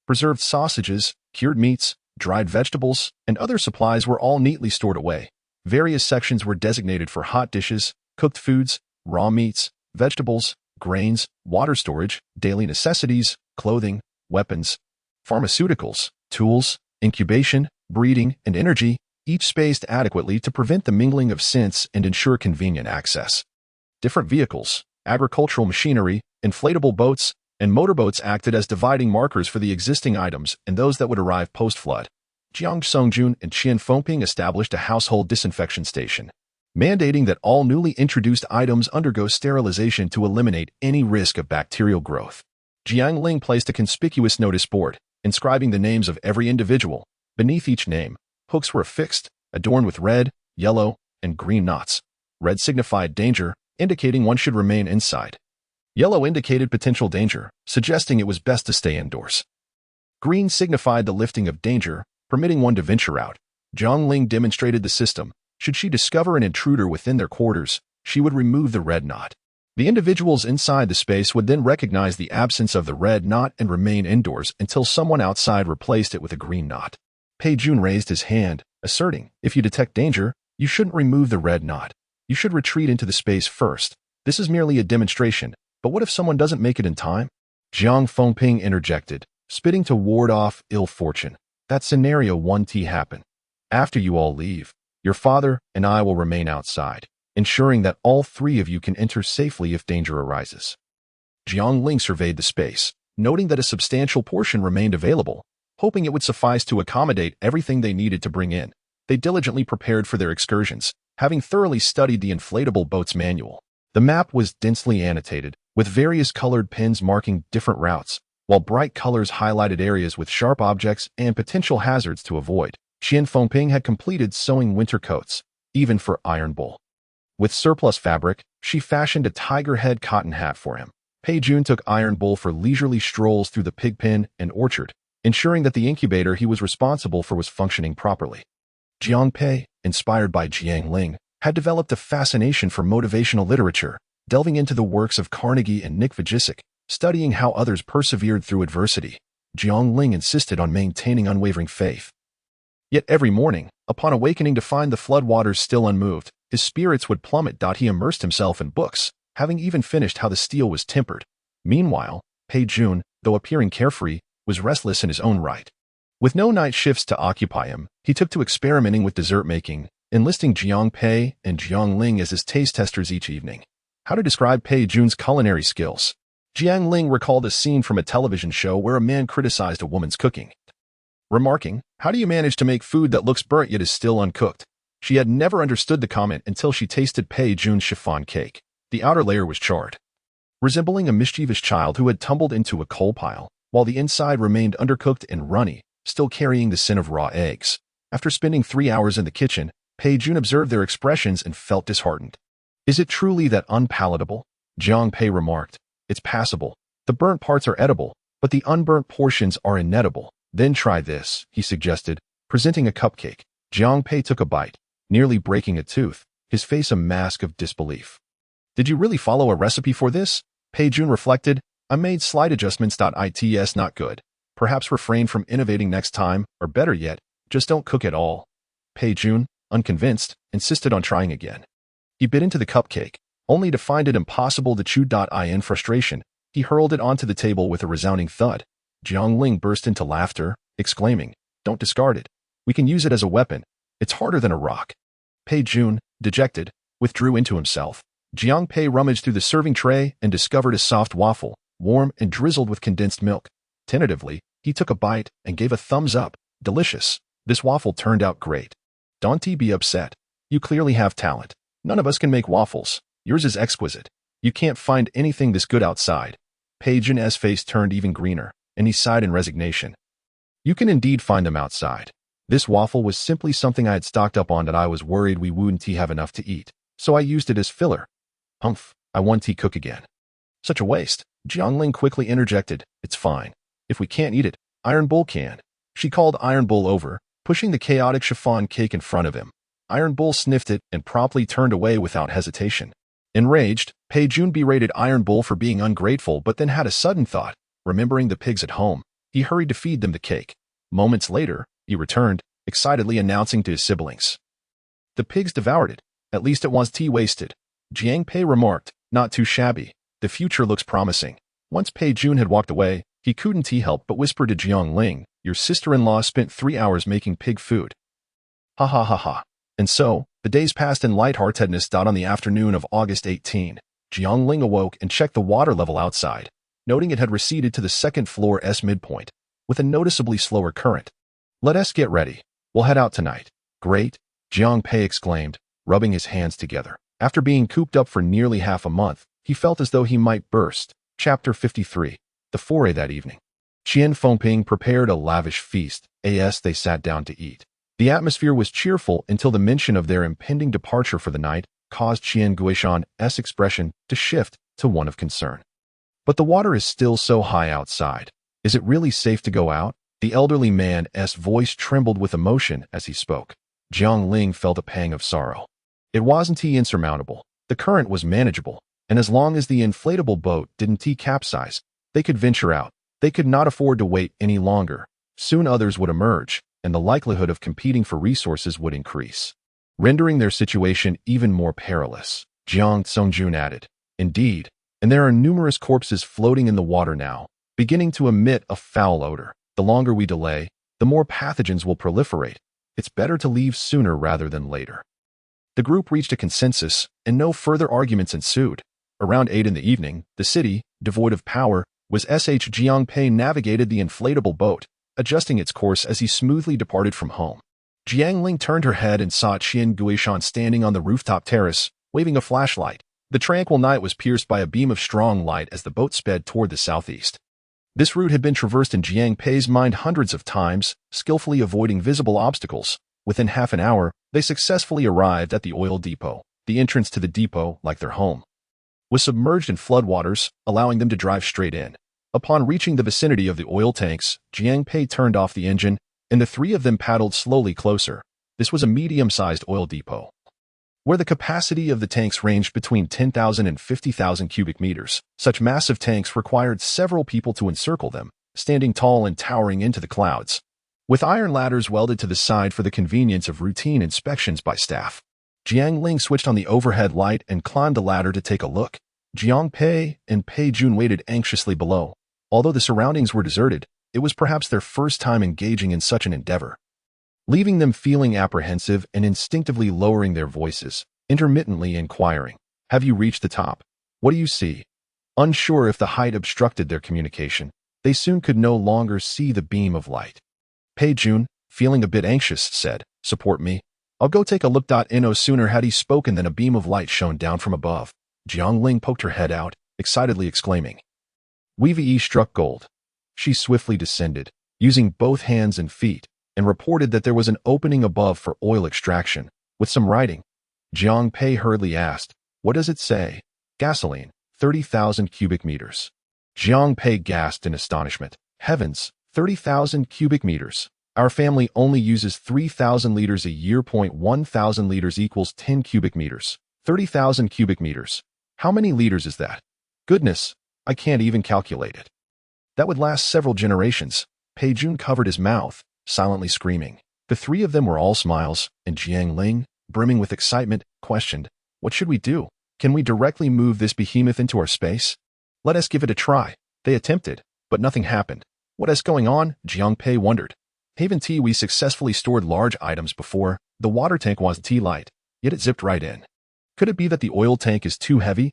Preserved sausages, cured meats, dried vegetables, and other supplies were all neatly stored away. Various sections were designated for hot dishes, cooked foods, raw meats, vegetables, grains, water storage, daily necessities, clothing, weapons, pharmaceuticals, Tools, incubation, breeding, and energy, each spaced adequately to prevent the mingling of scents and ensure convenient access. Different vehicles, agricultural machinery, inflatable boats, and motorboats acted as dividing markers for the existing items and those that would arrive post-flood. Jiang Songjun and Qian Fengping established a household disinfection station, mandating that all newly introduced items undergo sterilization to eliminate any risk of bacterial growth. Jiang Ling placed a conspicuous notice board, inscribing the names of every individual. Beneath each name, hooks were affixed, adorned with red, yellow, and green knots. Red signified danger, indicating one should remain inside. Yellow indicated potential danger, suggesting it was best to stay indoors. Green signified the lifting of danger, permitting one to venture out. Jiang Ling demonstrated the system. Should she discover an intruder within their quarters, she would remove the red knot. The individuals inside the space would then recognize the absence of the red knot and remain indoors until someone outside replaced it with a green knot. Pei Jun raised his hand, asserting, if you detect danger, you shouldn't remove the red knot. You should retreat into the space first. This is merely a demonstration, but what if someone doesn't make it in time? Jiang Fengping interjected, spitting to ward off ill fortune. That scenario 1T happen. After you all leave, your father and I will remain outside, ensuring that all three of you can enter safely if danger arises. Jiang Ling surveyed the space, noting that a substantial portion remained available, hoping it would suffice to accommodate everything they needed to bring in. They diligently prepared for their excursions, having thoroughly studied the inflatable boat's manual. The map was densely annotated, with various colored pins marking different routes, while bright colors highlighted areas with sharp objects and potential hazards to avoid. Qian Fengping had completed sewing winter coats, even for Iron Bull. With surplus fabric, she fashioned a tiger head cotton hat for him. Pei Jun took Iron Bull for leisurely strolls through the pig pen and orchard, ensuring that the incubator he was responsible for was functioning properly. Jiang Pei, inspired by Jiang Ling, had developed a fascination for motivational literature, delving into the works of Carnegie and Nick Vujicic, studying how others persevered through adversity. Jiang Ling insisted on maintaining unwavering faith. Yet every morning, upon awakening to find the floodwaters still unmoved, his spirits would plummet. He immersed himself in books, having even finished How the Steel Was Tempered. Meanwhile, Pei Jun, though appearing carefree, was restless in his own right. With no night shifts to occupy him, he took to experimenting with dessert making, enlisting Jiang Pei and Jiang Ling as his taste testers each evening. How to describe Pei Jun's culinary skills? Jiang Ling recalled a scene from a television show where a man criticized a woman's cooking, remarking, "How do you manage to make food that looks burnt yet is still uncooked?" She had never understood the comment until she tasted Pei Jun's chiffon cake. The outer layer was charred, resembling a mischievous child who had tumbled into a coal pile, while the inside remained undercooked and runny, still carrying the scent of raw eggs. After spending 3 hours in the kitchen, Pei Jun observed their expressions and felt disheartened. "Is it truly that unpalatable?" Jiang Pei remarked. "It's passable. The burnt parts are edible, but the unburnt portions are inedible. Then try this," he suggested, presenting a cupcake. Jiang Pei took a bite, nearly breaking a tooth, his face a mask of disbelief. "Did you really follow a recipe for this?" Pei Jun reflected. "I made slight adjustments. It's not good. Perhaps refrain from innovating next time, or better yet, just don't cook at all." Pei Jun, unconvinced, insisted on trying again. He bit into the cupcake, only to find it impossible to chew. In frustration, he hurled it onto the table with a resounding thud. Jiang Ling burst into laughter, exclaiming, "Don't discard it. We can use it as a weapon. It's harder than a rock." Pei Jun, dejected, withdrew into himself. Jiang Pei rummaged through the serving tray and discovered a soft waffle, warm and drizzled with condensed milk. Tentatively, he took a bite and gave a thumbs up. "Delicious. This waffle turned out great." "Don't be upset. You clearly have talent. None of us can make waffles. Yours is exquisite. You can't find anything this good outside." Pei Jun's face turned even greener, and he sighed in resignation. "You can indeed find them outside. This waffle was simply something I had stocked up on that I was worried we wouldn't have enough to eat, so I used it as filler." "Humph, I want to cook again." "Such a waste." Jiang Ling quickly interjected, "It's fine. If we can't eat it, Iron Bull can." She called Iron Bull over, pushing the chaotic chiffon cake in front of him. Iron Bull sniffed it and promptly turned away without hesitation. Enraged, Pei Jun berated Iron Bull for being ungrateful, but then had a sudden thought. Remembering the pigs at home, he hurried to feed them the cake. Moments later, he returned, excitedly announcing to his siblings, "The pigs devoured it. At least it was wasted." Jiang Pei remarked, "Not too shabby. The future looks promising." Once Pei Jun had walked away, He couldn't help but whisper to Jiang Ling, "Your sister-in-law spent 3 hours making pig food." Ha ha ha ha. And so, the days passed in lightheartedness. On the afternoon of August 18, Jiang Ling awoke and checked the water level outside, noting it had receded to the second floor's midpoint, with a noticeably slower current. "Let us get ready. We'll head out tonight." "Great," Jiang Pei exclaimed, rubbing his hands together. After being cooped up for nearly half a month, he felt as though he might burst. Chapter 53. The foray that evening. Qian Fengping prepared a lavish feast as they sat down to eat. The atmosphere was cheerful until the mention of their impending departure for the night caused Qian Guishan's expression to shift to one of concern. "But the water is still so high outside. Is it really safe to go out?" The elderly man's voice trembled with emotion as he spoke. Jiang Ling felt a pang of sorrow. It wasn't insurmountable. The current was manageable, and as long as the inflatable boat didn't capsize, they could venture out. They could not afford to wait any longer. Soon others would emerge, and the likelihood of competing for resources would increase, rendering their situation even more perilous. Jiang Songjun added, "Indeed, and there are numerous corpses floating in the water now, beginning to emit a foul odor. The longer we delay, the more pathogens will proliferate. It's better to leave sooner rather than later." The group reached a consensus, and no further arguments ensued. Around 8 in the evening, the city, devoid of power, was Jiang Pei navigated the inflatable boat, adjusting its course as he smoothly departed from home. Jiang Ling turned her head and saw Qian Guishan standing on the rooftop terrace, waving a flashlight. The tranquil night was pierced by a beam of strong light as the boat sped toward the southeast. This route had been traversed in Jiang Pei's mind hundreds of times, skillfully avoiding visible obstacles. Within half an hour, they successfully arrived at the oil depot. The entrance to the depot, like their home, was submerged in floodwaters, allowing them to drive straight in. Upon reaching the vicinity of the oil tanks, Jiang Pei turned off the engine, and the three of them paddled slowly closer. This was a medium-sized oil depot, where the capacity of the tanks ranged between 10,000 and 50,000 cubic meters. Such massive tanks required several people to encircle them, standing tall and towering into the clouds, with iron ladders welded to the side for the convenience of routine inspections by staff. Jiang Ling switched on the overhead light and climbed the ladder to take a look. Jiang Pei and Pei Jun waited anxiously below. Although the surroundings were deserted, it was perhaps their first time engaging in such an endeavor, leaving them feeling apprehensive and instinctively lowering their voices, intermittently inquiring, "Have you reached the top? What do you see?" Unsure if the height obstructed their communication, they soon could no longer see the beam of light. Pei Jun, feeling a bit anxious, said, "Support me. I'll go take a look." No sooner had he spoken than a beam of light shone down from above. Jiang Ling poked her head out, excitedly exclaiming, "We've struck gold." She swiftly descended, using both hands and feet, and reported that there was an opening above for oil extraction, with some writing. Jiang Pei hurriedly asked, "What does it say?" "Gasoline, 30,000 cubic meters." Jiang Pei gasped in astonishment. "Heavens, 30,000 cubic meters. Our family only uses 3,000 liters a year. 1,000 liters equals 10 cubic meters. 30,000 cubic meters. How many liters is that? Goodness, I can't even calculate it. That would last several generations." Pei Jun covered his mouth, silently screaming. The three of them were all smiles, and Jiang Ling, brimming with excitement, questioned, "What should we do? Can we directly move this behemoth into our space?" "Let us give it a try." They attempted, but nothing happened. "What is going on?" Jiang Pei wondered. "Haven't we successfully stored large items before? The water tank wasn't light, yet it zipped right in. Could it be that the oil tank is too heavy?"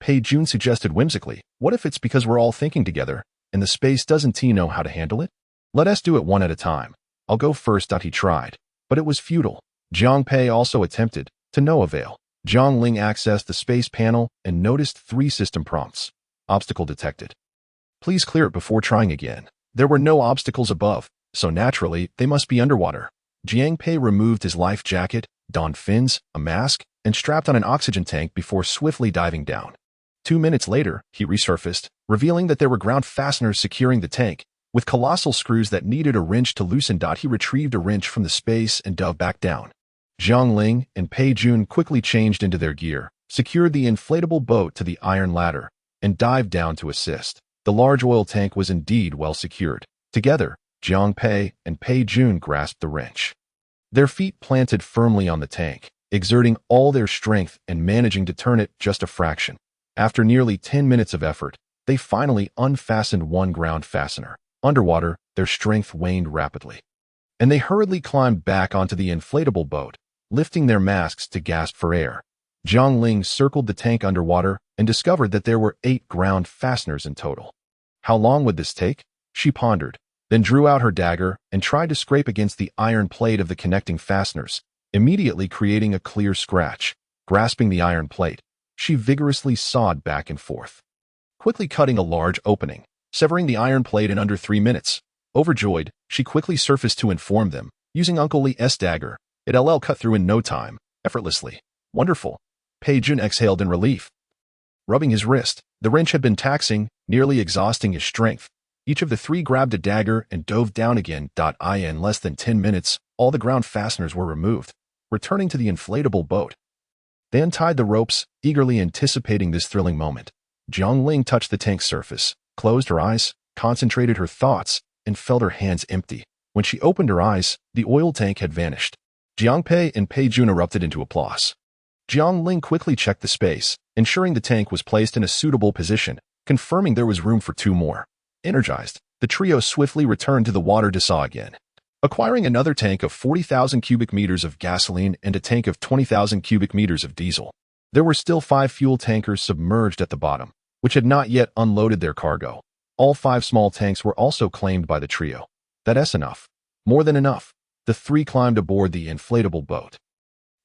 Pei Jun suggested whimsically. "What if it's because we're all thinking together, and the space doesn't know how to handle it? Let us do it one at a time. I'll go first." He tried, but it was futile. Jiang Pei also attempted, to no avail. Jiang Ling accessed the space panel and noticed 3 system prompts. Obstacle detected. Please clear it before trying again. There were no obstacles above, so naturally they must be underwater. Jiang Pei removed his life jacket, donned fins, a mask, and strapped on an oxygen tank before swiftly diving down. 2 minutes later, he resurfaced, revealing that there were ground fasteners securing the tank, with colossal screws that needed a wrench to loosen. He retrieved a wrench from the space and dove back down. Jiang Ling and Pei Jun quickly changed into their gear, secured the inflatable boat to the iron ladder, and dived down to assist. The large oil tank was indeed well secured. Together, Jiang Pei and Pei Jun grasped the wrench, their feet planted firmly on the tank, exerting all their strength and managing to turn it just a fraction. After nearly 10 minutes of effort, They finally unfastened one ground fastener. Underwater, their strength waned rapidly, and they hurriedly climbed back onto the inflatable boat, lifting their masks to gasp for air. Jiang Ling circled the tank underwater and discovered that there were 8 ground fasteners in total. How long would this take? She pondered, then drew out her dagger and tried to scrape against the iron plate of the connecting fasteners, immediately creating a clear scratch. Grasping the iron plate, she vigorously sawed back and forth, quickly cutting a large opening, severing the iron plate in under 3 minutes. Overjoyed, she quickly surfaced to inform them, using Uncle Lee's dagger. It cut through in no time, effortlessly. Wonderful. Pei Jun exhaled in relief. Rubbing his wrist, the wrench had been taxing, nearly exhausting his strength. Each of the 3 grabbed a dagger and dove down again. In less than 10 minutes, all the ground fasteners were removed. Returning to the inflatable boat, they untied the ropes, eagerly anticipating this thrilling moment. Jiang Ling touched the tank's surface, closed her eyes, concentrated her thoughts, and felt her hands empty. When she opened her eyes, the oil tank had vanished. Jiang Pei and Pei Jun erupted into applause. Jiang Ling quickly checked the space, ensuring the tank was placed in a suitable position, confirming there was room for 2 more. Energized, the trio swiftly returned to the water to saw again, acquiring another tank of 40,000 cubic meters of gasoline and a tank of 20,000 cubic meters of diesel. There were still 5 fuel tankers submerged at the bottom, which had not yet unloaded their cargo. All 5 small tanks were also claimed by the trio. That's enough. More than enough. The 3 climbed aboard the inflatable boat,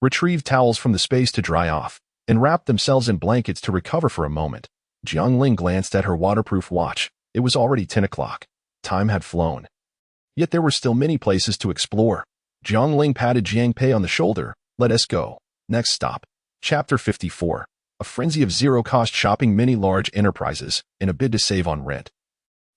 retrieved towels from the space to dry off, and wrapped themselves in blankets to recover for a moment. Jiang Ling glanced at her waterproof watch. It was already 10 o'clock. Time had flown. Yet there were still many places to explore. Jiang Ling patted Jiang Pei on the shoulder. Let us go. Next stop. Chapter 54. A frenzy of zero-cost shopping. Many large enterprises, in a bid to save on rent,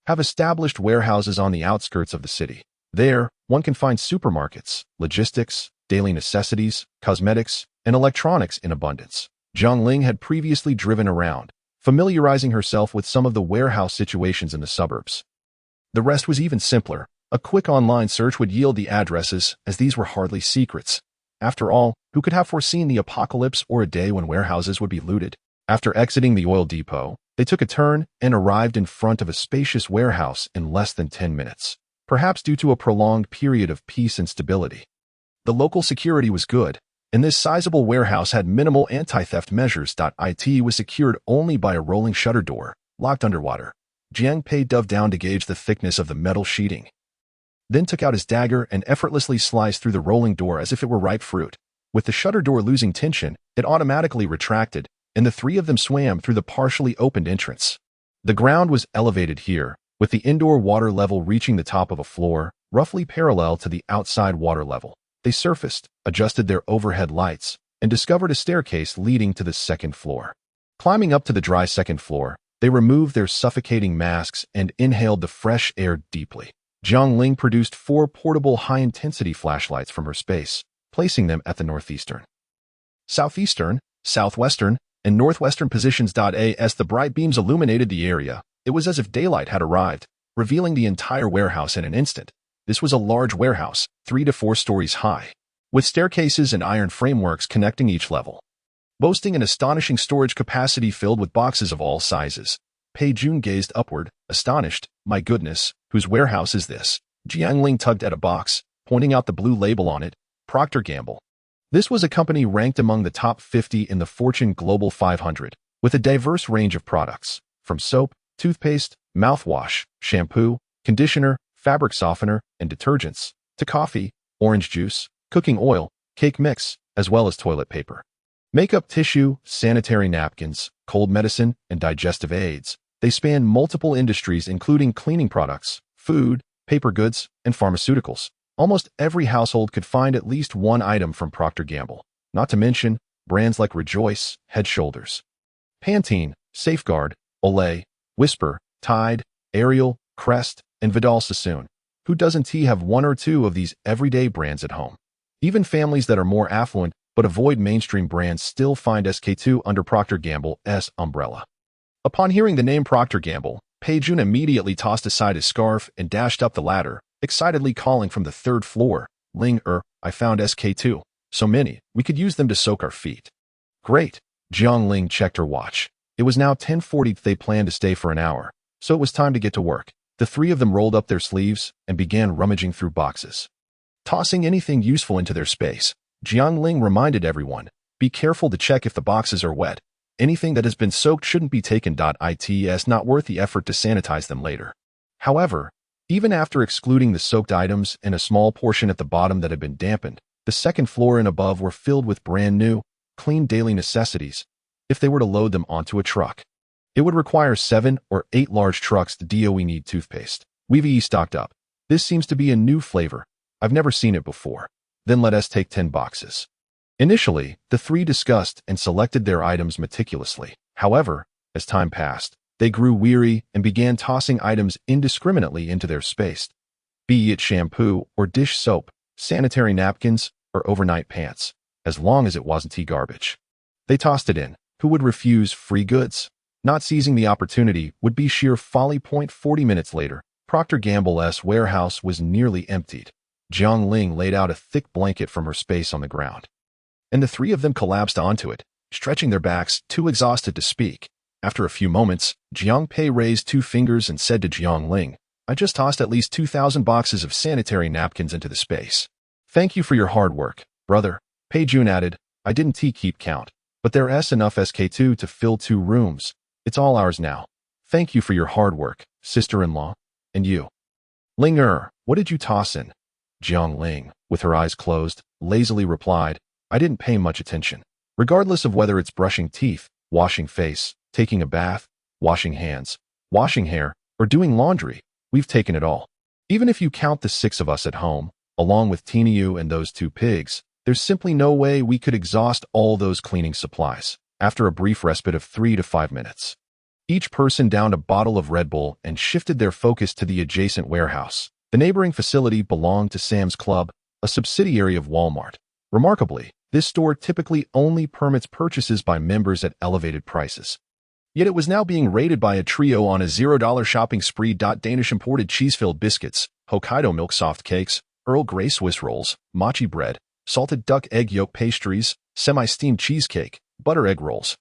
have established warehouses on the outskirts of the city. There, one can find supermarkets, logistics, daily necessities, cosmetics, and electronics in abundance. Jiang Ling had previously driven around, familiarizing herself with some of the warehouse situations in the suburbs. The rest was even simpler. A quick online search would yield the addresses, as these were hardly secrets. After all, who could have foreseen the apocalypse or a day when warehouses would be looted? After exiting the oil depot, they took a turn and arrived in front of a spacious warehouse in less than 10 minutes, perhaps due to a prolonged period of peace and stability. The local security was good, and this sizable warehouse had minimal anti-theft measures. It was secured only by a rolling shutter door, locked underwater. Jiang Pei dove down to gauge the thickness of the metal sheeting, then took out his dagger and effortlessly sliced through the rolling door as if it were ripe fruit. With the shutter door losing tension, it automatically retracted, and the 3 of them swam through the partially opened entrance. The ground was elevated here, with the indoor water level reaching the top of a floor, roughly parallel to the outside water level. They surfaced, adjusted their overhead lights, and discovered a staircase leading to the 2nd floor. Climbing up to the dry 2nd floor, they removed their suffocating masks and inhaled the fresh air deeply. Jiang Ling produced 4 portable high-intensity flashlights from her space, placing them at the northeastern, southeastern, southwestern, and northwestern positions. As the bright beams illuminated the area, it was as if daylight had arrived, revealing the entire warehouse in an instant. This was a large warehouse, 3 to 4 stories high, with staircases and iron frameworks connecting each level, boasting an astonishing storage capacity filled with boxes of all sizes. Pei Jun gazed upward, astonished. My goodness, whose warehouse is this? Jiang Ling tugged at a box, pointing out the blue label on it, Procter & Gamble. This was a company ranked among the top 50 in the Fortune Global 500, with a diverse range of products, from soap, toothpaste, mouthwash, shampoo, conditioner, fabric softener, and detergents, to coffee, orange juice, cooking oil, cake mix, as well as toilet paper, makeup tissue, sanitary napkins, cold medicine, and digestive aids. They span multiple industries including cleaning products, food, paper goods, and pharmaceuticals. Almost every household could find at least one item from Procter & Gamble, not to mention brands like Rejoice, Head & Shoulders, Pantene, Safeguard, Olay, Whisper, Tide, Ariel, Crest, and Vidal Sassoon. Who doesn't have 1 or 2 of these everyday brands at home? Even families that are more affluent but avoid mainstream brands still find SK2 under Procter & Gamble's umbrella. Upon hearing the name Procter & Gamble, Pei Jun immediately tossed aside his scarf and dashed up the ladder, excitedly calling from the 3rd floor, Ling, I found SK2. So many, we could use them to soak our feet. Great. Jiang Ling checked her watch. It was now 10:40. They planned to stay for an hour, so it was time to get to work. The three of them rolled up their sleeves and began rummaging through boxes. Tossing anything useful into their space, Jiang Ling reminded everyone, be careful to check if the boxes are wet. Anything that has been soaked shouldn't be taken. It's not worth the effort to sanitize them later. However, even after excluding the soaked items and a small portion at the bottom that had been dampened, the second floor and above were filled with brand new, clean daily necessities. If they were to load them onto a truck, it would require 7 or 8 large trucks. We need toothpaste. We've stocked up. This seems to be a new flavor. I've never seen it before. Then let us take 10 boxes. Initially, the three discussed and selected their items meticulously. However, as time passed, they grew weary and began tossing items indiscriminately into their space, be it shampoo or dish soap, sanitary napkins, or overnight pants, as long as it wasn't garbage. They tossed it in. Who would refuse free goods? Not seizing the opportunity would be sheer folly. 40 minutes later, Procter & Gamble's warehouse was nearly emptied. Jiang Ling laid out a thick blanket from her space on the ground, and the three of them collapsed onto it, stretching their backs, too exhausted to speak. After a few moments, Jiang Pei raised 2 fingers and said to Jiang Ling, I just tossed at least 2,000 boxes of sanitary napkins into the space. Thank you for your hard work, brother. Pei Jun added, I didn't keep count, but there's enough SK2 to fill 2 rooms. It's all ours now. Thank you for your hard work, sister-in-law. And you? Ling, what did you toss in? Jiang Ling, with her eyes closed, lazily replied, I didn't pay much attention. Regardless of whether it's brushing teeth, washing face, taking a bath, washing hands, washing hair, or doing laundry, we've taken it all. Even if you count the 6 of us at home, along with Tiniu and those 2 pigs, there's simply no way we could exhaust all those cleaning supplies. After a brief respite of 3 to 5 minutes, each person downed a bottle of Red Bull and shifted their focus to the adjacent warehouse. The neighboring facility belonged to Sam's Club, a subsidiary of Walmart. Remarkably, this store typically only permits purchases by members at elevated prices. Yet it was now being raided by a trio on a $0 shopping spree. Danish imported cheese-filled biscuits, Hokkaido milk soft cakes, Earl Grey Swiss rolls, mochi bread, salted duck egg yolk pastries, semi-steamed cheesecake, butter egg rolls,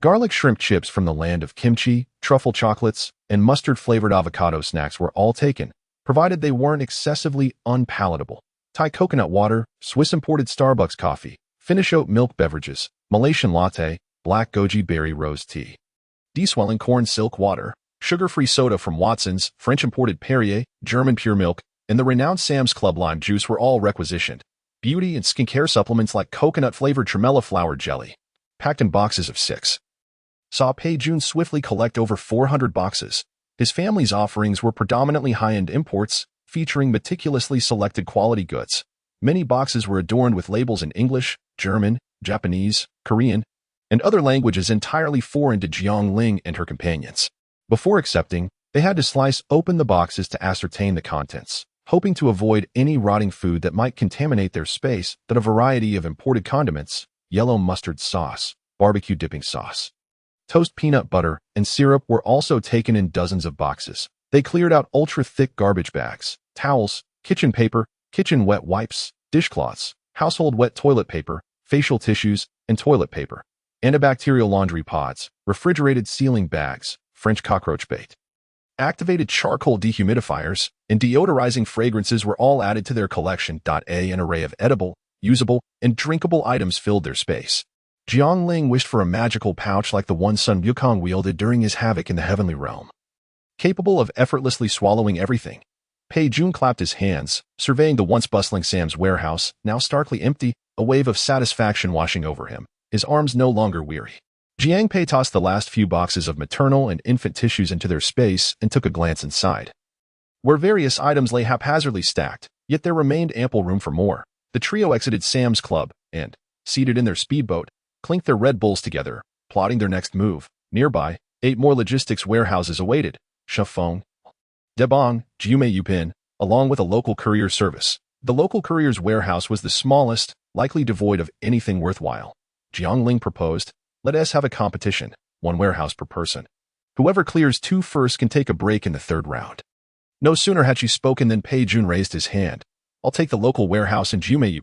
garlic shrimp chips from the land of kimchi, truffle chocolates, and mustard-flavored avocado snacks were all taken, provided they weren't excessively unpalatable. Thai coconut water, Swiss imported Starbucks coffee, Finnish oat milk beverages, Malaysian latte, black goji berry rose tea, de-swelling corn silk water, sugar-free soda from Watson's, French imported Perrier, German pure milk, and the renowned Sam's Club lime juice were all requisitioned. Beauty and skincare supplements like coconut-flavored tremella flower jelly, packed in boxes of 6. Saw Pei Jun swiftly collect over 400 boxes. His family's offerings were predominantly high-end imports, featuring meticulously selected quality goods. Many boxes were adorned with labels in English, German, Japanese, Korean, and other languages entirely foreign to Jiang Ling and her companions. Before accepting, they had to slice open the boxes to ascertain the contents, hoping to avoid any rotting food that might contaminate their space. That a variety of imported condiments, yellow mustard sauce, barbecue dipping sauce, toast peanut butter, and syrup were also taken in dozens of boxes. They cleared out ultra-thick garbage bags, towels, kitchen paper, kitchen wet wipes, dishcloths, household wet toilet paper, facial tissues, and toilet paper, antibacterial laundry pods, refrigerated sealing bags, French cockroach bait, activated charcoal dehumidifiers, and deodorizing fragrances were all added to their collection. An array of edible, usable, and drinkable items filled their space. Jiang Ling wished for a magical pouch like the one Sun Wukong wielded during his havoc in the heavenly realm, capable of effortlessly swallowing everything. Pei Jun clapped his hands, surveying the once bustling Sam's warehouse, now starkly empty, a wave of satisfaction washing over him, his arms no longer weary. Jiang Pei tossed the last few boxes of maternal and infant tissues into their space and took a glance inside, where various items lay haphazardly stacked, yet there remained ample room for more. The trio exited Sam's Club and, seated in their speedboat, clinked their Red Bulls together, plotting their next move. Nearby, 8 more logistics warehouses awaited: Shafeng, Debong, Jiumei, along with a local courier service. The local courier's warehouse was the smallest, likely devoid of anything worthwhile. Jiang Ling proposed, let us have a competition, 1 warehouse per person. Whoever clears 2 first can take a break in the 3rd round. No sooner had she spoken than Pei Jun raised his hand. I'll take the local warehouse in Jiumei.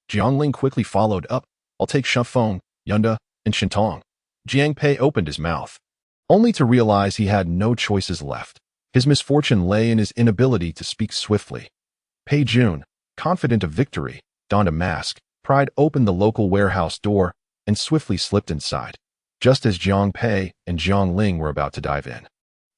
Jiang Ling quickly followed up. I'll take Shafeng, Yunda, and Shintong. Jiang Pei opened his mouth, only to realize he had no choices left. His misfortune lay in his inability to speak swiftly. Pei Jun, confident of victory, donned a mask, pried open the local warehouse door, and swiftly slipped inside, just as Jiang Pei and Jiang Ling were about to dive in.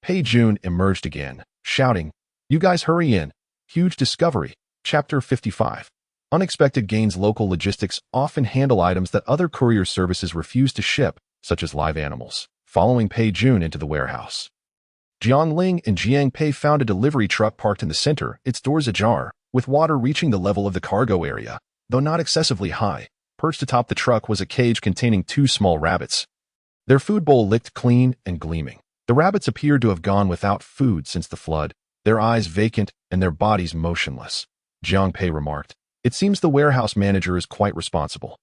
Pei Jun emerged again, shouting, "You guys hurry in! Huge discovery!" Chapter 55. Unexpected gains. Local logistics often handle items that other courier services refuse to ship, such as live animals. Following Pei Jun into the warehouse, Jiang Ling and Jiang Pei found a delivery truck parked in the center, its doors ajar, with water reaching the level of the cargo area, though not excessively high. Perched atop the truck was a cage containing 2 small rabbits. Their food bowl licked clean and gleaming. The rabbits appeared to have gone without food since the flood, their eyes vacant and their bodies motionless. Jiang Pei remarked, "It seems the warehouse manager is quite responsible."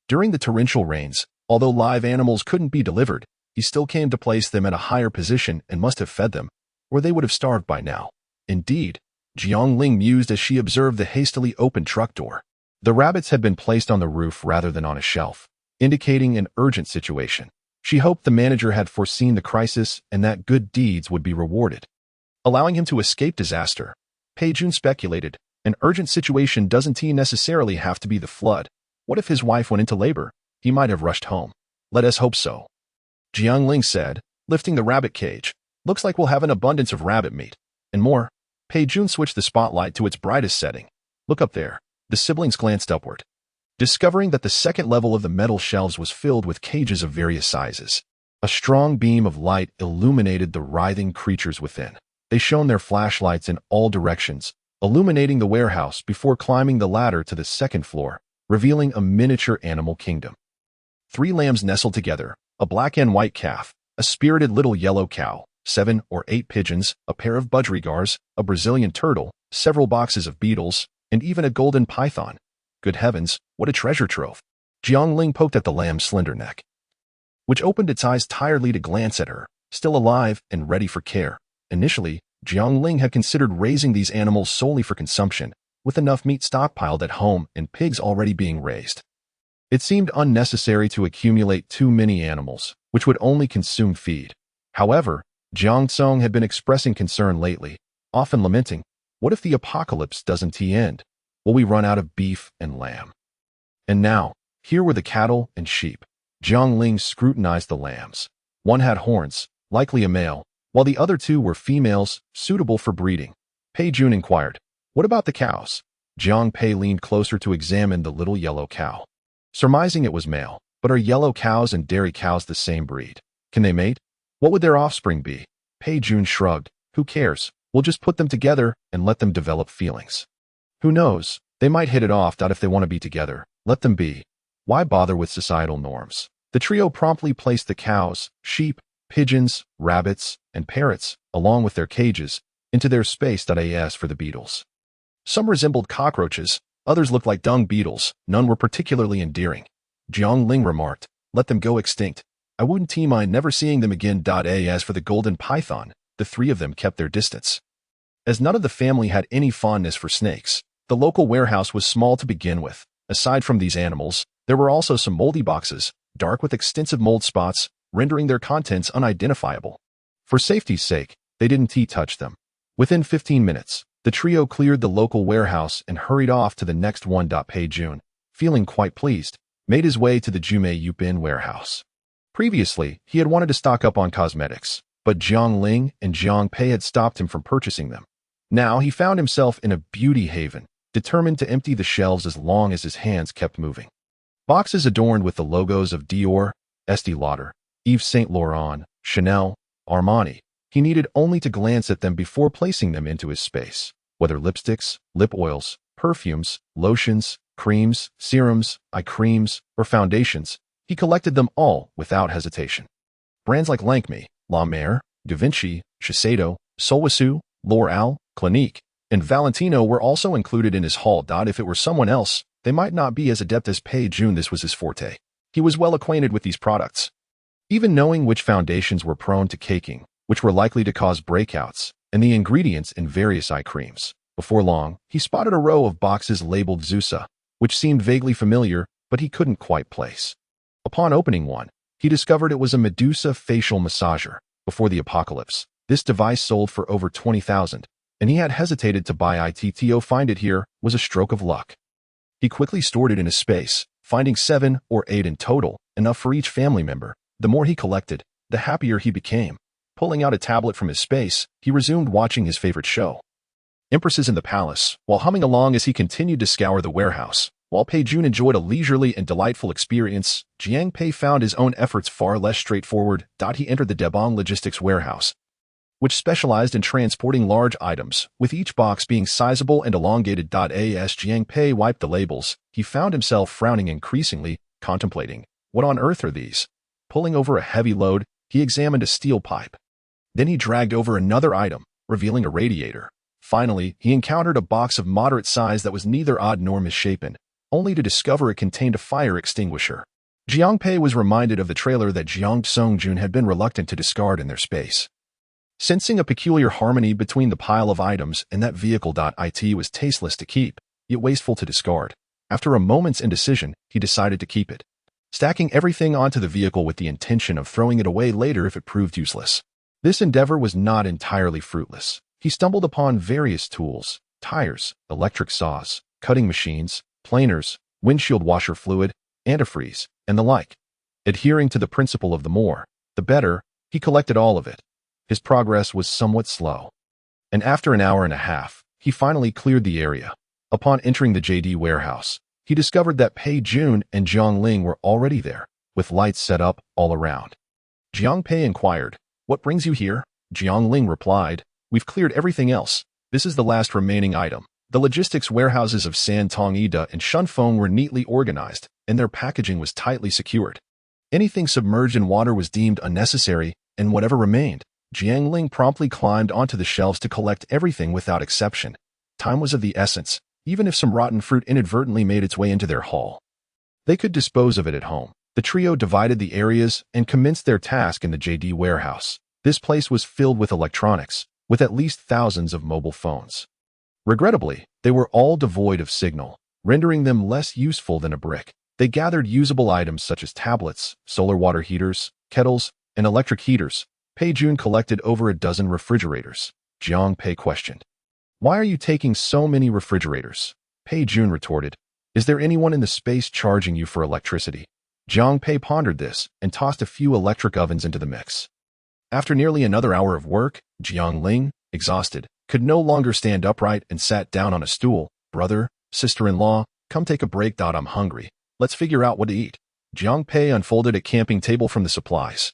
During the torrential rains, although live animals couldn't be delivered, he still came to place them at a higher position and must have fed them, or they would have starved by now. Indeed, Jiang Ling mused as she observed the hastily opened truck door. The rabbits had been placed on the roof rather than on a shelf, indicating an urgent situation. She hoped the manager had foreseen the crisis and that good deeds would be rewarded, allowing him to escape disaster. Pei Jun speculated, an urgent situation doesn't necessarily have to be the flood. What if his wife went into labor? He might have rushed home. Let us hope so. Jiang Ling said, lifting the rabbit cage. Looks like we'll have an abundance of rabbit meat. And more. Pei Jun switched the spotlight to its brightest setting. Look up there. The siblings glanced upward, discovering that the second level of the metal shelves was filled with cages of various sizes. A strong beam of light illuminated the writhing creatures within. They shone their flashlights in all directions, illuminating the warehouse before climbing the ladder to the second floor, revealing a miniature animal kingdom. 3 lambs nestled together, a black and white calf, a spirited little yellow cow, 7 or 8 pigeons, a pair of budgerigars, a Brazilian turtle, several boxes of beetles, and even a golden python. Good heavens, what a treasure trove. Jiang Ling poked at the lamb's slender neck, which opened its eyes tiredly to glance at her, still alive and ready for care. Initially, Jiang Ling had considered raising these animals solely for consumption, with enough meat stockpiled at home and pigs already being raised. It seemed unnecessary to accumulate too many animals, which would only consume feed. However, Jiang Tsong had been expressing concern lately, often lamenting, what if the apocalypse doesn't end? Will we run out of beef and lamb? And now, here were the cattle and sheep. Jiang Ling scrutinized the lambs. One had horns, likely a male, while the other 2 were females, suitable for breeding. Pei Jun inquired, what about the cows? Jiang Pei leaned closer to examine the little yellow cow, surmising it was male. But are yellow cows and dairy cows the same breed? Can they mate? What would their offspring be? Pei Jun shrugged. Who cares? We'll just put them together and let them develop feelings. Who knows? They might hit it off. If they want to be together, let them be. Why bother with societal norms? The trio promptly placed the cows, sheep, pigeons, rabbits, and parrots, along with their cages, into their space.as for the beetles. Some resembled cockroaches, others looked like dung beetles, none were particularly endearing. Jiang Ling remarked, let them go extinct. I wouldn't mind never seeing them again. As for the golden python, the 3 of them kept their distance, as none of the family had any fondness for snakes. The local warehouse was small to begin with. Aside from these animals, there were also some moldy boxes, dark with extensive mold spots, rendering their contents unidentifiable. For safety's sake, they didn't touch them. Within 15 minutes, the trio cleared the local warehouse and hurried off to the next one. Pei Jun, feeling quite pleased, made his way to the Jume Yupin warehouse. Previously, he had wanted to stock up on cosmetics, but Jiang Ling and Jiang Pei had stopped him from purchasing them. Now he found himself in a beauty haven, determined to empty the shelves as long as his hands kept moving. Boxes adorned with the logos of Dior, Estée Lauder, Yves Saint Laurent, Chanel, Armani. He needed only to glance at them before placing them into his space. Whether lipsticks, lip oils, perfumes, lotions, creams, serums, eye creams, or foundations, he collected them all without hesitation. Brands like Lancme, La Mer, Da Vinci, Shiseido, Solwasu, L'Oreal, Clinique, and Valentino were also included in his haul. If it were someone else, they might not be as adept as Pei Jun. This was his forte. He was well acquainted with these products, even knowing which foundations were prone to caking, which were likely to cause breakouts, and the ingredients in various eye creams. Before long, he spotted a row of boxes labeled Zusa, which seemed vaguely familiar, but he couldn't quite place. Upon opening one, He discovered it was a Medusa facial massager. Before the apocalypse, this device sold for over 20,000, and he had hesitated to buy it. To find it here was a stroke of luck. He quickly stored it in his space, finding 7 or 8 in total, enough for each family member. The more he collected, the happier he became. Pulling out a tablet from his space, he resumed watching his favorite show, Empresses in the Palace, while humming along as he continued to scour the warehouse. While Pei Jun enjoyed a leisurely and delightful experience, Jiang Pei found his own efforts far less straightforward. He entered the Debong Logistics warehouse, which specialized in transporting large items, with each box being sizable and elongated. As Jiang Pei wiped the labels, he found himself frowning increasingly, contemplating, what on earth are these? Pulling over a heavy load, he examined a steel pipe. Then he dragged over another item, revealing a radiator. Finally, he encountered a box of moderate size that was neither odd nor misshapen, only to discover it contained a fire extinguisher. Jiang Pei was reminded of the trailer that Jiang Songjun had been reluctant to discard in their space. Sensing a peculiar harmony between the pile of items and that vehicle. It was tasteless to keep, yet wasteful to discard. After a moment's indecision, he decided to keep it, stacking everything onto the vehicle with the intention of throwing it away later if it proved useless. This endeavor was not entirely fruitless. He stumbled upon various tools, tires, electric saws, cutting machines, planers, windshield washer fluid, antifreeze, and the like. Adhering to the principle of the more, the better, he collected all of it. His progress was somewhat slow, and after an hour and a half, he finally cleared the area. Upon entering the JD warehouse, he discovered that Pei Jun and Jiang Ling were already there, with lights set up all around. Jiang Pei inquired, "What brings you here?" Jiang Ling replied, "We've cleared everything else. This is the last remaining item." The logistics warehouses of Santong Ida and Shunfeng were neatly organized, and their packaging was tightly secured. Anything submerged in water was deemed unnecessary, and whatever remained, Jiang Ling promptly climbed onto the shelves to collect everything without exception. Time was of the essence, even if some rotten fruit inadvertently made its way into their haul. They could dispose of it at home. The trio divided the areas and commenced their task in the JD warehouse. This place was filled with electronics, with at least thousands of mobile phones. Regrettably, they were all devoid of signal, rendering them less useful than a brick. They gathered usable items such as tablets, solar water heaters, kettles, and electric heaters. Pei Jun collected over a dozen refrigerators. Jiang Pei questioned, "Why are you taking so many refrigerators?" Pei Jun retorted, "Is there anyone in the space charging you for electricity?" Jiang Pei pondered this and tossed a few electric ovens into the mix. After nearly another hour of work, Jiang Ling, exhausted, could no longer stand upright and sat down on a stool. "Brother, sister-in-law, come take a break. I'm hungry. Let's figure out what to eat." Jiang Pei unfolded a camping table from the supplies,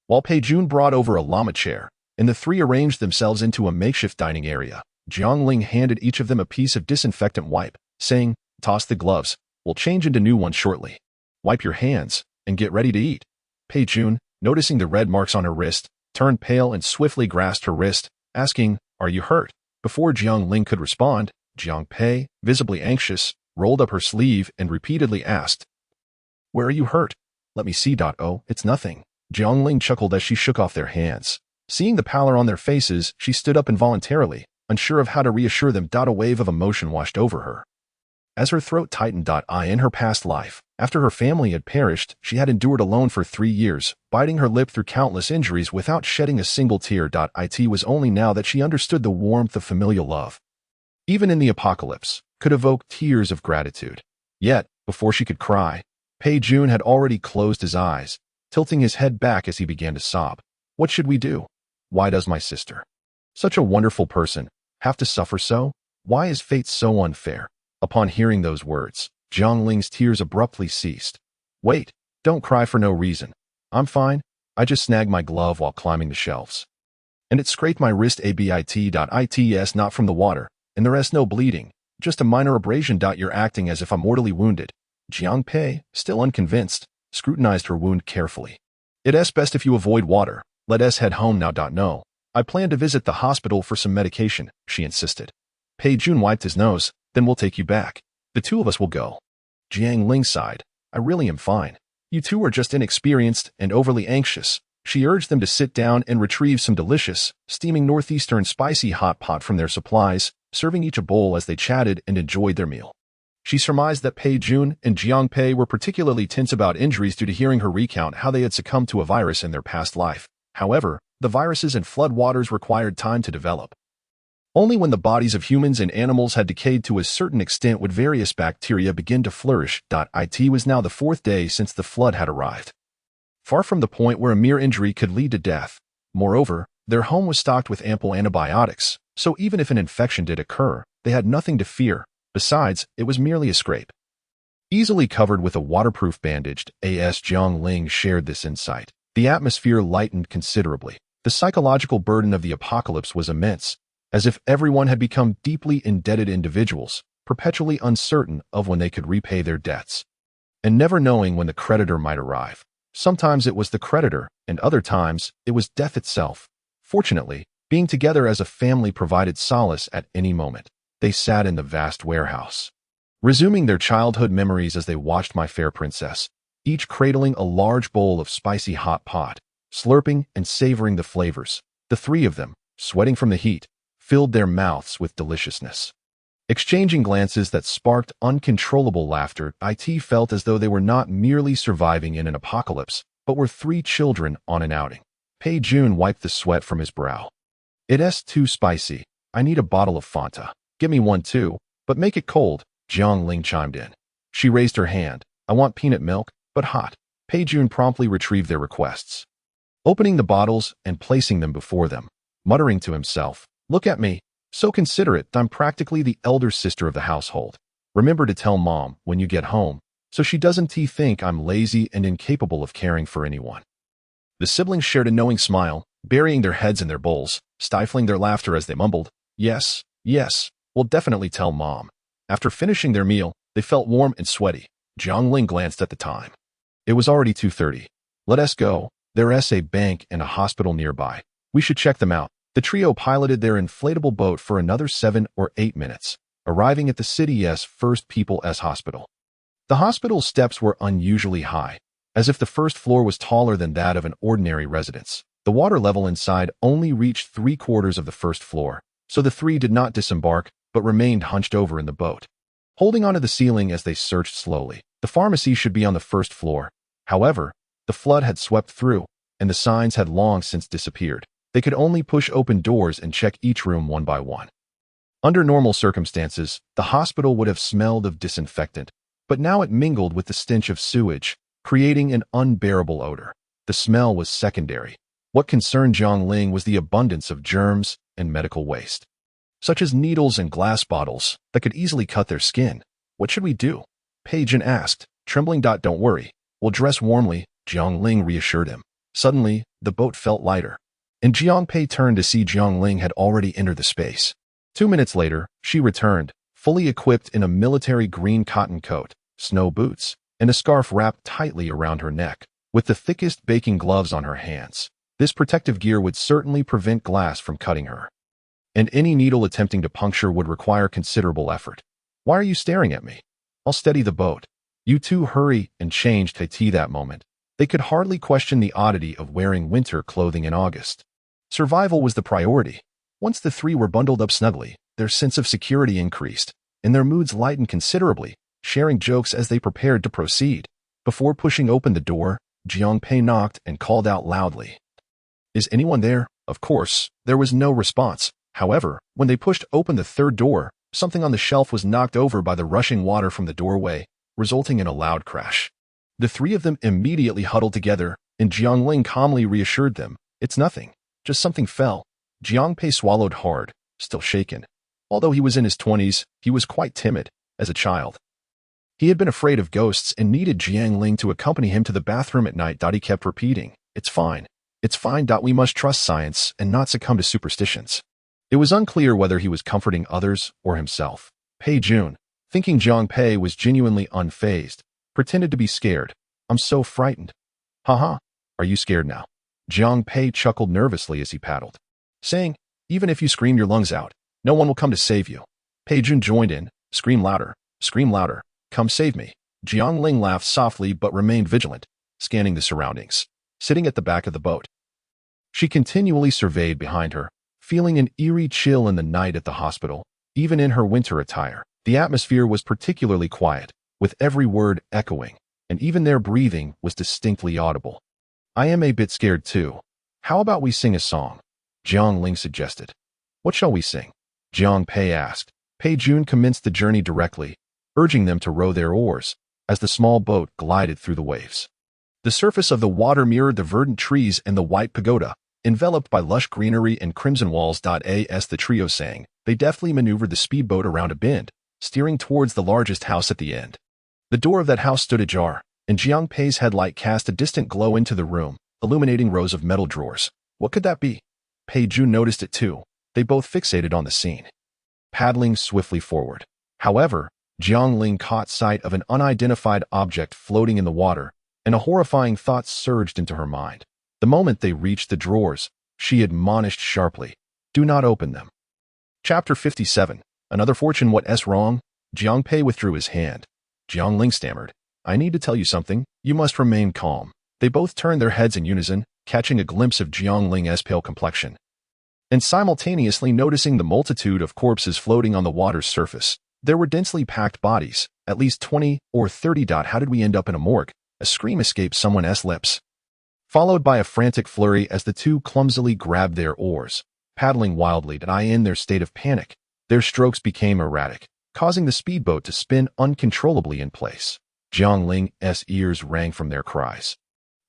while Pei Jun brought over a llama chair, and the three arranged themselves into a makeshift dining area. Jiang Ling handed each of them a piece of disinfectant wipe, saying, "Toss the gloves. We'll change into new ones shortly. Wipe your hands and get ready to eat." Pei Jun, noticing the red marks on her wrist, turned pale and swiftly grasped her wrist, asking, "Are you hurt?" Before Jiang Ling could respond, Jiang Pei, visibly anxious, rolled up her sleeve and repeatedly asked, "Where are you hurt?" "Let me see. Oh, it's nothing." Jiang Ling chuckled as she shook off their hands. Seeing the pallor on their faces, she stood up involuntarily, unsure of how to reassure them. A wave of emotion washed over her, as her throat tightened. In her past life, after her family had perished, she had endured alone for 3 years, biting her lip through countless injuries without shedding a single tear. It was only now that she understood the warmth of familial love, even in the apocalypse, could evoke tears of gratitude. Yet, before she could cry, Pei Jun had already closed his eyes, tilting his head back as he began to sob. "What should we do? Why does my sister, such a wonderful person, have to suffer so? Why is fate so unfair?" Upon hearing those words, Jiang Ling's tears abruptly ceased. "Wait, don't cry for no reason. I'm fine. I just snagged my glove while climbing the shelves, and it scraped my wrist a bit. It's not from the water, and the rest no bleeding, just a minor abrasion. You're acting as if I'm mortally wounded." Jiang Pei, still unconvinced, scrutinized her wound carefully. "It's best if you avoid water. Let us head home now. No, I plan to visit the hospital for some medication," she insisted. Pei Jun wiped his nose. "Then we'll take you back. The two of us will go." Jiang Ling sighed. "I really am fine. You two are just inexperienced and overly anxious." She urged them to sit down and retrieve some delicious, steaming northeastern spicy hot pot from their supplies, serving each a bowl as they chatted and enjoyed their meal. She surmised that Pei Jun and Jiang Pei were particularly tense about injuries due to hearing her recount how they had succumbed to a virus in their past life. However, the viruses and flood waters required time to develop. Only when the bodies of humans and animals had decayed to a certain extent would various bacteria begin to flourish. It was now the 4th day since the flood had arrived. Far from the point where a mere injury could lead to death. Moreover, their home was stocked with ample antibiotics, so even if an infection did occur, they had nothing to fear. Besides, it was merely a scrape. Easily covered with a waterproof bandage, Jiang Ling shared this insight. The atmosphere lightened considerably. The psychological burden of the apocalypse was immense, as if everyone had become deeply indebted individuals, perpetually uncertain of when they could repay their debts, and never knowing when the creditor might arrive. Sometimes it was the creditor, and other times it was death itself. Fortunately, being together as a family provided solace at any moment. They sat in the vast warehouse, resuming their childhood memories as they watched my fair princess, each cradling a large bowl of spicy hot pot, slurping and savoring the flavors. The 3 of them, sweating from the heat, filled their mouths with deliciousness. Exchanging glances that sparked uncontrollable laughter, it felt as though they were not merely surviving in an apocalypse, but were 3 children on an outing. Pei Jun wiped the sweat from his brow. "It's too spicy. I need a bottle of Fanta." "Give me one too, but make it cold," Jiang Ling chimed in. She raised her hand. "I want peanut milk, but hot." Pei Jun promptly retrieved their requests, opening the bottles and placing them before them, muttering to himself, "Look at me. So considerate. I'm practically the elder sister of the household. Remember to tell Mom when you get home, so she doesn't think I'm lazy and incapable of caring for anyone." The siblings shared a knowing smile, burying their heads in their bowls, stifling their laughter as they mumbled, "Yes, yes, we'll definitely tell Mom." After finishing their meal, they felt warm and sweaty. Jiang Ling glanced at the time. It was already 2:30. "Let us go. There's a bank and a hospital nearby. We should check them out." The trio piloted their inflatable boat for another 7 or 8 minutes, arriving at the city's first people's hospital. The hospital's steps were unusually high, as if the first floor was taller than that of an ordinary residence. The water level inside only reached 3/4 of the first floor, so the 3 did not disembark but remained hunched over in the boat, holding onto the ceiling as they searched slowly. The pharmacy should be on the first floor. However, the flood had swept through, and the signs had long since disappeared. They could only push open doors and check each room one by one. Under normal circumstances, the hospital would have smelled of disinfectant, but now it mingled with the stench of sewage, creating an unbearable odor. The smell was secondary. What concerned Jiang Ling was the abundance of germs and medical waste, such as needles and glass bottles that could easily cut their skin. "What should we do?" Pei Jun asked, trembling. "Don't worry. We'll dress warmly," Jiang Ling reassured him. Suddenly, the boat felt lighter, and Jiang Pei turned to see Jiang Ling had already entered the space. 2 minutes later, she returned, fully equipped in a military green cotton coat, snow boots, and a scarf wrapped tightly around her neck, with the thickest baking gloves on her hands. This protective gear would certainly prevent glass from cutting her, and any needle attempting to puncture would require considerable effort. "Why are you staring at me? I'll steady the boat." "You two hurry," and changed to that moment. They could hardly question the oddity of wearing winter clothing in August. Survival was the priority. Once the 3 were bundled up snugly, their sense of security increased, and their moods lightened considerably, sharing jokes as they prepared to proceed. Before pushing open the door, Jiang Pei knocked and called out loudly, "Is anyone there?" Of course, there was no response. However, when they pushed open the 3rd door, something on the shelf was knocked over by the rushing water from the doorway, resulting in a loud crash. The 3 of them immediately huddled together, and Jiang Ling calmly reassured them, "It's nothing. Just something fell." Jiang Pei swallowed hard, still shaken. Although he was in his 20s, he was quite timid as a child. He had been afraid of ghosts and needed Jiang Ling to accompany him to the bathroom at night. He kept repeating, "It's fine. It's fine. We must trust science and not succumb to superstitions." It was unclear whether he was comforting others or himself. Pei Jun, thinking Jiang Pei was genuinely unfazed, pretended to be scared. "I'm so frightened." "Haha, are you scared now?" Jiang Pei chuckled nervously as he paddled, saying, "Even if you scream your lungs out, no one will come to save you." Pei Jun joined in, "Scream louder, come save me." Jiang Ling laughed softly but remained vigilant, scanning the surroundings. Sitting at the back of the boat, she continually surveyed behind her, feeling an eerie chill in the night at the hospital, even in her winter attire. The atmosphere was particularly quiet, with every word echoing, and even their breathing was distinctly audible. I am a bit scared too. How about we sing a song? Jiang Ling suggested. What shall we sing? Jiang Pei asked. Pei Jun commenced the journey directly, urging them to row their oars, as the small boat glided through the waves. The surface of the water mirrored the verdant trees and the white pagoda, enveloped by lush greenery and crimson walls. As the trio sang, they deftly maneuvered the speedboat around a bend, steering towards the largest house at the end. The door of that house stood ajar, and Jiang Pei's headlight cast a distant glow into the room, illuminating rows of metal drawers. What could that be? Pei Jun noticed it too. They both fixated on the scene, paddling swiftly forward. However, Jiang Ling caught sight of an unidentified object floating in the water, and a horrifying thought surged into her mind. The moment they reached the drawers, she admonished sharply, "Do not open them." Chapter 57. Another fortune. What's wrong? Jiang Pei withdrew his hand. Jiang Ling stammered, "I need to tell you something. You must remain calm." They both turned their heads in unison, catching a glimpse of Jiang Ling's pale complexion, and simultaneously noticing the multitude of corpses floating on the water's surface. There were densely packed bodies, at least 20 or 30. How did we end up in a morgue? A scream escaped someone's lips, followed by a frantic flurry as the two clumsily grabbed their oars, paddling wildly. In their state of panic, their strokes became erratic, causing the speedboat to spin uncontrollably in place. Jiang Ling's ears rang from their cries,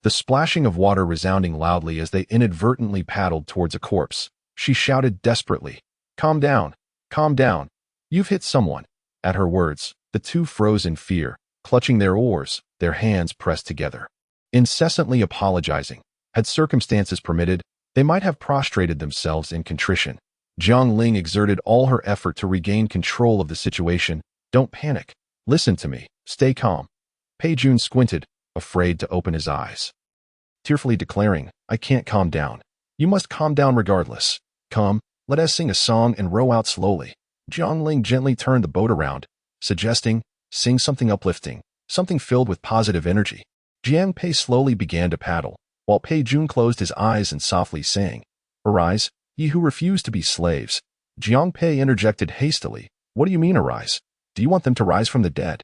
the splashing of water resounding loudly as they inadvertently paddled towards a corpse. She shouted desperately, "Calm down, calm down. You've hit someone." At her words, the two froze in fear, clutching their oars, their hands pressed together, incessantly apologizing. Had circumstances permitted, they might have prostrated themselves in contrition. Jiang Ling exerted all her effort to regain control of the situation. "Don't panic. Listen to me. Stay calm." Pei Jun squinted, afraid to open his eyes, tearfully declaring, "I can't calm down. You must calm down regardless. Come, let us sing a song and row out slowly." Jiang Ling gently turned the boat around, suggesting, "Sing something uplifting, something filled with positive energy." Jiang Pei slowly began to paddle, while Pei Jun closed his eyes and softly sang, "Arise, ye who refuse to be slaves." Jiang Pei interjected hastily, "What do you mean arise? Do you want them to rise from the dead?"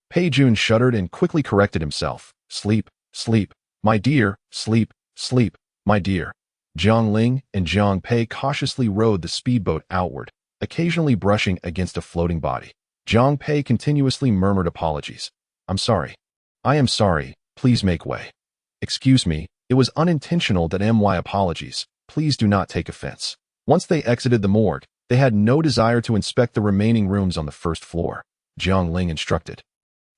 Pei Jun shuddered and quickly corrected himself. "Sleep, sleep, my dear, sleep, sleep, my dear." Jiang Ling and Jiang Pei cautiously rowed the speedboat outward, occasionally brushing against a floating body. Jiang Pei continuously murmured apologies. "I'm sorry. I am sorry. Please make way." "Excuse me, it was unintentional." My apologies. Please do not take offense." Once they exited the morgue, they had no desire to inspect the remaining rooms on the first floor. Jiang Ling instructed,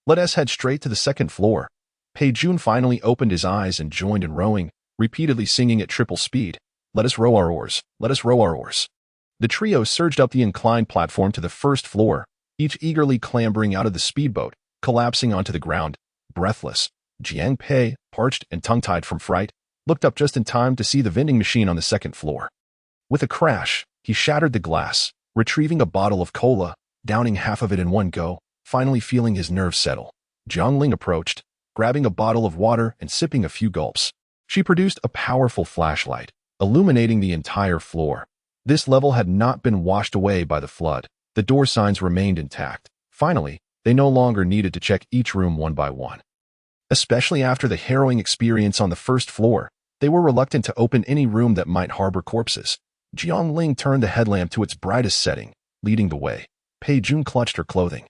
"Let us head straight to the second floor." Pei Jun finally opened his eyes and joined in rowing, repeatedly singing at triple speed, "Let us row our oars, let us row our oars." The trio surged up the inclined platform to the first floor, each eagerly clambering out of the speedboat, collapsing onto the ground, breathless. Jiang Pei, parched and tongue-tied from fright, looked up just in time to see the vending machine on the second floor. With a crash, he shattered the glass, retrieving a bottle of cola, downing half of it in one go, finally feeling his nerves settle. Jiang Ling approached, grabbing a bottle of water and sipping a few gulps. She produced a powerful flashlight, illuminating the entire floor. This level had not been washed away by the flood. The door signs remained intact. Finally, they no longer needed to check each room one by one. Especially after the harrowing experience on the first floor, they were reluctant to open any room that might harbor corpses. Jiang Ling turned the headlamp to its brightest setting, leading the way. Pei Jun clutched her clothing,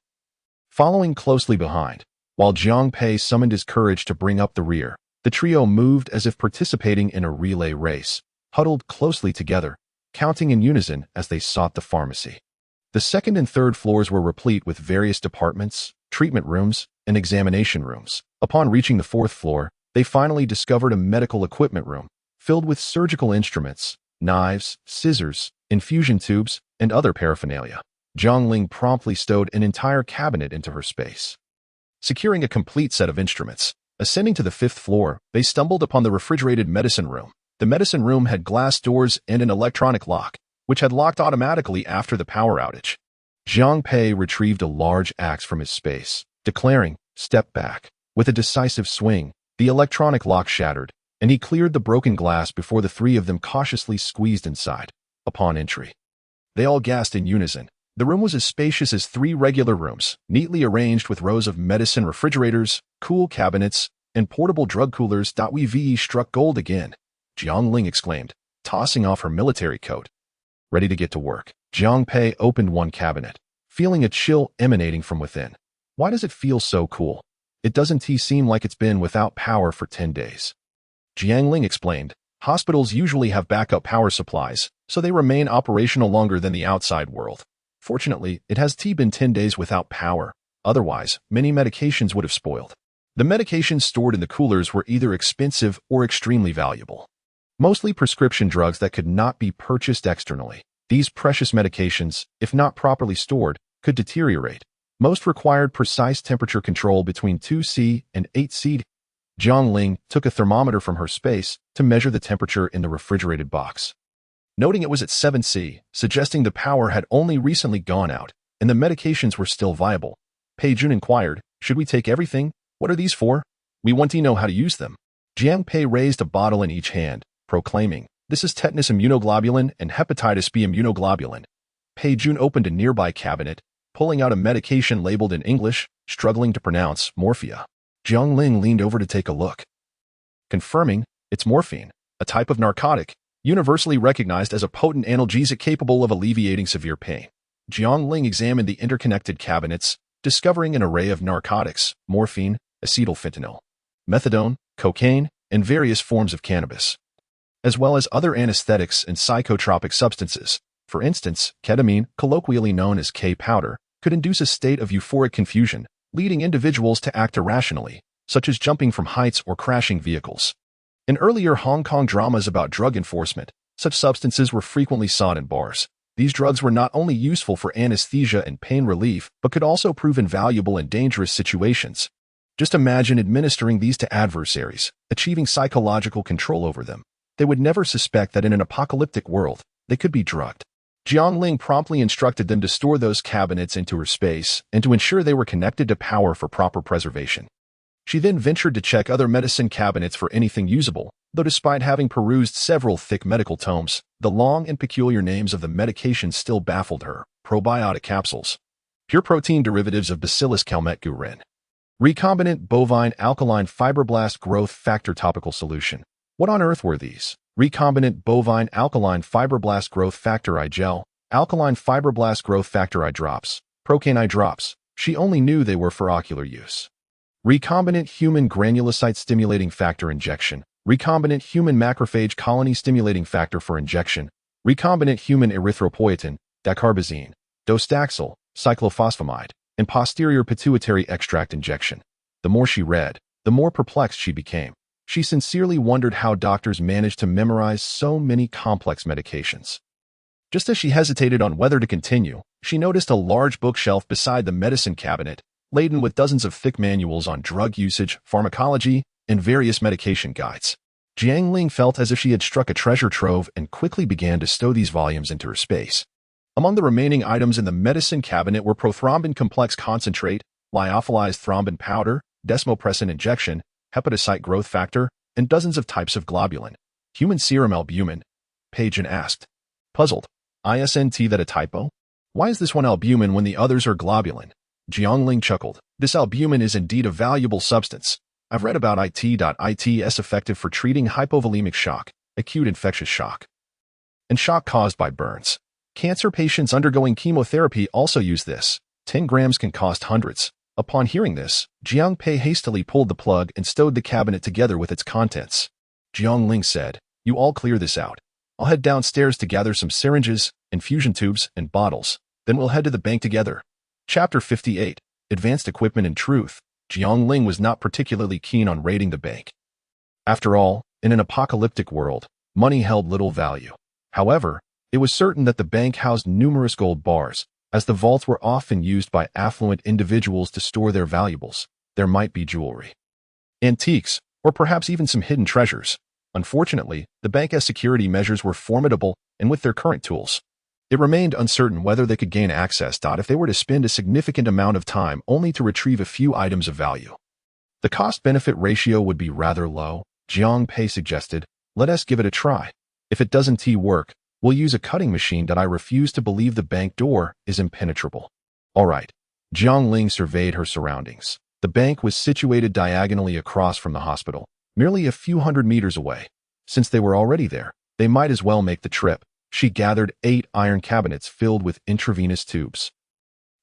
following closely behind, while Jiang Pei summoned his courage to bring up the rear. The trio moved as if participating in a relay race, huddled closely together, counting in unison as they sought the pharmacy. The second and third floors were replete with various departments, treatment rooms, and examination rooms. Upon reaching the fourth floor, they finally discovered a medical equipment room, filled with surgical instruments, knives, scissors, infusion tubes, and other paraphernalia. Jiang Ling promptly stowed an entire cabinet into her space, securing a complete set of instruments. Ascending to the fifth floor, they stumbled upon the refrigerated medicine room. The medicine room had glass doors and an electronic lock, which had locked automatically after the power outage. Jiang Pei retrieved a large axe from his space, declaring, "Step back." With a decisive swing, the electronic lock shattered, and he cleared the broken glass before the three of them cautiously squeezed inside. Upon entry, they all gasped in unison, The room was as spacious as 3 regular rooms, neatly arranged with rows of medicine refrigerators, cool cabinets, and portable drug coolers. We struck gold again, Jiang Ling exclaimed, tossing off her military coat. Ready to get to work, Jiang Pei opened one cabinet, feeling a chill emanating from within. Why does it feel so cool? It doesn't seem like it's been without power for 10 days. Jiang Ling explained, hospitals usually have backup power supplies, so they remain operational longer than the outside world. Fortunately, it has been 10 days without power. Otherwise, many medications would have spoiled. The medications stored in the coolers were either expensive or extremely valuable. Mostly prescription drugs that could not be purchased externally. These precious medications, if not properly stored, could deteriorate. Most required precise temperature control between 2°C and 8°C. Jiang Ling took a thermometer from her space to measure the temperature in the refrigerated box. Noting it was at 7°C, suggesting the power had only recently gone out, and the medications were still viable. Pei Jun inquired, should we take everything? What are these for? We want to know how to use them. Jiang Pei raised a bottle in each hand, proclaiming, this is tetanus immunoglobulin and hepatitis B immunoglobulin. Pei Jun opened a nearby cabinet, pulling out a medication labeled in English, struggling to pronounce, morphia. Jiang Ling leaned over to take a look. Confirming, it's morphine, a type of narcotic, universally recognized as a potent analgesic capable of alleviating severe pain. Jiang Ling examined the interconnected cabinets, discovering an array of narcotics, morphine, acetylfentanyl, methadone, cocaine, and various forms of cannabis, as well as other anesthetics and psychotropic substances. For instance, ketamine, colloquially known as K-powder, could induce a state of euphoric confusion, leading individuals to act irrationally, such as jumping from heights or crashing vehicles. In earlier Hong Kong dramas about drug enforcement, such substances were frequently sought in bars. These drugs were not only useful for anesthesia and pain relief, but could also prove invaluable in dangerous situations. Just imagine administering these to adversaries, achieving psychological control over them. They would never suspect that in an apocalyptic world, they could be drugged. Jiang Ling promptly instructed them to store those cabinets into her space and to ensure they were connected to power for proper preservation. She then ventured to check other medicine cabinets for anything usable, though despite having perused several thick medical tomes, the long and peculiar names of the medications still baffled her. Probiotic capsules. Pure protein derivatives of Bacillus calmette-guerin. Recombinant bovine alkaline fibroblast growth factor topical solution. What on earth were these? Recombinant bovine alkaline fibroblast growth factor eye gel, alkaline fibroblast growth factor eye drops, procaine eye drops. She only knew they were for ocular use. Recombinant human granulocyte stimulating factor injection, recombinant human macrophage colony stimulating factor for injection, recombinant human erythropoietin, dacarbazine, docetaxel, cyclophosphamide, and posterior pituitary extract injection. The more she read, the more perplexed she became. She sincerely wondered how doctors managed to memorize so many complex medications. Just as she hesitated on whether to continue, she noticed a large bookshelf beside the medicine cabinet, laden with dozens of thick manuals on drug usage, pharmacology, and various medication guides. Jiang Ling felt as if she had struck a treasure trove and quickly began to stow these volumes into her space. Among the remaining items in the medicine cabinet were prothrombin complex concentrate, lyophilized thrombin powder, desmopressin injection, hepatocyte growth factor, and dozens of types of globulin. Human serum albumin? Pei Jun asked. Puzzled. Isn't that a typo? Why is this one albumin when the others are globulin? Jiang Ling chuckled. This albumin is indeed a valuable substance. I've read about it's effective for treating hypovolemic shock, acute infectious shock, and shock caused by burns. Cancer patients undergoing chemotherapy also use this. 10 grams can cost hundreds. Upon hearing this, Jiang Pei hastily pulled the plug and stowed the cabinet together with its contents. Jiang Ling said, you all clear this out. I'll head downstairs to gather some syringes, infusion tubes, and bottles. Then we'll head to the bank together. Chapter 58. Advanced Equipment and Truth. Jiang Ling was not particularly keen on raiding the bank. After all, in an apocalyptic world, money held little value. However, it was certain that the bank housed numerous gold bars. As the vaults were often used by affluent individuals to store their valuables, there might be jewelry, antiques, or perhaps even some hidden treasures. Unfortunately, the bank's security measures were formidable, and with their current tools, it remained uncertain whether they could gain access. If they were to spend a significant amount of time only to retrieve a few items of value, the cost-benefit ratio would be rather low. Jiang Pei suggested, let us give it a try. If it doesn't work, We'll use a cutting machine that I refuse to believe the bank door is impenetrable. All right. Jiang Ling surveyed her surroundings. The bank was situated diagonally across from the hospital, merely a few hundred meters away. Since they were already there, they might as well make the trip. She gathered 8 iron cabinets filled with intravenous tubes,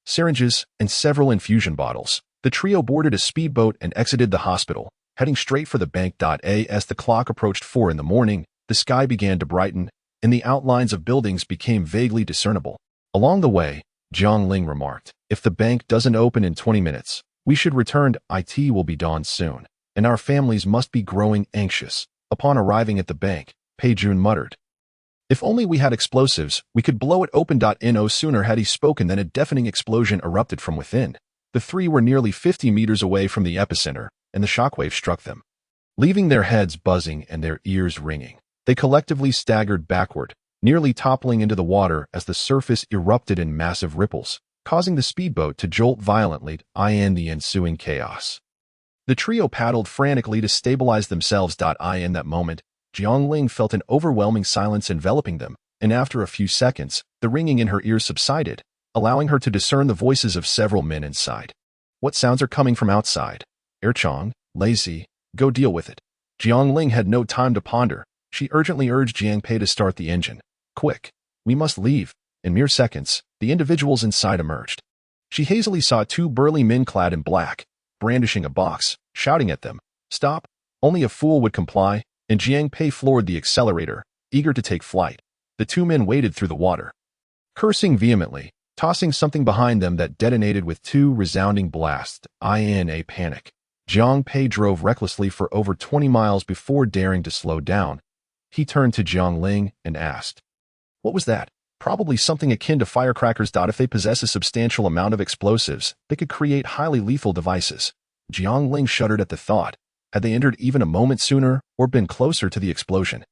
syringes, and several infusion bottles. The trio boarded a speedboat and exited the hospital, heading straight for the bank. As the clock approached 4 in the morning, the sky began to brighten, and the outlines of buildings became vaguely discernible. Along the way, Jiang Ling remarked, "If the bank doesn't open in 20 minutes, we should return. It will be dawn soon, and our families must be growing anxious." Upon arriving at the bank, Pei Jun muttered, "If only we had explosives, we could blow it open." No sooner had he spoken than a deafening explosion erupted from within. The 3 were nearly 50 meters away from the epicenter, and the shockwave struck them, leaving their heads buzzing and their ears ringing. They collectively staggered backward, nearly toppling into the water as the surface erupted in massive ripples, causing the speedboat to jolt violently. In the ensuing chaos, the trio paddled frantically to stabilize themselves. In that moment, Jiang Ling felt an overwhelming silence enveloping them, and after a few seconds, the ringing in her ears subsided, allowing her to discern the voices of several men inside. "What sounds are coming from outside?" "Chong, lazy, go deal with it." Jiang Ling had no time to ponder. She urgently urged Jiang Pei to start the engine. "Quick, we must leave." In mere seconds, the individuals inside emerged. She hazily saw 2 burly men clad in black, brandishing a box, shouting at them, "Stop!" Only a fool would comply, and Jiang Pei floored the accelerator, eager to take flight. The 2 men waded through the water, cursing vehemently, tossing something behind them that detonated with 2 resounding blasts. In a panic, Jiang Pei drove recklessly for over 20 miles before daring to slow down. He turned to Jiang Ling and asked, "What was that?" "Probably something akin to firecrackers. If they possess a substantial amount of explosives, they could create highly lethal devices." Jiang Ling shuddered at the thought. Had they entered even a moment sooner or been closer to the explosion,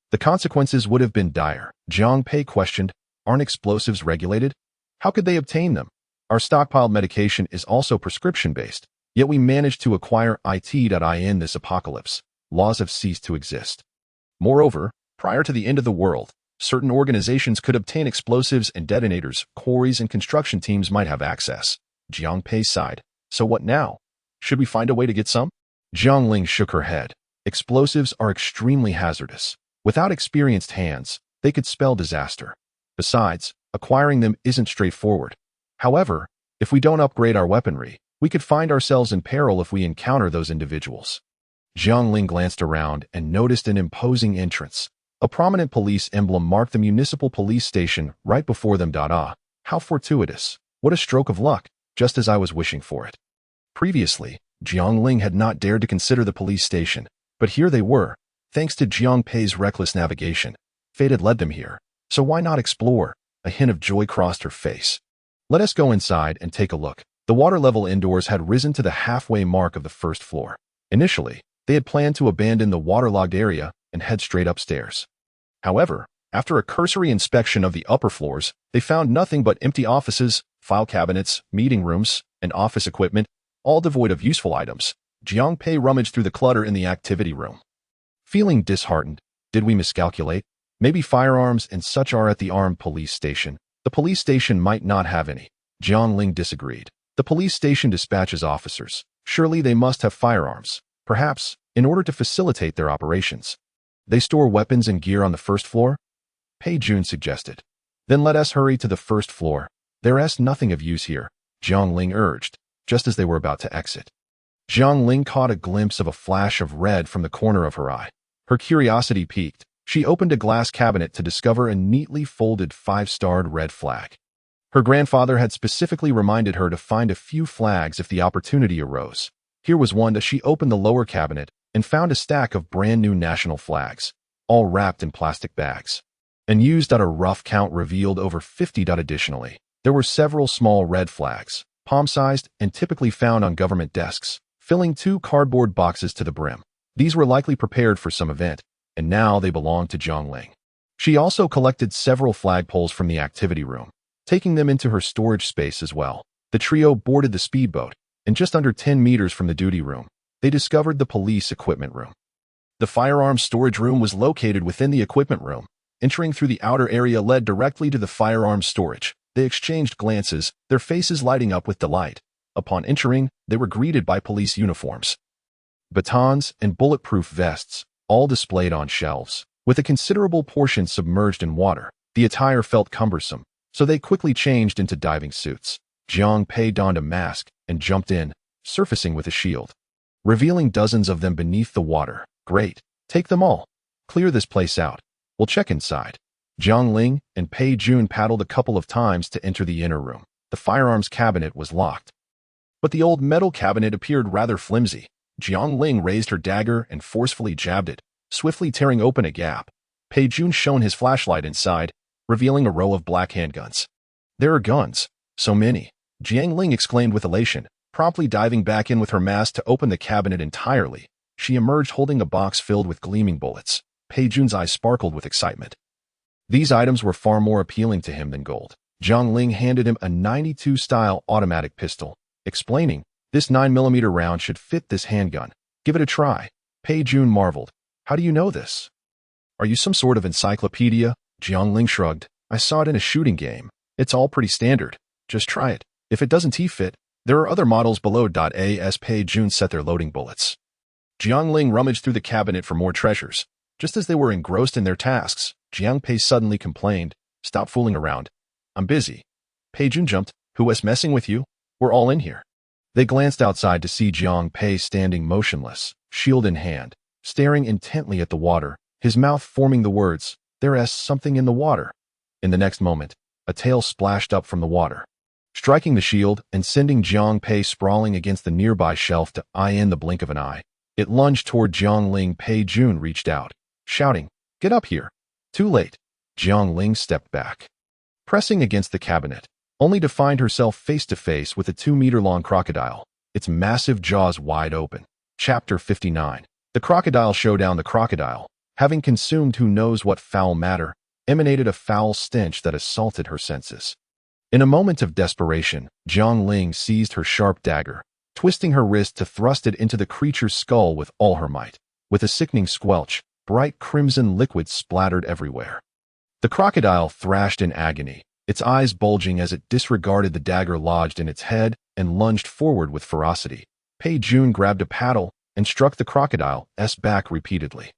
the consequences would have been dire. Jiang Pei questioned, "Aren't explosives regulated? How could they obtain them? Our stockpiled medication is also prescription-based, yet we managed to acquire it. In this apocalypse, laws have ceased to exist. Moreover, prior to the end of the world, certain organizations could obtain explosives and detonators. Quarries and construction teams might have access." Jiang Pei sighed. "So what now? Should we find a way to get some?" Jiang Ling shook her head. "Explosives are extremely hazardous. Without experienced hands, they could spell disaster. Besides, acquiring them isn't straightforward. However, if we don't upgrade our weaponry, we could find ourselves in peril if we encounter those individuals." Jiang Ling glanced around and noticed an imposing entrance. A prominent police emblem marked the municipal police station right before them. How fortuitous. What a stroke of luck, just as I was wishing for it. Previously, Jiang Ling had not dared to consider the police station, but here they were. Thanks to Jiang Pei's reckless navigation, fate had led them here. So why not explore? A hint of joy crossed her face. "Let us go inside and take a look." The water level indoors had risen to the halfway mark of the first floor. Initially, they had planned to abandon the waterlogged area and head straight upstairs. However, after a cursory inspection of the upper floors, they found nothing but empty offices, file cabinets, meeting rooms, and office equipment, all devoid of useful items. Jiang Pei rummaged through the clutter in the activity room. Feeling disheartened, did we miscalculate? Maybe firearms and such are at the armed police station. The police station might not have any. Jiang Ling disagreed. The police station dispatches officers. Surely they must have firearms. Perhaps, in order to facilitate their operations, they store weapons and gear on the first floor? Pei Jun suggested. Then let us hurry to the first floor. There is nothing of use here, Jiang Ling urged, just as they were about to exit. Jiang Ling caught a glimpse of a flash of red from the corner of her eye. Her curiosity piqued. She opened a glass cabinet to discover a neatly folded 5-starred red flag. Her grandfather had specifically reminded her to find a few flags if the opportunity arose. Here was one. She opened the lower cabinet and found a stack of brand new national flags, all wrapped in plastic bags. And used at a rough count revealed over 50. Additionally, there were several small red flags, palm-sized and typically found on government desks, filling 2 cardboard boxes to the brim. These were likely prepared for some event, and now they belonged to Jiang Ling. She also collected several flagpoles from the activity room, taking them into her storage space as well. The trio boarded the speedboat, and just under 10 meters from the duty room, they discovered the police equipment room. The firearms storage room was located within the equipment room, Entering through the outer area led directly to the firearms storage. They exchanged glances, their faces lighting up with delight. Upon entering, they were greeted by police uniforms, batons, and bulletproof vests, all displayed on shelves. With a considerable portion submerged in water, the attire felt cumbersome, so they quickly changed into diving suits. Jiang Pei donned a mask and jumped in, surfacing with a shield, revealing dozens of them beneath the water. Great. Take them all. Clear this place out. We'll check inside. Jiang Ling and Pei Jun paddled a couple of times to enter the inner room. The firearms cabinet was locked, but the old metal cabinet appeared rather flimsy. Jiang Ling raised her dagger and forcefully jabbed it, swiftly tearing open a gap. Pei Jun shone his flashlight inside, revealing a row of black handguns. There are guns. So many. Jiang Ling exclaimed with elation, promptly diving back in with her mask to open the cabinet entirely. She emerged holding a box filled with gleaming bullets. Pei Jun's eyes sparkled with excitement. These items were far more appealing to him than gold. Jiang Ling handed him a 92-style automatic pistol, explaining, this 9mm round should fit this handgun. Give it a try. Pei Jun marveled. How do you know this? Are you some sort of encyclopedia? Jiang Ling shrugged. I saw it in a shooting game. It's all pretty standard. Just try it. If it doesn't fit, there are other models below. As Pei Jun set their loading bullets, Jiang Ling rummaged through the cabinet for more treasures. Just as they were engrossed in their tasks, Jiang Pei suddenly complained, "Stop fooling around. I'm busy." Pei Jun jumped. "Who was messing with you? We're all in here." They glanced outside to see Jiang Pei standing motionless, shield in hand, staring intently at the water, his mouth forming the words, "There's something in the water." In the next moment, a tail splashed up from the water, striking the shield and sending Jiang Pei sprawling against the nearby shelf in the blink of an eye. It lunged toward Jiang Ling. Pei Jun reached out, shouting, "Get up here." Too late. Jiang Ling stepped back, pressing against the cabinet, only to find herself face to face with a 2-meter-long crocodile, its massive jaws wide open. Chapter 59. The Crocodile Showdown. The crocodile, having consumed who knows what foul matter, emanated a foul stench that assaulted her senses. In a moment of desperation, Jiang Ling seized her sharp dagger, twisting her wrist to thrust it into the creature's skull with all her might. With a sickening squelch, bright crimson liquid splattered everywhere. The crocodile thrashed in agony, its eyes bulging as it disregarded the dagger lodged in its head and lunged forward with ferocity. Pei Jun grabbed a paddle and struck the crocodile's back repeatedly.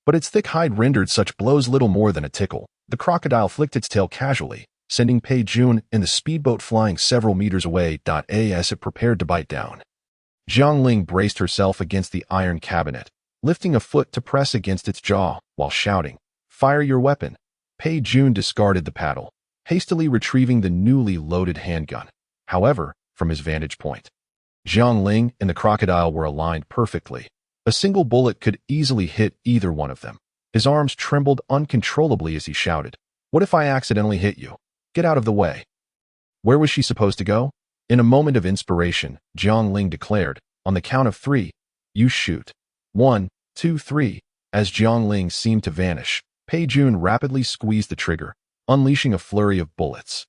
But its thick hide rendered such blows little more than a tickle. The crocodile flicked its tail casually, sending Pei Jun and the speedboat flying several meters away. As it prepared to bite down, Jiang Ling braced herself against the iron cabinet, lifting a foot to press against its jaw, while shouting, "Fire your weapon." Pei Jun discarded the paddle, hastily retrieving the newly loaded handgun. However, from his vantage point, Jiang Ling and the crocodile were aligned perfectly. A single bullet could easily hit either one of them. His arms trembled uncontrollably as he shouted, "What if I accidentally hit you? Get out of the way." Where was she supposed to go? In a moment of inspiration, Jiang Ling declared, "On the count of 3, you shoot. 1, 2, 3. As Jiang Ling seemed to vanish, Pei Jun rapidly squeezed the trigger, unleashing a flurry of bullets.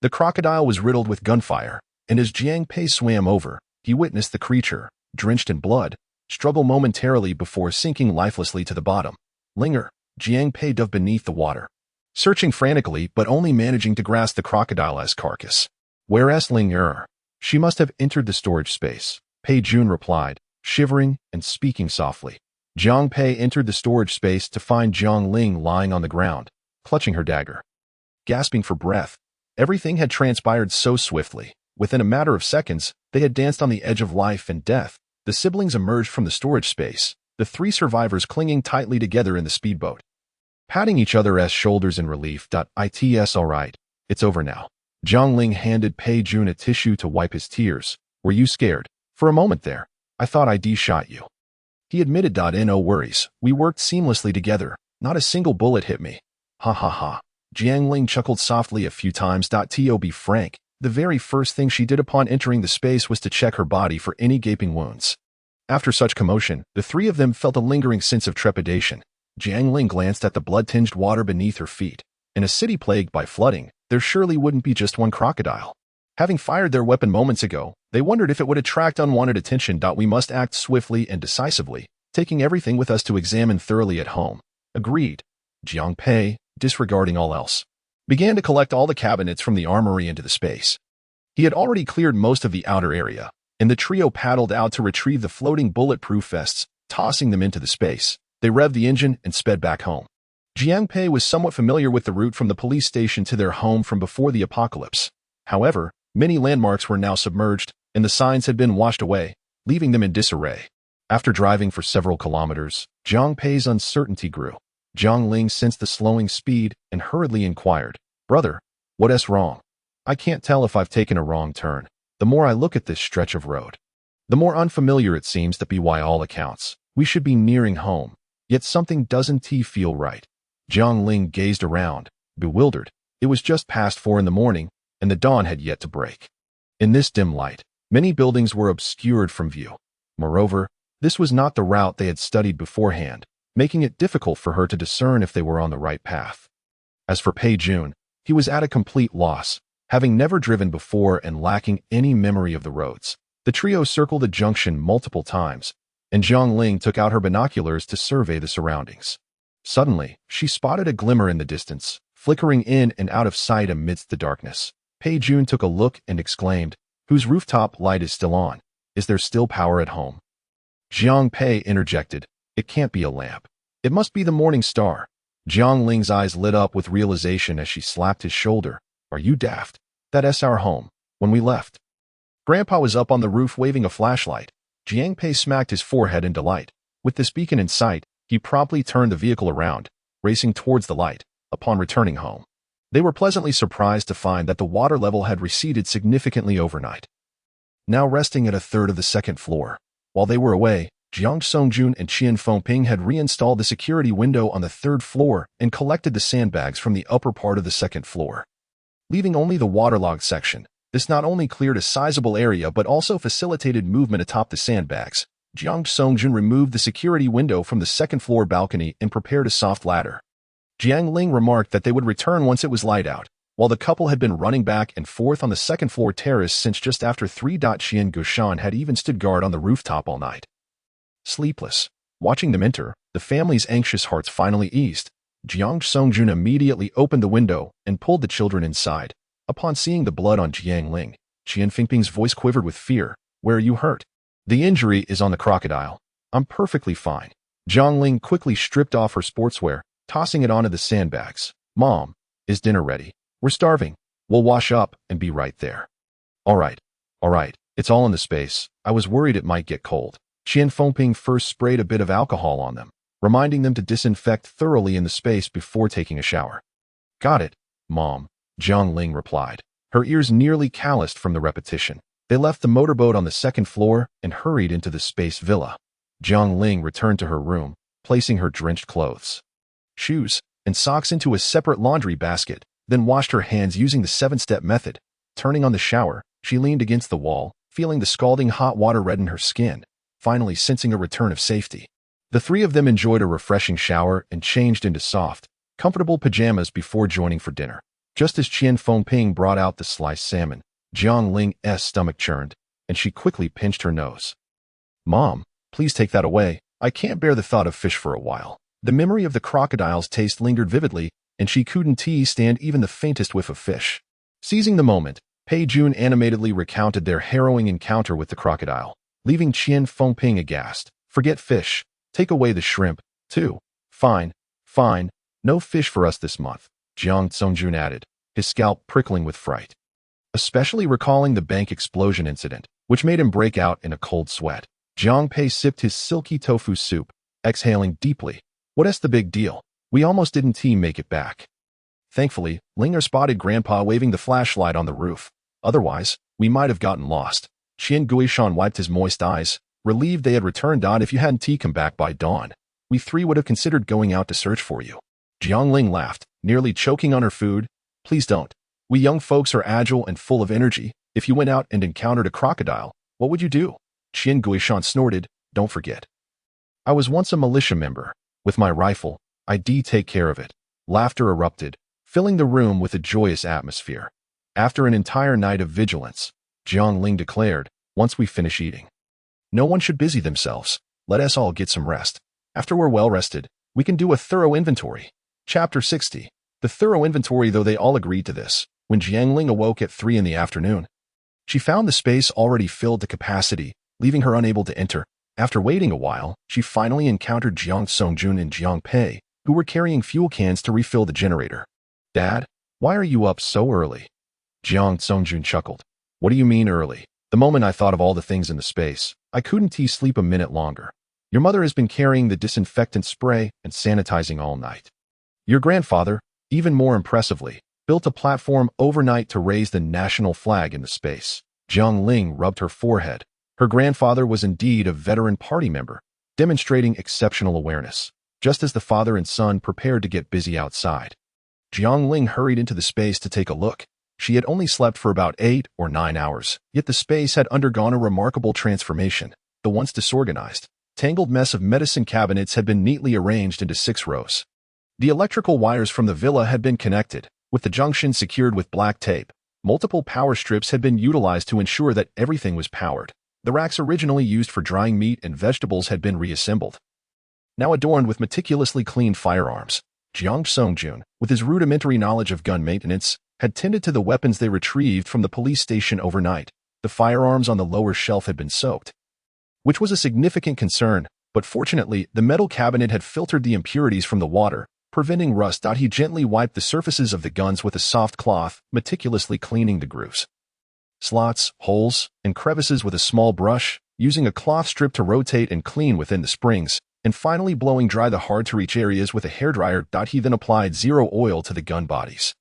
The crocodile was riddled with gunfire, and as Jiang Pei swam over, he witnessed the creature, drenched in blood, struggle momentarily before sinking lifelessly to the bottom. Linger, Jiang Pei dove beneath the water, searching frantically but only managing to grasp the crocodile's carcass. "Where's Linger?" "She must have entered the storage space," Pei Jun replied, shivering and speaking softly. Jiang Pei entered the storage space to find Jiang Ling lying on the ground, clutching her dagger. Gasping for breath, everything had transpired so swiftly. Within a matter of seconds, they had danced on the edge of life and death. The siblings emerged from the storage space, the 3 survivors clinging tightly together in the speedboat, patting each other's shoulders in relief. "It's all right. It's over now." Jiang Ling handed Pei Jun a tissue to wipe his tears. "Were you scared? For a moment there, I thought I'd shot you." He admitted, "No worries. We worked seamlessly together. Not a single bullet hit me." "Ha ha ha." Jiang Ling chuckled softly a few times. To be frank, the very first thing she did upon entering the space was to check her body for any gaping wounds. After such commotion, the 3 of them felt a lingering sense of trepidation. Jiang Ling glanced at the blood-tinged water beneath her feet. In a city plagued by flooding, there surely wouldn't be just one crocodile. Having fired their weapon moments ago, they wondered if it would attract unwanted attention. "We must act swiftly and decisively, taking everything with us to examine thoroughly at home." "Agreed." Jiang Pei, disregarding all else, began to collect all the cabinets from the armory into the space. He had already cleared most of the outer area, and the trio paddled out to retrieve the floating bulletproof vests, tossing them into the space. They revved the engine and sped back home. Jiang was somewhat familiar with the route from the police station to their home from before the apocalypse. However, many landmarks were now submerged, and the signs had been washed away, leaving them in disarray. After driving for several kilometers, Jiang's uncertainty grew. Jiang Ling sensed the slowing speed and hurriedly inquired, "Brother, what's wrong? I can't tell if I've taken a wrong turn. The more I look at this stretch of road, the more unfamiliar it seems to be by all accounts. We should be nearing home, yet something doesn't feel right." Jiang Ling gazed around, bewildered. It was just past 4 in the morning, and the dawn had yet to break. In this dim light, many buildings were obscured from view. Moreover, this was not the route they had studied beforehand, making it difficult for her to discern if they were on the right path. As for Pei Jun, he was at a complete loss, having never driven before and lacking any memory of the roads. The trio circled the junction multiple times, and Jiang Ling took out her binoculars to survey the surroundings. Suddenly, she spotted a glimmer in the distance, flickering in and out of sight amidst the darkness. Pei Jun took a look and exclaimed, "Whose rooftop light is still on? Is there still power at home?" Jiang Pei interjected, "It can't be a lamp. It must be the morning star." Jiang Ling's eyes lit up with realization as she slapped his shoulder. "Are you daft? That's our home. When we left, Grandpa was up on the roof waving a flashlight." Jiang Pei smacked his forehead in delight. With this beacon in sight, he promptly turned the vehicle around, racing towards the light. Upon returning home, they were pleasantly surprised to find that the water level had receded significantly overnight, now resting at a third of the second floor. While they were away, Jiang Songjun and Qian Fengping had reinstalled the security window on the third floor and collected the sandbags from the upper part of the second floor, leaving only the waterlogged section. This not only cleared a sizable area but also facilitated movement atop the sandbags. Jiang Songjun removed the security window from the second floor balcony and prepared a soft ladder. Jiang Ling remarked that they would return once it was light out, while the couple had been running back and forth on the second floor terrace since just after 3. Qian Gushan had even stood guard on the rooftop all night. Sleepless, watching them enter, the family's anxious hearts finally eased. Jiang Songjun immediately opened the window and pulled the children inside. Upon seeing the blood on Jiang Ling, Qian Fengping's voice quivered with fear. "Where are you hurt?" "The injury is on the crocodile. I'm perfectly fine." Jiang Ling quickly stripped off her sportswear, tossing it onto the sandbags. "Mom, is dinner ready? We're starving. We'll wash up and be right there." All right. It's all in the space. I was worried it might get cold." Qian Fengping first sprayed a bit of alcohol on them, reminding them to disinfect thoroughly in the space before taking a shower. "Got it, Mom," Jiang Ling replied, her ears nearly calloused from the repetition. They left the motorboat on the second floor and hurried into the space villa. Jiang Ling returned to her room, placing her drenched clothes, shoes, and socks into a separate laundry basket, then washed her hands using the 7-step method. Turning on the shower, she leaned against the wall, feeling the scalding hot water redden her skin, finally sensing a return of safety. The three of them enjoyed a refreshing shower and changed into soft, comfortable pajamas before joining for dinner. Just as Qian Fengping brought out the sliced salmon, Jiang Ling's stomach churned, and she quickly pinched her nose. "Mom, please take that away. I can't bear the thought of fish for a while." The memory of the crocodile's taste lingered vividly, and she couldn't stand even the faintest whiff of fish. Seizing the moment, Pei Jun animatedly recounted their harrowing encounter with the crocodile, leaving Qian Fengping aghast. "Forget fish. Take away the shrimp, too." Fine. No fish for us this month," Jiang Songjun added, his scalp prickling with fright, especially recalling the bank explosion incident, which made him break out in a cold sweat. Jiang Pei sipped his silky tofu soup, exhaling deeply. "What's the big deal? We almost didn't make it back." Thankfully, Linger spotted Grandpa waving the flashlight on the roof. Otherwise, we might have gotten lost. Qian Guishan wiped his moist eyes, relieved they had returned. "If you hadn't come back by dawn, we three would have considered going out to search for you." Jiang Ling laughed, nearly choking on her food. "Please don't. We young folks are agile and full of energy. If you went out and encountered a crocodile, what would you do?" Qian Guishan snorted. "Don't forget, I was once a militia member. With my rifle, I'd take care of it." Laughter erupted, filling the room with a joyous atmosphere. After an entire night of vigilance, Jiang Ling declared, "Once we finish eating, no one should busy themselves. Let us all get some rest. After we're well rested, we can do a thorough inventory." Chapter 60. The thorough inventory, though they all agreed to this, when Jiang Ling awoke at 3 in the afternoon. She found the space already filled to capacity, leaving her unable to enter. After waiting a while, she finally encountered Jiang Songjun and Jiang Pei, who were carrying fuel cans to refill the generator. "Dad, why are you up so early?" Jiang Songjun chuckled. "What do you mean early? The moment I thought of all the things in the space, I couldn't sleep a minute longer. Your mother has been carrying the disinfectant spray and sanitizing all night. Your grandfather, even more impressively, built a platform overnight to raise the national flag in the space." Jiang Ling rubbed her forehead. Her grandfather was indeed a veteran party member, demonstrating exceptional awareness, just as the father and son prepared to get busy outside. Jiang Ling hurried into the space to take a look. She had only slept for about 8 or 9 hours, yet the space had undergone a remarkable transformation. The once disorganized, tangled mess of medicine cabinets had been neatly arranged into 6 rows. The electrical wires from the villa had been connected, with the junction secured with black tape. Multiple power strips had been utilized to ensure that everything was powered. The racks originally used for drying meat and vegetables had been reassembled, now adorned with meticulously cleaned firearms. Jiang Songjun, with his rudimentary knowledge of gun maintenance, had tended to the weapons they retrieved from the police station overnight. The firearms on the lower shelf had been soaked, which was a significant concern, but fortunately, the metal cabinet had filtered the impurities from the water, preventing rust. He gently wiped the surfaces of the guns with a soft cloth, meticulously cleaning the grooves, slots, holes, and crevices with a small brush, using a cloth strip to rotate and clean within the springs, and finally blowing dry the hard-to-reach areas with a hairdryer. He then applied zero oil to the gun bodies.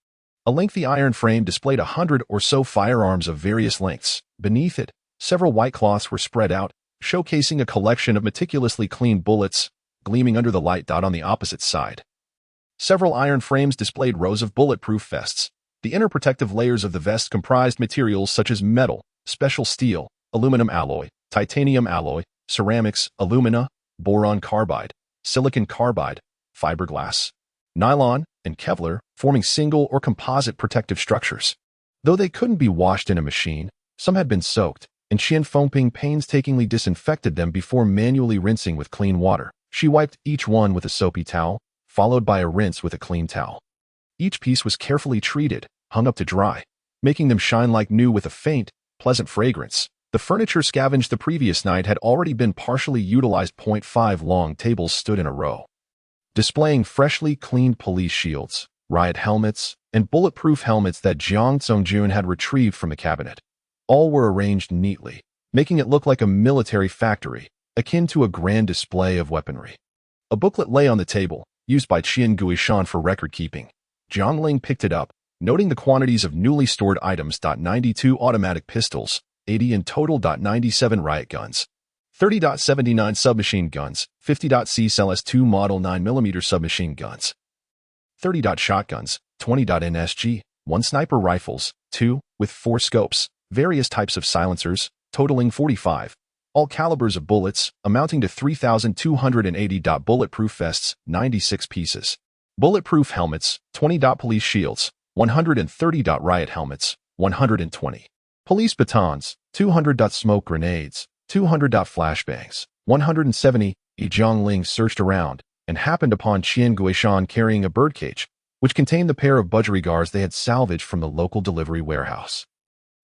A lengthy iron frame displayed 100 or so firearms of various lengths. Beneath it, several white cloths were spread out, showcasing a collection of meticulously cleaned bullets, gleaming under the light. On the opposite side, several iron frames displayed rows of bulletproof vests. The inner protective layers of the vest comprised materials such as metal, special steel, aluminum alloy, titanium alloy, ceramics, alumina, boron carbide, silicon carbide, fiberglass, nylon, and Kevlar, forming single or composite protective structures. Though they couldn't be washed in a machine, some had been soaked, and Qian Fengping painstakingly disinfected them before manually rinsing with clean water. She wiped each one with a soapy towel, followed by a rinse with a clean towel. Each piece was carefully treated, hung up to dry, making them shine like new with a faint, pleasant fragrance. The furniture scavenged the previous night had already been partially utilized. 5 long tables stood in a row, displaying freshly cleaned police shields, riot helmets, and bulletproof helmets that Jiang Songjun had retrieved from the cabinet. All were arranged neatly, making it look like a military factory, akin to a grand display of weaponry. A booklet lay on the table, used by Qian Guishan for record-keeping. Jiang Ling picked it up, noting the quantities of newly stored items. 92 automatic pistols, 80 in total. 97 riot guns, 30.79 submachine guns, 50. CSLS-2 Model 9mm submachine guns, 30. Shotguns, 20. NSG, 1 sniper rifles, 2, with 4 scopes, various types of silencers, totaling 45, all calibers of bullets, amounting to 3,280. Bulletproof vests, 96 pieces, bulletproof helmets, 20. Police shields, 130. Riot helmets, 120. Police batons, 200. Smoke grenades, 200. Flashbangs, 170. Jiang Ling searched around and happened upon Qian Guishan carrying a birdcage, which contained the pair of budgerigars they had salvaged from the local delivery warehouse.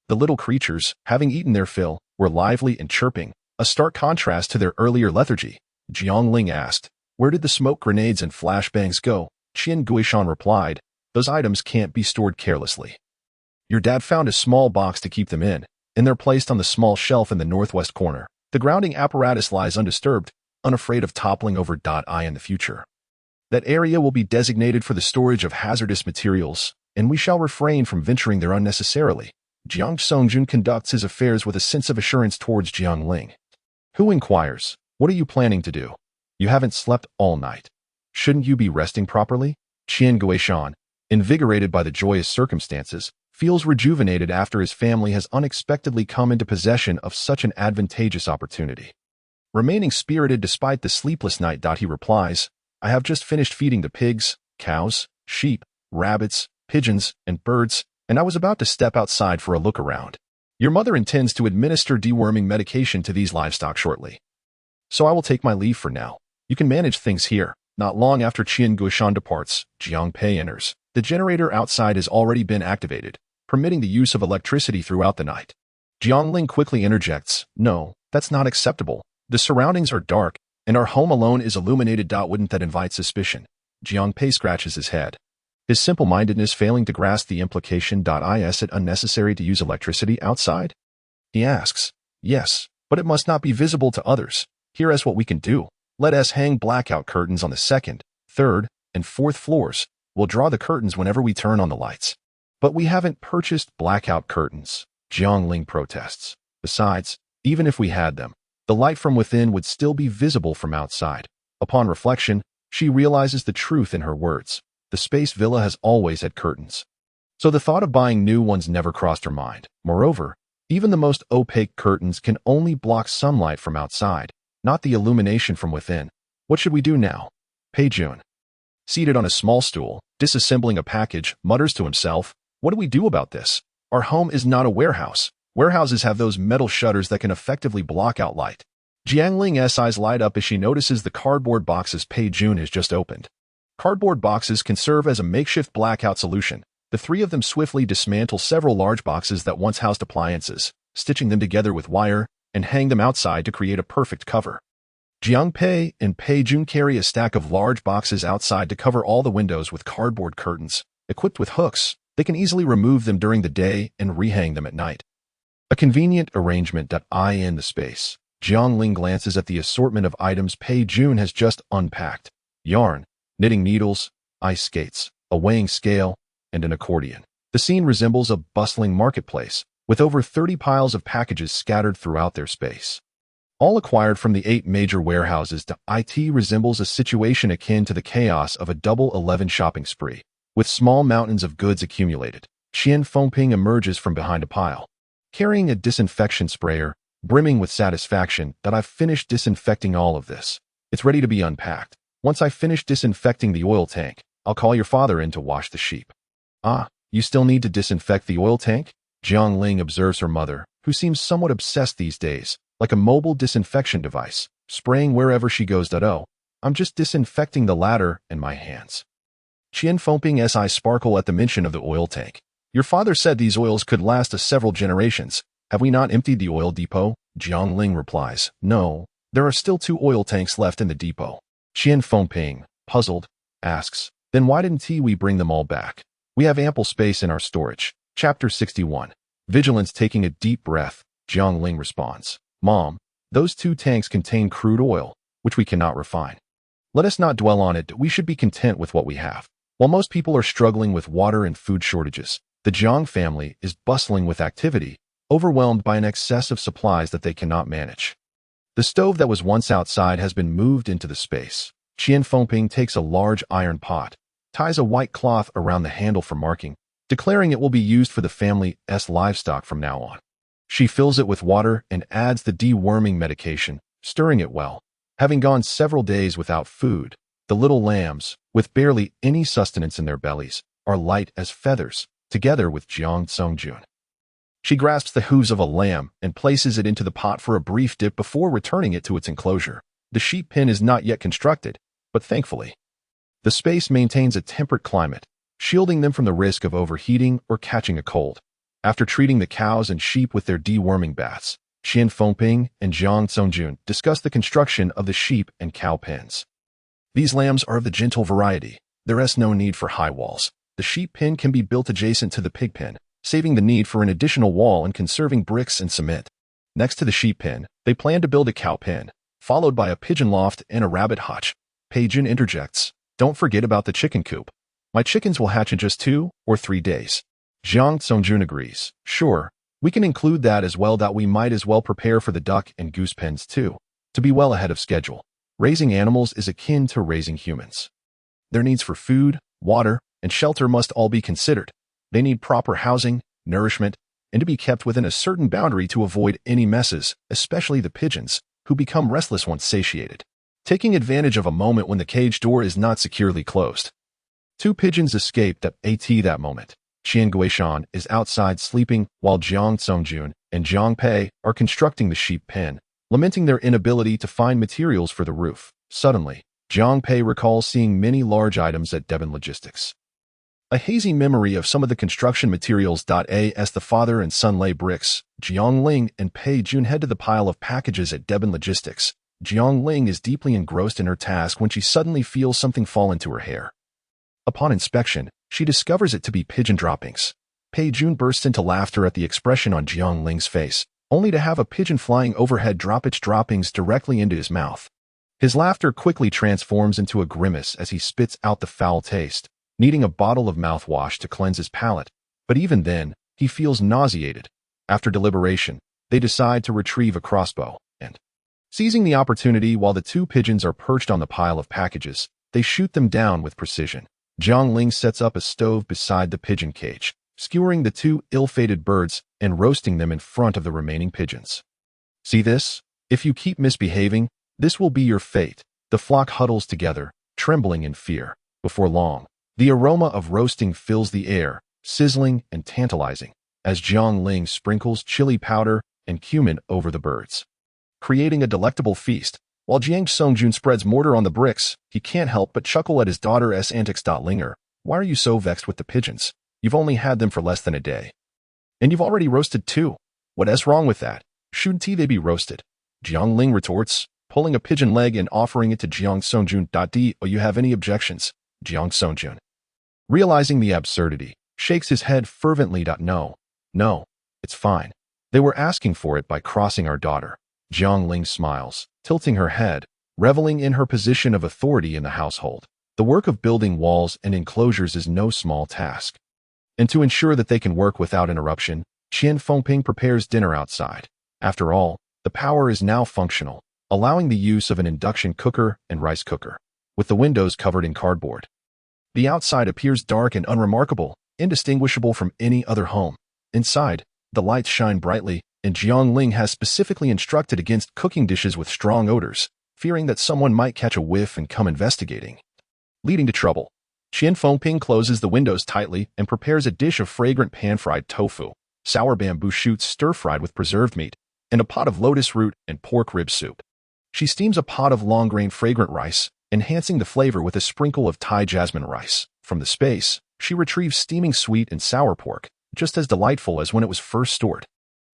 The little creatures, having eaten their fill, were lively and chirping, a stark contrast to their earlier lethargy. Jiang Ling asked, "Where did the smoke grenades and flashbangs go?" Qian Guishan replied, "Those items can't be stored carelessly. Your dad found a small box to keep them in, and they're placed on the small shelf in the northwest corner. The grounding apparatus lies undisturbed, unafraid of toppling over. In the future, that area will be designated for the storage of hazardous materials, and we shall refrain from venturing there unnecessarily." Jiang Songjun conducts his affairs with a sense of assurance towards Jiang Ling, who inquires, "What are you planning to do? You haven't slept all night. Shouldn't you be resting properly?" Qian Guishan, invigorated by the joyous circumstances, feels rejuvenated after his family has unexpectedly come into possession of such an advantageous opportunity. Remaining spirited despite the sleepless night, he replies, "I have just finished feeding the pigs, cows, sheep, rabbits, pigeons, and birds, and I was about to step outside for a look around. Your mother intends to administer deworming medication to these livestock shortly, so I will take my leave for now. You can manage things here." Not long after Qian Guishan departs, Jiang Pei enters. The generator outside has already been activated, permitting the use of electricity throughout the night. Jiang Ling quickly interjects, "No, that's not acceptable. The surroundings are dark, and our home alone is illuminated. Wouldn't that invite suspicion?" Jiang Pei scratches his head, his simple-mindedness failing to grasp the implication. Is it unnecessary to use electricity outside? He asks. Yes, but it must not be visible to others. Here is what we can do. Let us hang blackout curtains on the second, third, and fourth floors. We'll draw the curtains whenever we turn on the lights. But we haven't purchased blackout curtains, Jiang Ling protests. Besides, even if we had them, the light from within would still be visible from outside. Upon reflection, she realizes the truth in her words. The space villa has always had curtains. So the thought of buying new ones never crossed her mind. Moreover, even the most opaque curtains can only block sunlight from outside, not the illumination from within. What should we do now? Pei Jun, seated on a small stool, disassembling a package, mutters to himself, "What do we do about this? Our home is not a warehouse. Warehouses have those metal shutters that can effectively block out light." Jiang Ling's eyes light up as she notices the cardboard boxes Pei Jun has just opened. Cardboard boxes can serve as a makeshift blackout solution. The three of them swiftly dismantle several large boxes that once housed appliances, stitching them together with wire, and hang them outside to create a perfect cover. Jiang Pei and Pei Jun carry a stack of large boxes outside to cover all the windows with cardboard curtains. Equipped with hooks, they can easily remove them during the day and rehang them at night. A convenient arrangement. In the space, Jiang Ling glances at the assortment of items Pei Jun has just unpacked. Yarn, knitting needles, ice skates, a weighing scale, and an accordion. The scene resembles a bustling marketplace, with over 30 piles of packages scattered throughout their space. All acquired from the 8 major warehouses. It resembles a situation akin to the chaos of a double 11 shopping spree, with small mountains of goods accumulated. Qian Fengping emerges from behind a pile, carrying a disinfection sprayer, brimming with satisfaction. I've finished disinfecting all of this. It's ready to be unpacked. Once I finish disinfecting the oil tank, I'll call your father in to wash the sheep. Ah, you still need to disinfect the oil tank? Jiang Ling observes her mother, who seems somewhat obsessed these days, like a mobile disinfection device, spraying wherever she goes. Oh, I'm just disinfecting the ladder and my hands. Qian Fengping's eyes sparkle at the mention of the oil tank. Your father said these oils could last us several generations. Have we not emptied the oil depot? Jiang Ling replies, No, there are still 2 oil tanks left in the depot. Qian Fengping, puzzled, asks, Then why didn't we bring them all back? We have ample space in our storage. Chapter 61. Vigilance. Taking a deep breath, Jiang Ling responds, Mom, those 2 tanks contain crude oil, which we cannot refine. Let us not dwell on it. We should be content with what we have. While most people are struggling with water and food shortages, the Jiang family is bustling with activity, overwhelmed by an excess of supplies that they cannot manage. The stove that was once outside has been moved into the space. Qian Fengping takes a large iron pot, ties a white cloth around the handle for marking, declaring it will be used for the family's livestock from now on. She fills it with water and adds the deworming medication, stirring it well. Having gone several days without food, the little lambs, with barely any sustenance in their bellies, are light as feathers, together with Jiang Songjun. She grasps the hooves of a lamb and places it into the pot for a brief dip before returning it to its enclosure. The sheep pen is not yet constructed, but thankfully, the space maintains a temperate climate, shielding them from the risk of overheating or catching a cold. After treating the cows and sheep with their deworming baths, Qian Fengping and Jiang Songjun discuss the construction of the sheep and cow pens. These lambs are of the gentle variety. There is no need for high walls. The sheep pen can be built adjacent to the pig pen, saving the need for an additional wall and conserving bricks and cement. Next to the sheep pen, they plan to build a cow pen, followed by a pigeon loft and a rabbit hutch. Pei Jun interjects, Don't forget about the chicken coop. My chickens will hatch in just 2 or 3 days. Jiang Songjun agrees. Sure, we can include that as well. We might as well prepare for the duck and goose pens too, to be well ahead of schedule. Raising animals is akin to raising humans. Their needs for food, water, and shelter must all be considered. They need proper housing, nourishment, and to be kept within a certain boundary to avoid any messes, especially the pigeons, who become restless once satiated, taking advantage of a moment when the cage door is not securely closed. 2 pigeons escaped at that moment. Qian Guishan is outside sleeping while Jiang Songjun and Jiang Pei are constructing the sheep pen, lamenting their inability to find materials for the roof. Suddenly, Jiang Pei recalls seeing many large items at Devon Logistics. A hazy memory of some of the construction materials. As the father and son lay bricks, Jiang Ling and Pei Jun head to the pile of packages at Debon Logistics. Jiang Ling is deeply engrossed in her task when she suddenly feels something fall into her hair. Upon inspection, she discovers it to be pigeon droppings. Pei Jun bursts into laughter at the expression on Jiang Ling's face, only to have a pigeon flying overhead drop its droppings directly into his mouth. His laughter quickly transforms into a grimace as he spits out the foul taste, needing a bottle of mouthwash to cleanse his palate. But even then, he feels nauseated. After deliberation, they decide to retrieve a crossbow, and, seizing the opportunity while the two pigeons are perched on the pile of packages, they shoot them down with precision. Jiang Ling sets up a stove beside the pigeon cage, skewering the two ill-fated birds and roasting them in front of the remaining pigeons. See this? If you keep misbehaving, this will be your fate. The flock huddles together, trembling in fear. Before long, the aroma of roasting fills the air, sizzling and tantalizing, as Jiang Ling sprinkles chili powder and cumin over the birds, creating a delectable feast. While Jiang Songjun spreads mortar on the bricks, he can't help but chuckle at his daughter's antics. Linger, why are you so vexed with the pigeons? You've only had them for less than a day. And you've already roasted two. What's wrong with that? Shouldn't they be roasted? Jiang Ling retorts, pulling a pigeon leg and offering it to Jiang Songjun. Do you have any objections? Jiang Songjun, realizing the absurdity, shakes his head fervently. No, it's fine. They were asking for it by crossing our daughter. Jiang Ling smiles, tilting her head, reveling in her position of authority in the household. The work of building walls and enclosures is no small task. And to ensure that they can work without interruption, Qian Fengping prepares dinner outside. After all, the power is now functional, allowing the use of an induction cooker and rice cooker, with the windows covered in cardboard. The outside appears dark and unremarkable, indistinguishable from any other home. Inside, the lights shine brightly, and Jiang Ling has specifically instructed against cooking dishes with strong odors, fearing that someone might catch a whiff and come investigating, leading to trouble. Qian Fengping closes the windows tightly and prepares a dish of fragrant pan-fried tofu, sour bamboo shoots stir-fried with preserved meat, and a pot of lotus root and pork rib soup. She steams a pot of long-grain fragrant rice, enhancing the flavor with a sprinkle of Thai jasmine rice. From the space, she retrieves steaming sweet and sour pork, just as delightful as when it was first stored.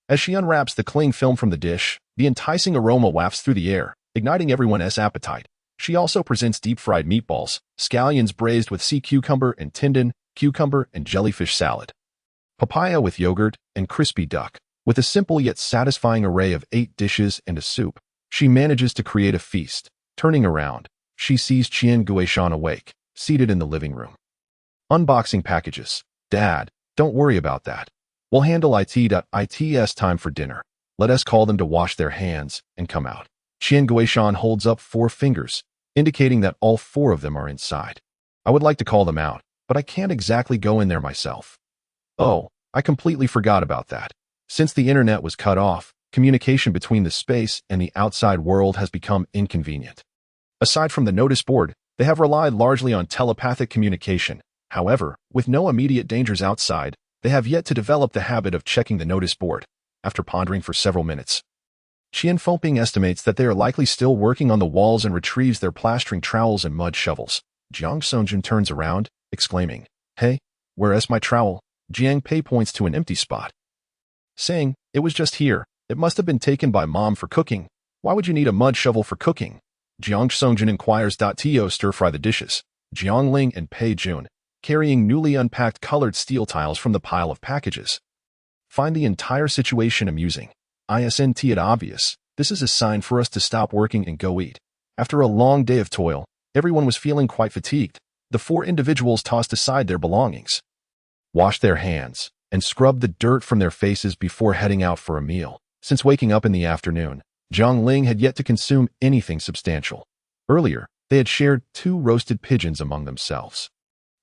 As she unwraps the cling film from the dish, the enticing aroma wafts through the air, igniting everyone's appetite. She also presents deep-fried meatballs, scallions braised with sea cucumber and tinden, cucumber and jellyfish salad, papaya with yogurt, and crispy duck. With a simple yet satisfying array of 8 dishes and a soup, she manages to create a feast. Turning around, she sees Qian Guishan awake, seated in the living room, unboxing packages. Dad, don't worry about that. We'll handle it. It's time for dinner. Let us call them to wash their hands and come out. Qian Guishan holds up 4 fingers, indicating that all 4 of them are inside. I would like to call them out, but I can't exactly go in there myself. Oh, I completely forgot about that. Since the internet was cut off, communication between the space and the outside world has become inconvenient. Aside from the notice board, they have relied largely on telepathic communication. However, with no immediate dangers outside, they have yet to develop the habit of checking the notice board. After pondering for several minutes, Qian Fengping estimates that they are likely still working on the walls and retrieves their plastering trowels and mud shovels. Jiang Songjun turns around, exclaiming, "Hey, where's my trowel?" Jiang Pei points to an empty spot, saying, "It was just here. It must have been taken by Mom for cooking. Why would you need a mud shovel for cooking?" Jiang Songjun inquires. To stir-fry the dishes. Jiang Ling and Pei Jun, carrying newly unpacked colored steel tiles from the pile of packages, find the entire situation amusing. Isn't it obvious? This is a sign for us to stop working and go eat. After a long day of toil, everyone was feeling quite fatigued. The 4 individuals tossed aside their belongings, washed their hands, and scrubbed the dirt from their faces before heading out for a meal. Since waking up in the afternoon, Jiang Ling had yet to consume anything substantial. Earlier, they had shared 2 roasted pigeons among themselves.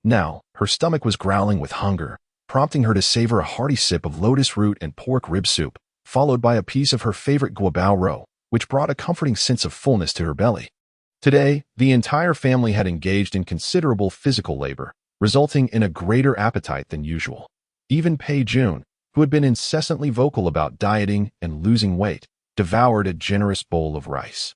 Now, her stomach was growling with hunger, prompting her to savor a hearty sip of lotus root and pork rib soup, followed by a piece of her favorite guabao roe, which brought a comforting sense of fullness to her belly. Today, the entire family had engaged in considerable physical labor, resulting in a greater appetite than usual. Even Pei Jun, who had been incessantly vocal about dieting and losing weight, devoured a generous bowl of rice.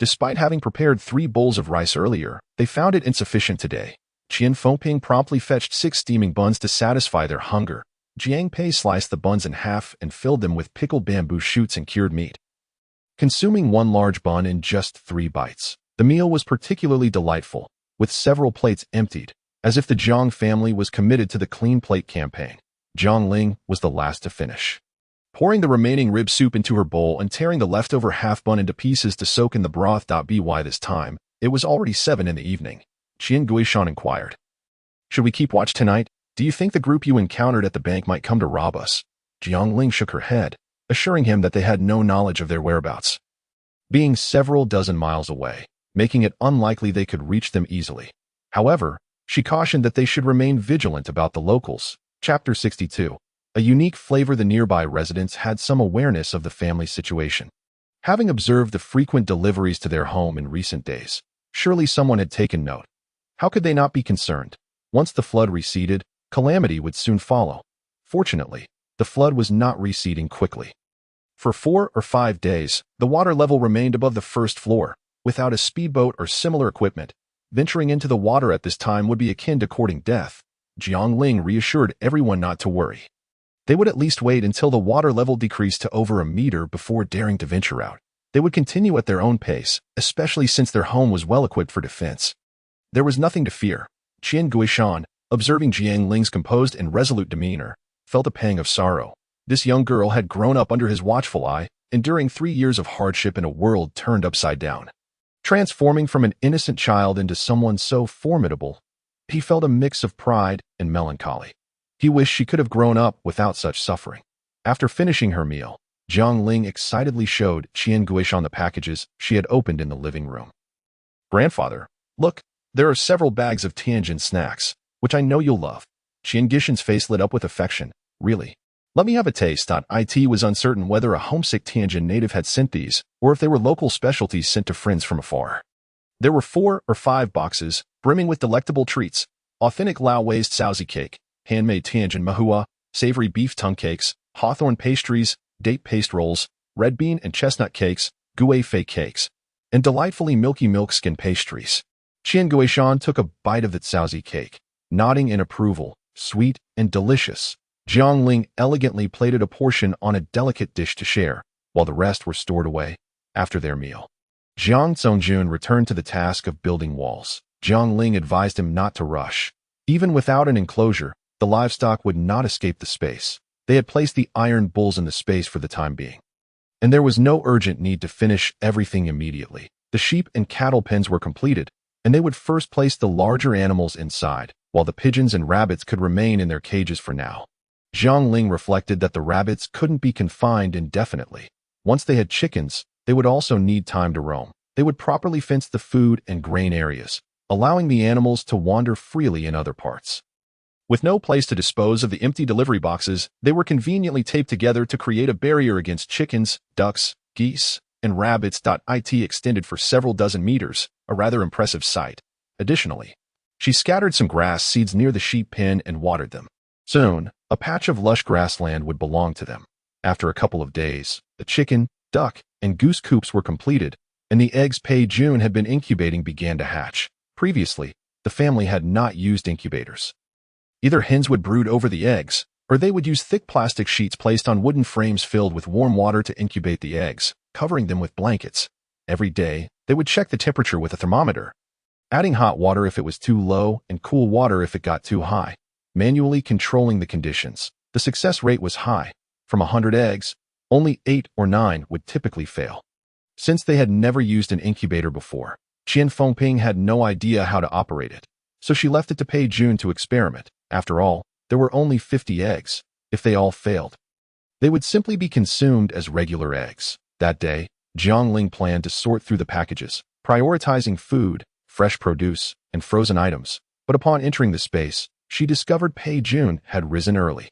Despite having prepared 3 bowls of rice earlier, they found it insufficient today. Qian Fengping promptly fetched 6 steaming buns to satisfy their hunger. Jiang Pei sliced the buns in half and filled them with pickled bamboo shoots and cured meat. Consuming one large bun in just 3 bites, the meal was particularly delightful, with several plates emptied, as if the Jiang family was committed to the clean plate campaign. Jiang Ling was the last to finish. Pouring the remaining rib soup into her bowl and tearing the leftover half bun into pieces to soak in the broth. By this time, it was already 7 in the evening. Qian Guishan inquired, "Should we keep watch tonight? Do you think the group you encountered at the bank might come to rob us?" Jiang Ling shook her head, assuring him that they had no knowledge of their whereabouts, being several dozen miles away, making it unlikely they could reach them easily. However, she cautioned that they should remain vigilant about the locals. Chapter 62. A unique flavor. The nearby residents had some awareness of the family's situation. Having observed the frequent deliveries to their home in recent days, surely someone had taken note. How could they not be concerned? Once the flood receded, calamity would soon follow. Fortunately, the flood was not receding quickly. For 4 or 5 days, the water level remained above the first floor. Without a speedboat or similar equipment, venturing into the water at this time would be akin to courting death. Jiang Ling reassured everyone not to worry. They would at least wait until the water level decreased to over a meter before daring to venture out. They would continue at their own pace, especially since their home was well equipped for defense. There was nothing to fear. Qian Guishan, observing Jiang Ling's composed and resolute demeanor, felt a pang of sorrow. This young girl had grown up under his watchful eye, enduring 3 years of hardship in a world turned upside down. Transforming from an innocent child into someone so formidable, he felt a mix of pride and melancholy. He wished she could have grown up without such suffering. After finishing her meal, Jiang Ling excitedly showed Qian Guishan the packages she had opened in the living room. "Grandfather, look, there are several bags of Tianjin snacks, which I know you'll love." Qian Guishan's face lit up with affection. "Really? Let me have a taste." It was uncertain whether a homesick Tianjin native had sent these, or if they were local specialties sent to friends from afar. There were 4 or 5 boxes, brimming with delectable treats: authentic Lao-waist Saozi cake, handmade Tianjin mahua, savory beef tongue cakes, hawthorn pastries, date paste rolls, red bean and chestnut cakes, Gourmet fei cakes, and delightfully milky milk skin pastries. Qian Guishan took a bite of the Saozi cake, nodding in approval. Sweet and delicious. Jiang Ling elegantly plated a portion on a delicate dish to share, while the rest were stored away. After their meal, Jiang Zongjun returned to the task of building walls. Jiang Ling advised him not to rush. Even without an enclosure, the livestock would not escape the space. They had placed the iron bulls in the space for the time being, and there was no urgent need to finish everything immediately. The sheep and cattle pens were completed, and they would first place the larger animals inside, while the pigeons and rabbits could remain in their cages for now. Jiang Ling reflected that the rabbits couldn't be confined indefinitely. Once they had chickens, they would also need time to roam. They would properly fence the food and grain areas, allowing the animals to wander freely in other parts. With no place to dispose of the empty delivery boxes, they were conveniently taped together to create a barrier against chickens, ducks, geese, and rabbits. It extended for several dozen meters, a rather impressive sight. Additionally, she scattered some grass seeds near the sheep pen and watered them. Soon, a patch of lush grassland would belong to them. After a couple of days, the chicken, duck, and goose coops were completed, and the eggs Pei Jun had been incubating began to hatch. Previously, the family had not used incubators. Either hens would brood over the eggs, or they would use thick plastic sheets placed on wooden frames filled with warm water to incubate the eggs, covering them with blankets. Every day, they would check the temperature with a thermometer, adding hot water if it was too low and cool water if it got too high, manually controlling the conditions. The success rate was high. From 100 eggs, only 8 or 9 would typically fail. Since they had never used an incubator before, Qian Fengping had no idea how to operate it, so she left it to Pei Jun to experiment. After all, there were only 50 eggs. If they all failed, they would simply be consumed as regular eggs. That day, Jiang Ling planned to sort through the packages, prioritizing food, fresh produce, and frozen items. But upon entering the space, she discovered Pei Jun had risen early.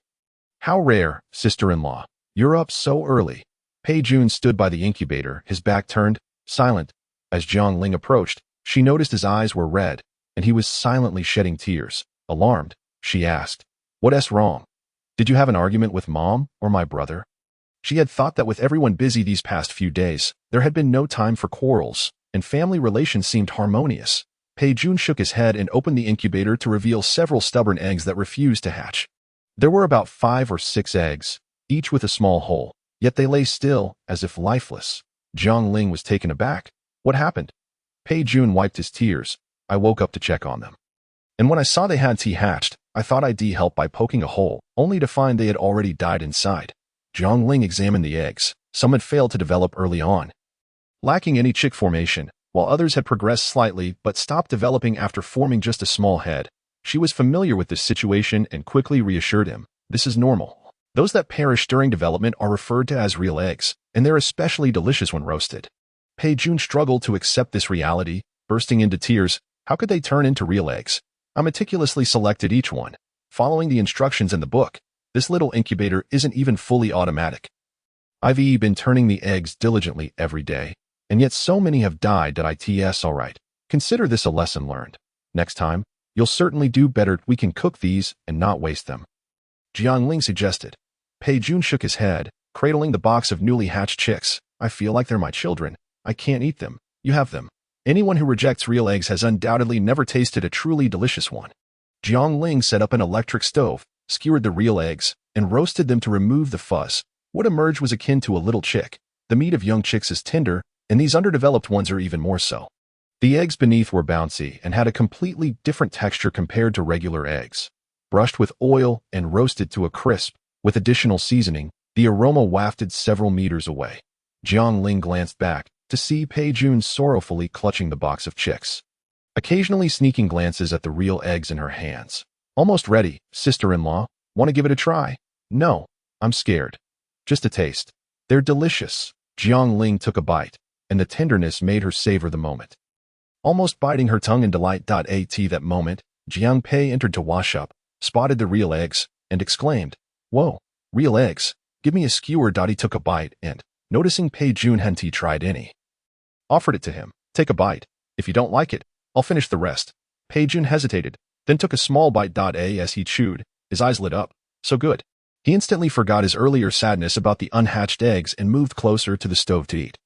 "How rare, sister-in-law. You're up so early." Pei Jun stood by the incubator, his back turned, silent. As Jiang Ling approached, she noticed his eyes were red, and he was silently shedding tears. Alarmed, she asked, "What's wrong? Did you have an argument with Mom or my brother?" She had thought that with everyone busy these past few days, there had been no time for quarrels, and family relations seemed harmonious. Pei Jun shook his head and opened the incubator to reveal several stubborn eggs that refused to hatch. There were about 5 or 6 eggs, each with a small hole, yet they lay still, as if lifeless. Jiang Ling was taken aback. What happened? Pei Jun wiped his tears. I woke up to check on them. And when I saw they hadn't hatched, I thought I'd help by poking a hole, only to find they had already died inside. Jiang Ling examined the eggs. Some had failed to develop early on, lacking any chick formation, while others had progressed slightly but stopped developing after forming just a small head. She was familiar with this situation and quickly reassured him. This is normal. Those that perish during development are referred to as real eggs, and they're especially delicious when roasted. Pei Jun struggled to accept this reality, bursting into tears. How could they turn into real eggs? I meticulously selected each one, following the instructions in the book. This little incubator isn't even fully automatic. I've been turning the eggs diligently every day, and yet so many have died that it's alright. Consider this a lesson learned. Next time, you'll certainly do better. We can cook these and not waste them. Jiang Ling suggested. Pei Jun shook his head, cradling the box of newly hatched chicks. I feel like they're my children. I can't eat them. You have them. Anyone who rejects real eggs has undoubtedly never tasted a truly delicious one. Jiang Ling set up an electric stove, skewered the real eggs, and roasted them to remove the fuzz. What emerged was akin to a little chick. The meat of young chicks is tender, and these underdeveloped ones are even more so. The eggs beneath were bouncy and had a completely different texture compared to regular eggs. Brushed with oil and roasted to a crisp, with additional seasoning, the aroma wafted several meters away. Jiang Ling glanced back to see Pei Jun sorrowfully clutching the box of chicks, occasionally sneaking glances at the real eggs in her hands. Almost ready, sister-in-law. Want to give it a try? No, I'm scared. Just a taste. They're delicious. Jiang Ling took a bite, and the tenderness made her savor the moment. Almost biting her tongue in delight. At that moment, Jiang Pei entered to wash up, spotted the real eggs, and exclaimed, "Whoa, real eggs. Give me a skewer." He took a bite and, noticing Pei Jun hadn't tried any, offered it to him. Take a bite. If you don't like it, I'll finish the rest. Pei Jun hesitated, then took a small bite. As he chewed, his eyes lit up. So good. He instantly forgot his earlier sadness about the unhatched eggs and moved closer to the stove to eat,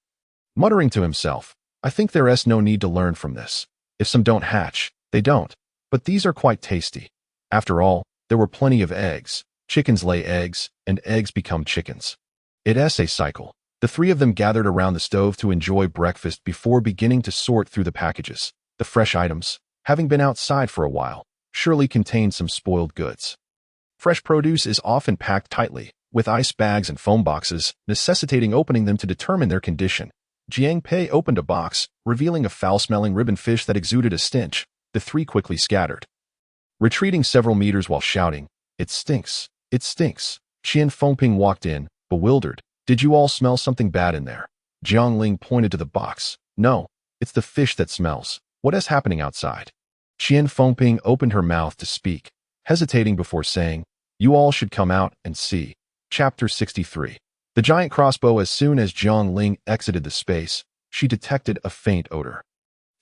muttering to himself, I think there's no need to learn from this. If some don't hatch, they don't. But these are quite tasty. After all, there were plenty of eggs. Chickens lay eggs, and eggs become chickens. It's a cycle. The three of them gathered around the stove to enjoy breakfast before beginning to sort through the packages. The fresh items, having been outside for a while, surely contained some spoiled goods. Fresh produce is often packed tightly, with ice bags and foam boxes, necessitating opening them to determine their condition. Jiang Pei opened a box, revealing a foul-smelling ribbon fish that exuded a stench. The three quickly scattered, retreating several meters while shouting, It stinks! It stinks! Qian Fengping walked in, bewildered. Did you all smell something bad in there? Jiang Ling pointed to the box. No, it's the fish that smells. What is happening outside? Qian Fengping opened her mouth to speak, hesitating before saying, You all should come out and see. Chapter 63. The giant crossbow. As soon as Jiang Ling exited the space, she detected a faint odor.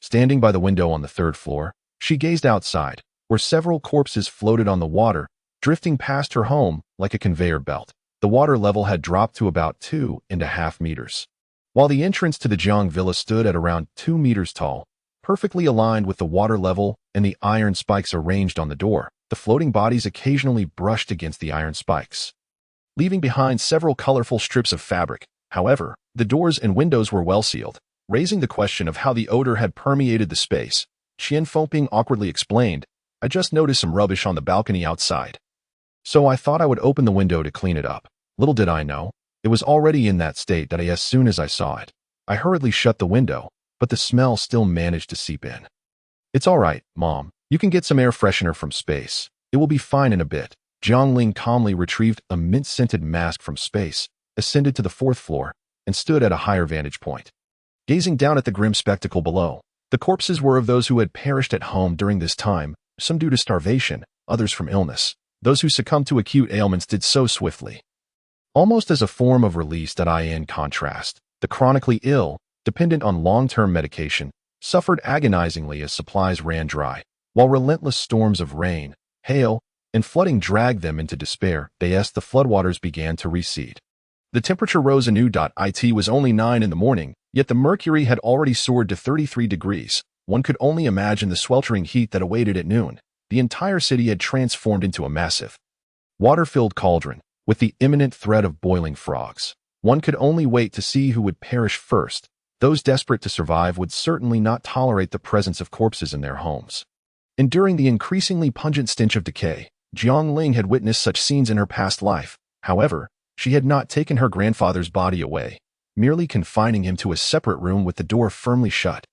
Standing by the window on the 3rd floor, she gazed outside, where several corpses floated on the water, drifting past her home like a conveyor belt. The water level had dropped to about 2.5 meters, while the entrance to the Jiang Villa stood at around 2 meters tall, perfectly aligned with the water level and the iron spikes arranged on the door. The floating bodies occasionally brushed against the iron spikes, leaving behind several colorful strips of fabric. However, the doors and windows were well sealed, raising the question of how the odor had permeated the space. Qian Fengping awkwardly explained, I just noticed some rubbish on the balcony outside, so I thought I would open the window to clean it up. Little did I know, it was already in that state that as soon as I saw it, I hurriedly shut the window, but the smell still managed to seep in. It's all right, Mom. You can get some air freshener from space. It will be fine in a bit. Jiang Ling calmly retrieved a mint-scented mask from space, ascended to the 4th floor, and stood at a higher vantage point, gazing down at the grim spectacle below. The corpses were of those who had perished at home during this time, some due to starvation, others from illness. Those who succumbed to acute ailments did so swiftly, almost as a form of release. In contrast, the chronically ill, dependent on long-term medication, suffered agonizingly as supplies ran dry, while relentless storms of rain, hail, and flooding dragged them into despair. The floodwaters began to recede. The temperature rose anew. It was only 9 in the morning, yet the mercury had already soared to 33 degrees. One could only imagine the sweltering heat that awaited at noon. The entire city had transformed into a massive, water-filled cauldron, with the imminent threat of boiling frogs. One could only wait to see who would perish first. Those desperate to survive would certainly not tolerate the presence of corpses in their homes. Enduring the increasingly pungent stench of decay, Jiang Ling had witnessed such scenes in her past life. However, she had not taken her grandfather's body away, merely confining him to a separate room with the door firmly shut.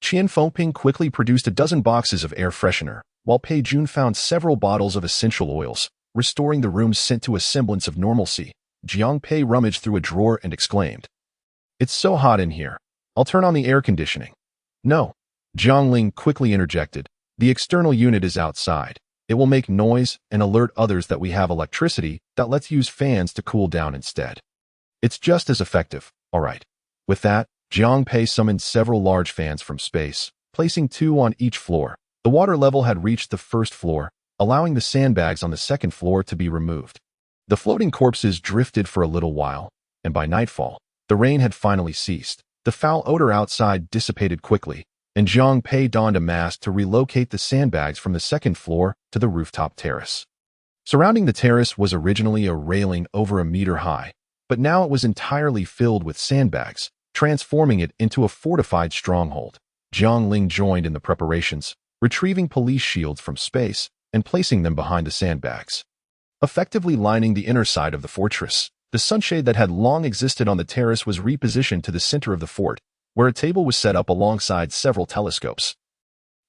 Qian Fengping quickly produced a dozen boxes of air freshener, while Pei Jun found several bottles of essential oils, restoring the room's scent to a semblance of normalcy. Jiang Pei rummaged through a drawer and exclaimed, "It's so hot in here. I'll turn on the air conditioning." "No," Jiang Ling quickly interjected. "The external unit is outside. It will make noise and alert others that we have electricity. Let's use fans to cool down instead. It's just as effective, all right." With that, Jiang Pei summoned several large fans from space, placing 2 on each floor. The water level had reached the first floor, allowing the sandbags on the second floor to be removed. The floating corpses drifted for a little while, and by nightfall, the rain had finally ceased. The foul odor outside dissipated quickly, and Jiang Pei donned a mask to relocate the sandbags from the second floor to the rooftop terrace. Surrounding the terrace was originally a railing over a meter high, but now it was entirely filled with sandbags, transforming it into a fortified stronghold. Jiang Ling joined in the preparations, retrieving police shields from space and placing them behind the sandbags, effectively lining the inner side of the fortress. The sunshade that had long existed on the terrace was repositioned to the center of the fort, where a table was set up alongside several telescopes,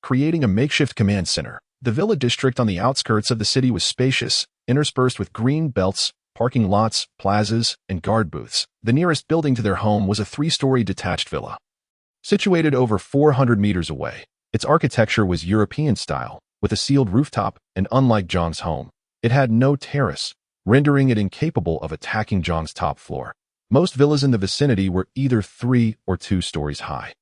creating a makeshift command center. The villa district on the outskirts of the city was spacious, interspersed with green belts, parking lots, plazas, and guard booths. The nearest building to their home was a 3-story detached villa, situated over 400 meters away. Its architecture was European style, with a sealed rooftop, and unlike Jiang's home, it had no terrace, rendering it incapable of attacking Jiang's top floor. Most villas in the vicinity were either 3 or 2 stories high,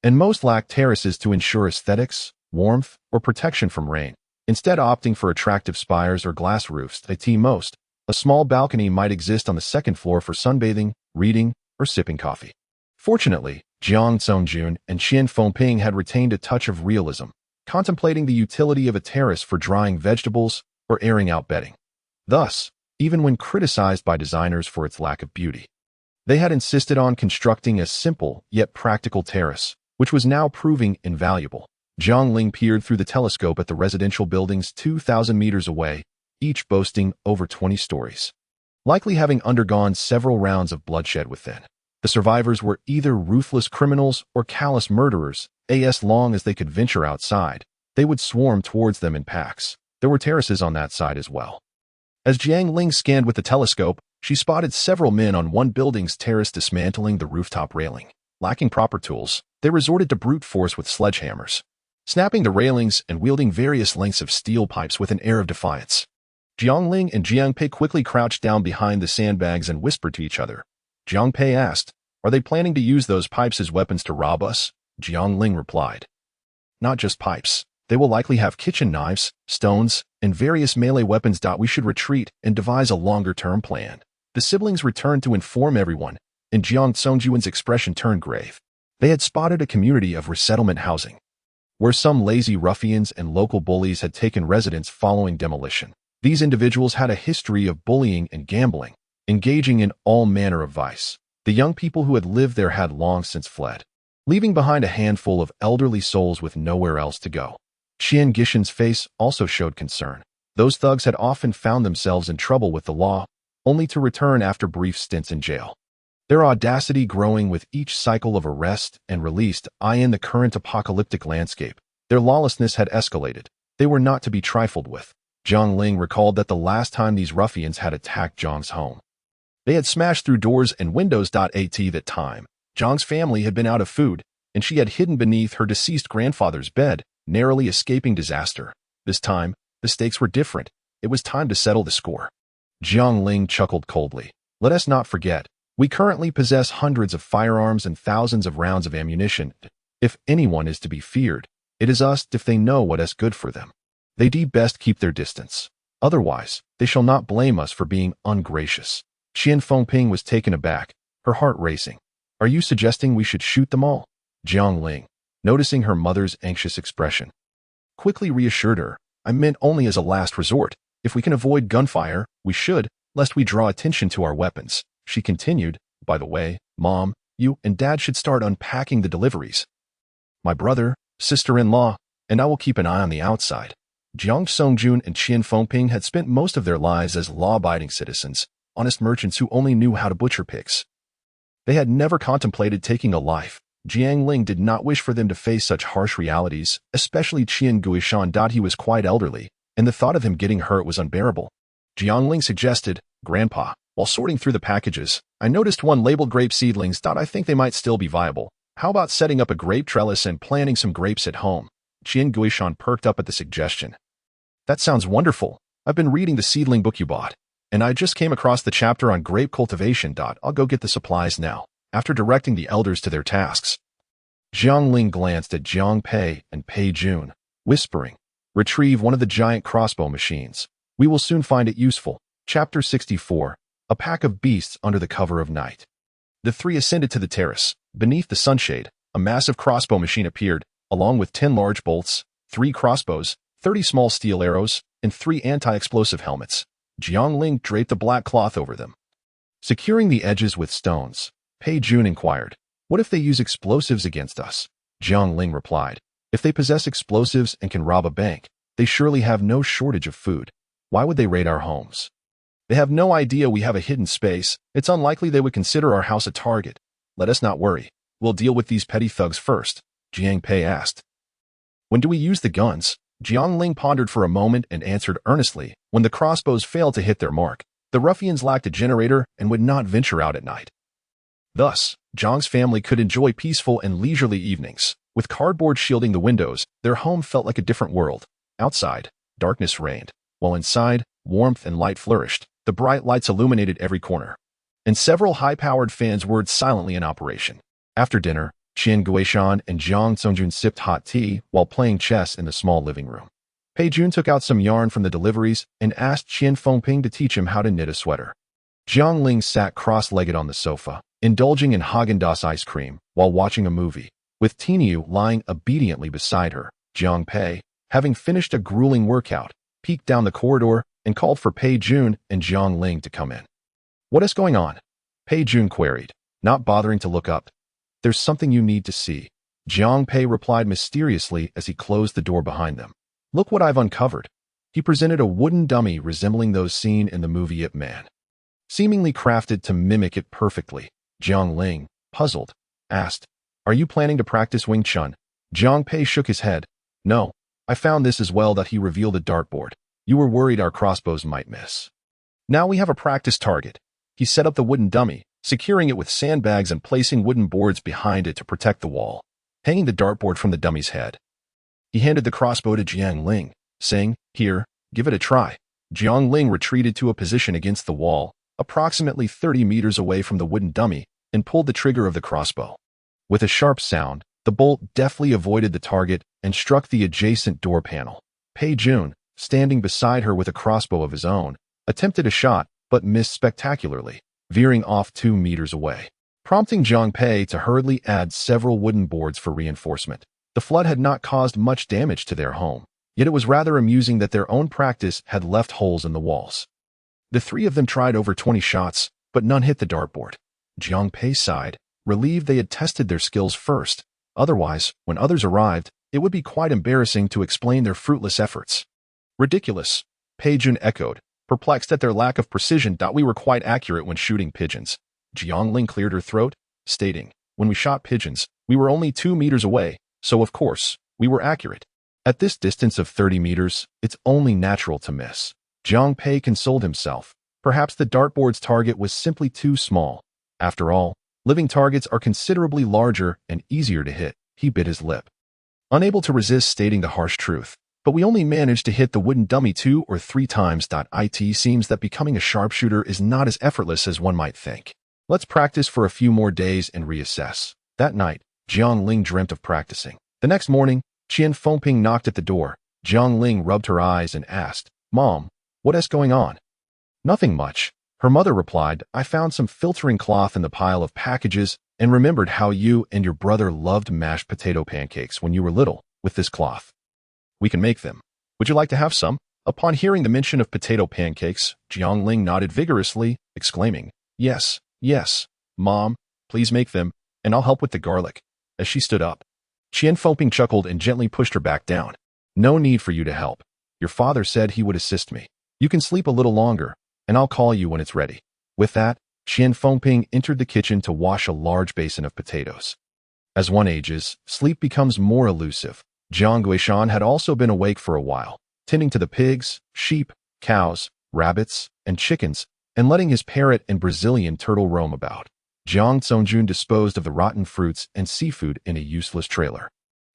and most lacked terraces to ensure aesthetics, warmth, or protection from rain, instead opting for attractive spires or glass roofs. At most, a small balcony might exist on the second floor for sunbathing, reading, or sipping coffee. Fortunately, Jiang Songjun and Qian Fengping had retained a touch of realism, contemplating the utility of a terrace for drying vegetables or airing out bedding. Thus, even when criticized by designers for its lack of beauty, they had insisted on constructing a simple yet practical terrace, which was now proving invaluable. Jiang Ling peered through the telescope at the residential buildings 2,000 meters away, each boasting over 20 stories, likely having undergone several rounds of bloodshed within. The survivors were either ruthless criminals or callous murderers. As long as they could venture outside, they would swarm towards them in packs. There were terraces on that side as well. As Jiang Ling scanned with the telescope, she spotted several men on one building's terrace dismantling the rooftop railing. Lacking proper tools, they resorted to brute force with sledgehammers, snapping the railings and wielding various lengths of steel pipes with an air of defiance. Jiang Ling and Jiang Pei quickly crouched down behind the sandbags and whispered to each other. Jiang Pei asked, "Are they planning to use those pipes as weapons to rob us?" Jiang Ling replied, "Not just pipes. They will likely have kitchen knives, stones, and various melee weapons. We should retreat and devise a longer-term plan." The siblings returned to inform everyone, and Jiang Songjun's expression turned grave. They had spotted a community of resettlement housing, where some lazy ruffians and local bullies had taken residence following demolition. These individuals had a history of bullying and gambling, engaging in all manner of vice. The young people who had lived there had long since fled, leaving behind a handful of elderly souls with nowhere else to go. Qian Gishin's face also showed concern. Those thugs had often found themselves in trouble with the law, only to return after brief stints in jail, their audacity growing with each cycle of arrest and release. In the current apocalyptic landscape, their lawlessness had escalated. They were not to be trifled with. Jiang Ling recalled that the last time these ruffians had attacked Jiang's home, they had smashed through doors and windows. At that time, Jiang's family had been out of food, and she had hidden beneath her deceased grandfather's bed, narrowly escaping disaster. This time, the stakes were different. It was time to settle the score. Jiang Ling chuckled coldly. "Let us not forget, we currently possess hundreds of firearms and thousands of rounds of ammunition. If anyone is to be feared, it is us. If they know what is good for them, they best keep their distance. Otherwise, they shall not blame us for being ungracious." Qian Fengping was taken aback, her heart racing. "Are you suggesting we should shoot them all?" Jiang Ling, noticing her mother's anxious expression. Quickly reassured her, I meant only as a last resort. If we can avoid gunfire, we should, lest we draw attention to our weapons. She continued, by the way, Mom, you and Dad should start unpacking the deliveries. My brother, sister-in-law, and I will keep an eye on the outside. Jiang Songjun and Qian Fengping had spent most of their lives as law-abiding citizens, honest merchants who only knew how to butcher pigs. They had never contemplated taking a life. Jiang Ling did not wish for them to face such harsh realities, especially Qian Guishan. He was quite elderly, and the thought of him getting hurt was unbearable. Jiang Ling suggested, Grandpa, while sorting through the packages, I noticed one labeled grape seedlings. I think they might still be viable. How about setting up a grape trellis and planting some grapes at home? Qian Guishan perked up at the suggestion. That sounds wonderful. I've been reading the seedling book you bought, and I just came across the chapter on grape cultivation. I'll go get the supplies now. After directing the elders to their tasks, Jiang Ling glanced at Jiang Pei and Pei Jun, whispering, Retrieve one of the giant crossbow machines. We will soon find it useful. Chapter 64, A Pack of Beasts Under the Cover of Night. The three ascended to the terrace. Beneath the sunshade, a massive crossbow machine appeared, along with 10 large bolts, 3 crossbows, 30 small steel arrows, and 3 anti-explosive helmets. Jiang Ling draped a black cloth over them. Securing the edges with stones, Pei Jun inquired, What if they use explosives against us? Jiang Ling replied, If they possess explosives and can rob a bank, they surely have no shortage of food. Why would they raid our homes? They have no idea we have a hidden space. It's unlikely they would consider our house a target. Let us not worry. We'll deal with these petty thugs first, Jiang Pei asked. When do we use the guns? Jiang Ling pondered for a moment and answered earnestly, When the crossbows failed to hit their mark, the ruffians lacked a generator and would not venture out at night. Thus, Jiang's family could enjoy peaceful and leisurely evenings. With cardboard shielding the windows, their home felt like a different world. Outside, darkness reigned, while inside, warmth and light flourished. The bright lights illuminated every corner, and several high-powered fans whirred silently in operation. After dinner, Qian Guishan and Jiang Songjun sipped hot tea while playing chess in the small living room. Pei Jun took out some yarn from the deliveries and asked Qian Fengping to teach him how to knit a sweater. Jiang Ling sat cross-legged on the sofa, indulging in Haagen-Dazs ice cream while watching a movie, with Tiniu lying obediently beside her. Jiang Pei, having finished a grueling workout, peeked down the corridor and called for Pei Jun and Jiang Ling to come in. What is going on? Pei Jun queried, not bothering to look up. There's something you need to see. Jiang Pei replied mysteriously as he closed the door behind them. Look what I've uncovered. He presented a wooden dummy resembling those seen in the movie Ip Man. Seemingly crafted to mimic it perfectly, Jiang Ling, puzzled, asked, Are you planning to practice Wing Chun? Jiang Pei shook his head. No, I found this as well. He revealed a dartboard. You were worried our crossbows might miss. Now we have a practice target. He set up the wooden dummy, securing it with sandbags and placing wooden boards behind it to protect the wall, hanging the dartboard from the dummy's head. He handed the crossbow to Jiang Ling, saying, Here, give it a try. Jiang Ling retreated to a position against the wall, approximately 30 meters away from the wooden dummy, and pulled the trigger of the crossbow. With a sharp sound, the bolt deftly avoided the target and struck the adjacent door panel. Pei Jun, standing beside her with a crossbow of his own, attempted a shot, but missed spectacularly, veering off 2 meters away, prompting Jiang Pei to hurriedly add several wooden boards for reinforcement. The flood had not caused much damage to their home, yet it was rather amusing that their own practice had left holes in the walls. The three of them tried over 20 shots, but none hit the dartboard. Jiang Pei sighed, relieved they had tested their skills first. Otherwise, when others arrived, it would be quite embarrassing to explain their fruitless efforts. Ridiculous, Pei Jun echoed, perplexed at their lack of precision. We were quite accurate when shooting pigeons. Jiang Ling cleared her throat, stating, When we shot pigeons, we were only 2 meters away, so of course, we were accurate. At this distance of 30 meters, it's only natural to miss. Jiang Pei consoled himself. Perhaps the dartboard's target was simply too small. After all, living targets are considerably larger and easier to hit. He bit his lip, unable to resist stating the harsh truth. But we only managed to hit the wooden dummy 2 or 3 times. It seems that becoming a sharpshooter is not as effortless as one might think. Let's practice for a few more days and reassess. That night, Jiang Ling dreamt of practicing. The next morning, Qian Fengping knocked at the door. Jiang Ling rubbed her eyes and asked, Mom, what is going on? Nothing much. Her mother replied, I found some filtering cloth in the pile of packages and remembered how you and your brother loved mashed potato pancakes when you were little with this cloth. We can make them. Would you like to have some? Upon hearing the mention of potato pancakes, Jiang Ling nodded vigorously, exclaiming, Yes, yes, Mom, please make them, and I'll help with the garlic. As she stood up, Qian Fengping chuckled and gently pushed her back down. No need for you to help. Your father said he would assist me. You can sleep a little longer, and I'll call you when it's ready. With that, Qian Fengping entered the kitchen to wash a large basin of potatoes. As one ages, sleep becomes more elusive. Jiang Guishan had also been awake for a while, tending to the pigs, sheep, cows, rabbits, and chickens, and letting his parrot and Brazilian turtle roam about. Jiang Zongjun disposed of the rotten fruits and seafood in a useless trailer.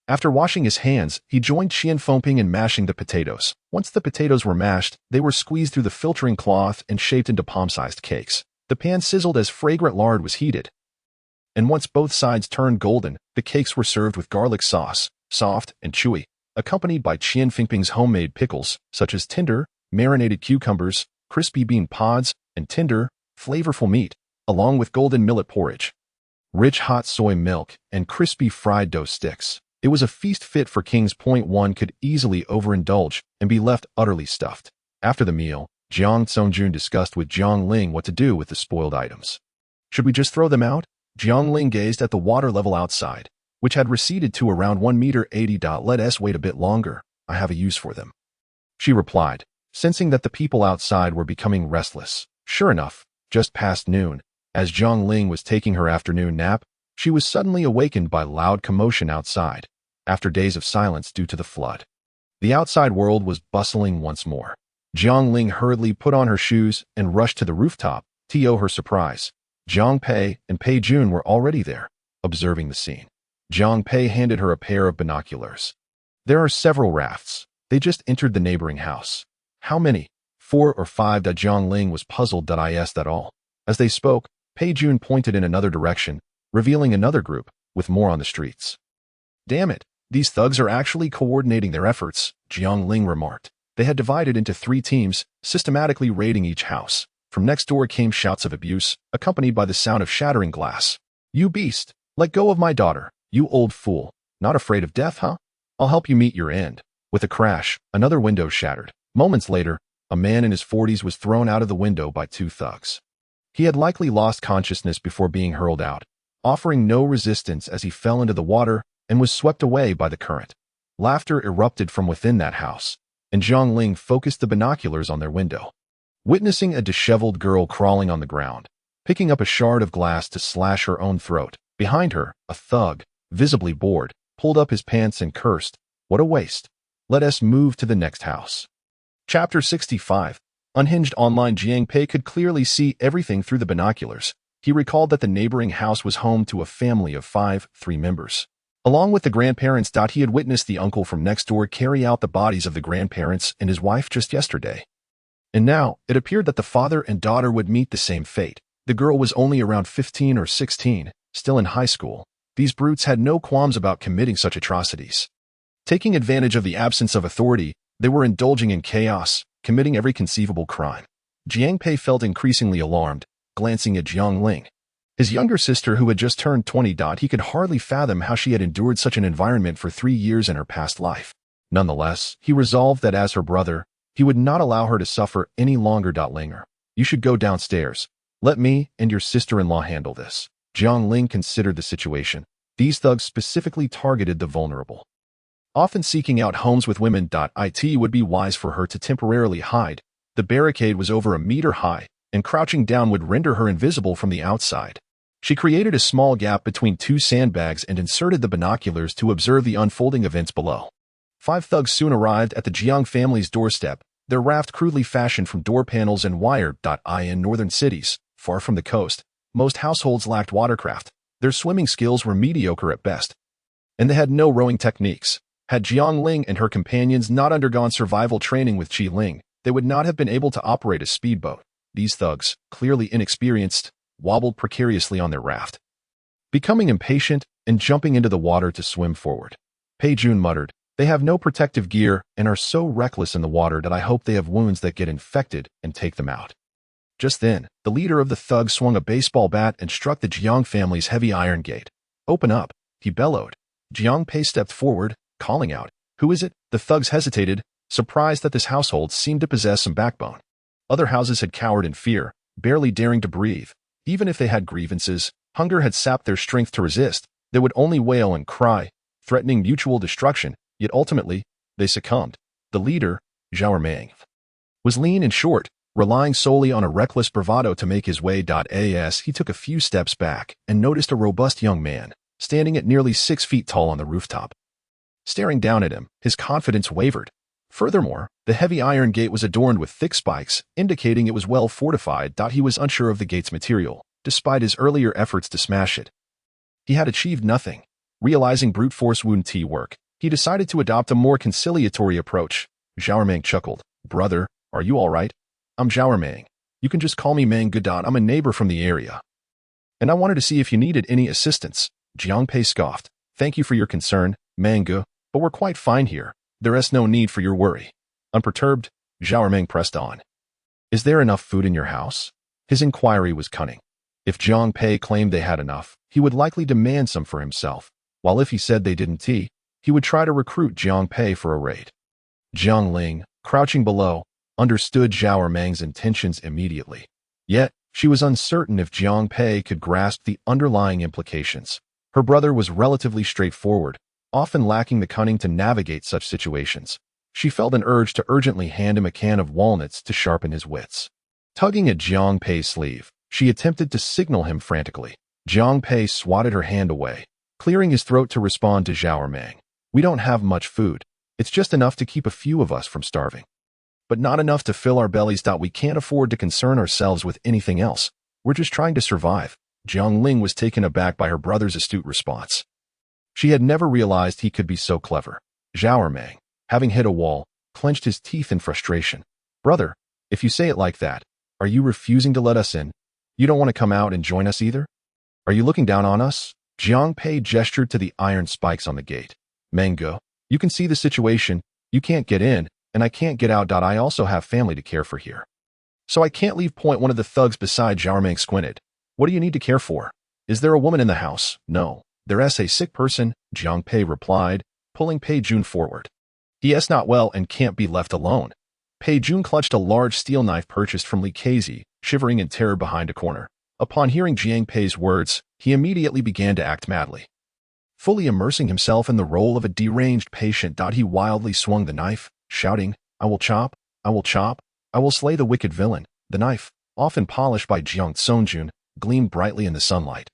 After washing his hands, he joined Qian Fengping in mashing the potatoes. Once the potatoes were mashed, they were squeezed through the filtering cloth and shaped into palm-sized cakes. The pan sizzled as fragrant lard was heated. And once both sides turned golden, the cakes were served with garlic sauce, soft and chewy, accompanied by Qian Fengping's homemade pickles, such as tender, marinated cucumbers, crispy bean pods, and tender, flavorful meat, along with golden millet porridge, rich hot soy milk, and crispy fried dough sticks. It was a feast fit for kings. One could easily overindulge and be left utterly stuffed. After the meal, Jiang Zongjun discussed with Jiang Ling what to do with the spoiled items. Should we just throw them out? Jiang Ling gazed at the water level outside, which had receded to around 1.80 meters. Let us wait a bit longer. I have a use for them, she replied, sensing that the people outside were becoming restless. Sure enough, just past noon, as Jiang Ling was taking her afternoon nap, she was suddenly awakened by loud commotion outside, after days of silence due to the flood. The outside world was bustling once more. Jiang Ling hurriedly put on her shoes and rushed to the rooftop. To her surprise, Jiang Pei and Pei Jun were already there, observing the scene. Jiang Pei handed her a pair of binoculars. There are several rafts. They just entered the neighboring house. How many? 4 or 5. Jiang Ling was puzzled. Is that all? As they spoke, Pei Jun pointed in another direction, revealing another group, with more on the streets. Damn it, these thugs are actually coordinating their efforts, Jiang Ling remarked. They had divided into 3 teams, systematically raiding each house. From next door came shouts of abuse, accompanied by the sound of shattering glass. You beast, let go of my daughter, you old fool. Not afraid of death, huh? I'll help you meet your end. With a crash, another window shattered. Moments later, a man in his 40s was thrown out of the window by 2 thugs. He had likely lost consciousness before being hurled out, offering no resistance as he fell into the water and was swept away by the current. Laughter erupted from within that house, and Jiang Ling focused the binoculars on their window. Witnessing a disheveled girl crawling on the ground, picking up a shard of glass to slash her own throat, behind her, a thug, visibly bored, pulled up his pants and cursed, "What a waste. Let us move to the next house." Chapter 65. Unhinged. Online. Jiang Pei could clearly see everything through the binoculars. He recalled that the neighboring house was home to a family of 3 members. Along with the grandparents. He had witnessed the uncle from next door carry out the bodies of the grandparents and his wife just yesterday. And now, it appeared that the father and daughter would meet the same fate. The girl was only around 15 or 16, still in high school. These brutes had no qualms about committing such atrocities. Taking advantage of the absence of authority, they were indulging in chaos, committing every conceivable crime. Jiang Pei felt increasingly alarmed, glancing at Jiang Ling, his younger sister who had just turned 20. He could hardly fathom how she had endured such an environment for 3 years in her past life. Nonetheless, he resolved that as her brother, he would not allow her to suffer any longer. Linger, you should go downstairs. Let me and your sister-in-law handle this. Jiang Ling considered the situation. These thugs specifically targeted the vulnerable, often seeking out homes with women. It would be wise for her to temporarily hide. The barricade was over 1 meter high, and crouching down would render her invisible from the outside. She created a small gap between 2 sandbags and inserted the binoculars to observe the unfolding events below. 5 thugs soon arrived at the Jiang family's doorstep, their raft crudely fashioned from door panels and wire. In northern cities, far from the coast, most households lacked watercraft. Their swimming skills were mediocre at best, and they had no rowing techniques. Had Jiang Ling and her companions not undergone survival training with Qi Ling, they would not have been able to operate a speedboat. These thugs, clearly inexperienced, wobbled precariously on their raft, becoming impatient and jumping into the water to swim forward. Pei Jun muttered, "They have no protective gear and are so reckless in the water that I hope they have wounds that get infected and take them out." Just then, the leader of the thugs swung a baseball bat and struck the Jiang family's heavy iron gate. "Open up," he bellowed. Jiang Pei stepped forward, calling out, "Who is it?" The thugs hesitated, surprised that this household seemed to possess some backbone. Other houses had cowered in fear, barely daring to breathe. Even if they had grievances, hunger had sapped their strength to resist. They would only wail and cry, threatening mutual destruction, yet ultimately, they succumbed. The leader, Zhao Ermang, was lean and short, relying solely on a reckless bravado to make his way. As he took a few steps back and noticed a robust young man, standing at nearly 6 feet tall on the rooftop. Staring down at him, his confidence wavered. Furthermore, the heavy iron gate was adorned with thick spikes, indicating it was well fortified. He was unsure of the gate's material, despite his earlier efforts to smash it. He had achieved nothing. Realizing brute force wouldn't work, he decided to adopt a more conciliatory approach. Zhao Ermang chuckled. "Brother, are you all right? I'm Zhao Ermang. You can just call me Mang Gu. I'm a neighbor from the area. And I wanted to see if you needed any assistance." Jiang Pei scoffed. "Thank you for your concern, Mang Gu, but we're quite fine here. There is no need for your worry." Unperturbed, Zhao Ermang pressed on. "Is there enough food in your house?" His inquiry was cunning. If Jiang Pei claimed they had enough, he would likely demand some for himself, while if he said they didn't, he would try to recruit Jiang Pei for a raid. Jiang Ling, crouching below, understood Zhao Ermang's intentions immediately. Yet, she was uncertain if Jiang Pei could grasp the underlying implications. Her brother was relatively straightforward, often lacking the cunning to navigate such situations. She felt an urge to urgently hand him a can of walnuts to sharpen his wits. Tugging at Jiang Pei's sleeve, she attempted to signal him frantically. Jiang Pei swatted her hand away, clearing his throat to respond to Zhao Ermang. "We don't have much food. It's just enough to keep a few of us from starving. But not enough to fill our bellies. We can't afford to concern ourselves with anything else. We're just trying to survive." Jiang Ling was taken aback by her brother's astute response. She had never realized he could be so clever. Zhao Ermang, having hit a wall, clenched his teeth in frustration. "Brother, if you say it like that, are you refusing to let us in? You don't want to come out and join us either? Are you looking down on us?" Jiang Pei gestured to the iron spikes on the gate. "Mang Gu, you can see the situation. You can't get in, and I can't get out. I also have family to care for here. So I can't leave." One of the thugs beside Zhao Ermang squinted. "What do you need to care for? Is there a woman in the house?" "No, there is a sick person," Jiang Pei replied, pulling Pei Jun forward. "He is not well and can't be left alone." Pei Jun clutched a large steel knife purchased from Li Kezi, shivering in terror behind a corner. Upon hearing Jiang Pei's words, he immediately began to act madly. Fully immersing himself in the role of a deranged patient, he wildly swung the knife, shouting, "I will chop, I will chop, I will slay the wicked villain." The knife, often polished by Jiang Songjun, gleamed brightly in the sunlight.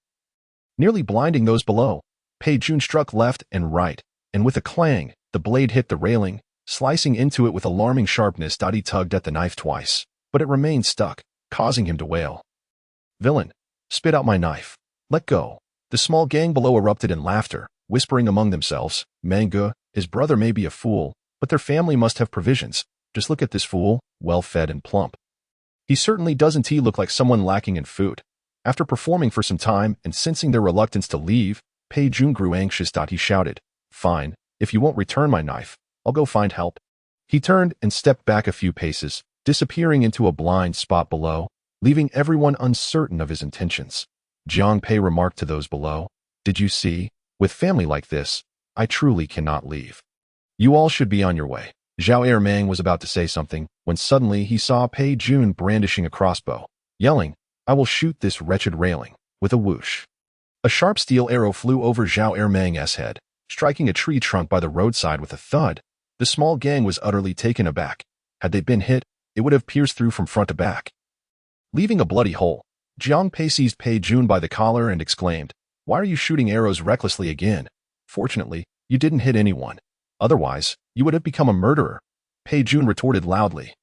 Nearly blinding those below, Pei Jun struck left and right, and with a clang, the blade hit the railing, slicing into it with alarming sharpness. He tugged at the knife twice, but it remained stuck, causing him to wail. "Villain, spit out my knife. Let go." The small gang below erupted in laughter, whispering among themselves, "Mang Gu, his brother may be a fool, but their family must have provisions. Just look at this fool, well-fed and plump. He certainly doesn't look like someone lacking in food." After performing for some time and sensing their reluctance to leave, Pei Jun grew anxious. He shouted, "Fine, if you won't return my knife, I'll go find help." He turned and stepped back a few paces, disappearing into a blind spot below, leaving everyone uncertain of his intentions. Jiang Pei remarked to those below, "Did you see? With family like this, I truly cannot leave. You all should be on your way." Zhao Ermang was about to say something when suddenly he saw Pei Jun brandishing a crossbow, yelling, "I will shoot this wretched railing." With a whoosh, a sharp steel arrow flew over Zhao Ermang's head, striking a tree trunk by the roadside with a thud. The small gang was utterly taken aback. Had they been hit, it would have pierced through from front to back. Leaving a bloody hole, Jiang Pei seized Pei Jun by the collar and exclaimed, "Why are you shooting arrows recklessly again? Fortunately, you didn't hit anyone. Otherwise, you would have become a murderer." Pei Jun retorted loudly.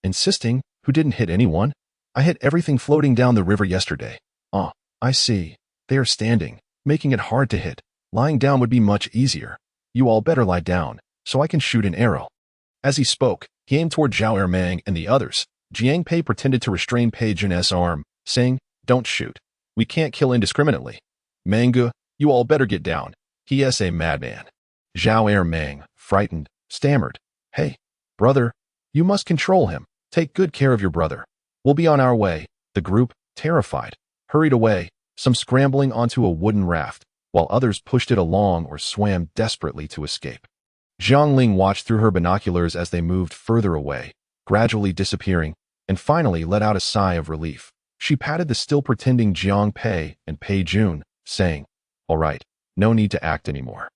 "Insisting? Who didn't hit anyone? I hit everything floating down the river yesterday." "Ah, I see. They are standing, making it hard to hit. Lying down would be much easier. You all better lie down, so I can shoot an arrow." As he spoke, he aimed toward Zhao Ermang and the others. Jiang Pei pretended to restrain Pei Jun's arm, saying, "Don't shoot. We can't kill indiscriminately. Mang Gu, you all better get down. He is a madman." Zhao Ermang, frightened, stammered, "Hey, brother, you must control him. Take good care of your brother. We'll be on our way. The group, terrified, hurried away, some scrambling onto a wooden raft, while others pushed it along or swam desperately to escape. Jiang Ling watched through her binoculars as they moved further away, gradually disappearing, and finally let out a sigh of relief. She patted the still pretending Jiang Pei and Pei Jun, saying, "All right, no need to act anymore."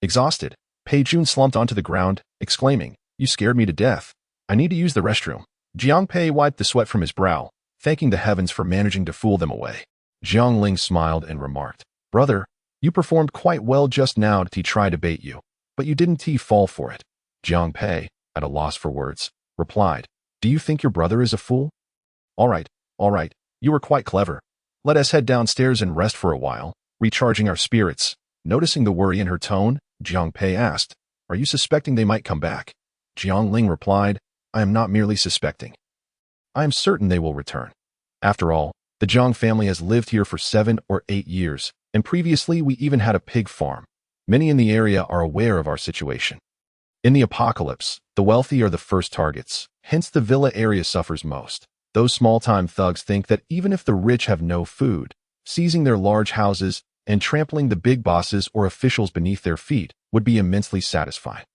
Exhausted, Pei Jun slumped onto the ground, exclaiming, "You scared me to death. I need to use the restroom." Jiang Pei wiped the sweat from his brow, thanking the heavens for managing to fool them away. Jiang Ling smiled and remarked, "Brother, you performed quite well just now to try to bait you, but you didn't fall for it." Jiang Pei, at a loss for words, replied, "Do you think your brother is a fool? All right, you were quite clever. Let us head downstairs and rest for a while, recharging our spirits." Noticing the worry in her tone, Jiang Pei asked, "Are you suspecting they might come back?" Jiang Ling replied, "I am not merely suspecting. I am certain they will return. After all, the Jiang family has lived here for 7 or 8 years, and previously we even had a pig farm. Many in the area are aware of our situation. In the apocalypse, the wealthy are the first targets, hence the villa area suffers most. Those small-time thugs think that even if the rich have no food, seizing their large houses and trampling the big bosses or officials beneath their feet would be immensely satisfying.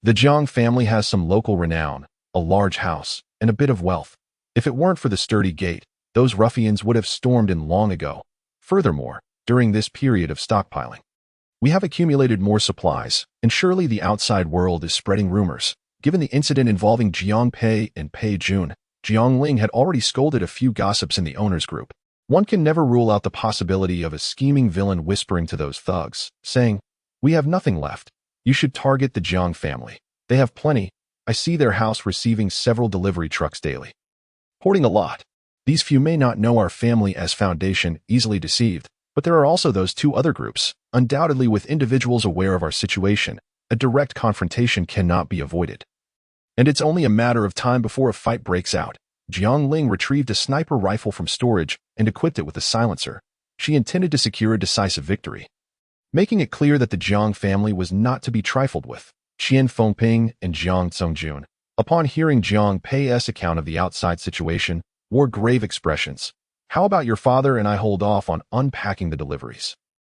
The Jiang family has some local renown, a large house, and a bit of wealth. If it weren't for the sturdy gate, those ruffians would have stormed in long ago. Furthermore, during this period of stockpiling, we have accumulated more supplies, and surely the outside world is spreading rumors. Given the incident involving Jiang Pei and Pei Jun, Jiang Ling had already scolded a few gossips in the owners' group. One can never rule out the possibility of a scheming villain whispering to those thugs, saying, "We have nothing left. You should target the Jiang family. They have plenty. I see their house receiving several delivery trucks daily. Hoarding a lot. These few may not know our family as Foundation, easily deceived, but there are also those 2 other groups, undoubtedly with individuals aware of our situation. A direct confrontation cannot be avoided. And it's only a matter of time before a fight breaks out." Jiang Ling retrieved a sniper rifle from storage and equipped it with a silencer. She intended to secure a decisive victory. Making it clear that the Jiang family was not to be trifled with, Qian Fengping and Jiang Songjun, upon hearing Jiang Pei's account of the outside situation, wore grave expressions. "How about your father and I hold off on unpacking the deliveries?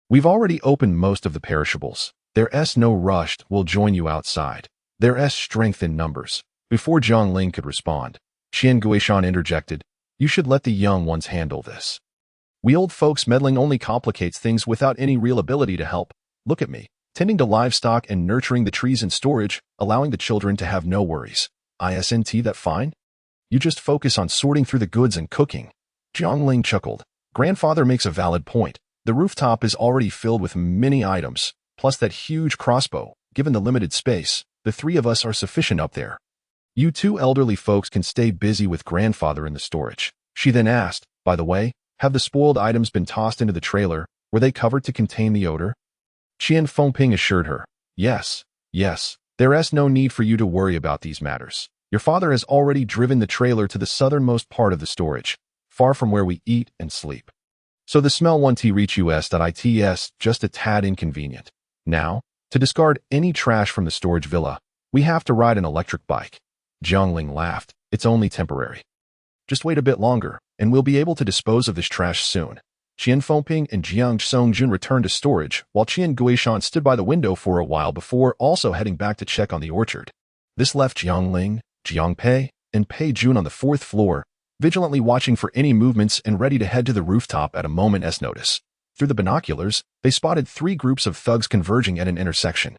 We've already opened most of the perishables. There's no rush. We'll join you outside. There's strength in numbers." Before Jiang Ling could respond, Qian Guishan interjected, "You should let the young ones handle this. We old folks meddling only complicates things without any real ability to help. Look at me, tending to livestock and nurturing the trees in storage, allowing the children to have no worries. Isn't that fine? You just focus on sorting through the goods and cooking." Jiang Ling chuckled. "Grandfather makes a valid point. The rooftop is already filled with many items, plus that huge crossbow. Given the limited space, the 3 of us are sufficient up there. You 2 elderly folks can stay busy with grandfather in the storage." She then asked, "By the way, have the spoiled items been tossed into the trailer? Were they covered to contain the odor?" Qian Fengping assured her, Yes. There's no need for you to worry about these matters. Your father has already driven the trailer to the southernmost part of the storage, far from where we eat and sleep. So the smell won't reach us. It's just a tad inconvenient. Now, to discard any trash from the storage villa, we have to ride an electric bike." Jiang Ling laughed. "It's only temporary. Just wait a bit longer, and we'll be able to dispose of this trash soon." Qian Fengping and Jiang Songjun returned to storage, while Qian Guishan stood by the window for a while before also heading back to check on the orchard. This left Jiang Ling, Jiang Pei, and Pei Jun on the 4th floor, vigilantly watching for any movements and ready to head to the rooftop at a moment's notice. Through the binoculars, they spotted 3 groups of thugs converging at an intersection.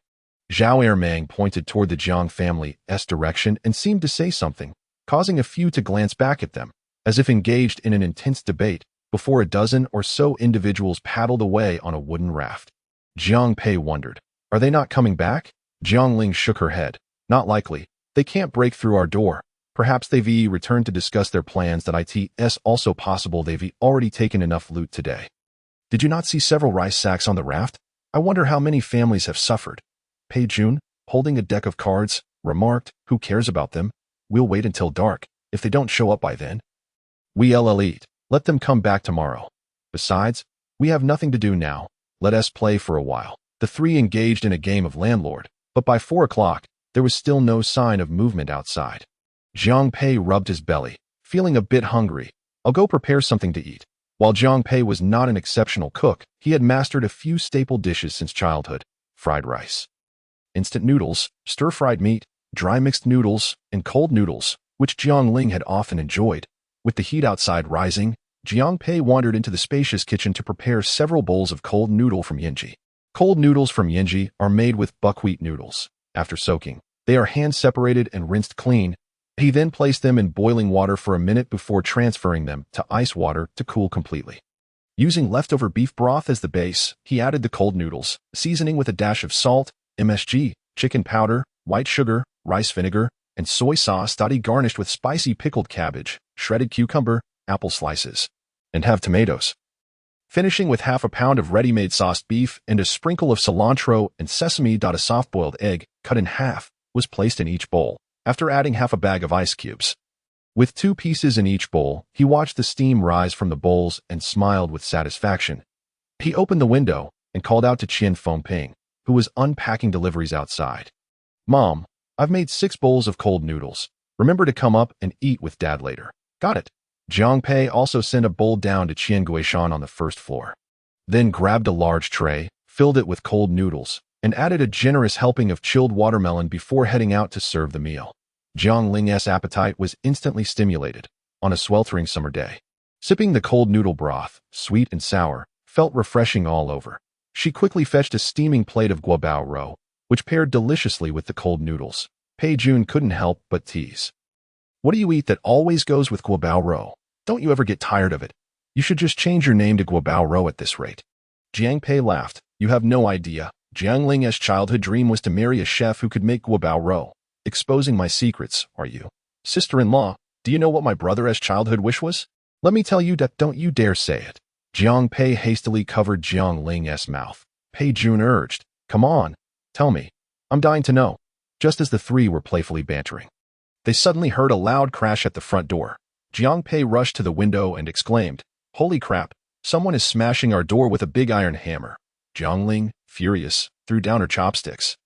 Zhao Ermang pointed toward the Jiang family's direction and seemed to say something, causing a few to glance back at them, as if engaged in an intense debate, before a dozen or so individuals paddled away on a wooden raft. Jiang Pei wondered, "Are they not coming back?" Jiang Ling shook her head. "Not likely. They can't break through our door. Perhaps they've returned to discuss their plans. It's also possible they've already taken enough loot today. Did you not see several rice sacks on the raft? I wonder how many families have suffered." Pei Jun, holding a deck of cards, remarked, "Who cares about them? We'll wait until dark. If they don't show up by then, we'll eat. Let them come back tomorrow. Besides, we have nothing to do now. Let us play for a while." The 3 engaged in a game of landlord, but by 4 o'clock, there was still no sign of movement outside. Jiang Pei rubbed his belly, feeling a bit hungry. I'll go prepare something to eat. While Jiang Pei was not an exceptional cook, he had mastered a few staple dishes since childhood: fried rice, instant noodles, stir-fried meat, dry mixed noodles, and cold noodles, which Jiang Ling had often enjoyed. With the heat outside rising, Jiang Pei wandered into the spacious kitchen to prepare several bowls of cold noodle from Yinji. Cold noodles from Yinji are made with buckwheat noodles. After soaking, they are hand-separated and rinsed clean. He then placed them in boiling water for a minute before transferring them to ice water to cool completely. Using leftover beef broth as the base, he added the cold noodles, seasoning with a dash of salt, MSG, chicken powder, white sugar, rice vinegar, and soy sauce. Garnished with spicy pickled cabbage, shredded cucumber, apple slices, and have tomatoes. Finishing with half a pound of ready-made sauced beef and a sprinkle of cilantro and sesame. A soft-boiled egg, cut in half, was placed in each bowl, after adding half a bag of ice cubes. With 2 pieces in each bowl, he watched the steam rise from the bowls and smiled with satisfaction. He opened the window and called out to Qian Fengping, who was unpacking deliveries outside. "Mom, I've made 6 bowls of cold noodles. Remember to come up and eat with Dad later." "Got it." Jiang Pei also sent a bowl down to Qian Guishan on the first floor. Then grabbed a large tray, filled it with cold noodles, and added a generous helping of chilled watermelon before heading out to serve the meal. Jiang Ling's appetite was instantly stimulated on a sweltering summer day. Sipping the cold noodle broth, sweet and sour, felt refreshing all over. She quickly fetched a steaming plate of guobao roe, which paired deliciously with the cold noodles. Pei Jun couldn't help but tease. "What do you eat that always goes with guobao roe? Don't you ever get tired of it? You should just change your name to guobao roe at this rate." Jiang Pei laughed. "You have no idea. Jiang Ling's childhood dream was to marry a chef who could make guobao roe. Exposing my secrets, are you? Sister-in-law, do you know what my brother's childhood wish was? Let me tell you that, don't you dare say it." Jiang Pei hastily covered Jiang Ling's mouth. Pei Jun urged, "Come on, tell me. I'm dying to know." Just as the 3 were playfully bantering, they suddenly heard a loud crash at the front door. Jiang Pei rushed to the window and exclaimed, "Holy crap, someone is smashing our door with a big iron hammer." Jiang Ling, furious, threw down her chopsticks.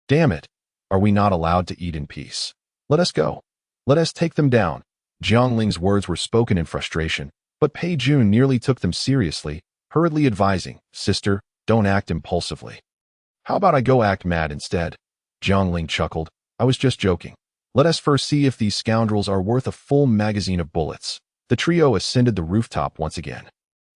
"Damn it, are we not allowed to eat in peace? Let us go. Let us take them down." Jiang Ling's words were spoken in frustration, but Pei Jun nearly took them seriously, hurriedly advising, "Sister, don't act impulsively. How about I go act mad instead?" Jiang Ling chuckled. "I was just joking. Let us first see if these scoundrels are worth a full magazine of bullets." The trio ascended the rooftop once again,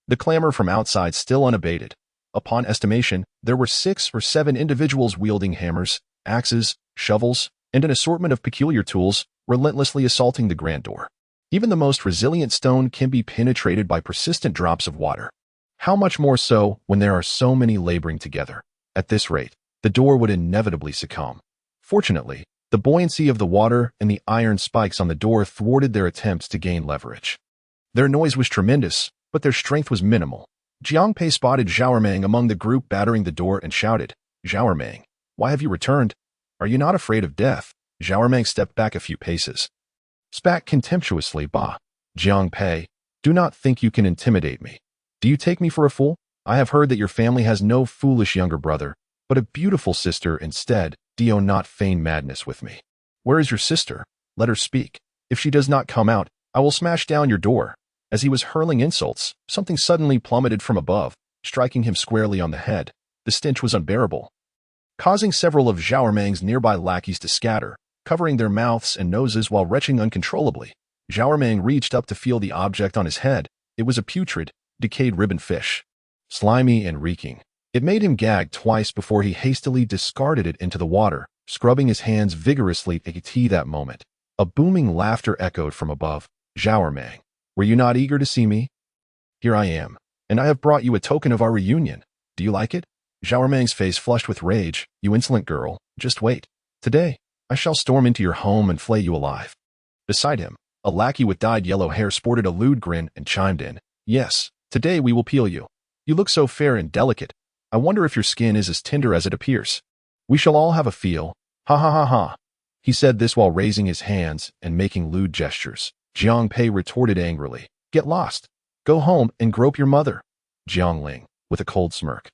the clamor from outside still unabated. Upon estimation, there were 6 or 7 individuals wielding hammers, axes, shovels, and an assortment of peculiar tools, relentlessly assaulting the grand door. Even the most resilient stone can be penetrated by persistent drops of water. How much more so when there are so many laboring together? At this rate, the door would inevitably succumb. Fortunately, the buoyancy of the water and the iron spikes on the door thwarted their attempts to gain leverage. Their noise was tremendous, but their strength was minimal. Jiang Pei spotted Zhaomeng among the group battering the door and shouted, "Zhaomeng, why have you returned? Are you not afraid of death?" Zhaomeng stepped back a few paces, spat contemptuously, "Bah, Jiang Pei, do not think you can intimidate me. Do you take me for a fool? I have heard that your family has no foolish younger brother, but a beautiful sister instead. Do not feign madness with me. Where is your sister? Let her speak. If she does not come out, I will smash down your door." As he was hurling insults, something suddenly plummeted from above, striking him squarely on the head. The stench was unbearable, causing several of Zhaomeng's nearby lackeys to scatter, covering their mouths and noses while retching uncontrollably. Zhaomeng reached up to feel the object on his head. It was a putrid, decayed ribbon fish, slimy and reeking. It made him gag twice before he hastily discarded it into the water, scrubbing his hands vigorously at that moment. A booming laughter echoed from above. "Zhaomeng, were you not eager to see me? Here I am, and I have brought you a token of our reunion. Do you like it?" Zhaomeng's face flushed with rage. "You insolent girl, just wait. Today, I shall storm into your home and flay you alive." Beside him, a lackey with dyed yellow hair sported a lewd grin and chimed in, "Yes, today we will peel you. You look so fair and delicate. I wonder if your skin is as tender as it appears. We shall all have a feel. Ha ha ha ha." He said this while raising his hands and making lewd gestures. Jiang Pei retorted angrily, "Get lost. Go home and grope your mother." Jiang Ling, with a cold smirk,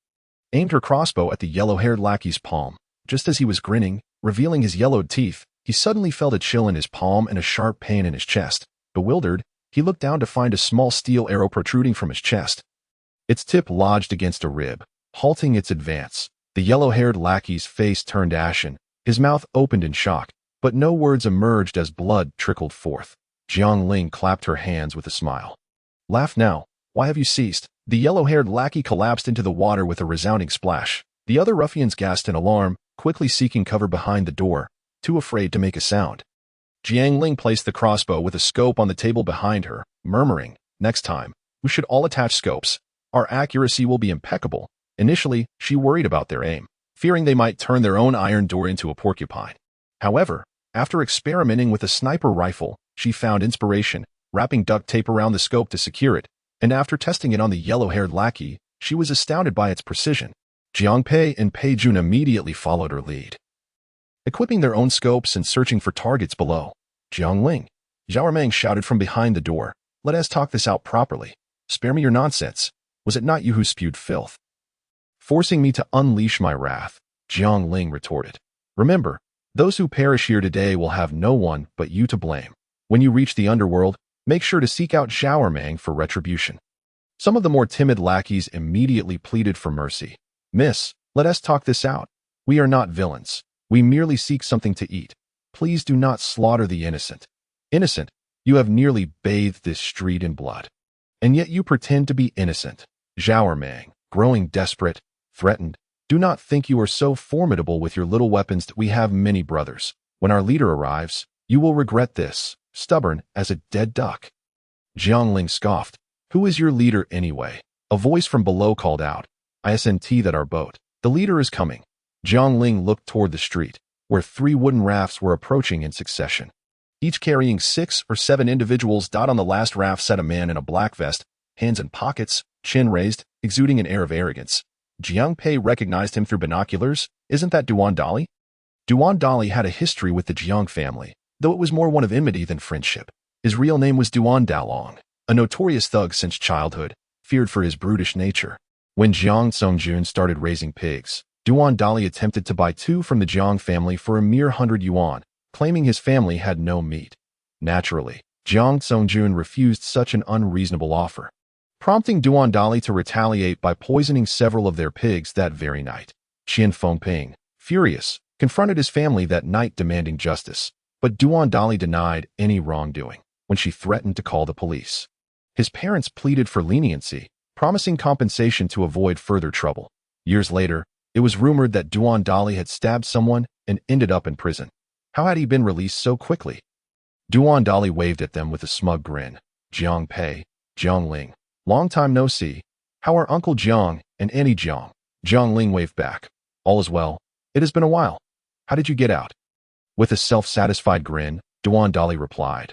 aimed her crossbow at the yellow-haired lackey's palm. Just as he was grinning, revealing his yellowed teeth, he suddenly felt a chill in his palm and a sharp pain in his chest. Bewildered, he looked down to find a small steel arrow protruding from his chest. Its tip lodged against a rib, halting its advance. The yellow-haired lackey's face turned ashen, his mouth opened in shock, but no words emerged as blood trickled forth. Jiang Ling clapped her hands with a smile. Laugh now. Why have you ceased? The yellow-haired lackey collapsed into the water with a resounding splash. The other ruffians gasped in alarm, quickly seeking cover behind the door, too afraid to make a sound. Jiang Ling placed the crossbow with a scope on the table behind her, murmuring, "Next time, we should all attach scopes. Our accuracy will be impeccable." Initially, she worried about their aim, fearing they might turn their own iron door into a porcupine. However, after experimenting with a sniper rifle, she found inspiration, wrapping duct tape around the scope to secure it, and after testing it on the yellow-haired lackey, she was astounded by its precision. Jiang Pei and Pei Jun immediately followed her lead, equipping their own scopes and searching for targets below. Jiang Ling, Zhao Meng shouted from behind the door, "Let us talk this out properly. Spare me your nonsense. Was it not you who spewed filth?" "Forcing me to unleash my wrath," Jiang Ling retorted. "Remember, those who perish here today will have no one but you to blame. When you reach the underworld, make sure to seek out Zhao Meng for retribution." Some of the more timid lackeys immediately pleaded for mercy. "Miss, let us talk this out. We are not villains. We merely seek something to eat. Please do not slaughter the innocent." "Innocent? You have nearly bathed this street in blood. And yet you pretend to be innocent." Zhao Meng, growing desperate, threatened, "Do not think you are so formidable with your little weapons that we have many brothers. When our leader arrives, you will regret this, stubborn as a dead duck." Jiang Ling scoffed. "Who is your leader anyway?" A voice from below called out, "ISNT that our boat. The leader is coming." Jiang Ling looked toward the street, where 3 wooden rafts were approaching in succession. Each carrying 6 or 7 individuals. On the last raft sat a man in a black vest, hands in pockets, chin raised, exuding an air of arrogance. Jiang Pei recognized him through binoculars. "Isn't that Duan Dali?" Duan Dali had a history with the Jiang family, though it was more one of enmity than friendship. His real name was Duan Dalong, a notorious thug since childhood, feared for his brutish nature. When Jiang Songjun started raising pigs, Duan Dali attempted to buy 2 from the Jiang family for a mere 100 yuan, claiming his family had no meat. Naturally, Jiang Songjun refused such an unreasonable offer, prompting Duan Dali to retaliate by poisoning several of their pigs that very night. Qian Fengping, furious, confronted his family that night demanding justice, but Duan Dali denied any wrongdoing when she threatened to call the police. His parents pleaded for leniency, promising compensation to avoid further trouble. Years later, it was rumored that Duan Dali had stabbed someone and ended up in prison. How had he been released so quickly? Duan Dali waved at them with a smug grin. "Jiang Pei, Jiang Ling, long time no see. How are Uncle Jiang and Auntie Jiang?" Jiang Ling waved back. "All is well. It has been a while. How did you get out?" With a self-satisfied grin, Duan Dali replied,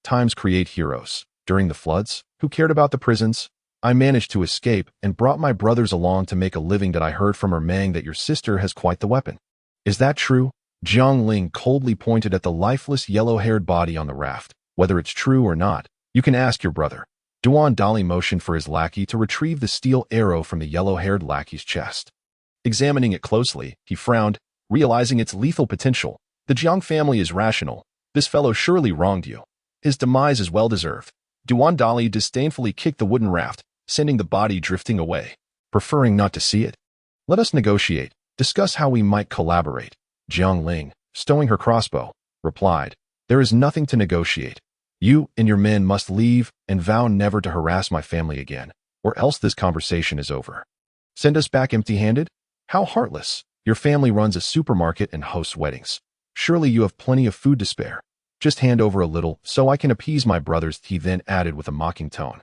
Times create heroes. During the floods, who cared about the prisons? I managed to escape and brought my brothers along to make a living. That I heard from Meng that your sister has quite the weapon." "Is that true?" Jiang Ling coldly pointed at the lifeless yellow-haired body on the raft. "Whether it's true or not, you can ask your brother." Duan Dali motioned for his lackey to retrieve the steel arrow from the yellow-haired lackey's chest. Examining it closely, he frowned, realizing its lethal potential. "The Jiang family is rational. This fellow surely wronged you. His demise is well-deserved." Duan Dali disdainfully kicked the wooden raft, sending the body drifting away. "Preferring not to see it? Let us negotiate, discuss how we might collaborate." Jiang Ling, stowing her crossbow, replied, "There is nothing to negotiate. You and your men must leave and vow never to harass my family again, or else this conversation is over." "Send us back empty-handed? How heartless. Your family runs a supermarket and hosts weddings. Surely you have plenty of food to spare. Just hand over a little so I can appease my brothers," he then added with a mocking tone.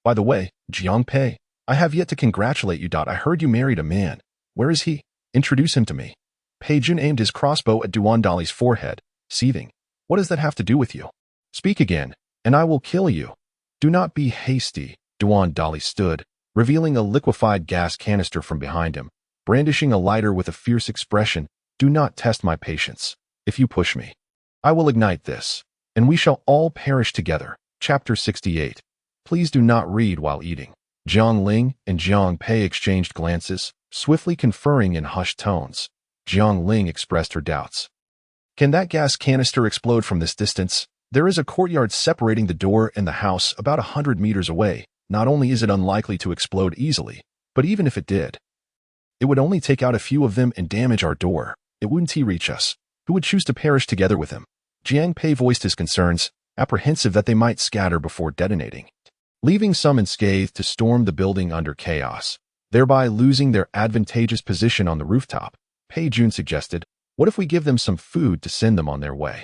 "By the way, Jiang Pei, I have yet to congratulate you. I heard you married a man. Where is he? Introduce him to me." Pei Jun aimed his crossbow at Duan Dali's forehead, seething. "What does that have to do with you? Speak again, and I will kill you." "Do not be hasty." Duan Dali stood, revealing a liquefied gas canister from behind him, brandishing a lighter with a fierce expression. "Do not test my patience. If you push me, I will ignite this, and we shall all perish together." Chapter 68. Please do not read while eating. Jiang Ling and Jiang Pei exchanged glances, swiftly conferring in hushed tones. Jiang Ling expressed her doubts. "Can that gas canister explode from this distance?" There is a courtyard separating the door and the house about 100 meters away. Not only is it unlikely to explode easily, but even if it did, it would only take out a few of them and damage our door. It wouldn't reach us. Who would choose to perish together with him? Jiang Pei voiced his concerns, apprehensive that they might scatter before detonating, leaving some unscathed to storm the building under chaos, thereby losing their advantageous position on the rooftop. Pei Jun suggested, what if we give them some food to send them on their way?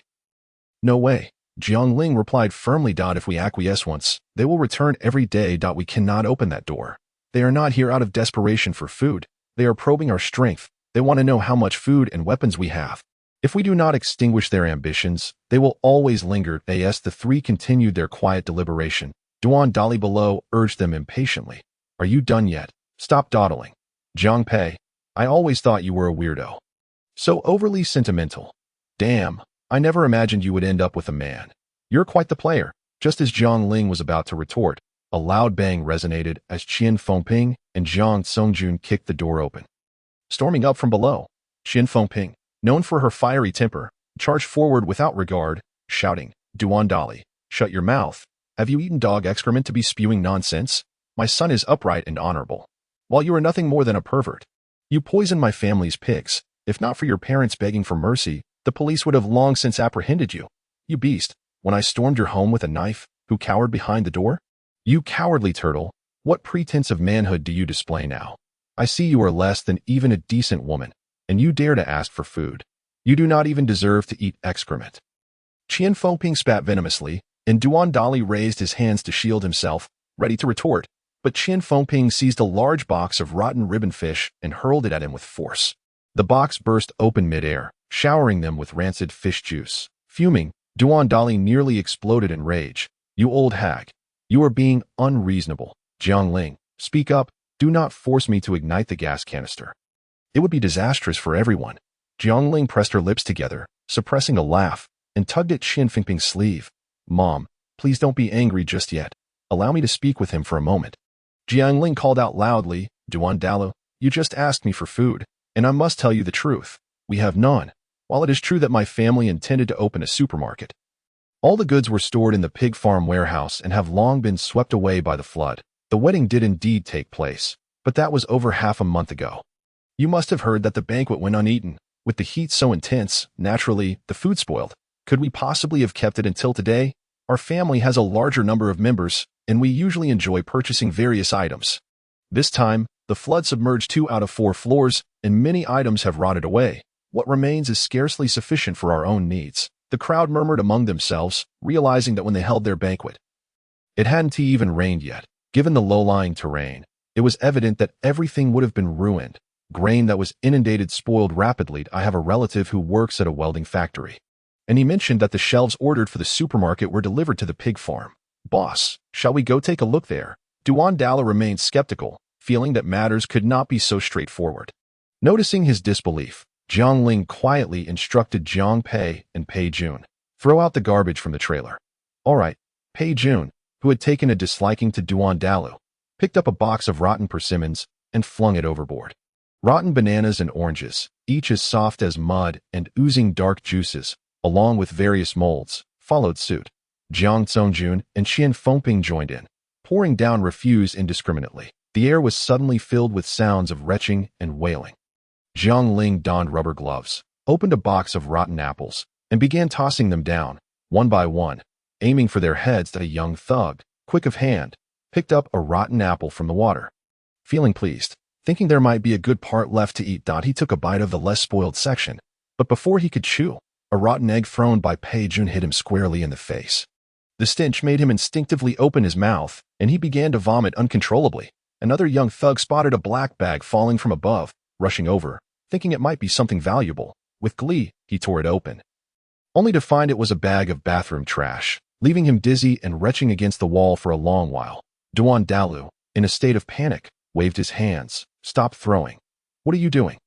No way. Jiang Ling replied firmly. If we acquiesce once, they will return every day. We cannot open that door. They are not here out of desperation for food. They are probing our strength. They want to know how much food and weapons we have. If we do not extinguish their ambitions, they will always linger. As the three continued their quiet deliberation, Duan Dali below urged them impatiently. Are you done yet? Stop dawdling. Jiang Pei, I always thought you were a weirdo. So overly sentimental. Damn, I never imagined you would end up with a man. You're quite the player. Just as Jiang Ling was about to retort, a loud bang resonated as Qian Fengping and Jiang Songjun kicked the door open. Storming up from below, Qian Fengping, known for her fiery temper, charged forward without regard, shouting, Duan Dali, shut your mouth. Have you eaten dog excrement to be spewing nonsense? My son is upright and honorable, while you are nothing more than a pervert. You poisoned my family's pigs. If not for your parents begging for mercy, the police would have long since apprehended you. You beast, when I stormed your home with a knife, who cowered behind the door? You cowardly turtle, what pretense of manhood do you display now? I see you are less than even a decent woman, and you dare to ask for food. You do not even deserve to eat excrement. Qian Fengping spat venomously, and Duan Dali raised his hands to shield himself, ready to retort, but Qian Fengping seized a large box of rotten ribbon fish and hurled it at him with force. The box burst open mid-air, showering them with rancid fish juice. Fuming, Duan Dali nearly exploded in rage. You old hag. You are being unreasonable. Jiang Ling, speak up. Do not force me to ignite the gas canister. It would be disastrous for everyone. Jiang Ling pressed her lips together, suppressing a laugh, and tugged at Qian Fengping's sleeve. Mom, please don't be angry just yet. Allow me to speak with him for a moment. Jiang Ling called out loudly, Duan Dali, you just asked me for food, and I must tell you the truth. We have none. While it is true that my family intended to open a supermarket, all the goods were stored in the pig farm warehouse and have long been swept away by the flood. The wedding did indeed take place, but that was over half a month ago. You must have heard that the banquet went uneaten. With the heat so intense, naturally, the food spoiled. Could we possibly have kept it until today? Our family has a larger number of members, and we usually enjoy purchasing various items. This time, the flood submerged 2 out of 4 floors, and many items have rotted away. What remains is scarcely sufficient for our own needs. The crowd murmured among themselves, realizing that when they held their banquet, it hadn't even rained yet. Given the low-lying terrain, it was evident that everything would have been ruined. Grain that was inundated spoiled rapidly. I have a relative who works at a welding factory, and he mentioned that the shelves ordered for the supermarket were delivered to the pig farm. Boss, shall we go take a look there? Duan Dali remained skeptical, feeling that matters could not be so straightforward. Noticing his disbelief, Jiang Ling quietly instructed Jiang Pei and Pei Jun, throw out the garbage from the trailer. All right. Pei Jun, who had taken a disliking to Duan Dali, picked up a box of rotten persimmons and flung it overboard. Rotten bananas and oranges, each as soft as mud and oozing dark juices, along with various molds, followed suit. Jiang Songjun and Qian Fengping joined in, pouring down refuse indiscriminately. The air was suddenly filled with sounds of retching and wailing. Jiang Ling donned rubber gloves, opened a box of rotten apples, and began tossing them down, one by one, aiming for their heads. That a young thug, quick of hand, picked up a rotten apple from the water. Feeling pleased, thinking there might be a good part left to eat, he took a bite of the less spoiled section, but before he could chew, a rotten egg thrown by Pei Jun hit him squarely in the face. The stench made him instinctively open his mouth, and he began to vomit uncontrollably. Another young thug spotted a black bag falling from above, rushing over, thinking it might be something valuable. With glee, he tore it open, only to find it was a bag of bathroom trash, leaving him dizzy and retching against the wall for a long while. Duan Dali, in a state of panic, waved his hands. Stop throwing. What are you doing?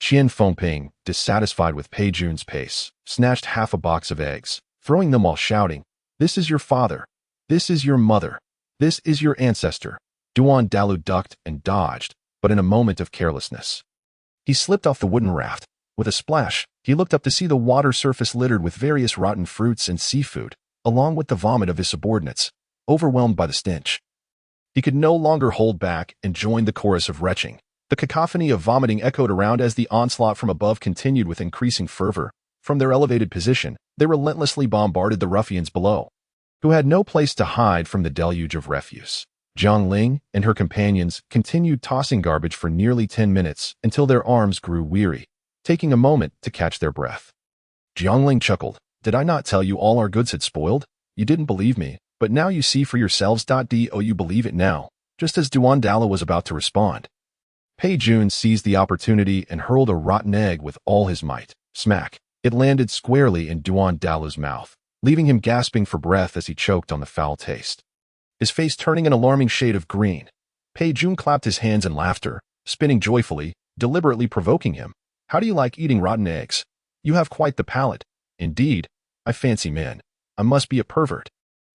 Qian Fengping, dissatisfied with Pei Jun's pace, snatched half a box of eggs, throwing them while shouting, This is your father. This is your mother. This is your ancestor. Duan Dali ducked and dodged, but in a moment of carelessness, he slipped off the wooden raft. With a splash, he looked up to see the water surface littered with various rotten fruits and seafood. along with the vomit of his subordinates, overwhelmed by the stench. He could no longer hold back and joined the chorus of retching. The cacophony of vomiting echoed around as the onslaught from above continued with increasing fervor. From their elevated position, they relentlessly bombarded the ruffians below, who had no place to hide from the deluge of refuse. Jiang Ling and her companions continued tossing garbage for nearly 10 minutes until their arms grew weary, taking a moment to catch their breath. Jiang Ling chuckled. Did I not tell you all our goods had spoiled? You didn't believe me, but now you see for yourselves. Do you believe it now? Just as Duandala was about to respond, Pei Jun seized the opportunity and hurled a rotten egg with all his might. Smack! It landed squarely in Duandalu's mouth, leaving him gasping for breath as he choked on the foul taste. His face turning an alarming shade of green, Pei Jun clapped his hands in laughter, spinning joyfully, deliberately provoking him. How do you like eating rotten eggs? You have quite the palate. Indeed, I fancy men. I must be a pervert.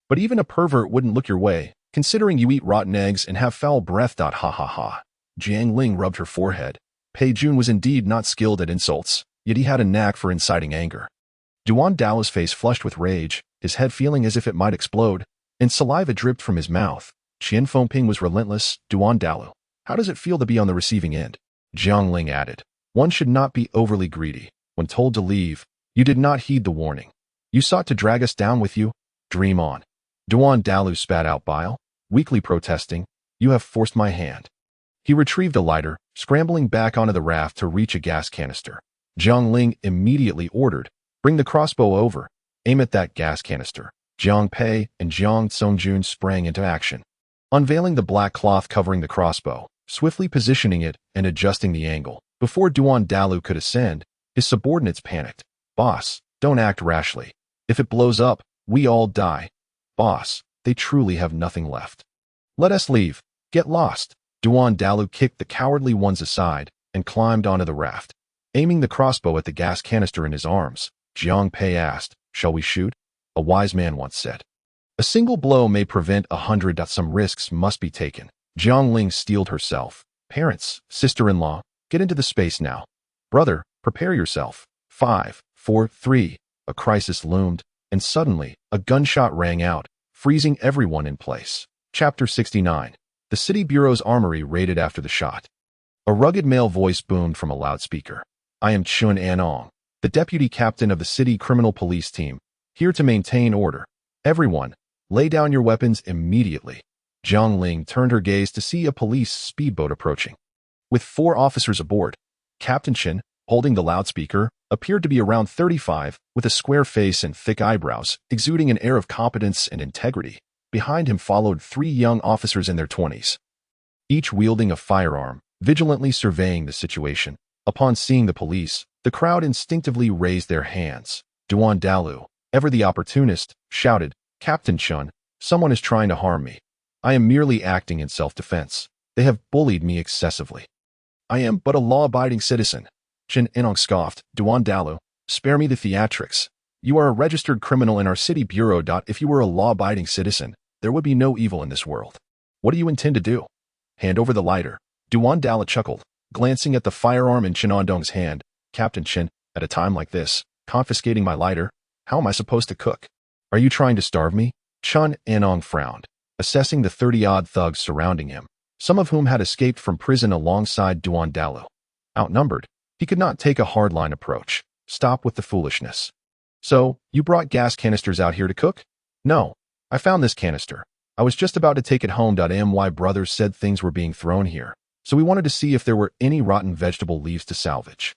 But even a pervert wouldn't look your way, considering you eat rotten eggs and have foul breath. Ha ha ha. Jiang Ling rubbed her forehead. Pei Jun was indeed not skilled at insults, yet he had a knack for inciting anger. Duandalu's face flushed with rage, his head feeling as if it might explode, and saliva dripped from his mouth. Qian Fengping was relentless. Duandalu, how does it feel to be on the receiving end? Jiang Ling added. One should not be overly greedy. When told to leave, you did not heed the warning. You sought to drag us down with you? Dream on. Duandalu spat out bile, weakly protesting. You have forced my hand. He retrieved a lighter, scrambling back onto the raft to reach a gas canister. Jiang Ling immediately ordered, bring the crossbow over, aim at that gas canister. Jiang Pei and Jiang Songjun sprang into action, unveiling the black cloth covering the crossbow, swiftly positioning it and adjusting the angle. Before Duandalu could ascend, his subordinates panicked. Boss, don't act rashly. If it blows up, we all die. Boss, they truly have nothing left. Let us leave. Get lost. Duandalu kicked the cowardly ones aside and climbed onto the raft. Aiming the crossbow at the gas canister in his arms, Jiang Pei asked, shall we shoot? A wise man once said. A single blow may prevent 100. Some risks must be taken. Jiang Ling steeled herself. Parents, sister-in-law, get into the space now. Brother, prepare yourself. 5, 4, 3. A crisis loomed, and suddenly, a gunshot rang out, freezing everyone in place. Chapter 69. The city bureau's armory raided after the shot. A rugged male voice boomed from a loudspeaker. I am Chun Anong, the deputy captain of the city criminal police team, here to maintain order. Everyone, lay down your weapons immediately. Jiang Ling turned her gaze to see a police speedboat approaching. With 4 officers aboard, Captain Chen, holding the loudspeaker, appeared to be around 35, with a square face and thick eyebrows, exuding an air of competence and integrity. Behind him followed 3 young officers in their 20s, each wielding a firearm, vigilantly surveying the situation. Upon seeing the police, the crowd instinctively raised their hands. Duandalu, ever the opportunist, shouted, Captain Chun, someone is trying to harm me. I am merely acting in self-defense. They have bullied me excessively. I am but a law-abiding citizen. Chen Enong scoffed. Duandalu, spare me the theatrics. You are a registered criminal in our city bureau. If you were a law-abiding citizen, there would be no evil in this world. What do you intend to do? Hand over the lighter. Duandalu chuckled, glancing at the firearm in Chen Ondong's hand. Captain Chen, at a time like this, confiscating my lighter, how am I supposed to cook? Are you trying to starve me? Chen Enong frowned, assessing the 30-odd thugs surrounding him, some of whom had escaped from prison alongside Duandalu. Outnumbered, he could not take a hardline approach. Stop with the foolishness. So, you brought gas canisters out here to cook? No. I found this canister. I was just about to take it home. My brothers said things were being thrown here, so we wanted to see if there were any rotten vegetable leaves to salvage.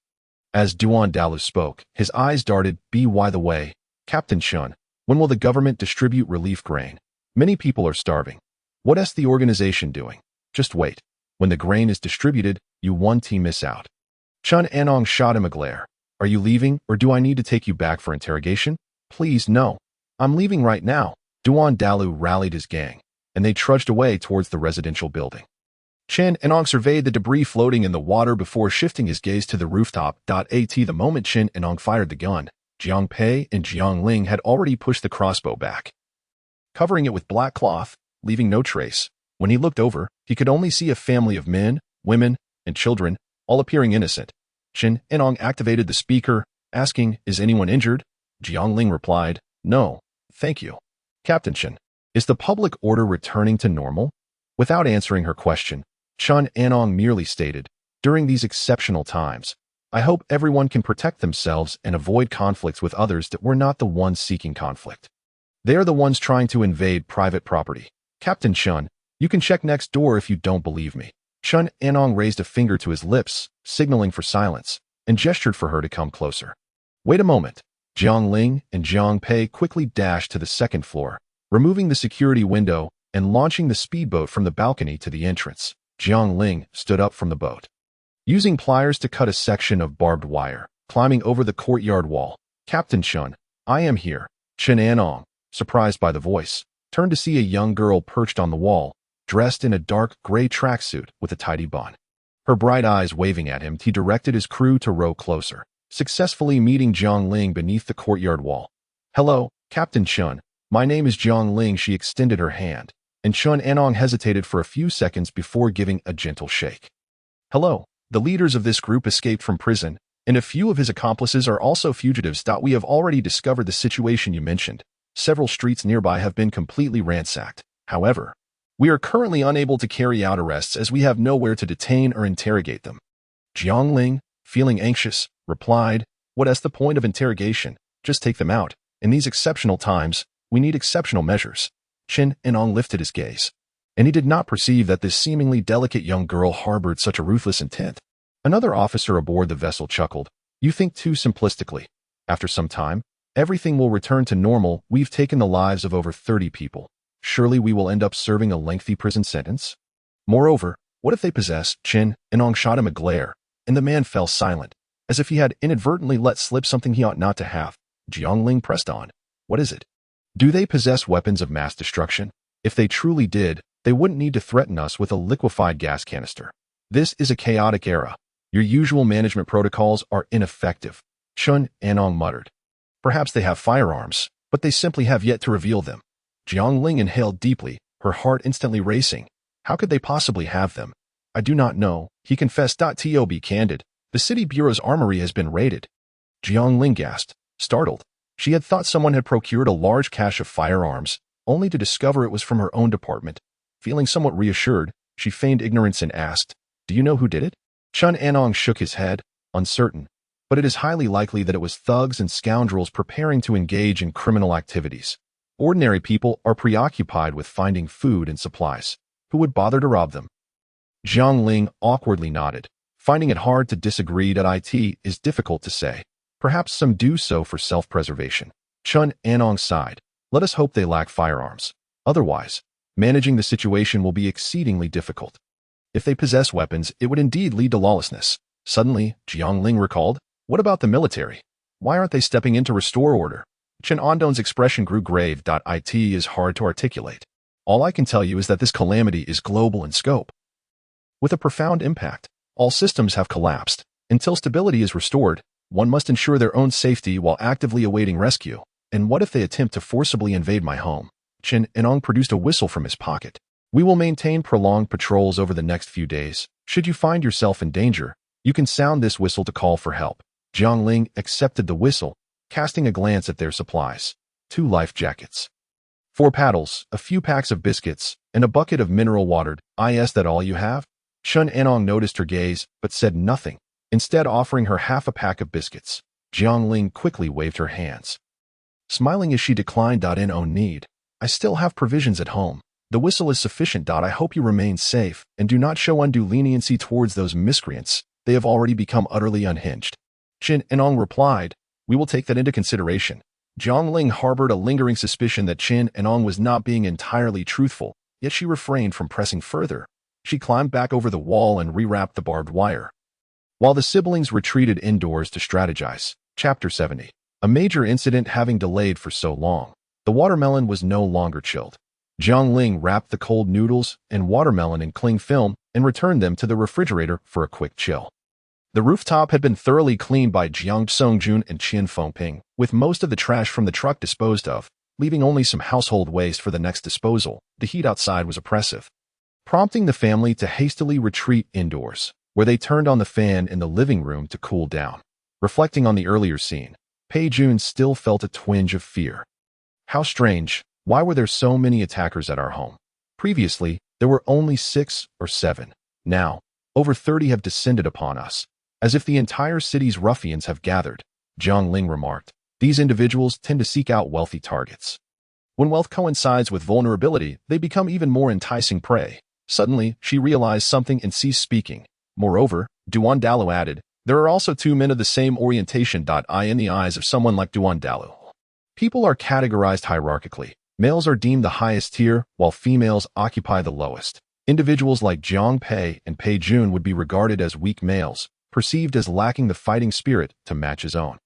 As Duandalu spoke, his eyes darted. By the way, Captain Chun, when will the government distribute relief grain? Many people are starving. What is the organization doing? Just wait. When the grain is distributed, you won't miss out. Chun Anong shot him a glare. Are you leaving, or do I need to take you back for interrogation? Please, no. I'm leaving right now. Duandalu rallied his gang, and they trudged away towards the residential building. Chen Enong surveyed the debris floating in the water before shifting his gaze to the rooftop. The moment Chen Enong fired the gun, Jiang Pei and Jiang Ling had already pushed the crossbow back, covering it with black cloth, leaving no trace. When he looked over, he could only see a family of men, women, and children, all appearing innocent. Chen Enong activated the speaker, asking, is anyone injured? Jiang Ling replied, no, thank you. Captain Chen, is the public order returning to normal? Without answering her question, Chen Anong merely stated, during these exceptional times, I hope everyone can protect themselves and avoid conflicts with others that were not the ones seeking conflict. They are the ones trying to invade private property. Captain Chen, you can check next door if you don't believe me. Chen Anong raised a finger to his lips, signaling for silence, and gestured for her to come closer. Wait a moment. Jiang Ling and Jiang Pei quickly dashed to the second floor, removing the security window and launching the speedboat from the balcony to the entrance. Jiang Ling stood up from the boat, using pliers to cut a section of barbed wire, climbing over the courtyard wall. Captain Chen, I am here. Chen Anong, surprised by the voice, turned to see a young girl perched on the wall, dressed in a dark gray tracksuit with a tidy bun. Her bright eyes waving at him, he directed his crew to row closer, successfully meeting Jiang Ling beneath the courtyard wall. Hello, Captain Chen. My name is Jiang Ling. She extended her hand, and Chen Anong hesitated for a few seconds before giving a gentle shake. Hello. The leaders of this group escaped from prison, and a few of his accomplices are also fugitives. We have already discovered the situation you mentioned. Several streets nearby have been completely ransacked. However, we are currently unable to carry out arrests as we have nowhere to detain or interrogate them. Jiang Ling, feeling anxious, replied, What's the point of interrogation? Just take them out. In these exceptional times, we need exceptional measures. Chen Anong lifted his gaze, and he did not perceive that this seemingly delicate young girl harbored such a ruthless intent. Another officer aboard the vessel chuckled. You think too simplistically. After some time, everything will return to normal. We've taken the lives of over 30 people. Surely we will end up serving a lengthy prison sentence? Moreover, what if they possess? Chen Anong shot him a glare, and the man fell silent, as if he had inadvertently let slip something he ought not to have. Jiang Ling pressed on. What is it? Do they possess weapons of mass destruction? If they truly did, they wouldn't need to threaten us with a liquefied gas canister. This is a chaotic era. Your usual management protocols are ineffective. Chen Anong muttered. Perhaps they have firearms, but they simply have yet to reveal them. Jiang Ling inhaled deeply, her heart instantly racing. How could they possibly have them? I do not know, he confessed. To be candid, the city bureau's armory has been raided. Jiang Ling gasped, startled. She had thought someone had procured a large cache of firearms, only to discover it was from her own department. Feeling somewhat reassured, she feigned ignorance and asked, Do you know who did it? Chen Anong shook his head, uncertain, but it is highly likely that it was thugs and scoundrels preparing to engage in criminal activities. Ordinary people are preoccupied with finding food and supplies. Who would bother to rob them? Jiang Ling awkwardly nodded, finding it hard to disagree. It is difficult to say. Perhaps some do so for self-preservation. Chen Anong sighed. Let us hope they lack firearms. Otherwise, managing the situation will be exceedingly difficult. If they possess weapons, it would indeed lead to lawlessness. Suddenly, Jiang Ling recalled, What about the military? Why aren't they stepping in to restore order? Chen Andong's expression grew grave. It is hard to articulate. All I can tell you is that this calamity is global in scope. With a profound impact, all systems have collapsed. Until stability is restored, one must ensure their own safety while actively awaiting rescue. And what if they attempt to forcibly invade my home? Chen Anong produced a whistle from his pocket. We will maintain prolonged patrols over the next few days. Should you find yourself in danger, you can sound this whistle to call for help. Jiang Ling accepted the whistle, casting a glance at their supplies. 2 life jackets, 4 paddles, a few packs of biscuits, and a bucket of mineral water. Is that all you have? Chen Anong noticed her gaze, but said nothing, instead offering her half a pack of biscuits. Jiang Ling quickly waved her hands, smiling as she declined. No need. I still have provisions at home. The whistle is sufficient. I hope you remain safe and do not show undue leniency towards those miscreants. They have already become utterly unhinged. Chen Anong replied, We will take that into consideration. Jiang Ling harbored a lingering suspicion that Chen Anong was not being entirely truthful, yet she refrained from pressing further. She climbed back over the wall and rewrapped the barbed wire, while the siblings retreated indoors to strategize. Chapter 70. A major incident having delayed for so long. The watermelon was no longer chilled. Jiang Ling wrapped the cold noodles and watermelon in cling film and returned them to the refrigerator for a quick chill. The rooftop had been thoroughly cleaned by Jiang Songjun and Qian Fengping, with most of the trash from the truck disposed of, leaving only some household waste for the next disposal. The heat outside was oppressive, prompting the family to hastily retreat indoors, where they turned on the fan in the living room to cool down. Reflecting on the earlier scene, Pei Jun still felt a twinge of fear. How strange, Why were there so many attackers at our home? Previously, there were only 6 or 7. Now, over 30 have descended upon us, as if the entire city's ruffians have gathered, Jiang Ling remarked. These individuals tend to seek out wealthy targets. When wealth coincides with vulnerability, they become even more enticing prey. Suddenly, she realized something and ceased speaking. Moreover, Duan Dalu added, there are also 2 men of the same orientation. In the eyes of someone like Duan Dalu, people are categorized hierarchically. Males are deemed the highest tier, while females occupy the lowest. Individuals like Jiang Pei and Pei Jun would be regarded as weak males, perceived as lacking the fighting spirit to match his own.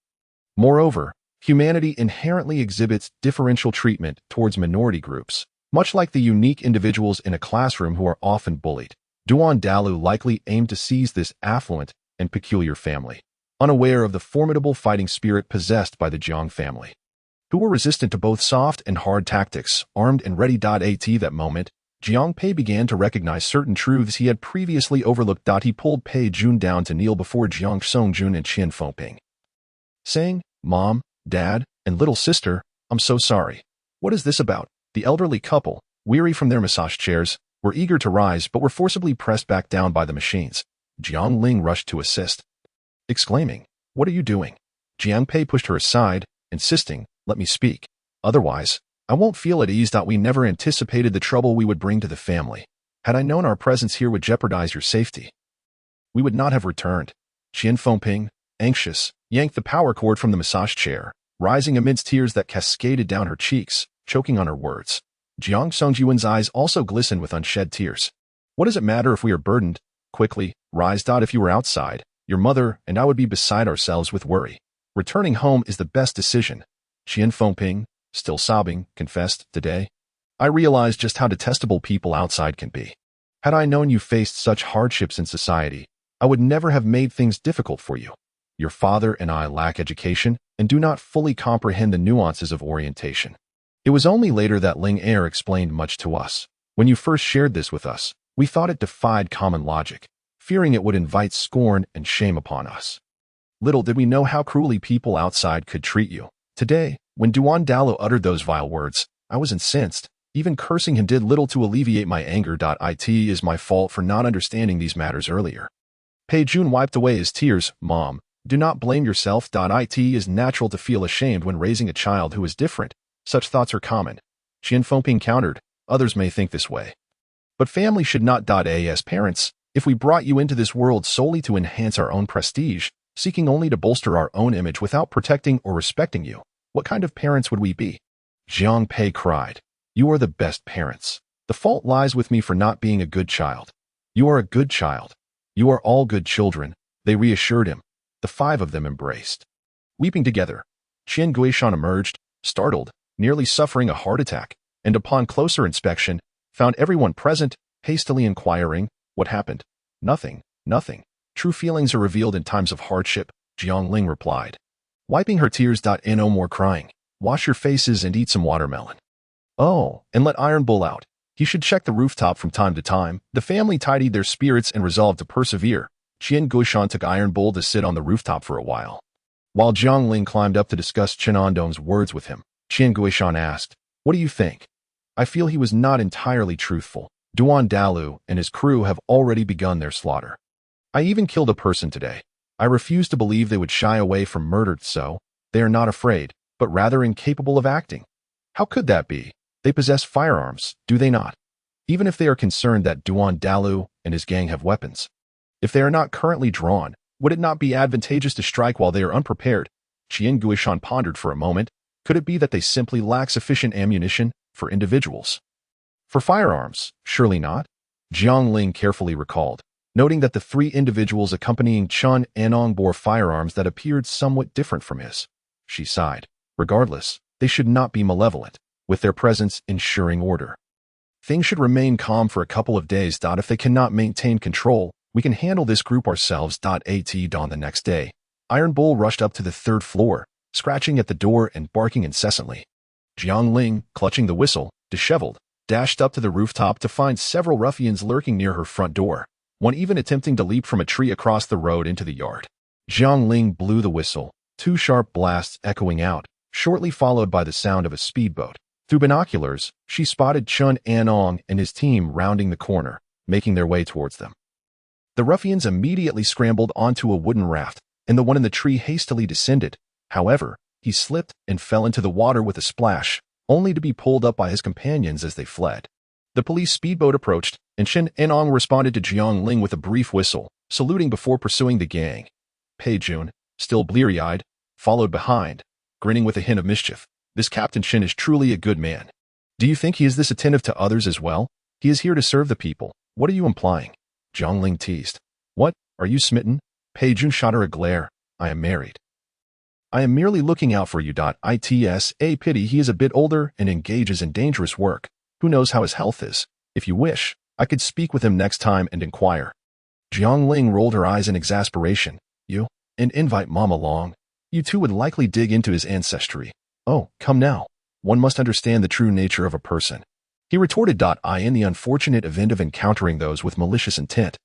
Moreover, humanity inherently exhibits differential treatment towards minority groups, much like the unique individuals in a classroom who are often bullied. Duan Dalu likely aimed to seize this affluent and peculiar family, unaware of the formidable fighting spirit possessed by the Jiang family, who were resistant to both soft and hard tactics, armed and ready. At that moment, Jiang Pei began to recognize certain truths he had previously overlooked. He pulled Pei Jun down to kneel before Jiang Songjun and Qian Fengping, saying, Mom, Dad, and little sister, I'm so sorry. What is this about? The elderly couple, weary from their massage chairs, were eager to rise but were forcibly pressed back down by the machines. Jiang Ling rushed to assist, exclaiming, What are you doing? Jiang Pei pushed her aside, insisting, Let me speak. Otherwise, I won't feel at ease. We never anticipated the trouble we would bring to the family. Had I known our presence here would jeopardize your safety, we would not have returned. Qian Fengping, anxious, yanked the power cord from the massage chair, rising amidst tears that cascaded down her cheeks, choking on her words. Jiang Songyuan's eyes also glistened with unshed tears. What does it matter if we are burdened? Quickly, rise. If you were outside, your mother and I would be beside ourselves with worry. Returning home is the best decision. Qian Fengping, still sobbing, confessed, Today, I realized just how detestable people outside can be. Had I known you faced such hardships in society, I would never have made things difficult for you. Your father and I lack education and do not fully comprehend the nuances of orientation. It was only later that Ling Er explained much to us. When you first shared this with us, we thought it defied common logic, fearing it would invite scorn and shame upon us. Little did we know how cruelly people outside could treat you. Today, when Duan Dalu uttered those vile words, I was incensed. Even cursing him did little to alleviate my anger. It is my fault for not understanding these matters earlier. Pei Jun wiped away his tears. Mom, do not blame yourself. It is natural to feel ashamed when raising a child who is different. Such thoughts are common. Qian Fengping countered. Others may think this way, but family should not. As parents, if we brought you into this world solely to enhance our own prestige, seeking only to bolster our own image without protecting or respecting you, what kind of parents would we be? Jiang Pei cried. You are the best parents. The fault lies with me for not being a good child. You are a good child. You are all good children, they reassured him. The 5 of them embraced. Weeping together, Qian Guishan emerged, startled, nearly suffering a heart attack, and upon closer inspection, found everyone present, hastily inquiring, What happened? Nothing, nothing. True feelings are revealed in times of hardship, Jiang Ling replied. Wiping her tears. No more crying. Wash your faces and eat some watermelon. Oh, and let Iron Bull out. He should check the rooftop from time to time. The family tidied their spirits and resolved to persevere. Qian Guishan took Iron Bull to sit on the rooftop for a while. While Jiang Ling climbed up to discuss Chen Andong's words with him, Qian Guishan asked, What do you think? I feel he was not entirely truthful. Duan Dalu and his crew have already begun their slaughter. I even killed a person today. I refuse to believe they would shy away from murder. So, they are not afraid, but rather incapable of acting. How could that be? They possess firearms, do they not? Even if they are concerned that Duan Dalu and his gang have weapons. If they are not currently drawn, would it not be advantageous to strike while they are unprepared? Qian Guishan pondered for a moment. Could it be that they simply lack sufficient ammunition for individuals? For firearms, surely not. Jiang Ling carefully recalled, noting that the 3 individuals accompanying Chen Anong bore firearms that appeared somewhat different from his. She sighed. Regardless, they should not be malevolent, with their presence ensuring order. Things should remain calm for a couple of days. If they cannot maintain control, we can handle this group ourselves. On the next day, Iron Bull rushed up to the 3rd floor, scratching at the door and barking incessantly. Jiang Ling, clutching the whistle, disheveled, dashed up to the rooftop to find several ruffians lurking near her front door, one even attempting to leap from a tree across the road into the yard. Jiang Ling blew the whistle, 2 sharp blasts echoing out, shortly followed by the sound of a speedboat, Through binoculars, she spotted Chun Anong and his team rounding the corner, making their way towards them. The ruffians immediately scrambled onto a wooden raft, and the one in the tree hastily descended. However, he slipped and fell into the water with a splash, only to be pulled up by his companions as they fled. The police speedboat approached, and Chun Anong responded to Jiang Ling with a brief whistle, saluting before pursuing the gang. Pei Jun, still bleary-eyed, followed behind, grinning with a hint of mischief. This Captain Chin is truly a good man. Do you think he is this attentive to others as well? He is here to serve the people. What are you implying? Jiang Ling teased. What? Are you smitten? Pei Jun shot her a glare. I am married. I am merely looking out for you. It's a pity he is a bit older and engages in dangerous work. Who knows how his health is? If you wish, I could speak with him next time and inquire. Jiang Ling rolled her eyes in exasperation. You? And invite Mom along? You two would likely dig into his ancestry. Oh, come now. One must understand the true nature of a person. He retorted. In the unfortunate event of encountering those with malicious intent,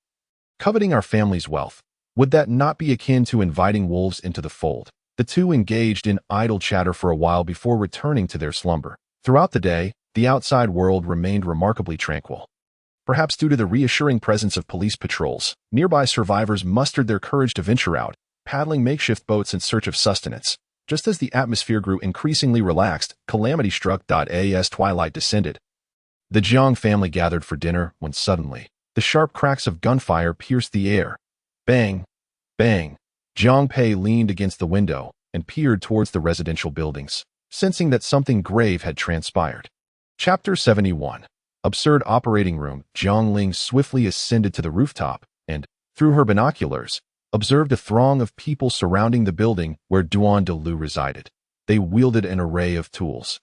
coveting our family's wealth, would that not be akin to inviting wolves into the fold? The two engaged in idle chatter for a while before returning to their slumber. Throughout the day, the outside world remained remarkably tranquil. Perhaps due to the reassuring presence of police patrols, nearby survivors mustered their courage to venture out, paddling makeshift boats in search of sustenance. Just as the atmosphere grew increasingly relaxed, calamity struck. As twilight descended, the Jiang family gathered for dinner when suddenly, the sharp cracks of gunfire pierced the air. Bang! Bang! Jiang Pei leaned against the window and peered towards the residential buildings, sensing that something grave had transpired. Chapter 71. Absurd Operating Room. Jiang Ling swiftly ascended to the rooftop and, through her binoculars, observed a throng of people surrounding the building where Duan de Lu resided. They wielded an array of tools,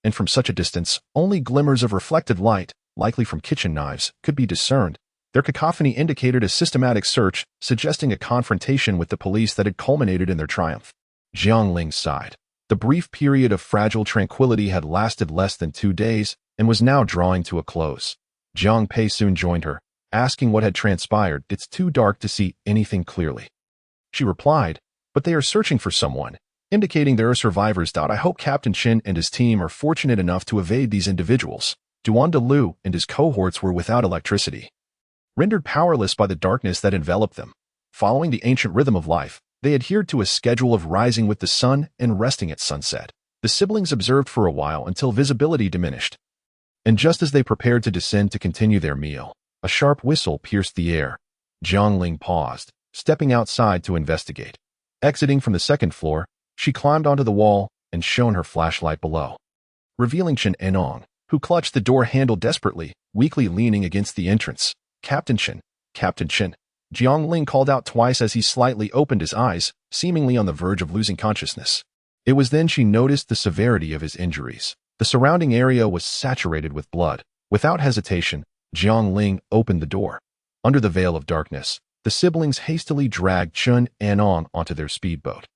and from such a distance, only glimmers of reflected light, likely from kitchen knives, could be discerned. Their cacophony indicated a systematic search, suggesting a confrontation with the police that had culminated in their triumph. Jiang Ling sighed. The brief period of fragile tranquility had lasted less than 2 days and was now drawing to a close. Jiang Pei soon joined her, asking what had transpired. It's too dark to see anything clearly, she replied, but they are searching for someone, indicating there are survivors. I hope Captain Chin and his team are fortunate enough to evade these individuals. Duan de Lu and his cohorts were without electricity, rendered powerless by the darkness that enveloped them. Following the ancient rhythm of life, they adhered to a schedule of rising with the sun and resting at sunset. The siblings observed for a while until visibility diminished, and just as they prepared to descend to continue their meal, a sharp whistle pierced the air. Jiang Ling paused, stepping outside to investigate. Exiting from the second floor, she climbed onto the wall and shone her flashlight below, revealing Chun Anong, who clutched the door handle desperately, weakly leaning against the entrance. Captain Chin, Captain Chin. Jiang Ling called out twice as he slightly opened his eyes, seemingly on the verge of losing consciousness. It was then she noticed the severity of his injuries. The surrounding area was saturated with blood. Without hesitation, Jiang Ling opened the door. Under the veil of darkness, the siblings hastily dragged Chun Anong onto their speedboat.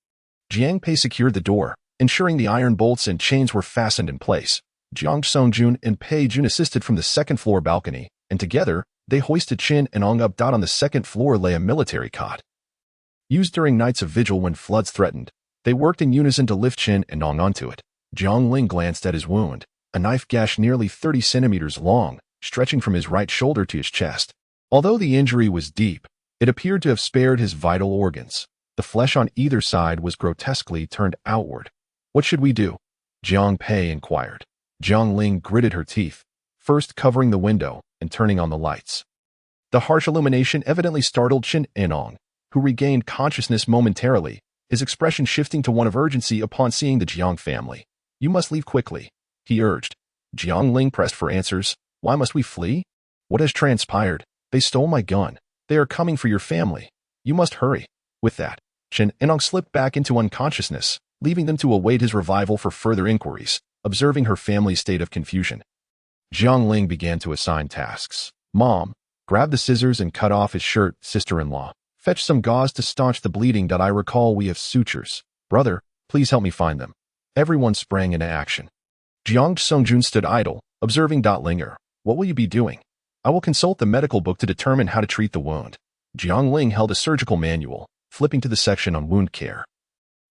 Jiang Pei secured the door, ensuring the iron bolts and chains were fastened in place. Jiang Songjun and Pei Jun assisted from the second-floor balcony, and together, they hoisted Chin Anong up. On the second floor lay a military cot, used during nights of vigil when floods threatened. They worked in unison to lift Chin Anong onto it. Jiang Ling glanced at his wound, a knife gash nearly 30 centimeters long, stretching from his right shoulder to his chest. Although the injury was deep, it appeared to have spared his vital organs. The flesh on either side was grotesquely turned outward. What should we do? Jiang Pei inquired. Jiang Ling gritted her teeth, first covering the window and turning on the lights. The harsh illumination evidently startled Chin Anong, who regained consciousness momentarily, his expression shifting to one of urgency upon seeing the Jiang family. You must leave quickly, he urged. Jiang Ling pressed for answers. Why must we flee? What has transpired? They stole my gun. They are coming for your family. You must hurry. With that, Chin Anong slipped back into unconsciousness, leaving them to await his revival for further inquiries, observing her family's state of confusion. Jiang Ling began to assign tasks. Mom, grab the scissors and cut off his shirt. Sister-in-law, fetch some gauze to staunch the bleeding. I recall we have sutures. Brother, please help me find them. Everyone sprang into action. Jiang Songjun stood idle, observing. Linger, what will you be doing? I will consult the medical book to determine how to treat the wound. Jiang Ling held a surgical manual, flipping to the section on wound care,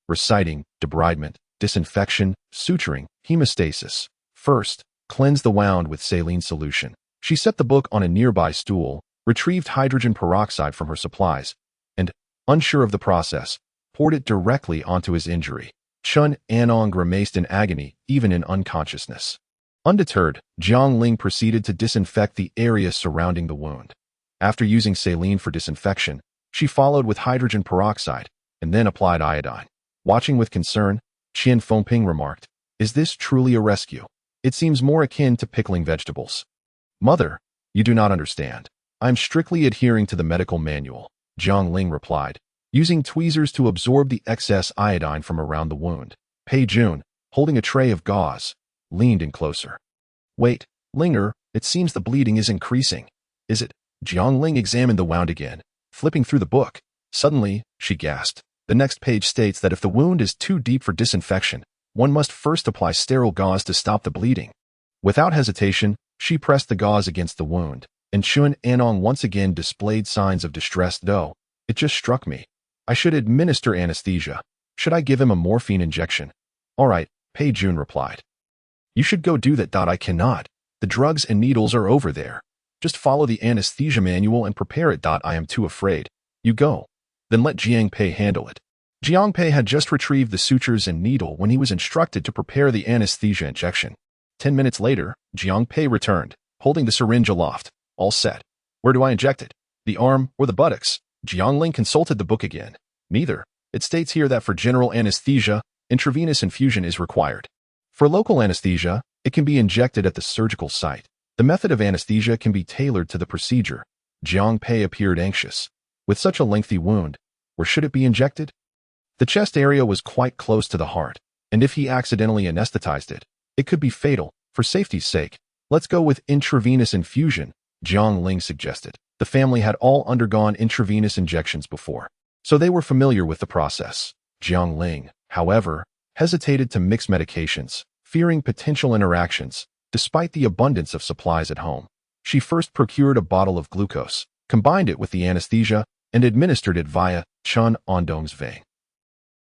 reciting debridement, disinfection, suturing, hemostasis, First, cleanse the wound with saline solution. She set the book on a nearby stool, retrieved hydrogen peroxide from her supplies, and, unsure of the process, poured it directly onto his injury. Chun Anong grimaced in agony, even in unconsciousness. Undeterred, Jiang Ling proceeded to disinfect the area surrounding the wound. After using saline for disinfection, she followed with hydrogen peroxide, and then applied iodine. Watching with concern, Qian Fengping remarked, "Is this truly a rescue? It seems more akin to pickling vegetables." "Mother, you do not understand. I'm strictly adhering to the medical manual," Jiang Ling replied, using tweezers to absorb the excess iodine from around the wound. Pei Jun, holding a tray of gauze, leaned in closer. "Wait, Linger, it seems the bleeding is increasing. Is it?" Jiang Ling examined the wound again, flipping through the book. Suddenly, she gasped. The next page states that if the wound is too deep for disinfection, one must first apply sterile gauze to stop the bleeding. Without hesitation, she pressed the gauze against the wound, and Chun Anong once again displayed signs of distress. "Though, it just struck me. I should administer anesthesia. Should I give him a morphine injection?" "All right," Pei Jun replied. "You should go do that. I cannot. The drugs and needles are over there. Just follow the anesthesia manual and prepare it. I am too afraid. You go. Then let Jiang Pei handle it." Jiang Pei had just retrieved the sutures and needle when he was instructed to prepare the anesthesia injection. 10 minutes later, Jiang Pei returned, holding the syringe aloft. "All set. Where do I inject it? The arm or the buttocks?" Jiang Ling consulted the book again. "Neither. It states here that for general anesthesia, intravenous infusion is required. For local anesthesia, it can be injected at the surgical site. The method of anesthesia can be tailored to the procedure." Jiang Pei appeared anxious. With such a lengthy wound, where should it be injected? The chest area was quite close to the heart, and if he accidentally anesthetized it, it could be fatal. "For safety's sake, let's go with intravenous infusion," Jiang Ling suggested. The family had all undergone intravenous injections before, so they were familiar with the process. Jiang Ling, however, hesitated to mix medications, fearing potential interactions, despite the abundance of supplies at home. She first procured a bottle of glucose, combined it with the anesthesia, and administered it via Chun Andong's vein.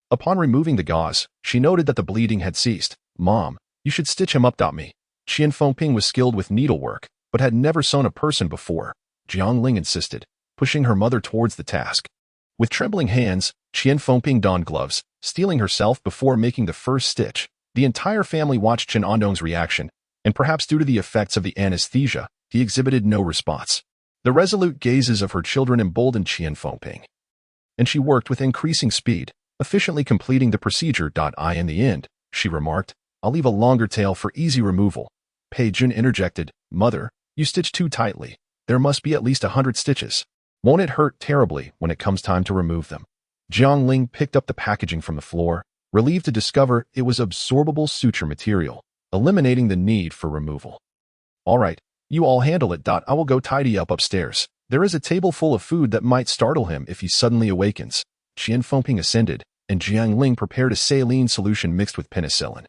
Upon removing the gauze, she noted that the bleeding had ceased. "Mom, you should stitch him up. Me." Qian Fengping was skilled with needlework, but had never sewn a person before. Jiang Ling insisted, pushing her mother towards the task. With trembling hands, Qian Fengping donned gloves, steeling herself before making the first stitch. The entire family watched Chen Andong's reaction, and perhaps due to the effects of the anesthesia, he exhibited no response. The resolute gazes of her children emboldened Qian Fengping, and she worked with increasing speed, efficiently completing the procedure. In the end, she remarked, "I'll leave a longer tail for easy removal." Pei Jun interjected, "Mother, you stitch too tightly. There must be at least 100 stitches. Won't it hurt terribly when it comes time to remove them?" Jiang Ling picked up the packaging from the floor, relieved to discover it was absorbable suture material, eliminating the need for removal. "All right, you all handle it. I will go tidy up upstairs. There is a table full of food that might startle him if he suddenly awakens." Qian Fengping ascended, and Jiang Ling prepared a saline solution mixed with penicillin.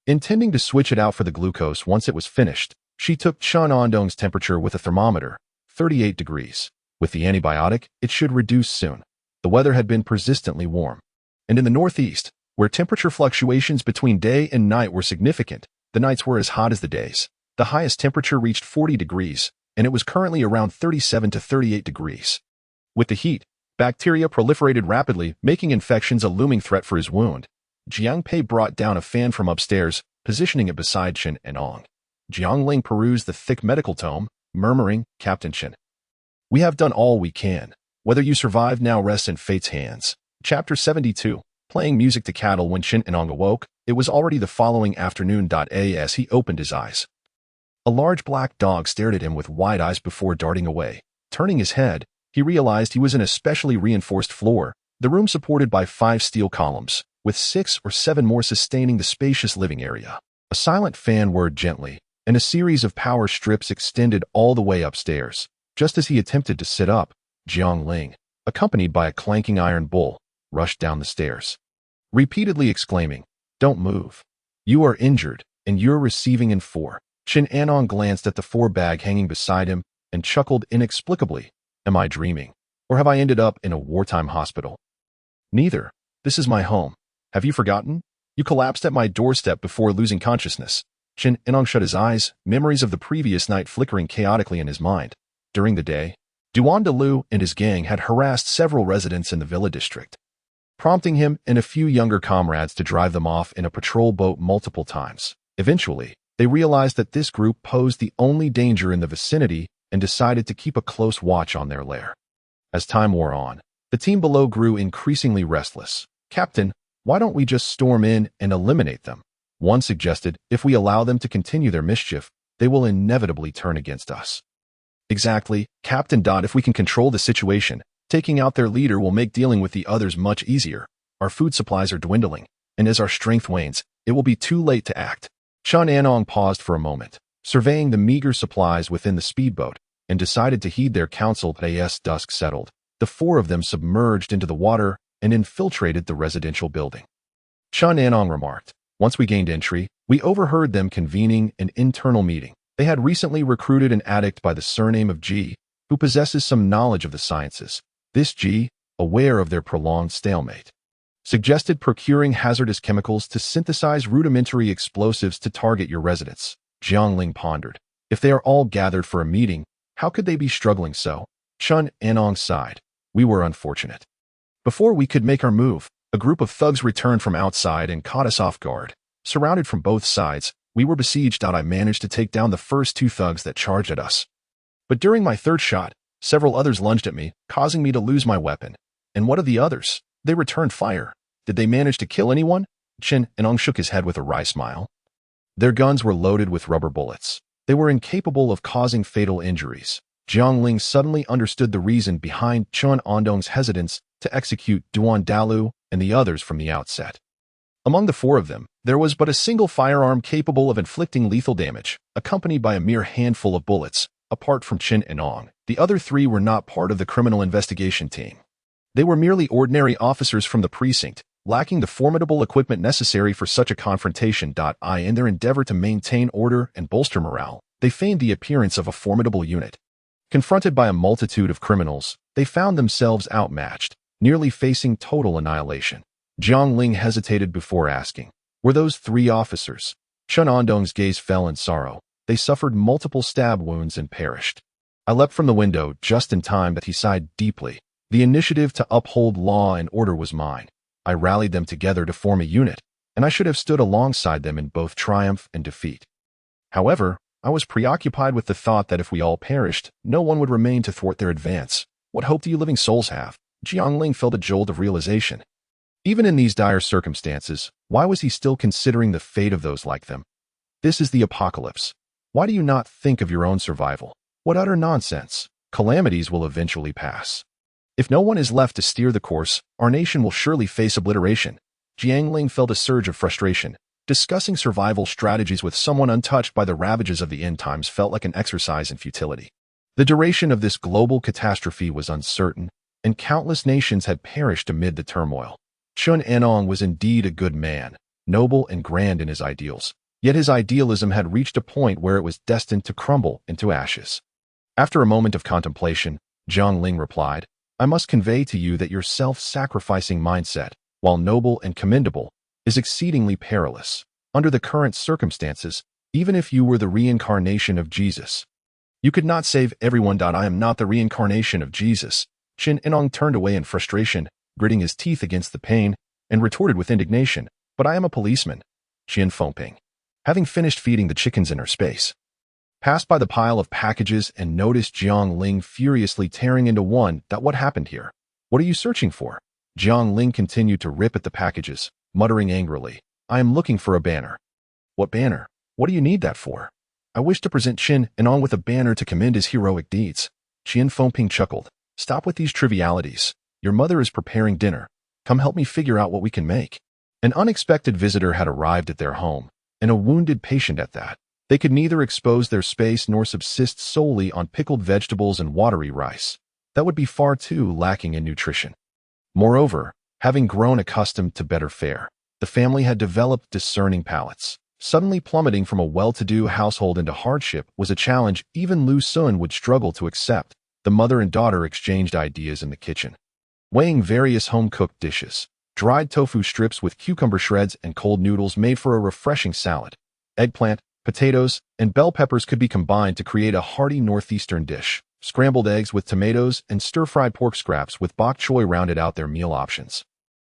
Intending to switch it out for the glucose once it was finished, she took Chun Andong's temperature with a thermometer, 38 degrees. With the antibiotic, it should reduce soon. The weather had been persistently warm, and in the northeast, where temperature fluctuations between day and night were significant, the nights were as hot as the days. The highest temperature reached 40 degrees, and it was currently around 37 to 38 degrees. With the heat, bacteria proliferated rapidly, making infections a looming threat for his wound. Jiang Pei brought down a fan from upstairs, positioning it beside Chen Anong. Jiang Ling perused the thick medical tome, murmuring, "Captain Chen, we have done all we can. Whether you survive now rests in fate's hands." Chapter 72. Playing music to cattle. When Chen Anong awoke, it was already the following afternoon. As he opened his eyes, a large black dog stared at him with wide eyes before darting away. Turning his head, he realized he was in a specially reinforced floor, the room supported by 5 steel columns, with 6 or 7 more sustaining the spacious living area. A silent fan whirred gently, and a series of power strips extended all the way upstairs. Just as he attempted to sit up, Jiang Ling, accompanied by a clanking iron bull, rushed down the stairs, repeatedly exclaiming, "Don't move. You are injured, and you're receiving in 4. Chen Anong glanced at the 4 bag hanging beside him and chuckled inexplicably. "Am I dreaming? Or have I ended up in a wartime hospital?" "Neither. This is my home. Have you forgotten? You collapsed at my doorstep before losing consciousness." Chen Enong shut his eyes, memories of the previous night flickering chaotically in his mind. During the day, Duan Delu and his gang had harassed several residents in the villa district, prompting him and a few younger comrades to drive them off in a patrol boat multiple times. Eventually, they realized that this group posed the only danger in the vicinity and decided to keep a close watch on their lair. As time wore on, the team below grew increasingly restless. "Captain, why don't we just storm in and eliminate them?" One suggested, "If we allow them to continue their mischief, they will inevitably turn against us." "Exactly, Captain. If we can control the situation, taking out their leader will make dealing with the others much easier. Our food supplies are dwindling, and as our strength wanes, it will be too late to act." Chen Anong paused for a moment, surveying the meager supplies within the speedboat, and decided to heed their counsel. As dusk settled, the four of them submerged into the water and infiltrated the residential building. Chen Anong remarked, "Once we gained entry, we overheard them convening an internal meeting. They had recently recruited an addict by the surname of Ji, who possesses some knowledge of the sciences. This Ji, aware of their prolonged stalemate, suggested procuring hazardous chemicals to synthesize rudimentary explosives to target your residents." Jiang Ling pondered. "If they are all gathered for a meeting, how could they be struggling so?" Chen Anong sighed. "We were unfortunate. Before we could make our move, a group of thugs returned from outside and caught us off guard. Surrounded from both sides, we were besieged. I managed to take down the first two thugs that charged at us. But during my third shot, several others lunged at me, causing me to lose my weapon. And what of the others? They returned fire. Did they manage to kill anyone?" Chen Enong shook his head with a wry smile. "Their guns were loaded with rubber bullets. They were incapable of causing fatal injuries." Jiang Ling suddenly understood the reason behind Chen Andong's hesitance to execute Duan Dalu and the others from the outset. Among the four of them, there was but a single firearm capable of inflicting lethal damage, accompanied by a mere handful of bullets. Apart from Chen Enong, the other three were not part of the criminal investigation team. They were merely ordinary officers from the precinct, lacking the formidable equipment necessary for such a confrontation. In their endeavor to maintain order and bolster morale, they feigned the appearance of a formidable unit. Confronted by a multitude of criminals, they found themselves outmatched, nearly facing total annihilation. Jiang Ling hesitated before asking, "Were those three officers?" Chen Andong's gaze fell in sorrow. "They suffered multiple stab wounds and perished." I leapt from the window just in time, but he sighed deeply. "The initiative to uphold law and order was mine. I rallied them together to form a unit, and I should have stood alongside them in both triumph and defeat. However, I was preoccupied with the thought that if we all perished, no one would remain to thwart their advance. What hope do you living souls have?" Jiang Ling felt a jolt of realization. Even in these dire circumstances, why was he still considering the fate of those like them? This is the apocalypse. Why do you not think of your own survival? What utter nonsense. Calamities will eventually pass. If no one is left to steer the course, our nation will surely face obliteration. Jiang Ling felt a surge of frustration. Discussing survival strategies with someone untouched by the ravages of the end times felt like an exercise in futility. The duration of this global catastrophe was uncertain, and countless nations had perished amid the turmoil. Chen Anong was indeed a good man, noble and grand in his ideals, yet his idealism had reached a point where it was destined to crumble into ashes. After a moment of contemplation, Jiang Ling replied, "I must convey to you that your self-sacrificing mindset, while noble and commendable, is exceedingly perilous. Under the current circumstances, even if you were the reincarnation of Jesus, you could not save everyone. I am not the reincarnation of Jesus." Chen Enong turned away in frustration, gritting his teeth against the pain, and retorted with indignation, "But I am a policeman." Qian Fengping, having finished feeding the chickens in her space, passed by the pile of packages and noticed Jiang Ling furiously tearing into one. "What happened here? What are you searching for?" Jiang Ling continued to rip at the packages, muttering angrily, "I am looking for a banner." "What banner? What do you need that for?" "I wish to present Chen Enong with a banner to commend his heroic deeds." Qian Fengping chuckled. "Stop with these trivialities. Your mother is preparing dinner. Come help me figure out what we can make." An unexpected visitor had arrived at their home, and a wounded patient at that. They could neither expose their space nor subsist solely on pickled vegetables and watery rice. That would be far too lacking in nutrition. Moreover, having grown accustomed to better fare, the family had developed discerning palates. Suddenly plummeting from a well-to-do household into hardship was a challenge even Lu Sun would struggle to accept. The mother and daughter exchanged ideas in the kitchen, weighing various home-cooked dishes. Dried tofu strips with cucumber shreds and cold noodles made for a refreshing salad. Eggplant, potatoes, and bell peppers could be combined to create a hearty northeastern dish. Scrambled eggs with tomatoes and stir-fried pork scraps with bok choy rounded out their meal options.